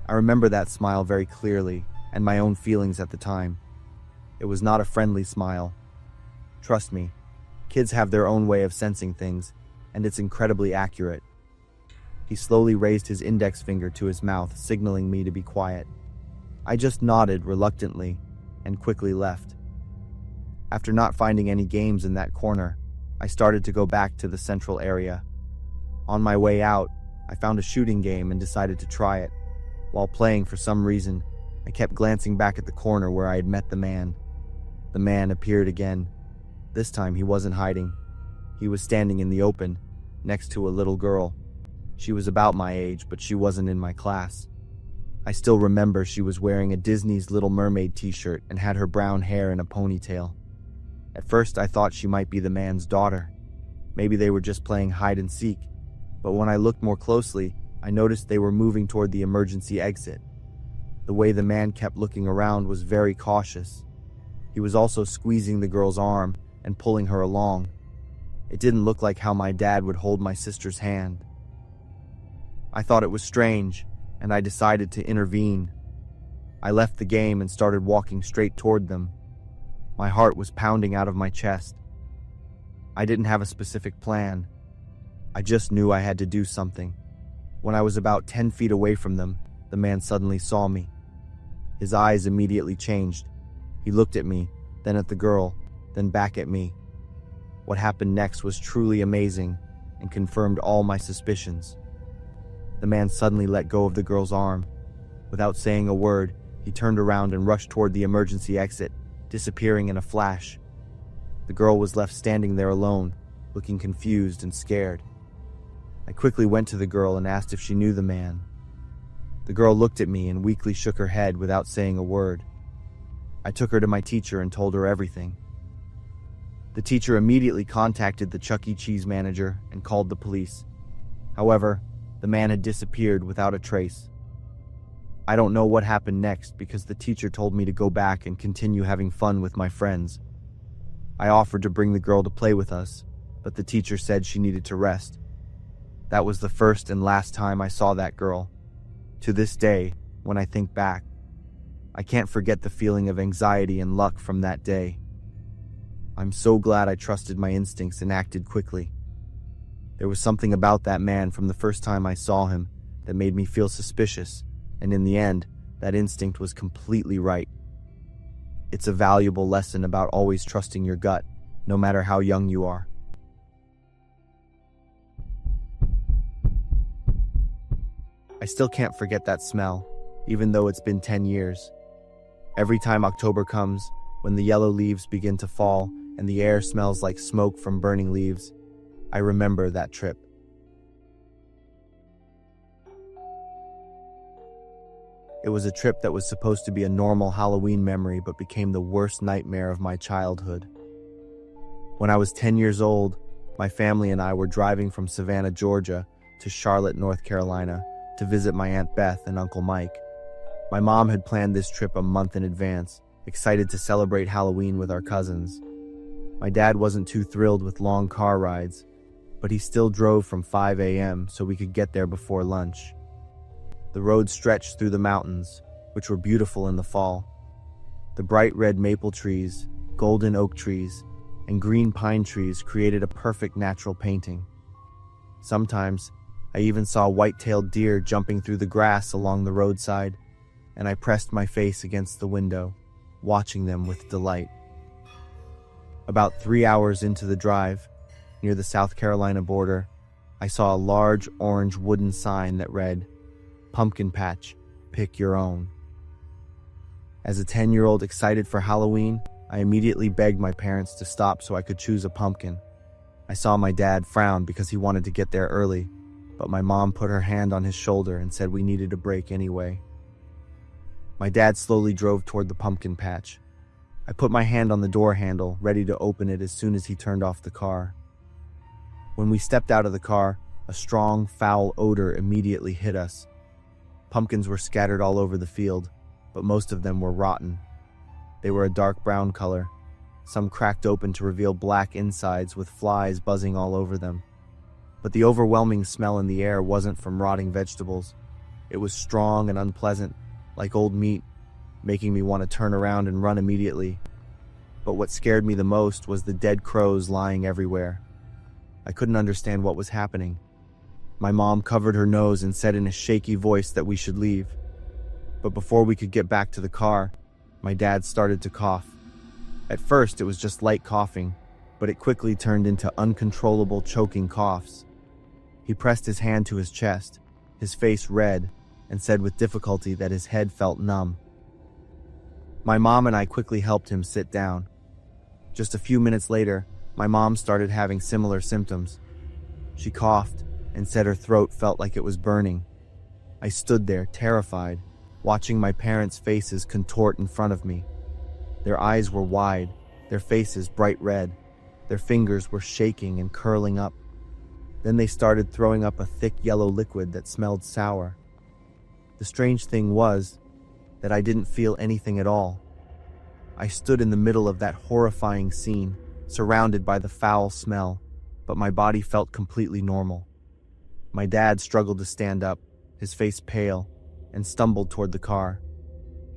I remember that smile very clearly, and my own feelings at the time. It was not a friendly smile. Trust me, kids have their own way of sensing things, and it's incredibly accurate. He slowly raised his index finger to his mouth, signaling me to be quiet. I just nodded reluctantly and quickly left. After not finding any games in that corner, I started to go back to the central area. On my way out, I found a shooting game and decided to try it. While playing, for some reason, I kept glancing back at the corner where I had met the man. The man appeared again. This time he wasn't hiding. He was standing in the open, next to a little girl. She was about my age, but she wasn't in my class. I still remember she was wearing a Disney's Little Mermaid t-shirt and had her brown hair in a ponytail. At first I thought she might be the man's daughter. Maybe they were just playing hide and seek, but when I looked more closely, I noticed they were moving toward the emergency exit. The way the man kept looking around was very cautious. He was also squeezing the girl's arm and pulling her along. It didn't look like how my dad would hold my sister's hand. I thought it was strange, and I decided to intervene. I left the game and started walking straight toward them. My heart was pounding out of my chest. I didn't have a specific plan. I just knew I had to do something. When I was about 10 feet away from them, the man suddenly saw me. His eyes immediately changed. He looked at me, then at the girl, then back at me. What happened next was truly amazing and confirmed all my suspicions. The man suddenly let go of the girl's arm. Without saying a word, he turned around and rushed toward the emergency exit, disappearing in a flash. The girl was left standing there alone, looking confused and scared. I quickly went to the girl and asked if she knew the man. The girl looked at me and weakly shook her head without saying a word. I took her to my teacher and told her everything. The teacher immediately contacted the Chuck E. Cheese manager and called the police. However, the man had disappeared without a trace. I don't know what happened next because the teacher told me to go back and continue having fun with my friends. I offered to bring the girl to play with us, but the teacher said she needed to rest. That was the first and last time I saw that girl. To this day, when I think back, I can't forget the feeling of anxiety and luck from that day. I'm so glad I trusted my instincts and acted quickly. There was something about that man from the first time I saw him that made me feel suspicious, and in the end, that instinct was completely right. It's a valuable lesson about always trusting your gut, no matter how young you are. I still can't forget that smell, even though it's been 10 years. Every time October comes, when the yellow leaves begin to fall and the air smells like smoke from burning leaves, I remember that trip. It was a trip that was supposed to be a normal Halloween memory but became the worst nightmare of my childhood. When I was 10 years old, my family and I were driving from Savannah, Georgia to Charlotte, North Carolina to visit my Aunt Beth and Uncle Mike. My mom had planned this trip a month in advance, excited to celebrate Halloween with our cousins. My dad wasn't too thrilled with long car rides, but he still drove from 5 a.m. so we could get there before lunch. The road stretched through the mountains, which were beautiful in the fall. The bright red maple trees, golden oak trees, and green pine trees created a perfect natural painting. Sometimes, I even saw white-tailed deer jumping through the grass along the roadside, and I pressed my face against the window, watching them with delight. About 3 hours into the drive, near the South Carolina border, I saw a large orange wooden sign that read, "Pumpkin Patch, pick your own." As a 10-year-old excited for Halloween, I immediately begged my parents to stop so I could choose a pumpkin. I saw my dad frown because he wanted to get there early, but my mom put her hand on his shoulder and said we needed a break anyway. My dad slowly drove toward the pumpkin patch. I put my hand on the door handle, ready to open it as soon as he turned off the car. When we stepped out of the car, a strong, foul odor immediately hit us. Pumpkins were scattered all over the field, but most of them were rotten. They were a dark brown color, some cracked open to reveal black insides with flies buzzing all over them. But the overwhelming smell in the air wasn't from rotting vegetables. It was strong and unpleasant, like old meat, making me want to turn around and run immediately. But what scared me the most was the dead crows lying everywhere. I couldn't understand what was happening. My mom covered her nose and said in a shaky voice that we should leave. But before we could get back to the car, my dad started to cough. At first, it was just light coughing, but it quickly turned into uncontrollable choking coughs. He pressed his hand to his chest, his face red, and said with difficulty that his head felt numb. My mom and I quickly helped him sit down. Just a few minutes later, my mom started having similar symptoms. She coughed and said her throat felt like it was burning. I stood there, terrified, watching my parents' faces contort in front of me. Their eyes were wide, their faces bright red. Their fingers were shaking and curling up. Then they started throwing up a thick yellow liquid that smelled sour. The strange thing was that I didn't feel anything at all. I stood in the middle of that horrifying scene, surrounded by the foul smell, but my body felt completely normal. My dad struggled to stand up, his face pale, and stumbled toward the car.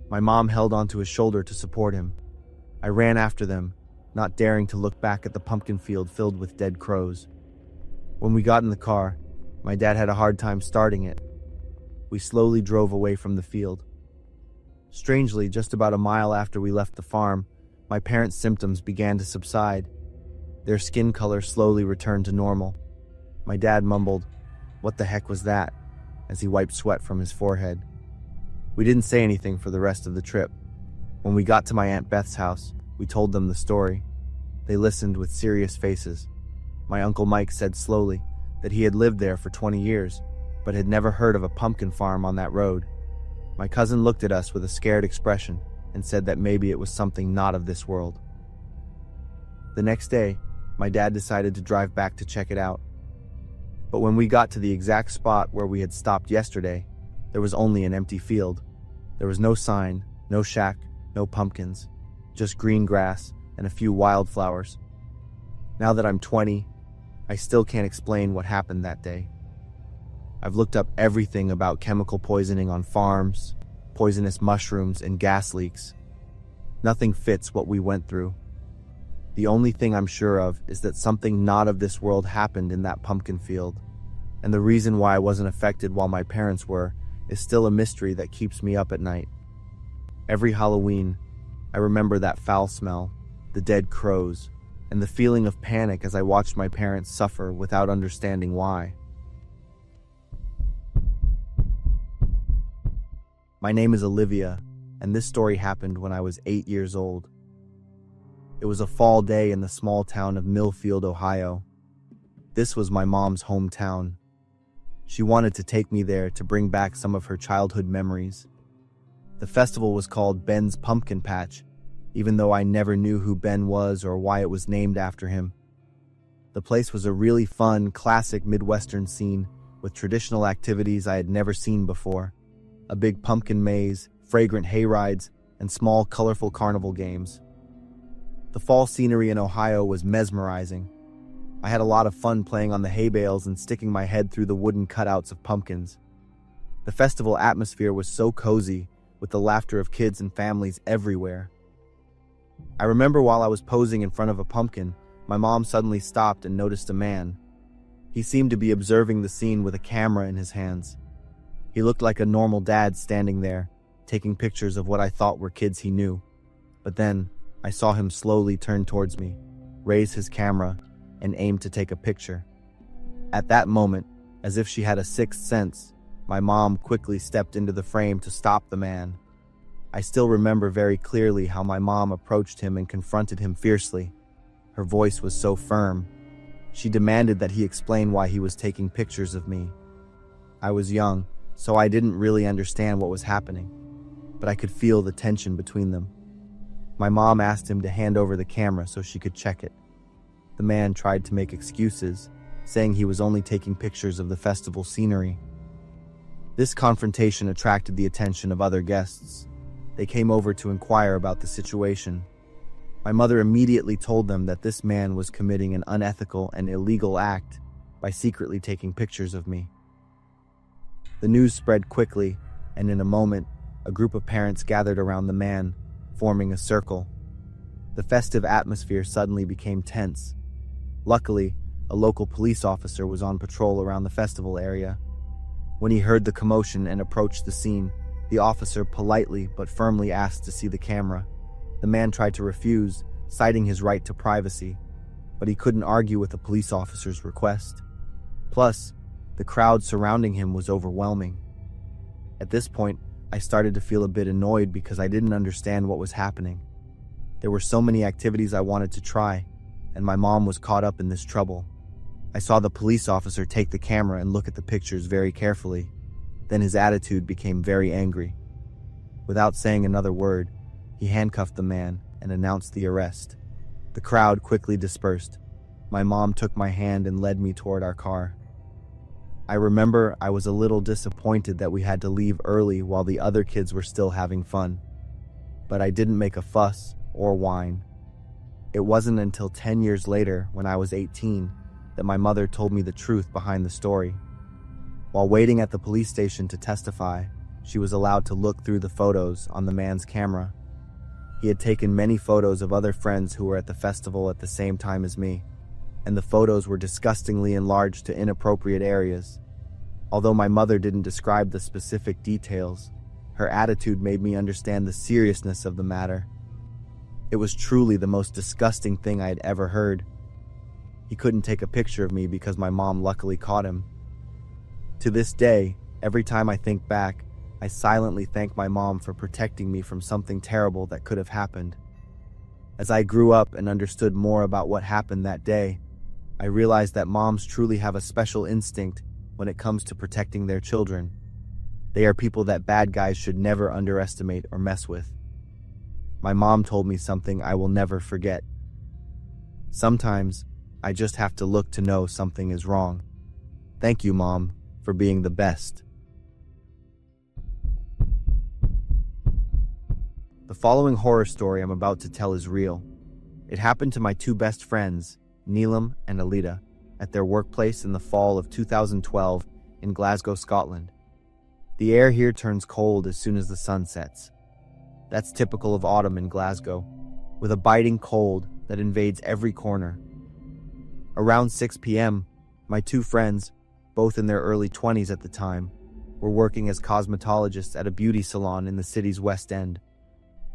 My mom held onto his shoulder to support him. I ran after them, not daring to look back at the pumpkin field filled with dead crows. When we got in the car, my dad had a hard time starting it. We slowly drove away from the field. Strangely, just about a mile after we left the farm, my parents' symptoms began to subside. Their skin color slowly returned to normal. My dad mumbled, "What the heck was that?" as he wiped sweat from his forehead. We didn't say anything for the rest of the trip. When we got to my Aunt Beth's house, we told them the story. They listened with serious faces. My Uncle Mike said slowly that he had lived there for 20 years, but had never heard of a pumpkin farm on that road. My cousin looked at us with a scared expression and said that maybe it was something not of this world. The next day, my dad decided to drive back to check it out. But when we got to the exact spot where we had stopped yesterday, there was only an empty field. There was no sign, no shack, no pumpkins, just green grass and a few wildflowers. Now that I'm 20, I still can't explain what happened that day. I've looked up everything about chemical poisoning on farms, poisonous mushrooms, and gas leaks. Nothing fits what we went through. The only thing I'm sure of is that something not of this world happened in that pumpkin field, and the reason why I wasn't affected while my parents were is still a mystery that keeps me up at night. Every Halloween, I remember that foul smell, the dead crows, and the feeling of panic as I watched my parents suffer without understanding why. My name is Olivia, and this story happened when I was 8 years old. It was a fall day in the small town of Millfield, Ohio. This was my mom's hometown. She wanted to take me there to bring back some of her childhood memories. The festival was called Ben's Pumpkin Patch, even though I never knew who Ben was or why it was named after him. The place was a really fun, classic Midwestern scene with traditional activities I had never seen before. A big pumpkin maze, fragrant hayrides, and small, colorful carnival games. The fall scenery in Ohio was mesmerizing. I had a lot of fun playing on the hay bales and sticking my head through the wooden cutouts of pumpkins. The festival atmosphere was so cozy, with the laughter of kids and families everywhere. I remember while I was posing in front of a pumpkin, my mom suddenly stopped and noticed a man. He seemed to be observing the scene with a camera in his hands. He looked like a normal dad standing there, taking pictures of what I thought were kids he knew. But then, I saw him slowly turn towards me, raise his camera, and aim to take a picture. At that moment, as if she had a sixth sense, my mom quickly stepped into the frame to stop the man. I still remember very clearly how my mom approached him and confronted him fiercely. Her voice was so firm. She demanded that he explain why he was taking pictures of me. I was young, so I didn't really understand what was happening, but I could feel the tension between them. My mom asked him to hand over the camera so she could check it. The man tried to make excuses, saying he was only taking pictures of the festival scenery. This confrontation attracted the attention of other guests. They came over to inquire about the situation. My mother immediately told them that this man was committing an unethical and illegal act by secretly taking pictures of me. The news spread quickly, and in a moment, a group of parents gathered around the man, forming a circle. The festive atmosphere suddenly became tense. Luckily, a local police officer was on patrol around the festival area. When he heard the commotion and approached the scene, the officer politely but firmly asked to see the camera. The man tried to refuse, citing his right to privacy, but he couldn't argue with the police officer's request. Plus, the crowd surrounding him was overwhelming. At this point, I started to feel a bit annoyed because I didn't understand what was happening. There were so many activities I wanted to try, and my mom was caught up in this trouble. I saw the police officer take the camera and look at the pictures very carefully. Then his attitude became very angry. Without saying another word, he handcuffed the man and announced the arrest. The crowd quickly dispersed. My mom took my hand and led me toward our car. I remember I was a little disappointed that we had to leave early while the other kids were still having fun. But I didn't make a fuss or whine. It wasn't until 10 years later, when I was 18, that my mother told me the truth behind the story. While waiting at the police station to testify, she was allowed to look through the photos on the man's camera. He had taken many photos of other friends who were at the festival at the same time as me, and the photos were disgustingly enlarged to inappropriate areas. Although my mother didn't describe the specific details, her attitude made me understand the seriousness of the matter. It was truly the most disgusting thing I had ever heard. He couldn't take a picture of me because my mom luckily caught him. To this day, every time I think back, I silently thank my mom for protecting me from something terrible that could have happened. As I grew up and understood more about what happened that day, I realized that moms truly have a special instinct when it comes to protecting their children. They are people that bad guys should never underestimate or mess with. My mom told me something I will never forget. Sometimes, I just have to look to know something is wrong. Thank you, Mom, for being the best. The following horror story I'm about to tell is real. It happened to my two best friends, Neelam and Alita, at their workplace in the fall of 2012 in Glasgow, Scotland. The air here turns cold as soon as the sun sets. That's typical of autumn in Glasgow, with a biting cold that invades every corner. Around 6 p.m., my two friends, both in their early 20s at the time, were working as cosmetologists at a beauty salon in the city's West End.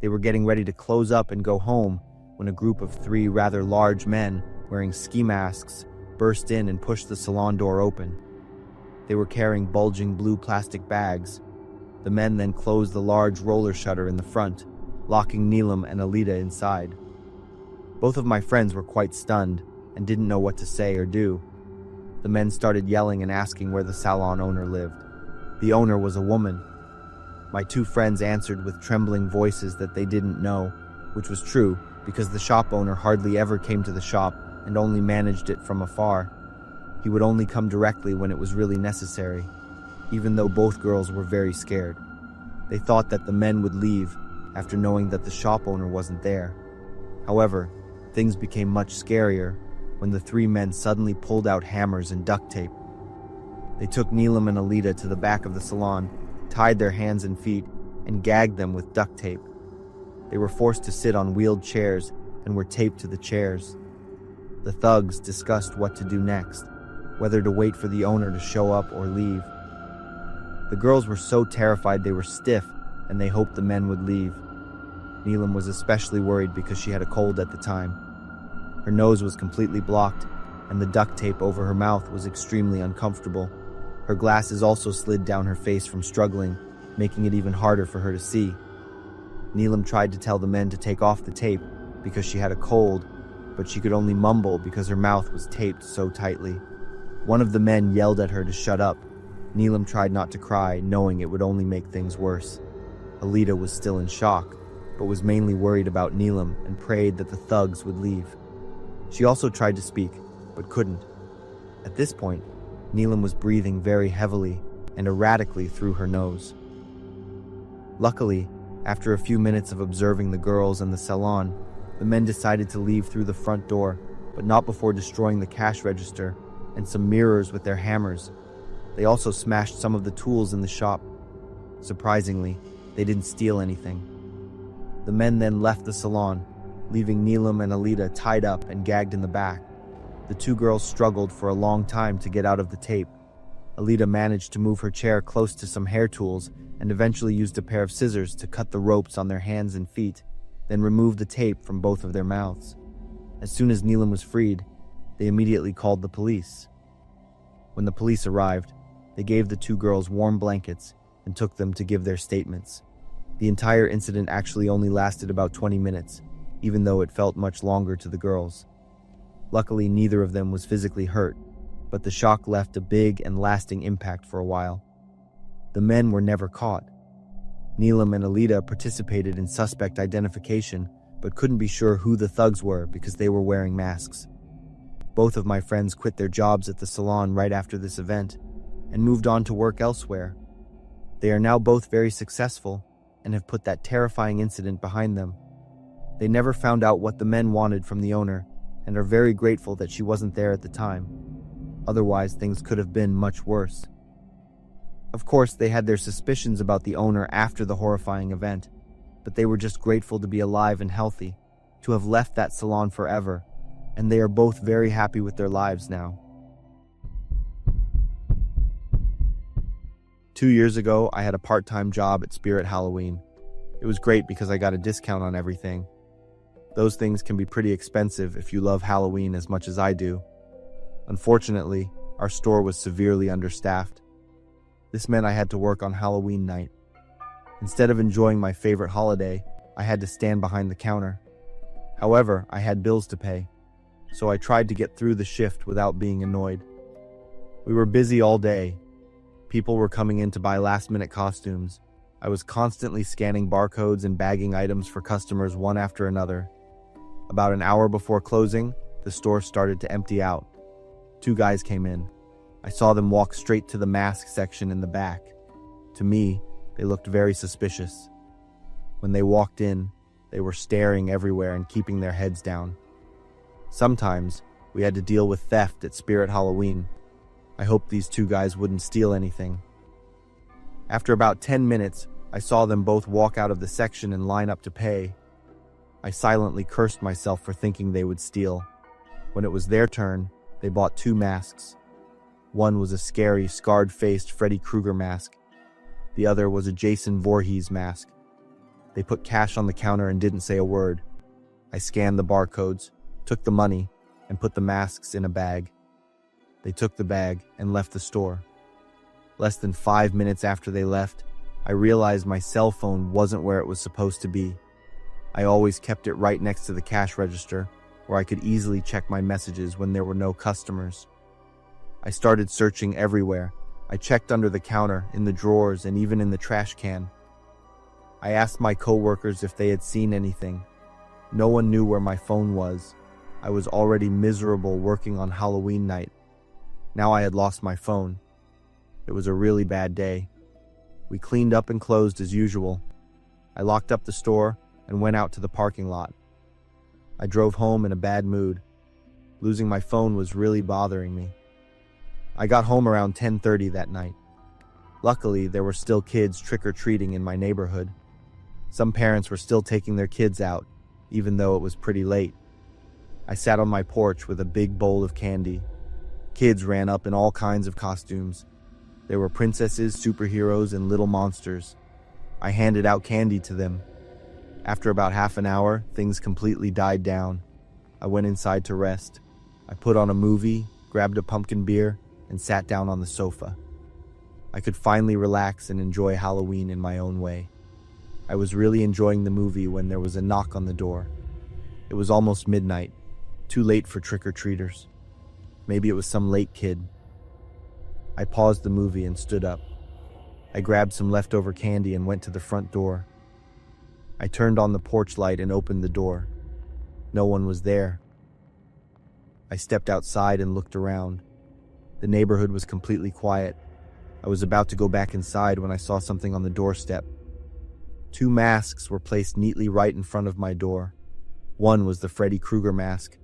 They were getting ready to close up and go home when a group of 3 rather large men wearing ski masks burst in and pushed the salon door open. They were carrying bulging blue plastic bags. The men then closed the large roller shutter in the front, locking Neelam and Alita inside. Both of my friends were quite stunned and didn't know what to say or do. The men started yelling and asking where the salon owner lived. The owner was a woman. My two friends answered with trembling voices that they didn't know, which was true because the shop owner hardly ever came to the shop and only managed it from afar. He would only come directly when it was really necessary, even though both girls were very scared. They thought that the men would leave after knowing that the shop owner wasn't there. However, things became much scarier when the 3 men suddenly pulled out hammers and duct tape. They took Neelam and Alita to the back of the salon, tied their hands and feet, and gagged them with duct tape. They were forced to sit on wheeled chairs and were taped to the chairs. The thugs discussed what to do next, whether to wait for the owner to show up or leave. The girls were so terrified they were stiff, and they hoped the men would leave. Neelam was especially worried because she had a cold at the time. Her nose was completely blocked, and the duct tape over her mouth was extremely uncomfortable. Her glasses also slid down her face from struggling, making it even harder for her to see. Neelam tried to tell the men to take off the tape because she had a cold, but she could only mumble because her mouth was taped so tightly. One of the men yelled at her to shut up. Neelam tried not to cry, knowing it would only make things worse. Alita was still in shock, but was mainly worried about Neelam and prayed that the thugs would leave. She also tried to speak, but couldn't. At this point, Neelam was breathing very heavily and erratically through her nose. Luckily, after a few minutes of observing the girls and the salon, the men decided to leave through the front door, but not before destroying the cash register and some mirrors with their hammers. They also smashed some of the tools in the shop. Surprisingly, they didn't steal anything. The men then left the salon, leaving Neelam and Alita tied up and gagged in the back. The two girls struggled for a long time to get out of the tape. Alita managed to move her chair close to some hair tools and eventually used a pair of scissors to cut the ropes on their hands and feet, then removed the tape from both of their mouths. As soon as Neelam was freed, they immediately called the police. When the police arrived, they gave the two girls warm blankets and took them to give their statements. The entire incident actually only lasted about 20 minutes, even though it felt much longer to the girls. Luckily, neither of them was physically hurt, but the shock left a big and lasting impact for a while. The men were never caught. Neelam and Alita participated in suspect identification, but couldn't be sure who the thugs were because they were wearing masks. Both of my friends quit their jobs at the salon right after this event and moved on to work elsewhere. They are now both very successful and have put that terrifying incident behind them. They never found out what the men wanted from the owner and are very grateful that she wasn't there at the time. Otherwise, things could have been much worse. Of course, they had their suspicions about the owner after the horrifying event, but they were just grateful to be alive and healthy, to have left that salon forever, and they are both very happy with their lives now. 2 years ago, I had a part-time job at Spirit Halloween. It was great because I got a discount on everything. Those things can be pretty expensive if you love Halloween as much as I do. Unfortunately, our store was severely understaffed. This meant I had to work on Halloween night. Instead of enjoying my favorite holiday, I had to stand behind the counter. However, I had bills to pay, so I tried to get through the shift without being annoyed. We were busy all day. People were coming in to buy last-minute costumes. I was constantly scanning barcodes and bagging items for customers one after another. About an hour before closing, the store started to empty out. 2 guys came in. I saw them walk straight to the mask section in the back. To me, they looked very suspicious. When they walked in, they were staring everywhere and keeping their heads down. Sometimes, we had to deal with theft at Spirit Halloween. I hoped these 2 guys wouldn't steal anything. After about 10 minutes, I saw them both walk out of the section and line up to pay. I silently cursed myself for thinking they would steal. When it was their turn, they bought 2 masks. One was a scary, scarred-faced Freddy Krueger mask. The other was a Jason Voorhees mask. They put cash on the counter and didn't say a word. I scanned the barcodes, took the money, and put the masks in a bag. They took the bag and left the store. Less than 5 minutes after they left, I realized my cell phone wasn't where it was supposed to be. I always kept it right next to the cash register, where I could easily check my messages when there were no customers. I started searching everywhere. I checked under the counter, in the drawers, and even in the trash can. I asked my coworkers if they had seen anything. No one knew where my phone was. I was already miserable working on Halloween night. Now I had lost my phone. It was a really bad day. We cleaned up and closed as usual. I locked up the store and went out to the parking lot. I drove home in a bad mood. Losing my phone was really bothering me. I got home around 10:30 that night. Luckily, there were still kids trick-or-treating in my neighborhood. Some parents were still taking their kids out, even though it was pretty late. I sat on my porch with a big bowl of candy. Kids ran up in all kinds of costumes. There were princesses, superheroes, and little monsters. I handed out candy to them. After about half an hour, things completely died down. I went inside to rest. I put on a movie, grabbed a pumpkin beer, and sat down on the sofa. I could finally relax and enjoy Halloween in my own way. I was really enjoying the movie when there was a knock on the door. It was almost midnight, too late for trick-or-treaters. Maybe it was some late kid. I paused the movie and stood up. I grabbed some leftover candy and went to the front door. I turned on the porch light and opened the door. No one was there. I stepped outside and looked around. The neighborhood was completely quiet. I was about to go back inside when I saw something on the doorstep. 2 masks were placed neatly right in front of my door. One was the Freddy Krueger mask.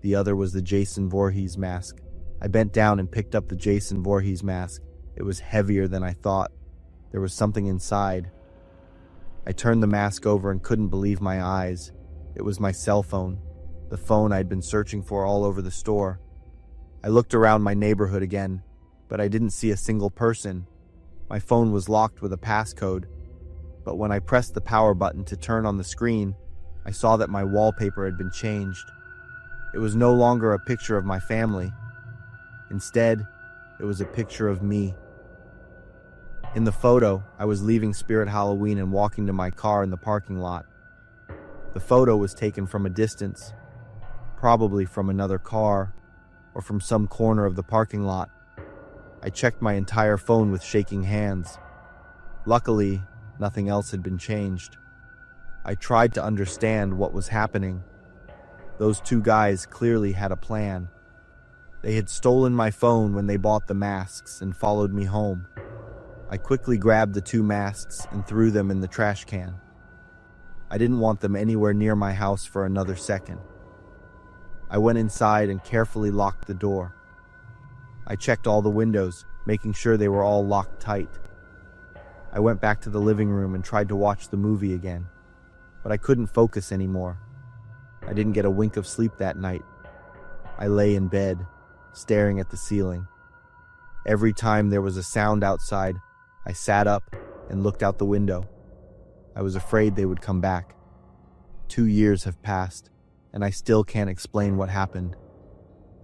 The other was the Jason Voorhees mask. I bent down and picked up the Jason Voorhees mask. It was heavier than I thought. There was something inside. I turned the mask over and couldn't believe my eyes. It was my cell phone, the phone I'd been searching for all over the store. I looked around my neighborhood again, but I didn't see a single person. My phone was locked with a passcode, but when I pressed the power button to turn on the screen, I saw that my wallpaper had been changed. It was no longer a picture of my family. Instead, it was a picture of me. In the photo, I was leaving Spirit Halloween and walking to my car in the parking lot. The photo was taken from a distance, probably from another car or from some corner of the parking lot. I checked my entire phone with shaking hands. Luckily, nothing else had been changed. I tried to understand what was happening. Those 2 guys clearly had a plan. They had stolen my phone when they bought the masks and followed me home. I quickly grabbed the 2 masks and threw them in the trash can. I didn't want them anywhere near my house for another second. I went inside and carefully locked the door. I checked all the windows, making sure they were all locked tight. I went back to the living room and tried to watch the movie again, but I couldn't focus anymore. I didn't get a wink of sleep that night. I lay in bed, staring at the ceiling. Every time there was a sound outside, I sat up and looked out the window. I was afraid they would come back. 2 years have passed, and I still can't explain what happened.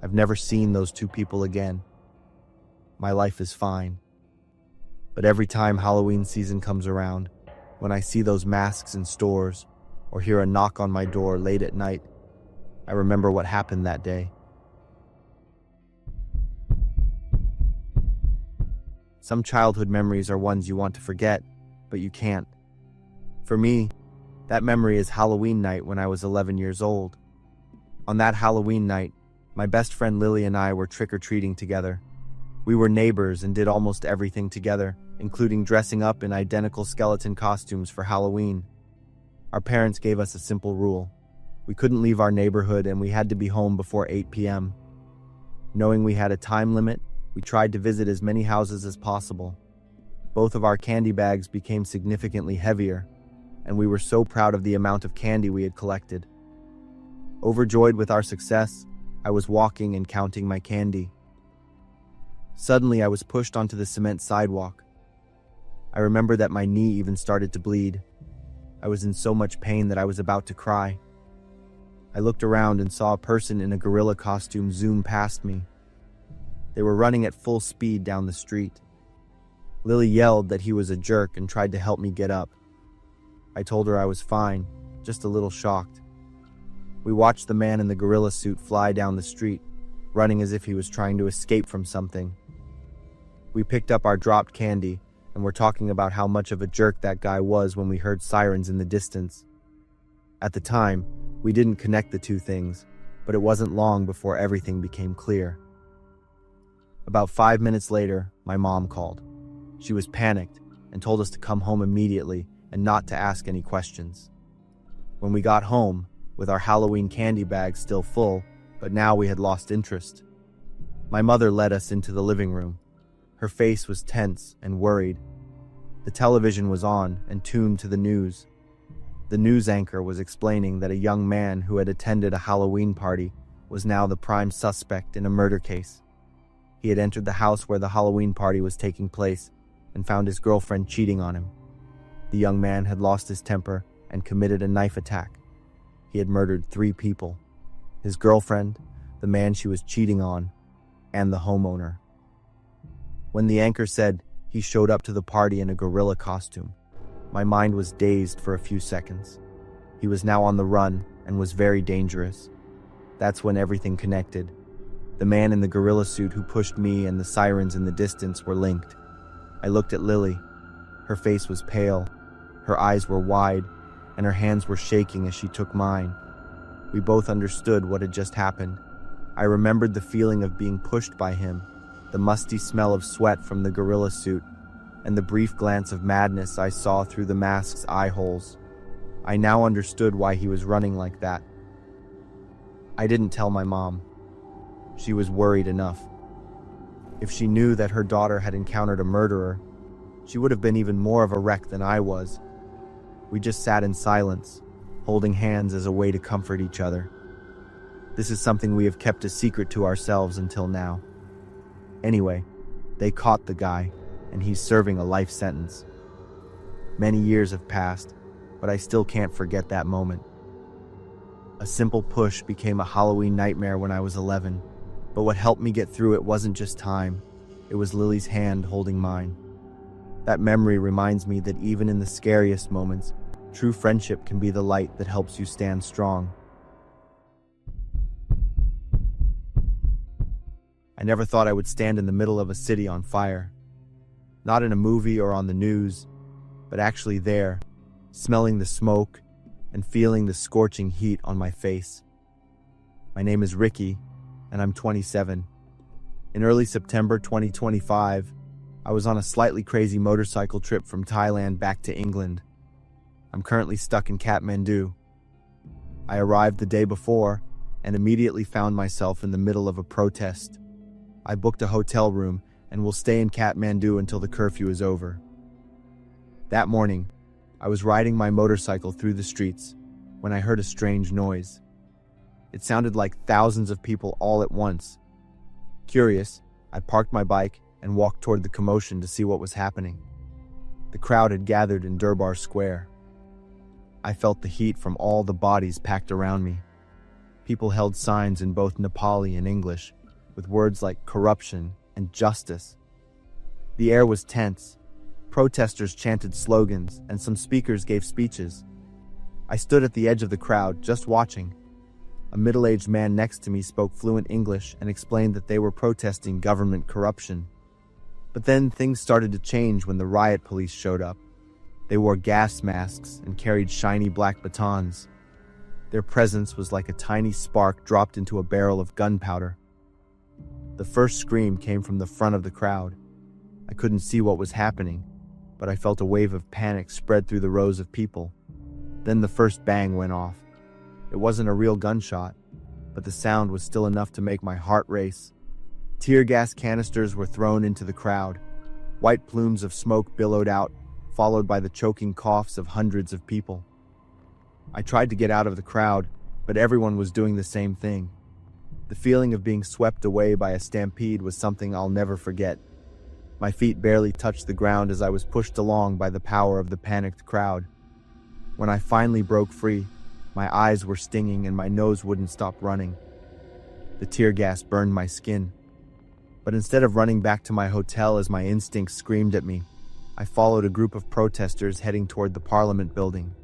I've never seen those 2 people again. My life is fine. But every time Halloween season comes around, when I see those masks in stores or hear a knock on my door late at night, I remember what happened that day. Some childhood memories are ones you want to forget, but you can't. For me, that memory is Halloween night when I was 11 years old. On that Halloween night, my best friend Lily and I were trick-or-treating together. We were neighbors and did almost everything together, including dressing up in identical skeleton costumes for Halloween. Our parents gave us a simple rule. We couldn't leave our neighborhood and we had to be home before 8 p.m. Knowing we had a time limit, we tried to visit as many houses as possible. Both of our candy bags became significantly heavier, and we were so proud of the amount of candy we had collected. Overjoyed with our success, I was walking and counting my candy. Suddenly, I was pushed onto the cement sidewalk. I remember that my knee even started to bleed. I was in so much pain that I was about to cry. I looked around and saw a person in a gorilla costume zoom past me. They were running at full speed down the street. Lily yelled that he was a jerk and tried to help me get up. I told her I was fine, just a little shocked. We watched the man in the gorilla suit fly down the street, running as if he was trying to escape from something. We picked up our dropped candy and were talking about how much of a jerk that guy was when we heard sirens in the distance. At the time, we didn't connect the 2 things, but it wasn't long before everything became clear. About 5 minutes later, my mom called. She was panicked and told us to come home immediately and not to ask any questions. When we got home, with our Halloween candy bags still full, but now we had lost interest, my mother led us into the living room. Her face was tense and worried. The television was on and tuned to the news. The news anchor was explaining that a young man who had attended a Halloween party was now the prime suspect in a murder case. He had entered the house where the Halloween party was taking place and found his girlfriend cheating on him. The young man had lost his temper and committed a knife attack. He had murdered 3 people: his girlfriend, the man she was cheating on, and the homeowner. When the anchor said he showed up to the party in a gorilla costume, My mind was dazed for a few seconds. He was now on the run and was very dangerous. That's when everything connected. The man in the gorilla suit who pushed me and the sirens in the distance were linked. I looked at Lily. Her face was pale, her eyes were wide, and her hands were shaking as she took mine. We both understood what had just happened. I remembered the feeling of being pushed by him, the musty smell of sweat from the gorilla suit, and the brief glance of madness I saw through the mask's eye holes. I now understood why he was running like that. I didn't tell my mom. She was worried enough. If she knew that her daughter had encountered a murderer, she would have been even more of a wreck than I was. We just sat in silence, holding hands as a way to comfort each other. This is something we have kept a secret to ourselves until now. Anyway, they caught the guy, and he's serving a life sentence. Many years have passed, but I still can't forget that moment. A simple push became a Halloween nightmare when I was 11, but what helped me get through it wasn't just time, it was Lily's hand holding mine. That memory reminds me that even in the scariest moments, true friendship can be the light that helps you stand strong. I never thought I would stand in the middle of a city on fire. Not in a movie or on the news, but actually there, smelling the smoke and feeling the scorching heat on my face. My name is Ricky, and I'm 27. In early September 2025, I was on a slightly crazy motorcycle trip from Thailand back to England. I'm currently stuck in Kathmandu. I arrived the day before and immediately found myself in the middle of a protest. I booked a hotel room and will stay in Kathmandu until the curfew is over. That morning, I was riding my motorcycle through the streets when I heard a strange noise. It sounded like thousands of people all at once. Curious, I parked my bike and walked toward the commotion to see what was happening. The crowd had gathered in Durbar Square. I felt the heat from all the bodies packed around me. People held signs in both Nepali and English, with words like corruption and justice. The air was tense. Protesters chanted slogans, and some speakers gave speeches. I stood at the edge of the crowd, just watching. A middle-aged man next to me spoke fluent English and explained that they were protesting government corruption. But then things started to change when the riot police showed up. They wore gas masks and carried shiny black batons. Their presence was like a tiny spark dropped into a barrel of gunpowder. The first scream came from the front of the crowd. I couldn't see what was happening, but I felt a wave of panic spread through the rows of people. Then the first bang went off. It wasn't a real gunshot, but the sound was still enough to make my heart race. Tear gas canisters were thrown into the crowd. White plumes of smoke billowed out, followed by the choking coughs of hundreds of people. I tried to get out of the crowd, but everyone was doing the same thing. The feeling of being swept away by a stampede was something I'll never forget. My feet barely touched the ground as I was pushed along by the power of the panicked crowd. When I finally broke free, my eyes were stinging and my nose wouldn't stop running. The tear gas burned my skin. But instead of running back to my hotel as my instincts screamed at me, I followed a group of protesters heading toward the Parliament building.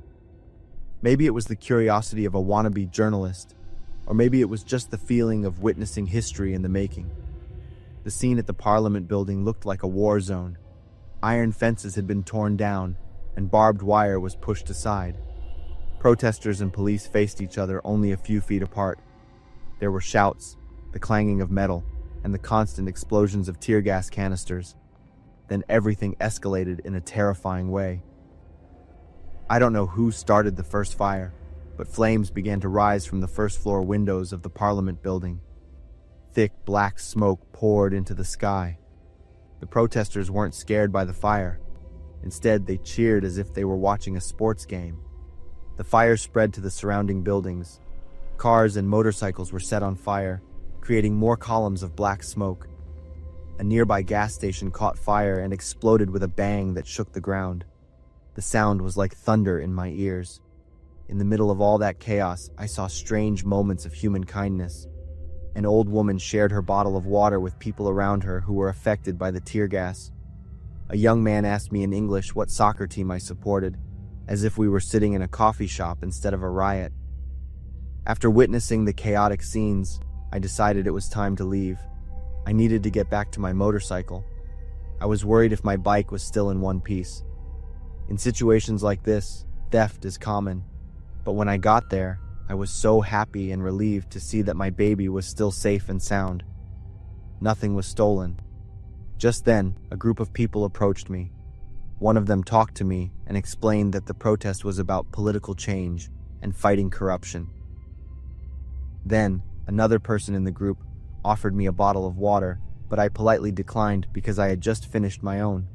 Maybe it was the curiosity of a wannabe journalist, or maybe it was just the feeling of witnessing history in the making. The scene at the Parliament building looked like a war zone. Iron fences had been torn down, and barbed wire was pushed aside. Protesters and police faced each other only a few feet apart. There were shouts, the clanging of metal, and the constant explosions of tear gas canisters. Then everything escalated in a terrifying way. I don't know who started the first fire, but flames began to rise from the first-floor windows of the Parliament building. Thick black smoke poured into the sky. The protesters weren't scared by the fire. Instead, they cheered as if they were watching a sports game. The fire spread to the surrounding buildings. Cars and motorcycles were set on fire, creating more columns of black smoke. A nearby gas station caught fire and exploded with a bang that shook the ground. The sound was like thunder in my ears. In the middle of all that chaos, I saw strange moments of human kindness. An old woman shared her bottle of water with people around her who were affected by the tear gas. A young man asked me in English what soccer team I supported, as if we were sitting in a coffee shop instead of a riot. After witnessing the chaotic scenes, I decided it was time to leave. I needed to get back to my motorcycle. I was worried if my bike was still in one piece. In situations like this, theft is common. But when I got there, I was so happy and relieved to see that my baby was still safe and sound. Nothing was stolen. Just then, a group of people approached me. One of them talked to me and explained that the protest was about political change and fighting corruption. Then, another person in the group offered me a bottle of water, but I politely declined because I had just finished my own.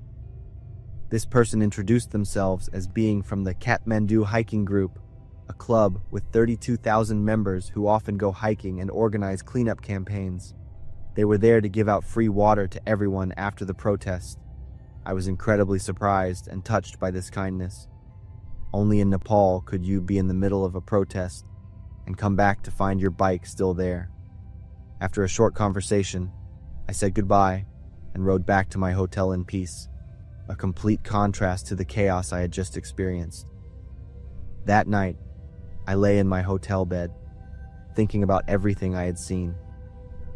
This person introduced themselves as being from the Kathmandu Hiking Group, a club with 32,000 members who often go hiking and organize cleanup campaigns. They were there to give out free water to everyone after the protest. I was incredibly surprised and touched by this kindness. Only in Nepal could you be in the middle of a protest and come back to find your bike still there. After a short conversation, I said goodbye and rode back to my hotel in peace, a complete contrast to the chaos I had just experienced. That night, I lay in my hotel bed, thinking about everything I had seen.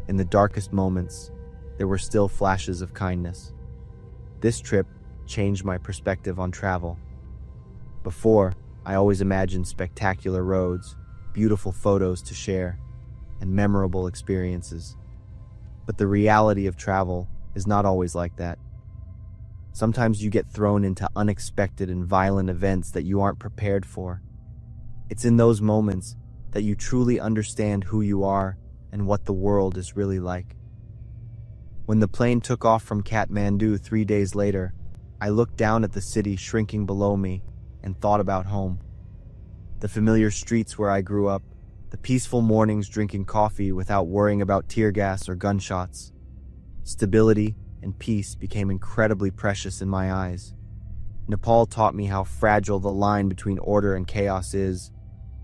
In the darkest moments, there were still flashes of kindness. This trip changed my perspective on travel. Before, I always imagined spectacular roads, beautiful photos to share, and memorable experiences. But the reality of travel is not always like that. Sometimes you get thrown into unexpected and violent events that you aren't prepared for. It's in those moments that you truly understand who you are and what the world is really like. When the plane took off from Kathmandu 3 days later, I looked down at the city shrinking below me and thought about home. The familiar streets where I grew up, the peaceful mornings drinking coffee without worrying about tear gas or gunshots. Stability and peace became incredibly precious in my eyes. Nepal taught me how fragile the line between order and chaos is,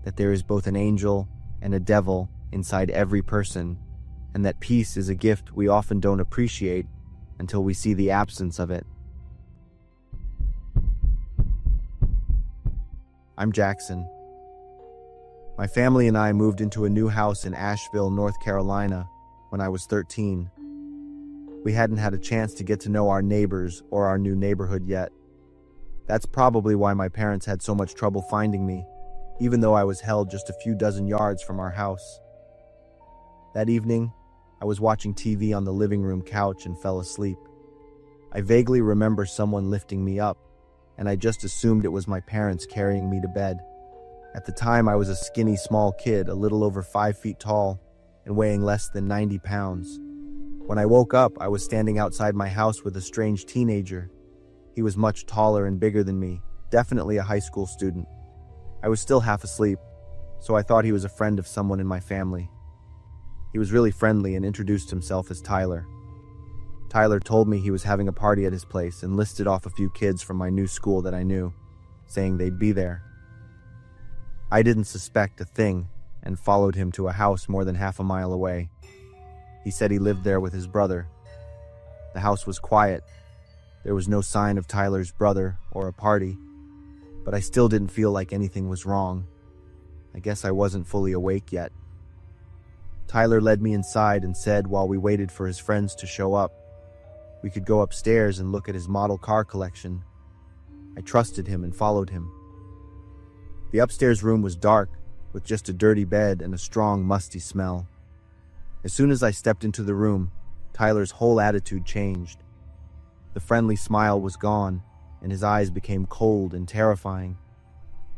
that there is both an angel and a devil inside every person, and that peace is a gift we often don't appreciate until we see the absence of it. I'm Jackson. My family and I moved into a new house in Asheville, North Carolina, when I was 13. We hadn't had a chance to get to know our neighbors or our new neighborhood yet. That's probably why my parents had so much trouble finding me, even though I was held just a few dozen yards from our house. That evening, I was watching TV on the living room couch and fell asleep. I vaguely remember someone lifting me up, and I just assumed it was my parents carrying me to bed. At the time, I was a skinny, small kid, a little over 5 feet tall, and weighing less than 90 pounds. When I woke up, I was standing outside my house with a strange teenager. He was much taller and bigger than me, definitely a high school student. I was still half asleep, so I thought he was a friend of someone in my family. He was really friendly and introduced himself as Tyler. Tyler told me he was having a party at his place and listed off a few kids from my new school that I knew, saying they'd be there. I didn't suspect a thing and followed him to a house more than half a mile away. He said he lived there with his brother. The house was quiet. There was no sign of Tyler's brother or a party, but I still didn't feel like anything was wrong. I guess I wasn't fully awake yet. Tyler led me inside and said while we waited for his friends to show up, we could go upstairs and look at his model car collection. I trusted him and followed him. The upstairs room was dark, with just a dirty bed and a strong, musty smell. As soon as I stepped into the room, Tyler's whole attitude changed. The friendly smile was gone, and his eyes became cold and terrifying.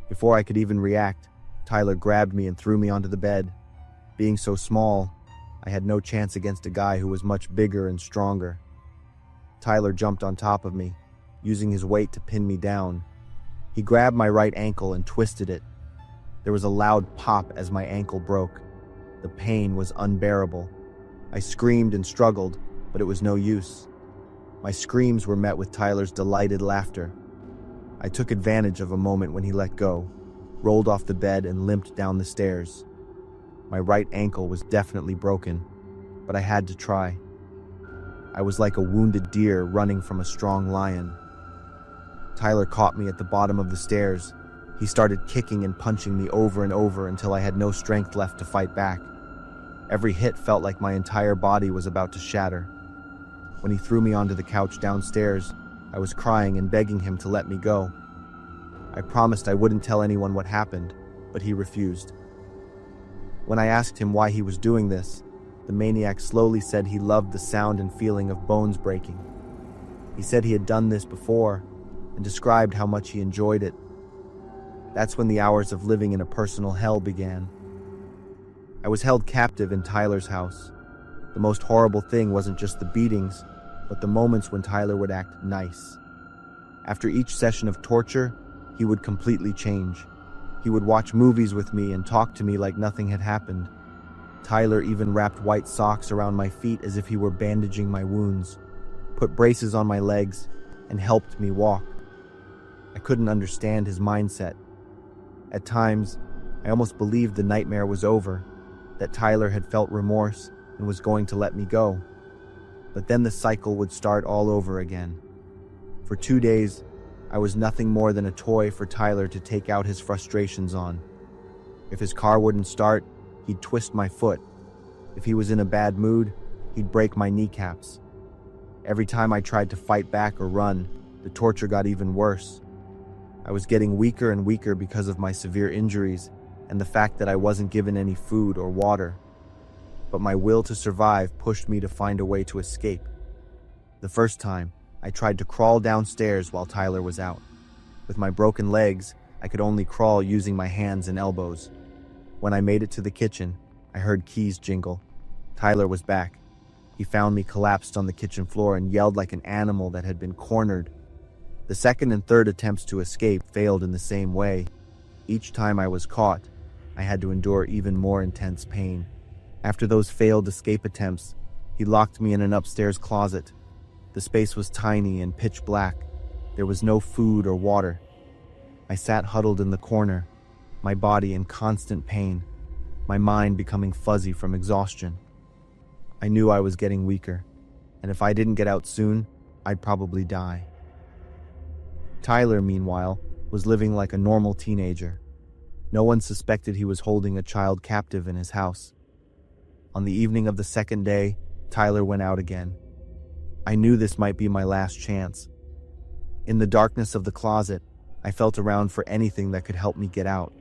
Before I could even react, Tyler grabbed me and threw me onto the bed. Being so small, I had no chance against a guy who was much bigger and stronger. Tyler jumped on top of me, using his weight to pin me down. He grabbed my right ankle and twisted it. There was a loud pop as my ankle broke. The pain was unbearable. I screamed and struggled, but it was no use. My screams were met with Tyler's delighted laughter. I took advantage of a moment when he let go, rolled off the bed and limped down the stairs. My right ankle was definitely broken, but I had to try. I was like a wounded deer running from a strong lion. Tyler caught me at the bottom of the stairs. He started kicking and punching me over and over until I had no strength left to fight back. Every hit felt like my entire body was about to shatter. When he threw me onto the couch downstairs, I was crying and begging him to let me go. I promised I wouldn't tell anyone what happened, but he refused. When I asked him why he was doing this, the maniac slowly said he loved the sound and feeling of bones breaking. He said he had done this before and described how much he enjoyed it. That's when the hours of living in a personal hell began. I was held captive in Tyler's house. The most horrible thing wasn't just the beatings, but the moments when Tyler would act nice. After each session of torture, he would completely change. He would watch movies with me and talk to me like nothing had happened. Tyler even wrapped white socks around my feet as if he were bandaging my wounds, put braces on my legs, and helped me walk. I couldn't understand his mindset. At times, I almost believed the nightmare was over, that Tyler had felt remorse and was going to let me go. But then the cycle would start all over again. For 2 days, I was nothing more than a toy for Tyler to take out his frustrations on. If his car wouldn't start, he'd twist my foot. If he was in a bad mood, he'd break my kneecaps. Every time I tried to fight back or run, the torture got even worse. I was getting weaker and weaker because of my severe injuries and the fact that I wasn't given any food or water. But my will to survive pushed me to find a way to escape. The first time, I tried to crawl downstairs while Tyler was out. With my broken legs, I could only crawl using my hands and elbows. When I made it to the kitchen, I heard keys jingle. Tyler was back. He found me collapsed on the kitchen floor and yelled like an animal that had been cornered. The second and third attempts to escape failed in the same way. Each time I was caught, I had to endure even more intense pain. After those failed escape attempts, he locked me in an upstairs closet. The space was tiny and pitch black. There was no food or water. I sat huddled in the corner, my body in constant pain, my mind becoming fuzzy from exhaustion. I knew I was getting weaker, and if I didn't get out soon, I'd probably die. Tyler, meanwhile, was living like a normal teenager. No one suspected he was holding a child captive in his house. On the evening of the second day, Tyler went out again. I knew this might be my last chance. In the darkness of the closet, I felt around for anything that could help me get out.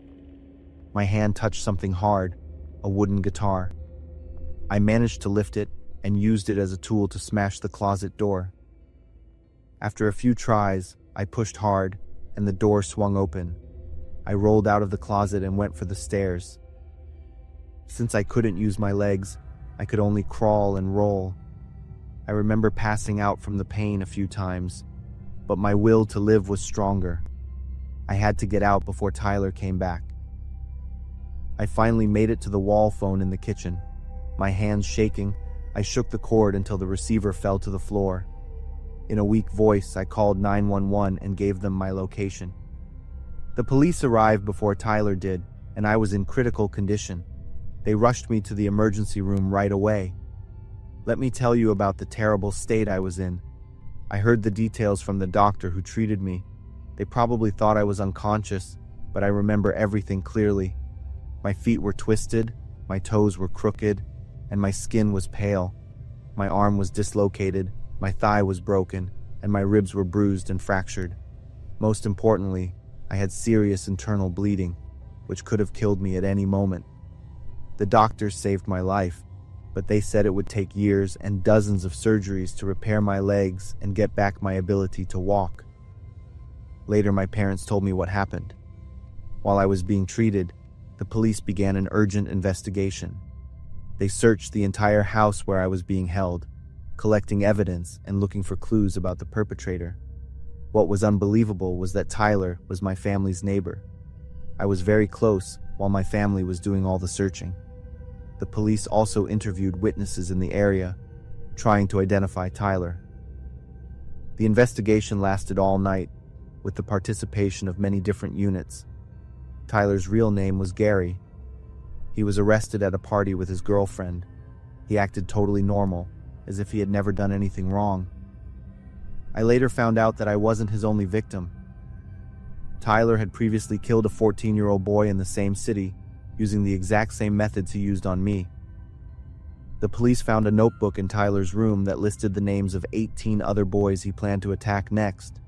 My hand touched something hard, a wooden guitar. I managed to lift it and used it as a tool to smash the closet door. After a few tries, I pushed hard, and the door swung open. I rolled out of the closet and went for the stairs. Since I couldn't use my legs, I could only crawl and roll. I remember passing out from the pain a few times, but my will to live was stronger. I had to get out before Tyler came back. I finally made it to the wall phone in the kitchen. My hands shaking, I shook the cord until the receiver fell to the floor. In a weak voice, I called 911 and gave them my location. The police arrived before Tyler did, and I was in critical condition. They rushed me to the emergency room right away. Let me tell you about the terrible state I was in. I heard the details from the doctor who treated me. They probably thought I was unconscious, but I remember everything clearly. My feet were twisted, my toes were crooked, and my skin was pale. My arm was dislocated, my thigh was broken, and my ribs were bruised and fractured. Most importantly, I had serious internal bleeding, which could have killed me at any moment. The doctors saved my life, but they said it would take years and dozens of surgeries to repair my legs and get back my ability to walk. Later, my parents told me what happened. While I was being treated, the police began an urgent investigation. They searched the entire house where I was being held, collecting evidence and looking for clues about the perpetrator. What was unbelievable was that Tyler was my family's neighbor. I was very close while my family was doing all the searching. The police also interviewed witnesses in the area, trying to identify Tyler. The investigation lasted all night, with the participation of many different units. Tyler's real name was Gary. He was arrested at a party with his girlfriend. He acted totally normal, as if he had never done anything wrong. I later found out that I wasn't his only victim. Tyler had previously killed a 14-year-old boy in the same city, using the exact same methods he used on me. The police found a notebook in Tyler's room that listed the names of 18 other boys he planned to attack next.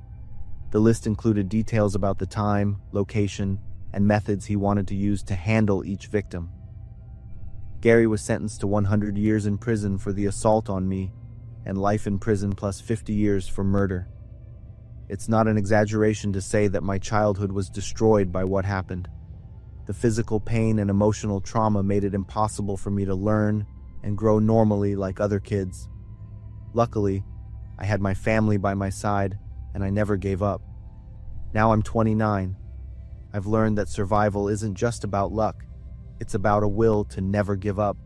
The list included details about the time, location, and methods he wanted to use to handle each victim. Gary was sentenced to 100 years in prison for the assault on me, and life in prison plus 50 years for murder. It's not an exaggeration to say that my childhood was destroyed by what happened. The physical pain and emotional trauma made it impossible for me to learn and grow normally like other kids. Luckily, I had my family by my side, and I never gave up. Now I'm 29. I've learned that survival isn't just about luck. It's about a will to never give up.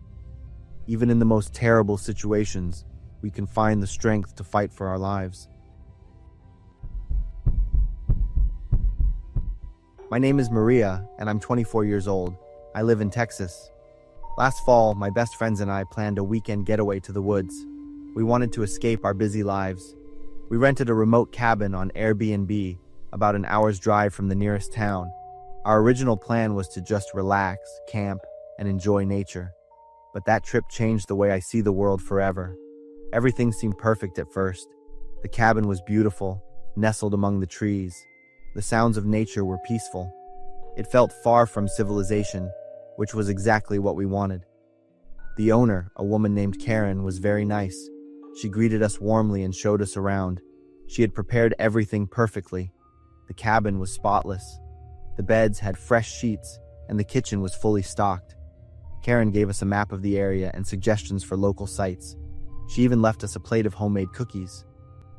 Even in the most terrible situations, we can find the strength to fight for our lives. My name is Maria, and I'm 24 years old. I live in Texas. Last fall, my best friends and I planned a weekend getaway to the woods. We wanted to escape our busy lives. We rented a remote cabin on Airbnb, about an hour's drive from the nearest town. Our original plan was to just relax, camp, and enjoy nature. But that trip changed the way I see the world forever. Everything seemed perfect at first. The cabin was beautiful, nestled among the trees. The sounds of nature were peaceful. It felt far from civilization, which was exactly what we wanted. The owner, a woman named Karen, was very nice. She greeted us warmly and showed us around. She had prepared everything perfectly. The cabin was spotless. The beds had fresh sheets, and the kitchen was fully stocked. Karen gave us a map of the area and suggestions for local sites. She even left us a plate of homemade cookies.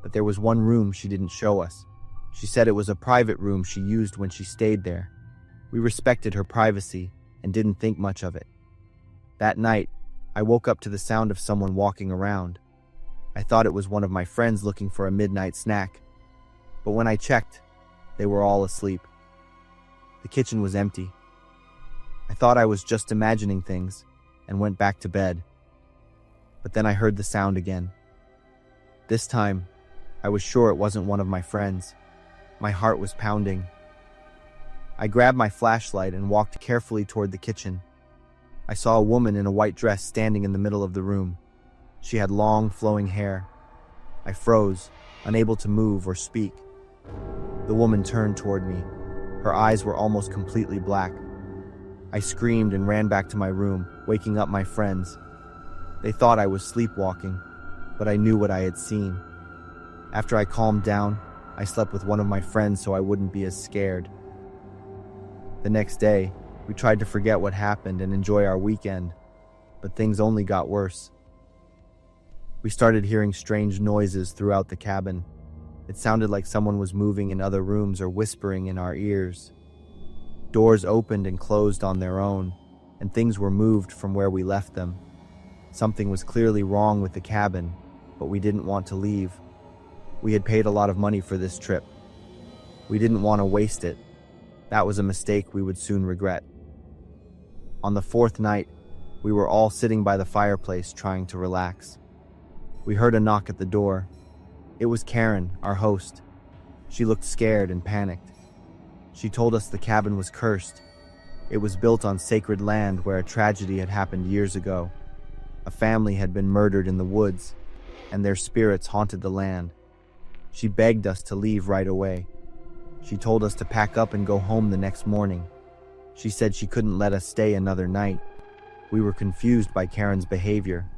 But there was one room she didn't show us. She said it was a private room she used when she stayed there. We respected her privacy and didn't think much of it. That night, I woke up to the sound of someone walking around. I thought it was one of my friends looking for a midnight snack. But when I checked, they were all asleep. The kitchen was empty. I thought I was just imagining things and went back to bed. But then I heard the sound again. This time, I was sure it wasn't one of my friends. My heart was pounding. I grabbed my flashlight and walked carefully toward the kitchen. I saw a woman in a white dress standing in the middle of the room. She had long, flowing hair. I froze, unable to move or speak. The woman turned toward me. Her eyes were almost completely black. I screamed and ran back to my room, waking up my friends. They thought I was sleepwalking, but I knew what I had seen. After I calmed down, I slept with one of my friends so I wouldn't be as scared. The next day, we tried to forget what happened and enjoy our weekend, but things only got worse. We started hearing strange noises throughout the cabin. It sounded like someone was moving in other rooms or whispering in our ears. Doors opened and closed on their own, and things were moved from where we left them. Something was clearly wrong with the cabin, but we didn't want to leave. We had paid a lot of money for this trip. We didn't want to waste it. That was a mistake we would soon regret. On the fourth night, we were all sitting by the fireplace trying to relax. We heard a knock at the door. It was Karen, our host. She looked scared and panicked. She told us the cabin was cursed. It was built on sacred land where a tragedy had happened years ago. A family had been murdered in the woods, and their spirits haunted the land. She begged us to leave right away. She told us to pack up and go home the next morning. She said she couldn't let us stay another night. We were confused by Karen's behavior,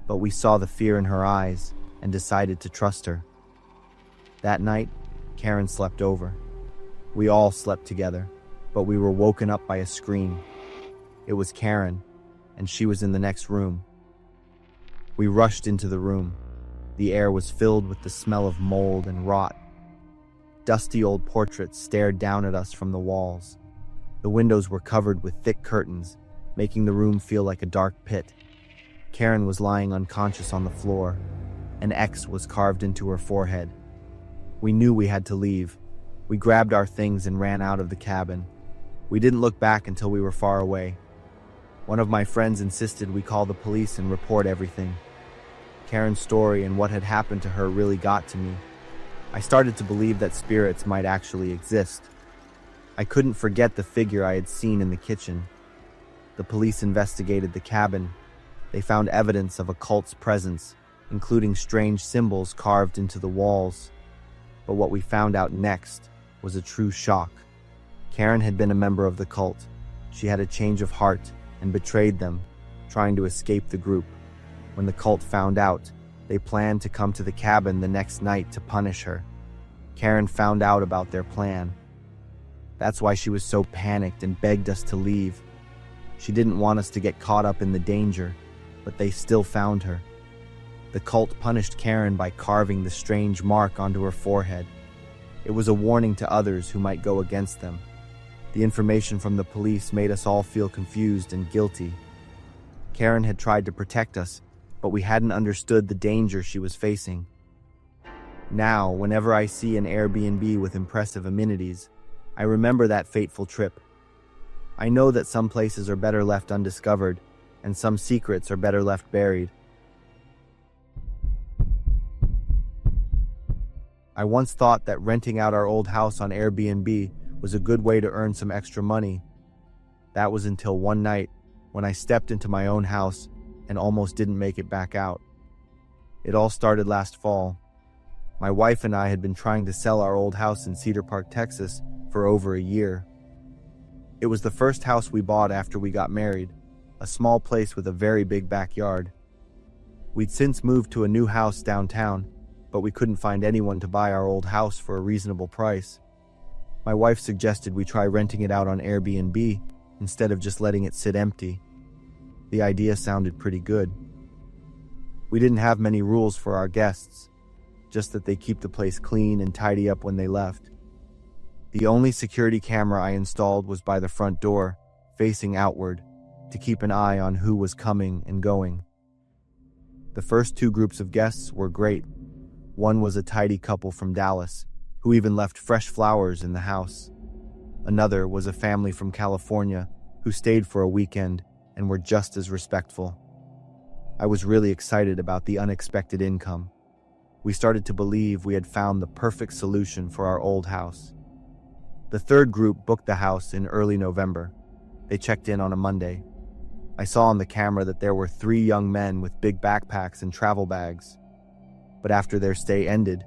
but we saw the fear in her eyes and decided to trust her. That night, Karen slept over. We all slept together, but we were woken up by a scream. It was Karen, and she was in the next room. We rushed into the room. The air was filled with the smell of mold and rot. Dusty old portraits stared down at us from the walls. The windows were covered with thick curtains, making the room feel like a dark pit. Karen was lying unconscious on the floor. An X was carved into her forehead. We knew we had to leave. We grabbed our things and ran out of the cabin. We didn't look back until we were far away. One of my friends insisted we call the police and report everything. Karen's story and what had happened to her really got to me. I started to believe that spirits might actually exist. I couldn't forget the figure I had seen in the kitchen. The police investigated the cabin. They found evidence of a cult's presence, including strange symbols carved into the walls. But what we found out next was a true shock. Karen had been a member of the cult. She had a change of heart and betrayed them, trying to escape the group. When the cult found out, they planned to come to the cabin the next night to punish her. Karen found out about their plan. That's why she was so panicked and begged us to leave. She didn't want us to get caught up in the danger, but they still found her. The cult punished Karen by carving the strange mark onto her forehead. It was a warning to others who might go against them. The information from the police made us all feel confused and guilty. Karen had tried to protect us, but we hadn't understood the danger she was facing. Now, whenever I see an Airbnb with impressive amenities, I remember that fateful trip. I know that some places are better left undiscovered, and some secrets are better left buried. I once thought that renting out our old house on Airbnb was a good way to earn some extra money. That was until one night when I stepped into my own house and almost didn't make it back out. It all started last fall. My wife and I had been trying to sell our old house in Cedar Park, Texas, for over a year. It was the first house we bought after we got married, a small place with a very big backyard. We'd since moved to a new house downtown, but we couldn't find anyone to buy our old house for a reasonable price. My wife suggested we try renting it out on Airbnb instead of just letting it sit empty. The idea sounded pretty good. We didn't have many rules for our guests, just that they keep the place clean and tidy up when they left. The only security camera I installed was by the front door, facing outward, to keep an eye on who was coming and going. The first two groups of guests were great. One was a tidy couple from Dallas, who even left fresh flowers in the house. Another was a family from California, who stayed for a weekend and were just as respectful. I was really excited about the unexpected income. We started to believe we had found the perfect solution for our old house. The third group booked the house in early November. They checked in on a Monday. I saw on the camera that there were 3 young men with big backpacks and travel bags. But after their stay ended,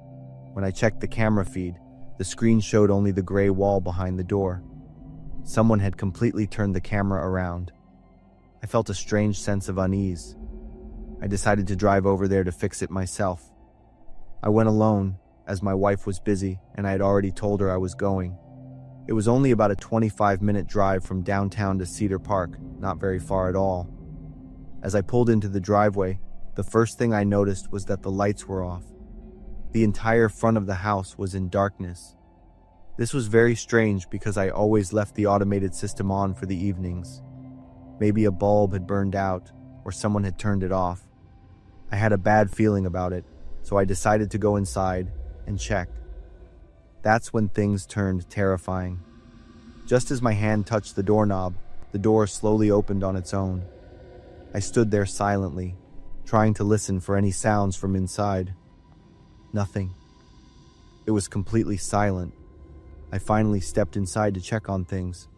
when I checked the camera feed, the screen showed only the gray wall behind the door. Someone had completely turned the camera around. I felt a strange sense of unease. I decided to drive over there to fix it myself. I went alone, as my wife was busy and I had already told her I was going. It was only about a 25-minute drive from downtown to Cedar Park, not very far at all. As I pulled into the driveway, the first thing I noticed was that the lights were off. The entire front of the house was in darkness. This was very strange because I always left the automated system on for the evenings. Maybe a bulb had burned out or someone had turned it off. I had a bad feeling about it, so I decided to go inside and check. That's when things turned terrifying. Just as my hand touched the doorknob, the door slowly opened on its own. I stood there silently, trying to listen for any sounds from inside. Nothing. It was completely silent. I finally stepped inside to check on things.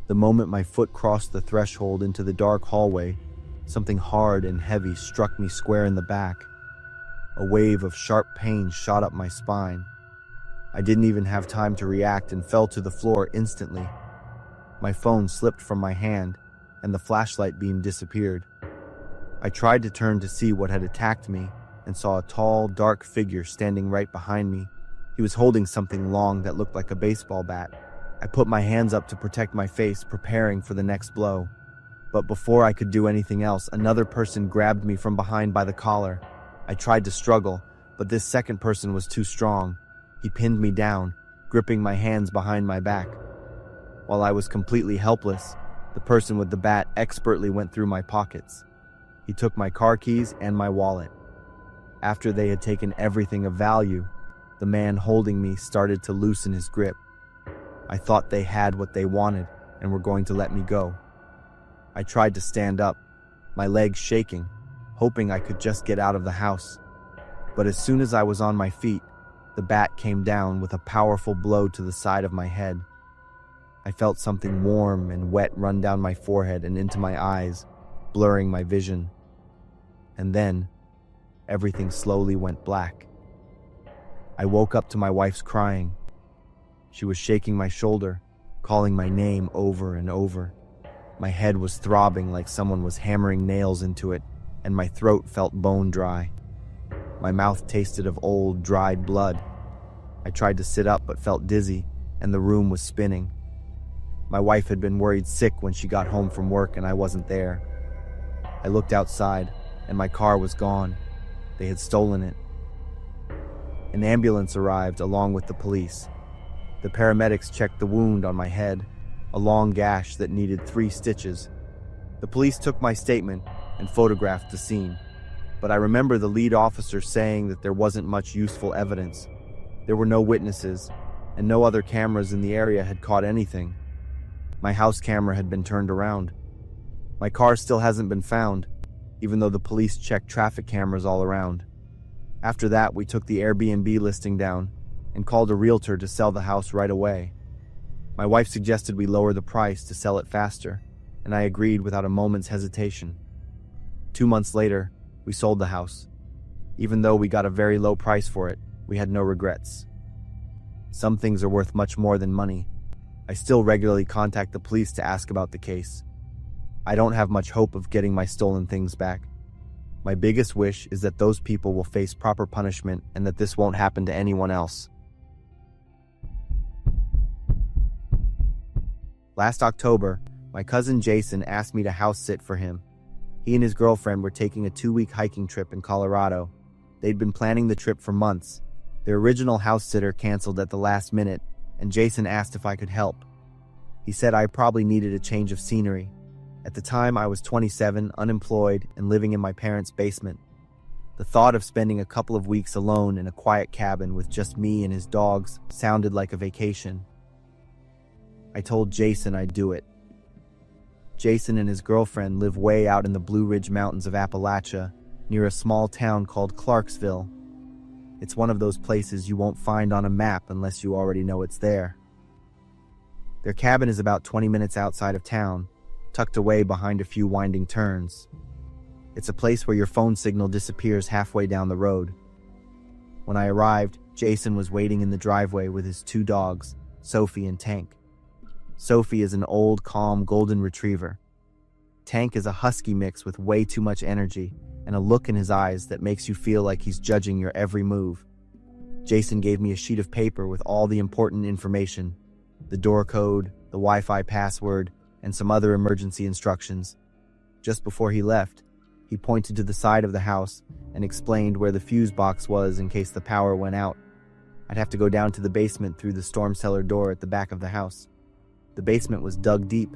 The moment my foot crossed the threshold into the dark hallway, something hard and heavy struck me square in the back. A wave of sharp pain shot up my spine. I didn't even have time to react and fell to the floor instantly. My phone slipped from my hand, and the flashlight beam disappeared. I tried to turn to see what had attacked me, and saw a tall, dark figure standing right behind me. He was holding something long that looked like a baseball bat. I put my hands up to protect my face, preparing for the next blow. But before I could do anything else, another person grabbed me from behind by the collar. I tried to struggle, but this second person was too strong. He pinned me down, gripping my hands behind my back. While I was completely helpless, the person with the bat expertly went through my pockets. He took my car keys and my wallet. After they had taken everything of value, the man holding me started to loosen his grip. I thought they had what they wanted and were going to let me go. I tried to stand up, my legs shaking, hoping I could just get out of the house. But as soon as I was on my feet, the bat came down with a powerful blow to the side of my head. I felt something warm and wet run down my forehead and into my eyes, blurring my vision. And then, everything slowly went black. I woke up to my wife's crying. She was shaking my shoulder, calling my name over and over. My head was throbbing like someone was hammering nails into it, and my throat felt bone dry. My mouth tasted of old, dried blood. I tried to sit up but felt dizzy, and the room was spinning. My wife had been worried sick when she got home from work and I wasn't there. I looked outside, and my car was gone. They had stolen it. An ambulance arrived along with the police. The paramedics checked the wound on my head, a long gash that needed 3 stitches. The police took my statement and photographed the scene, but I remember the lead officer saying that there wasn't much useful evidence. There were no witnesses, and no other cameras in the area had caught anything. My house camera had been turned around. My car still hasn't been found, even though the police checked traffic cameras all around. After that, we took the Airbnb listing down and called a realtor to sell the house right away. My wife suggested we lower the price to sell it faster, and I agreed without a moment's hesitation. 2 months later, we sold the house. Even though we got a very low price for it, we had no regrets. Some things are worth much more than money. I still regularly contact the police to ask about the case. I don't have much hope of getting my stolen things back. My biggest wish is that those people will face proper punishment and that this won't happen to anyone else. Last October, my cousin Jason asked me to house sit for him. He and his girlfriend were taking a 2-week hiking trip in Colorado. They'd been planning the trip for months. Their original house sitter canceled at the last minute, and Jason asked if I could help. He said I probably needed a change of scenery. At the time, I was 27, unemployed, and living in my parents' basement. The thought of spending a couple of weeks alone in a quiet cabin with just me and his dogs sounded like a vacation. I told Jason I'd do it. Jason and his girlfriend live way out in the Blue Ridge Mountains of Appalachia, near a small town called Clarksville. It's one of those places you won't find on a map unless you already know it's there. Their cabin is about 20 minutes outside of town, tucked away behind a few winding turns. It's a place where your phone signal disappears halfway down the road. When I arrived, Jason was waiting in the driveway with his 2 dogs, Sophie and Tank. Sophie is an old, calm golden retriever. Tank is a husky mix with way too much energy and a look in his eyes that makes you feel like he's judging your every move. Jason gave me a sheet of paper with all the important information: the door code, the Wi-Fi password, and some other emergency instructions. Just before he left, he pointed to the side of the house and explained where the fuse box was in case the power went out. I'd have to go down to the basement through the storm cellar door at the back of the house. The basement was dug deep,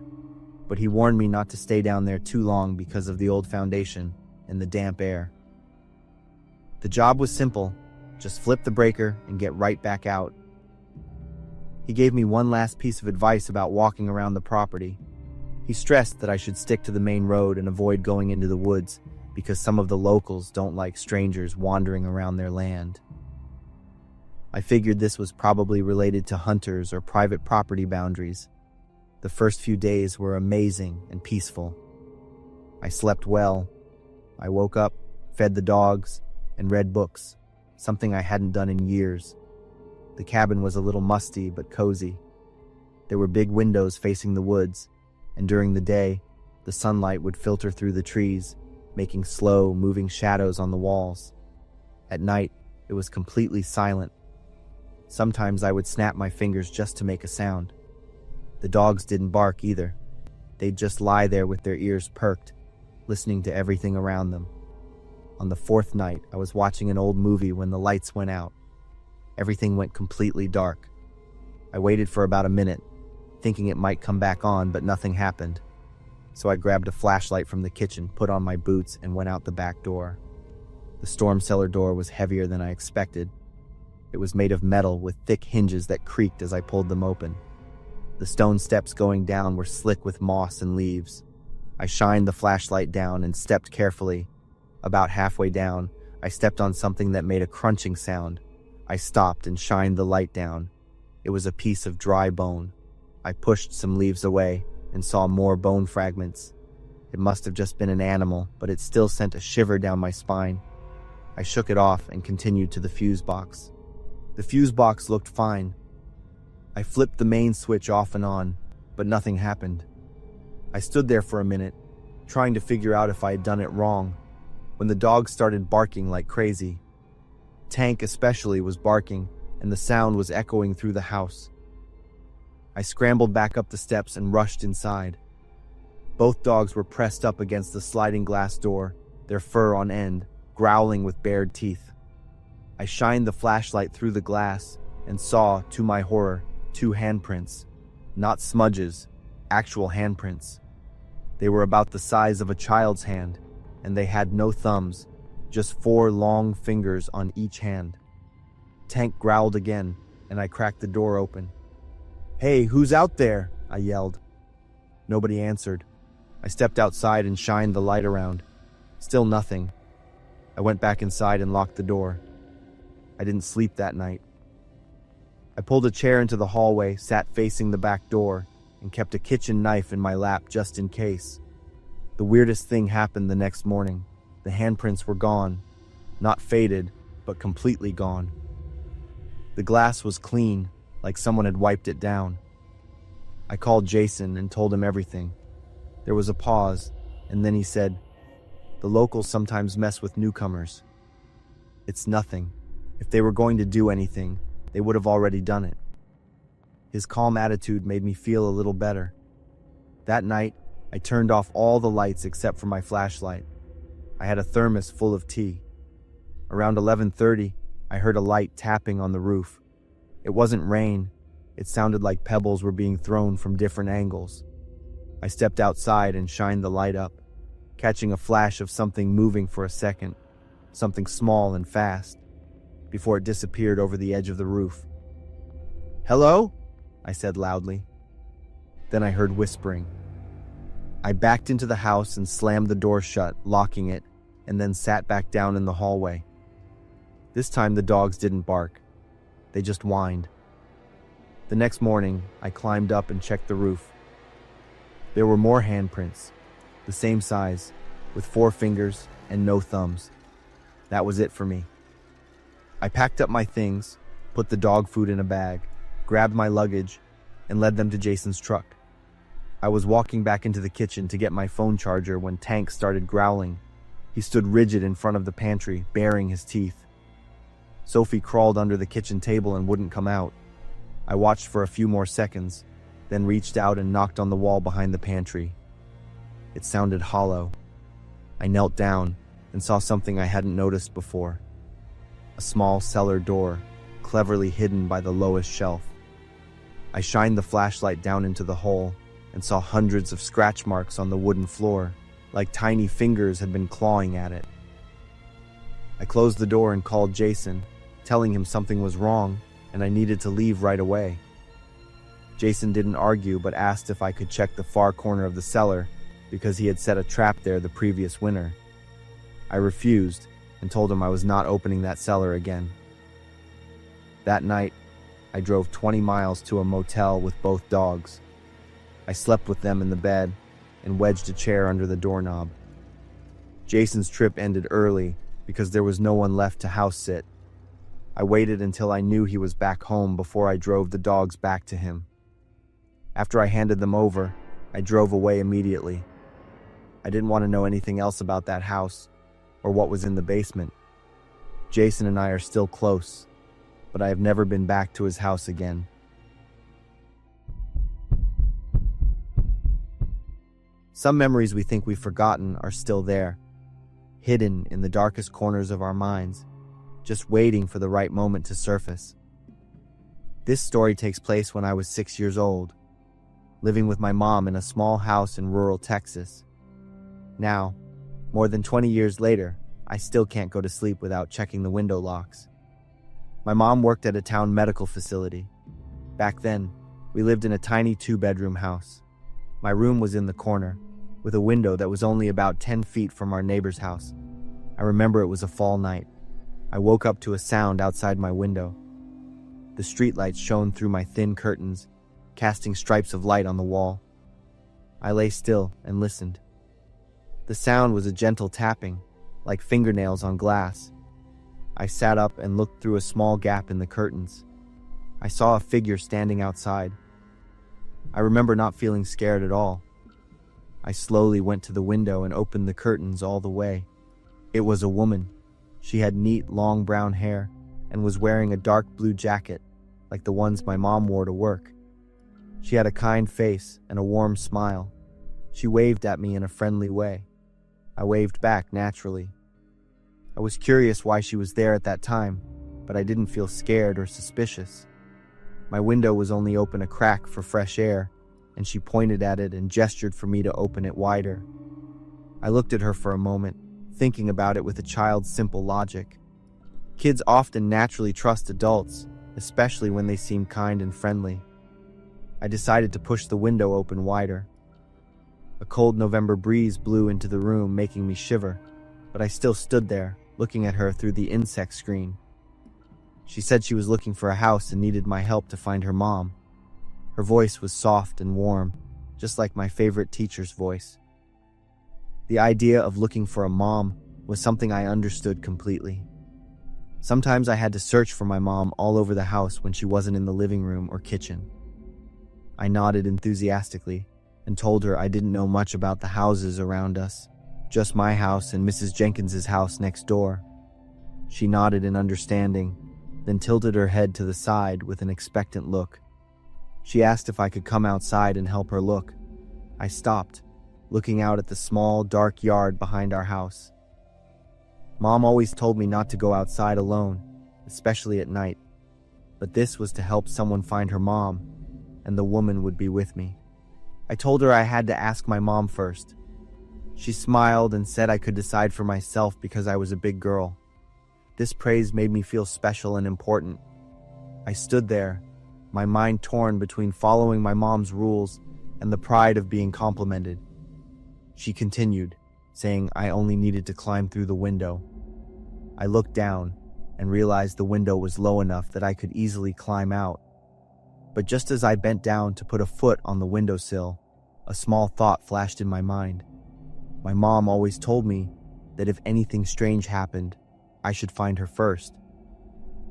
but he warned me not to stay down there too long because of the old foundation and the damp air. The job was simple: just flip the breaker and get right back out. He gave me one last piece of advice about walking around the property. He stressed that I should stick to the main road and avoid going into the woods because some of the locals don't like strangers wandering around their land. I figured this was probably related to hunters or private property boundaries. The first few days were amazing and peaceful. I slept well. I woke up, fed the dogs, and read books, something I hadn't done in years. The cabin was a little musty but cozy. There were big windows facing the woods, and during the day, the sunlight would filter through the trees, making slow, moving shadows on the walls. At night, it was completely silent. Sometimes I would snap my fingers just to make a sound. The dogs didn't bark either. They'd just lie there with their ears perked, listening to everything around them. On the 4th night, I was watching an old movie when the lights went out. Everything went completely dark. I waited for about a minute, thinking it might come back on, but nothing happened. So I grabbed a flashlight from the kitchen, put on my boots, and went out the back door. The storm cellar door was heavier than I expected. It was made of metal with thick hinges that creaked as I pulled them open. The stone steps going down were slick with moss and leaves. I shined the flashlight down and stepped carefully, About halfway down, I stepped on something that made a crunching sound. I stopped and shined the light down. It was a piece of dry bone. I pushed some leaves away and saw more bone fragments. It must have just been an animal, but it still sent a shiver down my spine. I shook it off and continued to the fuse box. The fuse box looked fine. I flipped the main switch off and on, but nothing happened. I stood there for a minute, trying to figure out if I had done it wrong, when the dog started barking like crazy. Tank especially was barking, and the sound was echoing through the house. I scrambled back up the steps and rushed inside. Both dogs were pressed up against the sliding glass door, their fur on end, growling with bared teeth. I shined the flashlight through the glass and saw, to my horror, 2 handprints. Not smudges, actual handprints. They were about the size of a child's hand, and they had no thumbs, just 4 long fingers on each hand. Tank growled again, and I cracked the door open. "Hey, who's out there?" I yelled. Nobody answered. I stepped outside and shined the light around. Still nothing. I went back inside and locked the door. I didn't sleep that night. I pulled a chair into the hallway, sat facing the back door, and kept a kitchen knife in my lap just in case. The weirdest thing happened the next morning. The handprints were gone. Not faded, but completely gone. The glass was clean, like someone had wiped it down. I called Jason and told him everything. There was a pause, and then he said, "The locals sometimes mess with newcomers. It's nothing. If they were going to do anything, they would have already done it." His calm attitude made me feel a little better. That night, I turned off all the lights except for my flashlight. I had a thermos full of tea. Around 11:30, I heard a light tapping on the roof. It wasn't rain. It sounded like pebbles were being thrown from different angles. I stepped outside and shined the light up, catching a flash of something moving for a second, something small and fast, before it disappeared over the edge of the roof. "Hello?" I said loudly. Then I heard whispering. I backed into the house and slammed the door shut, locking it, and then sat back down in the hallway. This time the dogs didn't bark. They just whined. The next morning, I climbed up and checked the roof. There were more handprints, the same size, with 4 fingers and no thumbs. That was it for me. I packed up my things, put the dog food in a bag, grabbed my luggage, and led them to Jason's truck. I was walking back into the kitchen to get my phone charger when Tank started growling. He stood rigid in front of the pantry, baring his teeth. Sophie crawled under the kitchen table and wouldn't come out. I watched for a few more seconds, then reached out and knocked on the wall behind the pantry. It sounded hollow. I knelt down and saw something I hadn't noticed before. A small cellar door, cleverly hidden by the lowest shelf. I shined the flashlight down into the hole and saw hundreds of scratch marks on the wooden floor, like tiny fingers had been clawing at it. I closed the door and called Jason, telling him something was wrong and I needed to leave right away. Jason didn't argue but asked if I could check the far corner of the cellar because he had set a trap there the previous winter. I refused and told him I was not opening that cellar again. That night, I drove 20 miles to a motel with both dogs. I slept with them in the bed and wedged a chair under the doorknob. Jason's trip ended early because there was no one left to house sit. I waited until I knew he was back home before I drove the dogs back to him. After I handed them over, I drove away immediately. I didn't want to know anything else about that house or what was in the basement. Jason and I are still close, but I have never been back to his house again. Some memories we think we've forgotten are still there, hidden in the darkest corners of our minds, just waiting for the right moment to surface. This story takes place when I was 6 years old, living with my mom in a small house in rural Texas. Now, more than 20 years later, I still can't go to sleep without checking the window locks. My mom worked at a town medical facility. Back then, we lived in a tiny 2-bedroom house. My room was in the corner, with a window that was only about 10 feet from our neighbor's house. I remember it was a fall night. I woke up to a sound outside my window. The streetlights shone through my thin curtains, casting stripes of light on the wall. I lay still and listened. The sound was a gentle tapping, like fingernails on glass. I sat up and looked through a small gap in the curtains. I saw a figure standing outside. I remember not feeling scared at all. I slowly went to the window and opened the curtains all the way. It was a woman. She had neat, long brown hair and was wearing a dark blue jacket, like the ones my mom wore to work. She had a kind face and a warm smile. She waved at me in a friendly way. I waved back naturally. I was curious why she was there at that time, but I didn't feel scared or suspicious. My window was only open a crack for fresh air, and she pointed at it and gestured for me to open it wider. I looked at her for a moment, thinking about it with a child's simple logic. Kids often naturally trust adults, especially when they seem kind and friendly. I decided to push the window open wider. A cold November breeze blew into the room, making me shiver, but I still stood there, looking at her through the insect screen. She said she was looking for a house and needed my help to find her mom. Her voice was soft and warm, just like my favorite teacher's voice. The idea of looking for a mom was something I understood completely. Sometimes I had to search for my mom all over the house when she wasn't in the living room or kitchen. I nodded enthusiastically and told her I didn't know much about the houses around us, just my house and Mrs. Jenkins's house next door. She nodded in understanding, then tilted her head to the side with an expectant look. She asked if I could come outside and help her look. I stopped, looking out at the small, dark yard behind our house. Mom always told me not to go outside alone, especially at night, but this was to help someone find her mom, and the woman would be with me. I told her I had to ask my mom first. She smiled and said I could decide for myself because I was a big girl. This praise made me feel special and important. I stood there, my mind torn between following my mom's rules and the pride of being complimented. She continued, saying I only needed to climb through the window. I looked down and realized the window was low enough that I could easily climb out. But just as I bent down to put a foot on the windowsill, a small thought flashed in my mind. My mom always told me that if anything strange happened, I should find her first.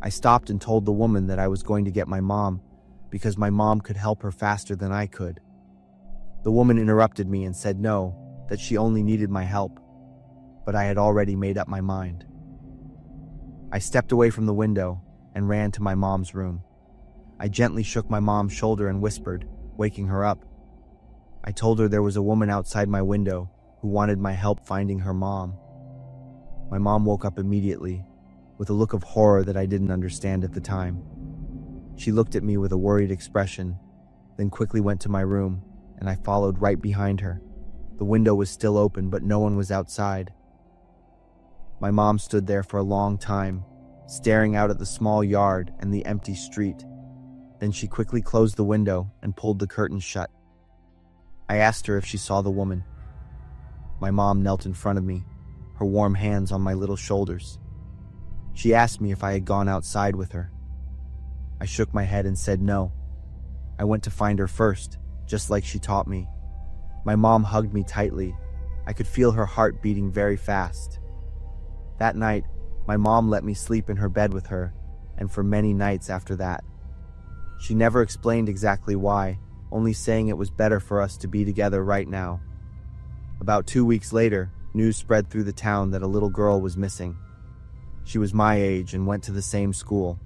I stopped and told the woman that I was going to get my mom because my mom could help her faster than I could. The woman interrupted me and said no, that she only needed my help, but I had already made up my mind. I stepped away from the window and ran to my mom's room. I gently shook my mom's shoulder and whispered, waking her up. I told her there was a woman outside my window who wanted my help finding her mom. My mom woke up immediately, with a look of horror that I didn't understand at the time. She looked at me with a worried expression, then quickly went to my room, and I followed right behind her. The window was still open, but no one was outside. My mom stood there for a long time, staring out at the small yard and the empty street. Then she quickly closed the window and pulled the curtains shut. I asked her if she saw the woman. My mom knelt in front of me, her warm hands on my little shoulders. She asked me if I had gone outside with her. I shook my head and said no. I went to find her first, just like she taught me. My mom hugged me tightly. I could feel her heart beating very fast. That night, my mom let me sleep in her bed with her, and for many nights after that. She never explained exactly why, only saying it was better for us to be together right now. About 2 weeks later, news spread through the town that a little girl was missing. She was my age and went to the same school.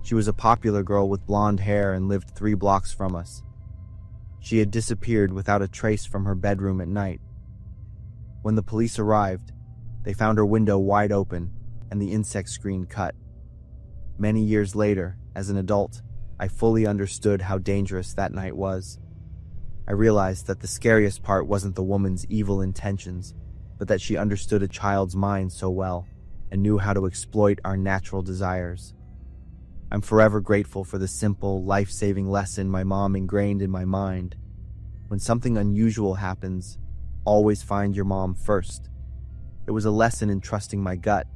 She was a popular girl with blonde hair and lived 3 blocks from us. She had disappeared without a trace from her bedroom at night. When the police arrived, they found her window wide open and the insect screen cut. Many years later, as an adult, I fully understood how dangerous that night was. I realized that the scariest part wasn't the woman's evil intentions, but that she understood a child's mind so well and knew how to exploit our natural desires. I'm forever grateful for the simple, life-saving lesson my mom ingrained in my mind. When something unusual happens, always find your mom first. It was a lesson in trusting my gut,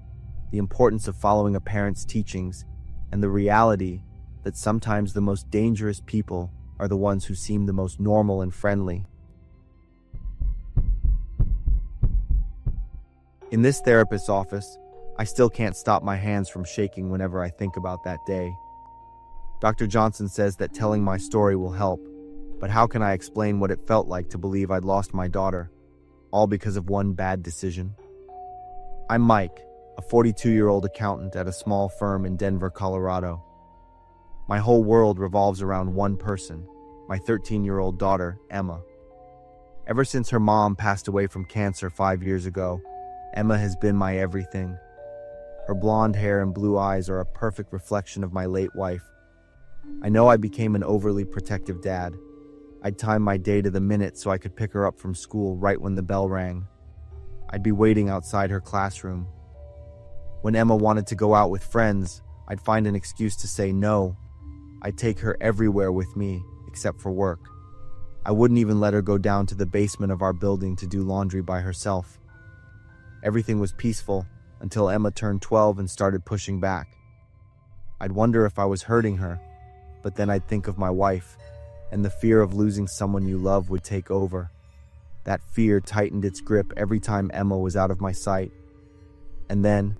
the importance of following a parent's teachings, and the reality that sometimes the most dangerous people are the ones who seem the most normal and friendly. In this therapist's office, I still can't stop my hands from shaking whenever I think about that day. Dr. Johnson says that telling my story will help, but how can I explain what it felt like to believe I'd lost my daughter, all because of one bad decision? I'm Mike, a 42-year-old accountant at a small firm in Denver, Colorado. My whole world revolves around one person, my 13-year-old daughter, Emma. Ever since her mom passed away from cancer 5 years ago, Emma has been my everything. Her blonde hair and blue eyes are a perfect reflection of my late wife. I know I became an overly protective dad. I'd time my day to the minute so I could pick her up from school right when the bell rang. I'd be waiting outside her classroom. When Emma wanted to go out with friends, I'd find an excuse to say no. I'd take her everywhere with me, except for work. I wouldn't even let her go down to the basement of our building to do laundry by herself. Everything was peaceful until Emma turned 12 and started pushing back. I'd wonder if I was hurting her, but then I'd think of my wife, and the fear of losing someone you love would take over. That fear tightened its grip every time Emma was out of my sight. And then,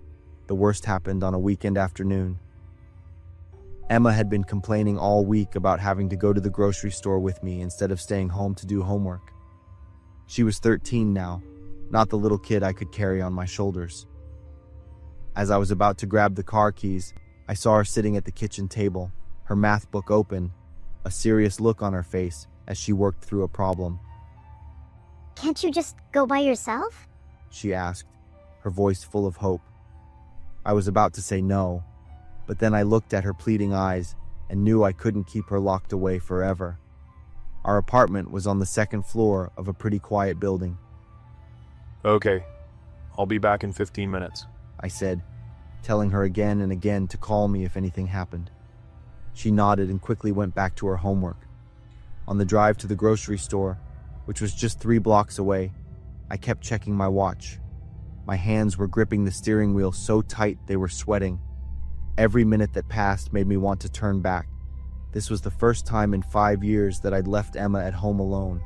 the worst happened on a weekend afternoon. Emma had been complaining all week about having to go to the grocery store with me instead of staying home to do homework. She was 13 now, not the little kid I could carry on my shoulders. As I was about to grab the car keys, I saw her sitting at the kitchen table, her math book open, a serious look on her face as she worked through a problem. Can't you just go by yourself? She asked, her voice full of hope. I was about to say no, but then I looked at her pleading eyes and knew I couldn't keep her locked away forever. Our apartment was on the second floor of a pretty quiet building. Okay, I'll be back in 15 minutes. I said, telling her again and again to call me if anything happened. She nodded and quickly went back to her homework. On the drive to the grocery store, which was just 3 blocks away, I kept checking my watch. My hands were gripping the steering wheel so tight they were sweating. Every minute that passed made me want to turn back. This was the first time in 5 years that I'd left Emma at home alone.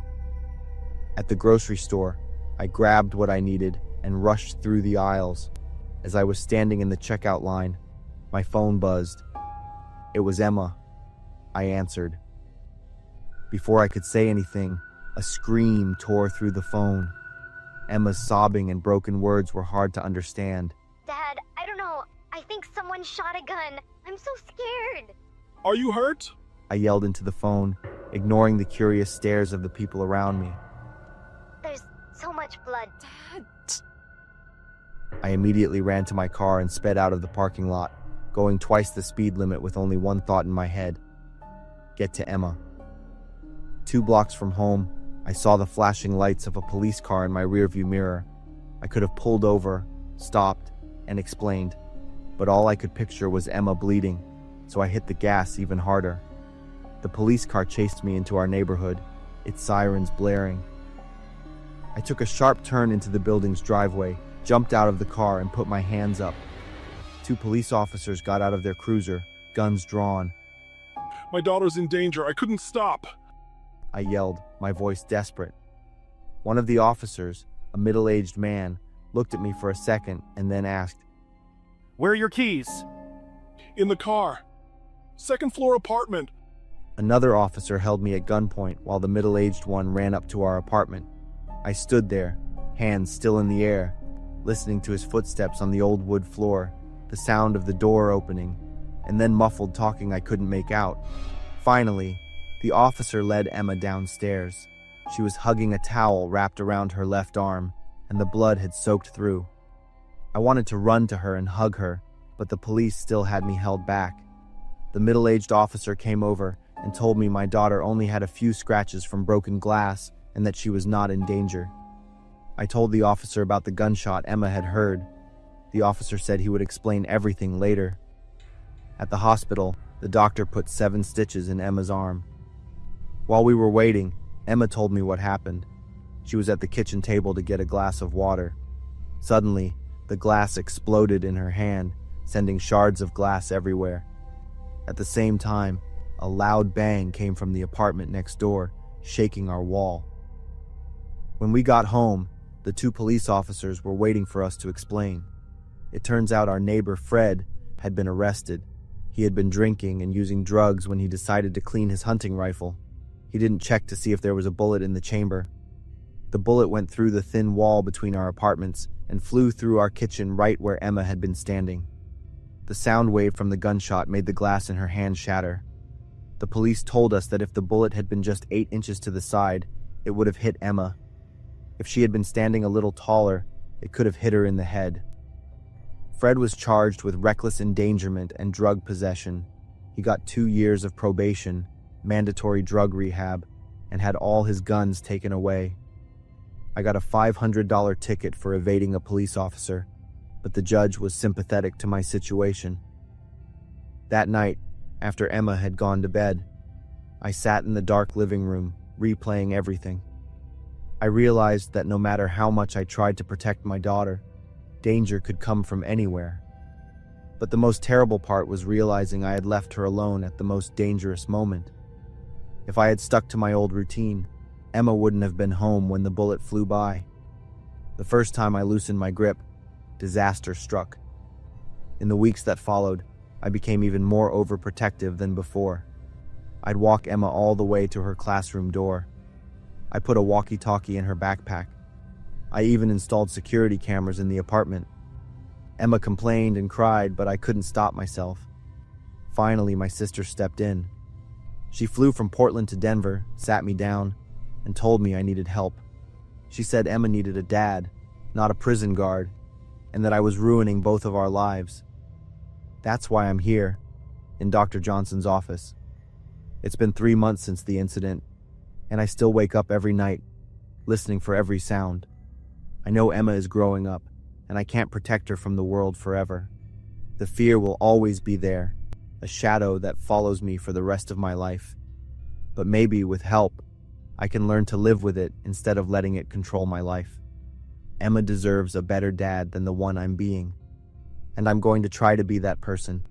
At the grocery store, I grabbed what I needed and rushed through the aisles. As I was standing in the checkout line, my phone buzzed. It was Emma. I answered. Before I could say anything, a scream tore through the phone. Emma's sobbing and broken words were hard to understand. Dad, I don't know. I think someone shot a gun. I'm so scared. Are you hurt? I yelled into the phone, ignoring the curious stares of the people around me. There's so much blood. Dad. I immediately ran to my car and sped out of the parking lot, going twice the speed limit with only one thought in my head. Get to Emma. 2 blocks from home, I saw the flashing lights of a police car in my rearview mirror. I could have pulled over, stopped, and explained, but all I could picture was Emma bleeding, so I hit the gas even harder. The police car chased me into our neighborhood, its sirens blaring. I took a sharp turn into the building's driveway, jumped out of the car, and put my hands up. 2 police officers got out of their cruiser, guns drawn. My daughter's in danger. I couldn't stop. I yelled, my voice desperate. One of the officers, a middle-aged man, looked at me for a second and then asked, "Where are your keys?" In the car. 2nd floor apartment. Another officer held me at gunpoint while the middle-aged one ran up to our apartment. I stood there, hands still in the air, listening to his footsteps on the old wood floor, the sound of the door opening, and then muffled talking I couldn't make out. Finally, the officer led Emma downstairs. She was hugging a towel wrapped around her left arm, and the blood had soaked through. I wanted to run to her and hug her, but the police still had me held back. The middle-aged officer came over and told me my daughter only had a few scratches from broken glass and that she was not in danger. I told the officer about the gunshot Emma had heard. The officer said he would explain everything later. At the hospital, the doctor put 7 stitches in Emma's arm. While we were waiting, Emma told me what happened. She was at the kitchen table to get a glass of water. Suddenly, the glass exploded in her hand, sending shards of glass everywhere. At the same time, a loud bang came from the apartment next door, shaking our wall. When we got home, the two police officers were waiting for us to explain. It turns out our neighbor Fred had been arrested. He had been drinking and using drugs when he decided to clean his hunting rifle. He didn't check to see if there was a bullet in the chamber. The bullet went through the thin wall between our apartments and flew through our kitchen right where Emma had been standing. The sound wave from the gunshot made the glass in her hand shatter. The police told us that if the bullet had been just 8 inches to the side, it would have hit Emma. If she had been standing a little taller, it could have hit her in the head. Fred was charged with reckless endangerment and drug possession. He got 2 years of probation, mandatory drug rehab, and had all his guns taken away. I got a $500 ticket for evading a police officer, but the judge was sympathetic to my situation. That night, after Emma had gone to bed, I sat in the dark living room, replaying everything. I realized that no matter how much I tried to protect my daughter, danger could come from anywhere. But the most terrible part was realizing I had left her alone at the most dangerous moment. If I had stuck to my old routine, Emma wouldn't have been home when the bullet flew by. The first time I loosened my grip, disaster struck. In the weeks that followed, I became even more overprotective than before. I'd walk Emma all the way to her classroom door. I put a walkie-talkie in her backpack. I even installed security cameras in the apartment. Emma complained and cried, but I couldn't stop myself. Finally, my sister stepped in. She flew from Portland to Denver, sat me down, and told me I needed help. She said Emma needed a dad, not a prison guard, and that I was ruining both of our lives. That's why I'm here, in Dr. Johnson's office. It's been 3 months since the incident, and I still wake up every night, listening for every sound. I know Emma is growing up, and I can't protect her from the world forever. The fear will always be there, a shadow that follows me for the rest of my life. But maybe with help, I can learn to live with it instead of letting it control my life. Emma deserves a better dad than the one I'm being, and I'm going to try to be that person,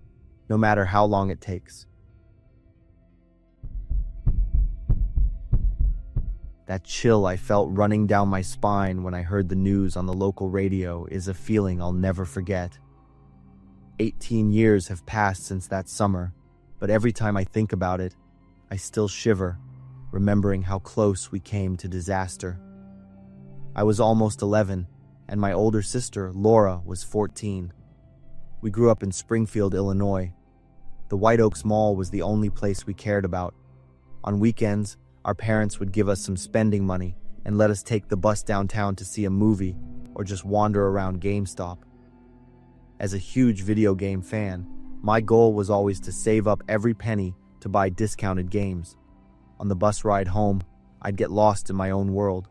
no matter how long it takes. That chill I felt running down my spine when I heard the news on the local radio is a feeling I'll never forget. 18 years have passed since that summer, but every time I think about it, I still shiver, remembering how close we came to disaster. I was almost 11, and my older sister, Laura, was 14. We grew up in Springfield, Illinois. The White Oaks Mall was the only place we cared about. On weekends, our parents would give us some spending money and let us take the bus downtown to see a movie or just wander around GameStop. As a huge video game fan, my goal was always to save up every penny to buy discounted games. On the bus ride home, I'd get lost in my own world,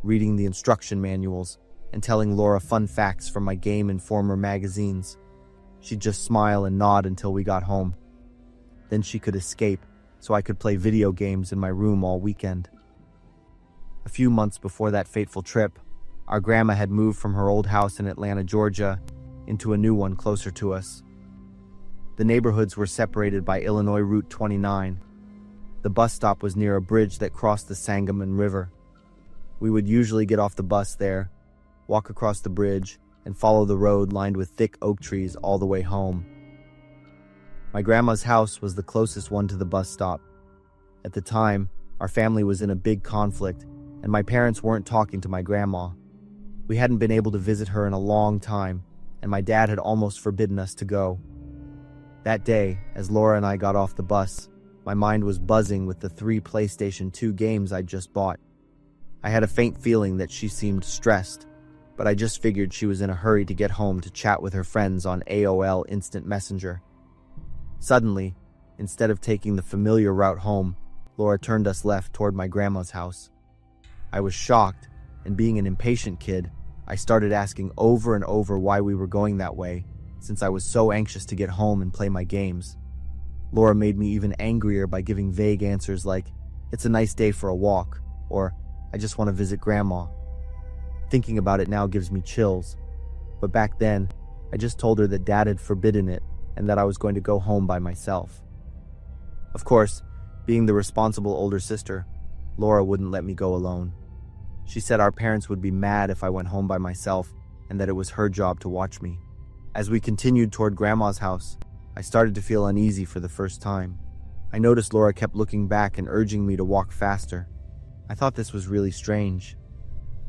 reading the instruction manuals and telling Laura fun facts from my Game Informer magazines. She'd just smile and nod until we got home. Then she could escape, so I could play video games in my room all weekend. A few months before that fateful trip, our grandma had moved from her old house in Atlanta, Georgia, into a new one closer to us. The neighborhoods were separated by Illinois Route 29. The bus stop was near a bridge that crossed the Sangamon River. We would usually get off the bus there, walk across the bridge, and follow the road lined with thick oak trees all the way home. My grandma's house was the closest one to the bus stop. At the time, our family was in a big conflict, and my parents weren't talking to my grandma. We hadn't been able to visit her in a long time, and my dad had almost forbidden us to go. That day, as Laura and I got off the bus, my mind was buzzing with the 3 PlayStation 2 games I'd just bought. I had a faint feeling that she seemed stressed, but I just figured she was in a hurry to get home to chat with her friends on AOL Instant Messenger. Suddenly, instead of taking the familiar route home, Laura turned us left toward my grandma's house. I was shocked, and being an impatient kid, I started asking over and over why we were going that way, since I was so anxious to get home and play my games. Laura made me even angrier by giving vague answers like, "It's a nice day for a walk," or "I just want to visit Grandma." Thinking about it now gives me chills. But back then, I just told her that Dad had forbidden it and that I was going to go home by myself. Of course, being the responsible older sister, Laura wouldn't let me go alone. She said our parents would be mad if I went home by myself and that it was her job to watch me. As we continued toward Grandma's house, I started to feel uneasy for the first time. I noticed Laura kept looking back and urging me to walk faster. I thought this was really strange.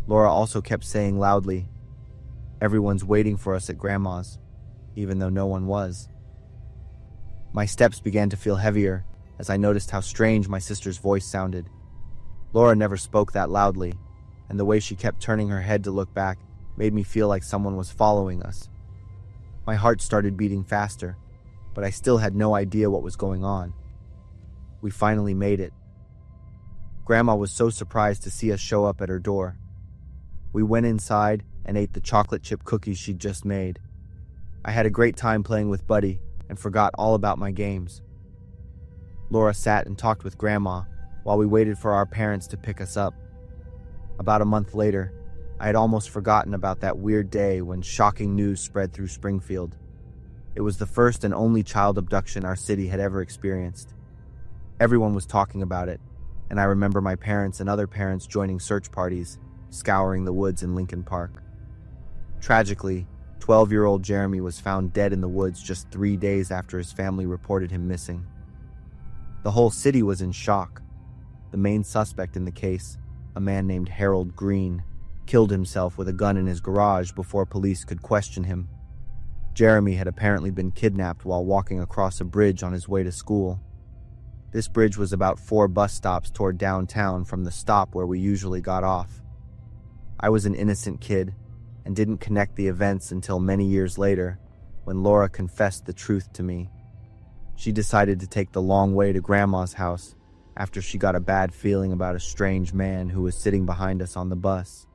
Laura also kept saying loudly, "Everyone's waiting for us at Grandma's," even though no one was. My steps began to feel heavier as I noticed how strange my sister's voice sounded. Laura never spoke that loudly, and the way she kept turning her head to look back made me feel like someone was following us. My heart started beating faster, but I still had no idea what was going on. We finally made it. Grandma was so surprised to see us show up at her door. We went inside and ate the chocolate chip cookies she'd just made. I had a great time playing with Buddy and forgot all about my games. Laura sat and talked with Grandma while we waited for our parents to pick us up. About a month later, I had almost forgotten about that weird day when shocking news spread through Springfield. It was the first and only child abduction our city had ever experienced. Everyone was talking about it, and I remember my parents and other parents joining search parties, scouring the woods in Lincoln Park. Tragically, 12-year-old Jeremy was found dead in the woods just 3 days after his family reported him missing. The whole city was in shock. The main suspect in the case, a man named Harold Green, killed himself with a gun in his garage before police could question him. Jeremy had apparently been kidnapped while walking across a bridge on his way to school. This bridge was about 4 bus stops toward downtown from the stop where we usually got off. I was an innocent kid and didn't connect the events until many years later, when Laura confessed the truth to me. She decided to take the long way to Grandma's house after she got a bad feeling about a strange man who was sitting behind us on the bus.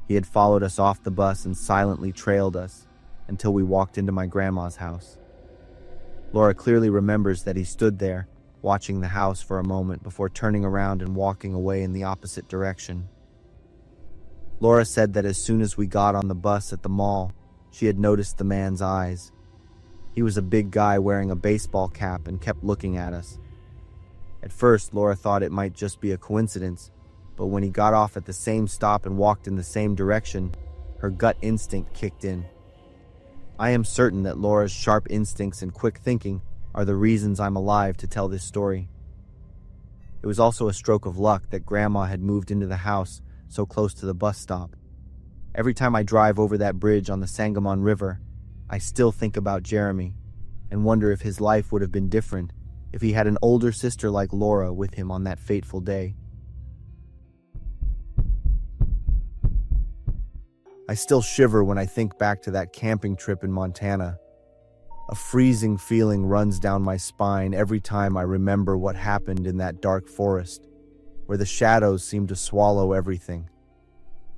He had followed us off the bus and silently trailed us until we walked into my grandma's house. Laura clearly remembers that he stood there, watching the house for a moment before turning around and walking away in the opposite direction. Laura said that as soon as we got on the bus at the mall, she had noticed the man's eyes. He was a big guy wearing a baseball cap and kept looking at us. At first, Laura thought it might just be a coincidence, but when he got off at the same stop and walked in the same direction, her gut instinct kicked in. I am certain that Laura's sharp instincts and quick thinking are the reasons I'm alive to tell this story. It was also a stroke of luck that Grandma had moved into the house so close to the bus stop. Every time I drive over that bridge on the Sangamon River, I still think about Jeremy and wonder if his life would have been different if he had an older sister like Laura with him on that fateful day. I still shiver when I think back to that camping trip in Montana. A freezing feeling runs down my spine every time I remember what happened in that dark forest, where the shadows seem to swallow everything.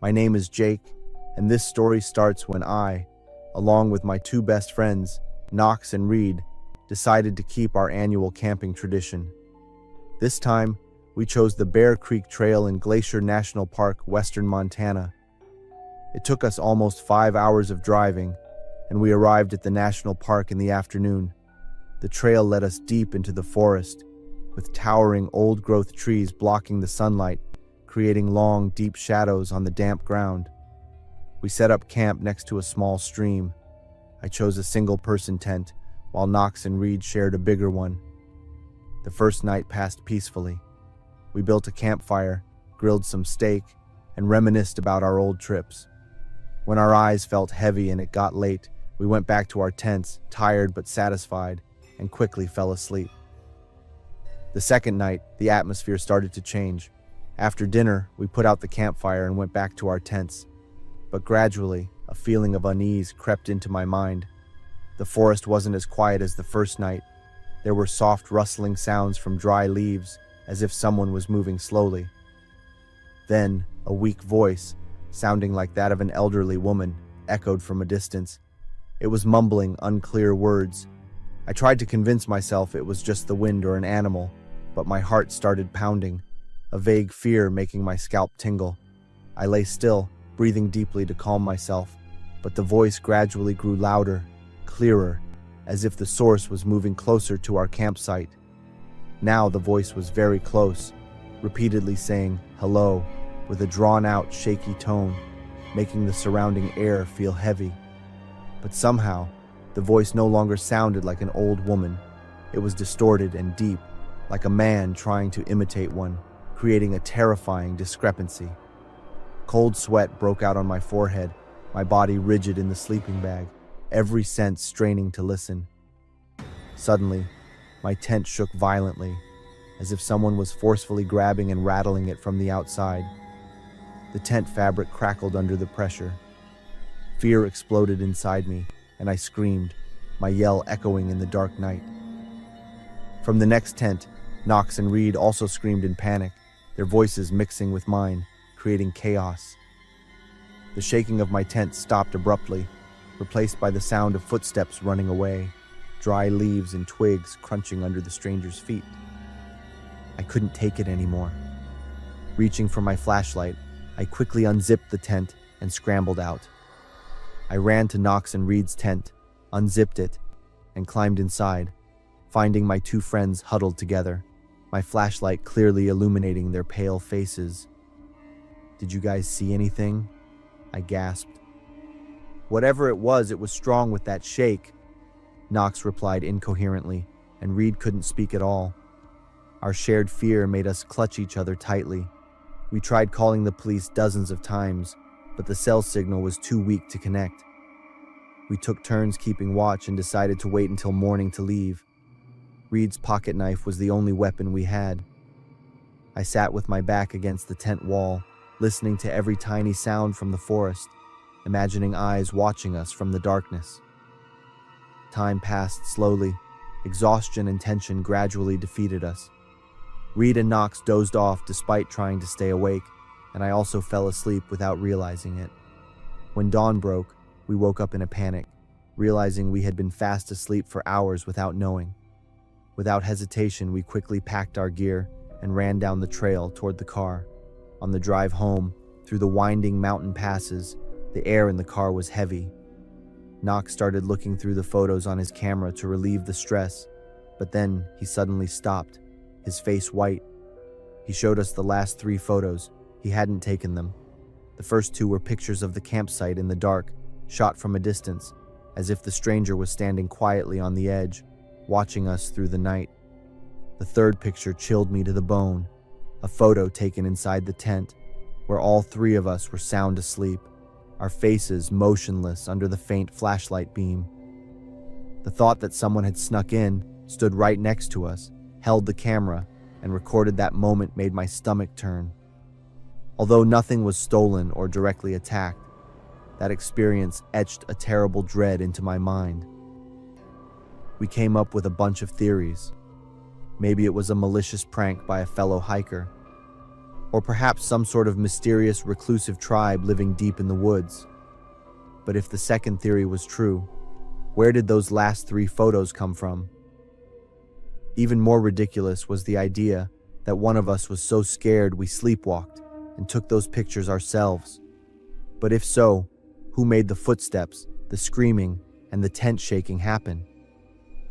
My name is Jake, and this story starts when I, along with my 2 best friends, Knox and Reed, decided to keep our annual camping tradition. This time, we chose the Bear Creek Trail in Glacier National Park, western Montana. It took us almost 5 hours of driving, and we arrived at the national park in the afternoon. The trail led us deep into the forest, with towering old-growth trees blocking the sunlight, creating long, deep shadows on the damp ground. We set up camp next to a small stream. I chose a single-person tent, while Knox and Reed shared a bigger one. The first night passed peacefully. We built a campfire, grilled some steak, and reminisced about our old trips. When our eyes felt heavy and it got late, we went back to our tents, tired but satisfied, and quickly fell asleep. The second night, the atmosphere started to change. After dinner, we put out the campfire and went back to our tents. But gradually, a feeling of unease crept into my mind. The forest wasn't as quiet as the first night. There were soft rustling sounds from dry leaves, as if someone was moving slowly. Then, a weak voice, sounding like that of an elderly woman, echoed from a distance. It was mumbling unclear words. I tried to convince myself it was just the wind or an animal, but my heart started pounding, a vague fear making my scalp tingle. I lay still, breathing deeply to calm myself. but the voice gradually grew louder, clearer, as if the source was moving closer to our campsite. Now the voice was very close, repeatedly saying hello with a drawn-out, shaky tone, making the surrounding air feel heavy. But somehow, the voice no longer sounded like an old woman. It was distorted and deep, like a man trying to imitate one, creating a terrifying discrepancy. Cold sweat broke out on my forehead, my body rigid in the sleeping bag, every sense straining to listen. Suddenly, my tent shook violently, as if someone was forcefully grabbing and rattling it from the outside. The tent fabric crackled under the pressure. Fear exploded inside me, and I screamed, my yell echoing in the dark night. From the next tent, Knox and Reed also screamed in panic, their voices mixing with mine, creating chaos. The shaking of my tent stopped abruptly, replaced by the sound of footsteps running away, dry leaves and twigs crunching under the stranger's feet. I couldn't take it anymore. Reaching for my flashlight, I quickly unzipped the tent and scrambled out. I ran to Knox and Reed's tent, unzipped it, and climbed inside, finding my two friends huddled together, my flashlight clearly illuminating their pale faces. "Did you guys see anything?" I gasped. "Whatever it was strong with that shake," Knox replied incoherently, and Reed couldn't speak at all. Our shared fear made us clutch each other tightly. We tried calling the police dozens of times, but the cell signal was too weak to connect. We took turns keeping watch and decided to wait until morning to leave. Reed's pocket knife was the only weapon we had. I sat with my back against the tent wall, listening to every tiny sound from the forest, imagining eyes watching us from the darkness. Time passed slowly. Exhaustion and tension gradually defeated us. Reed and Knox dozed off despite trying to stay awake, and I also fell asleep without realizing it. When dawn broke, we woke up in a panic, realizing we had been fast asleep for hours without knowing. Without hesitation, we quickly packed our gear and ran down the trail toward the car. On the drive home, through the winding mountain passes, the air in the car was heavy. Knox started looking through the photos on his camera to relieve the stress, but then he suddenly stopped, his face white. He showed us the last 3 photos. He hadn't taken them. The first 2 were pictures of the campsite in the dark, shot from a distance, as if the stranger was standing quietly on the edge, watching us through the night. The third picture chilled me to the bone, a photo taken inside the tent, where all 3 of us were sound asleep, our faces motionless under the faint flashlight beam. The thought that someone had snuck in, stood right next to us, held the camera, and recorded that moment made my stomach turn. Although nothing was stolen or directly attacked, that experience etched a terrible dread into my mind. We came up with a bunch of theories. Maybe it was a malicious prank by a fellow hiker, or perhaps some sort of mysterious reclusive tribe living deep in the woods. But if the second theory was true, where did those last 3 photos come from? Even more ridiculous was the idea that one of us was so scared we sleepwalked and took those pictures ourselves. But if so, who made the footsteps, the screaming, and the tent shaking happen?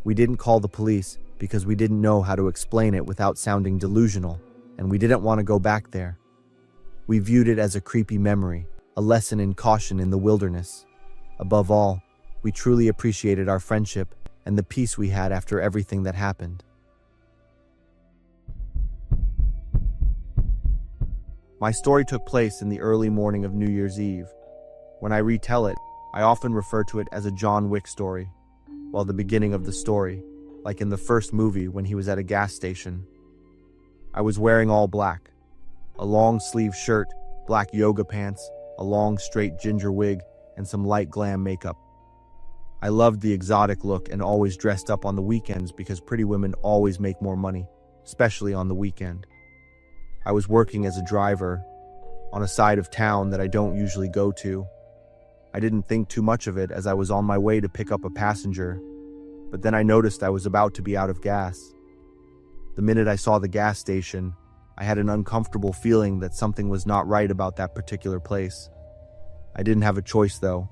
We didn't call the police because we didn't know how to explain it without sounding delusional, and we didn't want to go back there. We viewed it as a creepy memory, a lesson in caution in the wilderness. Above all, we truly appreciated our friendship and the peace we had after everything that happened. My story took place in the early morning of New Year's Eve. When I retell it, I often refer to it as a John Wick story, while the beginning of the story, like in the first movie when he was at a gas station. I was wearing all black, a long-sleeve shirt, black yoga pants, a long straight ginger wig, and some light glam makeup. I loved the exotic look and always dressed up on the weekends because pretty women always make more money, especially on the weekend. I was working as a driver on a side of town that I don't usually go to. I didn't think too much of it as I was on my way to pick up a passenger, but then I noticed I was about to be out of gas. The minute I saw the gas station, I had an uncomfortable feeling that something was not right about that particular place. I didn't have a choice though.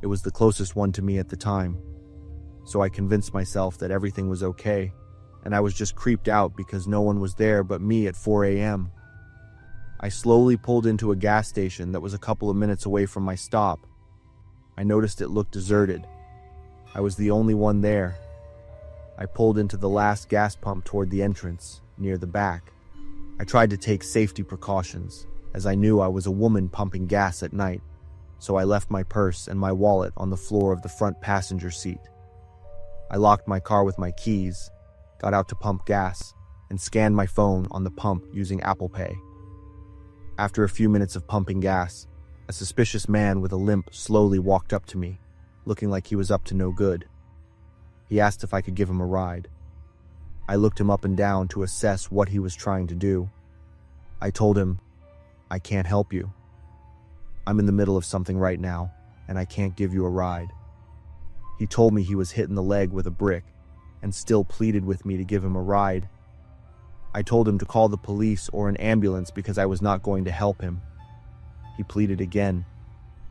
It was the closest one to me at the time, so I convinced myself that everything was okay, and I was just creeped out because no one was there but me at 4 a.m. I slowly pulled into a gas station that was a couple of minutes away from my stop. I noticed it looked deserted. I was the only one there. I pulled into the last gas pump toward the entrance, near the back. I tried to take safety precautions, as I knew I was a woman pumping gas at night, so I left my purse and my wallet on the floor of the front passenger seat. I locked my car with my keys, got out to pump gas, and scanned my phone on the pump using Apple Pay. After a few minutes of pumping gas, a suspicious man with a limp slowly walked up to me, looking like he was up to no good. He asked if I could give him a ride. I looked him up and down to assess what he was trying to do. I told him, "I can't help you. I'm in the middle of something right now, and I can't give you a ride." He told me he was hit in the leg with a brick, and still pleaded with me to give him a ride. I told him to call the police or an ambulance because I was not going to help him. He pleaded again,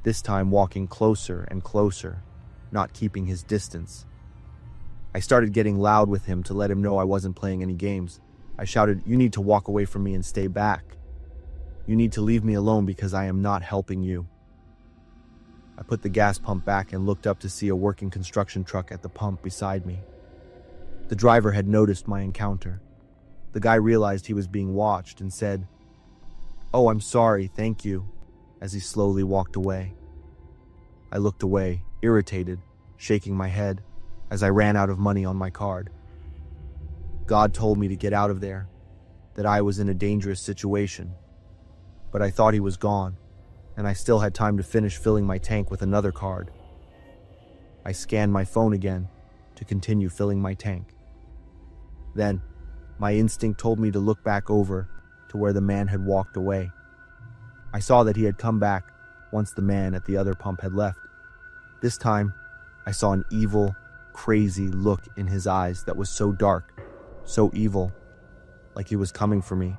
this time walking closer and closer, not keeping his distance. I started getting loud with him to let him know I wasn't playing any games. I shouted, "You need to walk away from me and stay back. You need to leave me alone because I am not helping you." I put the gas pump back and looked up to see a working construction truck at the pump beside me. The driver had noticed my encounter. The guy realized he was being watched and said, "Oh, I'm sorry, thank you," as he slowly walked away. I looked away, irritated, shaking my head, as I ran out of money on my card. God told me to get out of there, that I was in a dangerous situation. But I thought he was gone, and I still had time to finish filling my tank with another card. I scanned my phone again to continue filling my tank. Then, my instinct told me to look back over to where the man had walked away. I saw that he had come back once the man at the other pump had left. This time, I saw an evil, crazy look in his eyes that was so dark, so evil, like he was coming for me.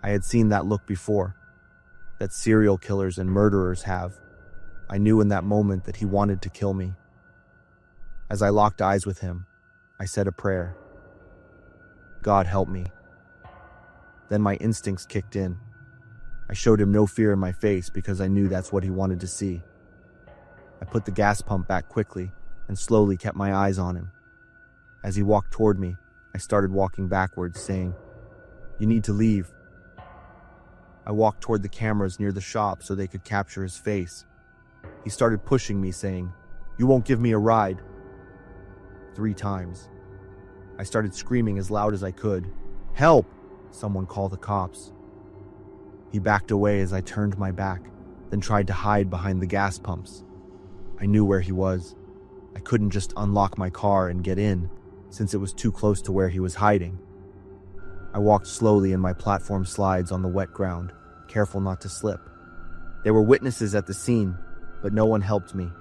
I had seen that look before, that serial killers and murderers have. I knew in that moment that he wanted to kill me. As I locked eyes with him, I said a prayer. God help me. Then my instincts kicked in. I showed him no fear in my face because I knew that's what he wanted to see. I put the gas pump back quickly and slowly kept my eyes on him. As he walked toward me, I started walking backwards, saying, "You need to leave." I walked toward the cameras near the shop so they could capture his face. He started pushing me, saying, "You won't give me a ride." 3 times. I started screaming as loud as I could. "Help! Someone call the cops." He backed away as I turned my back, then tried to hide behind the gas pumps. I knew where he was. I couldn't just unlock my car and get in, since it was too close to where he was hiding. I walked slowly in my platform slides on the wet ground, careful not to slip. There were witnesses at the scene, but no one helped me.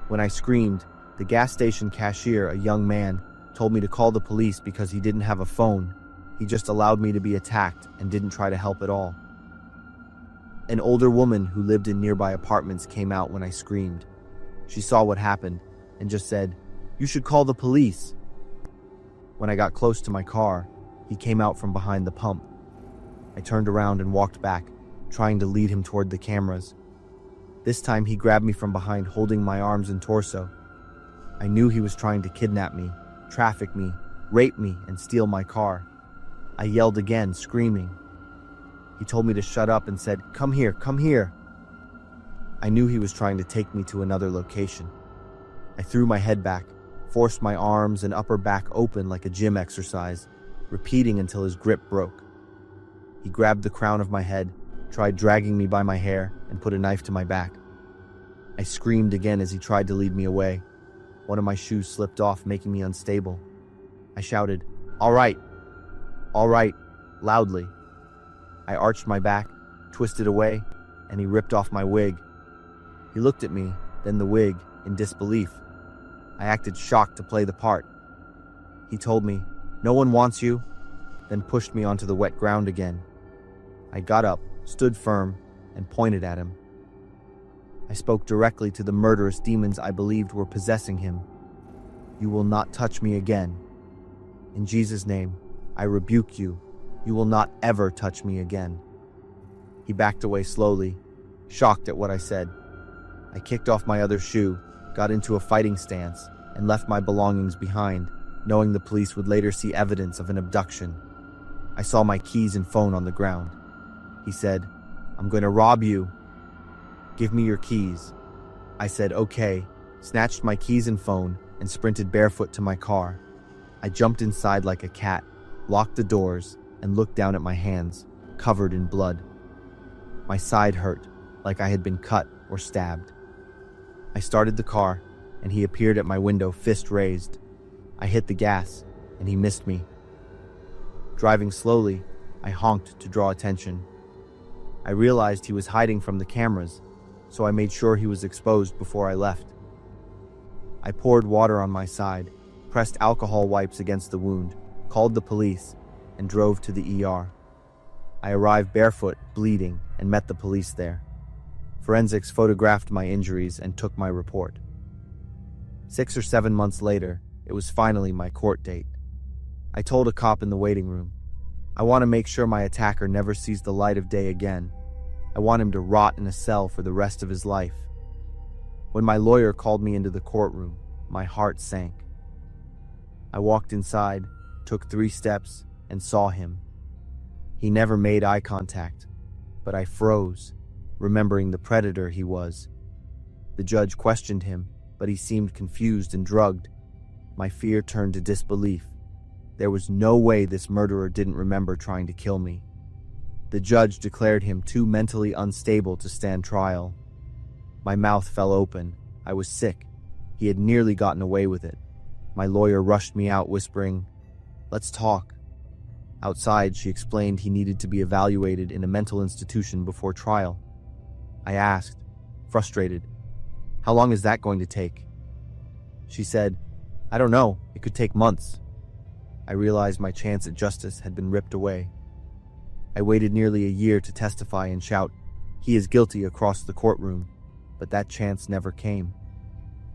When I screamed, the gas station cashier, a young man, told me to call the police because he didn't have a phone. He just allowed me to be attacked and didn't try to help at all. An older woman who lived in nearby apartments came out when I screamed. She saw what happened and just said, "You should call the police." When I got close to my car, he came out from behind the pump. I turned around and walked back, trying to lead him toward the cameras. This time he grabbed me from behind, holding my arms and torso. I knew he was trying to kidnap me, traffic me, rape me, and steal my car. I yelled again, screaming. He told me to shut up and said, "Come here, come here." I knew he was trying to take me to another location. I threw my head back, forced my arms and upper back open like a gym exercise, repeating until his grip broke. He grabbed the crown of my head, tried dragging me by my hair, and put a knife to my back. I screamed again as he tried to lead me away. One of my shoes slipped off, making me unstable. I shouted, all right," loudly. I arched my back, twisted away, and he ripped off my wig. He looked at me, then the wig, in disbelief. I acted shocked to play the part. He told me, "No one wants you," then pushed me onto the wet ground again. I got up, stood firm, and pointed at him. I spoke directly to the murderous demons I believed were possessing him. You will not touch me again. In Jesus' name, I rebuke you. You will not ever touch me again. He backed away slowly, shocked at what I said. I kicked off my other shoe, got into a fighting stance, and left my belongings behind, knowing the police would later see evidence of an abduction. I saw my keys and phone on the ground. He said, "I'm going to rob you. Give me your keys." I said, "Okay," snatched my keys and phone, and sprinted barefoot to my car. I jumped inside like a cat, locked the doors, and looked down at my hands, covered in blood. My side hurt, like I had been cut or stabbed. I started the car, and he appeared at my window, fist raised. I hit the gas, and he missed me. Driving slowly, I honked to draw attention. I realized he was hiding from the cameras, so I made sure he was exposed before I left. I poured water on my side, pressed alcohol wipes against the wound, called the police, and drove to the ER. I arrived barefoot, bleeding, and met the police there. Forensics photographed my injuries and took my report. 6 or 7 months later, it was finally my court date. I told a cop in the waiting room, "I want to make sure my attacker never sees the light of day again. I want him to rot in a cell for the rest of his life." When my lawyer called me into the courtroom, my heart sank. I walked inside, took 3 steps, and saw him. He never made eye contact, but I froze, remembering the predator he was. The judge questioned him, but he seemed confused and drugged. My fear turned to disbelief. There was no way this murderer didn't remember trying to kill me. The judge declared him too mentally unstable to stand trial. My mouth fell open. I was sick. He had nearly gotten away with it. My lawyer rushed me out, whispering, "Let's talk." Outside, she explained he needed to be evaluated in a mental institution before trial. I asked, frustrated, "How long is that going to take?" She said, "I don't know. It could take months." I realized my chance at justice had been ripped away. I waited nearly a year to testify and shout, "He is guilty," across the courtroom, but that chance never came.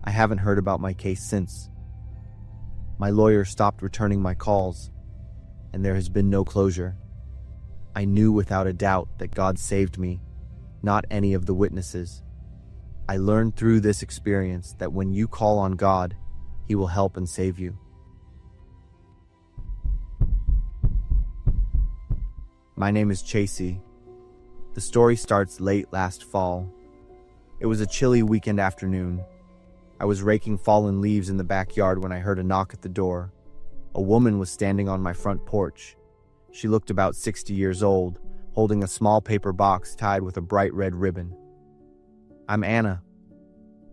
I haven't heard about my case since. My lawyer stopped returning my calls, and there has been no closure. I knew without a doubt that God saved me, not any of the witnesses. I learned through this experience that when you call on God, He will help and save you. My name is Chasey. The story starts late last fall. It was a chilly weekend afternoon. I was raking fallen leaves in the backyard when I heard a knock at the door. A woman was standing on my front porch. She looked about 60 years old, holding a small paper box tied with a bright red ribbon. "I'm Anna.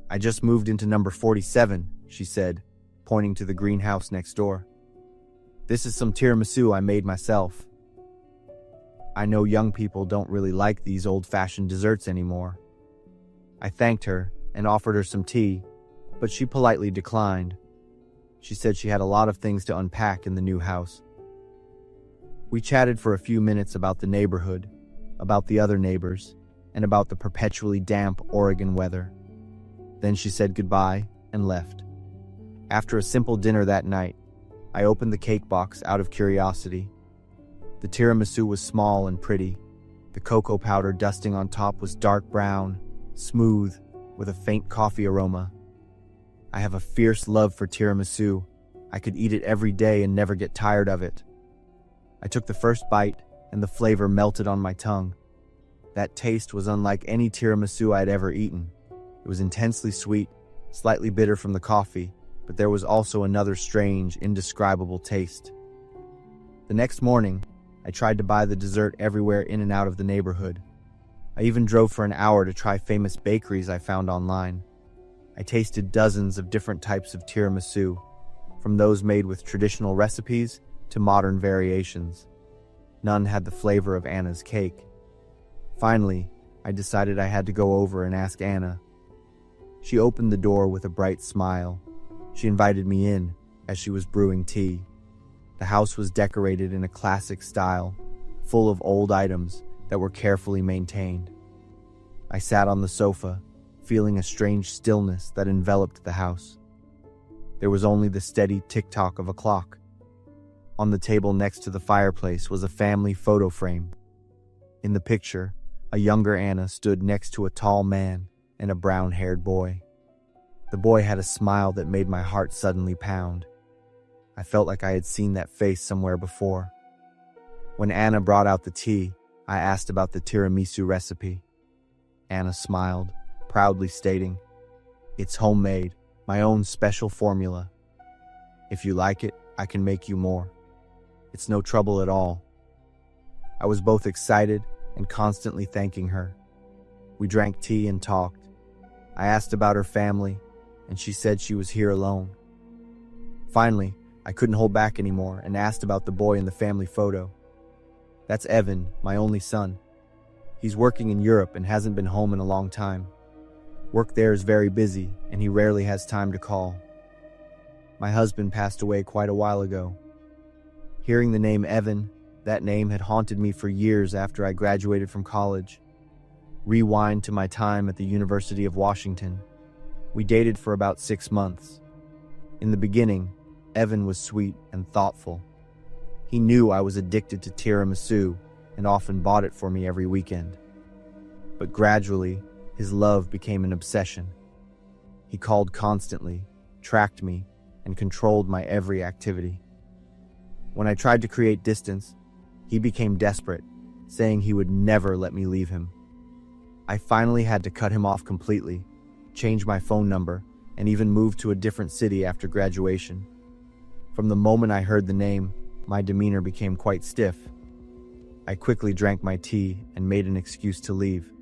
I just moved into number 47, she said, pointing to the greenhouse next door. "This is some tiramisu I made myself. I know young people don't really like these old-fashioned desserts anymore." I thanked her and offered her some tea, but she politely declined. She said she had a lot of things to unpack in the new house. We chatted for a few minutes about the neighborhood, about the other neighbors, and about the perpetually damp Oregon weather. Then she said goodbye and left. After a simple dinner that night, I opened the cake box out of curiosity. The tiramisu was small and pretty. The cocoa powder dusting on top was dark brown, smooth, with a faint coffee aroma. I have a fierce love for tiramisu. I could eat it every day and never get tired of it. I took the first bite, and the flavor melted on my tongue. That taste was unlike any tiramisu I had ever eaten. It was intensely sweet, slightly bitter from the coffee, but there was also another strange, indescribable taste. The next morning, I tried to buy the dessert everywhere in and out of the neighborhood. I even drove for an hour to try famous bakeries I found online. I tasted dozens of different types of tiramisu, from those made with traditional recipes to modern variations. None had the flavor of Anna's cake. Finally, I decided I had to go over and ask Anna. She opened the door with a bright smile. She invited me in as she was brewing tea. The house was decorated in a classic style, full of old items that were carefully maintained. I sat on the sofa, feeling a strange stillness that enveloped the house. There was only the steady tick-tock of a clock. On the table next to the fireplace was a family photo frame. In the picture, a younger Anna stood next to a tall man and a brown-haired boy. The boy had a smile that made my heart suddenly pound. I felt like I had seen that face somewhere before. When Anna brought out the tea, I asked about the tiramisu recipe. Anna smiled, proudly stating, "It's homemade, my own special formula. If you like it, I can make you more. It's no trouble at all." I was both excited and constantly thanking her. We drank tea and talked. I asked about her family, and she said she was here alone. Finally, I couldn't hold back anymore and asked about the boy in the family photo. "That's Evan, my only son. He's working in Europe and hasn't been home in a long time. Work there is very busy, and he rarely has time to call. My husband passed away quite a while ago." Hearing the name Evan, that name had haunted me for years after I graduated from college. Rewind to my time at the University of Washington. We dated for about 6 months. In the beginning, Evan was sweet and thoughtful. He knew I was addicted to tiramisu and often bought it for me every weekend. But gradually, his love became an obsession. He called constantly, tracked me, and controlled my every activity. When I tried to create distance, he became desperate, saying he would never let me leave him. I finally had to cut him off completely, change my phone number, and even move to a different city after graduation. From the moment I heard the name, my demeanor became quite stiff. I quickly drank my tea and made an excuse to leave.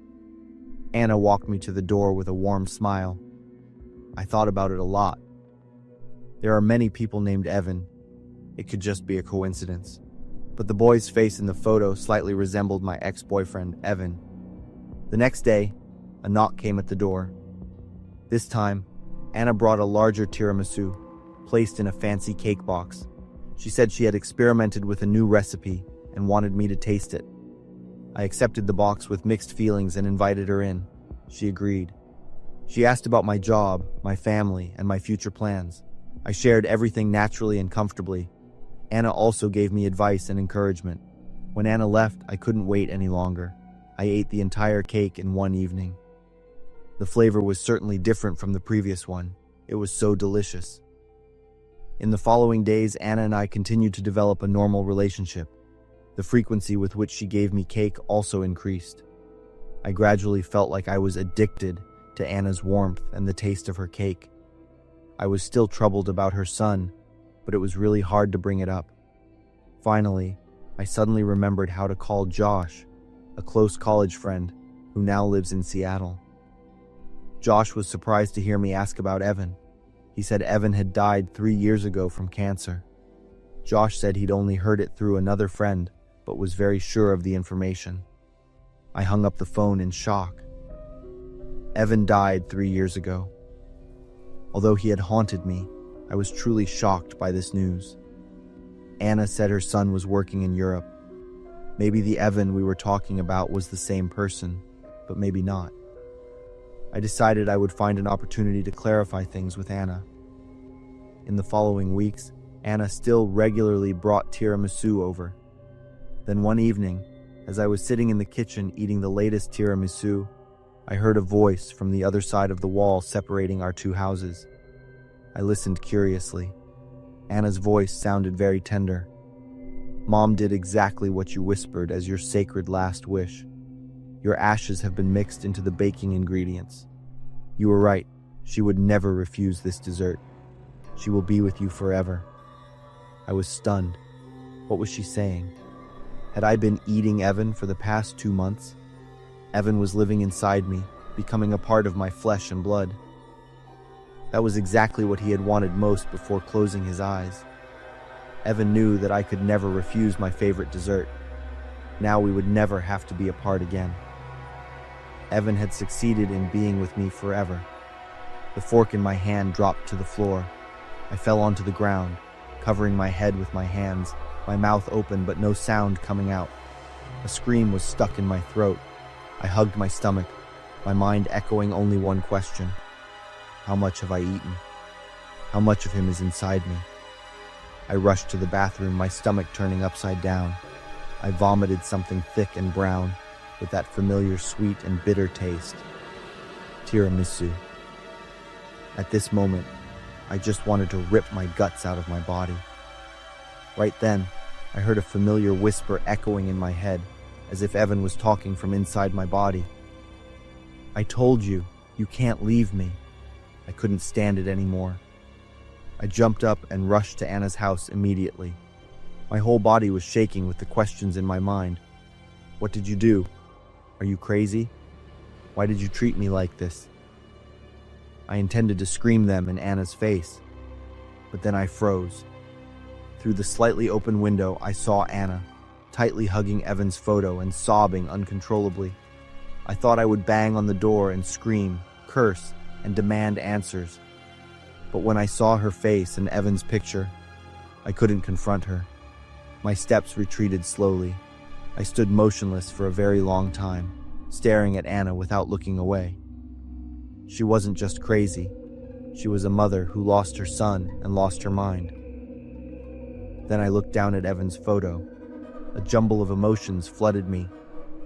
Anna walked me to the door with a warm smile. I thought about it a lot. There are many people named Evan. It could just be a coincidence. But the boy's face in the photo slightly resembled my ex-boyfriend, Evan. The next day, a knock came at the door. This time, Anna brought a larger tiramisu, placed in a fancy cake box. She said she had experimented with a new recipe and wanted me to taste it. I accepted the box with mixed feelings and invited her in. She agreed. She asked about my job, my family, and my future plans. I shared everything naturally and comfortably. Anna also gave me advice and encouragement. When Anna left, I couldn't wait any longer. I ate the entire cake in one evening. The flavor was certainly different from the previous one. It was so delicious. In the following days, Anna and I continued to develop a normal relationship. The frequency with which she gave me cake also increased. I gradually felt like I was addicted to Anna's warmth and the taste of her cake. I was still troubled about her son, but it was really hard to bring it up. Finally, I suddenly remembered how to call Josh, a close college friend who now lives in Seattle. Josh was surprised to hear me ask about Evan. He said Evan had died 3 years ago from cancer. Josh said he'd only heard it through another friend, but was very sure of the information. I hung up the phone in shock. Evan died 3 years ago. Although he had haunted me, I was truly shocked by this news. Anna said her son was working in Europe. Maybe the Evan we were talking about was the same person, but maybe not. I decided I would find an opportunity to clarify things with Anna. In the following weeks, Anna still regularly brought tiramisu over. Then one evening, as I was sitting in the kitchen eating the latest tiramisu, I heard a voice from the other side of the wall separating our two houses. I listened curiously. Anna's voice sounded very tender. "Mom did exactly what you whispered as your sacred last wish. Your ashes have been mixed into the baking ingredients. You were right. She would never refuse this dessert. She will be with you forever." I was stunned. What was she saying? Had I been eating Evan for the past 2 months? Evan was living inside me, becoming a part of my flesh and blood. That was exactly what he had wanted most before closing his eyes. Evan knew that I could never refuse my favorite dessert. Now we would never have to be apart again. Evan had succeeded in being with me forever. The fork in my hand dropped to the floor. I fell onto the ground, covering my head with my hands, my mouth open but no sound coming out. A scream was stuck in my throat. I hugged my stomach. my mind echoing only one question. How much have I eaten? How much of him is inside me? I rushed to the bathroom, my stomach turning upside down. I vomited something thick and brown, with that familiar sweet and bitter taste. Tiramisu. At this moment, I just wanted to rip my guts out of my body. Right then, I heard a familiar whisper echoing in my head, as if Evan was talking from inside my body. I told you, you can't leave me. I couldn't stand it anymore. I jumped up and rushed to Anna's house immediately. My whole body was shaking with the questions in my mind. What did you do? Are you crazy? Why did you treat me like this? I intended to scream them in Anna's face, but then I froze. Through the slightly open window, I saw Anna, tightly hugging Evan's photo and sobbing uncontrollably. I thought I would bang on the door and scream, curse, and demand answers. But when I saw her face and Evan's picture, I couldn't confront her. My steps retreated slowly. I stood motionless for a very long time, staring at Anna without looking away. She wasn't just crazy. She was a mother who lost her son and lost her mind. Then I looked down at Evan's photo. A jumble of emotions flooded me,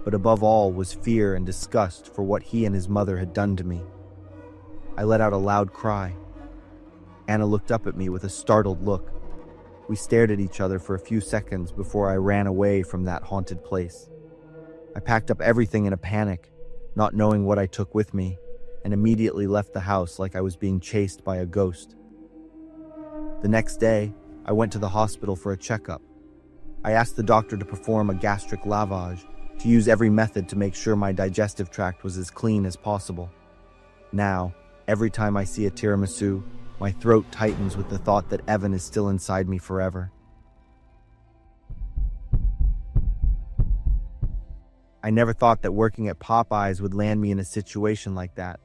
but above all was fear and disgust for what he and his mother had done to me. I let out a loud cry. Anna looked up at me with a startled look. We stared at each other for a few seconds before I ran away from that haunted place. I packed up everything in a panic, not knowing what I took with me, and immediately left the house like I was being chased by a ghost. The next day, I went to the hospital for a checkup. I asked the doctor to perform a gastric lavage, to use every method to make sure my digestive tract was as clean as possible. Now, every time I see a tiramisu, my throat tightens with the thought that Evan is still inside me forever. I never thought that working at Popeyes would land me in a situation like that.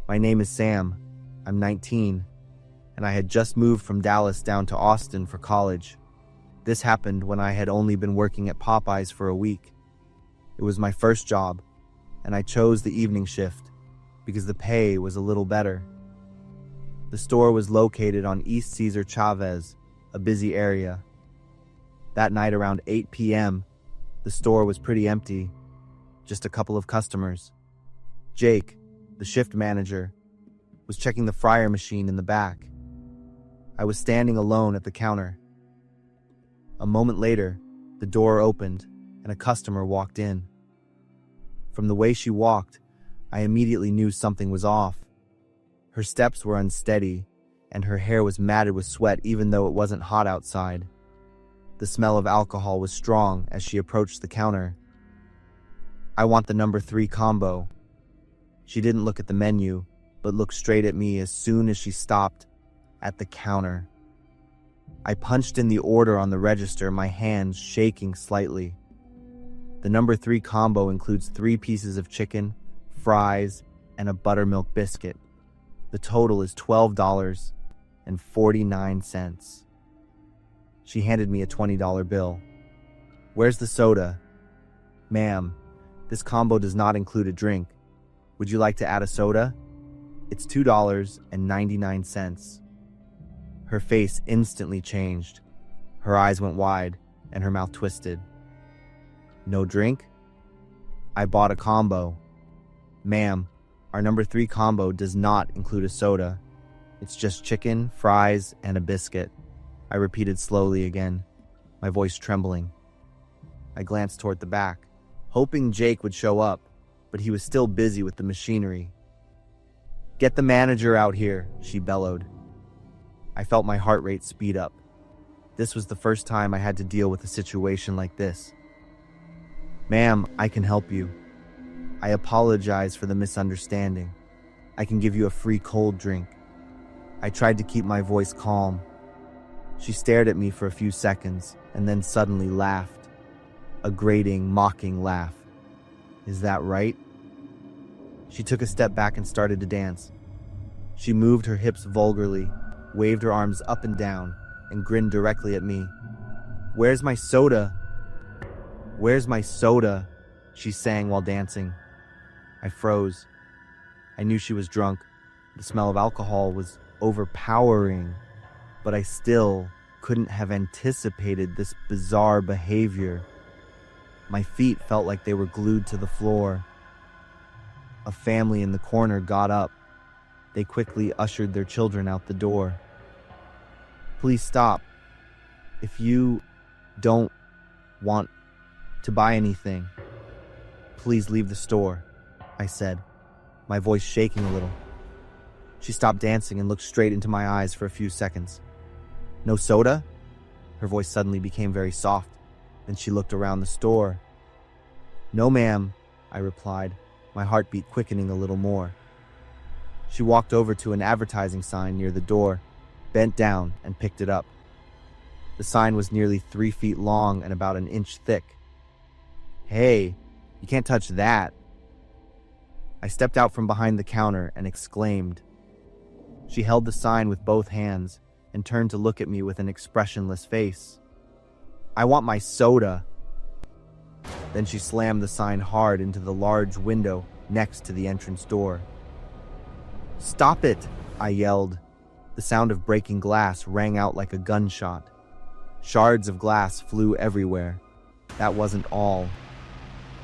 My name is Sam. I'm 19, and I had just moved from Dallas down to Austin for college. This happened when I had only been working at Popeyes for a week. It was my first job, and I chose the evening shift because the pay was a little better. The store was located on East Cesar Chavez, a busy area. That night around 8 p.m., the store was pretty empty, just a couple of customers. Jake, the shift manager, was checking the fryer machine in the back. I was standing alone at the counter. A moment later, the door opened and a customer walked in. From the way she walked, I immediately knew something was off. Her steps were unsteady, and her hair was matted with sweat even though it wasn't hot outside. The smell of alcohol was strong as she approached the counter. "I want the number 3 combo." She didn't look at the menu, but looked straight at me as soon as she stopped at the counter. I punched in the order on the register, my hands shaking slightly. The number 3 combo includes 3 pieces of chicken, fries, and a buttermilk biscuit. The total is $12.49. She handed me a $20 bill. "Where's the soda?" "Ma'am, this combo does not include a drink. Would you like to add a soda? It's $2.99. Her face instantly changed. Her eyes went wide and her mouth twisted. "No drink?" "I bought a combo." "Ma'am, our number 3 combo does not include a soda. It's just chicken, fries, and a biscuit." I repeated slowly again, my voice trembling. I glanced toward the back, hoping Jake would show up, but he was still busy with the machinery. "Get the manager out here," she bellowed. I felt my heart rate speed up. This was the first time I had to deal with a situation like this. "Ma'am, I can help you. I apologize for the misunderstanding. I can give you a free cold drink." I tried to keep my voice calm. She stared at me for a few seconds and then suddenly laughed. A grating, mocking laugh. "Is that right?" She took a step back and started to dance. She moved her hips vulgarly, waved her arms up and down, and grinned directly at me. "Where's my soda? Where's my soda?" she sang while dancing. I froze. I knew she was drunk. The smell of alcohol was overpowering, but I still couldn't have anticipated this bizarre behavior. My feet felt like they were glued to the floor. A family in the corner got up. They quickly ushered their children out the door. Please stop. If you don't want to buy anything, please leave the store, I said, my voice shaking a little. She stopped dancing and looked straight into my eyes for a few seconds. No soda? Her voice suddenly became very soft. Then she looked around the store. No, ma'am, I replied, my heartbeat quickening a little more. She walked over to an advertising sign near the door, bent down, and picked it up. The sign was nearly 3 feet long and about an inch thick. Hey, you can't touch that. I stepped out from behind the counter and exclaimed. She held the sign with both hands and turned to look at me with an expressionless face. I want my soda. Then she slammed the sign hard into the large window next to the entrance door. Stop it, I yelled. The sound of breaking glass rang out like a gunshot. Shards of glass flew everywhere. That wasn't all.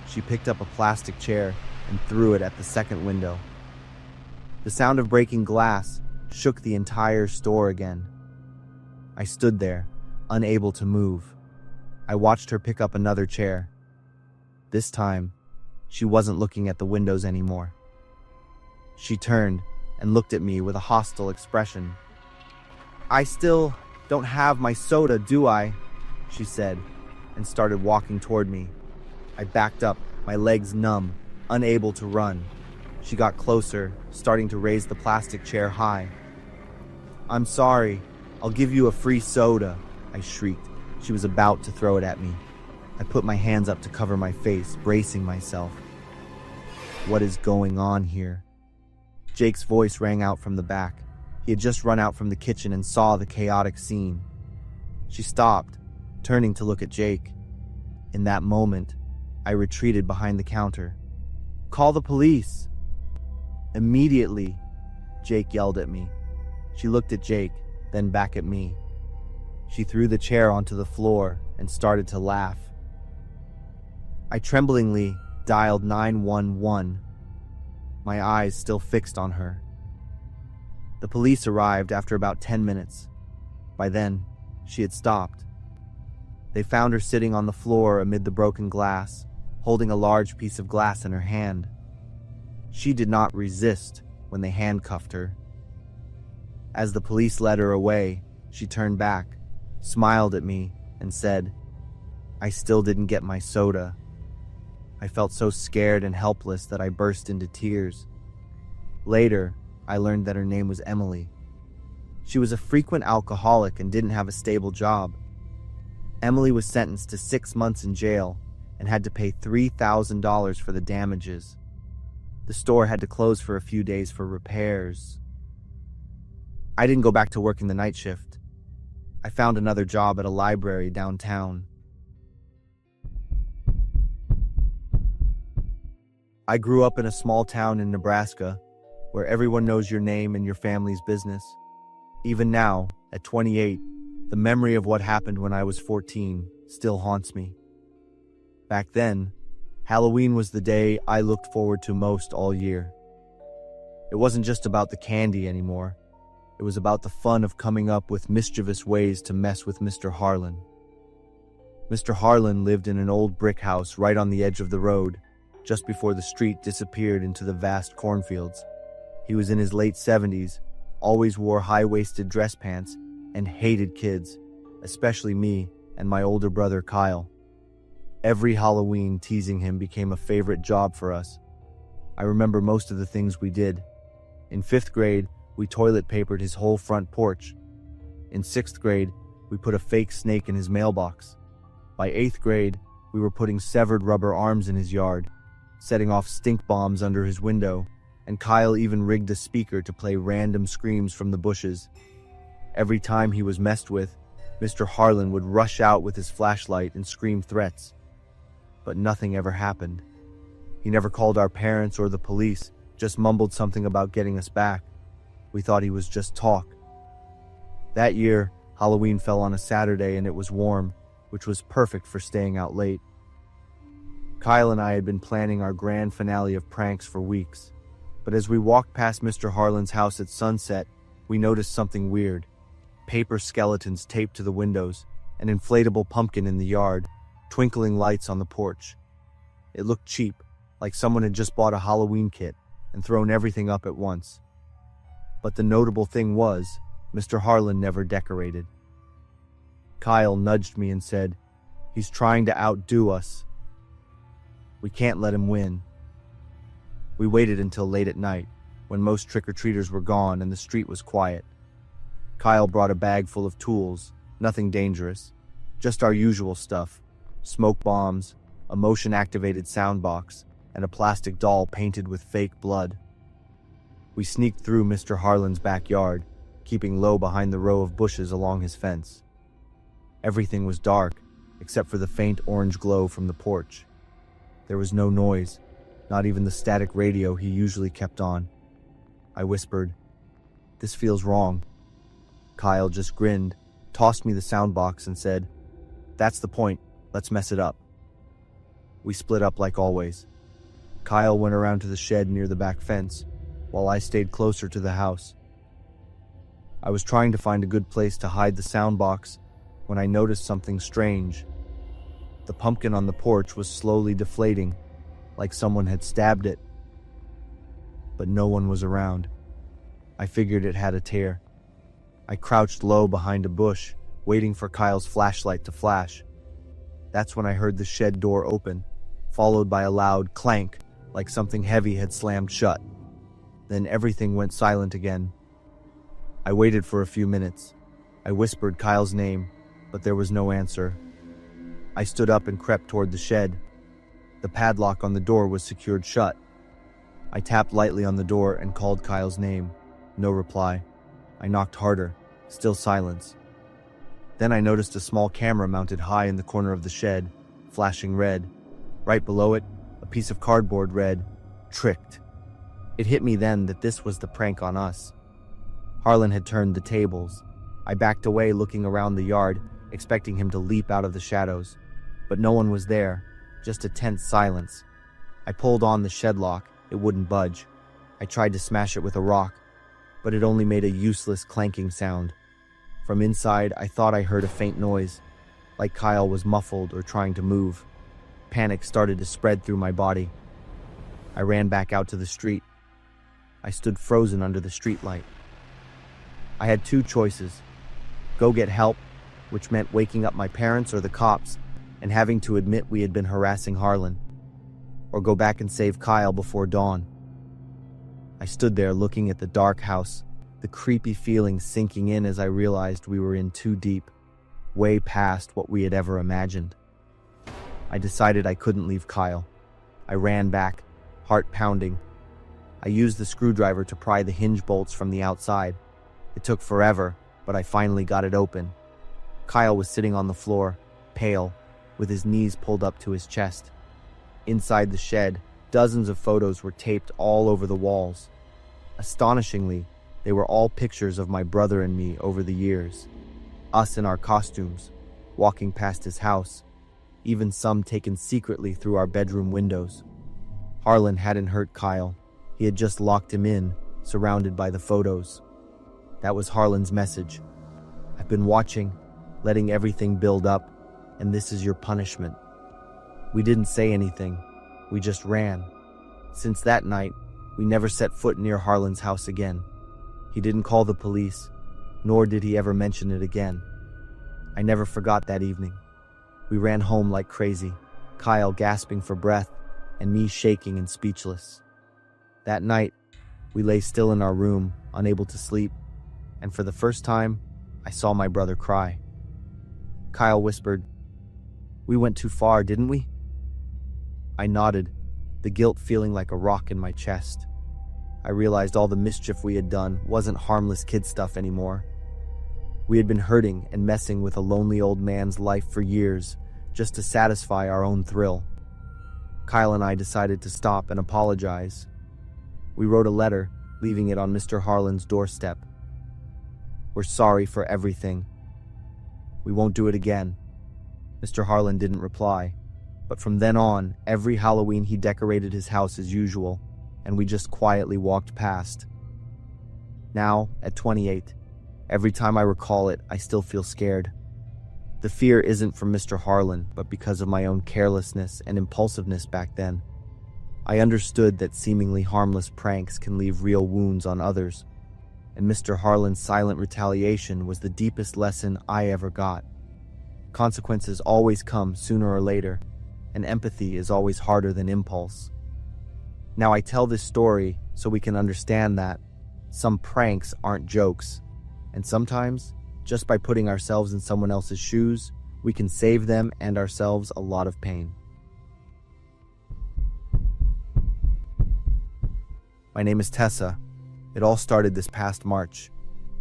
She picked up a plastic chair and threw it at the second window. The sound of breaking glass shook the entire store again. I stood there, unable to move. I watched her pick up another chair. This time, she wasn't looking at the windows anymore. She turned and looked at me with a hostile expression. I still don't have my soda, do I? She said, and started walking toward me. I backed up, my legs numb, unable to run. She got closer, starting to raise the plastic chair high. I'm sorry, I'll give you a free soda, I shrieked. She was about to throw it at me. I put my hands up to cover my face, bracing myself. What is going on here? Jake's voice rang out from the back. He had just run out from the kitchen and saw the chaotic scene. She stopped, turning to look at Jake. In that moment, I retreated behind the counter. Call the police! Immediately, Jake yelled at me. She looked at Jake, then back at me. She threw the chair onto the floor and started to laugh. I tremblingly dialed 911, my eyes still fixed on her. The police arrived after about 10 minutes. By then, she had stopped. They found her sitting on the floor amid the broken glass, holding a large piece of glass in her hand. She did not resist when they handcuffed her. As the police led her away, she turned back, smiled at me, and said, I still didn't get my soda. I felt so scared and helpless that I burst into tears. Later, I learned that her name was Emily. She was a frequent alcoholic and didn't have a stable job. Emily was sentenced to 6 months in jail and had to pay $3,000 for the damages. The store had to close for a few days for repairs. I didn't go back to working the night shift. I found another job at a library downtown. I grew up in a small town in Nebraska where everyone knows your name and your family's business. Even now, at 28, the memory of what happened when I was 14 still haunts me. Back then, Halloween was the day I looked forward to most all year. It wasn't just about the candy anymore. It was about the fun of coming up with mischievous ways to mess with Mr. Harlan. Mr. Harlan lived in an old brick house right on the edge of the road, just before the street disappeared into the vast cornfields. He was in his late 70s, always wore high-waisted dress pants, and hated kids, especially me and my older brother Kyle. Every Halloween, teasing him became a favorite job for us. I remember most of the things we did. In 5th grade, we toilet papered his whole front porch. In 6th grade, we put a fake snake in his mailbox. By 8th grade, we were putting severed rubber arms in his yard, setting off stink bombs under his window, and Kyle even rigged a speaker to play random screams from the bushes. Every time he was messed with, Mr. Harlan would rush out with his flashlight and scream threats. But nothing ever happened. He never called our parents or the police, just mumbled something about getting us back. We thought he was just talk. That year, Halloween fell on a Saturday and it was warm, which was perfect for staying out late. Kyle and I had been planning our grand finale of pranks for weeks, but as we walked past Mr. Harlan's house at sunset, we noticed something weird. Paper skeletons taped to the windows, an inflatable pumpkin in the yard, twinkling lights on the porch. It looked cheap, like someone had just bought a Halloween kit and thrown everything up at once. But the notable thing was, Mr. Harlan never decorated. Kyle nudged me and said, "He's trying to outdo us. We can't let him win." We waited until late at night, when most trick-or-treaters were gone and the street was quiet. Kyle brought a bag full of tools, nothing dangerous, just our usual stuff: smoke bombs, a motion-activated sound box, and a plastic doll painted with fake blood. We sneaked through Mr. Harlan's backyard, keeping low behind the row of bushes along his fence. Everything was dark, except for the faint orange glow from the porch. There was no noise, not even the static radio he usually kept on. I whispered, "This feels wrong." Kyle just grinned, tossed me the sound box and said, "That's the point, let's mess it up." We split up like always. Kyle went around to the shed near the back fence, while I stayed closer to the house. I was trying to find a good place to hide the sound box when I noticed something strange. The pumpkin on the porch was slowly deflating, like someone had stabbed it. But no one was around. I figured it had a tear. I crouched low behind a bush, waiting for Kyle's flashlight to flash. That's when I heard the shed door open, followed by a loud clank, like something heavy had slammed shut. Then everything went silent again. I waited for a few minutes. I whispered Kyle's name, but there was no answer. I stood up and crept toward the shed. The padlock on the door was secured shut. I tapped lightly on the door and called Kyle's name. No reply. I knocked harder. Still silence. Then I noticed a small camera mounted high in the corner of the shed, flashing red. Right below it, a piece of cardboard read, "Tricked." It hit me then that this was the prank on us. Harlan had turned the tables. I backed away, looking around the yard, expecting him to leap out of the shadows. But no one was there, just a tense silence. I pulled on the shed lock. It wouldn't budge. I tried to smash it with a rock, but it only made a useless clanking sound. From inside, I thought I heard a faint noise, like Kyle was muffled or trying to move. Panic started to spread through my body. I ran back out to the street. I stood frozen under the streetlight. I had two choices: go get help, which meant waking up my parents or the cops and having to admit we had been harassing Harlan, or go back and save Kyle before dawn. I stood there looking at the dark house, the creepy feeling sinking in as I realized we were in too deep, way past what we had ever imagined. I decided I couldn't leave Kyle. I ran back, heart pounding. I used the screwdriver to pry the hinge bolts from the outside. It took forever, but I finally got it open. Kyle was sitting on the floor, pale, with his knees pulled up to his chest. Inside the shed, dozens of photos were taped all over the walls. Astonishingly, they were all pictures of my brother and me over the years. Us in our costumes, walking past his house, even some taken secretly through our bedroom windows. Harlan hadn't hurt Kyle. He had just locked him in, surrounded by the photos. That was Harlan's message. I've been watching, letting everything build up, and this is your punishment. We didn't say anything. We just ran. Since that night, we never set foot near Harlan's house again. He didn't call the police, nor did he ever mention it again. I never forgot that evening. We ran home like crazy, Kyle gasping for breath, and me shaking and speechless. That night, we lay still in our room, unable to sleep, and for the first time, I saw my brother cry. Kyle whispered, "We went too far, didn't we?" I nodded, the guilt feeling like a rock in my chest. I realized all the mischief we had done wasn't harmless kid stuff anymore. We had been hurting and messing with a lonely old man's life for years, just to satisfy our own thrill. Kyle and I decided to stop and apologize. We wrote a letter, leaving it on Mr. Harlan's doorstep. We're sorry for everything. We won't do it again. Mr. Harlan didn't reply, but from then on, every Halloween he decorated his house as usual, and we just quietly walked past. Now, at 28, every time I recall it, I still feel scared. The fear isn't from Mr. Harlan, but because of my own carelessness and impulsiveness back then. I understood that seemingly harmless pranks can leave real wounds on others, and Mr. Harlan's silent retaliation was the deepest lesson I ever got. Consequences always come sooner or later, and empathy is always harder than impulse. Now I tell this story so we can understand that some pranks aren't jokes, and sometimes, just by putting ourselves in someone else's shoes, we can save them and ourselves a lot of pain. My name is Tessa. It all started this past March.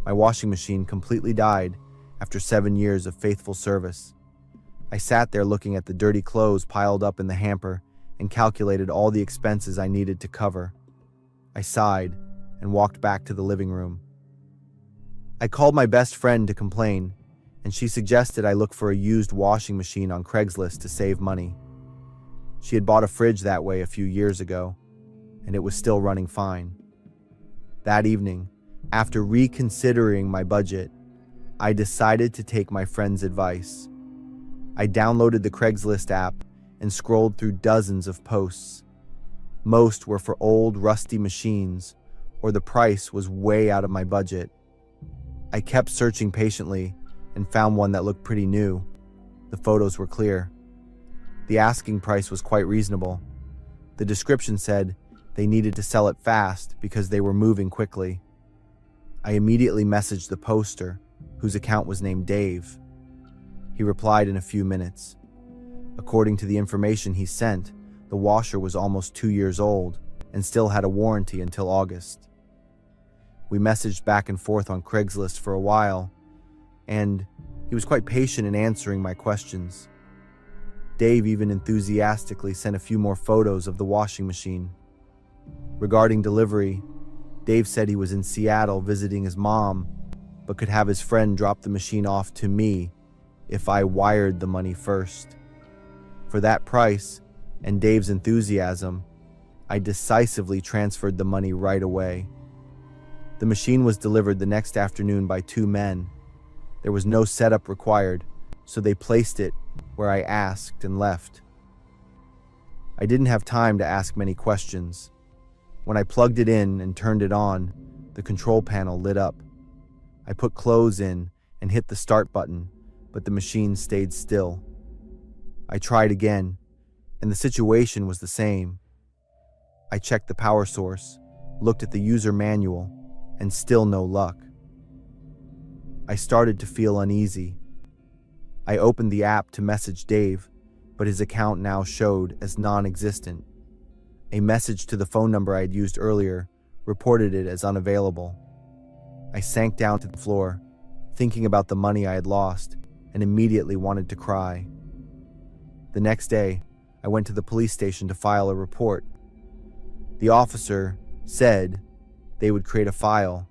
My washing machine completely died after 7 years of faithful service. I sat there looking at the dirty clothes piled up in the hamper and calculated all the expenses I needed to cover. I sighed and walked back to the living room. I called my best friend to complain, and she suggested I look for a used washing machine on Craigslist to save money. She had bought a fridge that way a few years ago, and it was still running fine. That evening, after reconsidering my budget, I decided to take my friend's advice. I downloaded the Craigslist app and scrolled through dozens of posts. Most were for old, rusty machines, or the price was way out of my budget. I kept searching patiently and found one that looked pretty new. The photos were clear. The asking price was quite reasonable. The description said they needed to sell it fast because they were moving quickly. I immediately messaged the poster, whose account was named Dave. He replied in a few minutes. According to the information he sent, the washer was almost 2 years old and still had a warranty until August. We messaged back and forth on Craigslist for a while, and he was quite patient in answering my questions. Dave even enthusiastically sent a few more photos of the washing machine. Regarding delivery, Dave said he was in Seattle visiting his mom, but could have his friend drop the machine off to me if I wired the money first. For that price and Dave's enthusiasm, I decisively transferred the money right away. The machine was delivered the next afternoon by 2 men. There was no setup required, so they placed it where I asked and left. I didn't have time to ask many questions. When I plugged it in and turned it on, the control panel lit up. I put clothes in and hit the start button, but the machine stayed still. I tried again, and the situation was the same. I checked the power source, looked at the user manual, and still no luck. I started to feel uneasy. I opened the app to message Dave, but his account now showed as non-existent. A message to the phone number I had used earlier reported it as unavailable. I sank down to the floor, thinking about the money I had lost, and immediately wanted to cry. The next day, I went to the police station to file a report. The officer said they would create a file,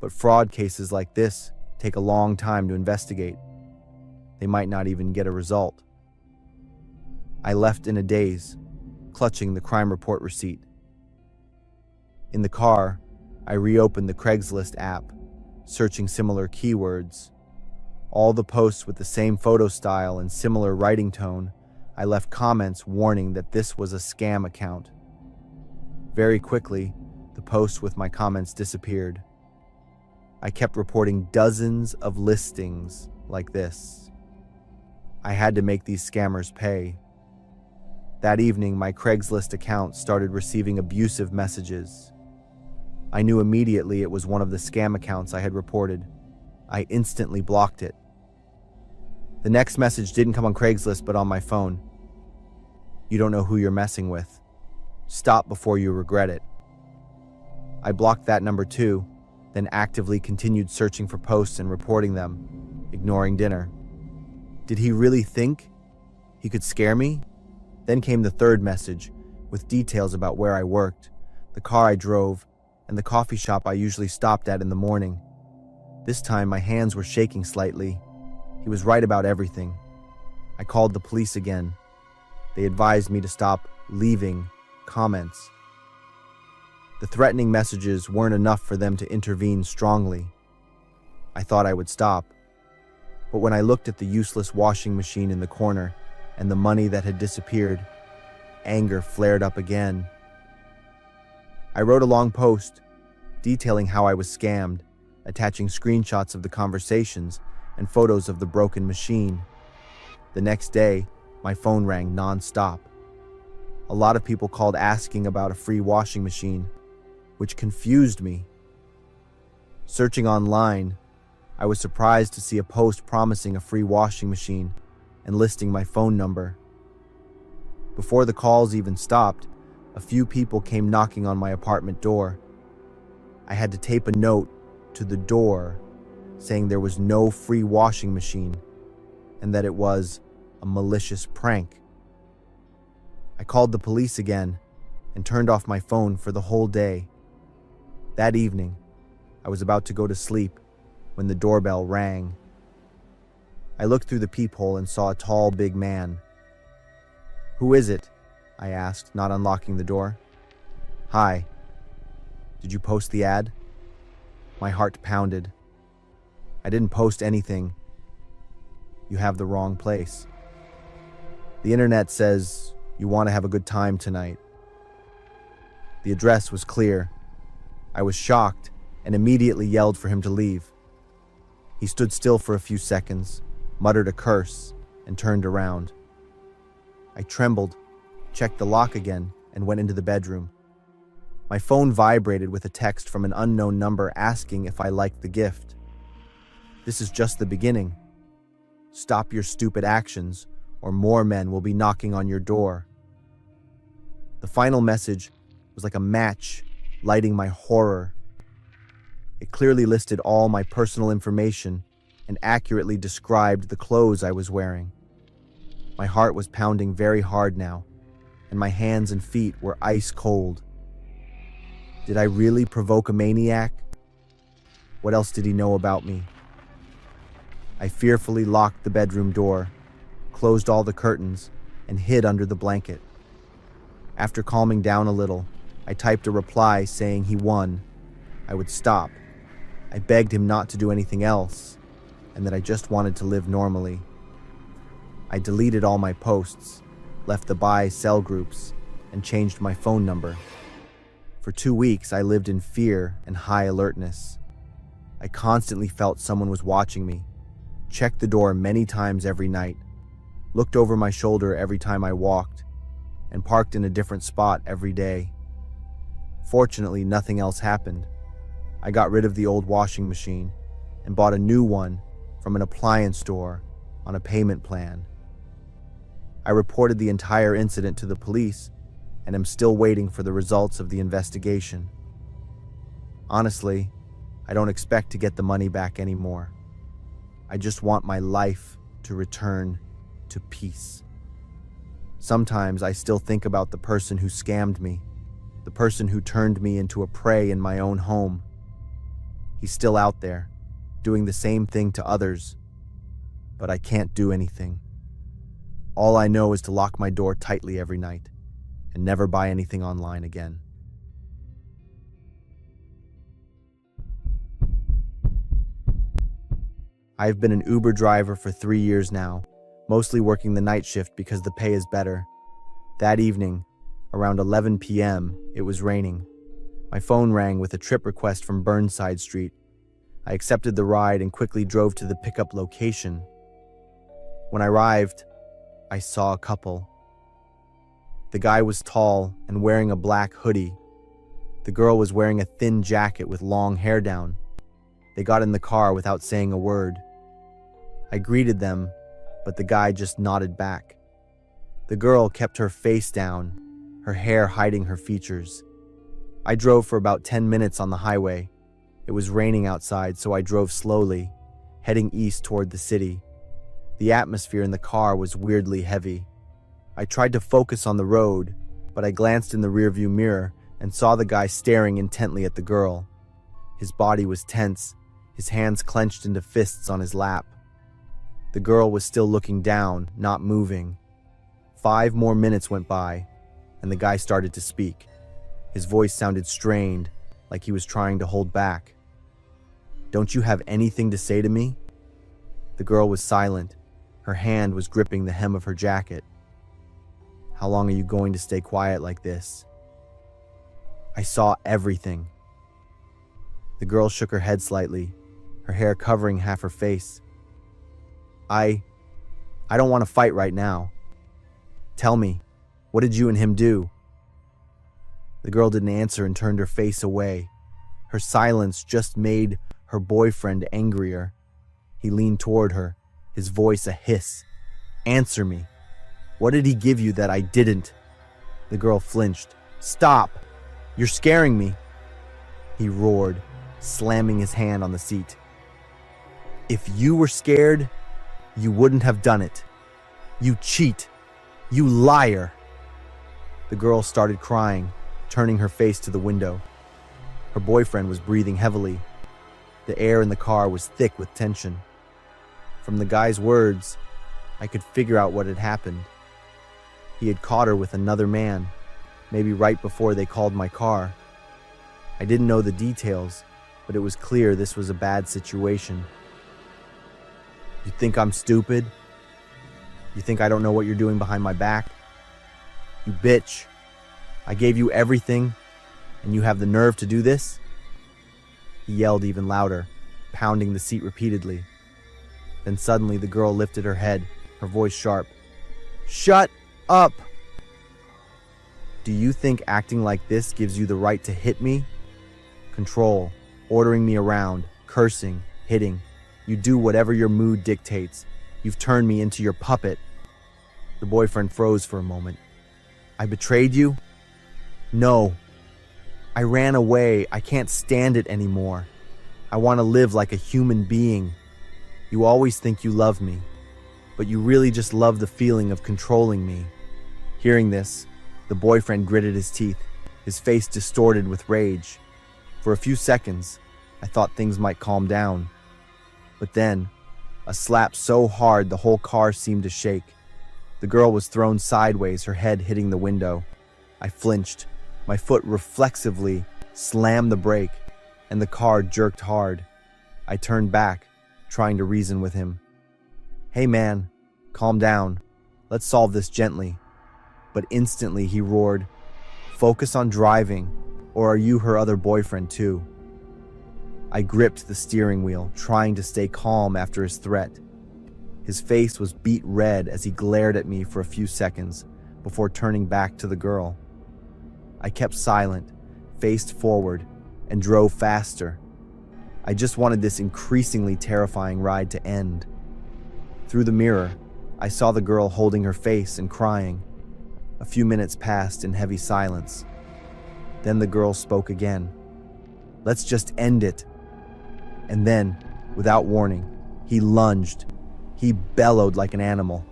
but fraud cases like this take a long time to investigate. They might not even get a result. I left in a daze, clutching the crime report receipt. In the car, I reopened the Craigslist app, searching similar keywords. All the posts with the same photo style and similar writing tone, I left comments warning that this was a scam account. Very quickly, the posts with my comments disappeared. I kept reporting dozens of listings like this. I had to make these scammers pay. That evening, my Craigslist account started receiving abusive messages. I knew immediately it was one of the scam accounts I had reported. I instantly blocked it. The next message didn't come on Craigslist, but on my phone. You don't know who you're messing with. Stop before you regret it. I blocked that number too, then actively continued searching for posts and reporting them, ignoring dinner. Did he really think he could scare me? Then came the third message, with details about where I worked, the car I drove, and the coffee shop I usually stopped at in the morning. This time my hands were shaking slightly. He was right about everything. I called the police again. They advised me to stop leaving comments. The threatening messages weren't enough for them to intervene strongly. I thought I would stop. But when I looked at the useless washing machine in the corner and the money that had disappeared, anger flared up again. I wrote a long post detailing how I was scammed, attaching screenshots of the conversations and photos of the broken machine. The next day, my phone rang non-stop. A lot of people called asking about a free washing machine, which confused me. Searching online, I was surprised to see a post promising a free washing machine and listing my phone number. Before the calls even stopped, a few people came knocking on my apartment door. I had to tape a note to the door saying there was no free washing machine and that it was a malicious prank. I called the police again and turned off my phone for the whole day. That evening, I was about to go to sleep when the doorbell rang. I looked through the peephole and saw a tall, big man. "Who is it?" I asked, not unlocking the door. "Hi. Did you post the ad?" My heart pounded. "I didn't post anything. You have the wrong place. The internet says you want to have a good time tonight." The address was clear. I was shocked and immediately yelled for him to leave. He stood still for a few seconds, muttered a curse, and turned around. I trembled, checked the lock again, and went into the bedroom. My phone vibrated with a text from an unknown number asking if I liked the gift. "This is just the beginning. Stop your stupid actions, or more men will be knocking on your door." The final message was like a match lighting my horror. It clearly listed all my personal information and accurately described the clothes I was wearing. My heart was pounding very hard now, and my hands and feet were ice cold. Did I really provoke a maniac? What else did he know about me? I fearfully locked the bedroom door, closed all the curtains, and hid under the blanket. After calming down a little, I typed a reply saying he won. I would stop. I begged him not to do anything else, and that I just wanted to live normally. I deleted all my posts, left the buy-sell groups, and changed my phone number. For 2 weeks, I lived in fear and high alertness. I constantly felt someone was watching me, checked the door many times every night, looked over my shoulder every time I walked, and parked in a different spot every day. Fortunately, nothing else happened. I got rid of the old washing machine and bought a new one from an appliance store on a payment plan. I reported the entire incident to the police and am still waiting for the results of the investigation. Honestly, I don't expect to get the money back anymore. I just want my life to return to peace. Sometimes I still think about the person who scammed me, the person who turned me into a prey in my own home. He's still out there, doing the same thing to others, but I can't do anything. All I know is to lock my door tightly every night and never buy anything online again. I've been an Uber driver for 3 years now, mostly working the night shift because the pay is better. That evening, around 11 p.m., it was raining. My phone rang with a trip request from Burnside Street. I accepted the ride and quickly drove to the pickup location. When I arrived, I saw a couple. The guy was tall and wearing a black hoodie. The girl was wearing a thin jacket with long hair down. They got in the car without saying a word. I greeted them, but the guy just nodded back. The girl kept her face down, her hair hiding her features. I drove for about 10 minutes on the highway. It was raining outside, so I drove slowly, heading east toward the city. The atmosphere in the car was weirdly heavy. I tried to focus on the road, but I glanced in the rearview mirror and saw the guy staring intently at the girl. His body was tense, his hands clenched into fists on his lap. The girl was still looking down, not moving. 5 more minutes went by, and the guy started to speak. His voice sounded strained, like he was trying to hold back. "Don't you have anything to say to me?" The girl was silent. Her hand was gripping the hem of her jacket. "How long are you going to stay quiet like this?" I saw everything. The girl shook her head slightly, her hair covering half her face. I don't want to fight right now. Tell me, what did you and him do?" The girl didn't answer and turned her face away. Her silence just made her boyfriend angrier. He leaned toward her, his voice a hiss. "Answer me. What did he give you that I didn't?" The girl flinched. "Stop! You're scaring me!" He roared, slamming his hand on the seat. "If you were scared, you wouldn't have done it. You cheat! You liar!" The girl started crying, turning her face to the window. Her boyfriend was breathing heavily. The air in the car was thick with tension. From the guy's words, I could figure out what had happened. He had caught her with another man, maybe right before they called my car. I didn't know the details, but it was clear this was a bad situation. "You think I'm stupid? You think I don't know what you're doing behind my back? You bitch. I gave you everything, and you have the nerve to do this?" He yelled even louder, pounding the seat repeatedly. Then suddenly the girl lifted her head, her voice sharp. "Shut up! Do you think acting like this gives you the right to hit me? Control, ordering me around, cursing, hitting. You do whatever your mood dictates. You've turned me into your puppet." The boyfriend froze for a moment. "I betrayed you? No. I ran away. I can't stand it anymore. I want to live like a human being. You always think you love me, but you really just love the feeling of controlling me." Hearing this, the boyfriend gritted his teeth, his face distorted with rage. For a few seconds, I thought things might calm down. But then, a slap so hard the whole car seemed to shake. The girl was thrown sideways, her head hitting the window. I flinched. My foot reflexively slammed the brake, and the car jerked hard. I turned back, trying to reason with him. "Hey man, calm down. Let's solve this gently." But instantly he roared, "Focus on driving, or are you her other boyfriend too?" I gripped the steering wheel, trying to stay calm after his threat. His face was beet red as he glared at me for a few seconds before turning back to the girl. I kept silent, faced forward, and drove faster. I just wanted this increasingly terrifying ride to end. Through the mirror, I saw the girl holding her face and crying. A few minutes passed in heavy silence. Then the girl spoke again. "Let's just end it." And then, without warning, he lunged. He bellowed like an animal.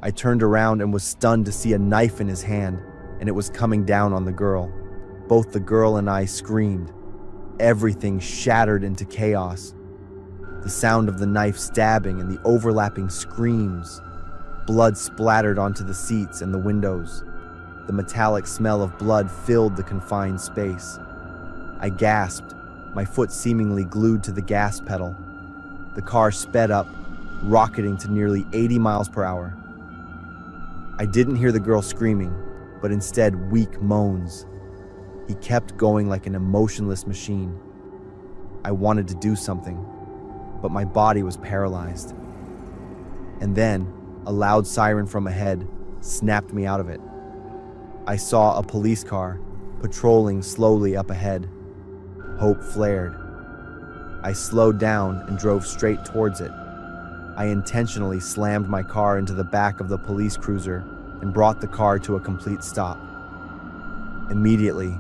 I turned around and was stunned to see a knife in his hand, and it was coming down on the girl. Both the girl and I screamed. Everything shattered into chaos. The sound of the knife stabbing and the overlapping screams. Blood splattered onto the seats and the windows. The metallic smell of blood filled the confined space. I gasped, my foot seemingly glued to the gas pedal. The car sped up, rocketing to nearly 80 miles per hour. I didn't hear the girl screaming, but instead weak moans. He kept going like an emotionless machine. I wanted to do something, but my body was paralyzed. And then, a loud siren from ahead snapped me out of it. I saw a police car patrolling slowly up ahead. Hope flared. I slowed down and drove straight towards it. I intentionally slammed my car into the back of the police cruiser and brought the car to a complete stop. Immediately,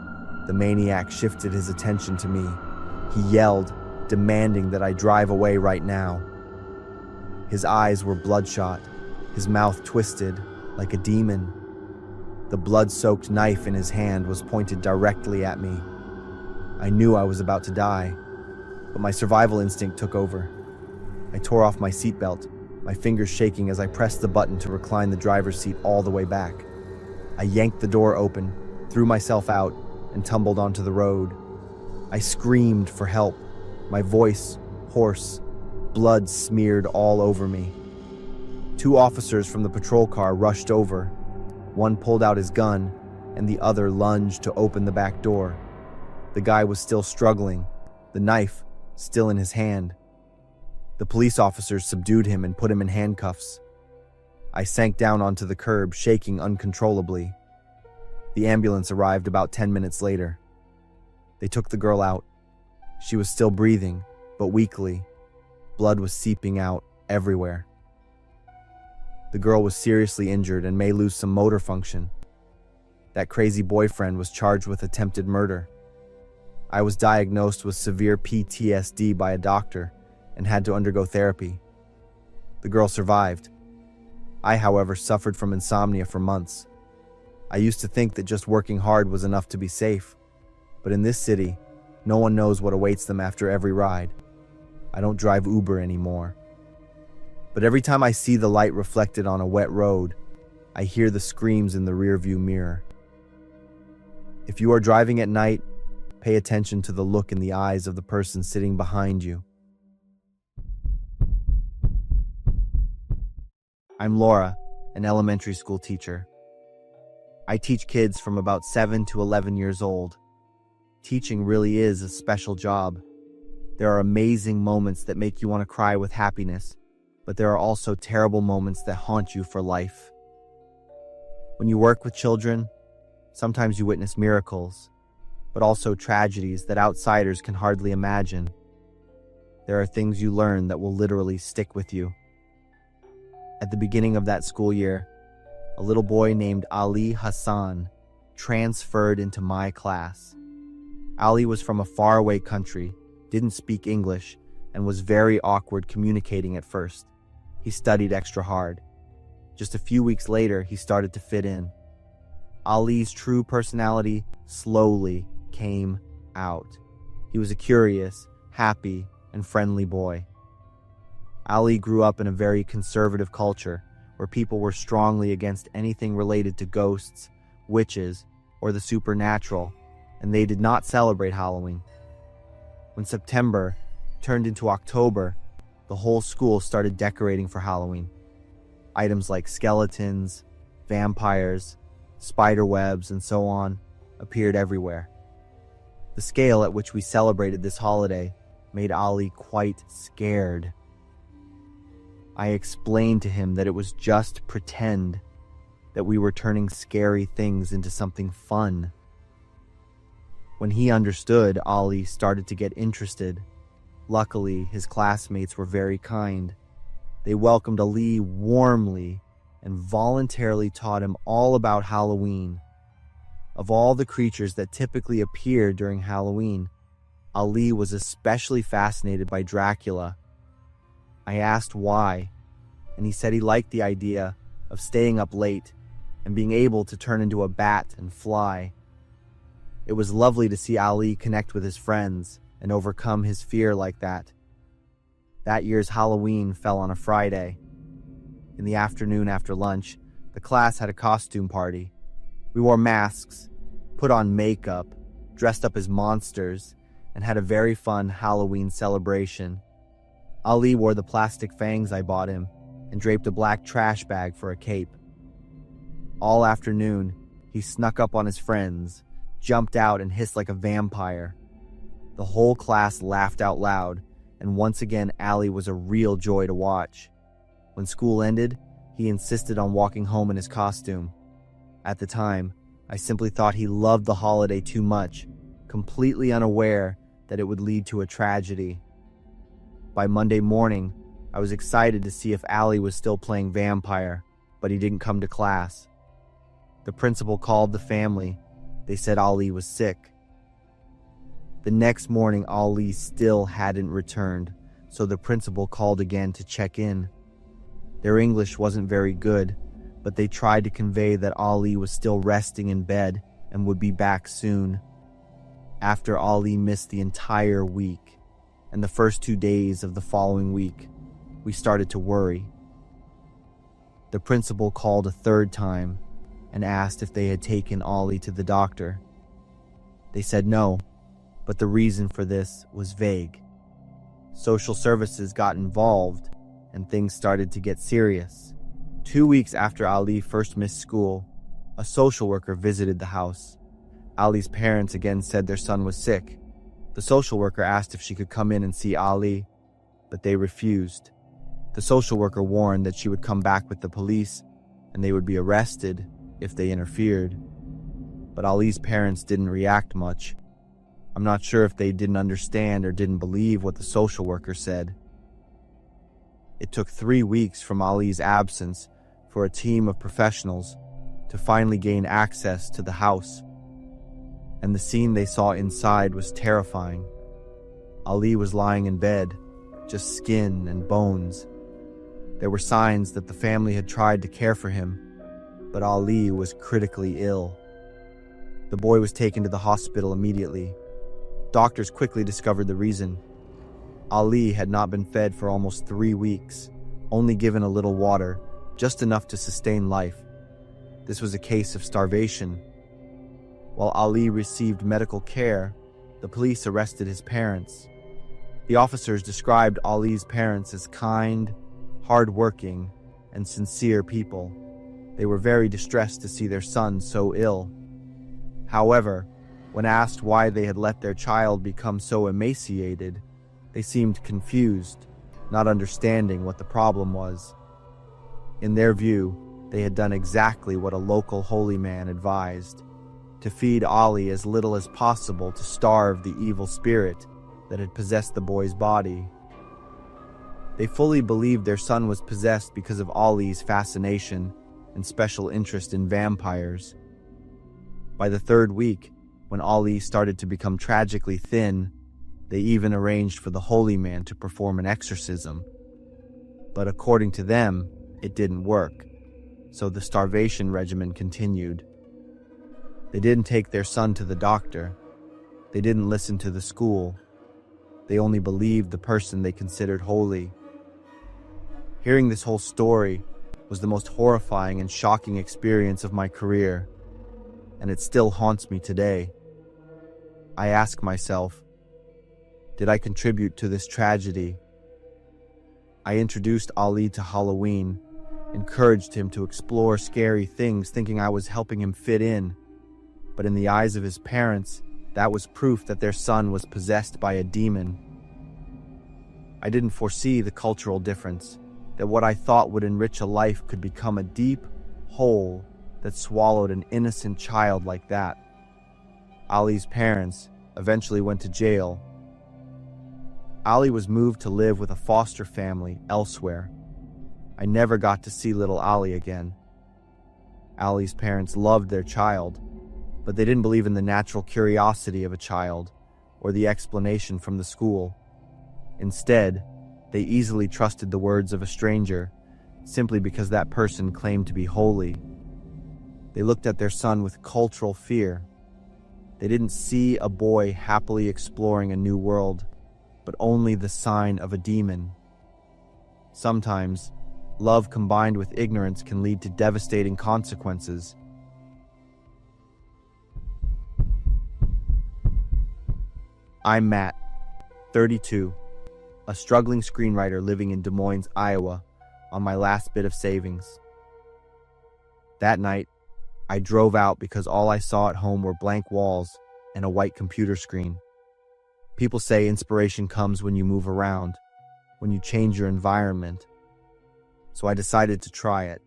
the maniac shifted his attention to me. He yelled, demanding that I drive away right now. His eyes were bloodshot, his mouth twisted, like a demon. The blood-soaked knife in his hand was pointed directly at me. I knew I was about to die, but my survival instinct took over. I tore off my seatbelt, my fingers shaking as I pressed the button to recline the driver's seat all the way back. I yanked the door open, threw myself out, and tumbled onto the road. I screamed for help, my voice hoarse, blood smeared all over me. 2 officers from the patrol car rushed over. One pulled out his gun, and the other lunged to open the back door. The guy was still struggling, the knife still in his hand. The police officers subdued him and put him in handcuffs. I sank down onto the curb, shaking uncontrollably. The ambulance arrived about 10 minutes later. They took the girl out. She was still breathing, but weakly. Blood was seeping out everywhere. The girl was seriously injured and may lose some motor function. That crazy boyfriend was charged with attempted murder. I was diagnosed with severe PTSD by a doctor and had to undergo therapy. The girl survived. I, however, suffered from insomnia for months. I used to think that just working hard was enough to be safe, but in this city, no one knows what awaits them after every ride. I don't drive Uber anymore. But every time I see the light reflected on a wet road, I hear the screams in the rearview mirror. If you are driving at night, pay attention to the look in the eyes of the person sitting behind you. I'm Laura, an elementary school teacher. I teach kids from about 7 to 11 years old. Teaching really is a special job. There are amazing moments that make you want to cry with happiness, but there are also terrible moments that haunt you for life. When you work with children, sometimes you witness miracles, but also tragedies that outsiders can hardly imagine. There are things you learn that will literally stick with you. At the beginning of that school year, a little boy named Ali Hassan transferred into my class. Ali was from a faraway country, didn't speak English, and was very awkward communicating at first. He studied extra hard. Just a few weeks later, he started to fit in. Ali's true personality slowly came out. He was a curious, happy, and friendly boy. Ali grew up in a very conservative culture where people were strongly against anything related to ghosts, witches, or the supernatural, and they did not celebrate Halloween. When September turned into October, the whole school started decorating for Halloween. Items like skeletons, vampires, spider webs, and so on appeared everywhere. The scale at which we celebrated this holiday made Ali quite scared. I explained to him that it was just pretend, that we were turning scary things into something fun. When he understood, Ali started to get interested. Luckily, his classmates were very kind. They welcomed Ali warmly and voluntarily taught him all about Halloween. Of all the creatures that typically appear during Halloween, Ali was especially fascinated by Dracula. I asked why, and he said he liked the idea of staying up late and being able to turn into a bat and fly. It was lovely to see Ali connect with his friends and overcome his fear like that. That year's Halloween fell on a Friday. In the afternoon after lunch, the class had a costume party. We wore masks, put on makeup, dressed up as monsters, and had a very fun Halloween celebration. Ali wore the plastic fangs I bought him and draped a black trash bag for a cape. All afternoon, he snuck up on his friends, jumped out and hissed like a vampire. The whole class laughed out loud, and once again Ali was a real joy to watch. When school ended, he insisted on walking home in his costume. At the time, I simply thought he loved the holiday too much, completely unaware that it would lead to a tragedy. By Monday morning, I was excited to see if Ali was still playing vampire, but he didn't come to class. The principal called the family. They said Ali was sick. The next morning, Ali still hadn't returned, so the principal called again to check in. Their English wasn't very good, but they tried to convey that Ali was still resting in bed and would be back soon. After Ali missed the entire week and the first 2 days of the following week, we started to worry. The principal called a third time and asked if they had taken Ali to the doctor. They said no, but the reason for this was vague. Social services got involved and things started to get serious. 2 weeks after Ali first missed school, a social worker visited the house. Ali's parents again said their son was sick. The social worker asked if she could come in and see Ali, but they refused. The social worker warned that she would come back with the police and they would be arrested if they interfered. But Ali's parents didn't react much. I'm not sure if they didn't understand or didn't believe what the social worker said. It took 3 weeks from Ali's absence for a team of professionals to finally gain access to the house. And the scene they saw inside was terrifying. Ali was lying in bed, just skin and bones. There were signs that the family had tried to care for him, but Ali was critically ill. The boy was taken to the hospital immediately. Doctors quickly discovered the reason. Ali had not been fed for almost 3 weeks, only given a little water, just enough to sustain life. This was a case of starvation. While Ali received medical care, the police arrested his parents. The officers described Ali's parents as kind, hard-working, and sincere people. They were very distressed to see their son so ill. However, when asked why they had let their child become so emaciated, they seemed confused, not understanding what the problem was. In their view, they had done exactly what a local holy man advised: to feed Ali as little as possible to starve the evil spirit that had possessed the boy's body. They fully believed their son was possessed because of Ali's fascination and special interest in vampires. By the 3rd week, when Ali started to become tragically thin, they even arranged for the holy man to perform an exorcism. But according to them, it didn't work, so the starvation regimen continued. They didn't take their son to the doctor. They didn't listen to the school. They only believed the person they considered holy. Hearing this whole story was the most horrifying and shocking experience of my career, and it still haunts me today. I ask myself, did I contribute to this tragedy? I introduced Ali to Halloween, encouraged him to explore scary things, thinking I was helping him fit in. But in the eyes of his parents, that was proof that their son was possessed by a demon. I didn't foresee the cultural difference, that what I thought would enrich a life could become a deep hole that swallowed an innocent child like that. Ali's parents eventually went to jail. Ali was moved to live with a foster family elsewhere. I never got to see little Ali again. Ali's parents loved their child, but they didn't believe in the natural curiosity of a child or the explanation from the school. Instead, they easily trusted the words of a stranger simply because that person claimed to be holy. They looked at their son with cultural fear. They didn't see a boy happily exploring a new world, but only the sign of a demon. Sometimes, love combined with ignorance can lead to devastating consequences. I'm Matt, 32, a struggling screenwriter living in Des Moines, Iowa, on my last bit of savings. That night, I drove out because all I saw at home were blank walls and a white computer screen. People say inspiration comes when you move around, when you change your environment. So I decided to try it.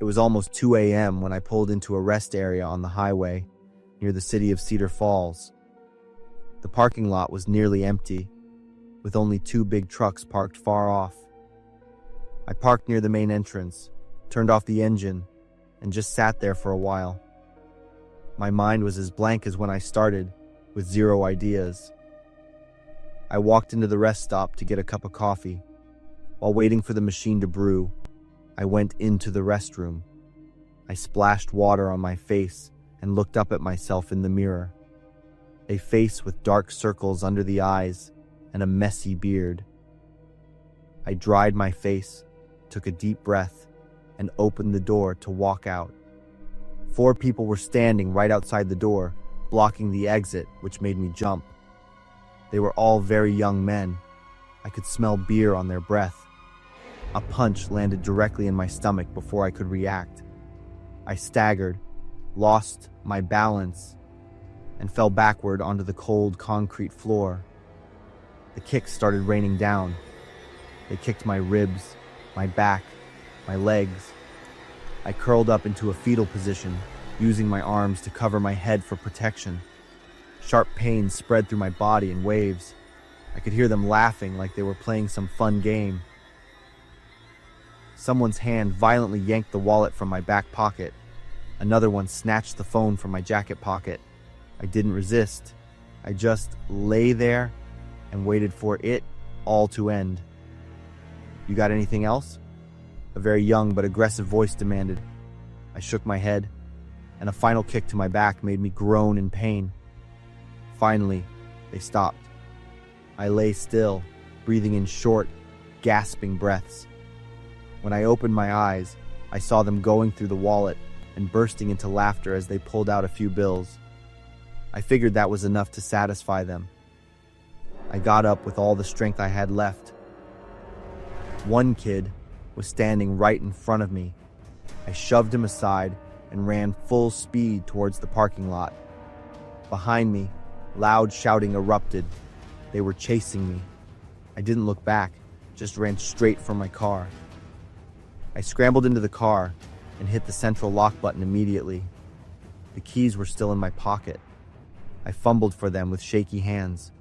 It was almost 2 a.m. when I pulled into a rest area on the highway near the city of Cedar Falls. The parking lot was nearly empty, with only 2 big trucks parked far off. I parked near the main entrance, turned off the engine, and just sat there for a while. My mind was as blank as when I started, with 0 ideas. I walked into the rest stop to get a cup of coffee. While waiting for the machine to brew, I went into the restroom. I splashed water on my face and looked up at myself in the mirror. A face with dark circles under the eyes and a messy beard. I dried my face, took a deep breath, and opened the door to walk out. 4 people were standing right outside the door, blocking the exit, which made me jump. They were all very young men. I could smell beer on their breath. A punch landed directly in my stomach before I could react. I staggered, lost my balance, and fell backward onto the cold concrete floor. The kicks started raining down. They kicked my ribs, my back, my legs. I curled up into a fetal position, using my arms to cover my head for protection. Sharp pain spread through my body in waves. I could hear them laughing like they were playing some fun game. Someone's hand violently yanked the wallet from my back pocket. Another one snatched the phone from my jacket pocket. I didn't resist. I just lay there and waited for it all to end. "You got anything else?" A very young but aggressive voice demanded. I shook my head, and a final kick to my back made me groan in pain. Finally, they stopped. I lay still, breathing in short, gasping breaths. When I opened my eyes, I saw them going through the wallet and bursting into laughter as they pulled out a few bills. I figured that was enough to satisfy them. I got up with all the strength I had left. One kid was standing right in front of me. I shoved him aside and ran full speed towards the parking lot. Behind me, loud shouting erupted. They were chasing me. I didn't look back, just ran straight for my car. I scrambled into the car and hit the central lock button immediately. The keys were still in my pocket. I fumbled for them with shaky hands.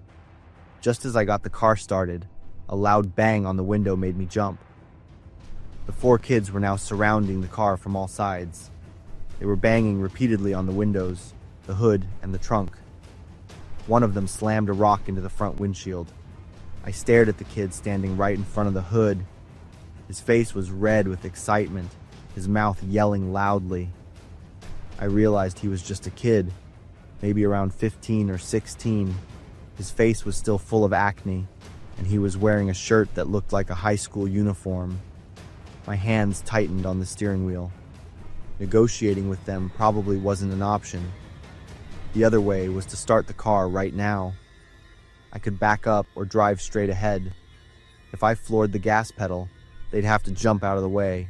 Just as I got the car started, a loud bang on the window made me jump. The 4 kids were now surrounding the car from all sides. They were banging repeatedly on the windows, the hood, and the trunk. One of them slammed a rock into the front windshield. I stared at the kid standing right in front of the hood. His face was red with excitement, his mouth yelling loudly. I realized he was just a kid, maybe around 15 or 16. His face was still full of acne, and he was wearing a shirt that looked like a high school uniform. My hands tightened on the steering wheel. Negotiating with them probably wasn't an option. The other way was to start the car right now. I could back up or drive straight ahead. If I floored the gas pedal, they'd have to jump out of the way.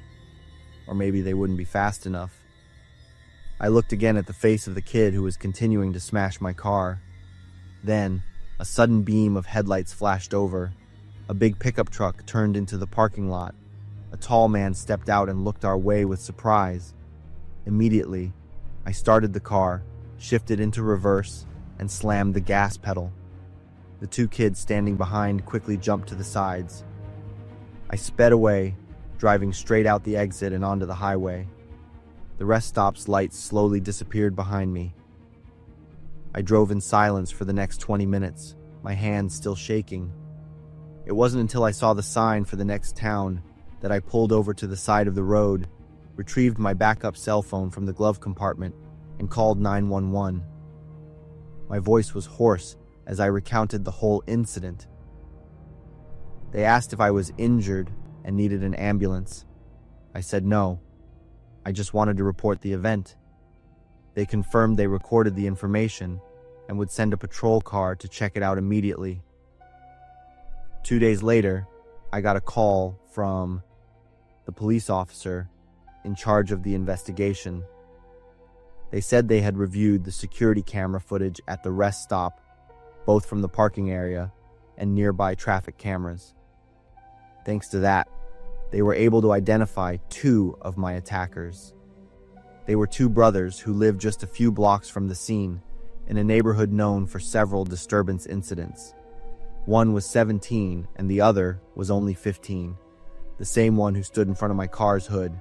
Or maybe they wouldn't be fast enough. I looked again at the face of the kid who was continuing to smash my car. Then, a sudden beam of headlights flashed over. A big pickup truck turned into the parking lot. A tall man stepped out and looked our way with surprise. Immediately, I started the car, shifted into reverse, and slammed the gas pedal. The 2 kids standing behind quickly jumped to the sides. I sped away, driving straight out the exit and onto the highway. The rest stop's lights slowly disappeared behind me. I drove in silence for the next 20 minutes, my hands still shaking. It wasn't until I saw the sign for the next town that I pulled over to the side of the road, retrieved my backup cell phone from the glove compartment, and called 911. My voice was hoarse as I recounted the whole incident. They asked if I was injured and needed an ambulance. I said no. I just wanted to report the event. They confirmed they recorded the information and would send a patrol car to check it out immediately. 2 days later, I got a call from the police officer in charge of the investigation. They said they had reviewed the security camera footage at the rest stop, both from the parking area and nearby traffic cameras. Thanks to that, they were able to identify 2 of my attackers. They were 2 brothers who lived just a few blocks from the scene, in a neighborhood known for several disturbance incidents. One was 17 and the other was only 15, the same one who stood in front of my car's hood.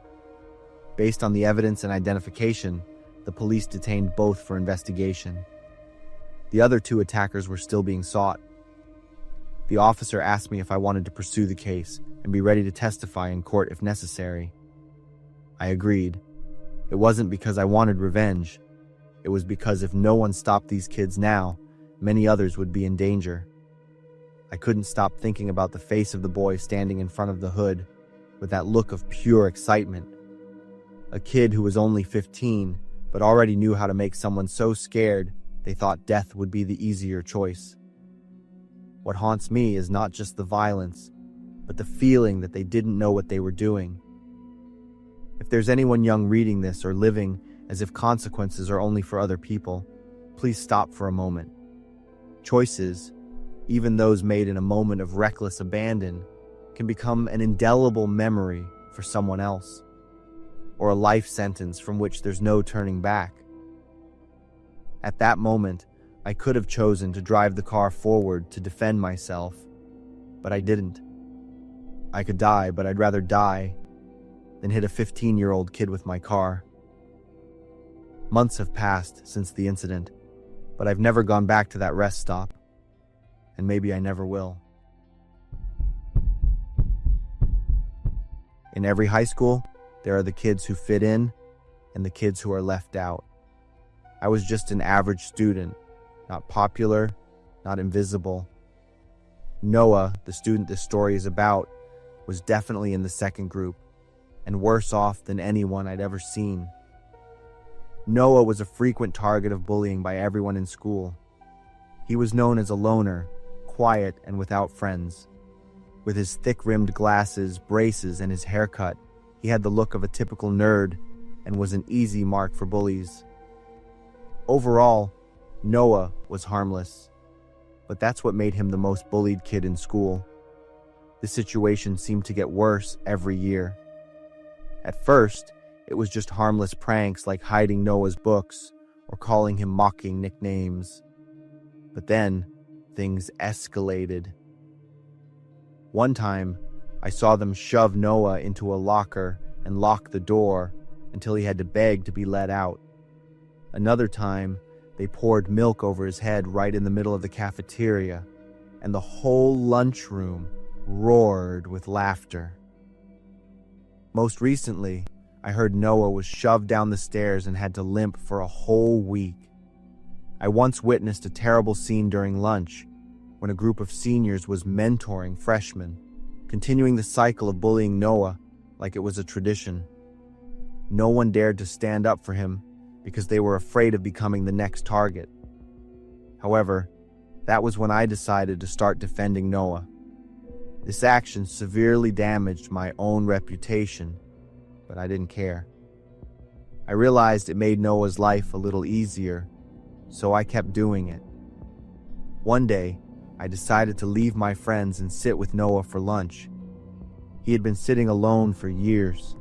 Based on the evidence and identification, the police detained both for investigation. The other 2 attackers were still being sought. The officer asked me if I wanted to pursue the case and be ready to testify in court if necessary. I agreed. It wasn't because I wanted revenge. It was because if no one stopped these kids now, many others would be in danger. I couldn't stop thinking about the face of the boy standing in front of the hood with that look of pure excitement. A kid who was only 15, but already knew how to make someone so scared they thought death would be the easier choice. What haunts me is not just the violence, but the feeling that they didn't know what they were doing. If there's anyone young reading this or living as if consequences are only for other people, please stop for a moment. Choices, even those made in a moment of reckless abandon, can become an indelible memory for someone else, or a life sentence from which there's no turning back. At that moment, I could have chosen to drive the car forward to defend myself, but I didn't. I could die, but I'd rather die than hit a 15-year-old kid with my car. Months have passed since the incident, but I've never gone back to that rest stop, and maybe I never will. In every high school, there are the kids who fit in and the kids who are left out. I was just an average student, not popular, not invisible. Noah, the student this story is about, was definitely in the second group, and worse off than anyone I'd ever seen. Noah was a frequent target of bullying by everyone in school. He was known as a loner, quiet and without friends. With his thick-rimmed glasses, braces, and his haircut, he had the look of a typical nerd and was an easy mark for bullies. Overall, Noah was harmless, but that's what made him the most bullied kid in school. The situation seemed to get worse every year. At first, it was just harmless pranks like hiding Noah's books or calling him mocking nicknames. But then, things escalated. One time, I saw them shove Noah into a locker and lock the door until he had to beg to be let out. Another time, they poured milk over his head right in the middle of the cafeteria, and the whole lunchroom roared with laughter. Most recently, I heard Noah was shoved down the stairs and had to limp for a whole week. I once witnessed a terrible scene during lunch when a group of seniors was mentoring freshmen, continuing the cycle of bullying Noah like it was a tradition. No one dared to stand up for him because they were afraid of becoming the next target. However, that was when I decided to start defending Noah. This action severely damaged my own reputation, but I didn't care. I realized it made Noah's life a little easier, so I kept doing it. One day, I decided to leave my friends and sit with Noah for lunch. He had been sitting alone for years,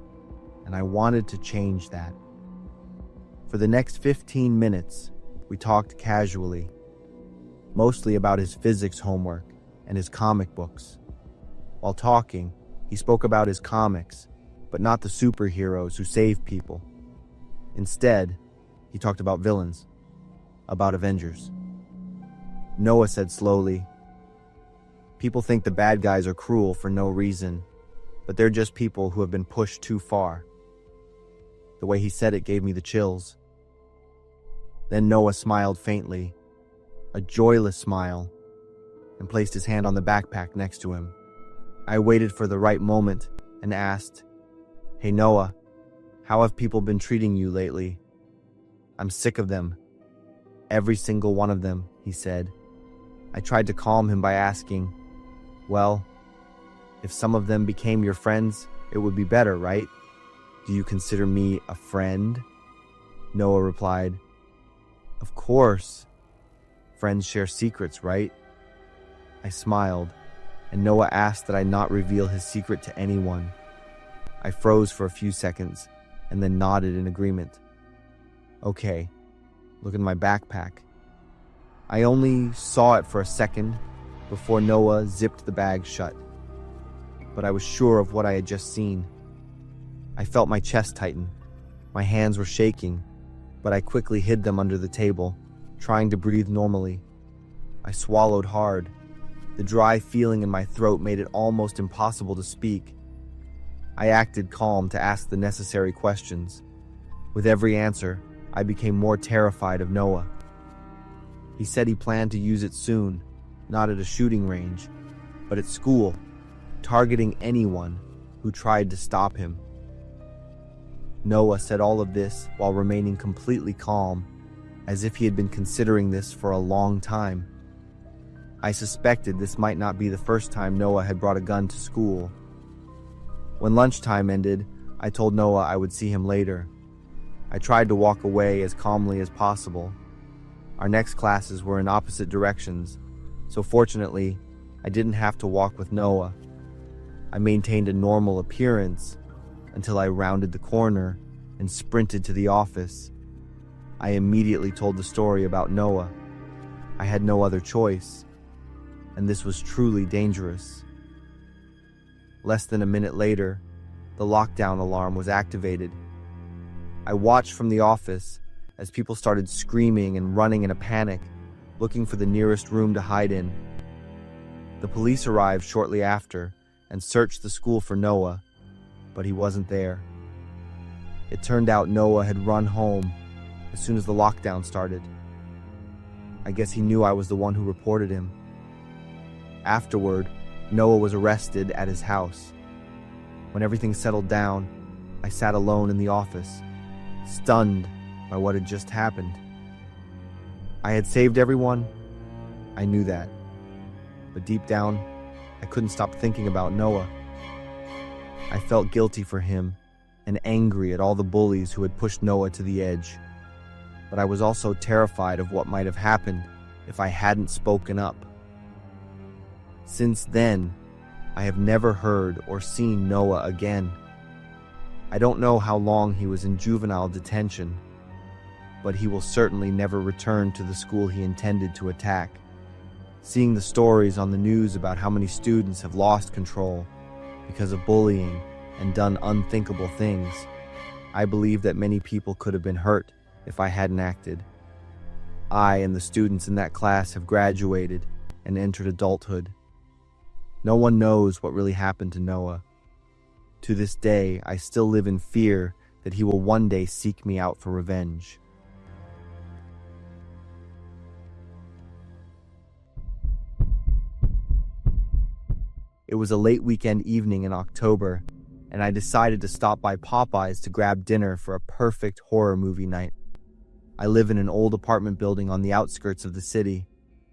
and I wanted to change that. For the next 15 minutes, we talked casually, mostly about his physics homework and his comic books. While talking, he spoke about his comics, but not the superheroes who save people. Instead, he talked about villains, about Avengers. Noah said slowly, "People think the bad guys are cruel for no reason, but they're just people who have been pushed too far." The way he said it gave me the chills. Then Noah smiled faintly, a joyless smile, and placed his hand on the backpack next to him. I waited for the right moment and asked, "Hey Noah, how have people been treating you lately?" "I'm sick of them. Every single one of them," he said. I tried to calm him by asking, "Well, if some of them became your friends, it would be better, right? Do you consider me a friend?" Noah replied, "Of course. Friends share secrets, right?" I smiled, and Noah asked that I not reveal his secret to anyone. I froze for a few seconds and then nodded in agreement. "Okay, look in my backpack." I only saw it for a second before Noah zipped the bag shut, but I was sure of what I had just seen. I felt my chest tighten. My hands were shaking, but I quickly hid them under the table, trying to breathe normally. I swallowed hard. The dry feeling in my throat made it almost impossible to speak. I acted calm to ask the necessary questions. With every answer, I became more terrified of Noah. He said he planned to use it soon, not at a shooting range, but at school, targeting anyone who tried to stop him. Noah said all of this while remaining completely calm, as if he had been considering this for a long time. I suspected this might not be the first time Noah had brought a gun to school. When lunchtime ended, I told Noah I would see him later. I tried to walk away as calmly as possible. Our next classes were in opposite directions, so fortunately, I didn't have to walk with Noah. I maintained a normal appearance until I rounded the corner and sprinted to the office. I immediately told the story about Noah. I had no other choice, and this was truly dangerous. Less than a minute later, the lockdown alarm was activated. I watched from the office as people started screaming and running in a panic, looking for the nearest room to hide in. The police arrived shortly after and searched the school for Noah, but he wasn't there. It turned out Noah had run home as soon as the lockdown started. I guess he knew I was the one who reported him. Afterward, Noah was arrested at his house. When everything settled down, I sat alone in the office, stunned by what had just happened. I had saved everyone. I knew that. But deep down, I couldn't stop thinking about Noah. I felt guilty for him and angry at all the bullies who had pushed Noah to the edge. But I was also terrified of what might have happened if I hadn't spoken up. Since then, I have never heard or seen Noah again. I don't know how long he was in juvenile detention, but he will certainly never return to the school he intended to attack. Seeing the stories on the news about how many students have lost control because of bullying and done unthinkable things, I believe that many people could have been hurt if I hadn't acted. I and the students in that class have graduated and entered adulthood. No one knows what really happened to Noah. To this day, I still live in fear that he will one day seek me out for revenge. It was a late weekend evening in October, and I decided to stop by Popeyes to grab dinner for a perfect horror movie night. I live in an old apartment building on the outskirts of the city.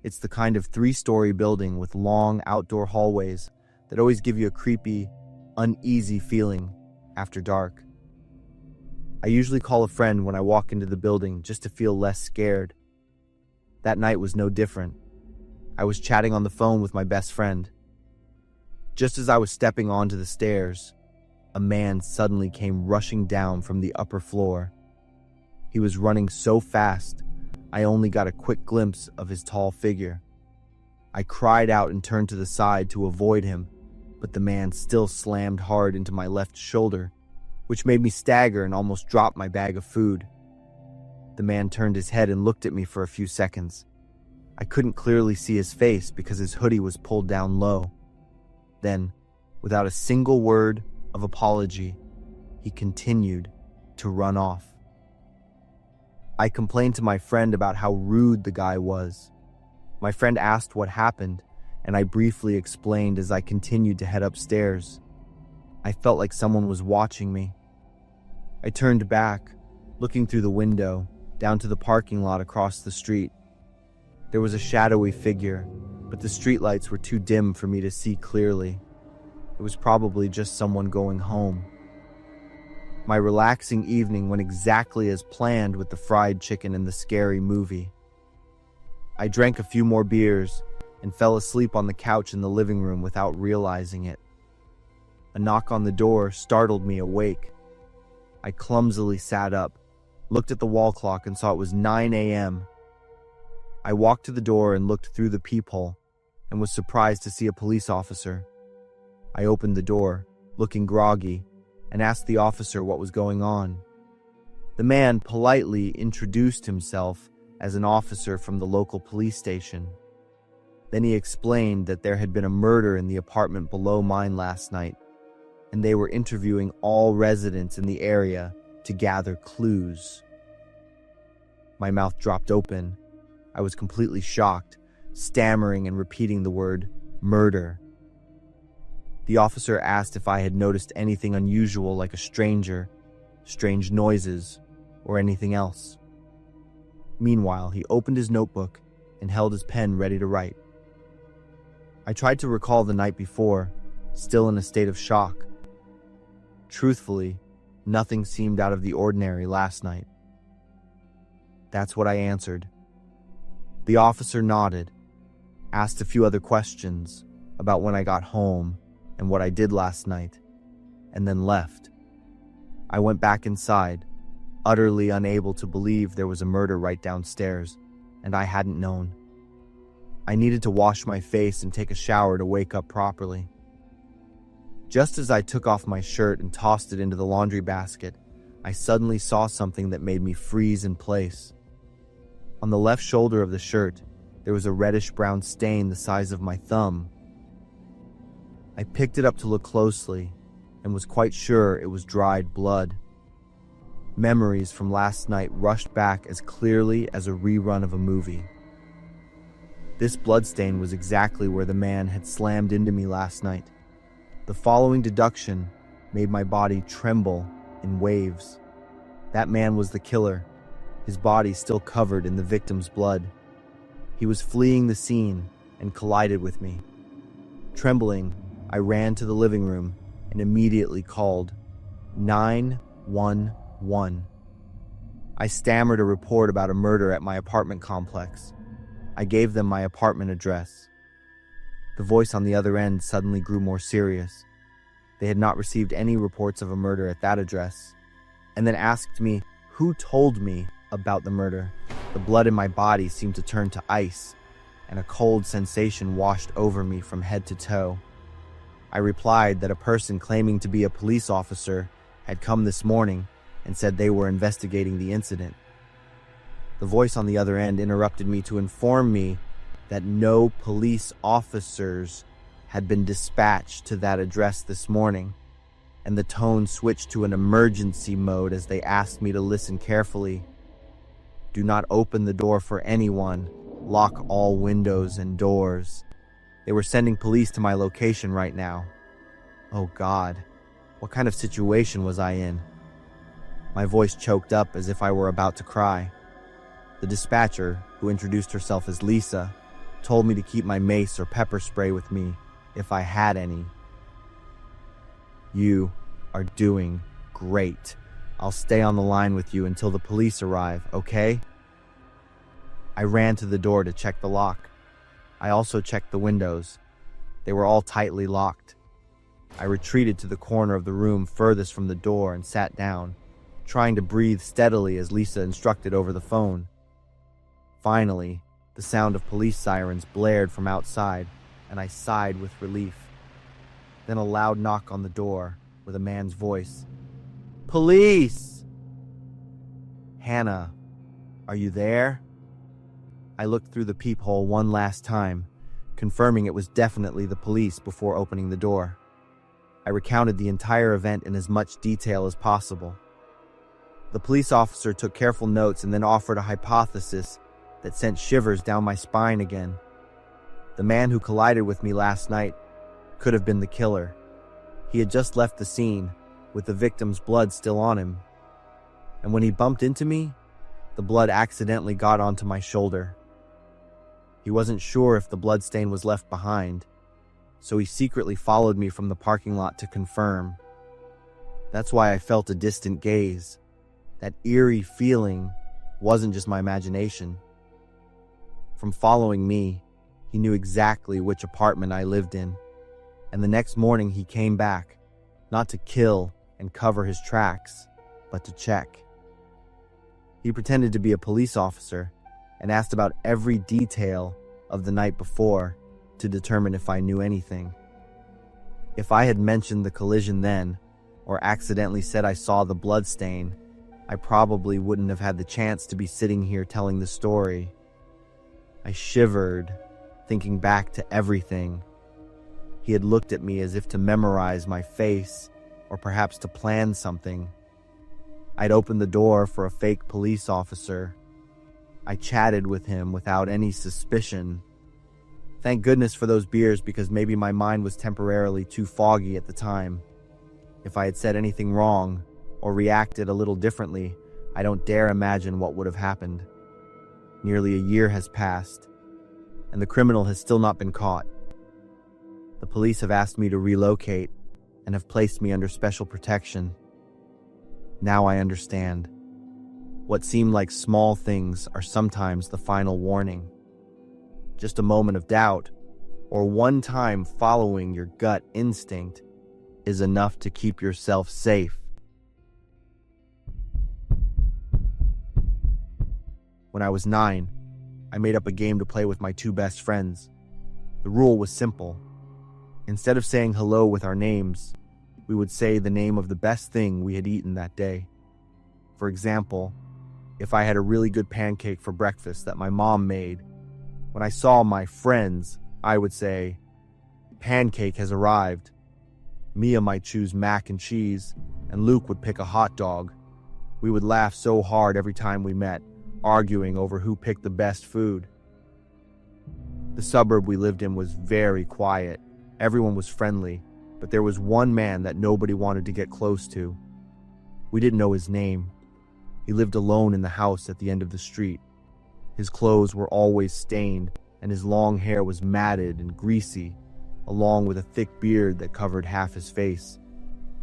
It's the kind of 3-story building with long outdoor hallways that always give you a creepy, uneasy feeling after dark. I usually call a friend when I walk into the building just to feel less scared. That night was no different. I was chatting on the phone with my best friend. Just as I was stepping onto the stairs, a man suddenly came rushing down from the upper floor. He was running so fast, I only got a quick glimpse of his tall figure. I cried out and turned to the side to avoid him, but the man still slammed hard into my left shoulder, which made me stagger and almost drop my bag of food. The man turned his head and looked at me for a few seconds. I couldn't clearly see his face because his hoodie was pulled down low. Then, without a single word of apology, he continued to run off. I complained to my friend about how rude the guy was. My friend asked what happened, and I briefly explained as I continued to head upstairs. I felt like someone was watching me. I turned back, looking through the window, down to the parking lot across the street. There was a shadowy figure, but the streetlights were too dim for me to see clearly. It was probably just someone going home. My relaxing evening went exactly as planned with the fried chicken and the scary movie. I drank a few more beers and fell asleep on the couch in the living room without realizing it. A knock on the door startled me awake. I clumsily sat up, looked at the wall clock and saw it was 9 a.m. I walked to the door and looked through the peephole and was surprised to see a police officer. I opened the door, looking groggy, and asked the officer what was going on. The man politely introduced himself as an officer from the local police station. Then he explained that there had been a murder in the apartment below mine last night. and they were interviewing all residents in the area to gather clues. My mouth dropped open. I was completely shocked, stammering and repeating the word murder. The officer asked if I had noticed anything unusual like a stranger, strange noises, or anything else. Meanwhile, he opened his notebook and held his pen ready to write. I tried to recall the night before, still in a state of shock. Truthfully, nothing seemed out of the ordinary last night. That's what I answered. The officer nodded, asked a few other questions about when I got home and what I did last night, and then left. I went back inside, utterly unable to believe there was a murder right downstairs, and I hadn't known. I needed to wash my face and take a shower to wake up properly. Just as I took off my shirt and tossed it into the laundry basket, I suddenly saw something that made me freeze in place. On the left shoulder of the shirt, there was a reddish-brown stain the size of my thumb. I picked it up to look closely and was quite sure it was dried blood. Memories from last night rushed back as clearly as a rerun of a movie. This bloodstain was exactly where the man had slammed into me last night. The following deduction made my body tremble in waves. That man was the killer, his body still covered in the victim's blood. He was fleeing the scene and collided with me. Trembling, I ran to the living room and immediately called 911. I stammered a report about a murder at my apartment complex. I gave them my apartment address. The voice on the other end suddenly grew more serious. They had not received any reports of a murder at that address, and then asked me who told me about the murder. The blood in my body seemed to turn to ice, and a cold sensation washed over me from head to toe. I replied that a person claiming to be a police officer had come this morning and said they were investigating the incident. The voice on the other end interrupted me to inform me that no police officers had been dispatched to that address this morning, and the tone switched to an emergency mode as they asked me to listen carefully. Do not open the door for anyone. Lock all windows and doors. They were sending police to my location right now. Oh God, what kind of situation was I in? My voice choked up as if I were about to cry. The dispatcher, who introduced herself as Lisa, told me to keep my mace or pepper spray with me if I had any. You are doing great. I'll stay on the line with you until the police arrive, okay? I ran to the door to check the lock. I also checked the windows. They were all tightly locked. I retreated to the corner of the room furthest from the door and sat down, trying to breathe steadily as Lisa instructed over the phone. Finally, the sound of police sirens blared from outside, and I sighed with relief. Then a loud knock on the door with a man's voice. Police! Hannah, are you there? I looked through the peephole one last time, confirming it was definitely the police before opening the door. I recounted the entire event in as much detail as possible. The police officer took careful notes and then offered a hypothesis that sent shivers down my spine again. The man who collided with me last night could have been the killer. He had just left the scene, with the victim's blood still on him. And when he bumped into me, the blood accidentally got onto my shoulder. He wasn't sure if the bloodstain was left behind, so he secretly followed me from the parking lot to confirm. That's why I felt a distant gaze. That eerie feeling wasn't just my imagination. From following me, he knew exactly which apartment I lived in, and the next morning he came back, not to kill and cover his tracks, but to check. He pretended to be a police officer and asked about every detail of the night before to determine if I knew anything. If I had mentioned the collision then, or accidentally said I saw the bloodstain, I probably wouldn't have had the chance to be sitting here telling the story. I shivered, thinking back to everything. He had looked at me as if to memorize my face or perhaps to plan something. I'd open the door for a fake police officer. I chatted with him without any suspicion. Thank goodness for those beers, because maybe my mind was temporarily too foggy at the time. If I had said anything wrong or reacted a little differently, I don't dare imagine what would have happened. Nearly a year has passed, and the criminal has still not been caught. The police have asked me to relocate and have placed me under special protection. Now I understand. What seem like small things are sometimes the final warning. Just a moment of doubt, or one time following your gut instinct, is enough to keep yourself safe. When I was 9, I made up a game to play with my 2 best friends. The rule was simple. Instead of saying hello with our names, we would say the name of the best thing we had eaten that day. For example, if I had a really good pancake for breakfast that my mom made, when I saw my friends, I would say, "Pancake has arrived." Mia might choose mac and cheese, and Luke would pick a hot dog. We would laugh so hard every time we met, arguing over who picked the best food. The suburb we lived in was very quiet. Everyone was friendly, but there was one man that nobody wanted to get close to. We didn't know his name. He lived alone in the house at the end of the street. His clothes were always stained, and his long hair was matted and greasy, along with a thick beard that covered half his face.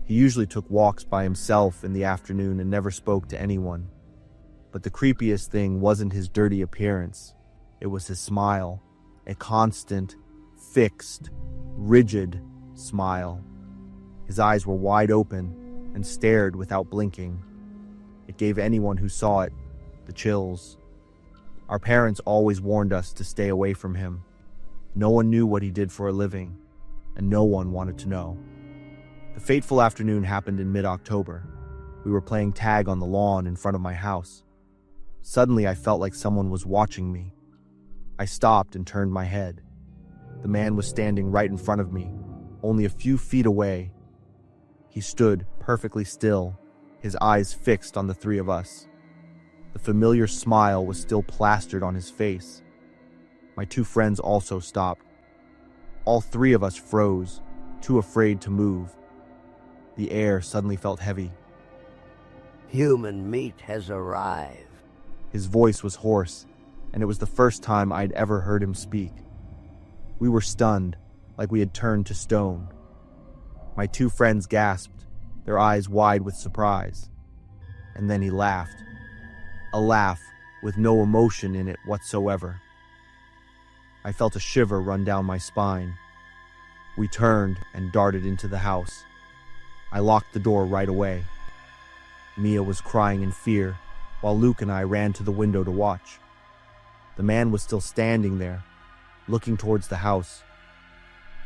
He usually took walks by himself in the afternoon and never spoke to anyone. But the creepiest thing wasn't his dirty appearance. It was his smile, a constant, fixed, rigid smile. His eyes were wide open and stared without blinking. It gave anyone who saw it the chills. Our parents always warned us to stay away from him. No one knew what he did for a living, and no one wanted to know. The fateful afternoon happened in mid-October. We were playing tag on the lawn in front of my house. Suddenly, I felt like someone was watching me. I stopped and turned my head. The man was standing right in front of me, only a few feet away. He stood perfectly still, his eyes fixed on the 3 of us. The familiar smile was still plastered on his face. My 2 friends also stopped. All 3 of us froze, too afraid to move. The air suddenly felt heavy. "Human meat has arrived." His voice was hoarse, and it was the first time I'd ever heard him speak. We were stunned, like we had turned to stone. My 2 friends gasped, their eyes wide with surprise. And then he laughed. A laugh with no emotion in it whatsoever. I felt a shiver run down my spine. We turned and darted into the house. I locked the door right away. Mia was crying in fear, while Luke and I ran to the window to watch. The man was still standing there, looking towards the house.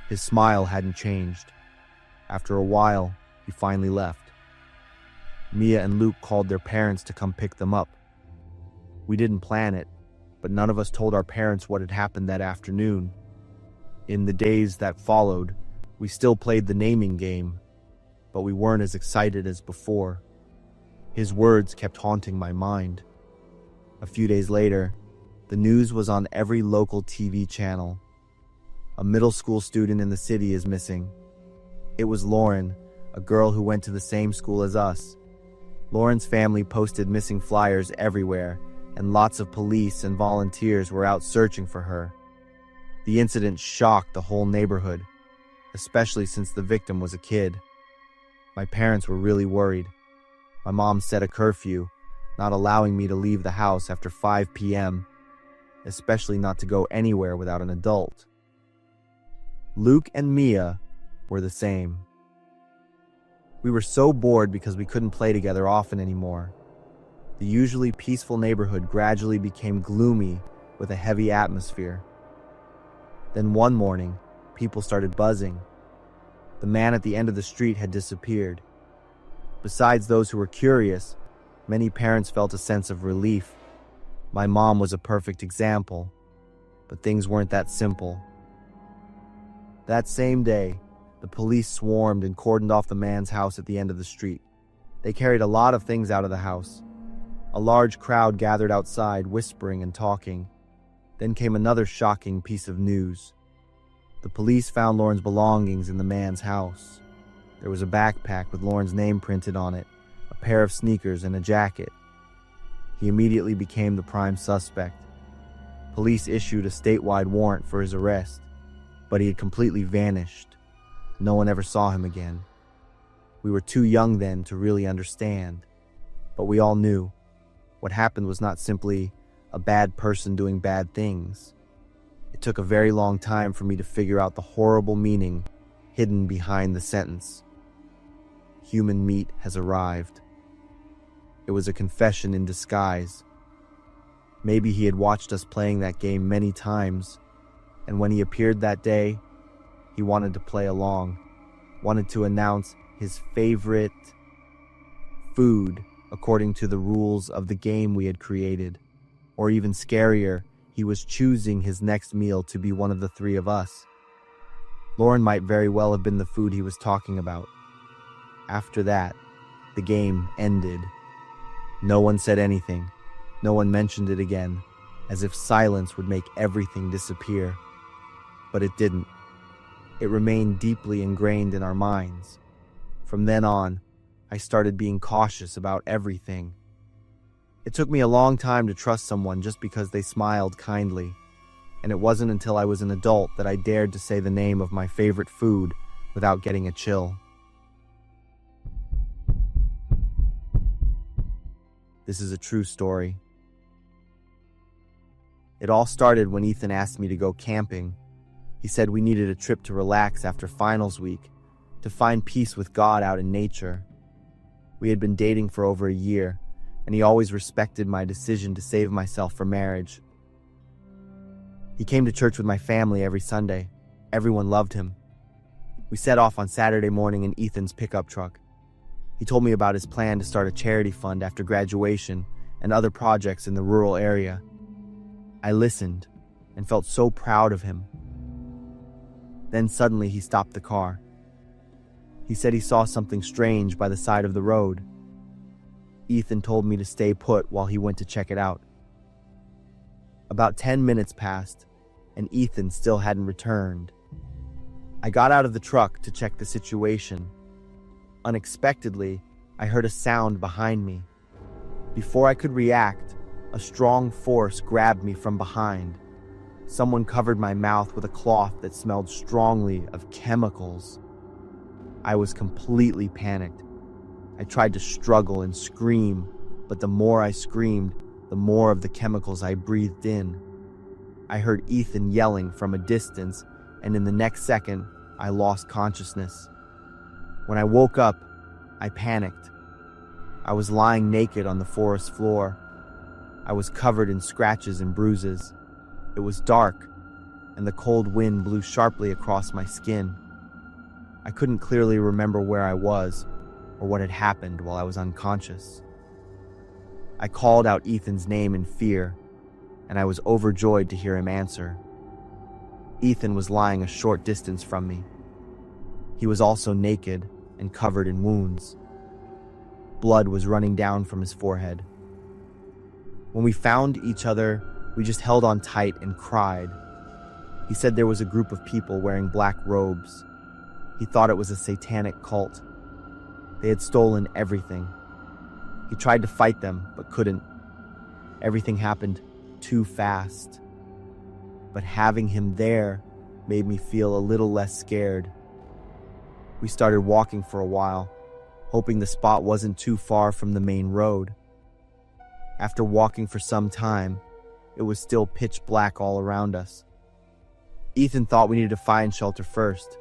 His smile hadn't changed. After a while, he finally left. Mia and Luke called their parents to come pick them up. We didn't plan it, but none of us told our parents what had happened that afternoon. In the days that followed, we still played the naming game, but we weren't as excited as before. His words kept haunting my mind. A few days later, the news was on every local TV channel. A middle school student in the city is missing. It was Lauren, a girl who went to the same school as us. Lauren's family posted missing flyers everywhere, and lots of police and volunteers were out searching for her. The incident shocked the whole neighborhood, especially since the victim was a kid. My parents were really worried. My mom set a curfew, not allowing me to leave the house after 5 p.m., especially not to go anywhere without an adult. Luke and Mia were the same. We were so bored because we couldn't play together often anymore. The usually peaceful neighborhood gradually became gloomy with a heavy atmosphere. Then one morning, people started buzzing. The man at the end of the street had disappeared. Besides those who were curious, many parents felt a sense of relief. My mom was a perfect example, but things weren't that simple. That same day, The police swarmed and cordoned off the man's house at the end of the street. They carried a lot of things out of the house. A large crowd gathered outside, whispering and talking. Then came another shocking piece of news. The police found Lauren's belongings in the man's house. There was a backpack with Lauren's name printed on it, a pair of sneakers, and a jacket. He immediately became the prime suspect. Police issued a statewide warrant for his arrest, but he had completely vanished. No one ever saw him again. We were too young then to really understand, but we all knew what happened was not simply a bad person doing bad things. It took a very long time for me to figure out the horrible meaning hidden behind the sentence. Human meat has arrived. It was a confession in disguise. Maybe he had watched us playing that game many times, and when he appeared that day, he wanted to play along, wanted to announce his favorite food according to the rules of the game we had created. Or even scarier, he was choosing his next meal to be one of the three of us. Lauren might very well have been the food he was talking about. After that, the game ended. No one said anything. No one mentioned it again, as if silence would make everything disappear. But it didn't. It remained deeply ingrained in our minds. From then on, I started being cautious about everything. It took me a long time to trust someone just because they smiled kindly, and it wasn't until I was an adult that I dared to say the name of my favorite food without getting a chill. This is a true story. It all started when Ethan asked me to go camping. He said we needed a trip to relax after finals week, to find peace with God out in nature. We had been dating for over a year, and he always respected my decision to save myself for marriage. He came to church with my family every Sunday. Everyone loved him. We set off on Saturday morning in Ethan's pickup truck. He told me about his plan to start a charity fund after graduation and other projects in the rural area. I listened and felt so proud of him. Then suddenly he stopped the car. He said he saw something strange by the side of the road. Ethan told me to stay put while he went to check it out. About 10 minutes passed, and Ethan still hadn't returned. I got out of the truck to check the situation. Unexpectedly, I heard a sound behind me. Before I could react, a strong force grabbed me from behind. Someone covered my mouth with a cloth that smelled strongly of chemicals. I was completely panicked. I tried to struggle and scream, but the more I screamed, the more of the chemicals I breathed in. I heard Ethan yelling from a distance, and in the next second, I lost consciousness. When I woke up, I panicked. I was lying naked on the forest floor. I was covered in scratches and bruises. It was dark, and the cold wind blew sharply across my skin. I couldn't clearly remember where I was or what had happened while I was unconscious. I called out Ethan's name in fear, and I was overjoyed to hear him answer. Ethan was lying a short distance from me. He was also naked and covered in wounds. Blood was running down from his forehead. When we found each other, we just held on tight and cried. He said there was a group of people wearing black robes. He thought it was a satanic cult. They had stolen everything. He tried to fight them, but couldn't. Everything happened too fast. But having him there made me feel a little less scared. We started walking for a while, hoping the spot wasn't too far from the main road. After walking for some time, it was still pitch black all around us. Ethan thought we needed to find shelter first.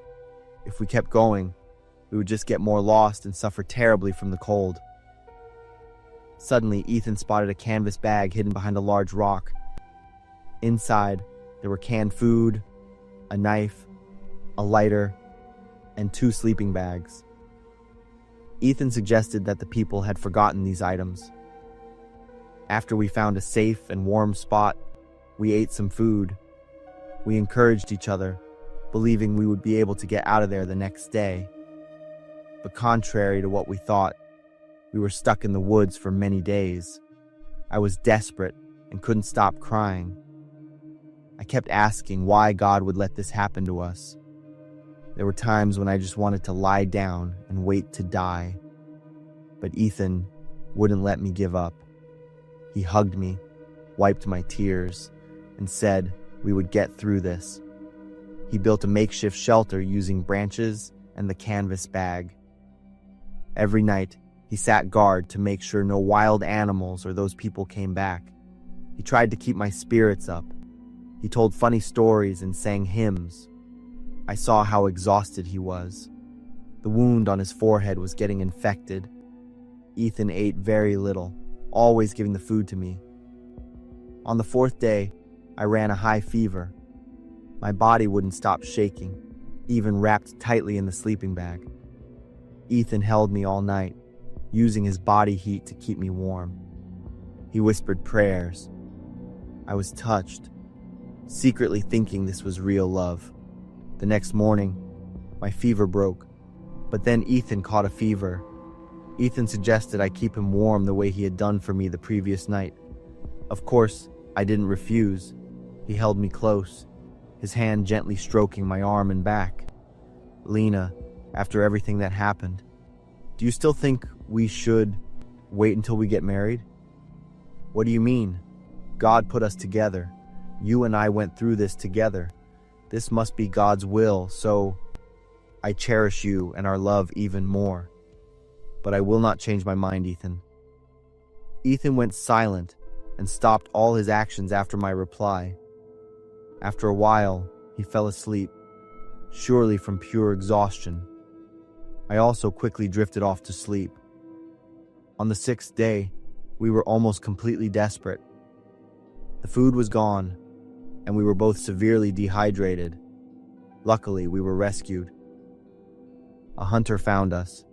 If we kept going, we would just get more lost and suffer terribly from the cold. Suddenly, Ethan spotted a canvas bag hidden behind a large rock. Inside, there were canned food, a knife, a lighter, and 2 sleeping bags. Ethan suggested that the people had forgotten these items. After we found a safe and warm spot, we ate some food. We encouraged each other, believing we would be able to get out of there the next day. But contrary to what we thought, we were stuck in the woods for many days. I was desperate and couldn't stop crying. I kept asking why God would let this happen to us. There were times when I just wanted to lie down and wait to die. But Ethan wouldn't let me give up. He hugged me, wiped my tears, and said we would get through this. He built a makeshift shelter using branches and the canvas bag. Every night, he sat guard to make sure no wild animals or those people came back. He tried to keep my spirits up. He told funny stories and sang hymns. I saw how exhausted he was. The wound on his forehead was getting infected. Ethan ate very little, always giving the food to me. On the fourth day, I ran a high fever. My body wouldn't stop shaking, even wrapped tightly in the sleeping bag. Ethan held me all night, using his body heat to keep me warm. He whispered prayers. I was touched, secretly thinking this was real love. The next morning, my fever broke, but then Ethan caught a fever. Ethan suggested I keep him warm the way he had done for me the previous night. Of course, I didn't refuse. He held me close, his hand gently stroking my arm and back. Lena, after everything that happened, do you still think we should wait until we get married? What do you mean? God put us together. You and I went through this together. This must be God's will, so I cherish you and our love even more. But I will not change my mind, Ethan. Ethan went silent and stopped all his actions after my reply. After a while, he fell asleep, surely from pure exhaustion. I also quickly drifted off to sleep. On the sixth day, we were almost completely desperate. The food was gone, and we were both severely dehydrated. Luckily, we were rescued. A hunter found us.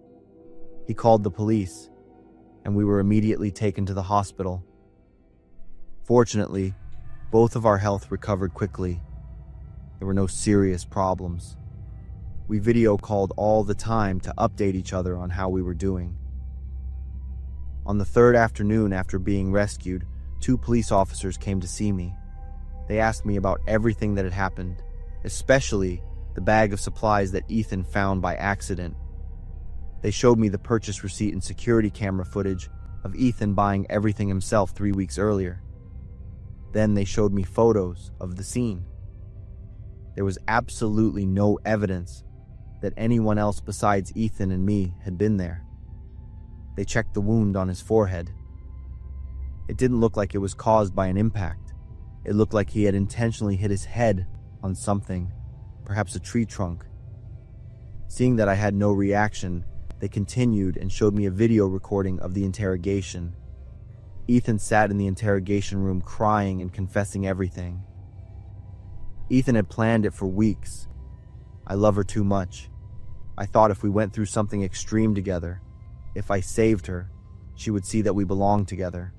He called the police, and we were immediately taken to the hospital. Fortunately, both of our health recovered quickly. There were no serious problems. We video called all the time to update each other on how we were doing. On the third afternoon after being rescued, 2 police officers came to see me. They asked me about everything that had happened, especially the bag of supplies that Ethan found by accident. They showed me the purchase receipt and security camera footage of Ethan buying everything himself 3 weeks earlier. Then they showed me photos of the scene. There was absolutely no evidence that anyone else besides Ethan and me had been there. They checked the wound on his forehead. It didn't look like it was caused by an impact. It looked like he had intentionally hit his head on something, perhaps a tree trunk. Seeing that I had no reaction, they continued and showed me a video recording of the interrogation. Ethan sat in the interrogation room crying and confessing everything. Ethan had planned it for weeks. I love her too much. I thought if we went through something extreme together, if I saved her, she would see that we belonged together.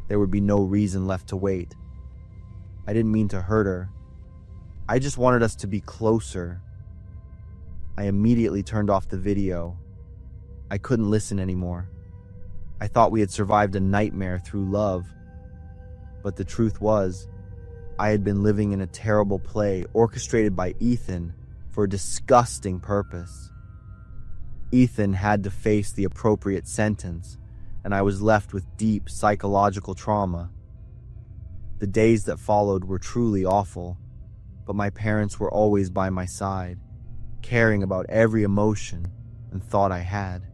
There would be no reason left to wait. I didn't mean to hurt her. I just wanted us to be closer. I immediately turned off the video. I couldn't listen anymore. I thought we had survived a nightmare through love. But the truth was, I had been living in a terrible play orchestrated by Ethan for a disgusting purpose. Ethan had to face the appropriate sentence, and I was left with deep psychological trauma. The days that followed were truly awful, but my parents were always by my side, caring about every emotion and thought I had.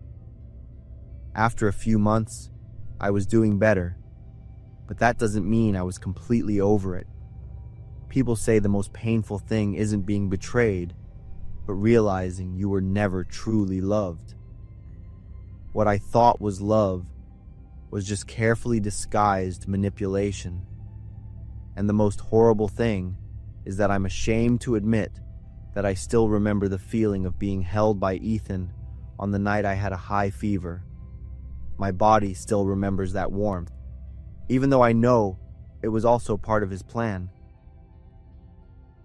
After a few months, I was doing better, but that doesn't mean I was completely over it. People say the most painful thing isn't being betrayed, but realizing you were never truly loved. What I thought was love was just carefully disguised manipulation. And the most horrible thing is that I'm ashamed to admit that I still remember the feeling of being held by Ethan on the night I had a high fever. My body still remembers that warmth, even though I know it was also part of his plan.